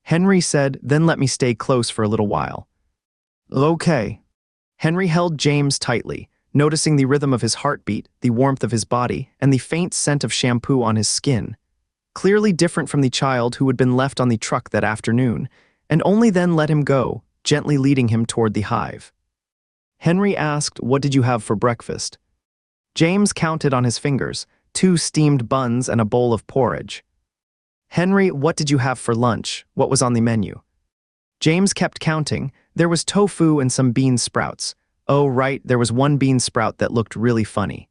Henry said, "Then let me stay close for a little while." "Okay." Henry held James tightly, noticing the rhythm of his heartbeat, the warmth of his body, and the faint scent of shampoo on his skin. Clearly different from the child who had been left on the truck that afternoon, and only then let him go, gently leading him toward the hive. Henry asked, "What did you have for breakfast?" James counted on his fingers, 2 steamed buns and a bowl of porridge. "Henry, what did you have for lunch? What was on the menu?" James kept counting. There was tofu and some bean sprouts. Oh, right, there was one bean sprout that looked really funny.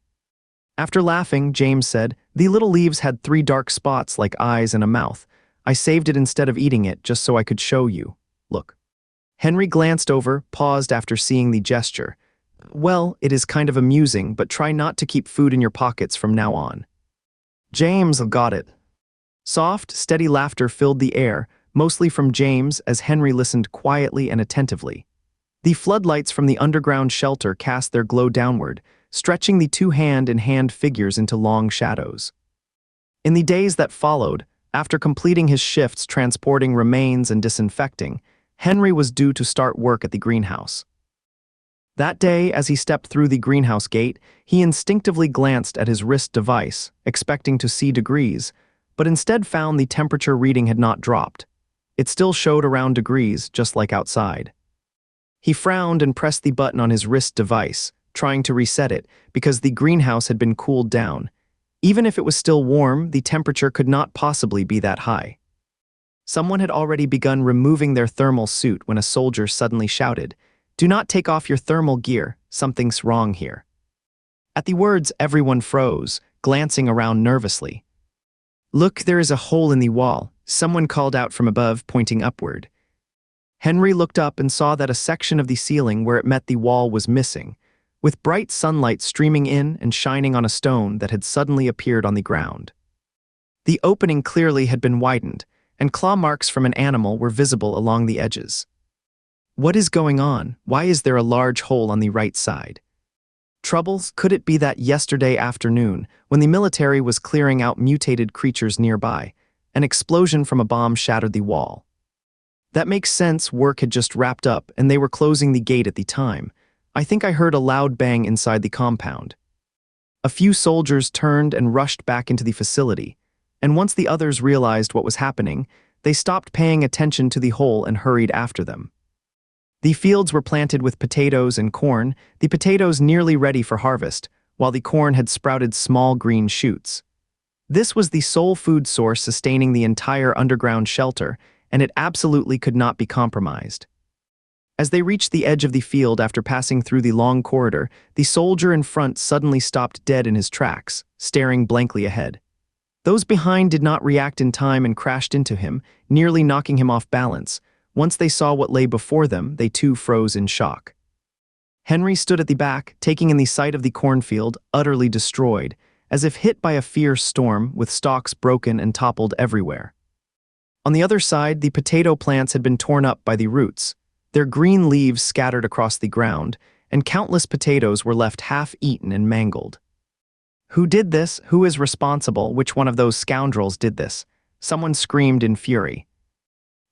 After laughing, James said, "The little leaves had 3 dark spots like eyes and a mouth. I saved it instead of eating it just so I could show you. Look." Henry glanced over, paused after seeing the gesture. "Well, it is kind of amusing, but try not to keep food in your pockets from now on." James got it. Soft, steady laughter filled the air, mostly from James as Henry listened quietly and attentively. The floodlights from the underground shelter cast their glow downward, stretching the 2 hand-in-hand figures into long shadows. In the days that followed, after completing his shifts transporting remains and disinfecting, Henry was due to start work at the greenhouse. That day, as he stepped through the greenhouse gate, he instinctively glanced at his wrist device, expecting to see degrees, but instead found the temperature reading had not dropped. It still showed around degrees, just like outside. He frowned and pressed the button on his wrist device, trying to reset it, because the greenhouse had been cooled down. Even if it was still warm, the temperature could not possibly be that high. Someone had already begun removing their thermal suit when a soldier suddenly shouted, "Do not take off your thermal gear, something's wrong here." At the words, everyone froze, glancing around nervously. "Look, there is a hole in the wall," someone called out from above, pointing upward. Henry looked up and saw that a section of the ceiling where it met the wall was missing, with bright sunlight streaming in and shining on a stone that had suddenly appeared on the ground. The opening clearly had been widened, and claw marks from an animal were visible along the edges. What is going on? Why is there a large hole on the right side? Troubles? Could it be that yesterday afternoon, when the military was clearing out mutated creatures nearby, an explosion from a bomb shattered the wall? That makes sense. Work had just wrapped up, and they were closing the gate at the time. I think I heard a loud bang inside the compound. A few soldiers turned and rushed back into the facility, and once the others realized what was happening, they stopped paying attention to the hole and hurried after them. The fields were planted with potatoes and corn, the potatoes nearly ready for harvest, while the corn had sprouted small green shoots. This was the sole food source sustaining the entire underground shelter, and it absolutely could not be compromised. As they reached the edge of the field after passing through the long corridor, the soldier in front suddenly stopped dead in his tracks, staring blankly ahead. Those behind did not react in time and crashed into him, nearly knocking him off balance. Once they saw what lay before them, they too froze in shock. Henry stood at the back, taking in the sight of the cornfield, utterly destroyed, as if hit by a fierce storm, with stalks broken and toppled everywhere. On the other side, the potato plants had been torn up by the roots, their green leaves scattered across the ground, and countless potatoes were left half-eaten and mangled. Who did this? Who is responsible? Which one of those scoundrels did this? Someone screamed in fury.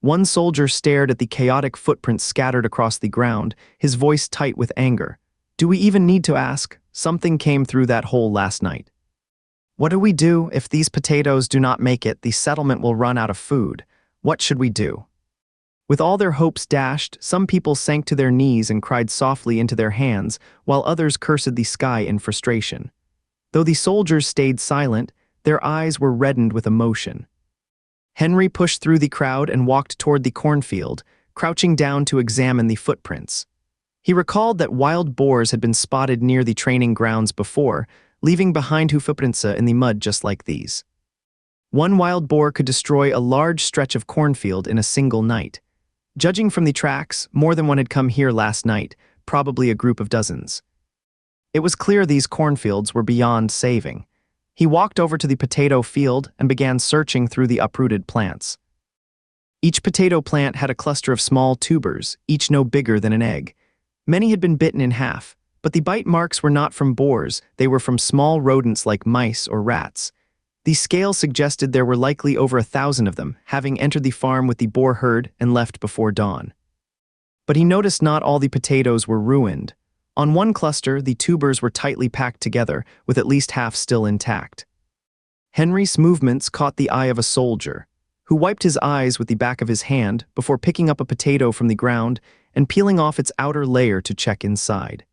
One soldier stared at the chaotic footprints scattered across the ground, his voice tight with anger. "Do we even need to ask? Something came through that hole last night. What do we do? If these potatoes do not make it, the settlement will run out of food. What should we do?" With all their hopes dashed, some people sank to their knees and cried softly into their hands, while others cursed the sky in frustration. Though the soldiers stayed silent, their eyes were reddened with emotion. Henry pushed through the crowd and walked toward the cornfield, crouching down to examine the footprints. He recalled that wild boars had been spotted near the training grounds before, leaving behind hoofprints in the mud just like these. One wild boar could destroy a large stretch of cornfield in a single night. Judging from the tracks, more than one had come here last night, probably a group of dozens. It was clear these cornfields were beyond saving. He walked over to the potato field and began searching through the uprooted plants. Each potato plant had a cluster of small tubers, each no bigger than an egg. Many had been bitten in half, but the bite marks were not from boars, they were from small rodents like mice or rats. The scale suggested there were likely over 1,000 of them, having entered the farm with the boar herd and left before dawn. But he noticed not all the potatoes were ruined. On one cluster, the tubers were tightly packed together, with at least half still intact. Henry's movements caught the eye of a soldier, who wiped his eyes with the back of his hand before picking up a potato from the ground and peeling off its outer layer to check inside.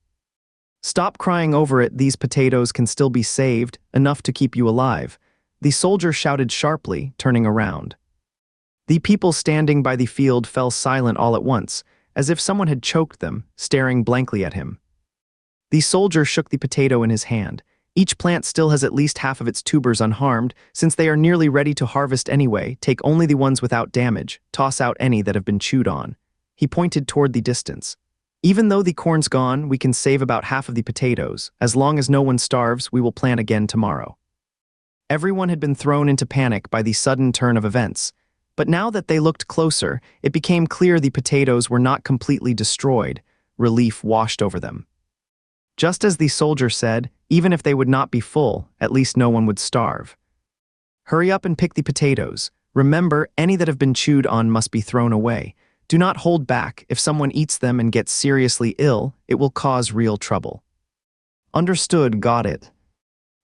"Stop crying over it, these potatoes can still be saved, enough to keep you alive," the soldier shouted sharply, turning around. The people standing by the field fell silent all at once, as if someone had choked them, staring blankly at him. The soldier shook the potato in his hand. "Each plant still has at least half of its tubers unharmed. Since they are nearly ready to harvest anyway, take only the ones without damage, toss out any that have been chewed on." He pointed toward the distance. "Even though the corn's gone, we can save about half of the potatoes. As long as no one starves, we will plant again tomorrow." Everyone had been thrown into panic by the sudden turn of events. But now that they looked closer, it became clear the potatoes were not completely destroyed. Relief washed over them. Just as the soldier said, even if they would not be full, at least no one would starve. "Hurry up and pick the potatoes. Remember, any that have been chewed on must be thrown away. Do not hold back. If someone eats them and gets seriously ill, it will cause real trouble." "Understood, got it."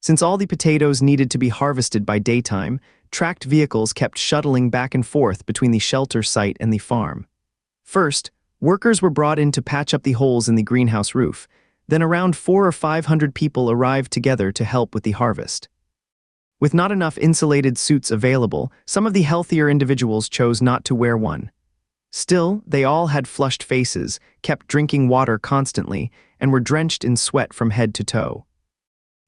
Since all the potatoes needed to be harvested by daytime, tracked vehicles kept shuttling back and forth between the shelter site and the farm. First, workers were brought in to patch up the holes in the greenhouse roof. Then around 400 or 500 people arrived together to help with the harvest. With not enough insulated suits available, some of the healthier individuals chose not to wear one. Still, they all had flushed faces, kept drinking water constantly, and were drenched in sweat from head to toe.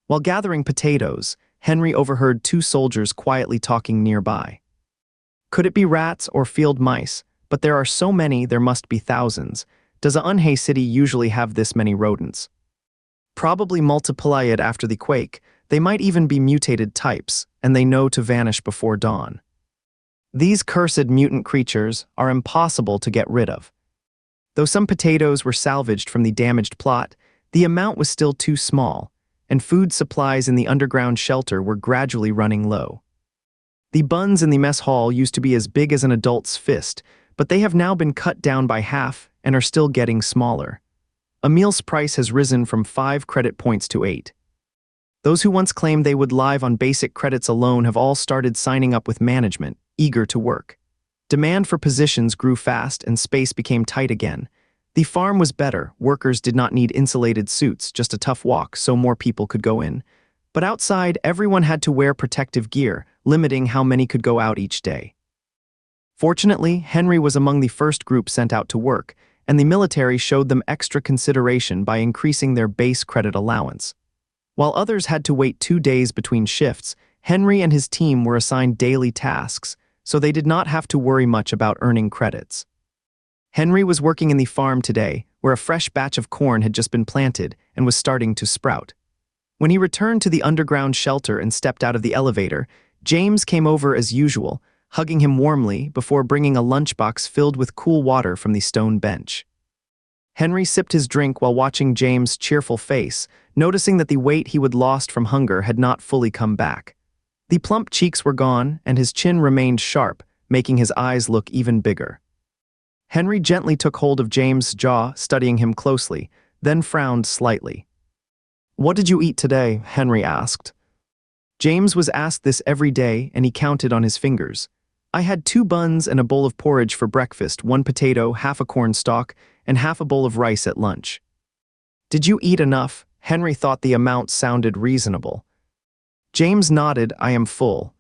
While gathering potatoes, Henry overheard two soldiers quietly talking nearby. "Could it be rats or field mice? But there are so many, there must be thousands. Does a Unha city usually have this many rodents?" "Probably multiplied after the quake. They might even be mutated types, and they know to vanish before dawn. These cursed mutant creatures are impossible to get rid of." Though some potatoes were salvaged from the damaged plot, the amount was still too small, and food supplies in the underground shelter were gradually running low. The buns in the mess hall used to be as big as an adult's fist, but they have now been cut down by half and are still getting smaller. A meal's price has risen from 5 credit points to 8. Those who once claimed they would live on basic credits alone have all started signing up with management, eager to work. Demand for positions grew fast and space became tight again. The farm was better, workers did not need insulated suits, just a tough walk so more people could go in. But outside, everyone had to wear protective gear, limiting how many could go out each day. Fortunately, Henry was among the first group sent out to work, and the military showed them extra consideration by increasing their base credit allowance. While others had to wait 2 days between shifts, Henry and his team were assigned daily tasks, so they did not have to worry much about earning credits. Henry was working in the farm today, where a fresh batch of corn had just been planted and was starting to sprout. When he returned to the underground shelter and stepped out of the elevator, James came over as usual, hugging him warmly before bringing a lunchbox filled with cool water from the stone bench. Henry sipped his drink while watching James' cheerful face, noticing that the weight he had lost from hunger had not fully come back. The plump cheeks were gone, and his chin remained sharp, making his eyes look even bigger. Henry gently took hold of James' jaw, studying him closely, then frowned slightly. "What did you eat today?" Henry asked. James was asked this every day, and he counted on his fingers. "I had 2 buns and a bowl of porridge for breakfast, 1 potato, half a corn stalk, and half a bowl of rice at lunch." "Did you eat enough?" Henry thought the amount sounded reasonable. James nodded. "I am full."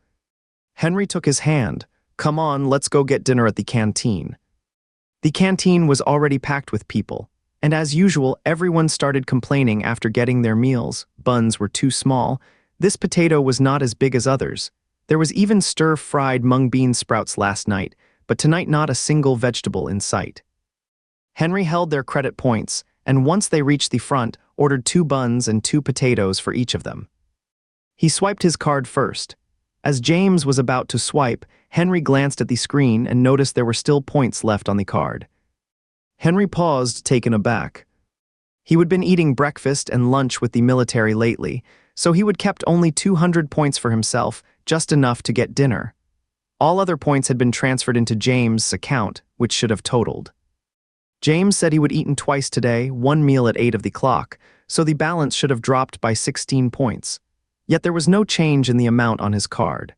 Henry took his hand. "Come on, let's go get dinner at the canteen." The canteen was already packed with people, and as usual, everyone started complaining after getting their meals. Buns were too small. This potato was not as big as others. There was even stir-fried mung bean sprouts last night, but tonight not a single vegetable in sight. Henry held their credit points, and once they reached the front, ordered 2 buns and 2 potatoes for each of them. He swiped his card first. As James was about to swipe, Henry glanced at the screen and noticed there were still points left on the card. Henry paused, taken aback. He had been eating breakfast and lunch with the military lately, so he had kept only 200 points for himself, just enough to get dinner. All other points had been transferred into James' account, which should have totaled. James said he would eaten twice today, 1 meal at 8 of the clock, so the balance should have dropped by 16 points. Yet there was no change in the amount on his card.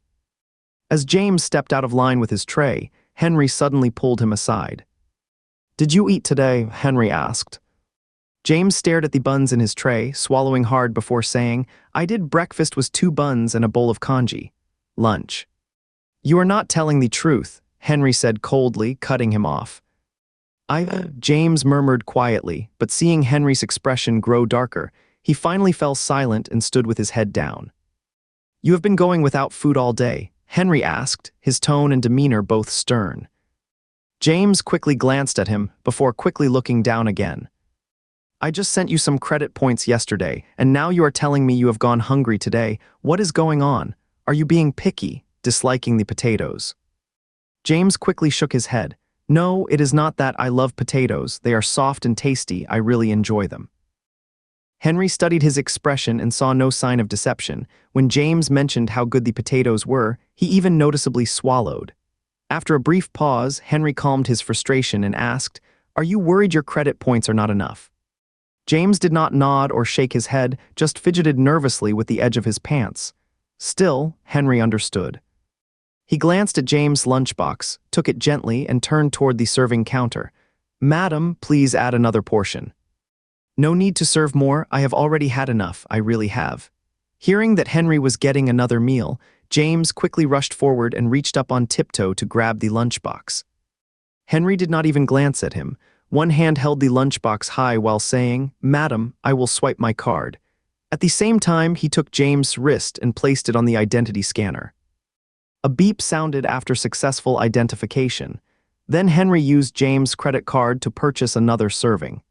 As James stepped out of line with his tray, Henry suddenly pulled him aside. "Did you eat today?" Henry asked. James stared at the buns in his tray, swallowing hard before saying, "I did. Breakfast was 2 buns and a bowl of congee. Lunch." "You are not telling the truth," Henry said coldly, cutting him off. James murmured quietly, but seeing Henry's expression grow darker, he finally fell silent and stood with his head down. "You have been going without food all day?" Henry asked, his tone and demeanor both stern. James quickly glanced at him, before quickly looking down again. "I just sent you some credit points yesterday, and now you are telling me you have gone hungry today. What is going on? Are you being picky, disliking the potatoes?" James quickly shook his head. "No, it is not that. I love potatoes. They are soft and tasty. I really enjoy them." Henry studied his expression and saw no sign of deception. When James mentioned how good the potatoes were, he even noticeably swallowed. After a brief pause, Henry calmed his frustration and asked, "Are you worried your credit points are not enough?" James did not nod or shake his head, just fidgeted nervously with the edge of his pants. Still, Henry understood. He glanced at James' lunchbox, took it gently, and turned toward the serving counter. "Madam, please add another portion." "No need to serve more. I have already had enough. I really have." Hearing that Henry was getting another meal, James quickly rushed forward and reached up on tiptoe to grab the lunchbox. Henry did not even glance at him. One hand held the lunchbox high while saying, "Madam, I will swipe my card." At the same time, he took James' wrist and placed it on the identity scanner. A beep sounded after successful identification. Then Henry used James' credit card to purchase another serving.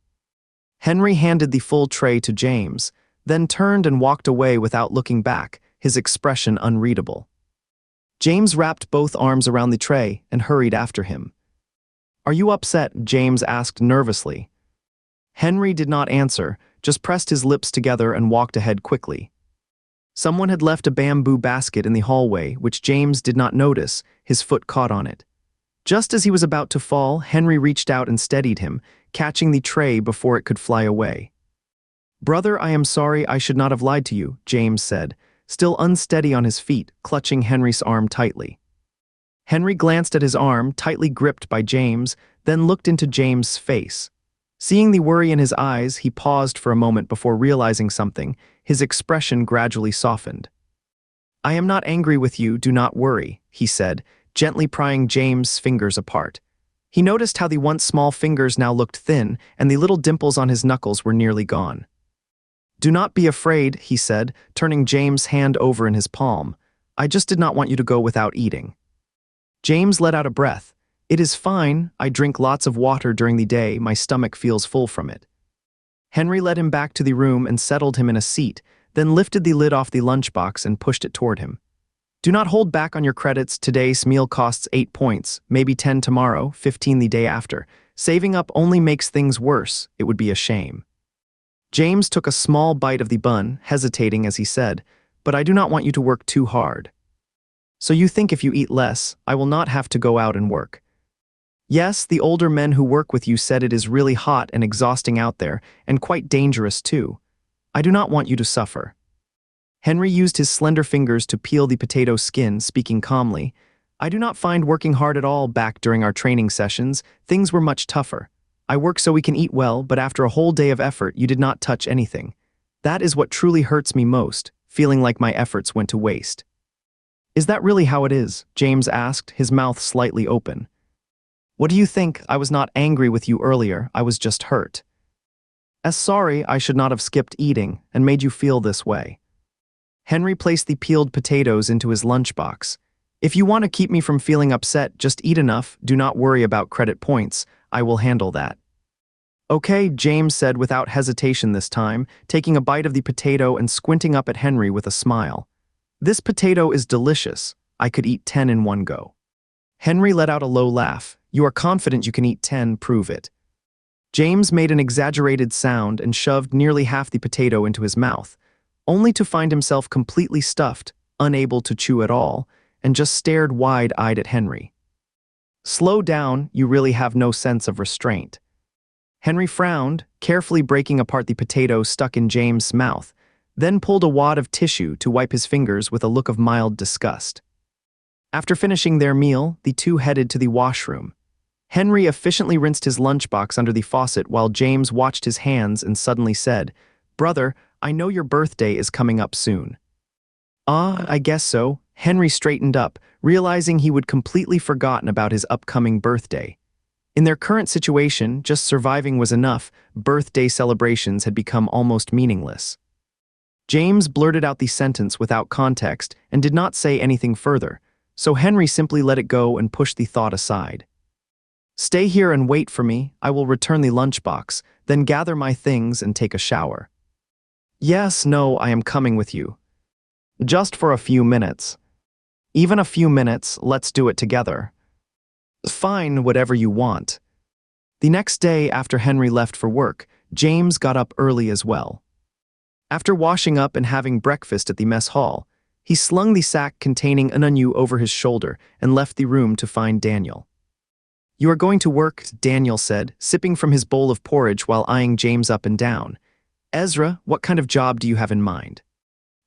Henry handed the full tray to James, then turned and walked away without looking back, his expression unreadable. James wrapped both arms around the tray and hurried after him. "Are you upset?" James asked nervously. Henry did not answer, just pressed his lips together and walked ahead quickly. Someone had left a bamboo basket in the hallway, which James did not notice. His foot caught on it. Just as he was about to fall, Henry reached out and steadied him, catching the tray before it could fly away. "Brother, I am sorry. I should not have lied to you," James said, still unsteady on his feet, clutching Henry's arm tightly. Henry glanced at his arm, tightly gripped by James, then looked into James' face. Seeing the worry in his eyes, he paused for a moment before realizing something. His expression gradually softened. "I am not angry with you, do not worry," he said, gently prying James' fingers apart. He noticed how the once small fingers now looked thin, and the little dimples on his knuckles were nearly gone. "Do not be afraid," he said, turning James' hand over in his palm. "I just did not want you to go without eating." James let out a breath. "It is fine. I drink lots of water during the day. My stomach feels full from it." Henry led him back to the room and settled him in a seat, then lifted the lid off the lunchbox and pushed it toward him. "Do not hold back on your credits. Today's meal costs 8 points, maybe 10 tomorrow, 15 the day after. Saving up only makes things worse. It would be a shame." James took a small bite of the bun, hesitating as he said, "But I do not want you to work too hard." "So you think if you eat less, I will not have to go out and work?" "Yes, the older men who work with you said it is really hot and exhausting out there, and quite dangerous too. I do not want you to suffer." Henry used his slender fingers to peel the potato skin, speaking calmly. "I do not find working hard at all back during our training sessions. Things were much tougher. I work so we can eat well, but after a whole day of effort, you did not touch anything. That is what truly hurts me most, feeling like my efforts went to waste." "Is that really how it is?" James asked, his mouth slightly open. "What do you think? I was not angry with you earlier, I was just hurt. As sorry, I should not have skipped eating and made you feel this way." Henry placed the peeled potatoes into his lunchbox. If you want to keep me from feeling upset, just eat enough, do not worry about credit points, I will handle that. Okay, James said without hesitation this time, taking a bite of the potato and squinting up at Henry with a smile. This potato is delicious, I could eat 10 in one go. Henry let out a low laugh. You are confident you can eat 10, prove it. James made an exaggerated sound and shoved nearly half the potato into his mouth, only to find himself completely stuffed, unable to chew at all, and just stared wide-eyed at Henry. Slow down, you really have no sense of restraint. Henry frowned, carefully breaking apart the potato stuck in James' mouth, then pulled a wad of tissue to wipe his fingers with a look of mild disgust. After finishing their meal, the two headed to the washroom. Henry efficiently rinsed his lunchbox under the faucet while James watched his hands and suddenly said, "Brother, I know your birthday is coming up soon." I guess so." Henry straightened up, realizing he would completely forgotten about his upcoming birthday. In their current situation, just surviving was enough. Birthday celebrations had become almost meaningless. James blurted out the sentence without context and did not say anything further, so Henry simply let it go and pushed the thought aside. "Stay here and wait for me, I will return the lunchbox, then gather my things and take a shower." "Yes, no, I am coming with you. Just for a few minutes." "Even a few minutes, let's do it together." "Fine, whatever you want." The next day after Henry left for work, James got up early as well. After washing up and having breakfast at the mess hall, he slung the sack containing an onion over his shoulder and left the room to find Daniel. "You are going to work," Daniel said, sipping from his bowl of porridge while eyeing James up and down. "Ezra, what kind of job do you have in mind?"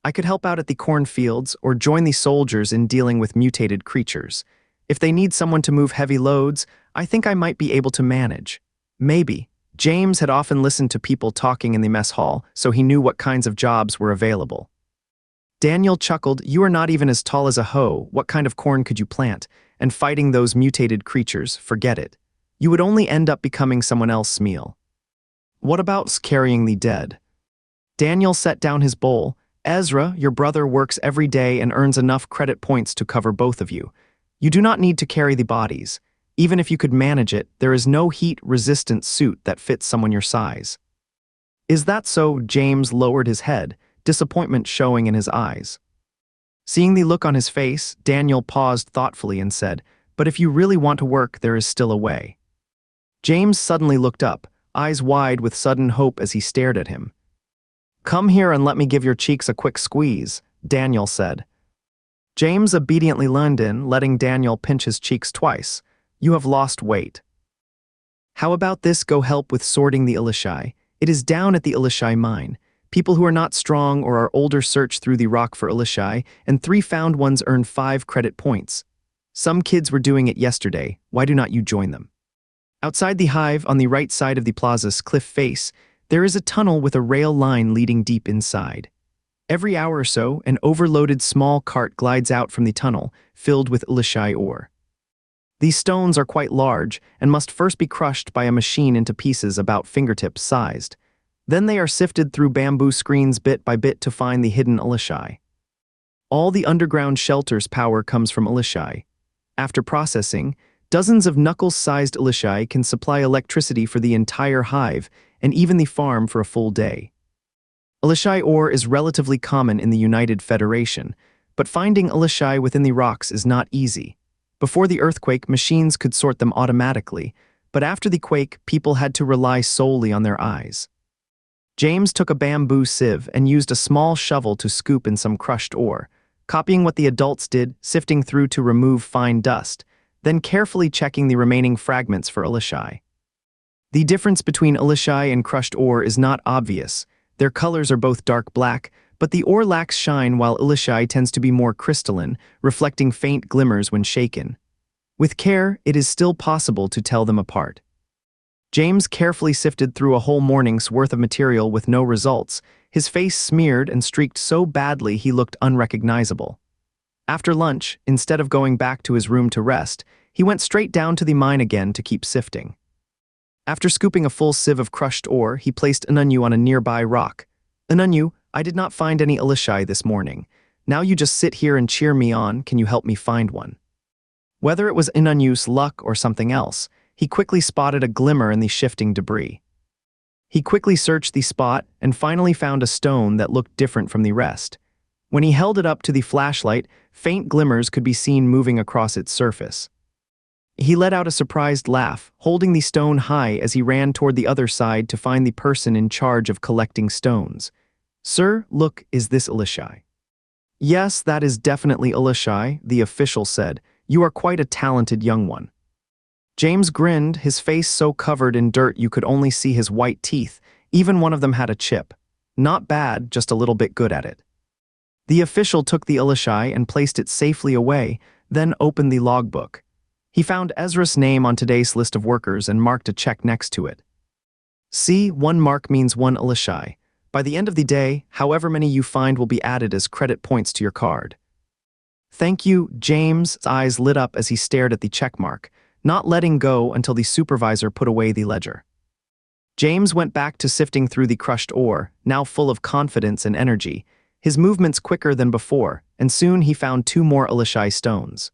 "I could help out at the cornfields or join the soldiers in dealing with mutated creatures. If they need someone to move heavy loads, I think I might be able to manage." Maybe. James had often listened to people talking in the mess hall, so he knew what kinds of jobs were available. Daniel chuckled, "You are not even as tall as a hoe, what kind of corn could you plant? And fighting those mutated creatures, forget it. You would only end up becoming someone else's meal." "What about carrying the dead?" Daniel set down his bowl. "Ezra, your brother works every day and earns enough credit points to cover both of you. You do not need to carry the bodies. Even if you could manage it, there is no heat-resistant suit that fits someone your size." "Is that so?" James lowered his head, disappointment showing in his eyes. Seeing the look on his face, Daniel paused thoughtfully and said, "But if you really want to work, there is still a way." James suddenly looked up, eyes wide with sudden hope as he stared at him. "Come here and let me give your cheeks a quick squeeze," Daniel said. James obediently leaned in, letting Daniel pinch his cheeks twice. "You have lost weight. How about this? Go help with sorting the Elishai. It is down at the Elishai mine. People who are not strong or are older search through the rock for Elishai, and 3 found ones earn 5 credit points. Some kids were doing it yesterday. Why do not you join them?" Outside the hive, on the right side of the plaza's cliff face, there is a tunnel with a rail line leading deep inside. Every hour or so, an overloaded small cart glides out from the tunnel, filled with Elishai ore. These stones are quite large and must first be crushed by a machine into pieces about fingertip sized. Then they are sifted through bamboo screens bit by bit to find the hidden Elishai. All the underground shelter's power comes from Elishai. After processing, dozens of knuckles-sized Elishai can supply electricity for the entire hive and even the farm for a full day. Elishai ore is relatively common in the United Federation, but finding Elishai within the rocks is not easy. Before the earthquake, machines could sort them automatically, but after the quake, people had to rely solely on their eyes. James took a bamboo sieve and used a small shovel to scoop in some crushed ore, copying what the adults did, sifting through to remove fine dust, then carefully checking the remaining fragments for Elishai. The difference between Elishai and crushed ore is not obvious. Their colors are both dark black, but the ore lacks shine while Elishai tends to be more crystalline, reflecting faint glimmers when shaken. With care, it is still possible to tell them apart. James carefully sifted through a whole morning's worth of material with no results, his face smeared and streaked so badly he looked unrecognizable. After lunch, instead of going back to his room to rest, he went straight down to the mine again to keep sifting. After scooping a full sieve of crushed ore, he placed Anunyu on a nearby rock. "Anunyu, I did not find any Elishai this morning. Now you just sit here and cheer me on, can you help me find one? Whether it was Inannu's luck or something else, he quickly spotted a glimmer in the shifting debris. He quickly searched the spot and finally found a stone that looked different from the rest. When he held it up to the flashlight, faint glimmers could be seen moving across its surface. He let out a surprised laugh, holding the stone high as he ran toward the other side to find the person in charge of collecting stones. "Sir, look, is this Elishai?" "Yes, that is definitely Elishai," the official said. "You are quite a talented young one." James grinned, his face so covered in dirt you could only see his white teeth. Even one of them had a chip. Not bad, just a little bit good at it. The official took the Elishai and placed it safely away, then opened the logbook. He found Ezra's name on today's list of workers and marked a check next to it. See, 1 mark means 1 Elishai. By the end of the day, however many you find will be added as credit points to your card. "Thank you," James' eyes lit up as he stared at the check mark, not letting go until the supervisor put away the ledger. James went back to sifting through the crushed ore, now full of confidence and energy, his movements quicker than before, and soon he found 2 more Elishai stones.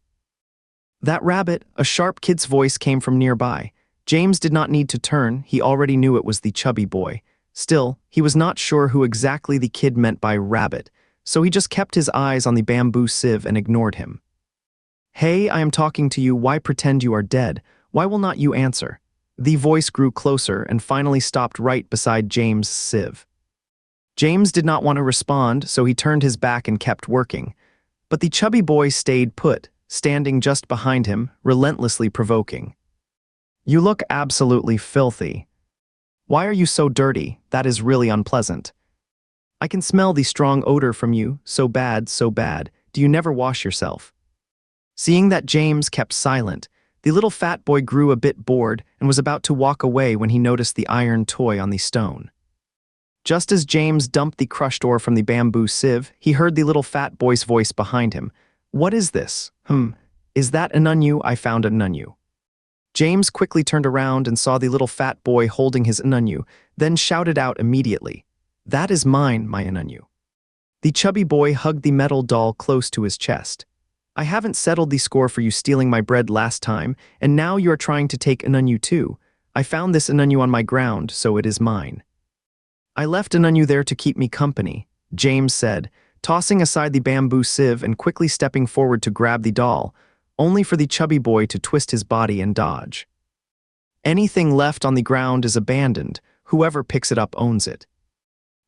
"That rabbit," a sharp kid's voice came from nearby. James did not need to turn, he already knew it was the chubby boy. Still, he was not sure who exactly the kid meant by rabbit, so he just kept his eyes on the bamboo sieve and ignored him. "Hey, I am talking to you, why pretend you are dead? Why will not you answer?" The voice grew closer and finally stopped right beside James' sieve. James did not want to respond, so he turned his back and kept working. But the chubby boy stayed put, standing just behind him, relentlessly provoking. "You look absolutely filthy. Why are you so dirty? That is really unpleasant. I can smell the strong odor from you, so bad, so bad. Do you never wash yourself?" Seeing that James kept silent, the little fat boy grew a bit bored and was about to walk away when he noticed the iron toy on the stone. Just as James dumped the crushed ore from the bamboo sieve, he heard the little fat boy's voice behind him. "What is this? Is that Inannu? I found Inannu." James quickly turned around and saw the little fat boy holding his Inannu, then shouted out immediately, "That is mine, my Inannu." The chubby boy hugged the metal doll close to his chest. "I haven't settled the score for you stealing my bread last time, and now you are trying to take Inannu too. I found this Inannu on my ground, so it is mine." "I left Inannu there to keep me company," James said, tossing aside the bamboo sieve and quickly stepping forward to grab the doll, only for the chubby boy to twist his body and dodge. "Anything left on the ground is abandoned. Whoever picks it up owns it."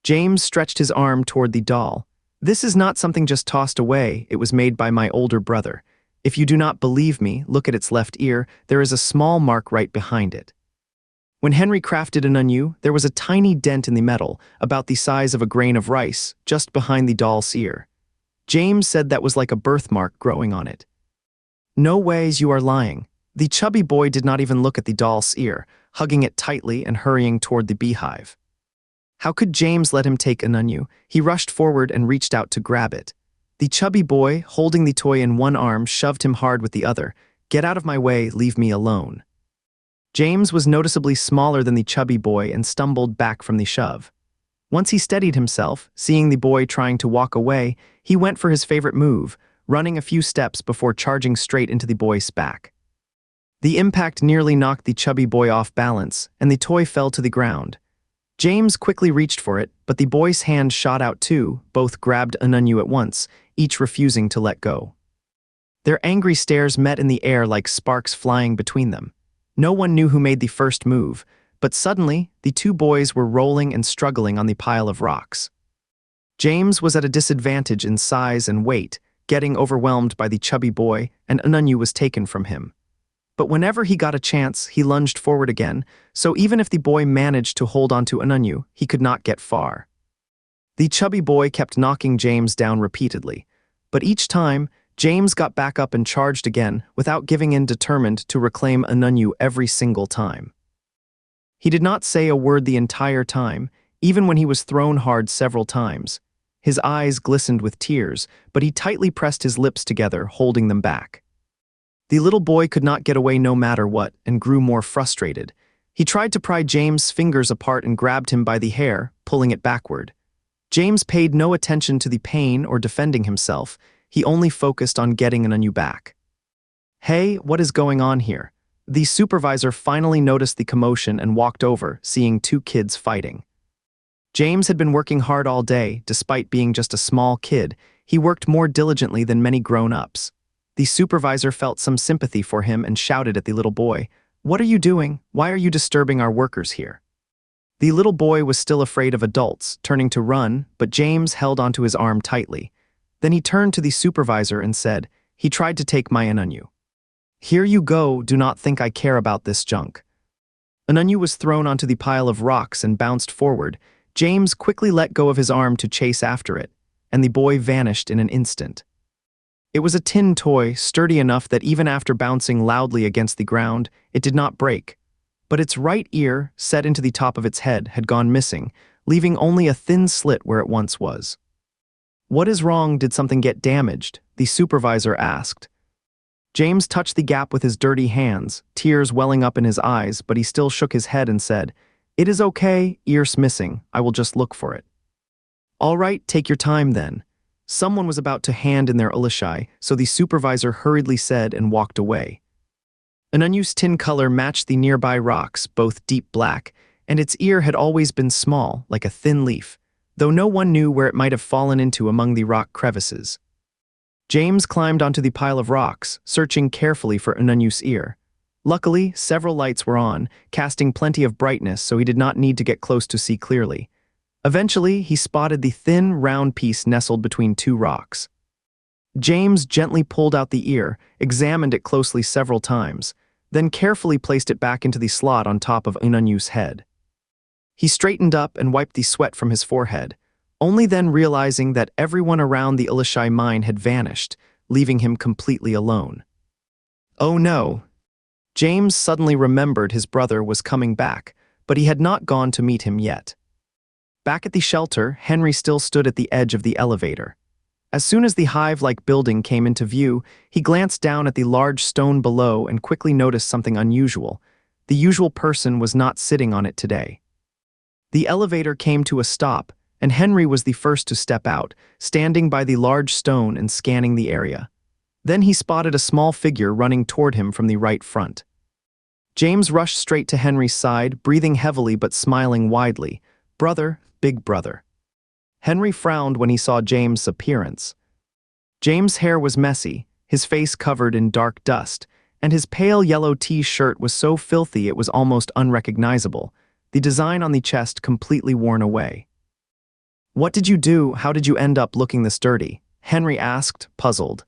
James stretched his arm toward the doll. "This is not something just tossed away, it was made by my older brother. If you do not believe me, look at its left ear, there is a small mark right behind it." When Henry crafted Inannu, there was a tiny dent in the metal, about the size of a grain of rice, just behind the doll's ear. James said that was like a birthmark growing on it. "No ways, you are lying." The chubby boy did not even look at the doll's ear, hugging it tightly and hurrying toward the beehive. How could James let him take Inannu? He rushed forward and reached out to grab it. The chubby boy, holding the toy in one arm, shoved him hard with the other. "Get out of my way, leave me alone." James was noticeably smaller than the chubby boy and stumbled back from the shove. Once he steadied himself, seeing the boy trying to walk away, he went for his favorite move, running a few steps before charging straight into the boy's back. The impact nearly knocked the chubby boy off balance, and the toy fell to the ground. James quickly reached for it, but the boy's hand shot out too, both grabbed Inannu at once, each refusing to let go. Their angry stares met in the air like sparks flying between them. No one knew who made the first move, but suddenly, the 2 boys were rolling and struggling on the pile of rocks. James was at a disadvantage in size and weight, getting overwhelmed by the chubby boy, and Inannu was taken from him. But whenever he got a chance, he lunged forward again, so even if the boy managed to hold onto Inannu, he could not get far. The chubby boy kept knocking James down repeatedly, but each time, James got back up and charged again, without giving in, determined to reclaim Inannu every single time. He did not say a word the entire time, even when he was thrown hard several times. His eyes glistened with tears, but he tightly pressed his lips together, holding them back. The little boy could not get away no matter what, and grew more frustrated. He tried to pry James' fingers apart and grabbed him by the hair, pulling it backward. James paid no attention to the pain or defending himself. He only focused on getting Ananyu back. Hey, what is going on here? The supervisor finally noticed the commotion and walked over, seeing two kids fighting. James had been working hard all day, despite being just a small kid. He worked more diligently than many grown-ups. The supervisor felt some sympathy for him and shouted at the little boy, "What are you doing? Why are you disturbing our workers here?" The little boy was still afraid of adults, turning to run, but James held onto his arm tightly. Then he turned to the supervisor and said, "He tried to take my Ananyu. Here you go, do not think I care about this junk." Ananyu was thrown onto the pile of rocks and bounced forward. James quickly let go of his arm to chase after it, and the boy vanished in an instant. It was a tin toy, sturdy enough that even after bouncing loudly against the ground, it did not break. But its right ear, set into the top of its head, had gone missing, leaving only a thin slit where it once was. "What is wrong? Did something get damaged?" the supervisor asked. James touched the gap with his dirty hands, tears welling up in his eyes, but he still shook his head and said, "It is okay, ear's missing, I will just look for it." "All right, take your time then." Someone was about to hand in their ulashai, so the supervisor hurriedly said and walked away. Ananyu's tin color matched the nearby rocks, both deep black, and its ear had always been small, like a thin leaf, though no one knew where it might have fallen into among the rock crevices. James climbed onto the pile of rocks, searching carefully for Ananyu's ear. Luckily, several lights were on, casting plenty of brightness so he did not need to get close to see clearly. Eventually, he spotted the thin, round piece nestled between two rocks. James gently pulled out the ear, examined it closely several times, then carefully placed it back into the slot on top of Ananyu's head. He straightened up and wiped the sweat from his forehead, only then realizing that everyone around the Ulashai mine had vanished, leaving him completely alone. Oh no! James suddenly remembered his brother was coming back, but he had not gone to meet him yet. Back at the shelter, Henry still stood at the edge of the elevator. As soon as the hive-like building came into view, he glanced down at the large stone below and quickly noticed something unusual. The usual person was not sitting on it today. The elevator came to a stop, and Henry was the first to step out, standing by the large stone and scanning the area. Then he spotted a small figure running toward him from the right front. James rushed straight to Henry's side, breathing heavily but smiling widely. "Brother, big brother." Henry frowned when he saw James' appearance. James' hair was messy, his face covered in dark dust, and his pale yellow T-shirt was so filthy it was almost unrecognizable, the design on the chest completely worn away. "What did you do? How did you end up looking this dirty?" Henry asked, puzzled.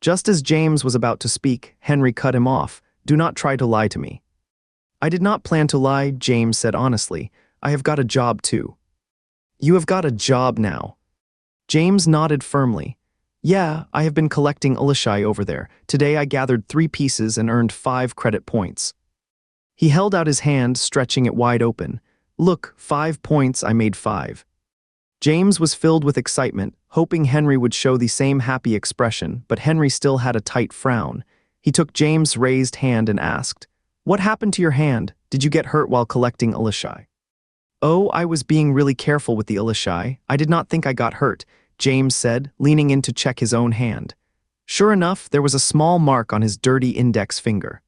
Just as James was about to speak, Henry cut him off. "Do not try to lie to me." "I did not plan to lie," James said honestly. "I have got a job too." "You have got a job now?" James nodded firmly. "Yeah, I have been collecting Ulashai over there. Today I gathered 3 pieces and earned 5 credit points." He held out his hand, stretching it wide open. "Look, 5 points, I made 5. James was filled with excitement, hoping Henry would show the same happy expression, but Henry still had a tight frown. He took James' raised hand and asked, "What happened to your hand? Did you get hurt while collecting Ulashai?" "Oh, I was being really careful with the Ulashai. I did not think I got hurt," James said, leaning in to check his own hand. Sure enough, there was a small mark on his dirty index finger.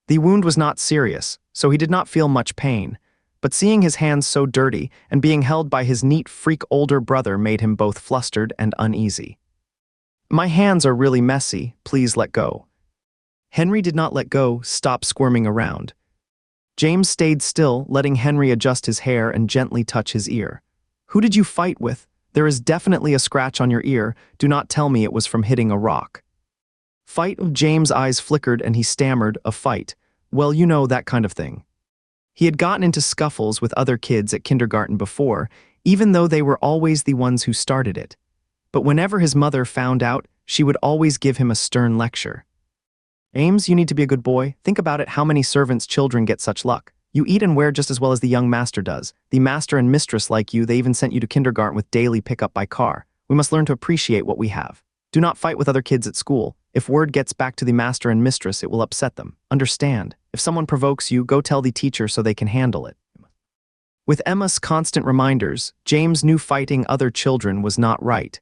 The wound was not serious, so he did not feel much pain, but seeing his hands so dirty and being held by his neat freak older brother made him both flustered and uneasy. "My hands are really messy, please let go." Henry did not let go, stop squirming around. James stayed still, letting Henry adjust his hair and gently touch his ear. "Who did you fight with? There is definitely a scratch on your ear. Do not tell me it was from hitting a rock." "Fight?" James' eyes flickered and he stammered, "A fight. Well, you know, that kind of thing." He had gotten into scuffles with other kids at kindergarten before, even though they were always the ones who started it. But whenever his mother found out, she would always give him a stern lecture. "Ames, you need to be a good boy. Think about it, how many servants' children get such luck. You eat and wear just as well as the young master does. The master and mistress like you, they even sent you to kindergarten with daily pickup by car. We must learn to appreciate what we have. Do not fight with other kids at school. If word gets back to the master and mistress, it will upset them. Understand? If someone provokes you, go tell the teacher so they can handle it." With Emma's constant reminders, James knew fighting other children was not right.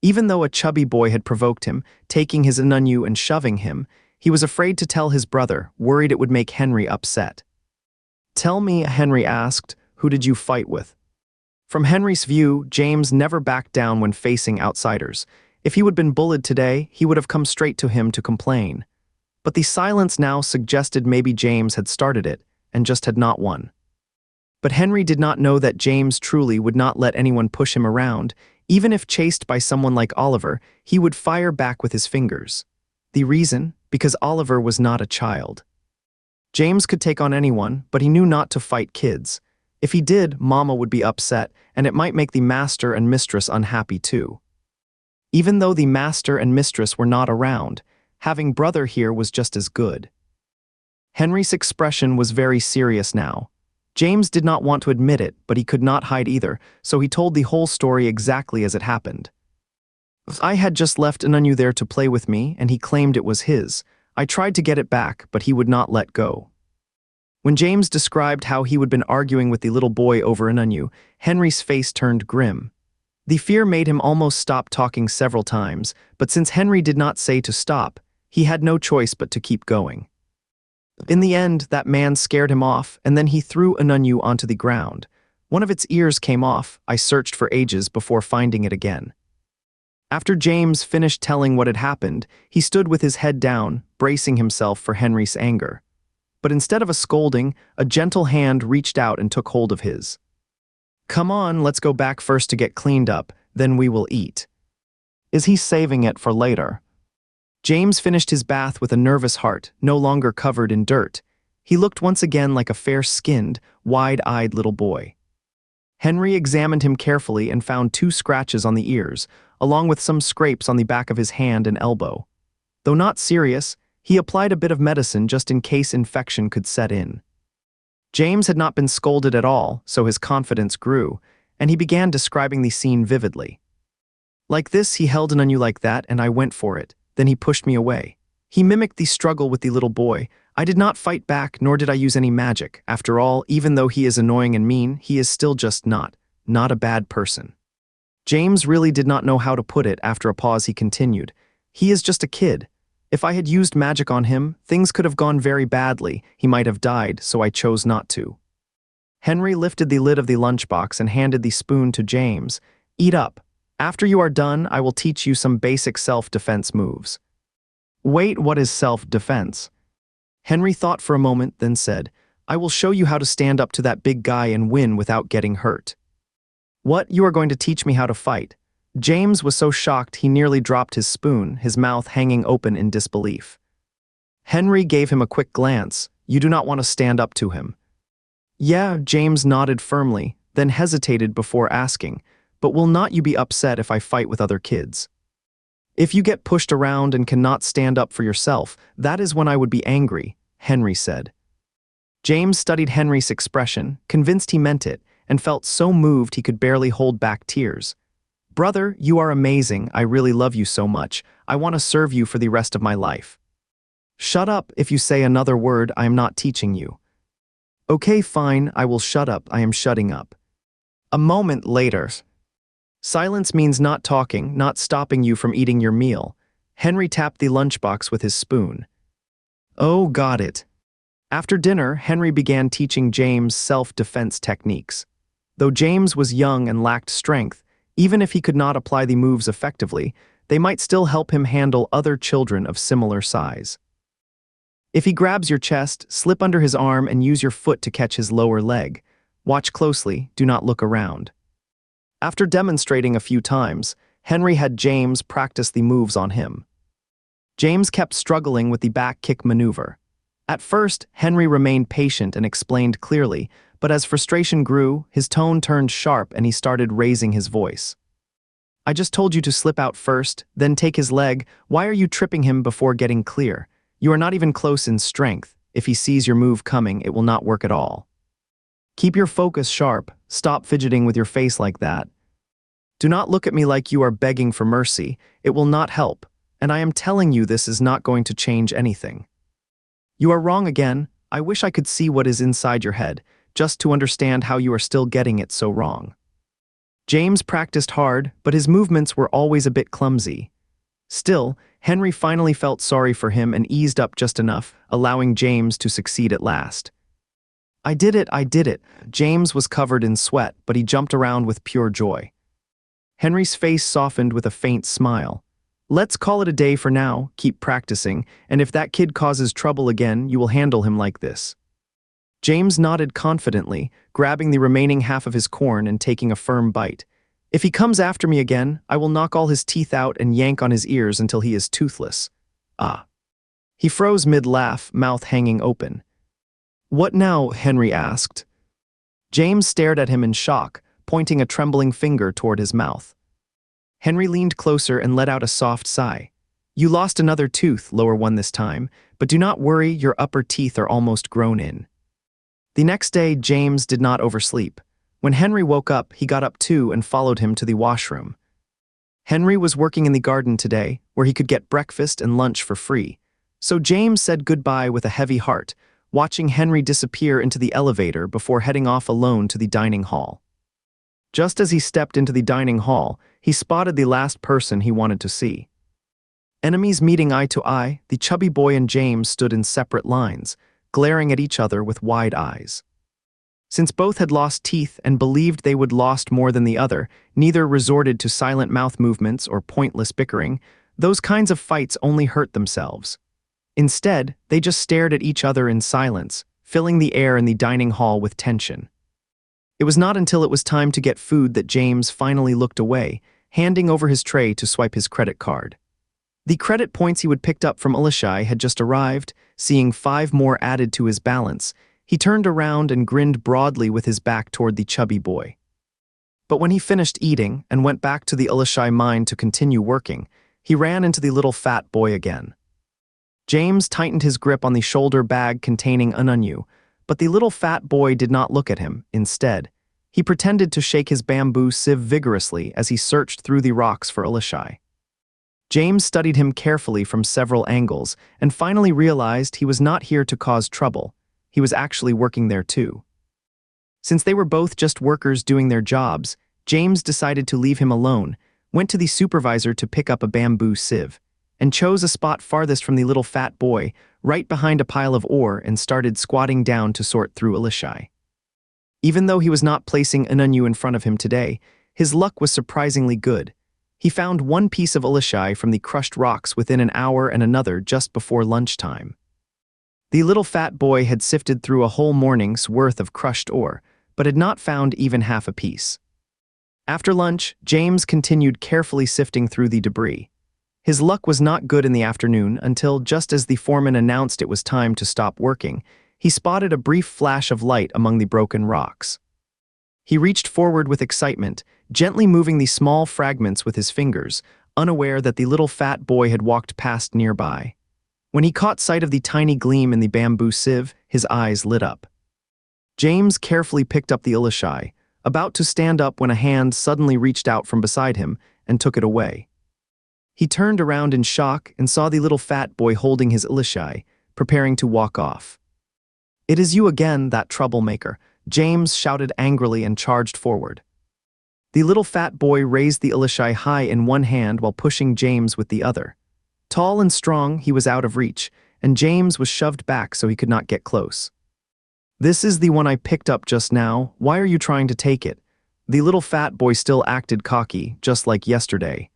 Even though a chubby boy had provoked him, taking his Anunyu and shoving him, he was afraid to tell his brother, worried it would make Henry upset. "Tell me," Henry asked, "who did you fight with?" From Henry's view, James never backed down when facing outsiders. If he would been bullied today, he would have come straight to him to complain. But the silence now suggested maybe James had started it, and just had not won. But Henry did not know that James truly would not let anyone push him around. Even if chased by someone like Oliver, he would fire back with his fingers. The reason? Because Oliver was not a child. James could take on anyone, but he knew not to fight kids. If he did, Mama would be upset, and it might make the master and mistress unhappy too. Even though the master and mistress were not around, having brother here was just as good. Henry's expression was very serious now. James did not want to admit it, but he could not hide either, so he told the whole story exactly as it happened. "I had just left Anunyu there to play with me, and he claimed it was his. I tried to get it back, but he would not let go." When James described how he had been arguing with the little boy over Anunyu, Henry's face turned grim. The fear made him almost stop talking several times, but since Henry did not say to stop, he had no choice but to keep going. In the end, that man scared him off, and then he threw Anunyu onto the ground. One of its ears came off. I searched for ages before finding it again. After James finished telling what had happened, he stood with his head down, bracing himself for Henry's anger. But instead of a scolding, a gentle hand reached out and took hold of his. "Come on, let's go back first to get cleaned up, then we will eat." Is he saving it for later? James finished his bath with a nervous heart, no longer covered in dirt. He looked once again like a fair-skinned, wide-eyed little boy. Henry examined him carefully and found 2 scratches on the ears, along with some scrapes on the back of his hand and elbow. Though not serious, he applied a bit of medicine just in case infection could set in. James had not been scolded at all, so his confidence grew, and he began describing the scene vividly. "Like this, he held Anunyu like that, and I went for it. Then he pushed me away. He mimicked the struggle with the little boy. I did not fight back, nor did I use any magic. After all, even though he is annoying and mean, he is still just not a bad person." James really did not know how to put it. After a pause, he continued, "He is just a kid. If I had used magic on him, things could have gone very badly. He might have died, so I chose not to." Henry lifted the lid of the lunchbox and handed the spoon to James. "Eat up. After you are done, I will teach you some basic self-defense moves." "Wait, what is self-defense?" Henry thought for a moment, then said, "I will show you how to stand up to that big guy and win without getting hurt." "What, you are going to teach me how to fight?" James was so shocked he nearly dropped his spoon, his mouth hanging open in disbelief. Henry gave him a quick glance. "You do not want to stand up to him?" "Yeah," James nodded firmly, then hesitated before asking, "But will not you be upset if I fight with other kids?" "If you get pushed around and cannot stand up for yourself, that is when I would be angry," Henry said. James studied Henry's expression, convinced he meant it, and felt so moved he could barely hold back tears. "Brother, you are amazing. I really love you so much. I want to serve you for the rest of my life." "Shut up. If you say another word, I am not teaching you." "Okay, fine, I will shut up. I am shutting up." A moment later. Silence means not talking, not stopping you from eating your meal. Henry tapped the lunchbox with his spoon. "Oh, got it." After dinner, Henry began teaching James self-defense techniques. Though James was young and lacked strength, even if he could not apply the moves effectively, they might still help him handle other children of similar size. If he grabs your chest, slip under his arm and use your foot to catch his lower leg. Watch closely, do not look around. After demonstrating a few times, Henry had James practice the moves on him. James kept struggling with the back kick maneuver. At first, Henry remained patient and explained clearly, but as frustration grew, his tone turned sharp and he started raising his voice. "I just told you to slip out first, then take his leg. Why are you tripping him before getting clear? You are not even close in strength. If he sees your move coming, it will not work at all. Keep your focus sharp. Stop fidgeting with your face like that. Do not look at me like you are begging for mercy. It will not help, and I am telling you this is not going to change anything. You are wrong again. I wish I could see what is inside your head. just to understand how you are still getting it so wrong. James practiced hard, but his movements were always a bit clumsy. Still, Henry finally felt sorry for him and eased up just enough, allowing James to succeed at last. I did it. James was covered in sweat, but he jumped around with pure joy. Henry's face softened with a faint smile. Let's call it a day for now, keep practicing, and if that kid causes trouble again, you will handle him like this. James nodded confidently, grabbing the remaining half of his corn and taking a firm bite. If he comes after me again, I will knock all his teeth out and yank on his ears until he is toothless. Ah. He froze mid-laugh, mouth hanging open. What now? Henry asked. James stared at him in shock, pointing a trembling finger toward his mouth. Henry leaned closer and let out a soft sigh. You lost another tooth, lower one this time, but do not worry, your upper teeth are almost grown in. The next day, James did not oversleep. When Henry woke up, he got up too and followed him to the washroom. Henry was working in the garden today, where he could get breakfast and lunch for free, so James said goodbye with a heavy heart, watching Henry disappear into the elevator before heading off alone to the dining hall. Just as he stepped into the dining hall, he spotted the last person he wanted to see. Enemies meeting eye to eye, the chubby boy and James stood in separate lines, glaring at each other with wide eyes. Since both had lost teeth and believed they would lost more than the other, neither resorted to silent mouth movements or pointless bickering. Those kinds of fights only hurt themselves. Instead, they just stared at each other in silence, filling the air in the dining hall with tension. It was not until it was time to get food that James finally looked away, handing over his tray to swipe his credit card. The credit points he would picked up from Elishai had just arrived, seeing 5 more added to his balance. He turned around and grinned broadly with his back toward the chubby boy. But when he finished eating and went back to the Elishai mine to continue working, he ran into the little fat boy again. James tightened his grip on the shoulder bag containing Anunyu, but the little fat boy did not look at him. Instead, he pretended to shake his bamboo sieve vigorously as he searched through the rocks for Elishai. James studied him carefully from several angles and finally realized he was not here to cause trouble. He was actually working there too. Since they were both just workers doing their jobs, James decided to leave him alone, went to the supervisor to pick up a bamboo sieve, and chose a spot farthest from the little fat boy, right behind a pile of ore, and started squatting down to sort through Elishai. Even though he was not placing Anunyu in front of him today, his luck was surprisingly good. He found one piece of Elishai from the crushed rocks within an hour and another just before lunchtime. The little fat boy had sifted through a whole morning's worth of crushed ore, but had not found even half a piece. After lunch, James continued carefully sifting through the debris. His luck was not good in the afternoon until, just as the foreman announced it was time to stop working, he spotted a brief flash of light among the broken rocks. He reached forward with excitement, gently moving the small fragments with his fingers, unaware that the little fat boy had walked past nearby. When he caught sight of the tiny gleam in the bamboo sieve, his eyes lit up. James carefully picked up the Elishai, about to stand up when a hand suddenly reached out from beside him and took it away. He turned around in shock and saw the little fat boy holding his Elishai, preparing to walk off. "It is you again, that troublemaker," James shouted angrily and charged forward. The little fat boy raised the Elishai high in one hand while pushing James with the other. Tall and strong, he was out of reach, and James was shoved back so he could not get close. "This is the one I picked up just now. Why are you trying to take it?" The little fat boy still acted cocky, just like yesterday.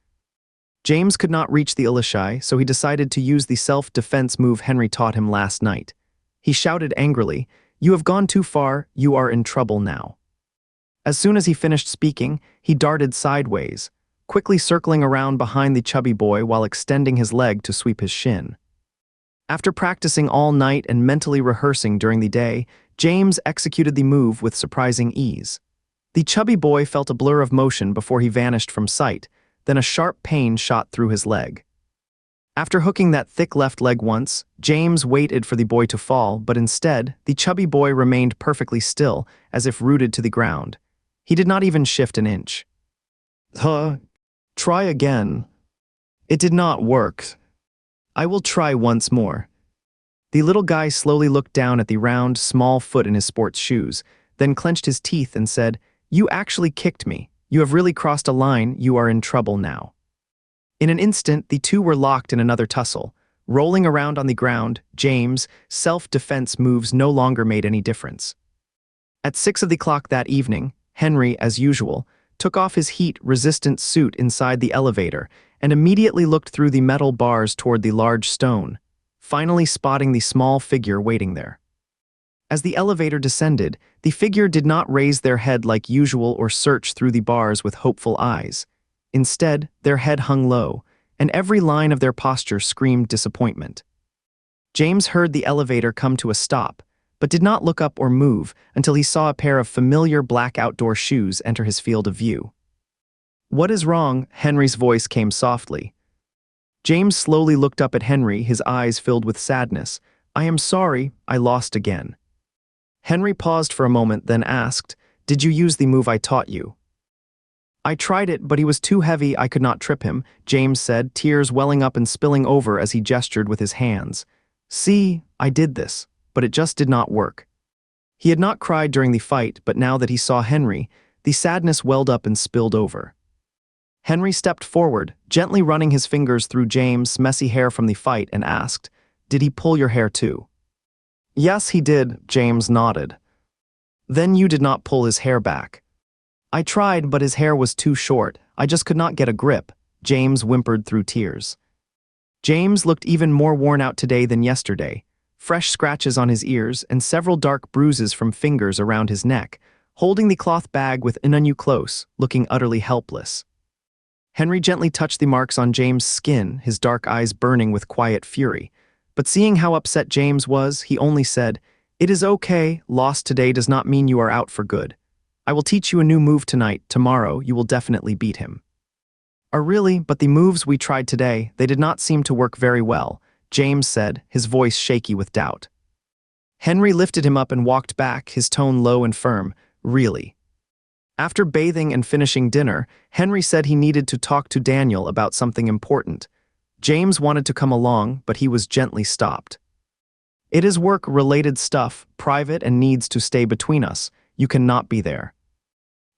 James could not reach the Elishai, so he decided to use the self-defense move Henry taught him last night. He shouted angrily, "You have gone too far, you are in trouble now." As soon as he finished speaking, he darted sideways, quickly circling around behind the chubby boy while extending his leg to sweep his shin. After practicing all night and mentally rehearsing during the day, James executed the move with surprising ease. The chubby boy felt a blur of motion before he vanished from sight, then a sharp pain shot through his leg. After hooking that thick left leg once, James waited for the boy to fall, but instead, the chubby boy remained perfectly still, as if rooted to the ground. He did not even shift an inch. Try again." "It did not work. I will try once more." The little guy slowly looked down at the round, small foot in his sports shoes, then clenched his teeth and said, "You actually kicked me. You have really crossed a line. You are in trouble now." In an instant, the two were locked in another tussle. Rolling around on the ground, James' self-defense moves no longer made any difference. At 6 of the clock that evening, Henry, as usual, took off his heat-resistant suit inside the elevator and immediately looked through the metal bars toward the large stone, finally spotting the small figure waiting there. As the elevator descended, the figure did not raise their head like usual or search through the bars with hopeful eyes. Instead, their head hung low, and every line of their posture screamed disappointment. James heard the elevator come to a stop, but did not look up or move until he saw a pair of familiar black outdoor shoes enter his field of view. "What is wrong?" Henry's voice came softly. James slowly looked up at Henry, his eyes filled with sadness. "I am sorry, I lost again." Henry paused for a moment, then asked, "Did you use the move I taught you?" "I tried it, but he was too heavy, I could not trip him," James said, tears welling up and spilling over as he gestured with his hands. "See, I did this, but it just did not work." He had not cried during the fight, but now that he saw Henry, the sadness welled up and spilled over. Henry stepped forward, gently running his fingers through James' messy hair from the fight, and asked, "Did he pull your hair too?" "Yes, he did," James nodded. "Then you did not pull his hair back." "I tried, but his hair was too short. I just could not get a grip," James whimpered through tears. James looked even more worn out today than yesterday, fresh scratches on his ears and several dark bruises from fingers around his neck, holding the cloth bag with Inannu close, looking utterly helpless. Henry gently touched the marks on James' skin, his dark eyes burning with quiet fury. But seeing how upset James was, he only said, "It is okay, loss today does not mean you are out for good. I will teach you a new move tonight, tomorrow you will definitely beat him." Really, but the moves we tried today, they did not seem to work very well," James said, his voice shaky with doubt. Henry lifted him up and walked back, his tone low and firm. "Really?" After bathing and finishing dinner, Henry said he needed to talk to Daniel about something important. James wanted to come along, but he was gently stopped. "It is work-related stuff, private, and needs to stay between us. You cannot be there."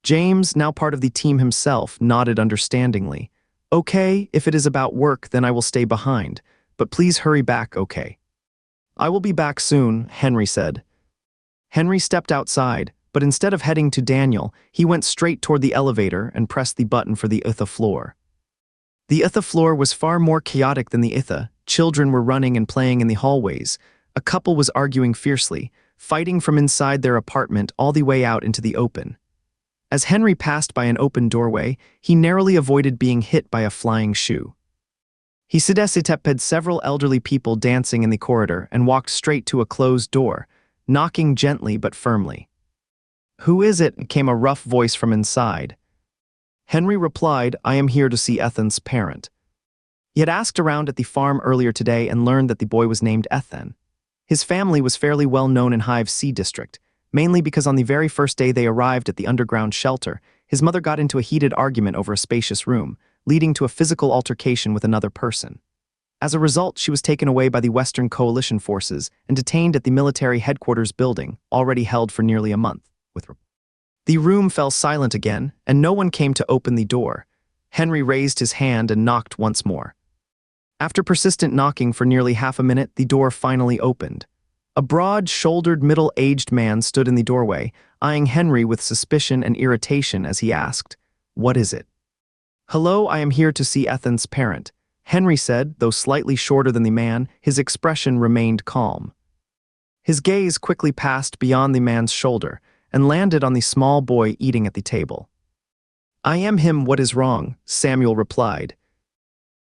James, now part of the team himself, nodded understandingly. "Okay, if it is about work, then I will stay behind, but please hurry back, okay?" "I will be back soon," Henry said. Henry stepped outside, but instead of heading to Daniel, he went straight toward the elevator and pressed the button for the ITHA floor. The ITHA floor was far more chaotic than the ITHA. Children were running and playing in the hallways. A couple was arguing fiercely, fighting from inside their apartment all the way out into the open. As Henry passed by an open doorway, he narrowly avoided being hit by a flying shoe. He sidesiteped several elderly people dancing in the corridor and walked straight to a closed door, knocking gently but firmly. "Who is it?" came a rough voice from inside. Henry replied, "I am here to see Ethan's parent." He had asked around at the farm earlier today and learned that the boy was named Ethan. His family was fairly well known in Hive C district, mainly because on the very first day they arrived at the underground shelter, his mother got into a heated argument over a spacious room, leading to a physical altercation with another person. As a result, she was taken away by the Western Coalition forces and detained at the military headquarters building, already held for nearly a month. The room fell silent again, and no one came to open the door. Henry raised his hand and knocked once more. After persistent knocking for nearly half a minute, the door finally opened. A broad-shouldered, middle-aged man stood in the doorway, eyeing Henry with suspicion and irritation as he asked, "What is it?" "Hello, I am here to see Ethan's parent," Henry said, though slightly shorter than the man, his expression remained calm. His gaze quickly passed beyond the man's shoulder and landed on the small boy eating at the table. "I am him, what is wrong?" Samuel replied.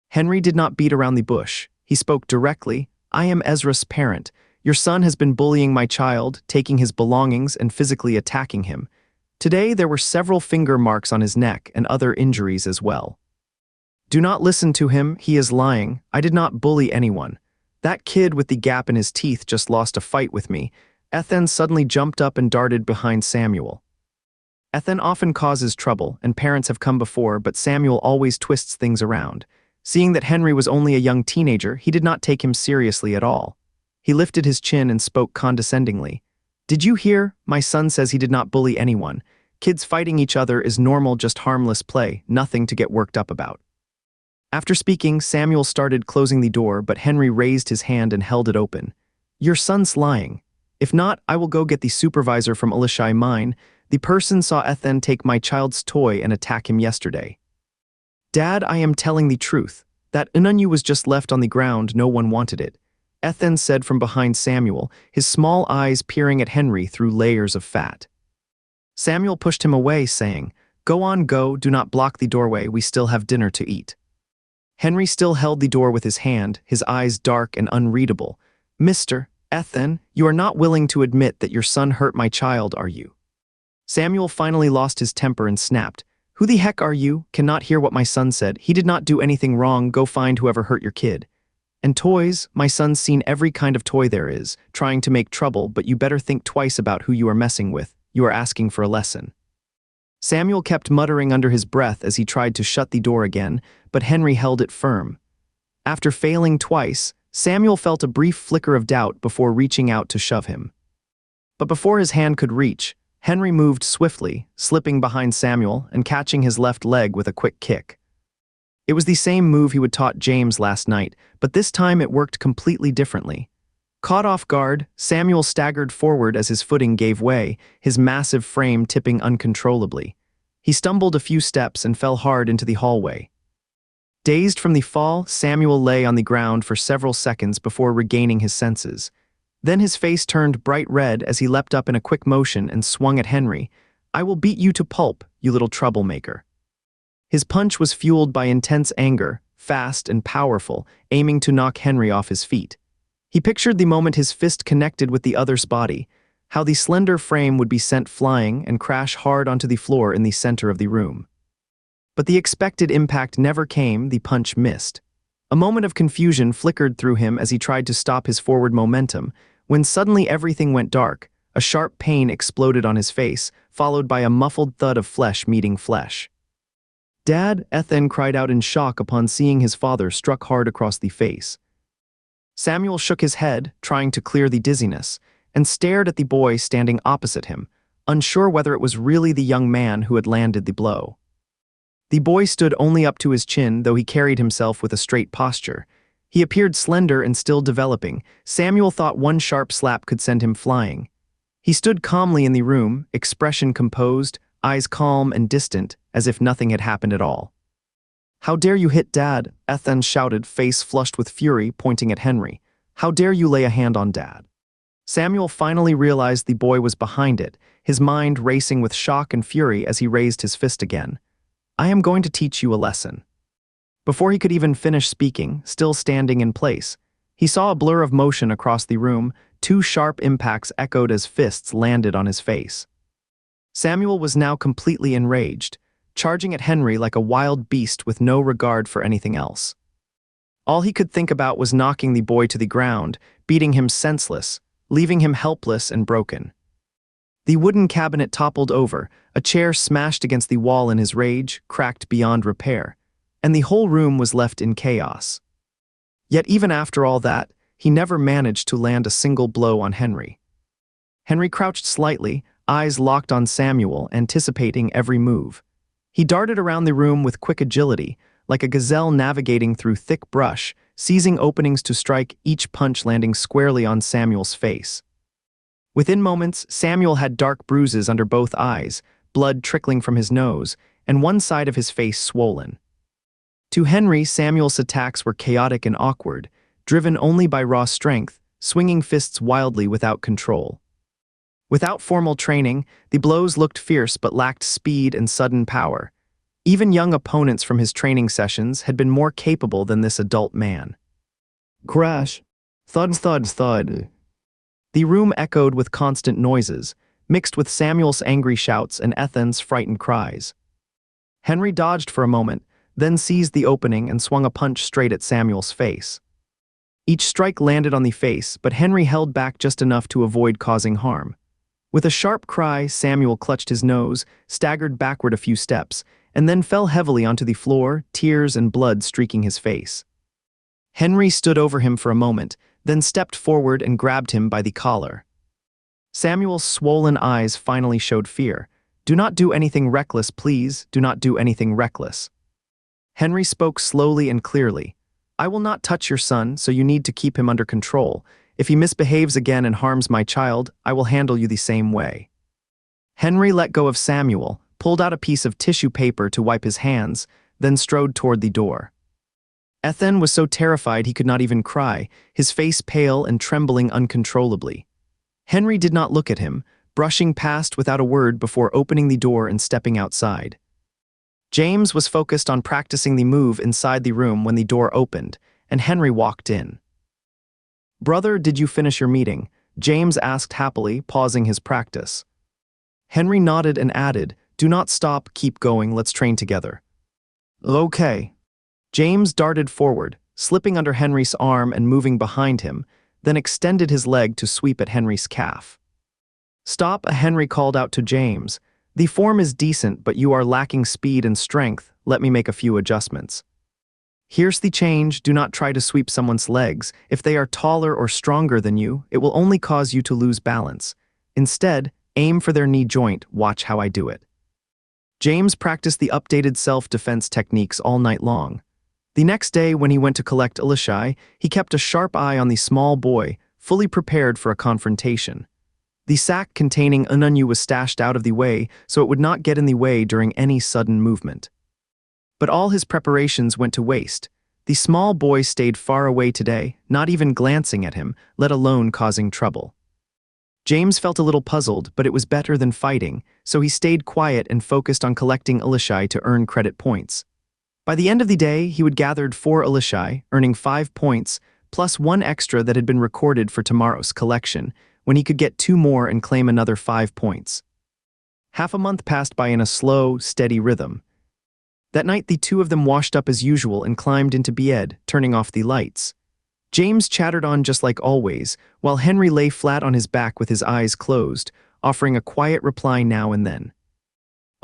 Henry did not beat around the bush. He spoke directly. "I am Ezra's parent. Your son has been bullying my child, taking his belongings and physically attacking him. Today there were several finger marks on his neck and other injuries as well. Do not listen to him, he is lying. I did not bully anyone. That kid with the gap in his teeth just lost a fight with me." Ethan suddenly jumped up and darted behind Samuel. Ethan often causes trouble, and parents have come before, but Samuel always twists things around. Seeing that Henry was only a young teenager, he did not take him seriously at all. He lifted his chin and spoke condescendingly. Did you hear? My son says he did not bully anyone. Kids fighting each other is normal, just harmless play, nothing to get worked up about. After speaking, Samuel started closing the door, but Henry raised his hand and held it open. Your son's lying. If not, I will go get the supervisor from Elishai mine. The person saw Ethan take my child's toy and attack him yesterday. Dad, I am telling the truth. That Ununyu was just left on the ground, no one wanted it. Ethan said from behind Samuel, his small eyes peering at Henry through layers of fat. Samuel pushed him away, saying, Go on, go, do not block the doorway, we still have dinner to eat. Henry still held the door with his hand, his eyes dark and unreadable. Mr. Ethan, you are not willing to admit that your son hurt my child, are you? Samuel finally lost his temper and snapped. Who the heck are you? Cannot hear what my son said. He did not do anything wrong, go find whoever hurt your kid. And toys, my son's seen every kind of toy there is, trying to make trouble, but you better think twice about who you are messing with. You are asking for a lesson. Samuel kept muttering under his breath as he tried to shut the door again, but Henry held it firm. After failing twice, Samuel felt a brief flicker of doubt before reaching out to shove him. But before his hand could reach, Henry moved swiftly, slipping behind Samuel and catching his left leg with a quick kick. It was the same move he had taught James last night, but this time it worked completely differently. Caught off guard, Samuel staggered forward as his footing gave way, his massive frame tipping uncontrollably. He stumbled a few steps and fell hard into the hallway. Dazed from the fall, Samuel lay on the ground for several seconds before regaining his senses. Then his face turned bright red as he leapt up in a quick motion and swung at Henry. I will beat you to pulp, you little troublemaker. His punch was fueled by intense anger, fast and powerful, aiming to knock Henry off his feet. He pictured the moment his fist connected with the other's body, how the slender frame would be sent flying and crash hard onto the floor in the center of the room. But the expected impact never came, the punch missed. A moment of confusion flickered through him as he tried to stop his forward momentum, when suddenly everything went dark. A sharp pain exploded on his face, followed by a muffled thud of flesh meeting flesh. Dad, Ethan cried out in shock upon seeing his father struck hard across the face. Samuel shook his head, trying to clear the dizziness, and stared at the boy standing opposite him, unsure whether it was really the young man who had landed the blow. The boy stood only up to his chin, though he carried himself with a straight posture. He appeared slender and still developing. Samuel thought one sharp slap could send him flying. He stood calmly in the room, expression composed, eyes calm and distant, as if nothing had happened at all. How dare you hit Dad? Ethan shouted, face flushed with fury, pointing at Henry. How dare you lay a hand on Dad? Samuel finally realized the boy was behind it, his mind racing with shock and fury as he raised his fist again. I am going to teach you a lesson. Before he could even finish speaking, still standing in place, he saw a blur of motion across the room, two sharp impacts echoed as fists landed on his face. Samuel was now completely enraged, charging at Henry like a wild beast with no regard for anything else. All he could think about was knocking the boy to the ground, beating him senseless, leaving him helpless and broken. The wooden cabinet toppled over, a chair smashed against the wall in his rage, cracked beyond repair, and the whole room was left in chaos. Yet even after all that, he never managed to land a single blow on Henry. Henry crouched slightly, eyes locked on Samuel, anticipating every move. He darted around the room with quick agility, like a gazelle navigating through thick brush, seizing openings to strike, each punch landing squarely on Samuel's face. Within moments, Samuel had dark bruises under both eyes, blood trickling from his nose, and one side of his face swollen. To Henry, Samuel's attacks were chaotic and awkward, driven only by raw strength, swinging fists wildly without control. Without formal training, the blows looked fierce but lacked speed and sudden power. Even young opponents from his training sessions had been more capable than this adult man. Crash. Thud, thud, thud. The room echoed with constant noises, mixed with Samuel's angry shouts and Ethan's frightened cries. Henry dodged for a moment, then seized the opening and swung a punch straight at Samuel's face. Each strike landed on the face, but Henry held back just enough to avoid causing harm. With a sharp cry, Samuel clutched his nose, staggered backward a few steps, and then fell heavily onto the floor, tears and blood streaking his face. Henry stood over him for a moment, then stepped forward and grabbed him by the collar. Samuel's swollen eyes finally showed fear. Do not do anything reckless, please. Do not do anything reckless. Henry spoke slowly and clearly. I will not touch your son, so you need to keep him under control. If he misbehaves again and harms my child, I will handle you the same way. Henry let go of Samuel, pulled out a piece of tissue paper to wipe his hands, then strode toward the door. Ethan was so terrified he could not even cry, his face pale and trembling uncontrollably. Henry did not look at him, brushing past without a word before opening the door and stepping outside. James was focused on practicing the move inside the room when the door opened, and Henry walked in. Brother, did you finish your meeting? James asked happily, pausing his practice. Henry nodded and added, do not stop, keep going, let's train together. Okay. James darted forward, slipping under Henry's arm and moving behind him, then extended his leg to sweep at Henry's calf. Stop, Henry called out to James. The form is decent, but you are lacking speed and strength. Let me make a few adjustments. Here's the change. Do not try to sweep someone's legs. If they are taller or stronger than you, it will only cause you to lose balance. Instead, aim for their knee joint. Watch how I do it. James practiced the updated self-defense techniques all night long. The next day, when he went to collect Elishai, he kept a sharp eye on the small boy, fully prepared for a confrontation. The sack containing Ununyu was stashed out of the way so it would not get in the way during any sudden movement. But all his preparations went to waste. The small boy stayed far away today, not even glancing at him, let alone causing trouble. James felt a little puzzled, but it was better than fighting, so he stayed quiet and focused on collecting Elishai to earn credit points. By the end of the day, he would gathered 4 Elishai, earning 5 points, plus 1 extra that had been recorded for tomorrow's collection, when he could get 2 more and claim another 5 points. Half a month passed by in a slow, steady rhythm. That night, the 2 of them washed up as usual and climbed into bed, turning off the lights. James chattered on just like always, while Henry lay flat on his back with his eyes closed, offering a quiet reply now and then.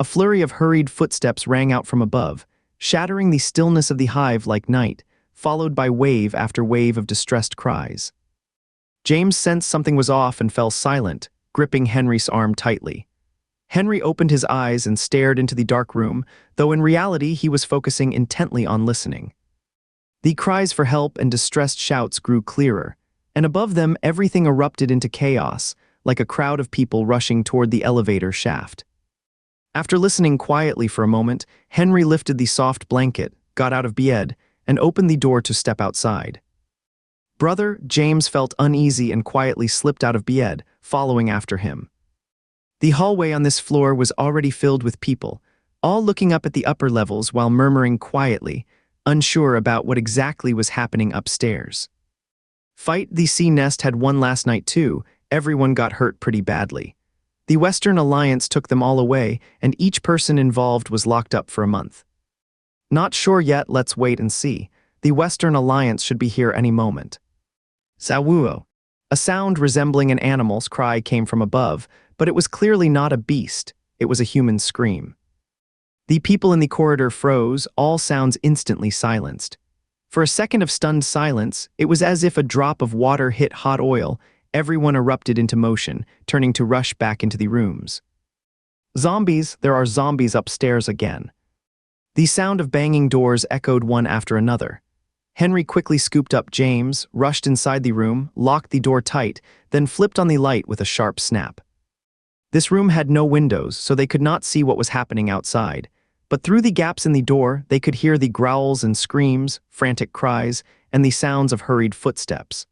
A flurry of hurried footsteps rang out from above, shattering the stillness of the hive like night, followed by wave after wave of distressed cries. James sensed something was off and fell silent, gripping Henry's arm tightly. Henry opened his eyes and stared into the dark room, though in reality he was focusing intently on listening. The cries for help and distressed shouts grew clearer, and above them everything erupted into chaos, like a crowd of people rushing toward the elevator shaft. After listening quietly for a moment, Henry lifted the soft blanket, got out of bed, and opened the door to step outside. Brother, James felt uneasy and quietly slipped out of bed, following after him. The hallway on this floor was already filled with people, all looking up at the upper levels while murmuring quietly, unsure about what exactly was happening upstairs. Fight the Sea Nest had one last night too. Everyone got hurt pretty badly. The Western Alliance took them all away, and each person involved was locked up for a month. Not sure yet, let's wait and see. The Western Alliance should be here any moment. Zawuo. A sound resembling an animal's cry came from above, but it was clearly not a beast. It was a human scream. The people in the corridor froze, all sounds instantly silenced. For a second of stunned silence, it was as if a drop of water hit hot oil. Everyone erupted into motion, turning to rush back into the rooms. Zombies, there are zombies upstairs again. The sound of banging doors echoed one after another. Henry quickly scooped up James, rushed inside the room, locked the door tight, then flipped on the light with a sharp snap. This room had no windows, so they could not see what was happening outside, but through the gaps in the door, they could hear the growls and screams, frantic cries, and the sounds of hurried footsteps.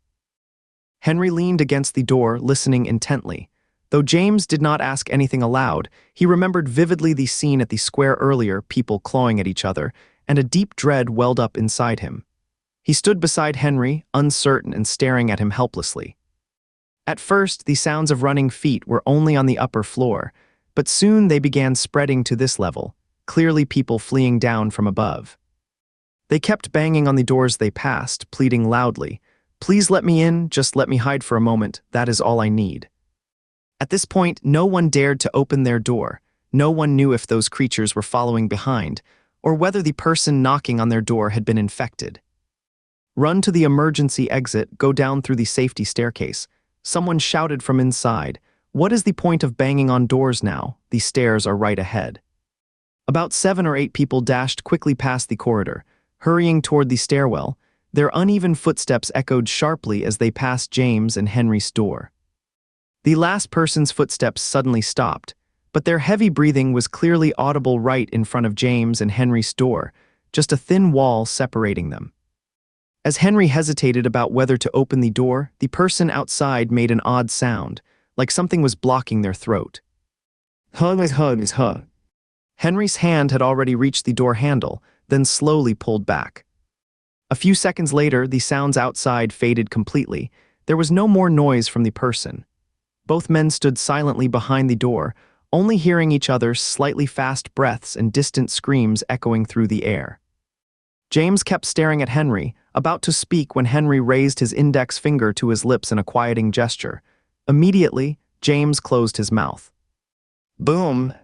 Henry leaned against the door, listening intently. Though James did not ask anything aloud, he remembered vividly the scene at the square earlier, people clawing at each other, and a deep dread welled up inside him. He stood beside Henry, uncertain and staring at him helplessly. At first, the sounds of running feet were only on the upper floor, but soon they began spreading to this level, clearly people fleeing down from above. They kept banging on the doors they passed, pleading loudly, "Please let me in, just let me hide for a moment, that is all I need." At this point, no one dared to open their door. No one knew if those creatures were following behind, or whether the person knocking on their door had been infected. "Run to the emergency exit, go down through the safety staircase," someone shouted from inside, What is the point of banging on doors now? The stairs are right ahead. About 7 or 8 people dashed quickly past the corridor, hurrying toward the stairwell. Their uneven footsteps echoed sharply as they passed James and Henry's door. The last person's footsteps suddenly stopped, but their heavy breathing was clearly audible right in front of James and Henry's door, just a thin wall separating them. As Henry hesitated about whether to open the door, the person outside made an odd sound, like something was blocking their throat. Henry's hand had already reached the door handle, then slowly pulled back. A few seconds later, the sounds outside faded completely. There was no more noise from the person. Both men stood silently behind the door, only hearing each other's slightly fast breaths and distant screams echoing through the air. James kept staring at Henry, about to speak when Henry raised his index finger to his lips in a quieting gesture. Immediately, James closed his mouth. Boom!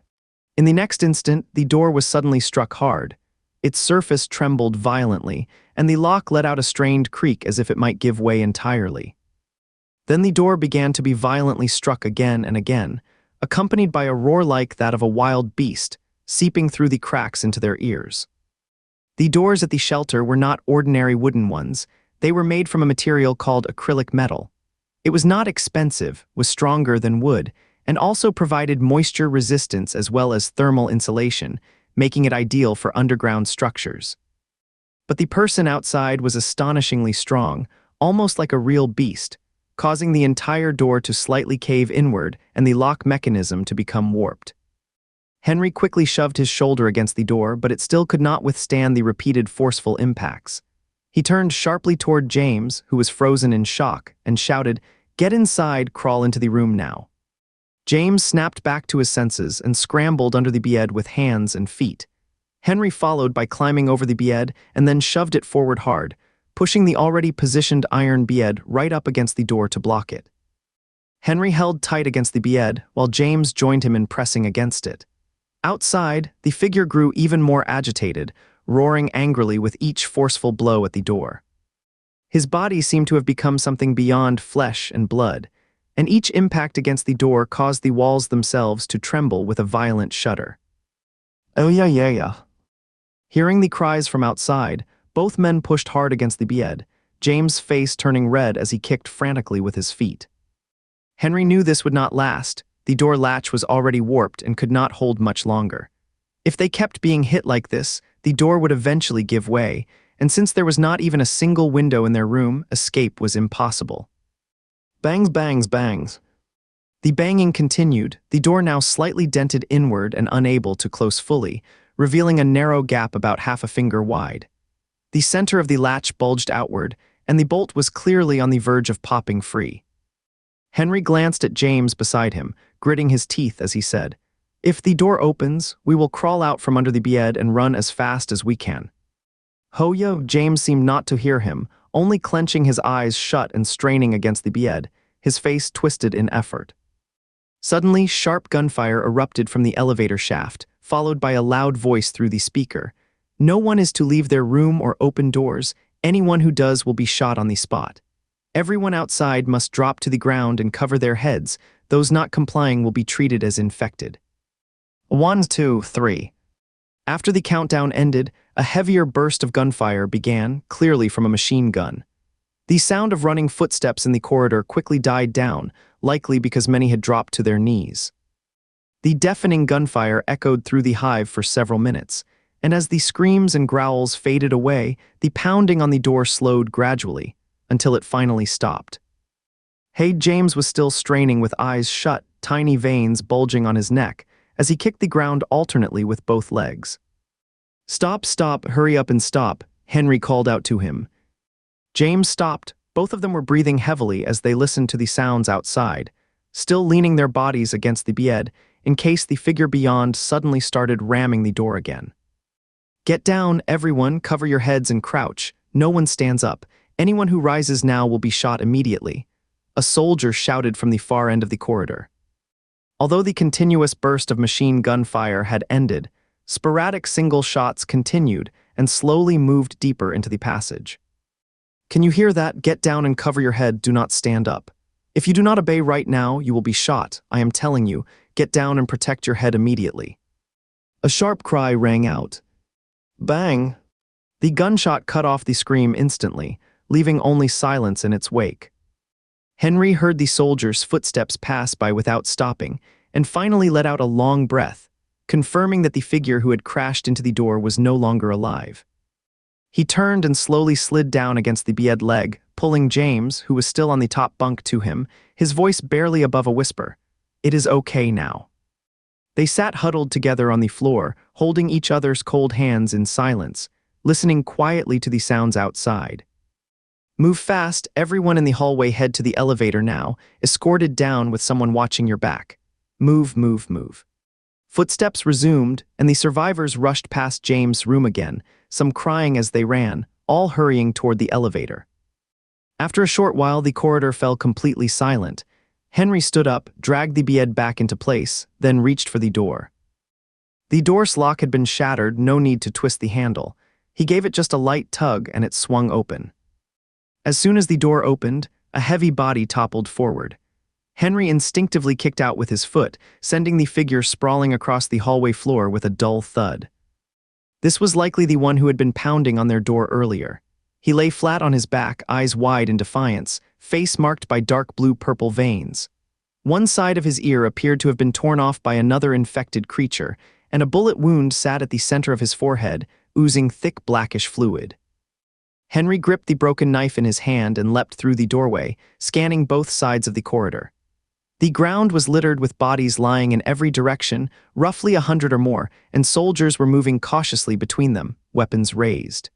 In the next instant, the door was suddenly struck hard. Its surface trembled violently, and the lock let out a strained creak as if it might give way entirely. Then the door began to be violently struck again and again, accompanied by a roar like that of a wild beast, seeping through the cracks into their ears. The doors at the shelter were not ordinary wooden ones. They were made from a material called acrylic metal. It was not expensive, was stronger than wood, and also provided moisture resistance as well as thermal insulation, making it ideal for underground structures. But the person outside was astonishingly strong, almost like a real beast, causing the entire door to slightly cave inward and the lock mechanism to become warped. Henry quickly shoved his shoulder against the door, but it still could not withstand the repeated forceful impacts. He turned sharply toward James, who was frozen in shock, and shouted, "Get inside, crawl into the room now." James snapped back to his senses and scrambled under the bed with hands and feet. Henry followed by climbing over the bed and then shoved it forward hard, pushing the already positioned iron bed right up against the door to block it. Henry held tight against the bed, while James joined him in pressing against it. Outside, the figure grew even more agitated, roaring angrily with each forceful blow at the door. His body seemed to have become something beyond flesh and blood, and each impact against the door caused the walls themselves to tremble with a violent shudder. "Oh yeah. Hearing the cries from outside, both men pushed hard against the bed, James' face turning red as he kicked frantically with his feet. Henry knew this would not last. The door latch was already warped and could not hold much longer. If they kept being hit like this, the door would eventually give way, and since there was not even a single window in their room, escape was impossible. Bangs, bangs, bangs. The banging continued, the door now slightly dented inward and unable to close fully, revealing a narrow gap about half a finger wide. The center of the latch bulged outward, and the bolt was clearly on the verge of popping free. Henry glanced at James beside him, gritting his teeth as he said, "If the door opens, we will crawl out from under the bed and run as fast as we can." "Hoya," James seemed not to hear him, only clenching his eyes shut and straining against the bed, his face twisted in effort. Suddenly, sharp gunfire erupted from the elevator shaft, followed by a loud voice through the speaker. "No one is to leave their room or open doors. Anyone who does will be shot on the spot. Everyone outside must drop to the ground and cover their heads. Those not complying will be treated as infected." 1, 2, 3. After the countdown ended, a heavier burst of gunfire began, clearly from a machine gun. The sound of running footsteps in the corridor quickly died down, likely because many had dropped to their knees. The deafening gunfire echoed through the hive for several minutes, and as the screams and growls faded away, the pounding on the door slowed gradually, until it finally stopped. James was still straining with eyes shut, tiny veins bulging on his neck, as he kicked the ground alternately with both legs. "Stop, hurry up and stop," Henry called out to him. James stopped. Both of them were breathing heavily as they listened to the sounds outside, still leaning their bodies against the bed in case the figure beyond suddenly started ramming the door again. "Get down, everyone, cover your heads and crouch. No one stands up. Anyone who rises now will be shot immediately," a soldier shouted from the far end of the corridor. Although the continuous burst of machine gun fire had ended, sporadic single shots continued and slowly moved deeper into the passage. "Can you hear that? Get down and cover your head, do not stand up. If you do not obey right now, you will be shot. I am telling you, get down and protect your head immediately." A sharp cry rang out. Bang! The gunshot cut off the scream instantly, leaving only silence in its wake. Henry heard the soldier's footsteps pass by without stopping, and finally let out a long breath, confirming that the figure who had crashed into the door was no longer alive. He turned and slowly slid down against the bed leg, pulling James, who was still on the top bunk, to him, his voice barely above a whisper. "It is okay now." They sat huddled together on the floor, holding each other's cold hands in silence, listening quietly to the sounds outside. "Move fast, everyone in the hallway, head to the elevator now, escorted down with someone watching your back. Move, move, move." Footsteps resumed, and the survivors rushed past James' room again, some crying as they ran, all hurrying toward the elevator. After a short while, the corridor fell completely silent. Henry stood up, dragged the bed back into place, then reached for the door. The door's lock had been shattered, no need to twist the handle. He gave it just a light tug and it swung open. As soon as the door opened, a heavy body toppled forward. Henry instinctively kicked out with his foot, sending the figure sprawling across the hallway floor with a dull thud. This was likely the one who had been pounding on their door earlier. He lay flat on his back, eyes wide in defiance, face marked by dark blue-purple veins. One side of his ear appeared to have been torn off by another infected creature, and a bullet wound sat at the center of his forehead, oozing thick blackish fluid. Henry gripped the broken knife in his hand and leapt through the doorway, scanning both sides of the corridor. The ground was littered with bodies lying in every direction, roughly 100 or more, and soldiers were moving cautiously between them, weapons raised.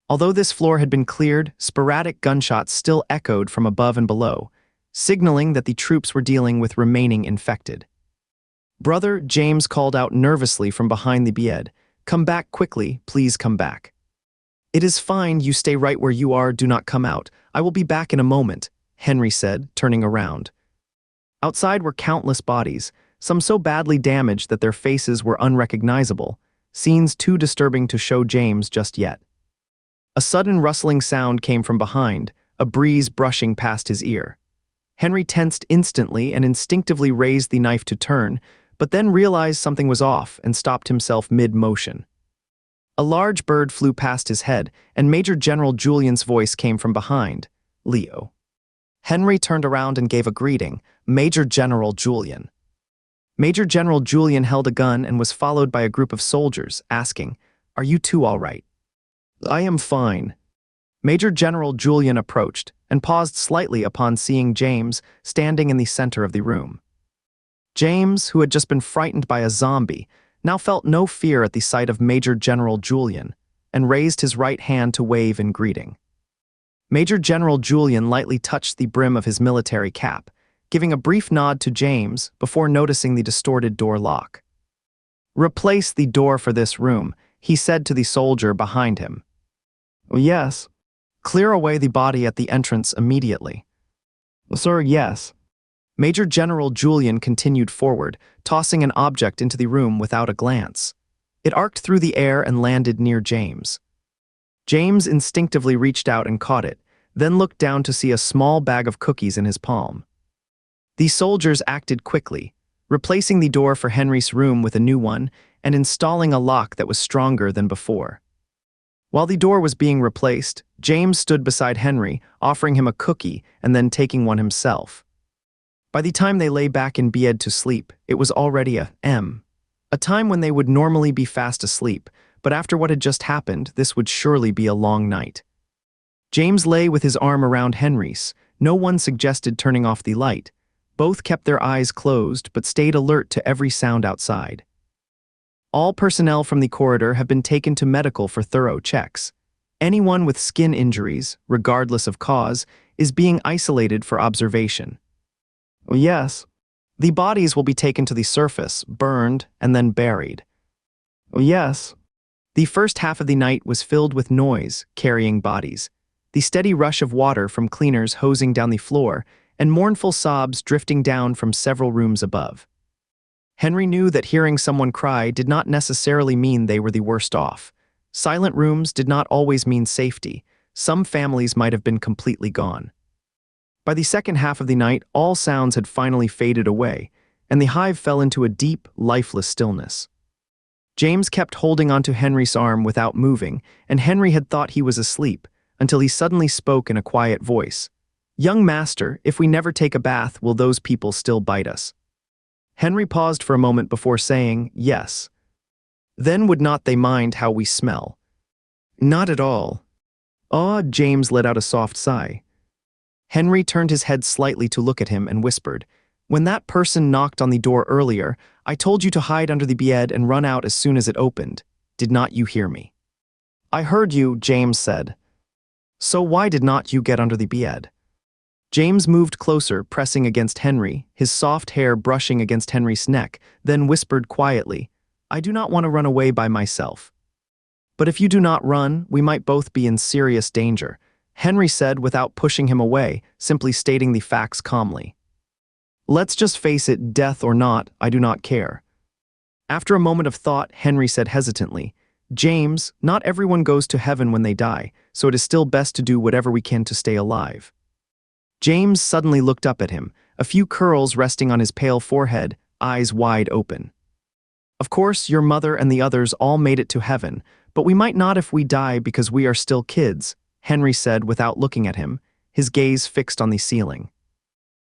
Although this floor had been cleared, sporadic gunshots still echoed from above and below, signaling that the troops were dealing with remaining infected. "Brother," James called out nervously from behind the bed, "come back quickly, please come back." "It is fine, you stay right where you are, do not come out. I will be back in a moment," Henry said, turning around. Outside were countless bodies, some so badly damaged that their faces were unrecognizable, scenes too disturbing to show James just yet. A sudden rustling sound came from behind, a breeze brushing past his ear. Henry tensed instantly and instinctively raised the knife to turn, but then realized something was off and stopped himself mid-motion. A large bird flew past his head, and Major General Julian's voice came from behind. "Leo." Henry turned around and gave a greeting, "Major General Julian." Major General Julian held a gun and was followed by a group of soldiers, asking, "Are you two all right?" "I am fine." Major General Julian approached and paused slightly upon seeing James standing in the center of the room. James, who had just been frightened by a zombie, now felt no fear at the sight of Major General Julian and raised his right hand to wave in greeting. Major General Julian lightly touched the brim of his military cap, giving a brief nod to James before noticing the distorted door lock. "Replace the door for this room," he said to the soldier behind him. "Yes." "Clear away the body at the entrance immediately." "Sir, yes." Major General Julian continued forward, tossing an object into the room without a glance. It arced through the air and landed near James. James instinctively reached out and caught it, then looked down to see a small bag of cookies in his palm. The soldiers acted quickly, replacing the door for Henry's room with a new one and installing a lock that was stronger than before. While the door was being replaced, James stood beside Henry, offering him a cookie and then taking one himself. By the time they lay back in bed to sleep, it was already a time when they would normally be fast asleep, but after what had just happened, this would surely be a long night. James lay with his arm around Henry's. No one suggested turning off the light. Both kept their eyes closed but stayed alert to every sound outside. All personnel from the corridor have been taken to medical for thorough checks. Anyone with skin injuries, regardless of cause, is being isolated for observation. "Yes." "The bodies will be taken to the surface, burned, and then buried." "Yes." The first half of the night was filled with noise, carrying bodies, the steady rush of water from cleaners hosing down the floor, and mournful sobs drifting down from several rooms above. Henry knew that hearing someone cry did not necessarily mean they were the worst off. Silent rooms did not always mean safety. Some families might have been completely gone. By the second half of the night, all sounds had finally faded away, and the hive fell into a deep, lifeless stillness. James kept holding onto Henry's arm without moving, and Henry had thought he was asleep, until he suddenly spoke in a quiet voice. "Young master, if we never take a bath, will those people still bite us?" Henry paused for a moment before saying, "Yes." "Then would not they mind how we smell?" "Not at all." "Ah," James let out a soft sigh. Henry turned his head slightly to look at him and whispered, "When that person knocked on the door earlier, I told you to hide under the bed and run out as soon as it opened. Did not you hear me?" "I heard you," James said. "So why did not you get under the bed?" James moved closer, pressing against Henry, his soft hair brushing against Henry's neck, then whispered quietly, "I do not want to run away by myself." "But if you do not run, we might both be in serious danger," Henry said without pushing him away, simply stating the facts calmly. "Let's just face it, death or not, I do not care." After a moment of thought, Henry said hesitantly, "James, not everyone goes to heaven when they die, so it is still best to do whatever we can to stay alive." James suddenly looked up at him, a few curls resting on his pale forehead, eyes wide open. "Of course, your mother and the others all made it to heaven, but we might not if we die because we are still kids," Henry said without looking at him, his gaze fixed on the ceiling.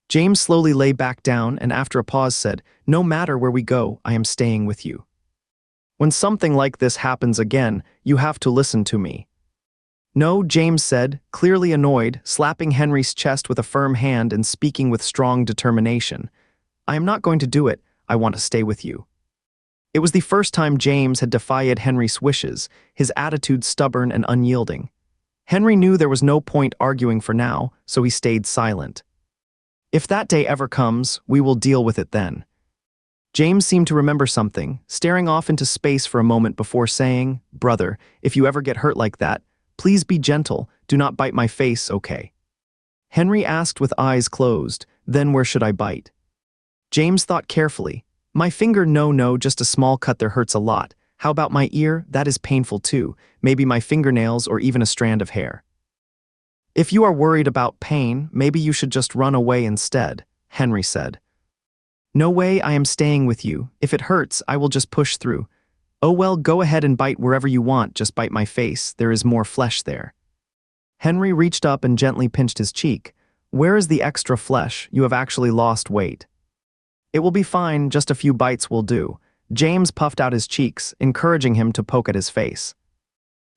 James slowly lay back down and after a pause said, "No matter where we go, I am staying with you. When something like this happens again, you have to listen to me." "No," James said, clearly annoyed, slapping Henry's chest with a firm hand and speaking with strong determination. "I am not going to do it. I want to stay with you." It was the first time James had defied Henry's wishes, his attitude stubborn and unyielding. Henry knew there was no point arguing for now, so he stayed silent. "If that day ever comes, we will deal with it then." James seemed to remember something, staring off into space for a moment before saying, "Brother, if you ever get hurt like that, please be gentle, do not bite my face, okay?" Henry asked with eyes closed, "Then where should I bite?" James thought carefully. "My finger, no, just a small cut there hurts a lot. How about my ear? That is painful too. Maybe my fingernails or even a strand of hair." "If you are worried about pain, maybe you should just run away instead," Henry said. "No way, I am staying with you. If it hurts, I will just push through." "Oh well, go ahead and bite wherever you want, just bite my face, there is more flesh there." Henry reached up and gently pinched his cheek. "Where is the extra flesh? You have actually lost weight." "It will be fine, just a few bites will do." James puffed out his cheeks, encouraging him to poke at his face.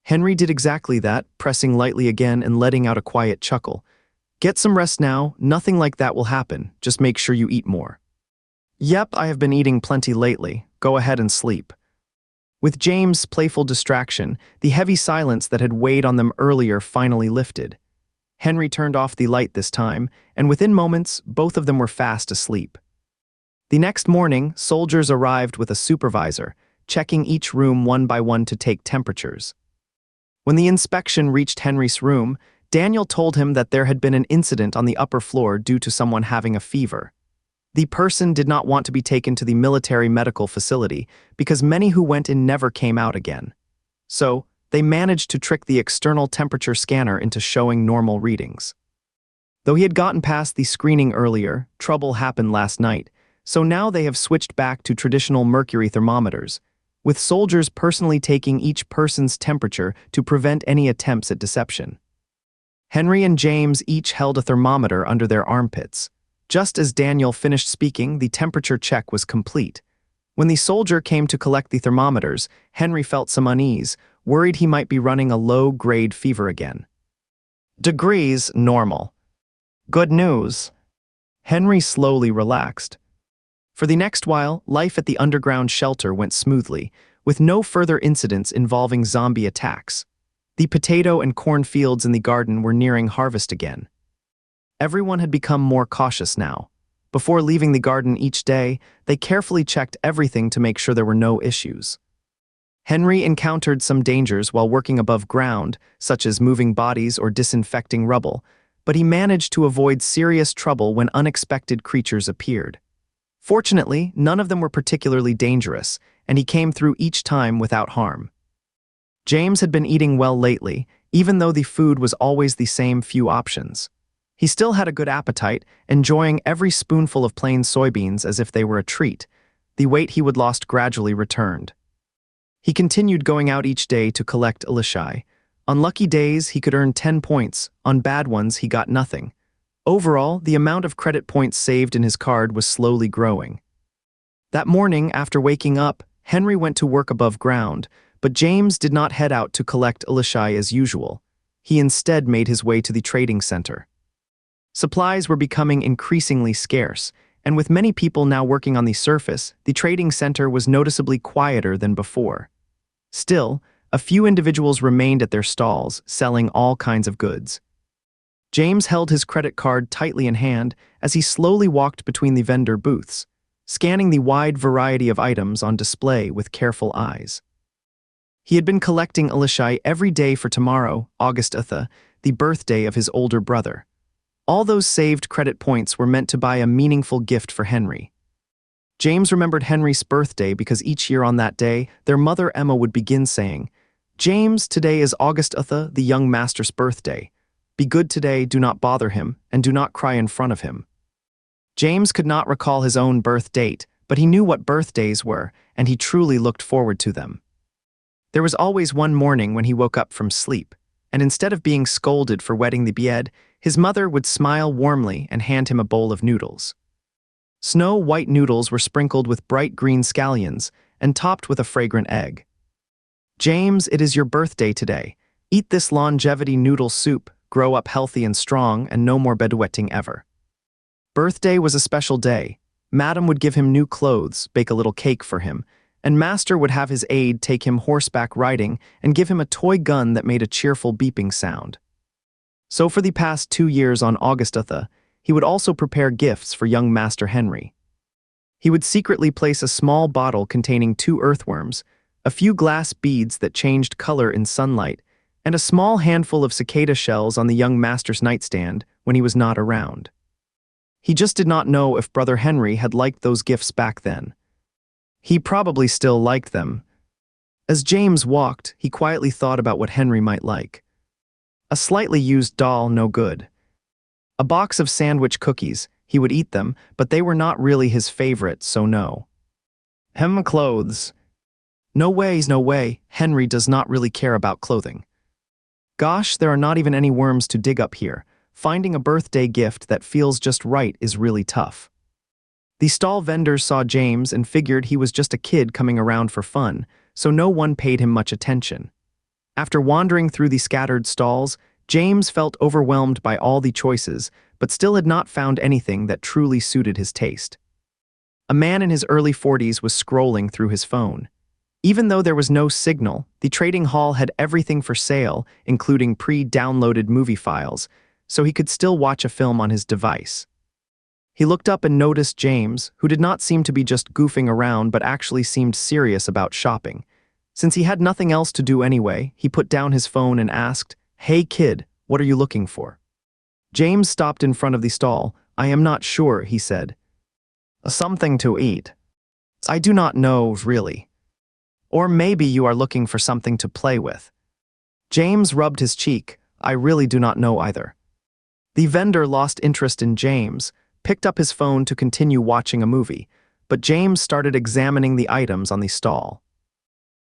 Henry did exactly that, pressing lightly again and letting out a quiet chuckle. "Get some rest now, nothing like that will happen, just make sure you eat more." "Yep, I have been eating plenty lately, go ahead and sleep." With James' playful distraction, the heavy silence that had weighed on them earlier finally lifted. Henry turned off the light this time, and within moments, both of them were fast asleep. The next morning, soldiers arrived with a supervisor, checking each room one by one to take temperatures. When the inspection reached Henry's room, Daniel told him that there had been an incident on the upper floor due to someone having a fever. The person did not want to be taken to the military medical facility because many who went in never came out again. So, they managed to trick the external temperature scanner into showing normal readings. Though he had gotten past the screening earlier, trouble happened last night, so now they have switched back to traditional mercury thermometers, with soldiers personally taking each person's temperature to prevent any attempts at deception. Henry and James each held a thermometer under their armpits. Just as Daniel finished speaking, the temperature check was complete. When the soldier came to collect the thermometers, Henry felt some unease, worried he might be running a low-grade fever again. "Degrees, normal." "Good news." Henry slowly relaxed. For the next while, life at the underground shelter went smoothly, with no further incidents involving zombie attacks. The potato and corn fields in the garden were nearing harvest again. Everyone had become more cautious now. Before leaving the garden each day, they carefully checked everything to make sure there were no issues. Henry encountered some dangers while working above ground, such as moving bodies or disinfecting rubble, but he managed to avoid serious trouble when unexpected creatures appeared. Fortunately, none of them were particularly dangerous, and he came through each time without harm. James had been eating well lately, even though the food was always the same few options. He still had a good appetite, enjoying every spoonful of plain soybeans as if they were a treat. The weight he would lost gradually returned. He continued going out each day to collect ilishai. On lucky days, he could earn 10 points. On bad ones, he got nothing. Overall, the amount of credit points saved in his card was slowly growing. That morning, after waking up, Henry went to work above ground, but James did not head out to collect ilishai as usual. He instead made his way to the trading center. Supplies were becoming increasingly scarce, and with many people now working on the surface, the trading center was noticeably quieter than before. Still, a few individuals remained at their stalls, selling all kinds of goods. James held his credit card tightly in hand as he slowly walked between the vendor booths, scanning the wide variety of items on display with careful eyes. He had been collecting ilishai every day for tomorrow, August 8th, the birthday of his older brother. All those saved credit points were meant to buy a meaningful gift for Henry. James remembered Henry's birthday because each year on that day, their mother Emma would begin saying, "James, today is August 8th, the young master's birthday. Be good today, do not bother him, and do not cry in front of him." James could not recall his own birth date, but he knew what birthdays were, and he truly looked forward to them. There was always one morning when he woke up from sleep, and instead of being scolded for wetting the bed, his mother would smile warmly and hand him a bowl of noodles. Snow-white noodles were sprinkled with bright green scallions and topped with a fragrant egg. "James, it is your birthday today. Eat this longevity noodle soup, grow up healthy and strong, and no more bedwetting ever." Birthday was a special day. Madam would give him new clothes, bake a little cake for him, and Master would have his aide take him horseback riding and give him a toy gun that made a cheerful beeping sound. So for the past 2 years on August 8th, he would also prepare gifts for young Master Henry. He would secretly place a small bottle containing 2 earthworms, a few glass beads that changed color in sunlight, and a small handful of cicada shells on the young master's nightstand when he was not around. He just did not know if Brother Henry had liked those gifts back then. He probably still liked them. As James walked, he quietly thought about what Henry might like. A slightly used doll, no good. A box of sandwich cookies, he would eat them, but they were not really his favorite, so no. Clothes. No way, Henry does not really care about clothing. Gosh, there are not even any worms to dig up here. Finding a birthday gift that feels just right is really tough. The stall vendors saw James and figured he was just a kid coming around for fun, so no one paid him much attention. After wandering through the scattered stalls, James felt overwhelmed by all the choices, but still had not found anything that truly suited his taste. A man in his early 40s was scrolling through his phone. Even though there was no signal, the trading hall had everything for sale, including pre-downloaded movie files, so he could still watch a film on his device. He looked up and noticed James, who did not seem to be just goofing around but actually seemed serious about shopping. Since he had nothing else to do anyway, he put down his phone and asked, "Hey kid, what are you looking for?" James stopped in front of the stall. "I am not sure," he said. "Something to eat." "I do not know, really." "Or maybe you are looking for something to play with." James rubbed his cheek. "I really do not know either." The vendor lost interest in James, picked up his phone to continue watching a movie, but James started examining the items on the stall.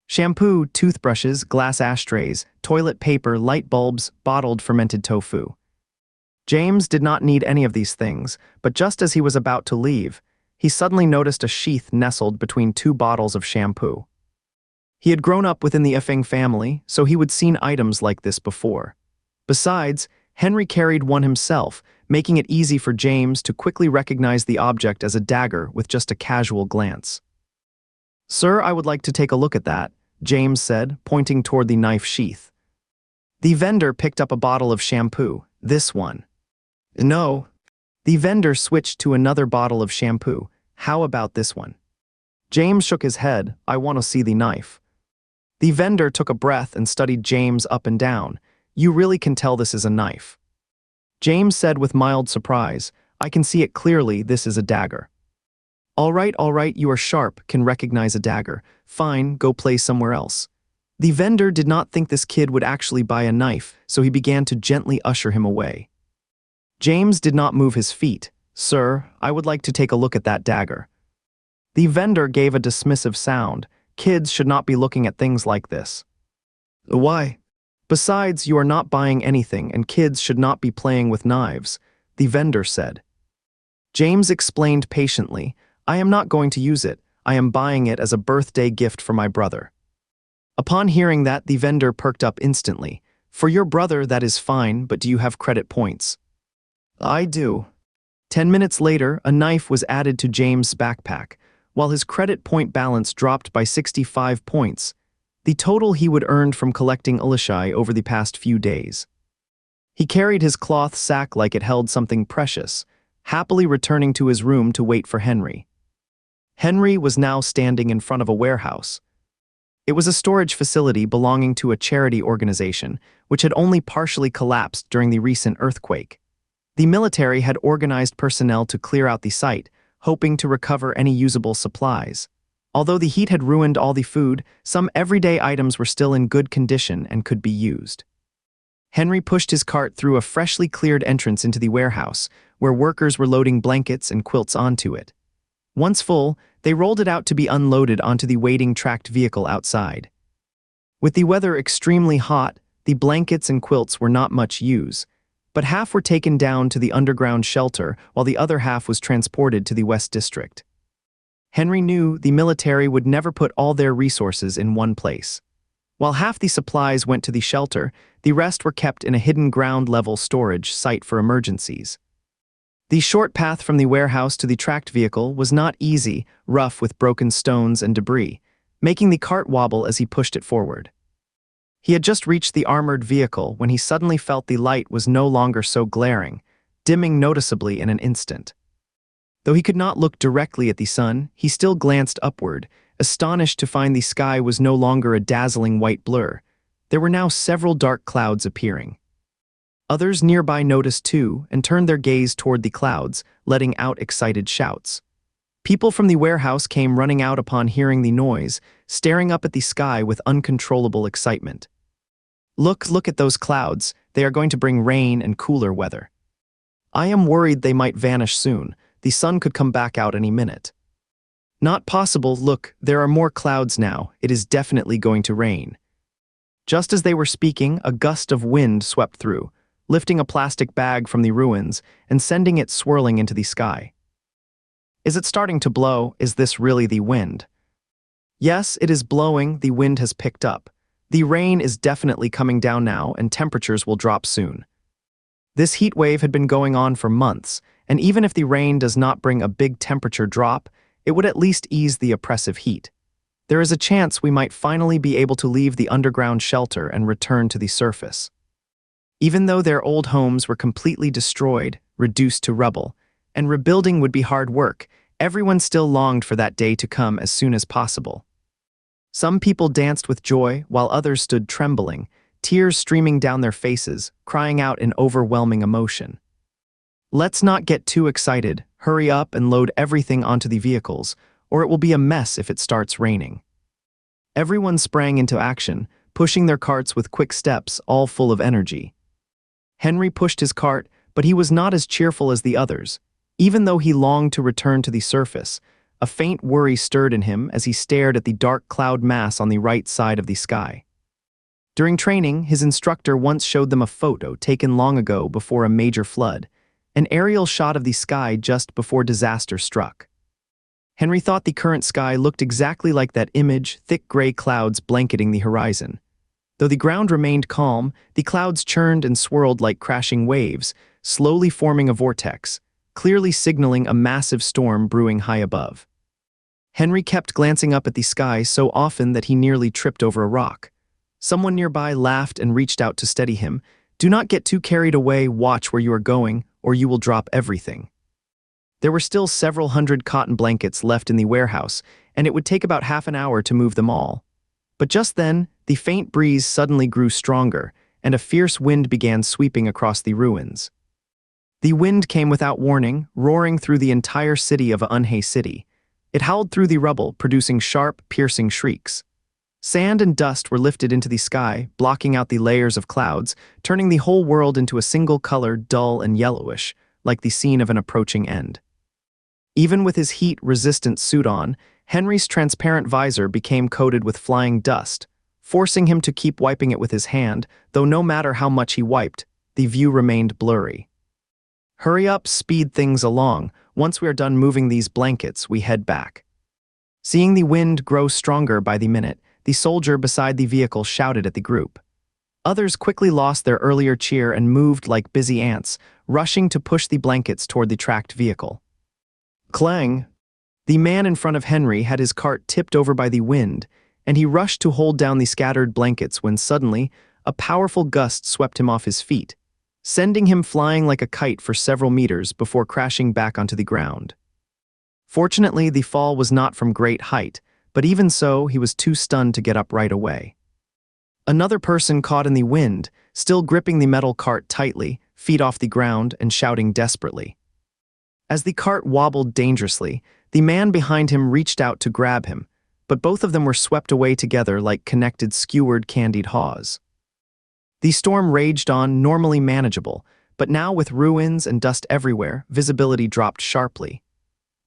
Shampoo, toothbrushes, glass ashtrays, toilet paper, light bulbs, bottled fermented tofu. James did not need any of these things, but just as he was about to leave, he suddenly noticed a sheath nestled between 2 bottles of shampoo. He had grown up within the Effing family, so he would seen items like this before. Besides, Henry carried one himself, making it easy for James to quickly recognize the object as a dagger with just a casual glance. "Sir, I would like to take a look at that," James said, pointing toward the knife sheath. The vendor picked up a bottle of shampoo. "This one." "No." The vendor switched to another bottle of shampoo. "How about this one?" James shook his head. "I want to see the knife." The vendor took a breath and studied James up and down. "You really can tell this is a knife." James said with mild surprise, "I can see it clearly, this is a dagger." All right, you are sharp, can recognize a dagger. Fine, go play somewhere else." The vendor did not think this kid would actually buy a knife, so he began to gently usher him away. James did not move his feet. "Sir, I would like to take a look at that dagger." The vendor gave a dismissive sound. "Kids should not be looking at things like this." "Why?" "Besides, you are not buying anything, and kids should not be playing with knives," the vendor said. James explained patiently, "I am not going to use it. I am buying it as a birthday gift for my brother." Upon hearing that, the vendor perked up instantly. "For your brother, that is fine, but do you have credit points?" "I do." 10 minutes later, a knife was added to James' backpack, while his credit point balance dropped by 65 points, the total he would earned from collecting Ulishai over the past few days. He carried his cloth sack like it held something precious, happily returning to his room to wait for Henry. Henry was now standing in front of a warehouse. It was a storage facility belonging to a charity organization, which had only partially collapsed during the recent earthquake. The military had organized personnel to clear out the site, hoping to recover any usable supplies. Although the heat had ruined all the food, some everyday items were still in good condition and could be used. Henry pushed his cart through a freshly cleared entrance into the warehouse, where workers were loading blankets and quilts onto it. Once full, they rolled it out to be unloaded onto the waiting tracked vehicle outside. With the weather extremely hot, the blankets and quilts were not much use, but half were taken down to the underground shelter while the other half was transported to the West District. Henry knew the military would never put all their resources in one place. While half the supplies went to the shelter, the rest were kept in a hidden ground-level storage site for emergencies. The short path from the warehouse to the tracked vehicle was not easy, rough with broken stones and debris, making the cart wobble as he pushed it forward. He had just reached the armored vehicle when he suddenly felt the light was no longer so glaring, dimming noticeably in an instant. Though he could not look directly at the sun, he still glanced upward, astonished to find the sky was no longer a dazzling white blur. There were now several dark clouds appearing. Others nearby noticed too and turned their gaze toward the clouds, letting out excited shouts. People from the warehouse came running out upon hearing the noise, staring up at the sky with uncontrollable excitement. Look at those clouds. They are going to bring rain and cooler weather. I am worried they might vanish soon. The sun could come back out any minute." "Not possible. Look, there are more clouds now. It is definitely going to rain." Just as they were speaking, a gust of wind swept through, lifting a plastic bag from the ruins and sending it swirling into the sky. "Is it starting to blow? Is this really the wind?" "Yes, it is blowing. The wind has picked up. The rain is definitely coming down now, and temperatures will drop soon." This heat wave had been going on for months, and even if the rain does not bring a big temperature drop, it would at least ease the oppressive heat. There is a chance we might finally be able to leave the underground shelter and return to the surface. Even though their old homes were completely destroyed, reduced to rubble, and rebuilding would be hard work, everyone still longed for that day to come as soon as possible. Some people danced with joy, while others stood trembling, tears streaming down their faces, crying out in overwhelming emotion. "Let's not get too excited. Hurry up and load everything onto the vehicles, or it will be a mess if it starts raining." Everyone sprang into action, pushing their carts with quick steps, all full of energy. Henry pushed his cart, but he was not as cheerful as the others. Even though he longed to return to the surface, a faint worry stirred in him as he stared at the dark cloud mass on the right side of the sky. During training, his instructor once showed them a photo taken long ago before a major flood, an aerial shot of the sky just before disaster struck. Henry thought the current sky looked exactly like that image, thick gray clouds blanketing the horizon. Though the ground remained calm, the clouds churned and swirled like crashing waves, slowly forming a vortex, clearly signaling a massive storm brewing high above. Henry kept glancing up at the sky so often that he nearly tripped over a rock. Someone nearby laughed and reached out to steady him. "Do not get too carried away, watch where you are going, or you will drop everything." There were still several hundred cotton blankets left in the warehouse, and it would take about half an hour to move them all. But just then, the faint breeze suddenly grew stronger, and a fierce wind began sweeping across the ruins. The wind came without warning, roaring through the entire city of Unhei City. It howled through the rubble, producing sharp, piercing shrieks. Sand and dust were lifted into the sky, blocking out the layers of clouds, turning the whole world into a single color, dull and yellowish, like the scene of an approaching end. Even with his heat-resistant suit on, Henry's transparent visor became coated with flying dust, forcing him to keep wiping it with his hand, though no matter how much he wiped, the view remained blurry. "Hurry up, speed things along. Once we are done moving these blankets, we head back." Seeing the wind grow stronger by the minute, the soldier beside the vehicle shouted at the group. Others quickly lost their earlier cheer and moved like busy ants, rushing to push the blankets toward the tracked vehicle. Clang! The man in front of Henry had his cart tipped over by the wind, and he rushed to hold down the scattered blankets when suddenly, a powerful gust swept him off his feet, sending him flying like a kite for several meters before crashing back onto the ground. Fortunately, the fall was not from great height, but even so, he was too stunned to get up right away. Another person caught in the wind, still gripping the metal cart tightly, feet off the ground and shouting desperately. As the cart wobbled dangerously, the man behind him reached out to grab him, but both of them were swept away together like connected skewered candied haws. The storm raged on, normally manageable, but now with ruins and dust everywhere, visibility dropped sharply.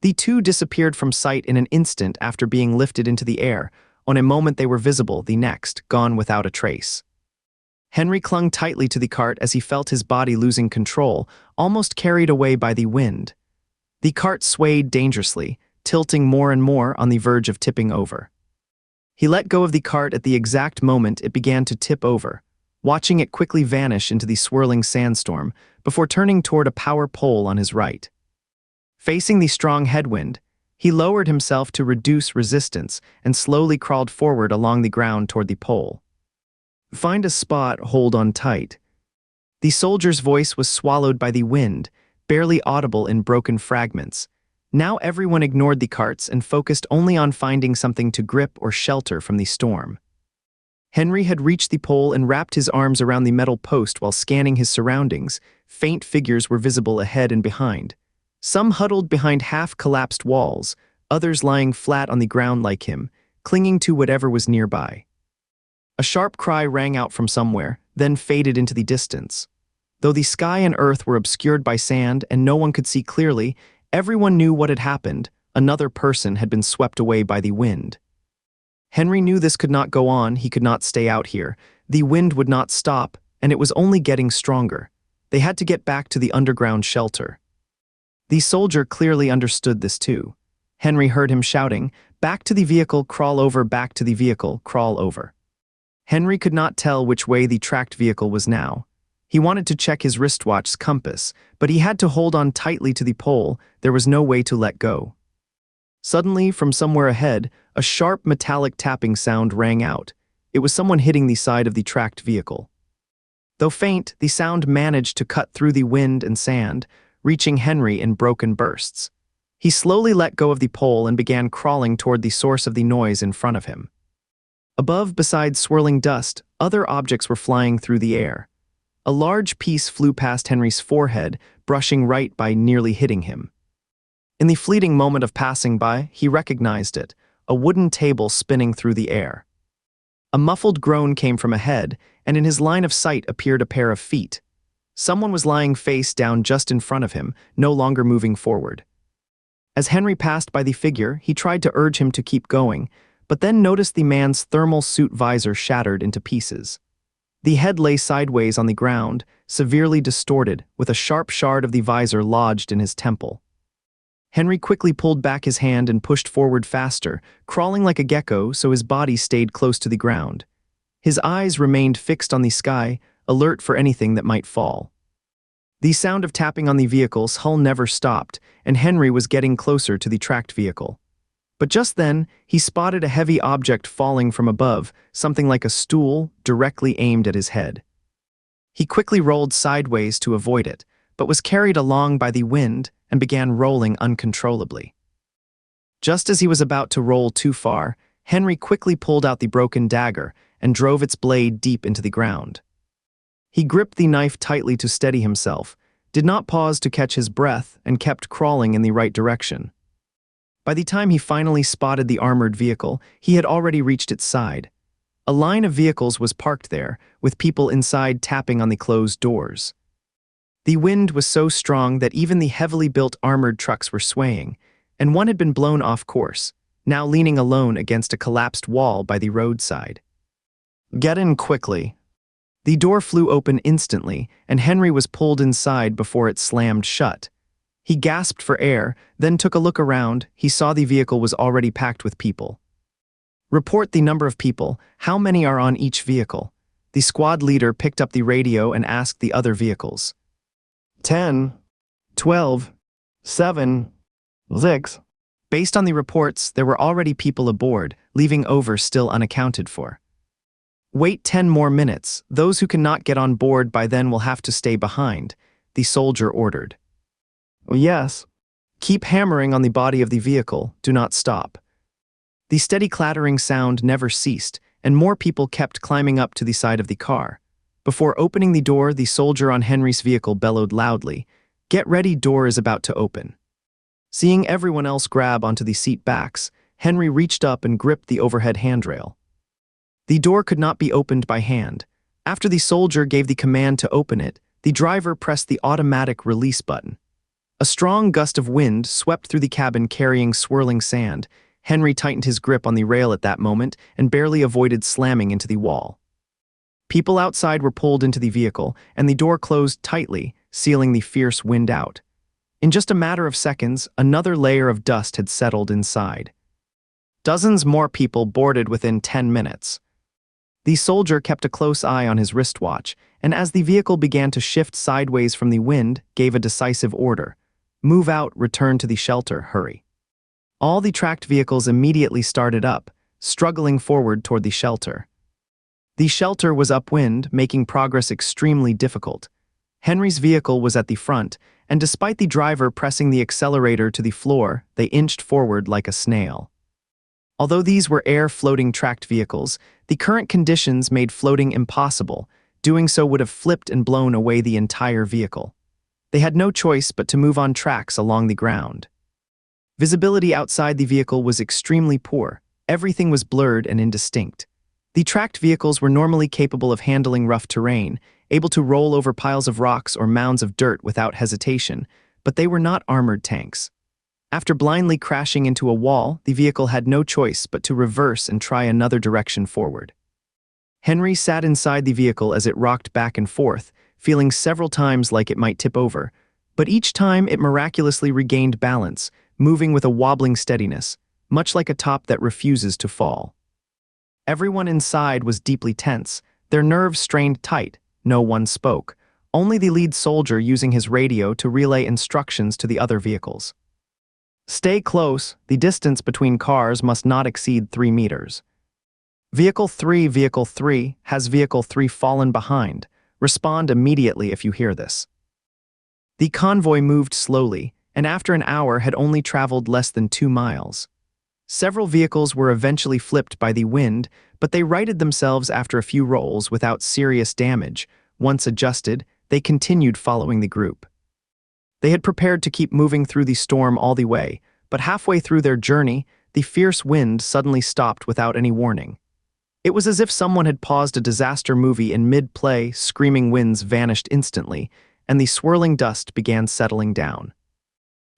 The two disappeared from sight in an instant after being lifted into the air. On a moment they were visible, the next, gone without a trace. Henry clung tightly to the cart as he felt his body losing control, almost carried away by the wind. The cart swayed dangerously, tilting more and more on the verge of tipping over. He let go of the cart at the exact moment it began to tip over, watching it quickly vanish into the swirling sandstorm before turning toward a power pole on his right. Facing the strong headwind, he lowered himself to reduce resistance and slowly crawled forward along the ground toward the pole. "Find a spot, hold on tight." The soldier's voice was swallowed by the wind, barely audible in broken fragments. Now everyone ignored the carts and focused only on finding something to grip or shelter from the storm. Henry had reached the pole and wrapped his arms around the metal post while scanning his surroundings. Faint figures were visible ahead and behind. Some huddled behind half-collapsed walls, others lying flat on the ground like him, clinging to whatever was nearby. A sharp cry rang out from somewhere, then faded into the distance. Though the sky and earth were obscured by sand and no one could see clearly, everyone knew what had happened. Another person had been swept away by the wind. Henry knew this could not go on, he could not stay out here. The wind would not stop, and it was only getting stronger. They had to get back to the underground shelter. The soldier clearly understood this too. Henry heard him shouting, "Back to the vehicle, crawl over, back to the vehicle, crawl over." Henry could not tell which way the tracked vehicle was now. He wanted to check his wristwatch's compass, but he had to hold on tightly to the pole. There was no way to let go. Suddenly, from somewhere ahead, a sharp metallic tapping sound rang out. It was someone hitting the side of the tracked vehicle. Though faint, the sound managed to cut through the wind and sand, reaching Henry in broken bursts. He slowly let go of the pole and began crawling toward the source of the noise in front of him. Above, beside swirling dust, other objects were flying through the air. A large piece flew past Henry's forehead, brushing right by nearly hitting him. In the fleeting moment of passing by, he recognized it, a wooden table spinning through the air. A muffled groan came from ahead, and in his line of sight appeared a pair of feet. Someone was lying face down just in front of him, no longer moving forward. As Henry passed by the figure, he tried to urge him to keep going, but then noticed the man's thermal suit visor shattered into pieces. The head lay sideways on the ground, severely distorted, with a sharp shard of the visor lodged in his temple. Henry quickly pulled back his hand and pushed forward faster, crawling like a gecko so his body stayed close to the ground. His eyes remained fixed on the sky, alert for anything that might fall. The sound of tapping on the vehicle's hull never stopped, and Henry was getting closer to the tracked vehicle. But just then, he spotted a heavy object falling from above, something like a stool, directly aimed at his head. He quickly rolled sideways to avoid it, but was carried along by the wind and began rolling uncontrollably. Just as he was about to roll too far, Henry quickly pulled out the broken dagger and drove its blade deep into the ground. He gripped the knife tightly to steady himself, did not pause to catch his breath, and kept crawling in the right direction. By the time he finally spotted the armored vehicle, he had already reached its side. A line of vehicles was parked there, with people inside tapping on the closed doors. The wind was so strong that even the heavily built armored trucks were swaying, and one had been blown off course, now leaning alone against a collapsed wall by the roadside. "Get in quickly." The door flew open instantly, and Henry was pulled inside before it slammed shut. He gasped for air, then took a look around. He saw the vehicle was already packed with people. "Report the number of people. How many are on each vehicle?" The squad leader picked up the radio and asked the other vehicles. 10, 12, 7, 6. Based on the reports, there were already people aboard, leaving over still unaccounted for. "Wait 10 more minutes. Those who cannot get on board by then will have to stay behind," the soldier ordered. "Yes." "Keep hammering on the body of the vehicle. Do not stop." The steady clattering sound never ceased, and more people kept climbing up to the side of the car. Before opening the door, the soldier on Henry's vehicle bellowed loudly, "Get ready, door is about to open." Seeing everyone else grab onto the seat backs, Henry reached up and gripped the overhead handrail. The door could not be opened by hand. After the soldier gave the command to open it, the driver pressed the automatic release button. A strong gust of wind swept through the cabin carrying swirling sand. Henry tightened his grip on the rail at that moment and barely avoided slamming into the wall. People outside were pulled into the vehicle, and the door closed tightly, sealing the fierce wind out. In just a matter of seconds, another layer of dust had settled inside. Dozens more people boarded within 10 minutes. The soldier kept a close eye on his wristwatch, and as the vehicle began to shift sideways from the wind, gave a decisive order. "Move out, return to the shelter, hurry." All the tracked vehicles immediately started up, struggling forward toward the shelter. The shelter was upwind, making progress extremely difficult. Henry's vehicle was at the front, and despite the driver pressing the accelerator to the floor, they inched forward like a snail. Although these were air-floating tracked vehicles, the current conditions made floating impossible. Doing so would have flipped and blown away the entire vehicle. They had no choice but to move on tracks along the ground. Visibility outside the vehicle was extremely poor. Everything was blurred and indistinct. The tracked vehicles were normally capable of handling rough terrain, able to roll over piles of rocks or mounds of dirt without hesitation, but they were not armored tanks. After blindly crashing into a wall, the vehicle had no choice but to reverse and try another direction forward. Henry sat inside the vehicle as it rocked back and forth, feeling several times like it might tip over, but each time it miraculously regained balance, moving with a wobbling steadiness, much like a top that refuses to fall. Everyone inside was deeply tense, their nerves strained tight. No one spoke, only the lead soldier using his radio to relay instructions to the other vehicles. "Stay close, the distance between cars must not exceed 3 meters. Vehicle 3, has Vehicle 3 fallen behind? Respond immediately if you hear this." The convoy moved slowly, and after an hour had only traveled less than 2 miles. Several vehicles were eventually flipped by the wind, but they righted themselves after a few rolls without serious damage. Once adjusted, they continued following the group. They had prepared to keep moving through the storm all the way, but halfway through their journey, the fierce wind suddenly stopped without any warning. It was as if someone had paused a disaster movie in mid-play. Screaming winds vanished instantly, and the swirling dust began settling down.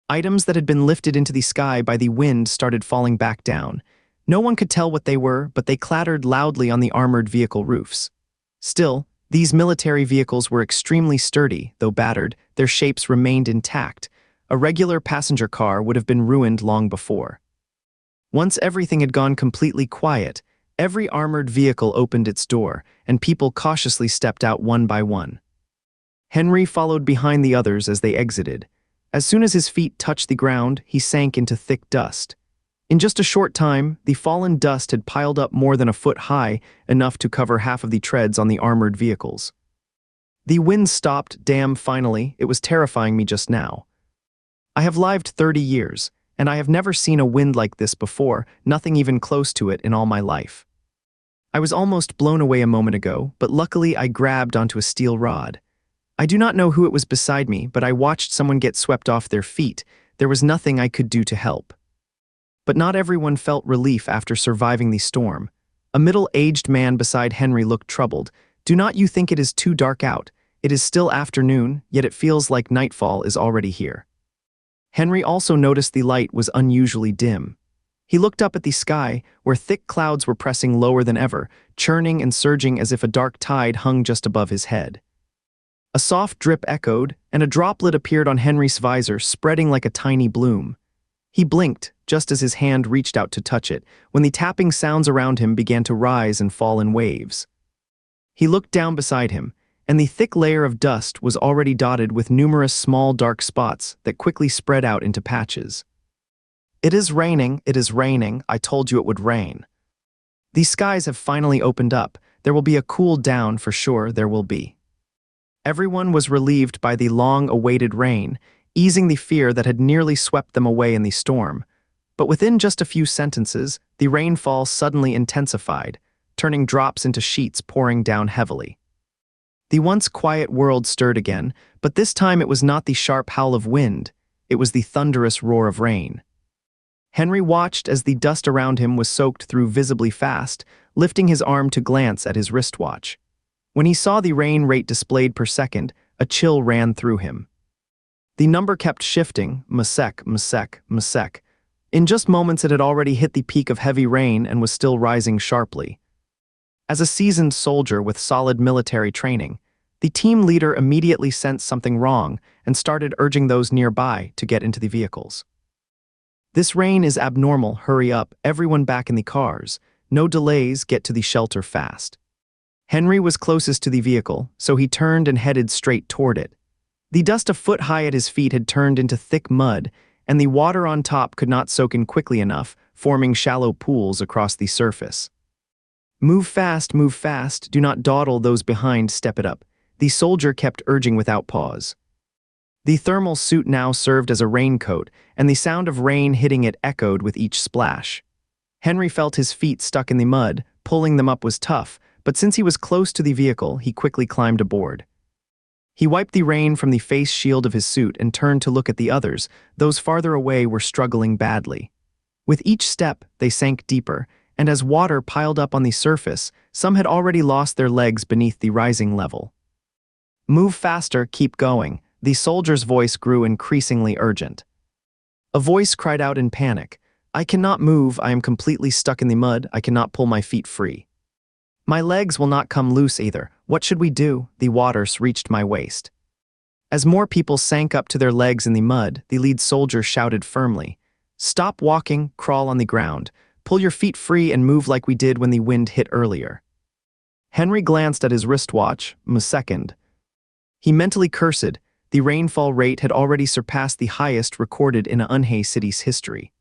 Items that had been lifted into the sky by the wind started falling back down. No one could tell what they were, but they clattered loudly on the armored vehicle roofs. Still, these military vehicles were extremely sturdy, though battered. Their shapes remained intact. A regular passenger car would have been ruined long before. Once everything had gone completely quiet, every armored vehicle opened its door, and people cautiously stepped out one by one. Henry followed behind the others as they exited. As soon as his feet touched the ground, he sank into thick dust. In just a short time, the fallen dust had piled up more than a foot high, enough to cover half of the treads on the armored vehicles. The wind stopped. Damn, finally, it was terrifying me just now. I have lived 30 years, and I have never seen a wind like this before, nothing even close to it in all my life. I was almost blown away a moment ago, but luckily I grabbed onto a steel rod. I do not know who it was beside me, but I watched someone get swept off their feet. There was nothing I could do to help. But not everyone felt relief after surviving the storm. A middle-aged man beside Henry looked troubled. "Do not you think it is too dark out? It is still afternoon, yet it feels like nightfall is already here." Henry also noticed the light was unusually dim. He looked up at the sky, where thick clouds were pressing lower than ever, churning and surging as if a dark tide hung just above his head. A soft drip echoed, and a droplet appeared on Henry's visor, spreading like a tiny bloom. He blinked, just as his hand reached out to touch it, when the tapping sounds around him began to rise and fall in waves. He looked down beside him, and the thick layer of dust was already dotted with numerous small dark spots that quickly spread out into patches. It is raining, I told you it would rain. The skies have finally opened up. There will be a cool down for sure, there will be. Everyone was relieved by the long-awaited rain, easing the fear that had nearly swept them away in the storm. But within just a few sentences, the rainfall suddenly intensified, turning drops into sheets pouring down heavily. The once quiet world stirred again, but this time it was not the sharp howl of wind, it was the thunderous roar of rain. Henry watched as the dust around him was soaked through visibly fast, lifting his arm to glance at his wristwatch. When he saw the rain rate displayed per second, a chill ran through him. The number kept shifting, msec. In just moments it had already hit the peak of heavy rain and was still rising sharply. As a seasoned soldier with solid military training, the team leader immediately sensed something wrong and started urging those nearby to get into the vehicles. "This rain is abnormal, hurry up, everyone back in the cars. No delays, get to the shelter fast." Henry was closest to the vehicle, so he turned and headed straight toward it. The dust a foot high at his feet had turned into thick mud, and the water on top could not soak in quickly enough, forming shallow pools across the surface. Move fast, do not dawdle, those behind, step it up," the soldier kept urging without pause. The thermal suit now served as a raincoat, and the sound of rain hitting it echoed with each splash. Henry felt his feet stuck in the mud. Pulling them up was tough, but since he was close to the vehicle, he quickly climbed aboard. He wiped the rain from the face shield of his suit and turned to look at the others. Those farther away were struggling badly. With each step, they sank deeper, and as water piled up on the surface, some had already lost their legs beneath the rising level. "Move faster, keep going," the soldier's voice grew increasingly urgent. A voice cried out in panic, "I cannot move, I am completely stuck in the mud, I cannot pull my feet free. My legs will not come loose either, what should we do?" The waters reached my waist. As more people sank up to their legs in the mud, the lead soldier shouted firmly, "Stop walking, crawl on the ground. Pull your feet free and move like we did when the wind hit earlier." Henry glanced at his wristwatch, second. He mentally cursed. The rainfall rate had already surpassed the highest recorded in Unhei City's history.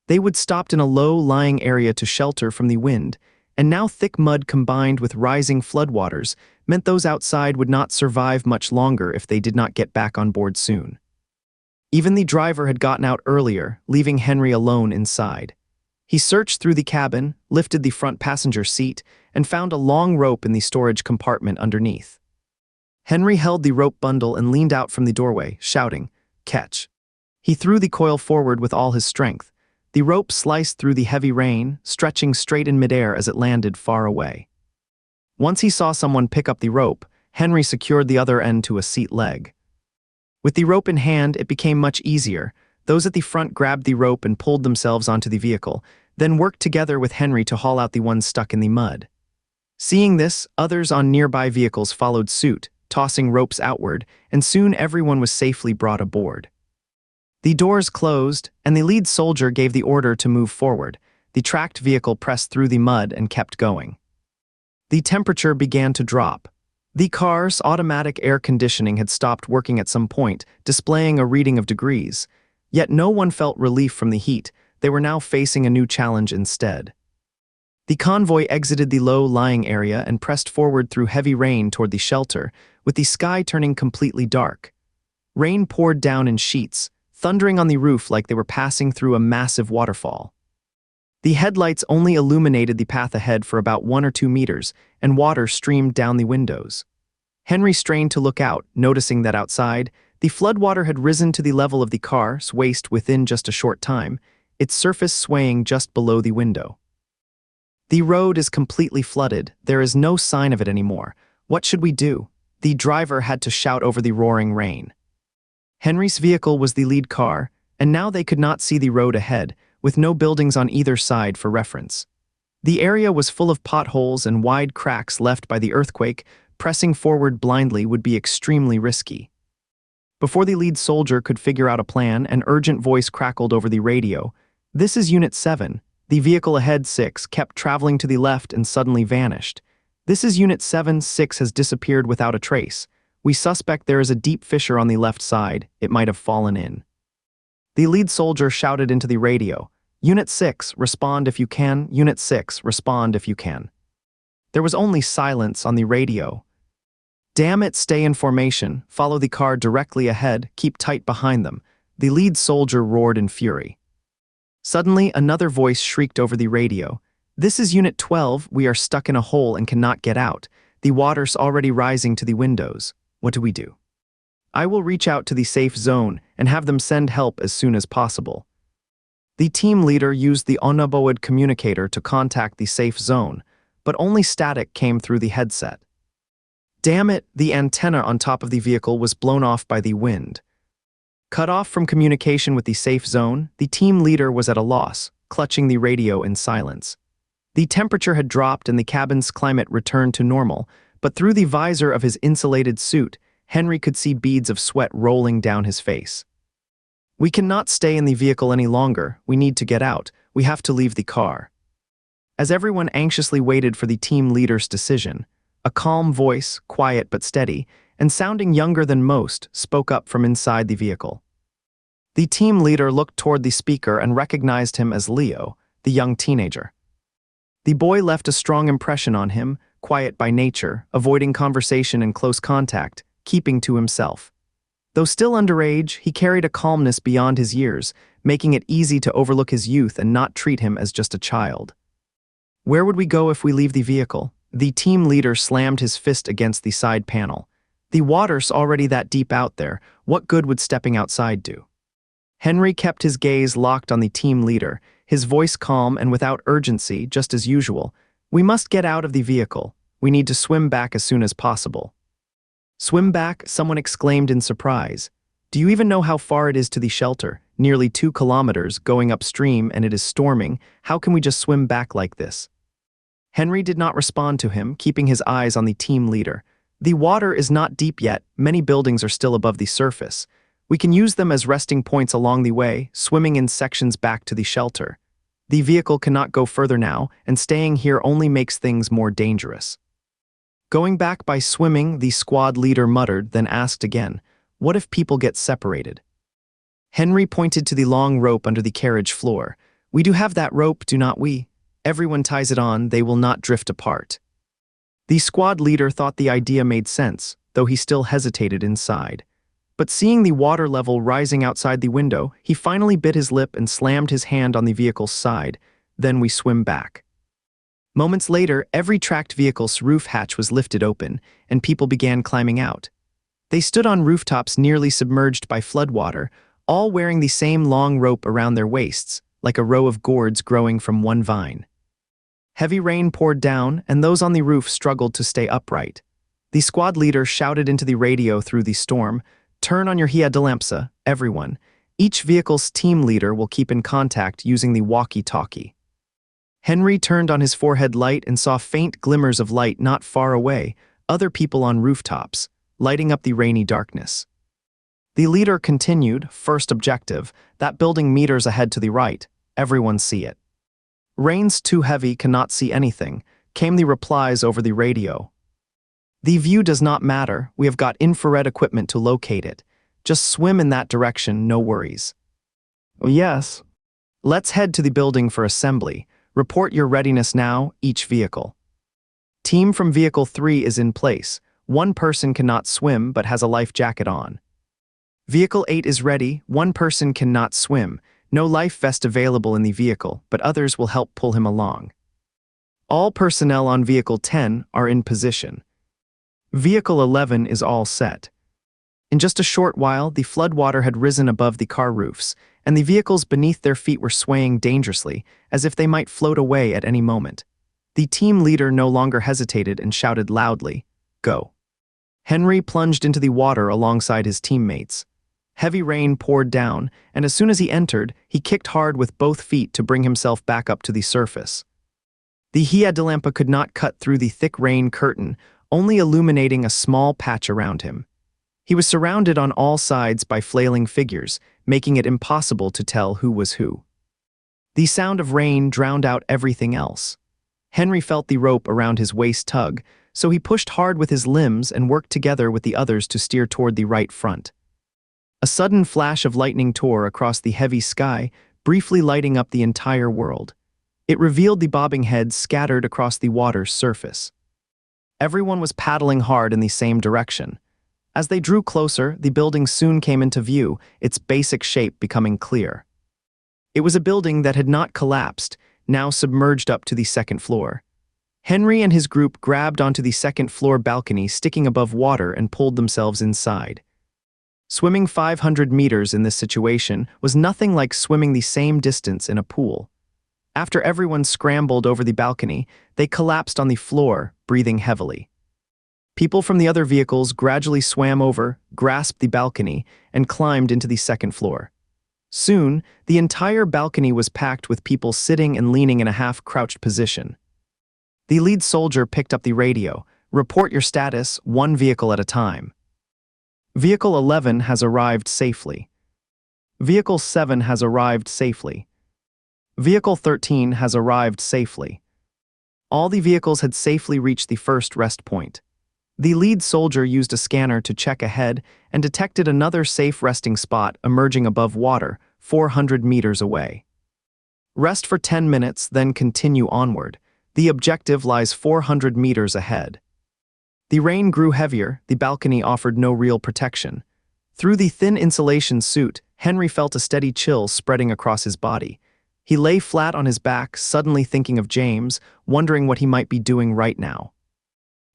They would stopped in a low-lying area to shelter from the wind, and now thick mud combined with rising floodwaters meant those outside would not survive much longer if they did not get back on board soon. Even the driver had gotten out earlier, leaving Henry alone inside. He searched through the cabin, lifted the front passenger seat, and found a long rope in the storage compartment underneath. Henry held the rope bundle and leaned out from the doorway, shouting, "Catch." He threw the coil forward with all his strength. The rope sliced through the heavy rain, stretching straight in midair as it landed far away. Once he saw someone pick up the rope, Henry secured the other end to a seat leg. With the rope in hand, it became much easier. Those at the front grabbed the rope and pulled themselves onto the vehicle, then worked together with Henry to haul out the ones stuck in the mud. Seeing this, others on nearby vehicles followed suit, tossing ropes outward, and soon everyone was safely brought aboard. The doors closed, and the lead soldier gave the order to move forward. The tracked vehicle pressed through the mud and kept going. The temperature began to drop. The car's automatic air conditioning had stopped working at some point, displaying a reading of degrees. Yet no one felt relief from the heat. They were now facing a new challenge instead. The convoy exited the low-lying area and pressed forward through heavy rain toward the shelter, with the sky turning completely dark. Rain poured down in sheets, thundering on the roof like they were passing through a massive waterfall. The headlights only illuminated the path ahead for about 1 or 2 meters, and water streamed down the windows. Henry strained to look out, noticing that outside, the floodwater had risen to the level of the car's waist within just a short time, its surface swaying just below the window. The road is completely flooded. There is no sign of it anymore. What should we do? The driver had to shout over the roaring rain. Henry's vehicle was the lead car, and now they could not see the road ahead, with no buildings on either side for reference. The area was full of potholes and wide cracks left by the earthquake. Pressing forward blindly would be extremely risky. Before the lead soldier could figure out a plan, an urgent voice crackled over the radio. "This is Unit 7. The vehicle ahead 6 kept traveling to the left and suddenly vanished. This is Unit 7. 6 has disappeared without a trace. We suspect there is a deep fissure on the left side. It might have fallen in." The lead soldier shouted into the radio, "Unit 6, respond if you can. Unit 6, respond if you can." There was only silence on the radio. "Damn it, stay in formation. Follow the car directly ahead. Keep tight behind them," the lead soldier roared in fury. Suddenly, another voice shrieked over the radio. "This is Unit 12. We are stuck in a hole and cannot get out. The water's already rising to the windows. What do we do?" "I will reach out to the safe zone and have them send help as soon as possible." The team leader used the Onabowood communicator to contact the safe zone, but only static came through the headset. Damn it, the antenna on top of the vehicle was blown off by the wind. Cut off from communication with the safe zone, the team leader was at a loss, clutching the radio in silence. The temperature had dropped and the cabin's climate returned to normal, but through the visor of his insulated suit, Henry could see beads of sweat rolling down his face. "We cannot stay in the vehicle any longer. We need to get out. We have to leave the car." As everyone anxiously waited for the team leader's decision, a calm voice, quiet but steady, and sounding younger than most, spoke up from inside the vehicle. The team leader looked toward the speaker and recognized him as Leo, the young teenager. The boy left a strong impression on him, quiet by nature, avoiding conversation and close contact, keeping to himself. Though still underage, he carried a calmness beyond his years, making it easy to overlook his youth and not treat him as just a child. "Where would we go if we leave the vehicle?" The team leader slammed his fist against the side panel. "The water's already that deep out there. What good would stepping outside do?" Henry kept his gaze locked on the team leader, his voice calm and without urgency, just as usual. "We must get out of the vehicle. We need to swim back as soon as possible." "Swim back?" someone exclaimed in surprise. "Do you even know how far it is to the shelter? Nearly 2 kilometers, going upstream, and it is storming. How can we just swim back like this?" Henry did not respond to him, keeping his eyes on the team leader. "The water is not deep yet. Many buildings are still above the surface. We can use them as resting points along the way, swimming in sections back to the shelter. The vehicle cannot go further now, and staying here only makes things more dangerous." "Going back by swimming," the squad leader muttered, then asked again, "What if people get separated?" Henry pointed to the long rope under the carriage floor. "We do have that rope, do not we? Everyone ties it on, they will not drift apart." The squad leader thought the idea made sense, though he still hesitated inside. But seeing the water level rising outside the window, he finally bit his lip and slammed his hand on the vehicle's side. "Then we swim back." Moments later, every tracked vehicle's roof hatch was lifted open, and people began climbing out. They stood on rooftops nearly submerged by floodwater, all wearing the same long rope around their waists, like a row of gourds growing from one vine. Heavy rain poured down, and those on the roof struggled to stay upright. The squad leader shouted into the radio through the storm, "Turn on your Hiadalampsa, everyone. Each vehicle's team leader will keep in contact using the walkie-talkie." Henry turned on his forehead light and saw faint glimmers of light not far away, other people on rooftops, lighting up the rainy darkness. The leader continued, "First objective, that building meters ahead to the right. Everyone see it." "Rain's too heavy, cannot see anything," came the replies over the radio. "The view does not matter, we have got infrared equipment to locate it. Just swim in that direction, no worries." "Oh, yes." "Let's head to the building for assembly. Report your readiness now, each vehicle." "Team from Vehicle 3 is in place. One person cannot swim but has a life jacket on." "Vehicle 8 is ready. One person cannot swim. No life vest available in the vehicle, but others will help pull him along." "All personnel on Vehicle 10 are in position. Vehicle 11 is all set." In just a short while, the floodwater had risen above the car roofs, and the vehicles beneath their feet were swaying dangerously, as if they might float away at any moment. The team leader no longer hesitated and shouted loudly, "Go." Henry plunged into the water alongside his teammates. Heavy rain poured down, and as soon as he entered, he kicked hard with both feet to bring himself back up to the surface. The Hiadalampa could not cut through the thick rain curtain, only illuminating a small patch around him. He was surrounded on all sides by flailing figures, making it impossible to tell who was who. The sound of rain drowned out everything else. Henry felt the rope around his waist tug, so he pushed hard with his limbs and worked together with the others to steer toward the right front. A sudden flash of lightning tore across the heavy sky, briefly lighting up the entire world. It revealed the bobbing heads scattered across the water's surface. Everyone was paddling hard in the same direction. As they drew closer, the building soon came into view, its basic shape becoming clear. It was a building that had not collapsed, now submerged up to the second floor. Henry and his group grabbed onto the second-floor balcony sticking above water and pulled themselves inside. Swimming 500 meters in this situation was nothing like swimming the same distance in a pool. After everyone scrambled over the balcony, they collapsed on the floor, breathing heavily. People from the other vehicles gradually swam over, grasped the balcony, and climbed into the second floor. Soon, the entire balcony was packed with people sitting and leaning in a half-crouched position. The lead soldier picked up the radio. "Report your status, one vehicle at a time." Vehicle 11 has arrived safely. Vehicle 7 has arrived safely. Vehicle 13 has arrived safely. All the vehicles had safely reached the first rest point. The lead soldier used a scanner to check ahead and detected another safe resting spot emerging above water, 400 meters away. Rest for 10 minutes, then continue onward. The objective lies 400 meters ahead. The rain grew heavier, the balcony offered no real protection. Through the thin insulation suit, Henry felt a steady chill spreading across his body. He lay flat on his back, suddenly thinking of James, wondering what he might be doing right now.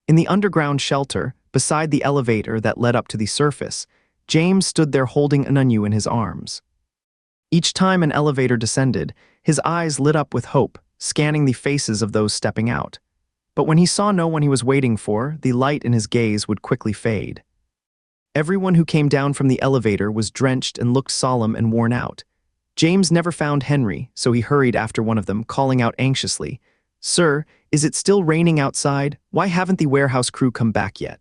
In the underground shelter, beside the elevator that led up to the surface, James stood there holding Anunyu in his arms. Each time an elevator descended, his eyes lit up with hope, scanning the faces of those stepping out. But when he saw no one he was waiting for, the light in his gaze would quickly fade. Everyone who came down from the elevator was drenched and looked solemn and worn out. James never found Henry, so he hurried after one of them, calling out anxiously, "Sir, is it still raining outside? Why haven't the warehouse crew come back yet?"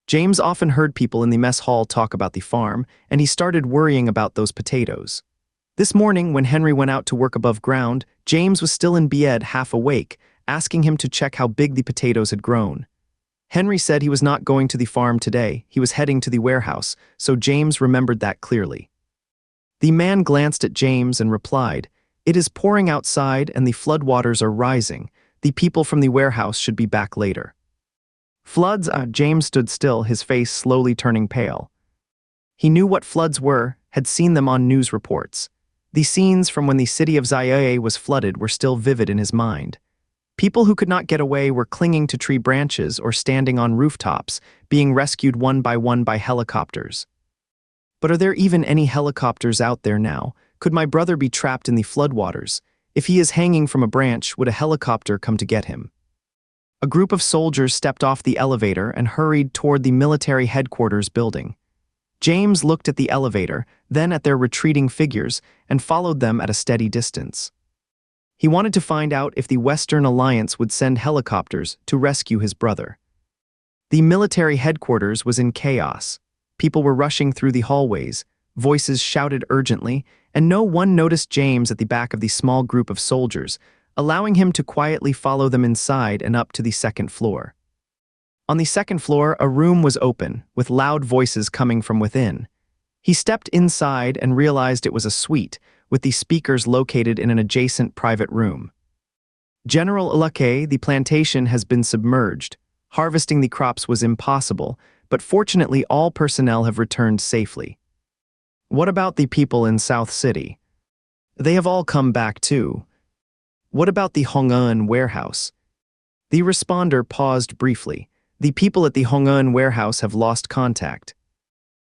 James often heard people in the mess hall talk about the farm, and he started worrying about those potatoes. This morning, when Henry went out to work above ground, James was still in bed, half awake, asking him to check how big the potatoes had grown. Henry said he was not going to the farm today, he was heading to the warehouse, so James remembered that clearly. The man glanced at James and replied, "It is pouring outside and the floodwaters are rising. The people from the warehouse should be back later." Floods? James stood still, his face slowly turning pale. He knew what floods were, had seen them on news reports. The scenes from when the city of Zaire was flooded were still vivid in his mind. People who could not get away were clinging to tree branches or standing on rooftops, being rescued one by helicopters. But are there even any helicopters out there now? Could my brother be trapped in the floodwaters? If he is hanging from a branch, would a helicopter come to get him? A group of soldiers stepped off the elevator and hurried toward the military headquarters building. James looked at the elevator, then at their retreating figures, and followed them at a steady distance. He wanted to find out if the Western Alliance would send helicopters to rescue his brother. The military headquarters was in chaos. People were rushing through the hallways, voices shouted urgently, and no one noticed James at the back of the small group of soldiers, allowing him to quietly follow them inside and up to the second floor. On the second floor, a room was open, with loud voices coming from within. He stepped inside and realized it was a suite, with the speakers located in an adjacent private room. "General Ilake, the plantation has been submerged. Harvesting the crops was impossible, but fortunately all personnel have returned safely." "What about the people in South City?" "They have all come back too." "What about the Hong'an warehouse?" The responder paused briefly. "The people at the Hong'an warehouse have lost contact."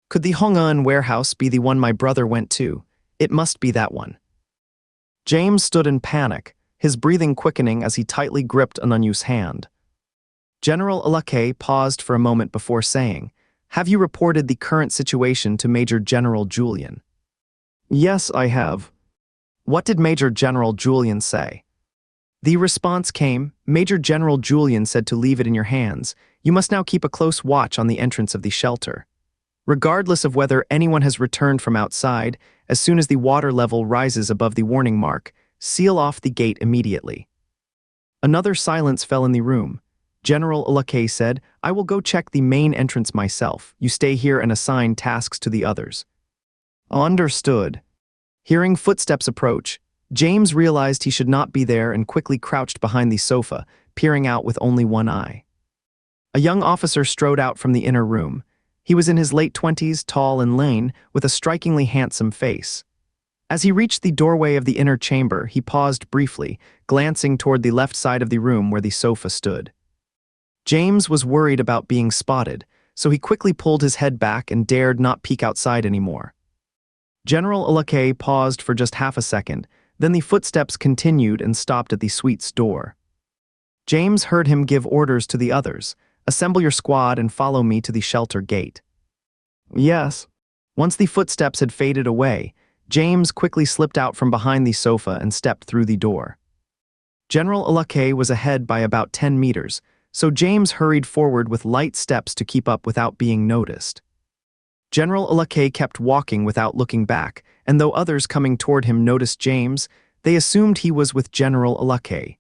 "Could the Hong'an warehouse be the one my brother went to? It must be that one." James stood in panic. his breathing quickening as he tightly gripped an unused hand. General Alake paused for a moment before saying, "Have you reported the current situation to Major General Julian?" "Yes, I have." "What did Major General Julian say?" The response came, "Major General Julian said to leave it in your hands. You must now keep a close watch on the entrance of the shelter. Regardless of whether anyone has returned from outside, as soon as the water level rises above the warning mark, seal off the gate immediately." Another silence fell in the room. General Alake said, "I will go check the main entrance myself. You stay here and assign tasks to the others." "Understood." Hearing footsteps approach, James realized he should not be there and quickly crouched behind the sofa, peering out with only one eye. A young officer strode out from the inner room. He was in his late 20s, tall and lean, with a strikingly handsome face. As he reached the doorway of the inner chamber, he paused briefly, glancing toward the left side of the room where the sofa stood. James was worried about being spotted, so he quickly pulled his head back and dared not peek outside anymore. General Alake paused for just half a second, then the footsteps continued and stopped at the suite's door. James heard him give orders to the others, "Assemble your squad and follow me to the shelter gate." "Yes." Once the footsteps had faded away, James quickly slipped out from behind the sofa and stepped through the door. General Alake was ahead by about 10 meters, so James hurried forward with light steps to keep up without being noticed. General Alake kept walking without looking back, and though others coming toward him noticed James, they assumed he was with General Alake.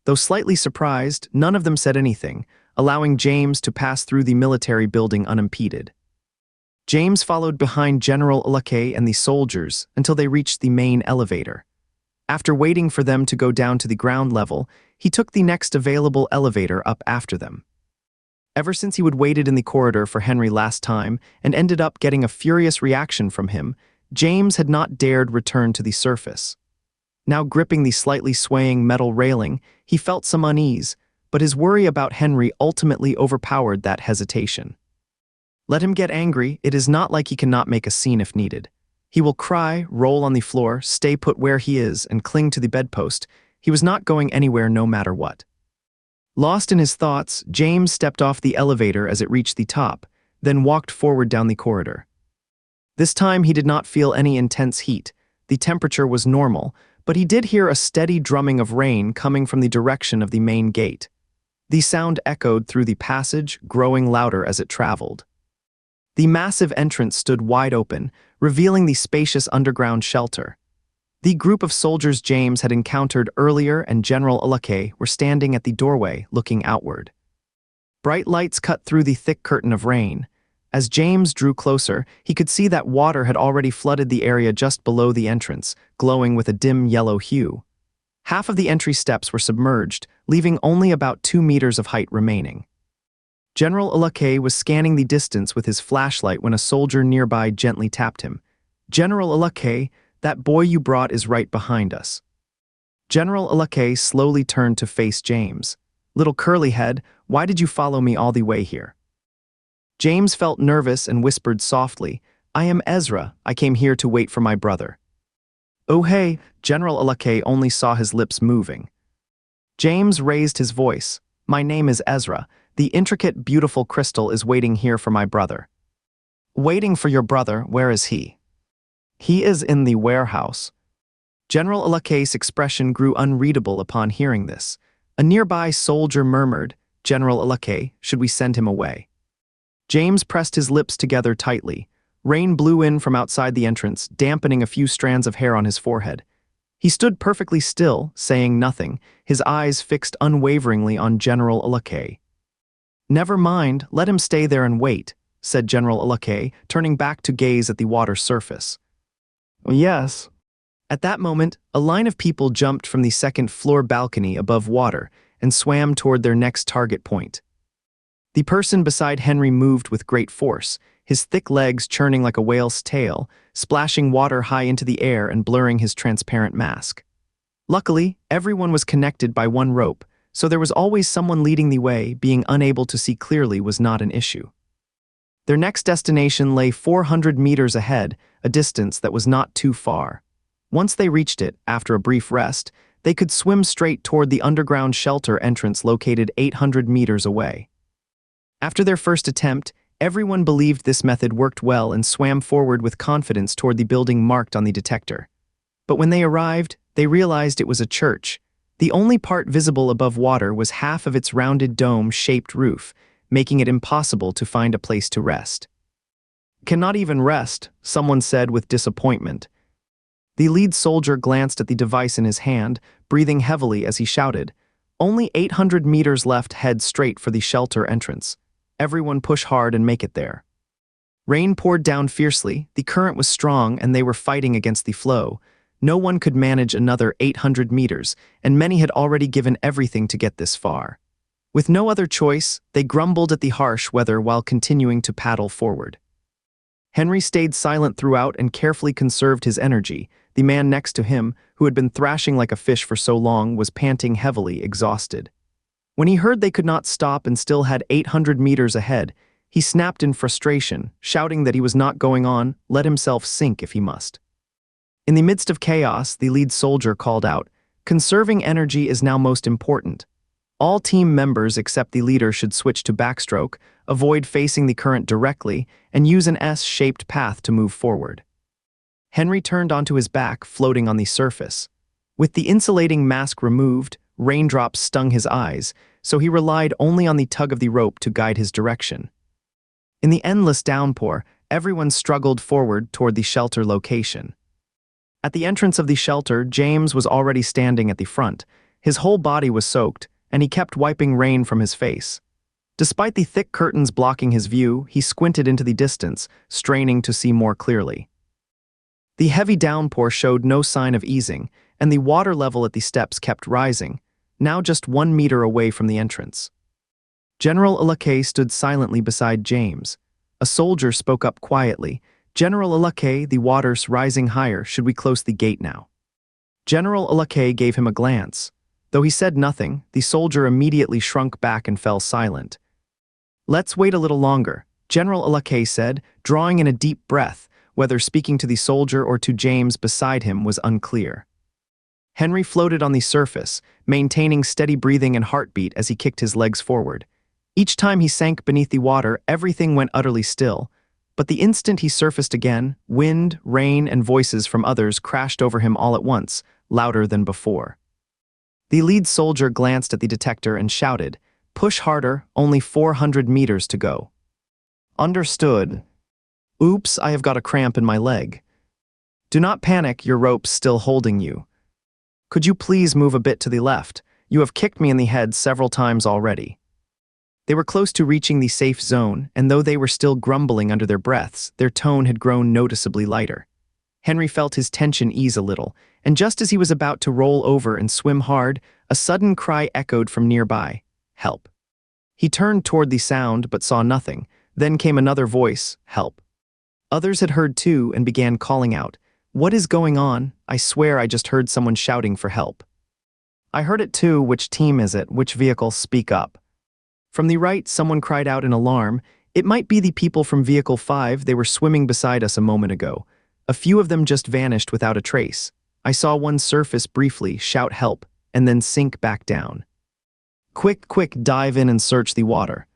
Though slightly surprised, none of them said anything, allowing James to pass through the military building unimpeded. James followed behind General Alake and the soldiers until they reached the main elevator. After waiting for them to go down to the ground level, he took the next available elevator up after them. Ever since he had waited in the corridor for Henry last time and ended up getting a furious reaction from him, James had not dared return to the surface. Now gripping the slightly swaying metal railing, he felt some unease, but his worry about Henry ultimately overpowered that hesitation. Let him get angry, it is not like he cannot make a scene if needed. He will cry, roll on the floor, stay put where he is, and cling to the bedpost. He was not going anywhere no matter what. Lost in his thoughts, James stepped off the elevator as it reached the top, then walked forward down the corridor. This time he did not feel any intense heat. The temperature was normal, but he did hear a steady drumming of rain coming from the direction of the main gate. The sound echoed through the passage, growing louder as it traveled. The massive entrance stood wide open, revealing the spacious underground shelter. The group of soldiers James had encountered earlier and General Alake were standing at the doorway, looking outward. Bright lights cut through the thick curtain of rain. As James drew closer, he could see that water had already flooded the area just below the entrance, glowing with a dim yellow hue. Half of the entry steps were submerged, leaving only about 2 meters of height remaining. General Alake was scanning the distance with his flashlight when a soldier nearby gently tapped him. "General Alake, that boy you brought is right behind us." General Alake slowly turned to face James. "Little curly head, why did you follow me all the way here?" James felt nervous and whispered softly, "I am Ezra. I came here to wait for my brother." "Oh hey," General Alake only saw his lips moving. James raised his voice. "My name is Ezra. The intricate, beautiful crystal is waiting here for my brother." "Waiting for your brother? Where is he?" "He is in the warehouse." General Alake's expression grew unreadable upon hearing this. A nearby soldier murmured, "General Alake, should we send him away?" James pressed his lips together tightly. Rain blew in from outside the entrance, dampening a few strands of hair on his forehead. He stood perfectly still, saying nothing, his eyes fixed unwaveringly on General Alake. "Never mind, let him stay there and wait," said General Alake, turning back to gaze at the water's surface. "Yes." At that moment, a line of people jumped from the second-floor balcony above water and swam toward their next target point. The person beside Henry moved with great force, his thick legs churning like a whale's tail, splashing water high into the air and blurring his transparent mask. Luckily, everyone was connected by one rope, so there was always someone leading the way. Being unable to see clearly was not an issue. Their next destination lay 400 meters ahead, a distance that was not too far. Once they reached it, after a brief rest, They could swim straight toward the underground shelter entrance located 800 meters away. After their first attempt, everyone believed this method worked well and swam forward with confidence toward the building marked on the detector. But when they arrived, they realized it was a church. The only part visible above water was half of its rounded dome-shaped roof, making it impossible to find a place to rest. "Cannot even rest," someone said with disappointment. The lead soldier glanced at the device in his hand, breathing heavily as he shouted, "Only 800 meters left, head straight for the shelter entrance. Everyone push hard and make it there." Rain poured down fiercely, the current was strong, and they were fighting against the flow. No one could manage another 800 meters, and many had already given everything to get this far. With no other choice, they grumbled at the harsh weather while continuing to paddle forward. Henry stayed silent throughout and carefully conserved his energy. The man next to him, who had been thrashing like a fish for so long, was panting heavily, exhausted. When he heard they could not stop and still had 800 meters ahead, he snapped in frustration, shouting that he was not going on, let himself sink if he must. In the midst of chaos, the lead soldier called out, "Conserving energy is now most important. All team members except the leader should switch to backstroke, avoid facing the current directly, and use an S-shaped path to move forward." Henry turned onto his back, floating on the surface. With the insulating mask removed, raindrops stung his eyes, so he relied only on the tug of the rope to guide his direction. In the endless downpour, everyone struggled forward toward the shelter location. At the entrance of the shelter, James was already standing at the front. His whole body was soaked, and he kept wiping rain from his face. Despite the thick curtains blocking his view, he squinted into the distance, straining to see more clearly. The heavy downpour showed no sign of easing, and the water level at the steps kept rising, now just 1 meter away from the entrance. General Alake stood silently beside James. A soldier spoke up quietly, "General Alake, the water's rising higher. Should we close the gate now?" General Alake gave him a glance. Though he said nothing, the soldier immediately shrunk back and fell silent. "Let's wait a little longer," General Alake said, drawing in a deep breath. Whether speaking to the soldier or to James beside him was unclear. Henry floated on the surface, maintaining steady breathing and heartbeat as he kicked his legs forward. Each time he sank beneath the water, everything went utterly still. But the instant he surfaced again, wind, rain, and voices from others crashed over him all at once, louder than before. The lead soldier glanced at the detector and shouted, "Push harder, only 400 meters to go." "Understood." "Oops, I have got a cramp in my leg." "Do not panic, your rope's still holding you." "Could you please move a bit to the left? You have kicked me in the head several times already." They were close to reaching the safe zone, and though they were still grumbling under their breaths, their tone had grown noticeably lighter. Henry felt his tension ease a little, and just as he was about to roll over and swim hard, a sudden cry echoed from nearby, "Help." He turned toward the sound but saw nothing. Then came another voice, "Help." Others had heard too and began calling out, "What is going on? I swear I just heard someone shouting for help." "I heard it too. Which team is it? Which vehicle? Speak up." From the right, someone cried out in alarm. "It might be the people from Vehicle 5. They were swimming beside us a moment ago. A few of them just vanished without a trace. I saw one surface briefly, shout help, and then sink back down." "Quick, quick, dive in and search the water."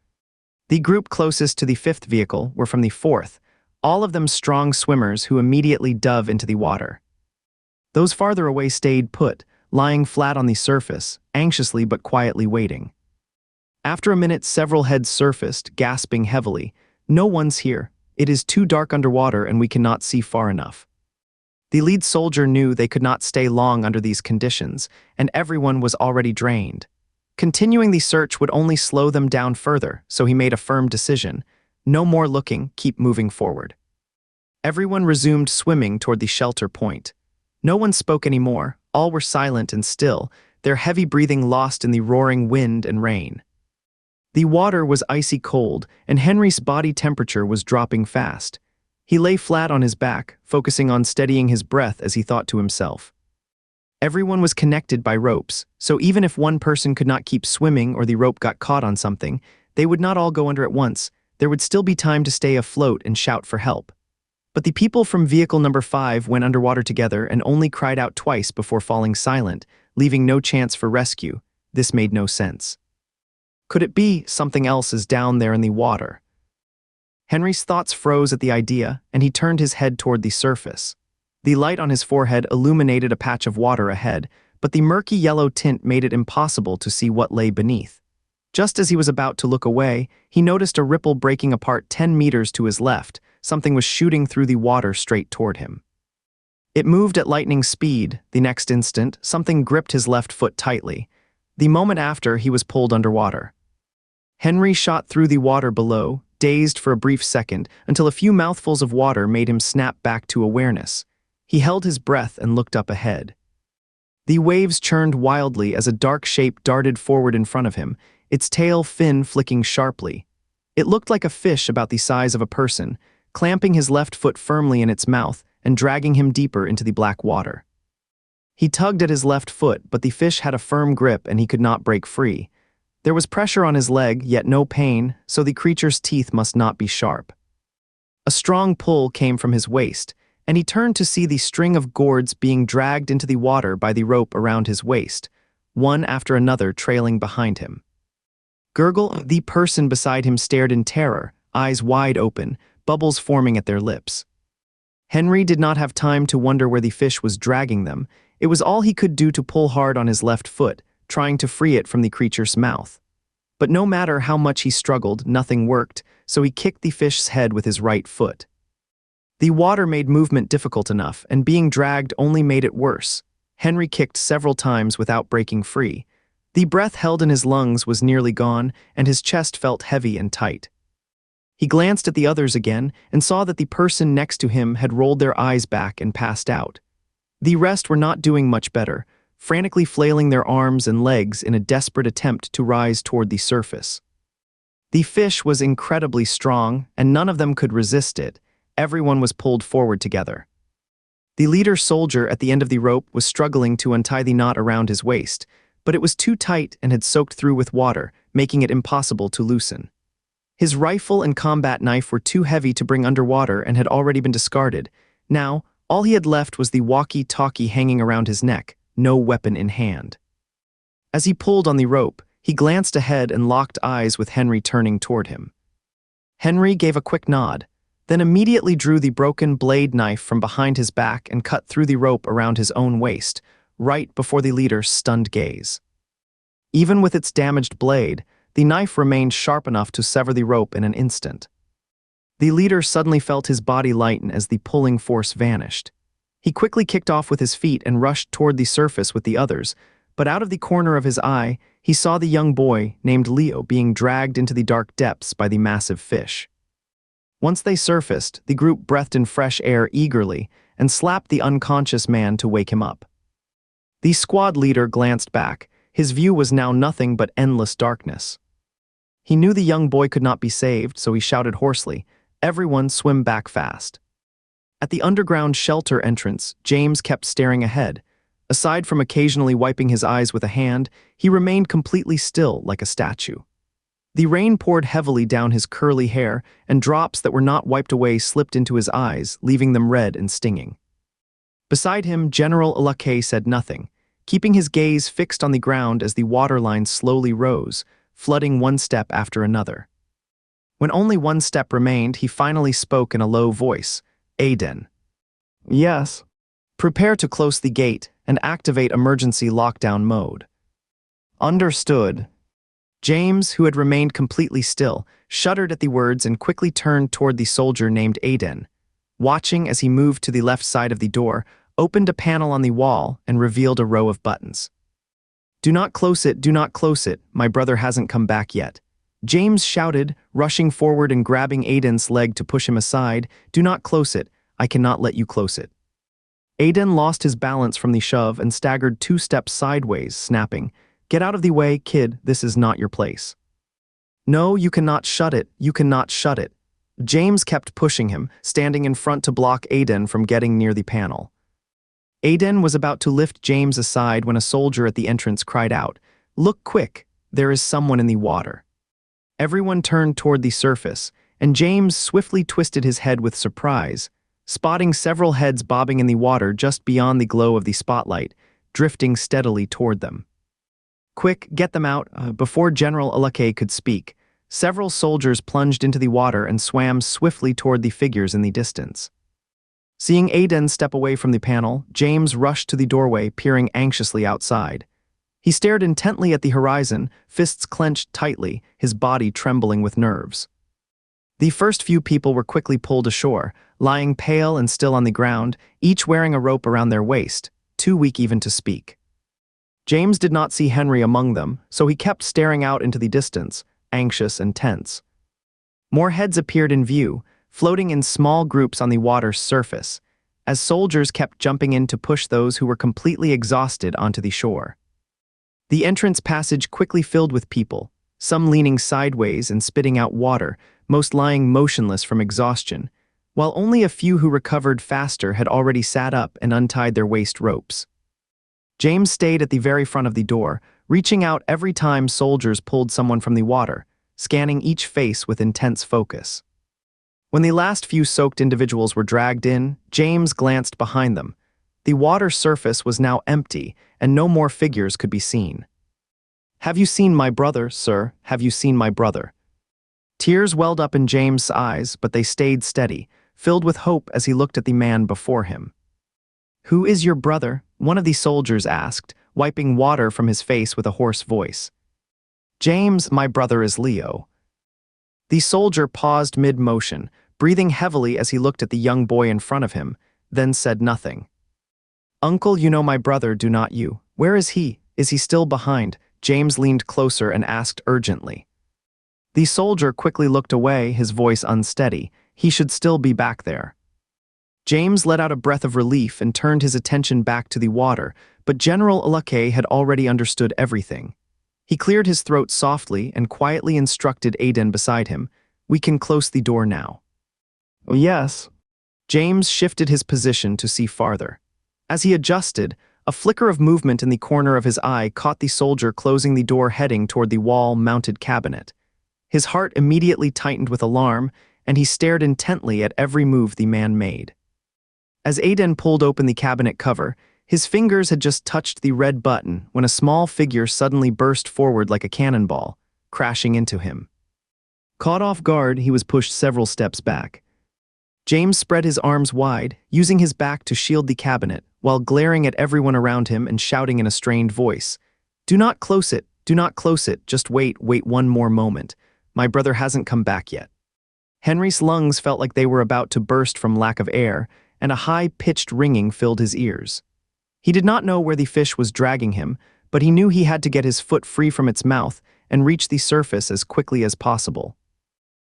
The group closest to the 5th vehicle were from the 4th, all of them strong swimmers who immediately dove into the water. Those farther away stayed put, lying flat on the surface, anxiously but quietly waiting. After a minute, several heads surfaced, gasping heavily. "No one's here. It is too dark underwater and we cannot see far enough." The lead soldier knew they could not stay long under these conditions, and everyone was already drained. Continuing the search would only slow them down further, so he made a firm decision. No more looking, keep moving forward. Everyone resumed swimming toward the shelter point. No one spoke anymore, all were silent and still, their heavy breathing lost in the roaring wind and rain. The water was icy cold, and Henry's body temperature was dropping fast. He lay flat on his back, focusing on steadying his breath as he thought to himself. Everyone was connected by ropes, so even if one person could not keep swimming or the rope got caught on something, they would not all go under at once. There would still be time to stay afloat and shout for help. But the people from vehicle number 5 went underwater together and only cried out twice before falling silent, leaving no chance for rescue. This made no sense. Could it be something else is down there in the water? Henry's thoughts froze at the idea, and he turned his head toward the surface. The light on his forehead illuminated a patch of water ahead, but the murky yellow tint made it impossible to see what lay beneath. Just as he was about to look away, he noticed a ripple breaking apart 10 meters to his left. Something was shooting through the water straight toward him. It moved at lightning speed. The next instant, something gripped his left foot tightly. The moment after, he was pulled underwater. Henry shot through the water below, dazed for a brief second, until a few mouthfuls of water made him snap back to awareness. He held his breath and looked up ahead. The waves churned wildly as a dark shape darted forward in front of him, its tail fin flicking sharply. It looked like a fish about the size of a person, clamping his left foot firmly in its mouth and dragging him deeper into the black water. He tugged at his left foot, but the fish had a firm grip and he could not break free. There was pressure on his leg, yet no pain, so the creature's teeth must not be sharp. A strong pull came from his waist, and he turned to see the string of gourds being dragged into the water by the rope around his waist, one after another trailing behind him. Gurgle, the person beside him, stared in terror, eyes wide open, bubbles forming at their lips. Henry did not have time to wonder where the fish was dragging them. It was all he could do to pull hard on his left foot, trying to free it from the creature's mouth. But no matter how much he struggled, nothing worked, so he kicked the fish's head with his right foot. The water made movement difficult enough, and being dragged only made it worse. Henry kicked several times without breaking free. The breath held in his lungs was nearly gone, and his chest felt heavy and tight. He glanced at the others again and saw that the person next to him had rolled their eyes back and passed out. The rest were not doing much better, frantically flailing their arms and legs in a desperate attempt to rise toward the surface. The fish was incredibly strong, and none of them could resist it. Everyone was pulled forward together. The leader soldier at the end of the rope was struggling to untie the knot around his waist, but it was too tight and had soaked through with water, making it impossible to loosen. His rifle and combat knife were too heavy to bring underwater and had already been discarded. Now, all he had left was the walkie-talkie hanging around his neck, no weapon in hand. As he pulled on the rope, he glanced ahead and locked eyes with Henry turning toward him. Henry gave a quick nod, then immediately drew the broken blade knife from behind his back and cut through the rope around his own waist, right before the leader's stunned gaze. Even with its damaged blade, the knife remained sharp enough to sever the rope in an instant. The leader suddenly felt his body lighten as the pulling force vanished. He quickly kicked off with his feet and rushed toward the surface with the others, but out of the corner of his eye, he saw the young boy, named Leo, being dragged into the dark depths by the massive fish. Once they surfaced, the group breathed in fresh air eagerly and slapped the unconscious man to wake him up. The squad leader glanced back. His view was now nothing but endless darkness. He knew the young boy could not be saved, so he shouted hoarsely, "Everyone swim back fast." At the underground shelter entrance, James kept staring ahead. Aside from occasionally wiping his eyes with a hand, he remained completely still like a statue. The rain poured heavily down his curly hair, and drops that were not wiped away slipped into his eyes, leaving them red and stinging. Beside him, General Alake said nothing, keeping his gaze fixed on the ground as the waterline slowly rose, flooding one step after another. When only one step remained, he finally spoke in a low voice. "Aiden." "Yes." "Prepare to close the gate and activate emergency lockdown mode." "Understood." James, who had remained completely still, shuddered at the words and quickly turned toward the soldier named Aiden. Watching as he moved to the left side of the door, opened a panel on the wall and revealed a row of buttons. "Do not close it, do not close it, my brother hasn't come back yet." James shouted, rushing forward and grabbing Aiden's leg to push him aside. "Do not close it, I cannot let you close it." Aiden lost his balance from the shove and staggered 2 steps sideways, snapping, "Get out of the way, kid, this is not your place." "No, you cannot shut it, you cannot shut it." James kept pushing him, standing in front to block Aiden from getting near the panel. Aiden was about to lift James aside when a soldier at the entrance cried out, "Look quick, there is someone in the water." Everyone turned toward the surface, and James swiftly twisted his head with surprise, spotting several heads bobbing in the water just beyond the glow of the spotlight. drifting steadily toward them. "Quick, get them out!" Before General Alake could speak, several soldiers plunged into the water and swam swiftly toward the figures in the distance. Seeing Aiden step away from the panel, James rushed to the doorway, peering anxiously outside. He stared intently at the horizon, fists clenched tightly, his body trembling with nerves. The first few people were quickly pulled ashore, lying pale and still on the ground, each wearing a rope around their waist, too weak even to speak. James did not see Henry among them, so he kept staring out into the distance, anxious and tense. More heads appeared in view, floating in small groups on the water's surface, as soldiers kept jumping in to push those who were completely exhausted onto the shore. The entrance passage quickly filled with people, some leaning sideways and spitting out water, most lying motionless from exhaustion, while only a few who recovered faster had already sat up and untied their waist ropes. James stayed at the very front of the door, reaching out every time soldiers pulled someone from the water, scanning each face with intense focus. When the last few soaked individuals were dragged in, James glanced behind them. The water surface was now empty, and no more figures could be seen. "Have you seen my brother, sir? Have you seen my brother?" Tears welled up in James' eyes, but they stayed steady, filled with hope as he looked at the man before him. "Who is your brother?" one of the soldiers asked, wiping water from his face with a hoarse voice. "James, my brother is Leo." The soldier paused mid-motion, breathing heavily as he looked at the young boy in front of him, then said nothing. "Uncle, you know my brother, do not you? Where is he? Is he still behind?" James leaned closer and asked urgently. The soldier quickly looked away, his voice unsteady. He should still be back there. James let out a breath of relief and turned his attention back to the water, but General Alake had already understood everything. He cleared his throat softly and quietly instructed Aiden beside him, "We can close the door now." "Oh, yes." James shifted his position to see farther. As he adjusted, a flicker of movement in the corner of his eye caught the soldier closing the door heading toward the wall-mounted cabinet. His heart immediately tightened with alarm, and he stared intently at every move the man made. As Aiden pulled open the cabinet cover, his fingers had just touched the red button when a small figure suddenly burst forward like a cannonball, crashing into him. Caught off guard, he was pushed several steps back. James spread his arms wide, using his back to shield the cabinet, while glaring at everyone around him and shouting in a strained voice, "Do not close it, do not close it, just wait one more moment. My brother hasn't come back yet." Henry's lungs felt like they were about to burst from lack of air, and a high-pitched ringing filled his ears. He did not know where the fish was dragging him, but he knew he had to get his foot free from its mouth and reach the surface as quickly as possible.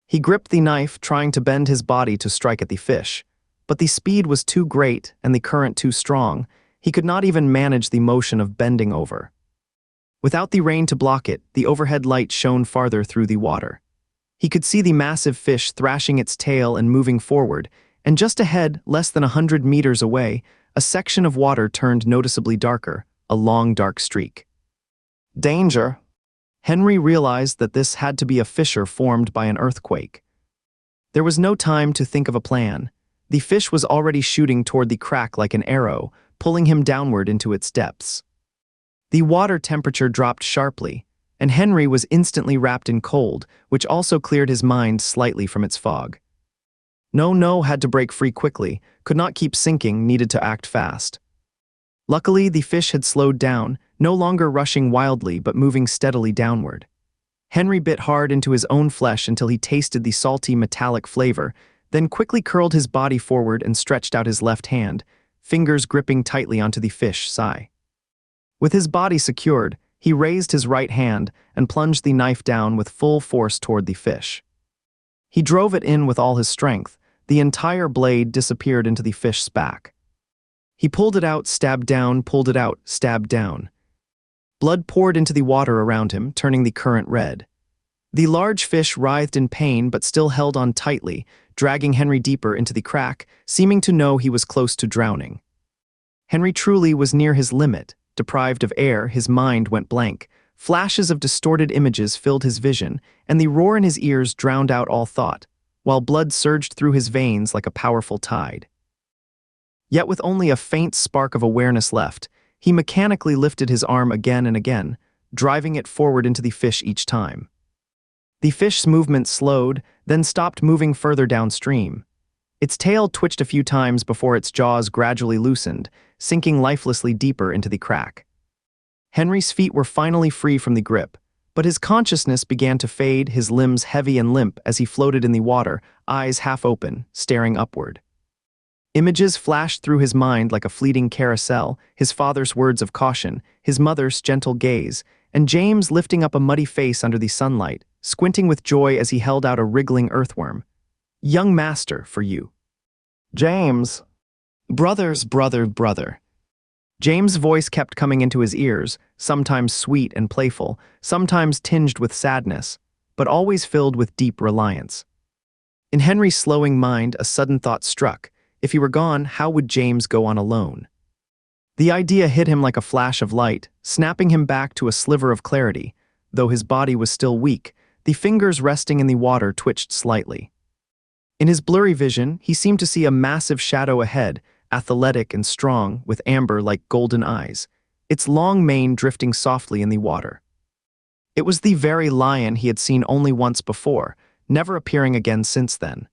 He gripped the knife, trying to bend his body to strike at the fish, but the speed was too great and the current too strong. He could not even manage the motion of bending over. Without the rain to block it, the overhead light shone farther through the water. He could see the massive fish thrashing its tail and moving forward, and just ahead, less than 100 meters away, a section of water turned noticeably darker, a long dark streak. "Danger!" Henry realized that this had to be a fissure formed by an earthquake. There was no time to think of a plan. The fish was already shooting toward the crack like an arrow, pulling him downward into its depths. The water temperature dropped sharply, and Henry was instantly wrapped in cold, which also cleared his mind slightly from its fog. No, had to break free quickly, could not keep sinking, needed to act fast. Luckily, the fish had slowed down, no longer rushing wildly but moving steadily downward. Henry bit hard into his own flesh until he tasted the salty metallic flavor, then quickly curled his body forward and stretched out his left hand, fingers gripping tightly onto the fish's thigh. With his body secured, he raised his right hand and plunged the knife down with full force toward the fish. He drove it in with all his strength. The entire blade disappeared into the fish's back. He pulled it out, stabbed down, pulled it out, stabbed down. Blood poured into the water around him, turning the current red. The large fish writhed in pain but still held on tightly, dragging Henry deeper into the crack, seeming to know he was close to drowning. Henry truly was near his limit. Deprived of air, his mind went blank. Flashes of distorted images filled his vision, and the roar in his ears drowned out all thought, while blood surged through his veins like a powerful tide. Yet with only a faint spark of awareness left, He mechanically lifted his arm again and again, driving it forward into the fish each time. The fish's movement slowed, then stopped moving further downstream. Its tail twitched a few times before its jaws gradually loosened, sinking lifelessly deeper into the crack. Henry's feet were finally free from the grip, but his consciousness began to fade, his limbs heavy and limp as he floated in the water, eyes half open, staring upward. Images flashed through his mind like a fleeting carousel, his father's words of caution, his mother's gentle gaze, and James lifting up a muddy face under the sunlight, squinting with joy as he held out a wriggling earthworm. "Young master, for you." "James." Brother. James' voice kept coming into his ears, sometimes sweet and playful, sometimes tinged with sadness, but always filled with deep reliance. In Henry's slowing mind, a sudden thought struck. If he were gone, how would James go on alone? The idea hit him like a flash of light, snapping him back to a sliver of clarity. Though his body was still weak, the fingers resting in the water twitched slightly. In his blurry vision, he seemed to see a massive shadow ahead, athletic and strong, with amber-like golden eyes, its long mane drifting softly in the water. It was the very lion he had seen only once before, never appearing again since then.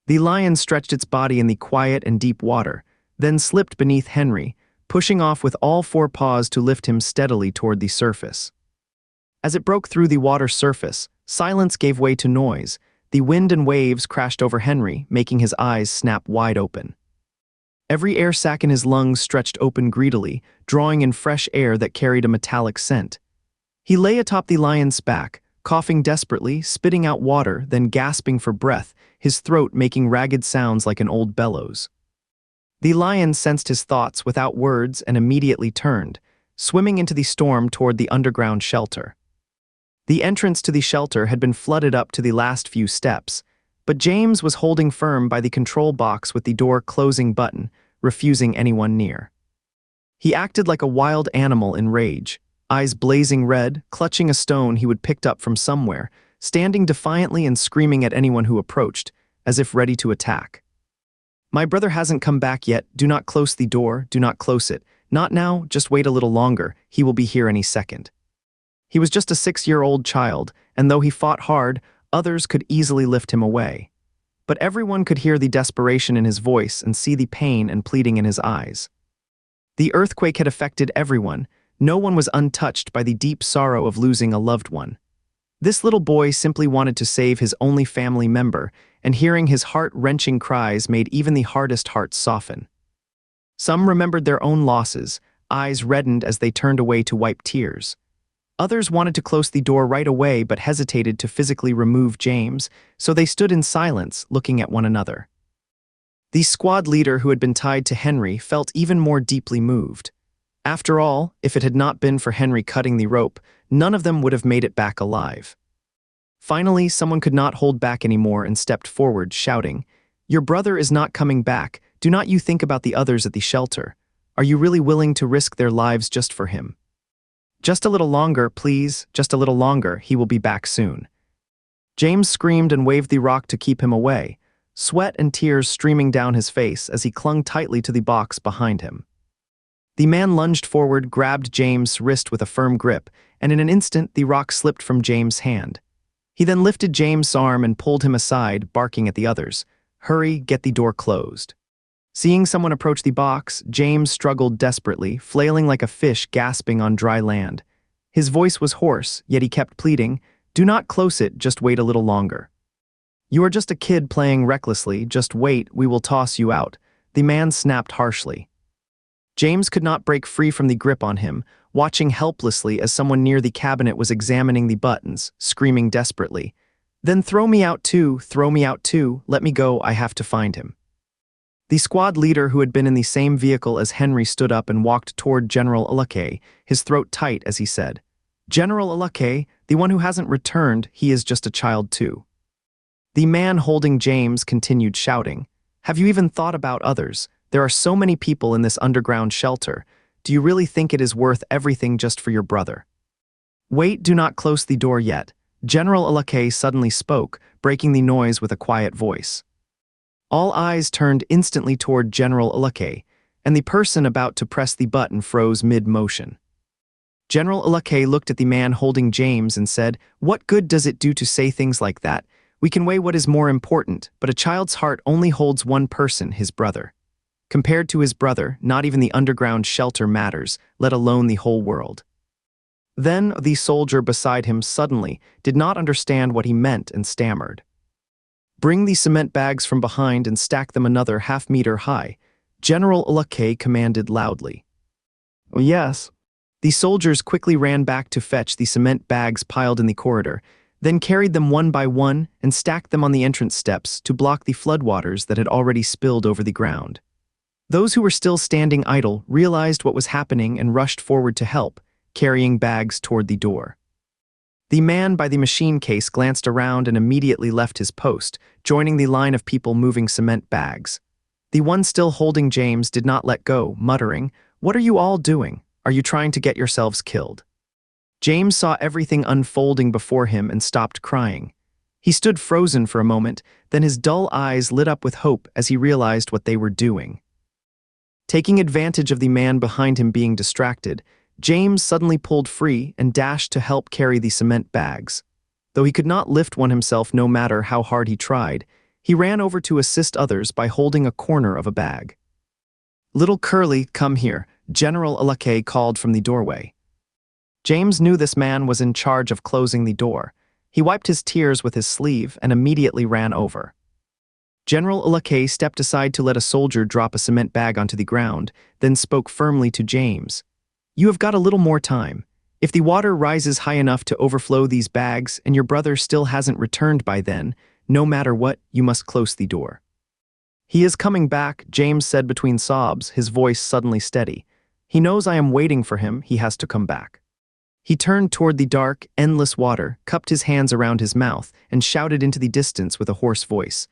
The lion stretched its body in the quiet and deep water, then slipped beneath Henry, pushing off with all four paws to lift him steadily toward the surface. As it broke through the water's surface, silence gave way to noise. The wind and waves crashed over Henry, making his eyes snap wide open. Every air sac in his lungs stretched open greedily, drawing in fresh air that carried a metallic scent. He lay atop the lion's back, coughing desperately, spitting out water, then gasping for breath, his throat making ragged sounds like an old bellows. The lion sensed his thoughts without words and immediately turned, swimming into the storm toward the underground shelter. The entrance to the shelter had been flooded up to the last few steps, but James was holding firm by the control box with the door closing button, refusing anyone near. He acted like a wild animal in rage, eyes blazing red, clutching a stone he would picked up from somewhere, standing defiantly and screaming at anyone who approached, as if ready to attack. "My brother hasn't come back yet. Do not close the door, do not close it. Not now, just wait a little longer, he will be here any second." He was just a 6-year-old child, and though he fought hard, others could easily lift him away. But everyone could hear the desperation in his voice and see the pain and pleading in his eyes. The earthquake had affected everyone. No one was untouched by the deep sorrow of losing a loved one. This little boy simply wanted to save his only family member, and hearing his heart-wrenching cries made even the hardest hearts soften. Some remembered their own losses, eyes reddened as they turned away to wipe tears. Others wanted to close the door right away but hesitated to physically remove James, so they stood in silence, looking at one another. The squad leader who had been tied to Henry felt even more deeply moved. After all, if it had not been for Henry cutting the rope, none of them would have made it back alive. Finally, someone could not hold back anymore and stepped forward, shouting, "Your brother is not coming back. Do not you think about the others at the shelter? Are you really willing to risk their lives just for him? Just a little longer, please, just a little longer, he will be back soon." James screamed and waved the rock to keep him away, sweat and tears streaming down his face as he clung tightly to the box behind him. The man lunged forward, grabbed James' wrist with a firm grip, and in an instant the rock slipped from James' hand. He then lifted James' arm and pulled him aside, barking at the others, "Hurry, get the door closed." Seeing someone approach the box, James struggled desperately, flailing like a fish gasping on dry land. His voice was hoarse, yet he kept pleading, "Do not close it, just wait a little longer. You are just a kid playing recklessly, just wait, we will toss you out." The man snapped harshly. James could not break free from the grip on him, watching helplessly as someone near the cabinet was examining the buttons, screaming desperately, "Then throw me out too, let me go, I have to find him." The squad leader who had been in the same vehicle as Henry stood up and walked toward General Alake, his throat tight as he said, "General Alake, the one who hasn't returned, he is just a child too." The man holding James continued shouting, "Have you even thought about others? There are so many people in this underground shelter. Do you really think it is worth everything just for your brother?" "Wait, do not close the door yet." General Alake suddenly spoke, breaking the noise with a quiet voice. All eyes turned instantly toward General Alake, and the person about to press the button froze mid-motion. General Alake looked at the man holding James and said, "What good does it do to say things like that? We can weigh what is more important, but a child's heart only holds one person, his brother. Compared to his brother, not even the underground shelter matters, let alone the whole world." Then the soldier beside him suddenly did not understand what he meant and stammered. "Bring the cement bags from behind and stack them another half-meter high," General Alake commanded loudly. "Oh, yes." The soldiers quickly ran back to fetch the cement bags piled in the corridor, then carried them one by one and stacked them on the entrance steps to block the floodwaters that had already spilled over the ground. Those who were still standing idle realized what was happening and rushed forward to help, carrying bags toward the door. The man by the machine case glanced around and immediately left his post, joining the line of people moving cement bags. The one still holding James did not let go, muttering, "What are you all doing? Are you trying to get yourselves killed?" James saw everything unfolding before him and stopped crying. He stood frozen for a moment, then his dull eyes lit up with hope as he realized what they were doing. Taking advantage of the man behind him being distracted, James suddenly pulled free and dashed to help carry the cement bags. Though he could not lift one himself no matter how hard he tried, he ran over to assist others by holding a corner of a bag. "Little Curly, come here," General Alake called from the doorway. James knew this man was in charge of closing the door. He wiped his tears with his sleeve and immediately ran over. General Alake stepped aside to let a soldier drop a cement bag onto the ground, then spoke firmly to James. "You have got a little more time. If the water rises high enough to overflow these bags and your brother still hasn't returned by then, no matter what, you must close the door." "He is coming back," James said between sobs, his voice suddenly steady. "He knows I am waiting for him, he has to come back." He turned toward the dark, endless water, cupped his hands around his mouth, and shouted into the distance with a hoarse voice,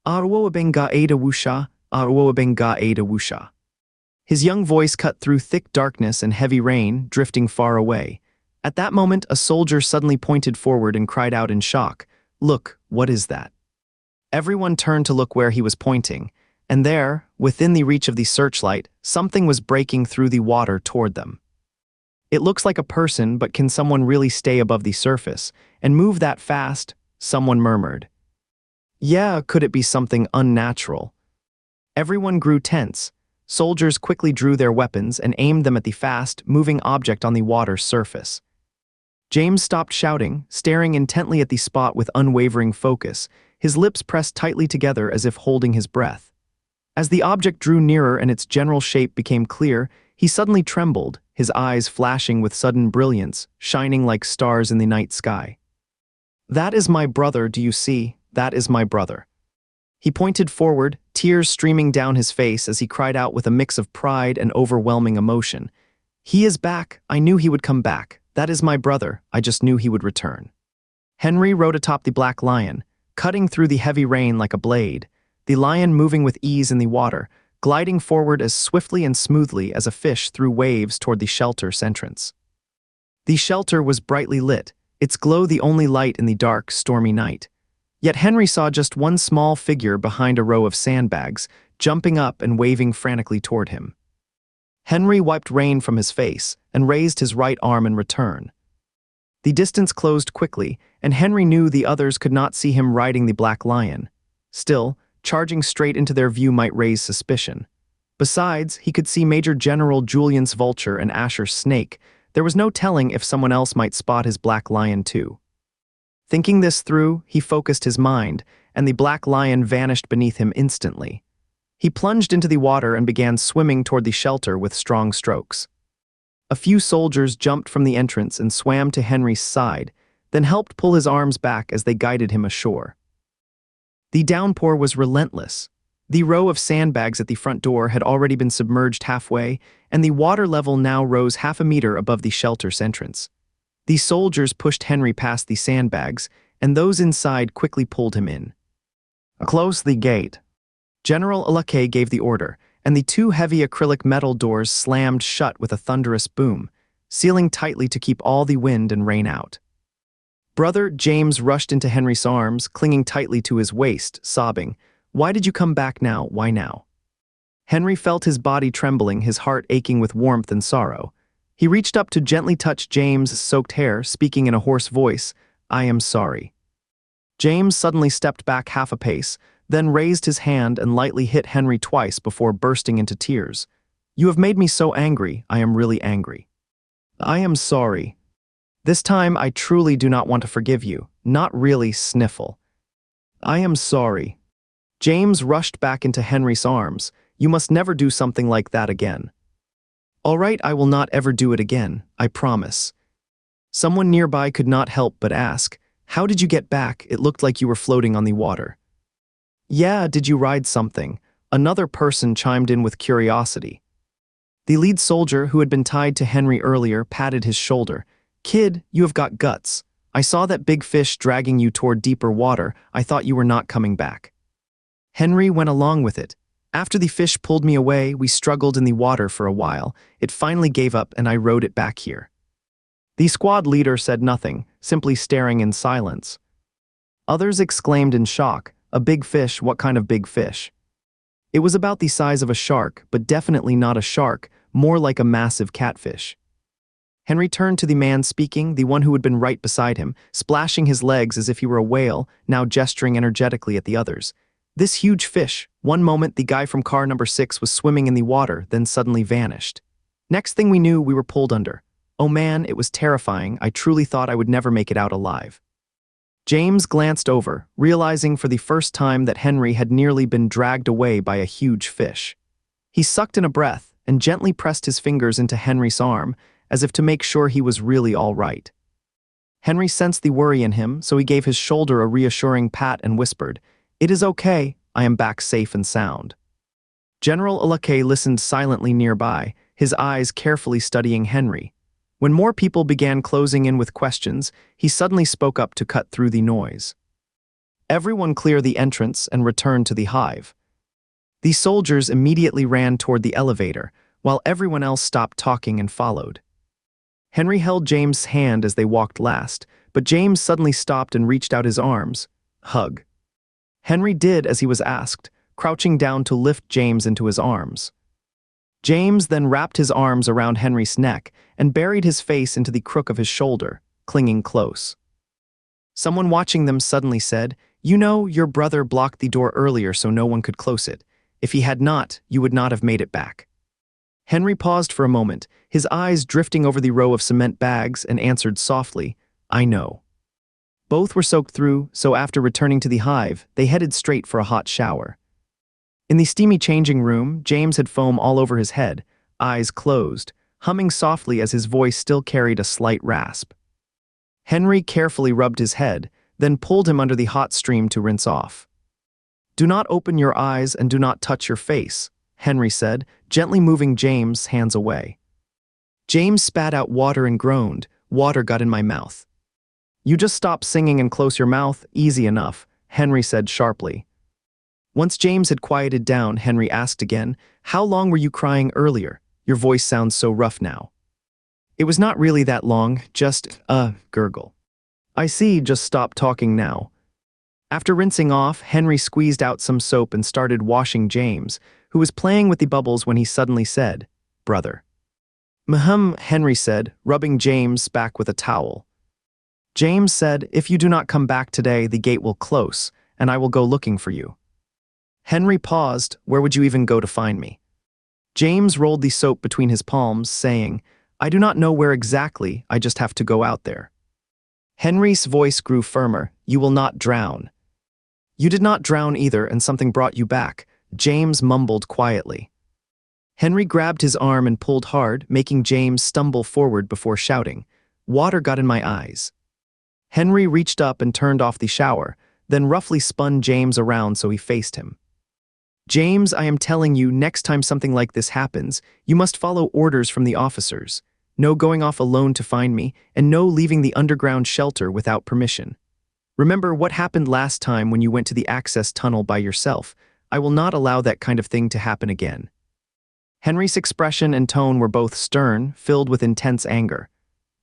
"Arwoabenga Ada Wusha, Arwoabenga Ada Wusha." His young voice cut through thick darkness and heavy rain, drifting far away. At that moment, a soldier suddenly pointed forward and cried out in shock, "Look, what is that?" Everyone turned to look where he was pointing, and there, within the reach of the searchlight, something was breaking through the water toward them. "It looks like a person, but can someone really stay above the surface and move that fast?" someone murmured. "Yeah, could it be something unnatural?" Everyone grew tense. Soldiers quickly drew their weapons and aimed them at the fast-moving object on the water's surface. James stopped shouting, staring intently at the spot with unwavering focus, his lips pressed tightly together as if holding his breath. As the object drew nearer and its general shape became clear, he suddenly trembled, his eyes flashing with sudden brilliance, shining like stars in the night sky. "That is my brother, do you see? That is my brother." He pointed forward, tears streaming down his face as he cried out with a mix of pride and overwhelming emotion. "He is back! I knew he would come back. That is my brother. I just knew he would return." Henry rode atop the black lion, cutting through the heavy rain like a blade, the lion moving with ease in the water, gliding forward as swiftly and smoothly as a fish through waves toward the shelter's entrance. The shelter was brightly lit, its glow the only light in the dark, stormy night. Yet Henry saw just one small figure behind a row of sandbags, jumping up and waving frantically toward him. Henry wiped rain from his face and raised his right arm in return. The distance closed quickly, and Henry knew the others could not see him riding the black lion. Still, charging straight into their view might raise suspicion. Besides, he could see Major General Julian's vulture and Asher's snake. There was no telling if someone else might spot his black lion too. Thinking this through, he focused his mind, and the black lion vanished beneath him instantly. He plunged into the water and began swimming toward the shelter with strong strokes. A few soldiers jumped from the entrance and swam to Henry's side, then helped pull his arms back as they guided him ashore. The downpour was relentless. The row of sandbags at the front door had already been submerged halfway, and the water level now rose half a meter above the shelter's entrance. The soldiers pushed Henry past the sandbags, and those inside quickly pulled him in. "Close the gate." General Alake gave the order, and the two heavy acrylic metal doors slammed shut with a thunderous boom, sealing tightly to keep all the wind and rain out. Brother James rushed into Henry's arms, clinging tightly to his waist, sobbing, "Why did you come back now? Why now?" Henry felt his body trembling, his heart aching with warmth and sorrow. He reached up to gently touch James' soaked hair, speaking in a hoarse voice, "I am sorry." James suddenly stepped back half a pace, then raised his hand and lightly hit Henry twice before bursting into tears. "You have made me so angry, I am really angry. I am sorry. This time I truly do not want to forgive you, not really sniffle. I am sorry." James rushed back into Henry's arms. "You must never do something like that again." "All right, I will not ever do it again, I promise." Someone nearby could not help but ask, "How did you get back? It looked like you were floating on the water." "Yeah, did you ride something?" Another person chimed in with curiosity. The lead soldier, who had been tied to Henry earlier, patted his shoulder. "Kid, you have got guts. I saw that big fish dragging you toward deeper water. I thought you were not coming back." Henry went along with it. "After the fish pulled me away, we struggled in the water for a while. It finally gave up and I rode it back here." The squad leader said nothing, simply staring in silence. Others exclaimed in shock, "A big fish? What kind of big fish?" It was about the size of a shark, but definitely not a shark, more like a massive catfish. Henry turned to the man speaking, the one who had been right beside him, splashing his legs as if he were a whale, now gesturing energetically at the others. "This huge fish." One moment the guy from car number 6 was swimming in the water, then suddenly vanished. Next thing we knew, we were pulled under. Oh man, it was terrifying. I truly thought I would never make it out alive. James glanced over, realizing for the first time that Henry had nearly been dragged away by a huge fish. He sucked in a breath and gently pressed his fingers into Henry's arm, as if to make sure he was really all right. Henry sensed the worry in him, so he gave his shoulder a reassuring pat and whispered, "It is okay, I am back safe and sound." General Alake listened silently nearby, his eyes carefully studying Henry. When more people began closing in with questions, he suddenly spoke up to cut through the noise. "Everyone clear the entrance and return to the hive." The soldiers immediately ran toward the elevator, while everyone else stopped talking and followed. Henry held James' hand as they walked last, but James suddenly stopped and reached out his arms. "Hug." Henry did as he was asked, crouching down to lift James into his arms. James then wrapped his arms around Henry's neck and buried his face into the crook of his shoulder, clinging close. Someone watching them suddenly said, "You know, your brother blocked the door earlier so no one could close it. If he had not, you would not have made it back." Henry paused for a moment, his eyes drifting over the row of cement bags, and answered softly, "I know." Both were soaked through, so after returning to the hive, they headed straight for a hot shower. In the steamy changing room, James had foam all over his head, eyes closed, humming softly as his voice still carried a slight rasp. Henry carefully rubbed his head, then pulled him under the hot stream to rinse off. "Do not open your eyes and do not touch your face," Henry said, gently moving James' hands away. James spat out water and groaned. "Water got in my mouth." "You just stop singing and close your mouth, easy enough," Henry said sharply. Once James had quieted down, Henry asked again, "How long were you crying earlier? Your voice sounds so rough now." "It was not really that long, just, gurgle." "I see, just stop talking now." After rinsing off, Henry squeezed out some soap and started washing James, who was playing with the bubbles when he suddenly said, "Brother." Henry said, rubbing James' back with a towel. James said, "If you do not come back today, the gate will close, and I will go looking for you." Henry paused. "Where would you even go to find me?" James rolled the soap between his palms, saying, "I do not know where exactly, I just have to go out there." Henry's voice grew firmer. "You will not drown." "You did not drown either, and something brought you back," James mumbled quietly. Henry grabbed his arm and pulled hard, making James stumble forward before shouting, "Water got in my eyes." Henry reached up and turned off the shower, then roughly spun James around so he faced him. "James, I am telling you, next time something like this happens, you must follow orders from the officers. No going off alone to find me, and no leaving the underground shelter without permission. Remember what happened last time when you went to the access tunnel by yourself. I will not allow that kind of thing to happen again." Henry's expression and tone were both stern, filled with intense anger.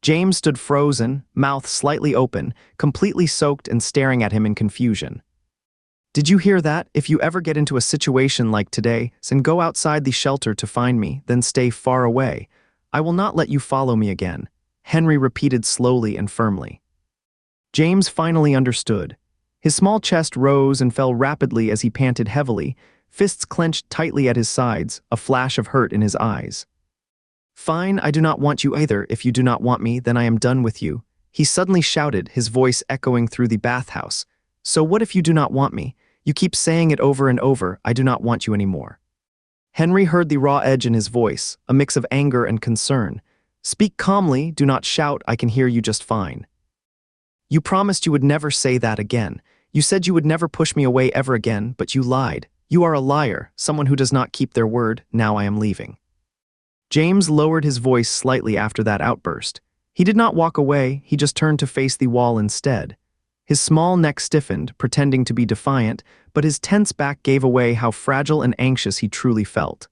James stood frozen, mouth slightly open, completely soaked and staring at him in confusion. Did you hear that? If you ever get into a situation like today, then go outside the shelter to find me, then stay far away. I will not let you follow me again," Henry repeated slowly and firmly. James finally understood. His small chest rose and fell rapidly as he panted heavily, fists clenched tightly at his sides, a flash of hurt in his eyes. "Fine, I do not want you either. If you do not want me, then I am done with you," he suddenly shouted, his voice echoing through the bathhouse. "So what if you do not want me? You keep saying it over and over, I do not want you anymore." Henry heard the raw edge in his voice, a mix of anger and concern. "Speak calmly, do not shout, I can hear you just fine. You promised you would never say that again. You said you would never push me away ever again, but you lied. You are a liar, someone who does not keep their word. Now I am leaving." James lowered his voice slightly after that outburst. He did not walk away, he just turned to face the wall instead. His small neck stiffened, pretending to be defiant, but his tense back gave away how fragile and anxious he truly felt.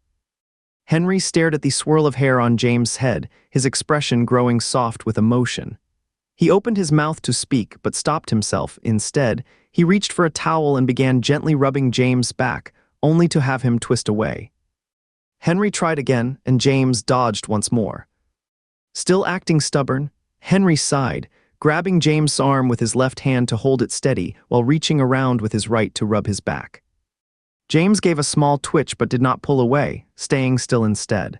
Henry stared at the swirl of hair on James' head, his expression growing soft with emotion. He opened his mouth to speak, but stopped himself. Instead, he reached for a towel and began gently rubbing James' back, only to have him twist away. Henry tried again, and James dodged once more. Still acting stubborn, Henry sighed, grabbing James' arm with his left hand to hold it steady while reaching around with his right to rub his back. James gave a small twitch but did not pull away, staying still instead.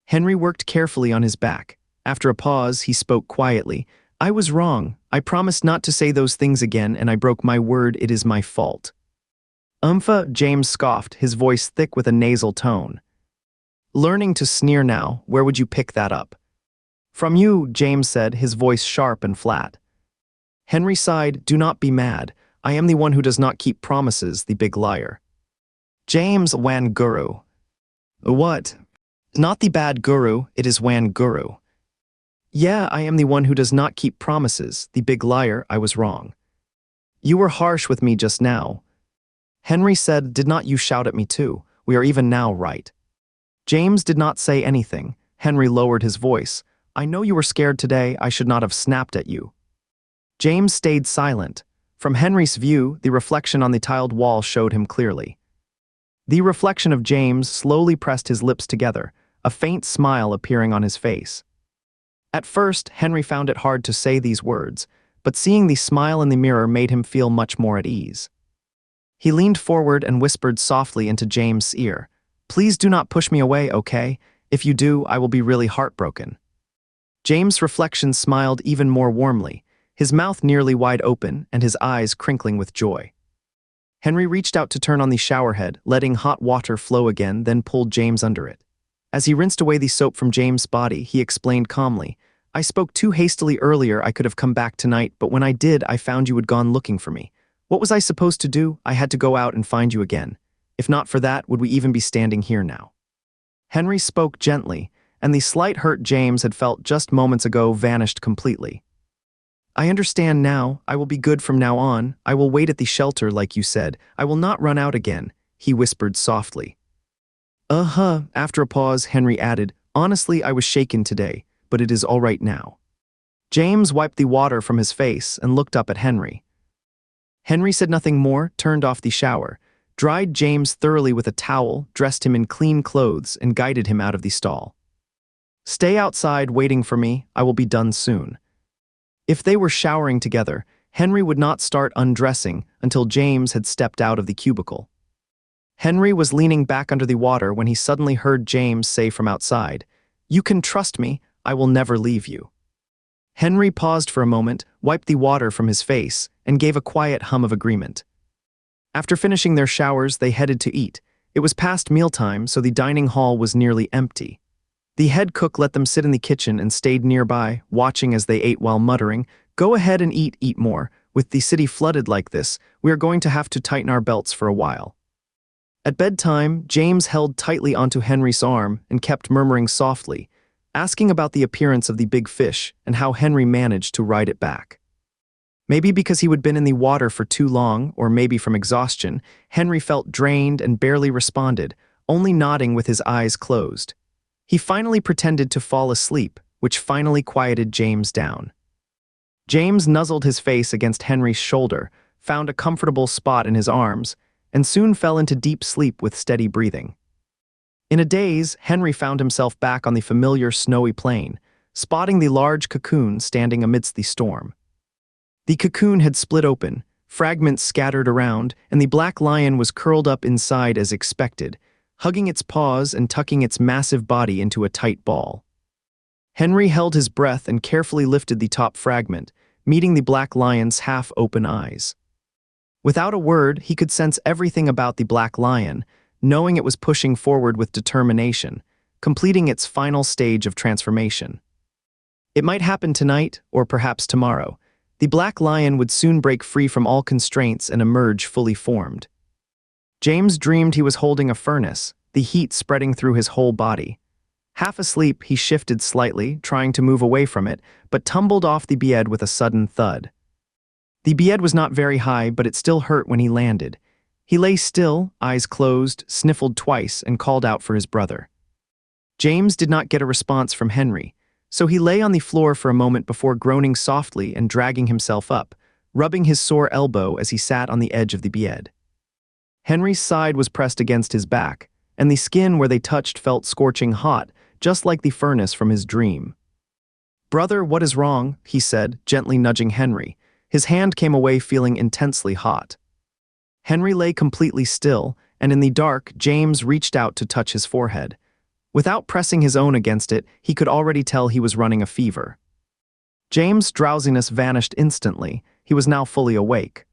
Henry worked carefully on his back. After a pause, he spoke quietly. "I was wrong. I promised not to say those things again, and I broke my word. It is my fault." James scoffed, his voice thick with a nasal tone. "Learning to sneer now, where would you pick that up?" "From you," James said, his voice sharp and flat. Henry sighed, "Do not be mad. I am the one who does not keep promises, the big liar." James Wan Guru. "What? Not the bad guru, it is Wan Guru." "Yeah, I am the one who does not keep promises, the big liar, I was wrong." "You were harsh with me just now." Henry said, "Did not you shout at me too? We are even now, right?" James did not say anything. Henry lowered his voice. "I know you were scared today, I should not have snapped at you." James stayed silent. From Henry's view, the reflection on the tiled wall showed him clearly. The reflection of James slowly pressed his lips together, a faint smile appearing on his face. At first, Henry found it hard to say these words, but seeing the smile in the mirror made him feel much more at ease. He leaned forward and whispered softly into James' ear, "Please do not push me away, okay? If you do, I will be really heartbroken." James' reflection smiled even more warmly, his mouth nearly wide open and his eyes crinkling with joy. Henry reached out to turn on the shower head, letting hot water flow again, then pulled James under it. As he rinsed away the soap from James' body, he explained calmly, "I spoke too hastily earlier. I could have come back tonight, but when I did, I found you had gone looking for me. What was I supposed to do? I had to go out and find you again. If not for that, would we even be standing here now?" Henry spoke gently, and the slight hurt James had felt just moments ago vanished completely. "I understand now. I will be good from now on. I will wait at the shelter like you said. I will not run out again," he whispered softly. After a pause, Henry added, "Honestly, I was shaken today, but it is all right now." James wiped the water from his face and looked up at Henry. Henry said nothing more, turned off the shower, dried James thoroughly with a towel, dressed him in clean clothes, and guided him out of the stall. "Stay outside waiting for me. I will be done soon." If they were showering together, Henry would not start undressing until James had stepped out of the cubicle. Henry was leaning back under the water when he suddenly heard James say from outside, "You can trust me, I will never leave you." Henry paused for a moment, wiped the water from his face, and gave a quiet hum of agreement. After finishing their showers, they headed to eat. It was past mealtime, so the dining hall was nearly empty. The head cook let them sit in the kitchen and stayed nearby, watching as they ate while muttering, "Go ahead and eat more. With the city flooded like this, we are going to have to tighten our belts for a while." At bedtime, James held tightly onto Henry's arm and kept murmuring softly, asking about the appearance of the big fish and how Henry managed to ride it back. Maybe because he had been in the water for too long, or maybe from exhaustion, Henry felt drained and barely responded, only nodding with his eyes closed. He finally pretended to fall asleep, which finally quieted James down. James nuzzled his face against Henry's shoulder, found a comfortable spot in his arms, and soon fell into deep sleep with steady breathing. In a daze, Henry found himself back on the familiar snowy plain, spotting the large cocoon standing amidst the storm. The cocoon had split open, fragments scattered around, and the black lion was curled up inside as expected, hugging its paws and tucking its massive body into a tight ball. Henry held his breath and carefully lifted the top fragment, meeting the black lion's half-open eyes. Without a word, he could sense everything about the black lion, knowing it was pushing forward with determination, completing its final stage of transformation. It might happen tonight, or perhaps tomorrow. The black lion would soon break free from all constraints and emerge fully formed. James dreamed he was holding a furnace, the heat spreading through his whole body. Half asleep, he shifted slightly, trying to move away from it, but tumbled off the bed with a sudden thud. The bed was not very high, but it still hurt when he landed. He lay still, eyes closed, sniffled twice, and called out for his brother. James did not get a response from Henry, so he lay on the floor for a moment before groaning softly and dragging himself up, rubbing his sore elbow as he sat on the edge of the bed. Henry's side was pressed against his back, and the skin where they touched felt scorching hot, just like the furnace from his dream. "Brother, what is wrong?" he said, gently nudging Henry. His hand came away feeling intensely hot. Henry lay completely still, and in the dark, James reached out to touch his forehead. Without pressing his own against it, he could already tell he was running a fever. James' drowsiness vanished instantly. He was now fully awake.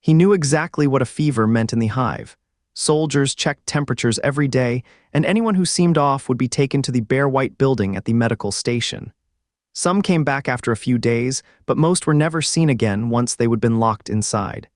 He knew exactly what a fever meant in the hive. Soldiers checked temperatures every day, and anyone who seemed off would be taken to the bare white building at the medical station. Some came back after a few days, but most were never seen again once they would been locked inside.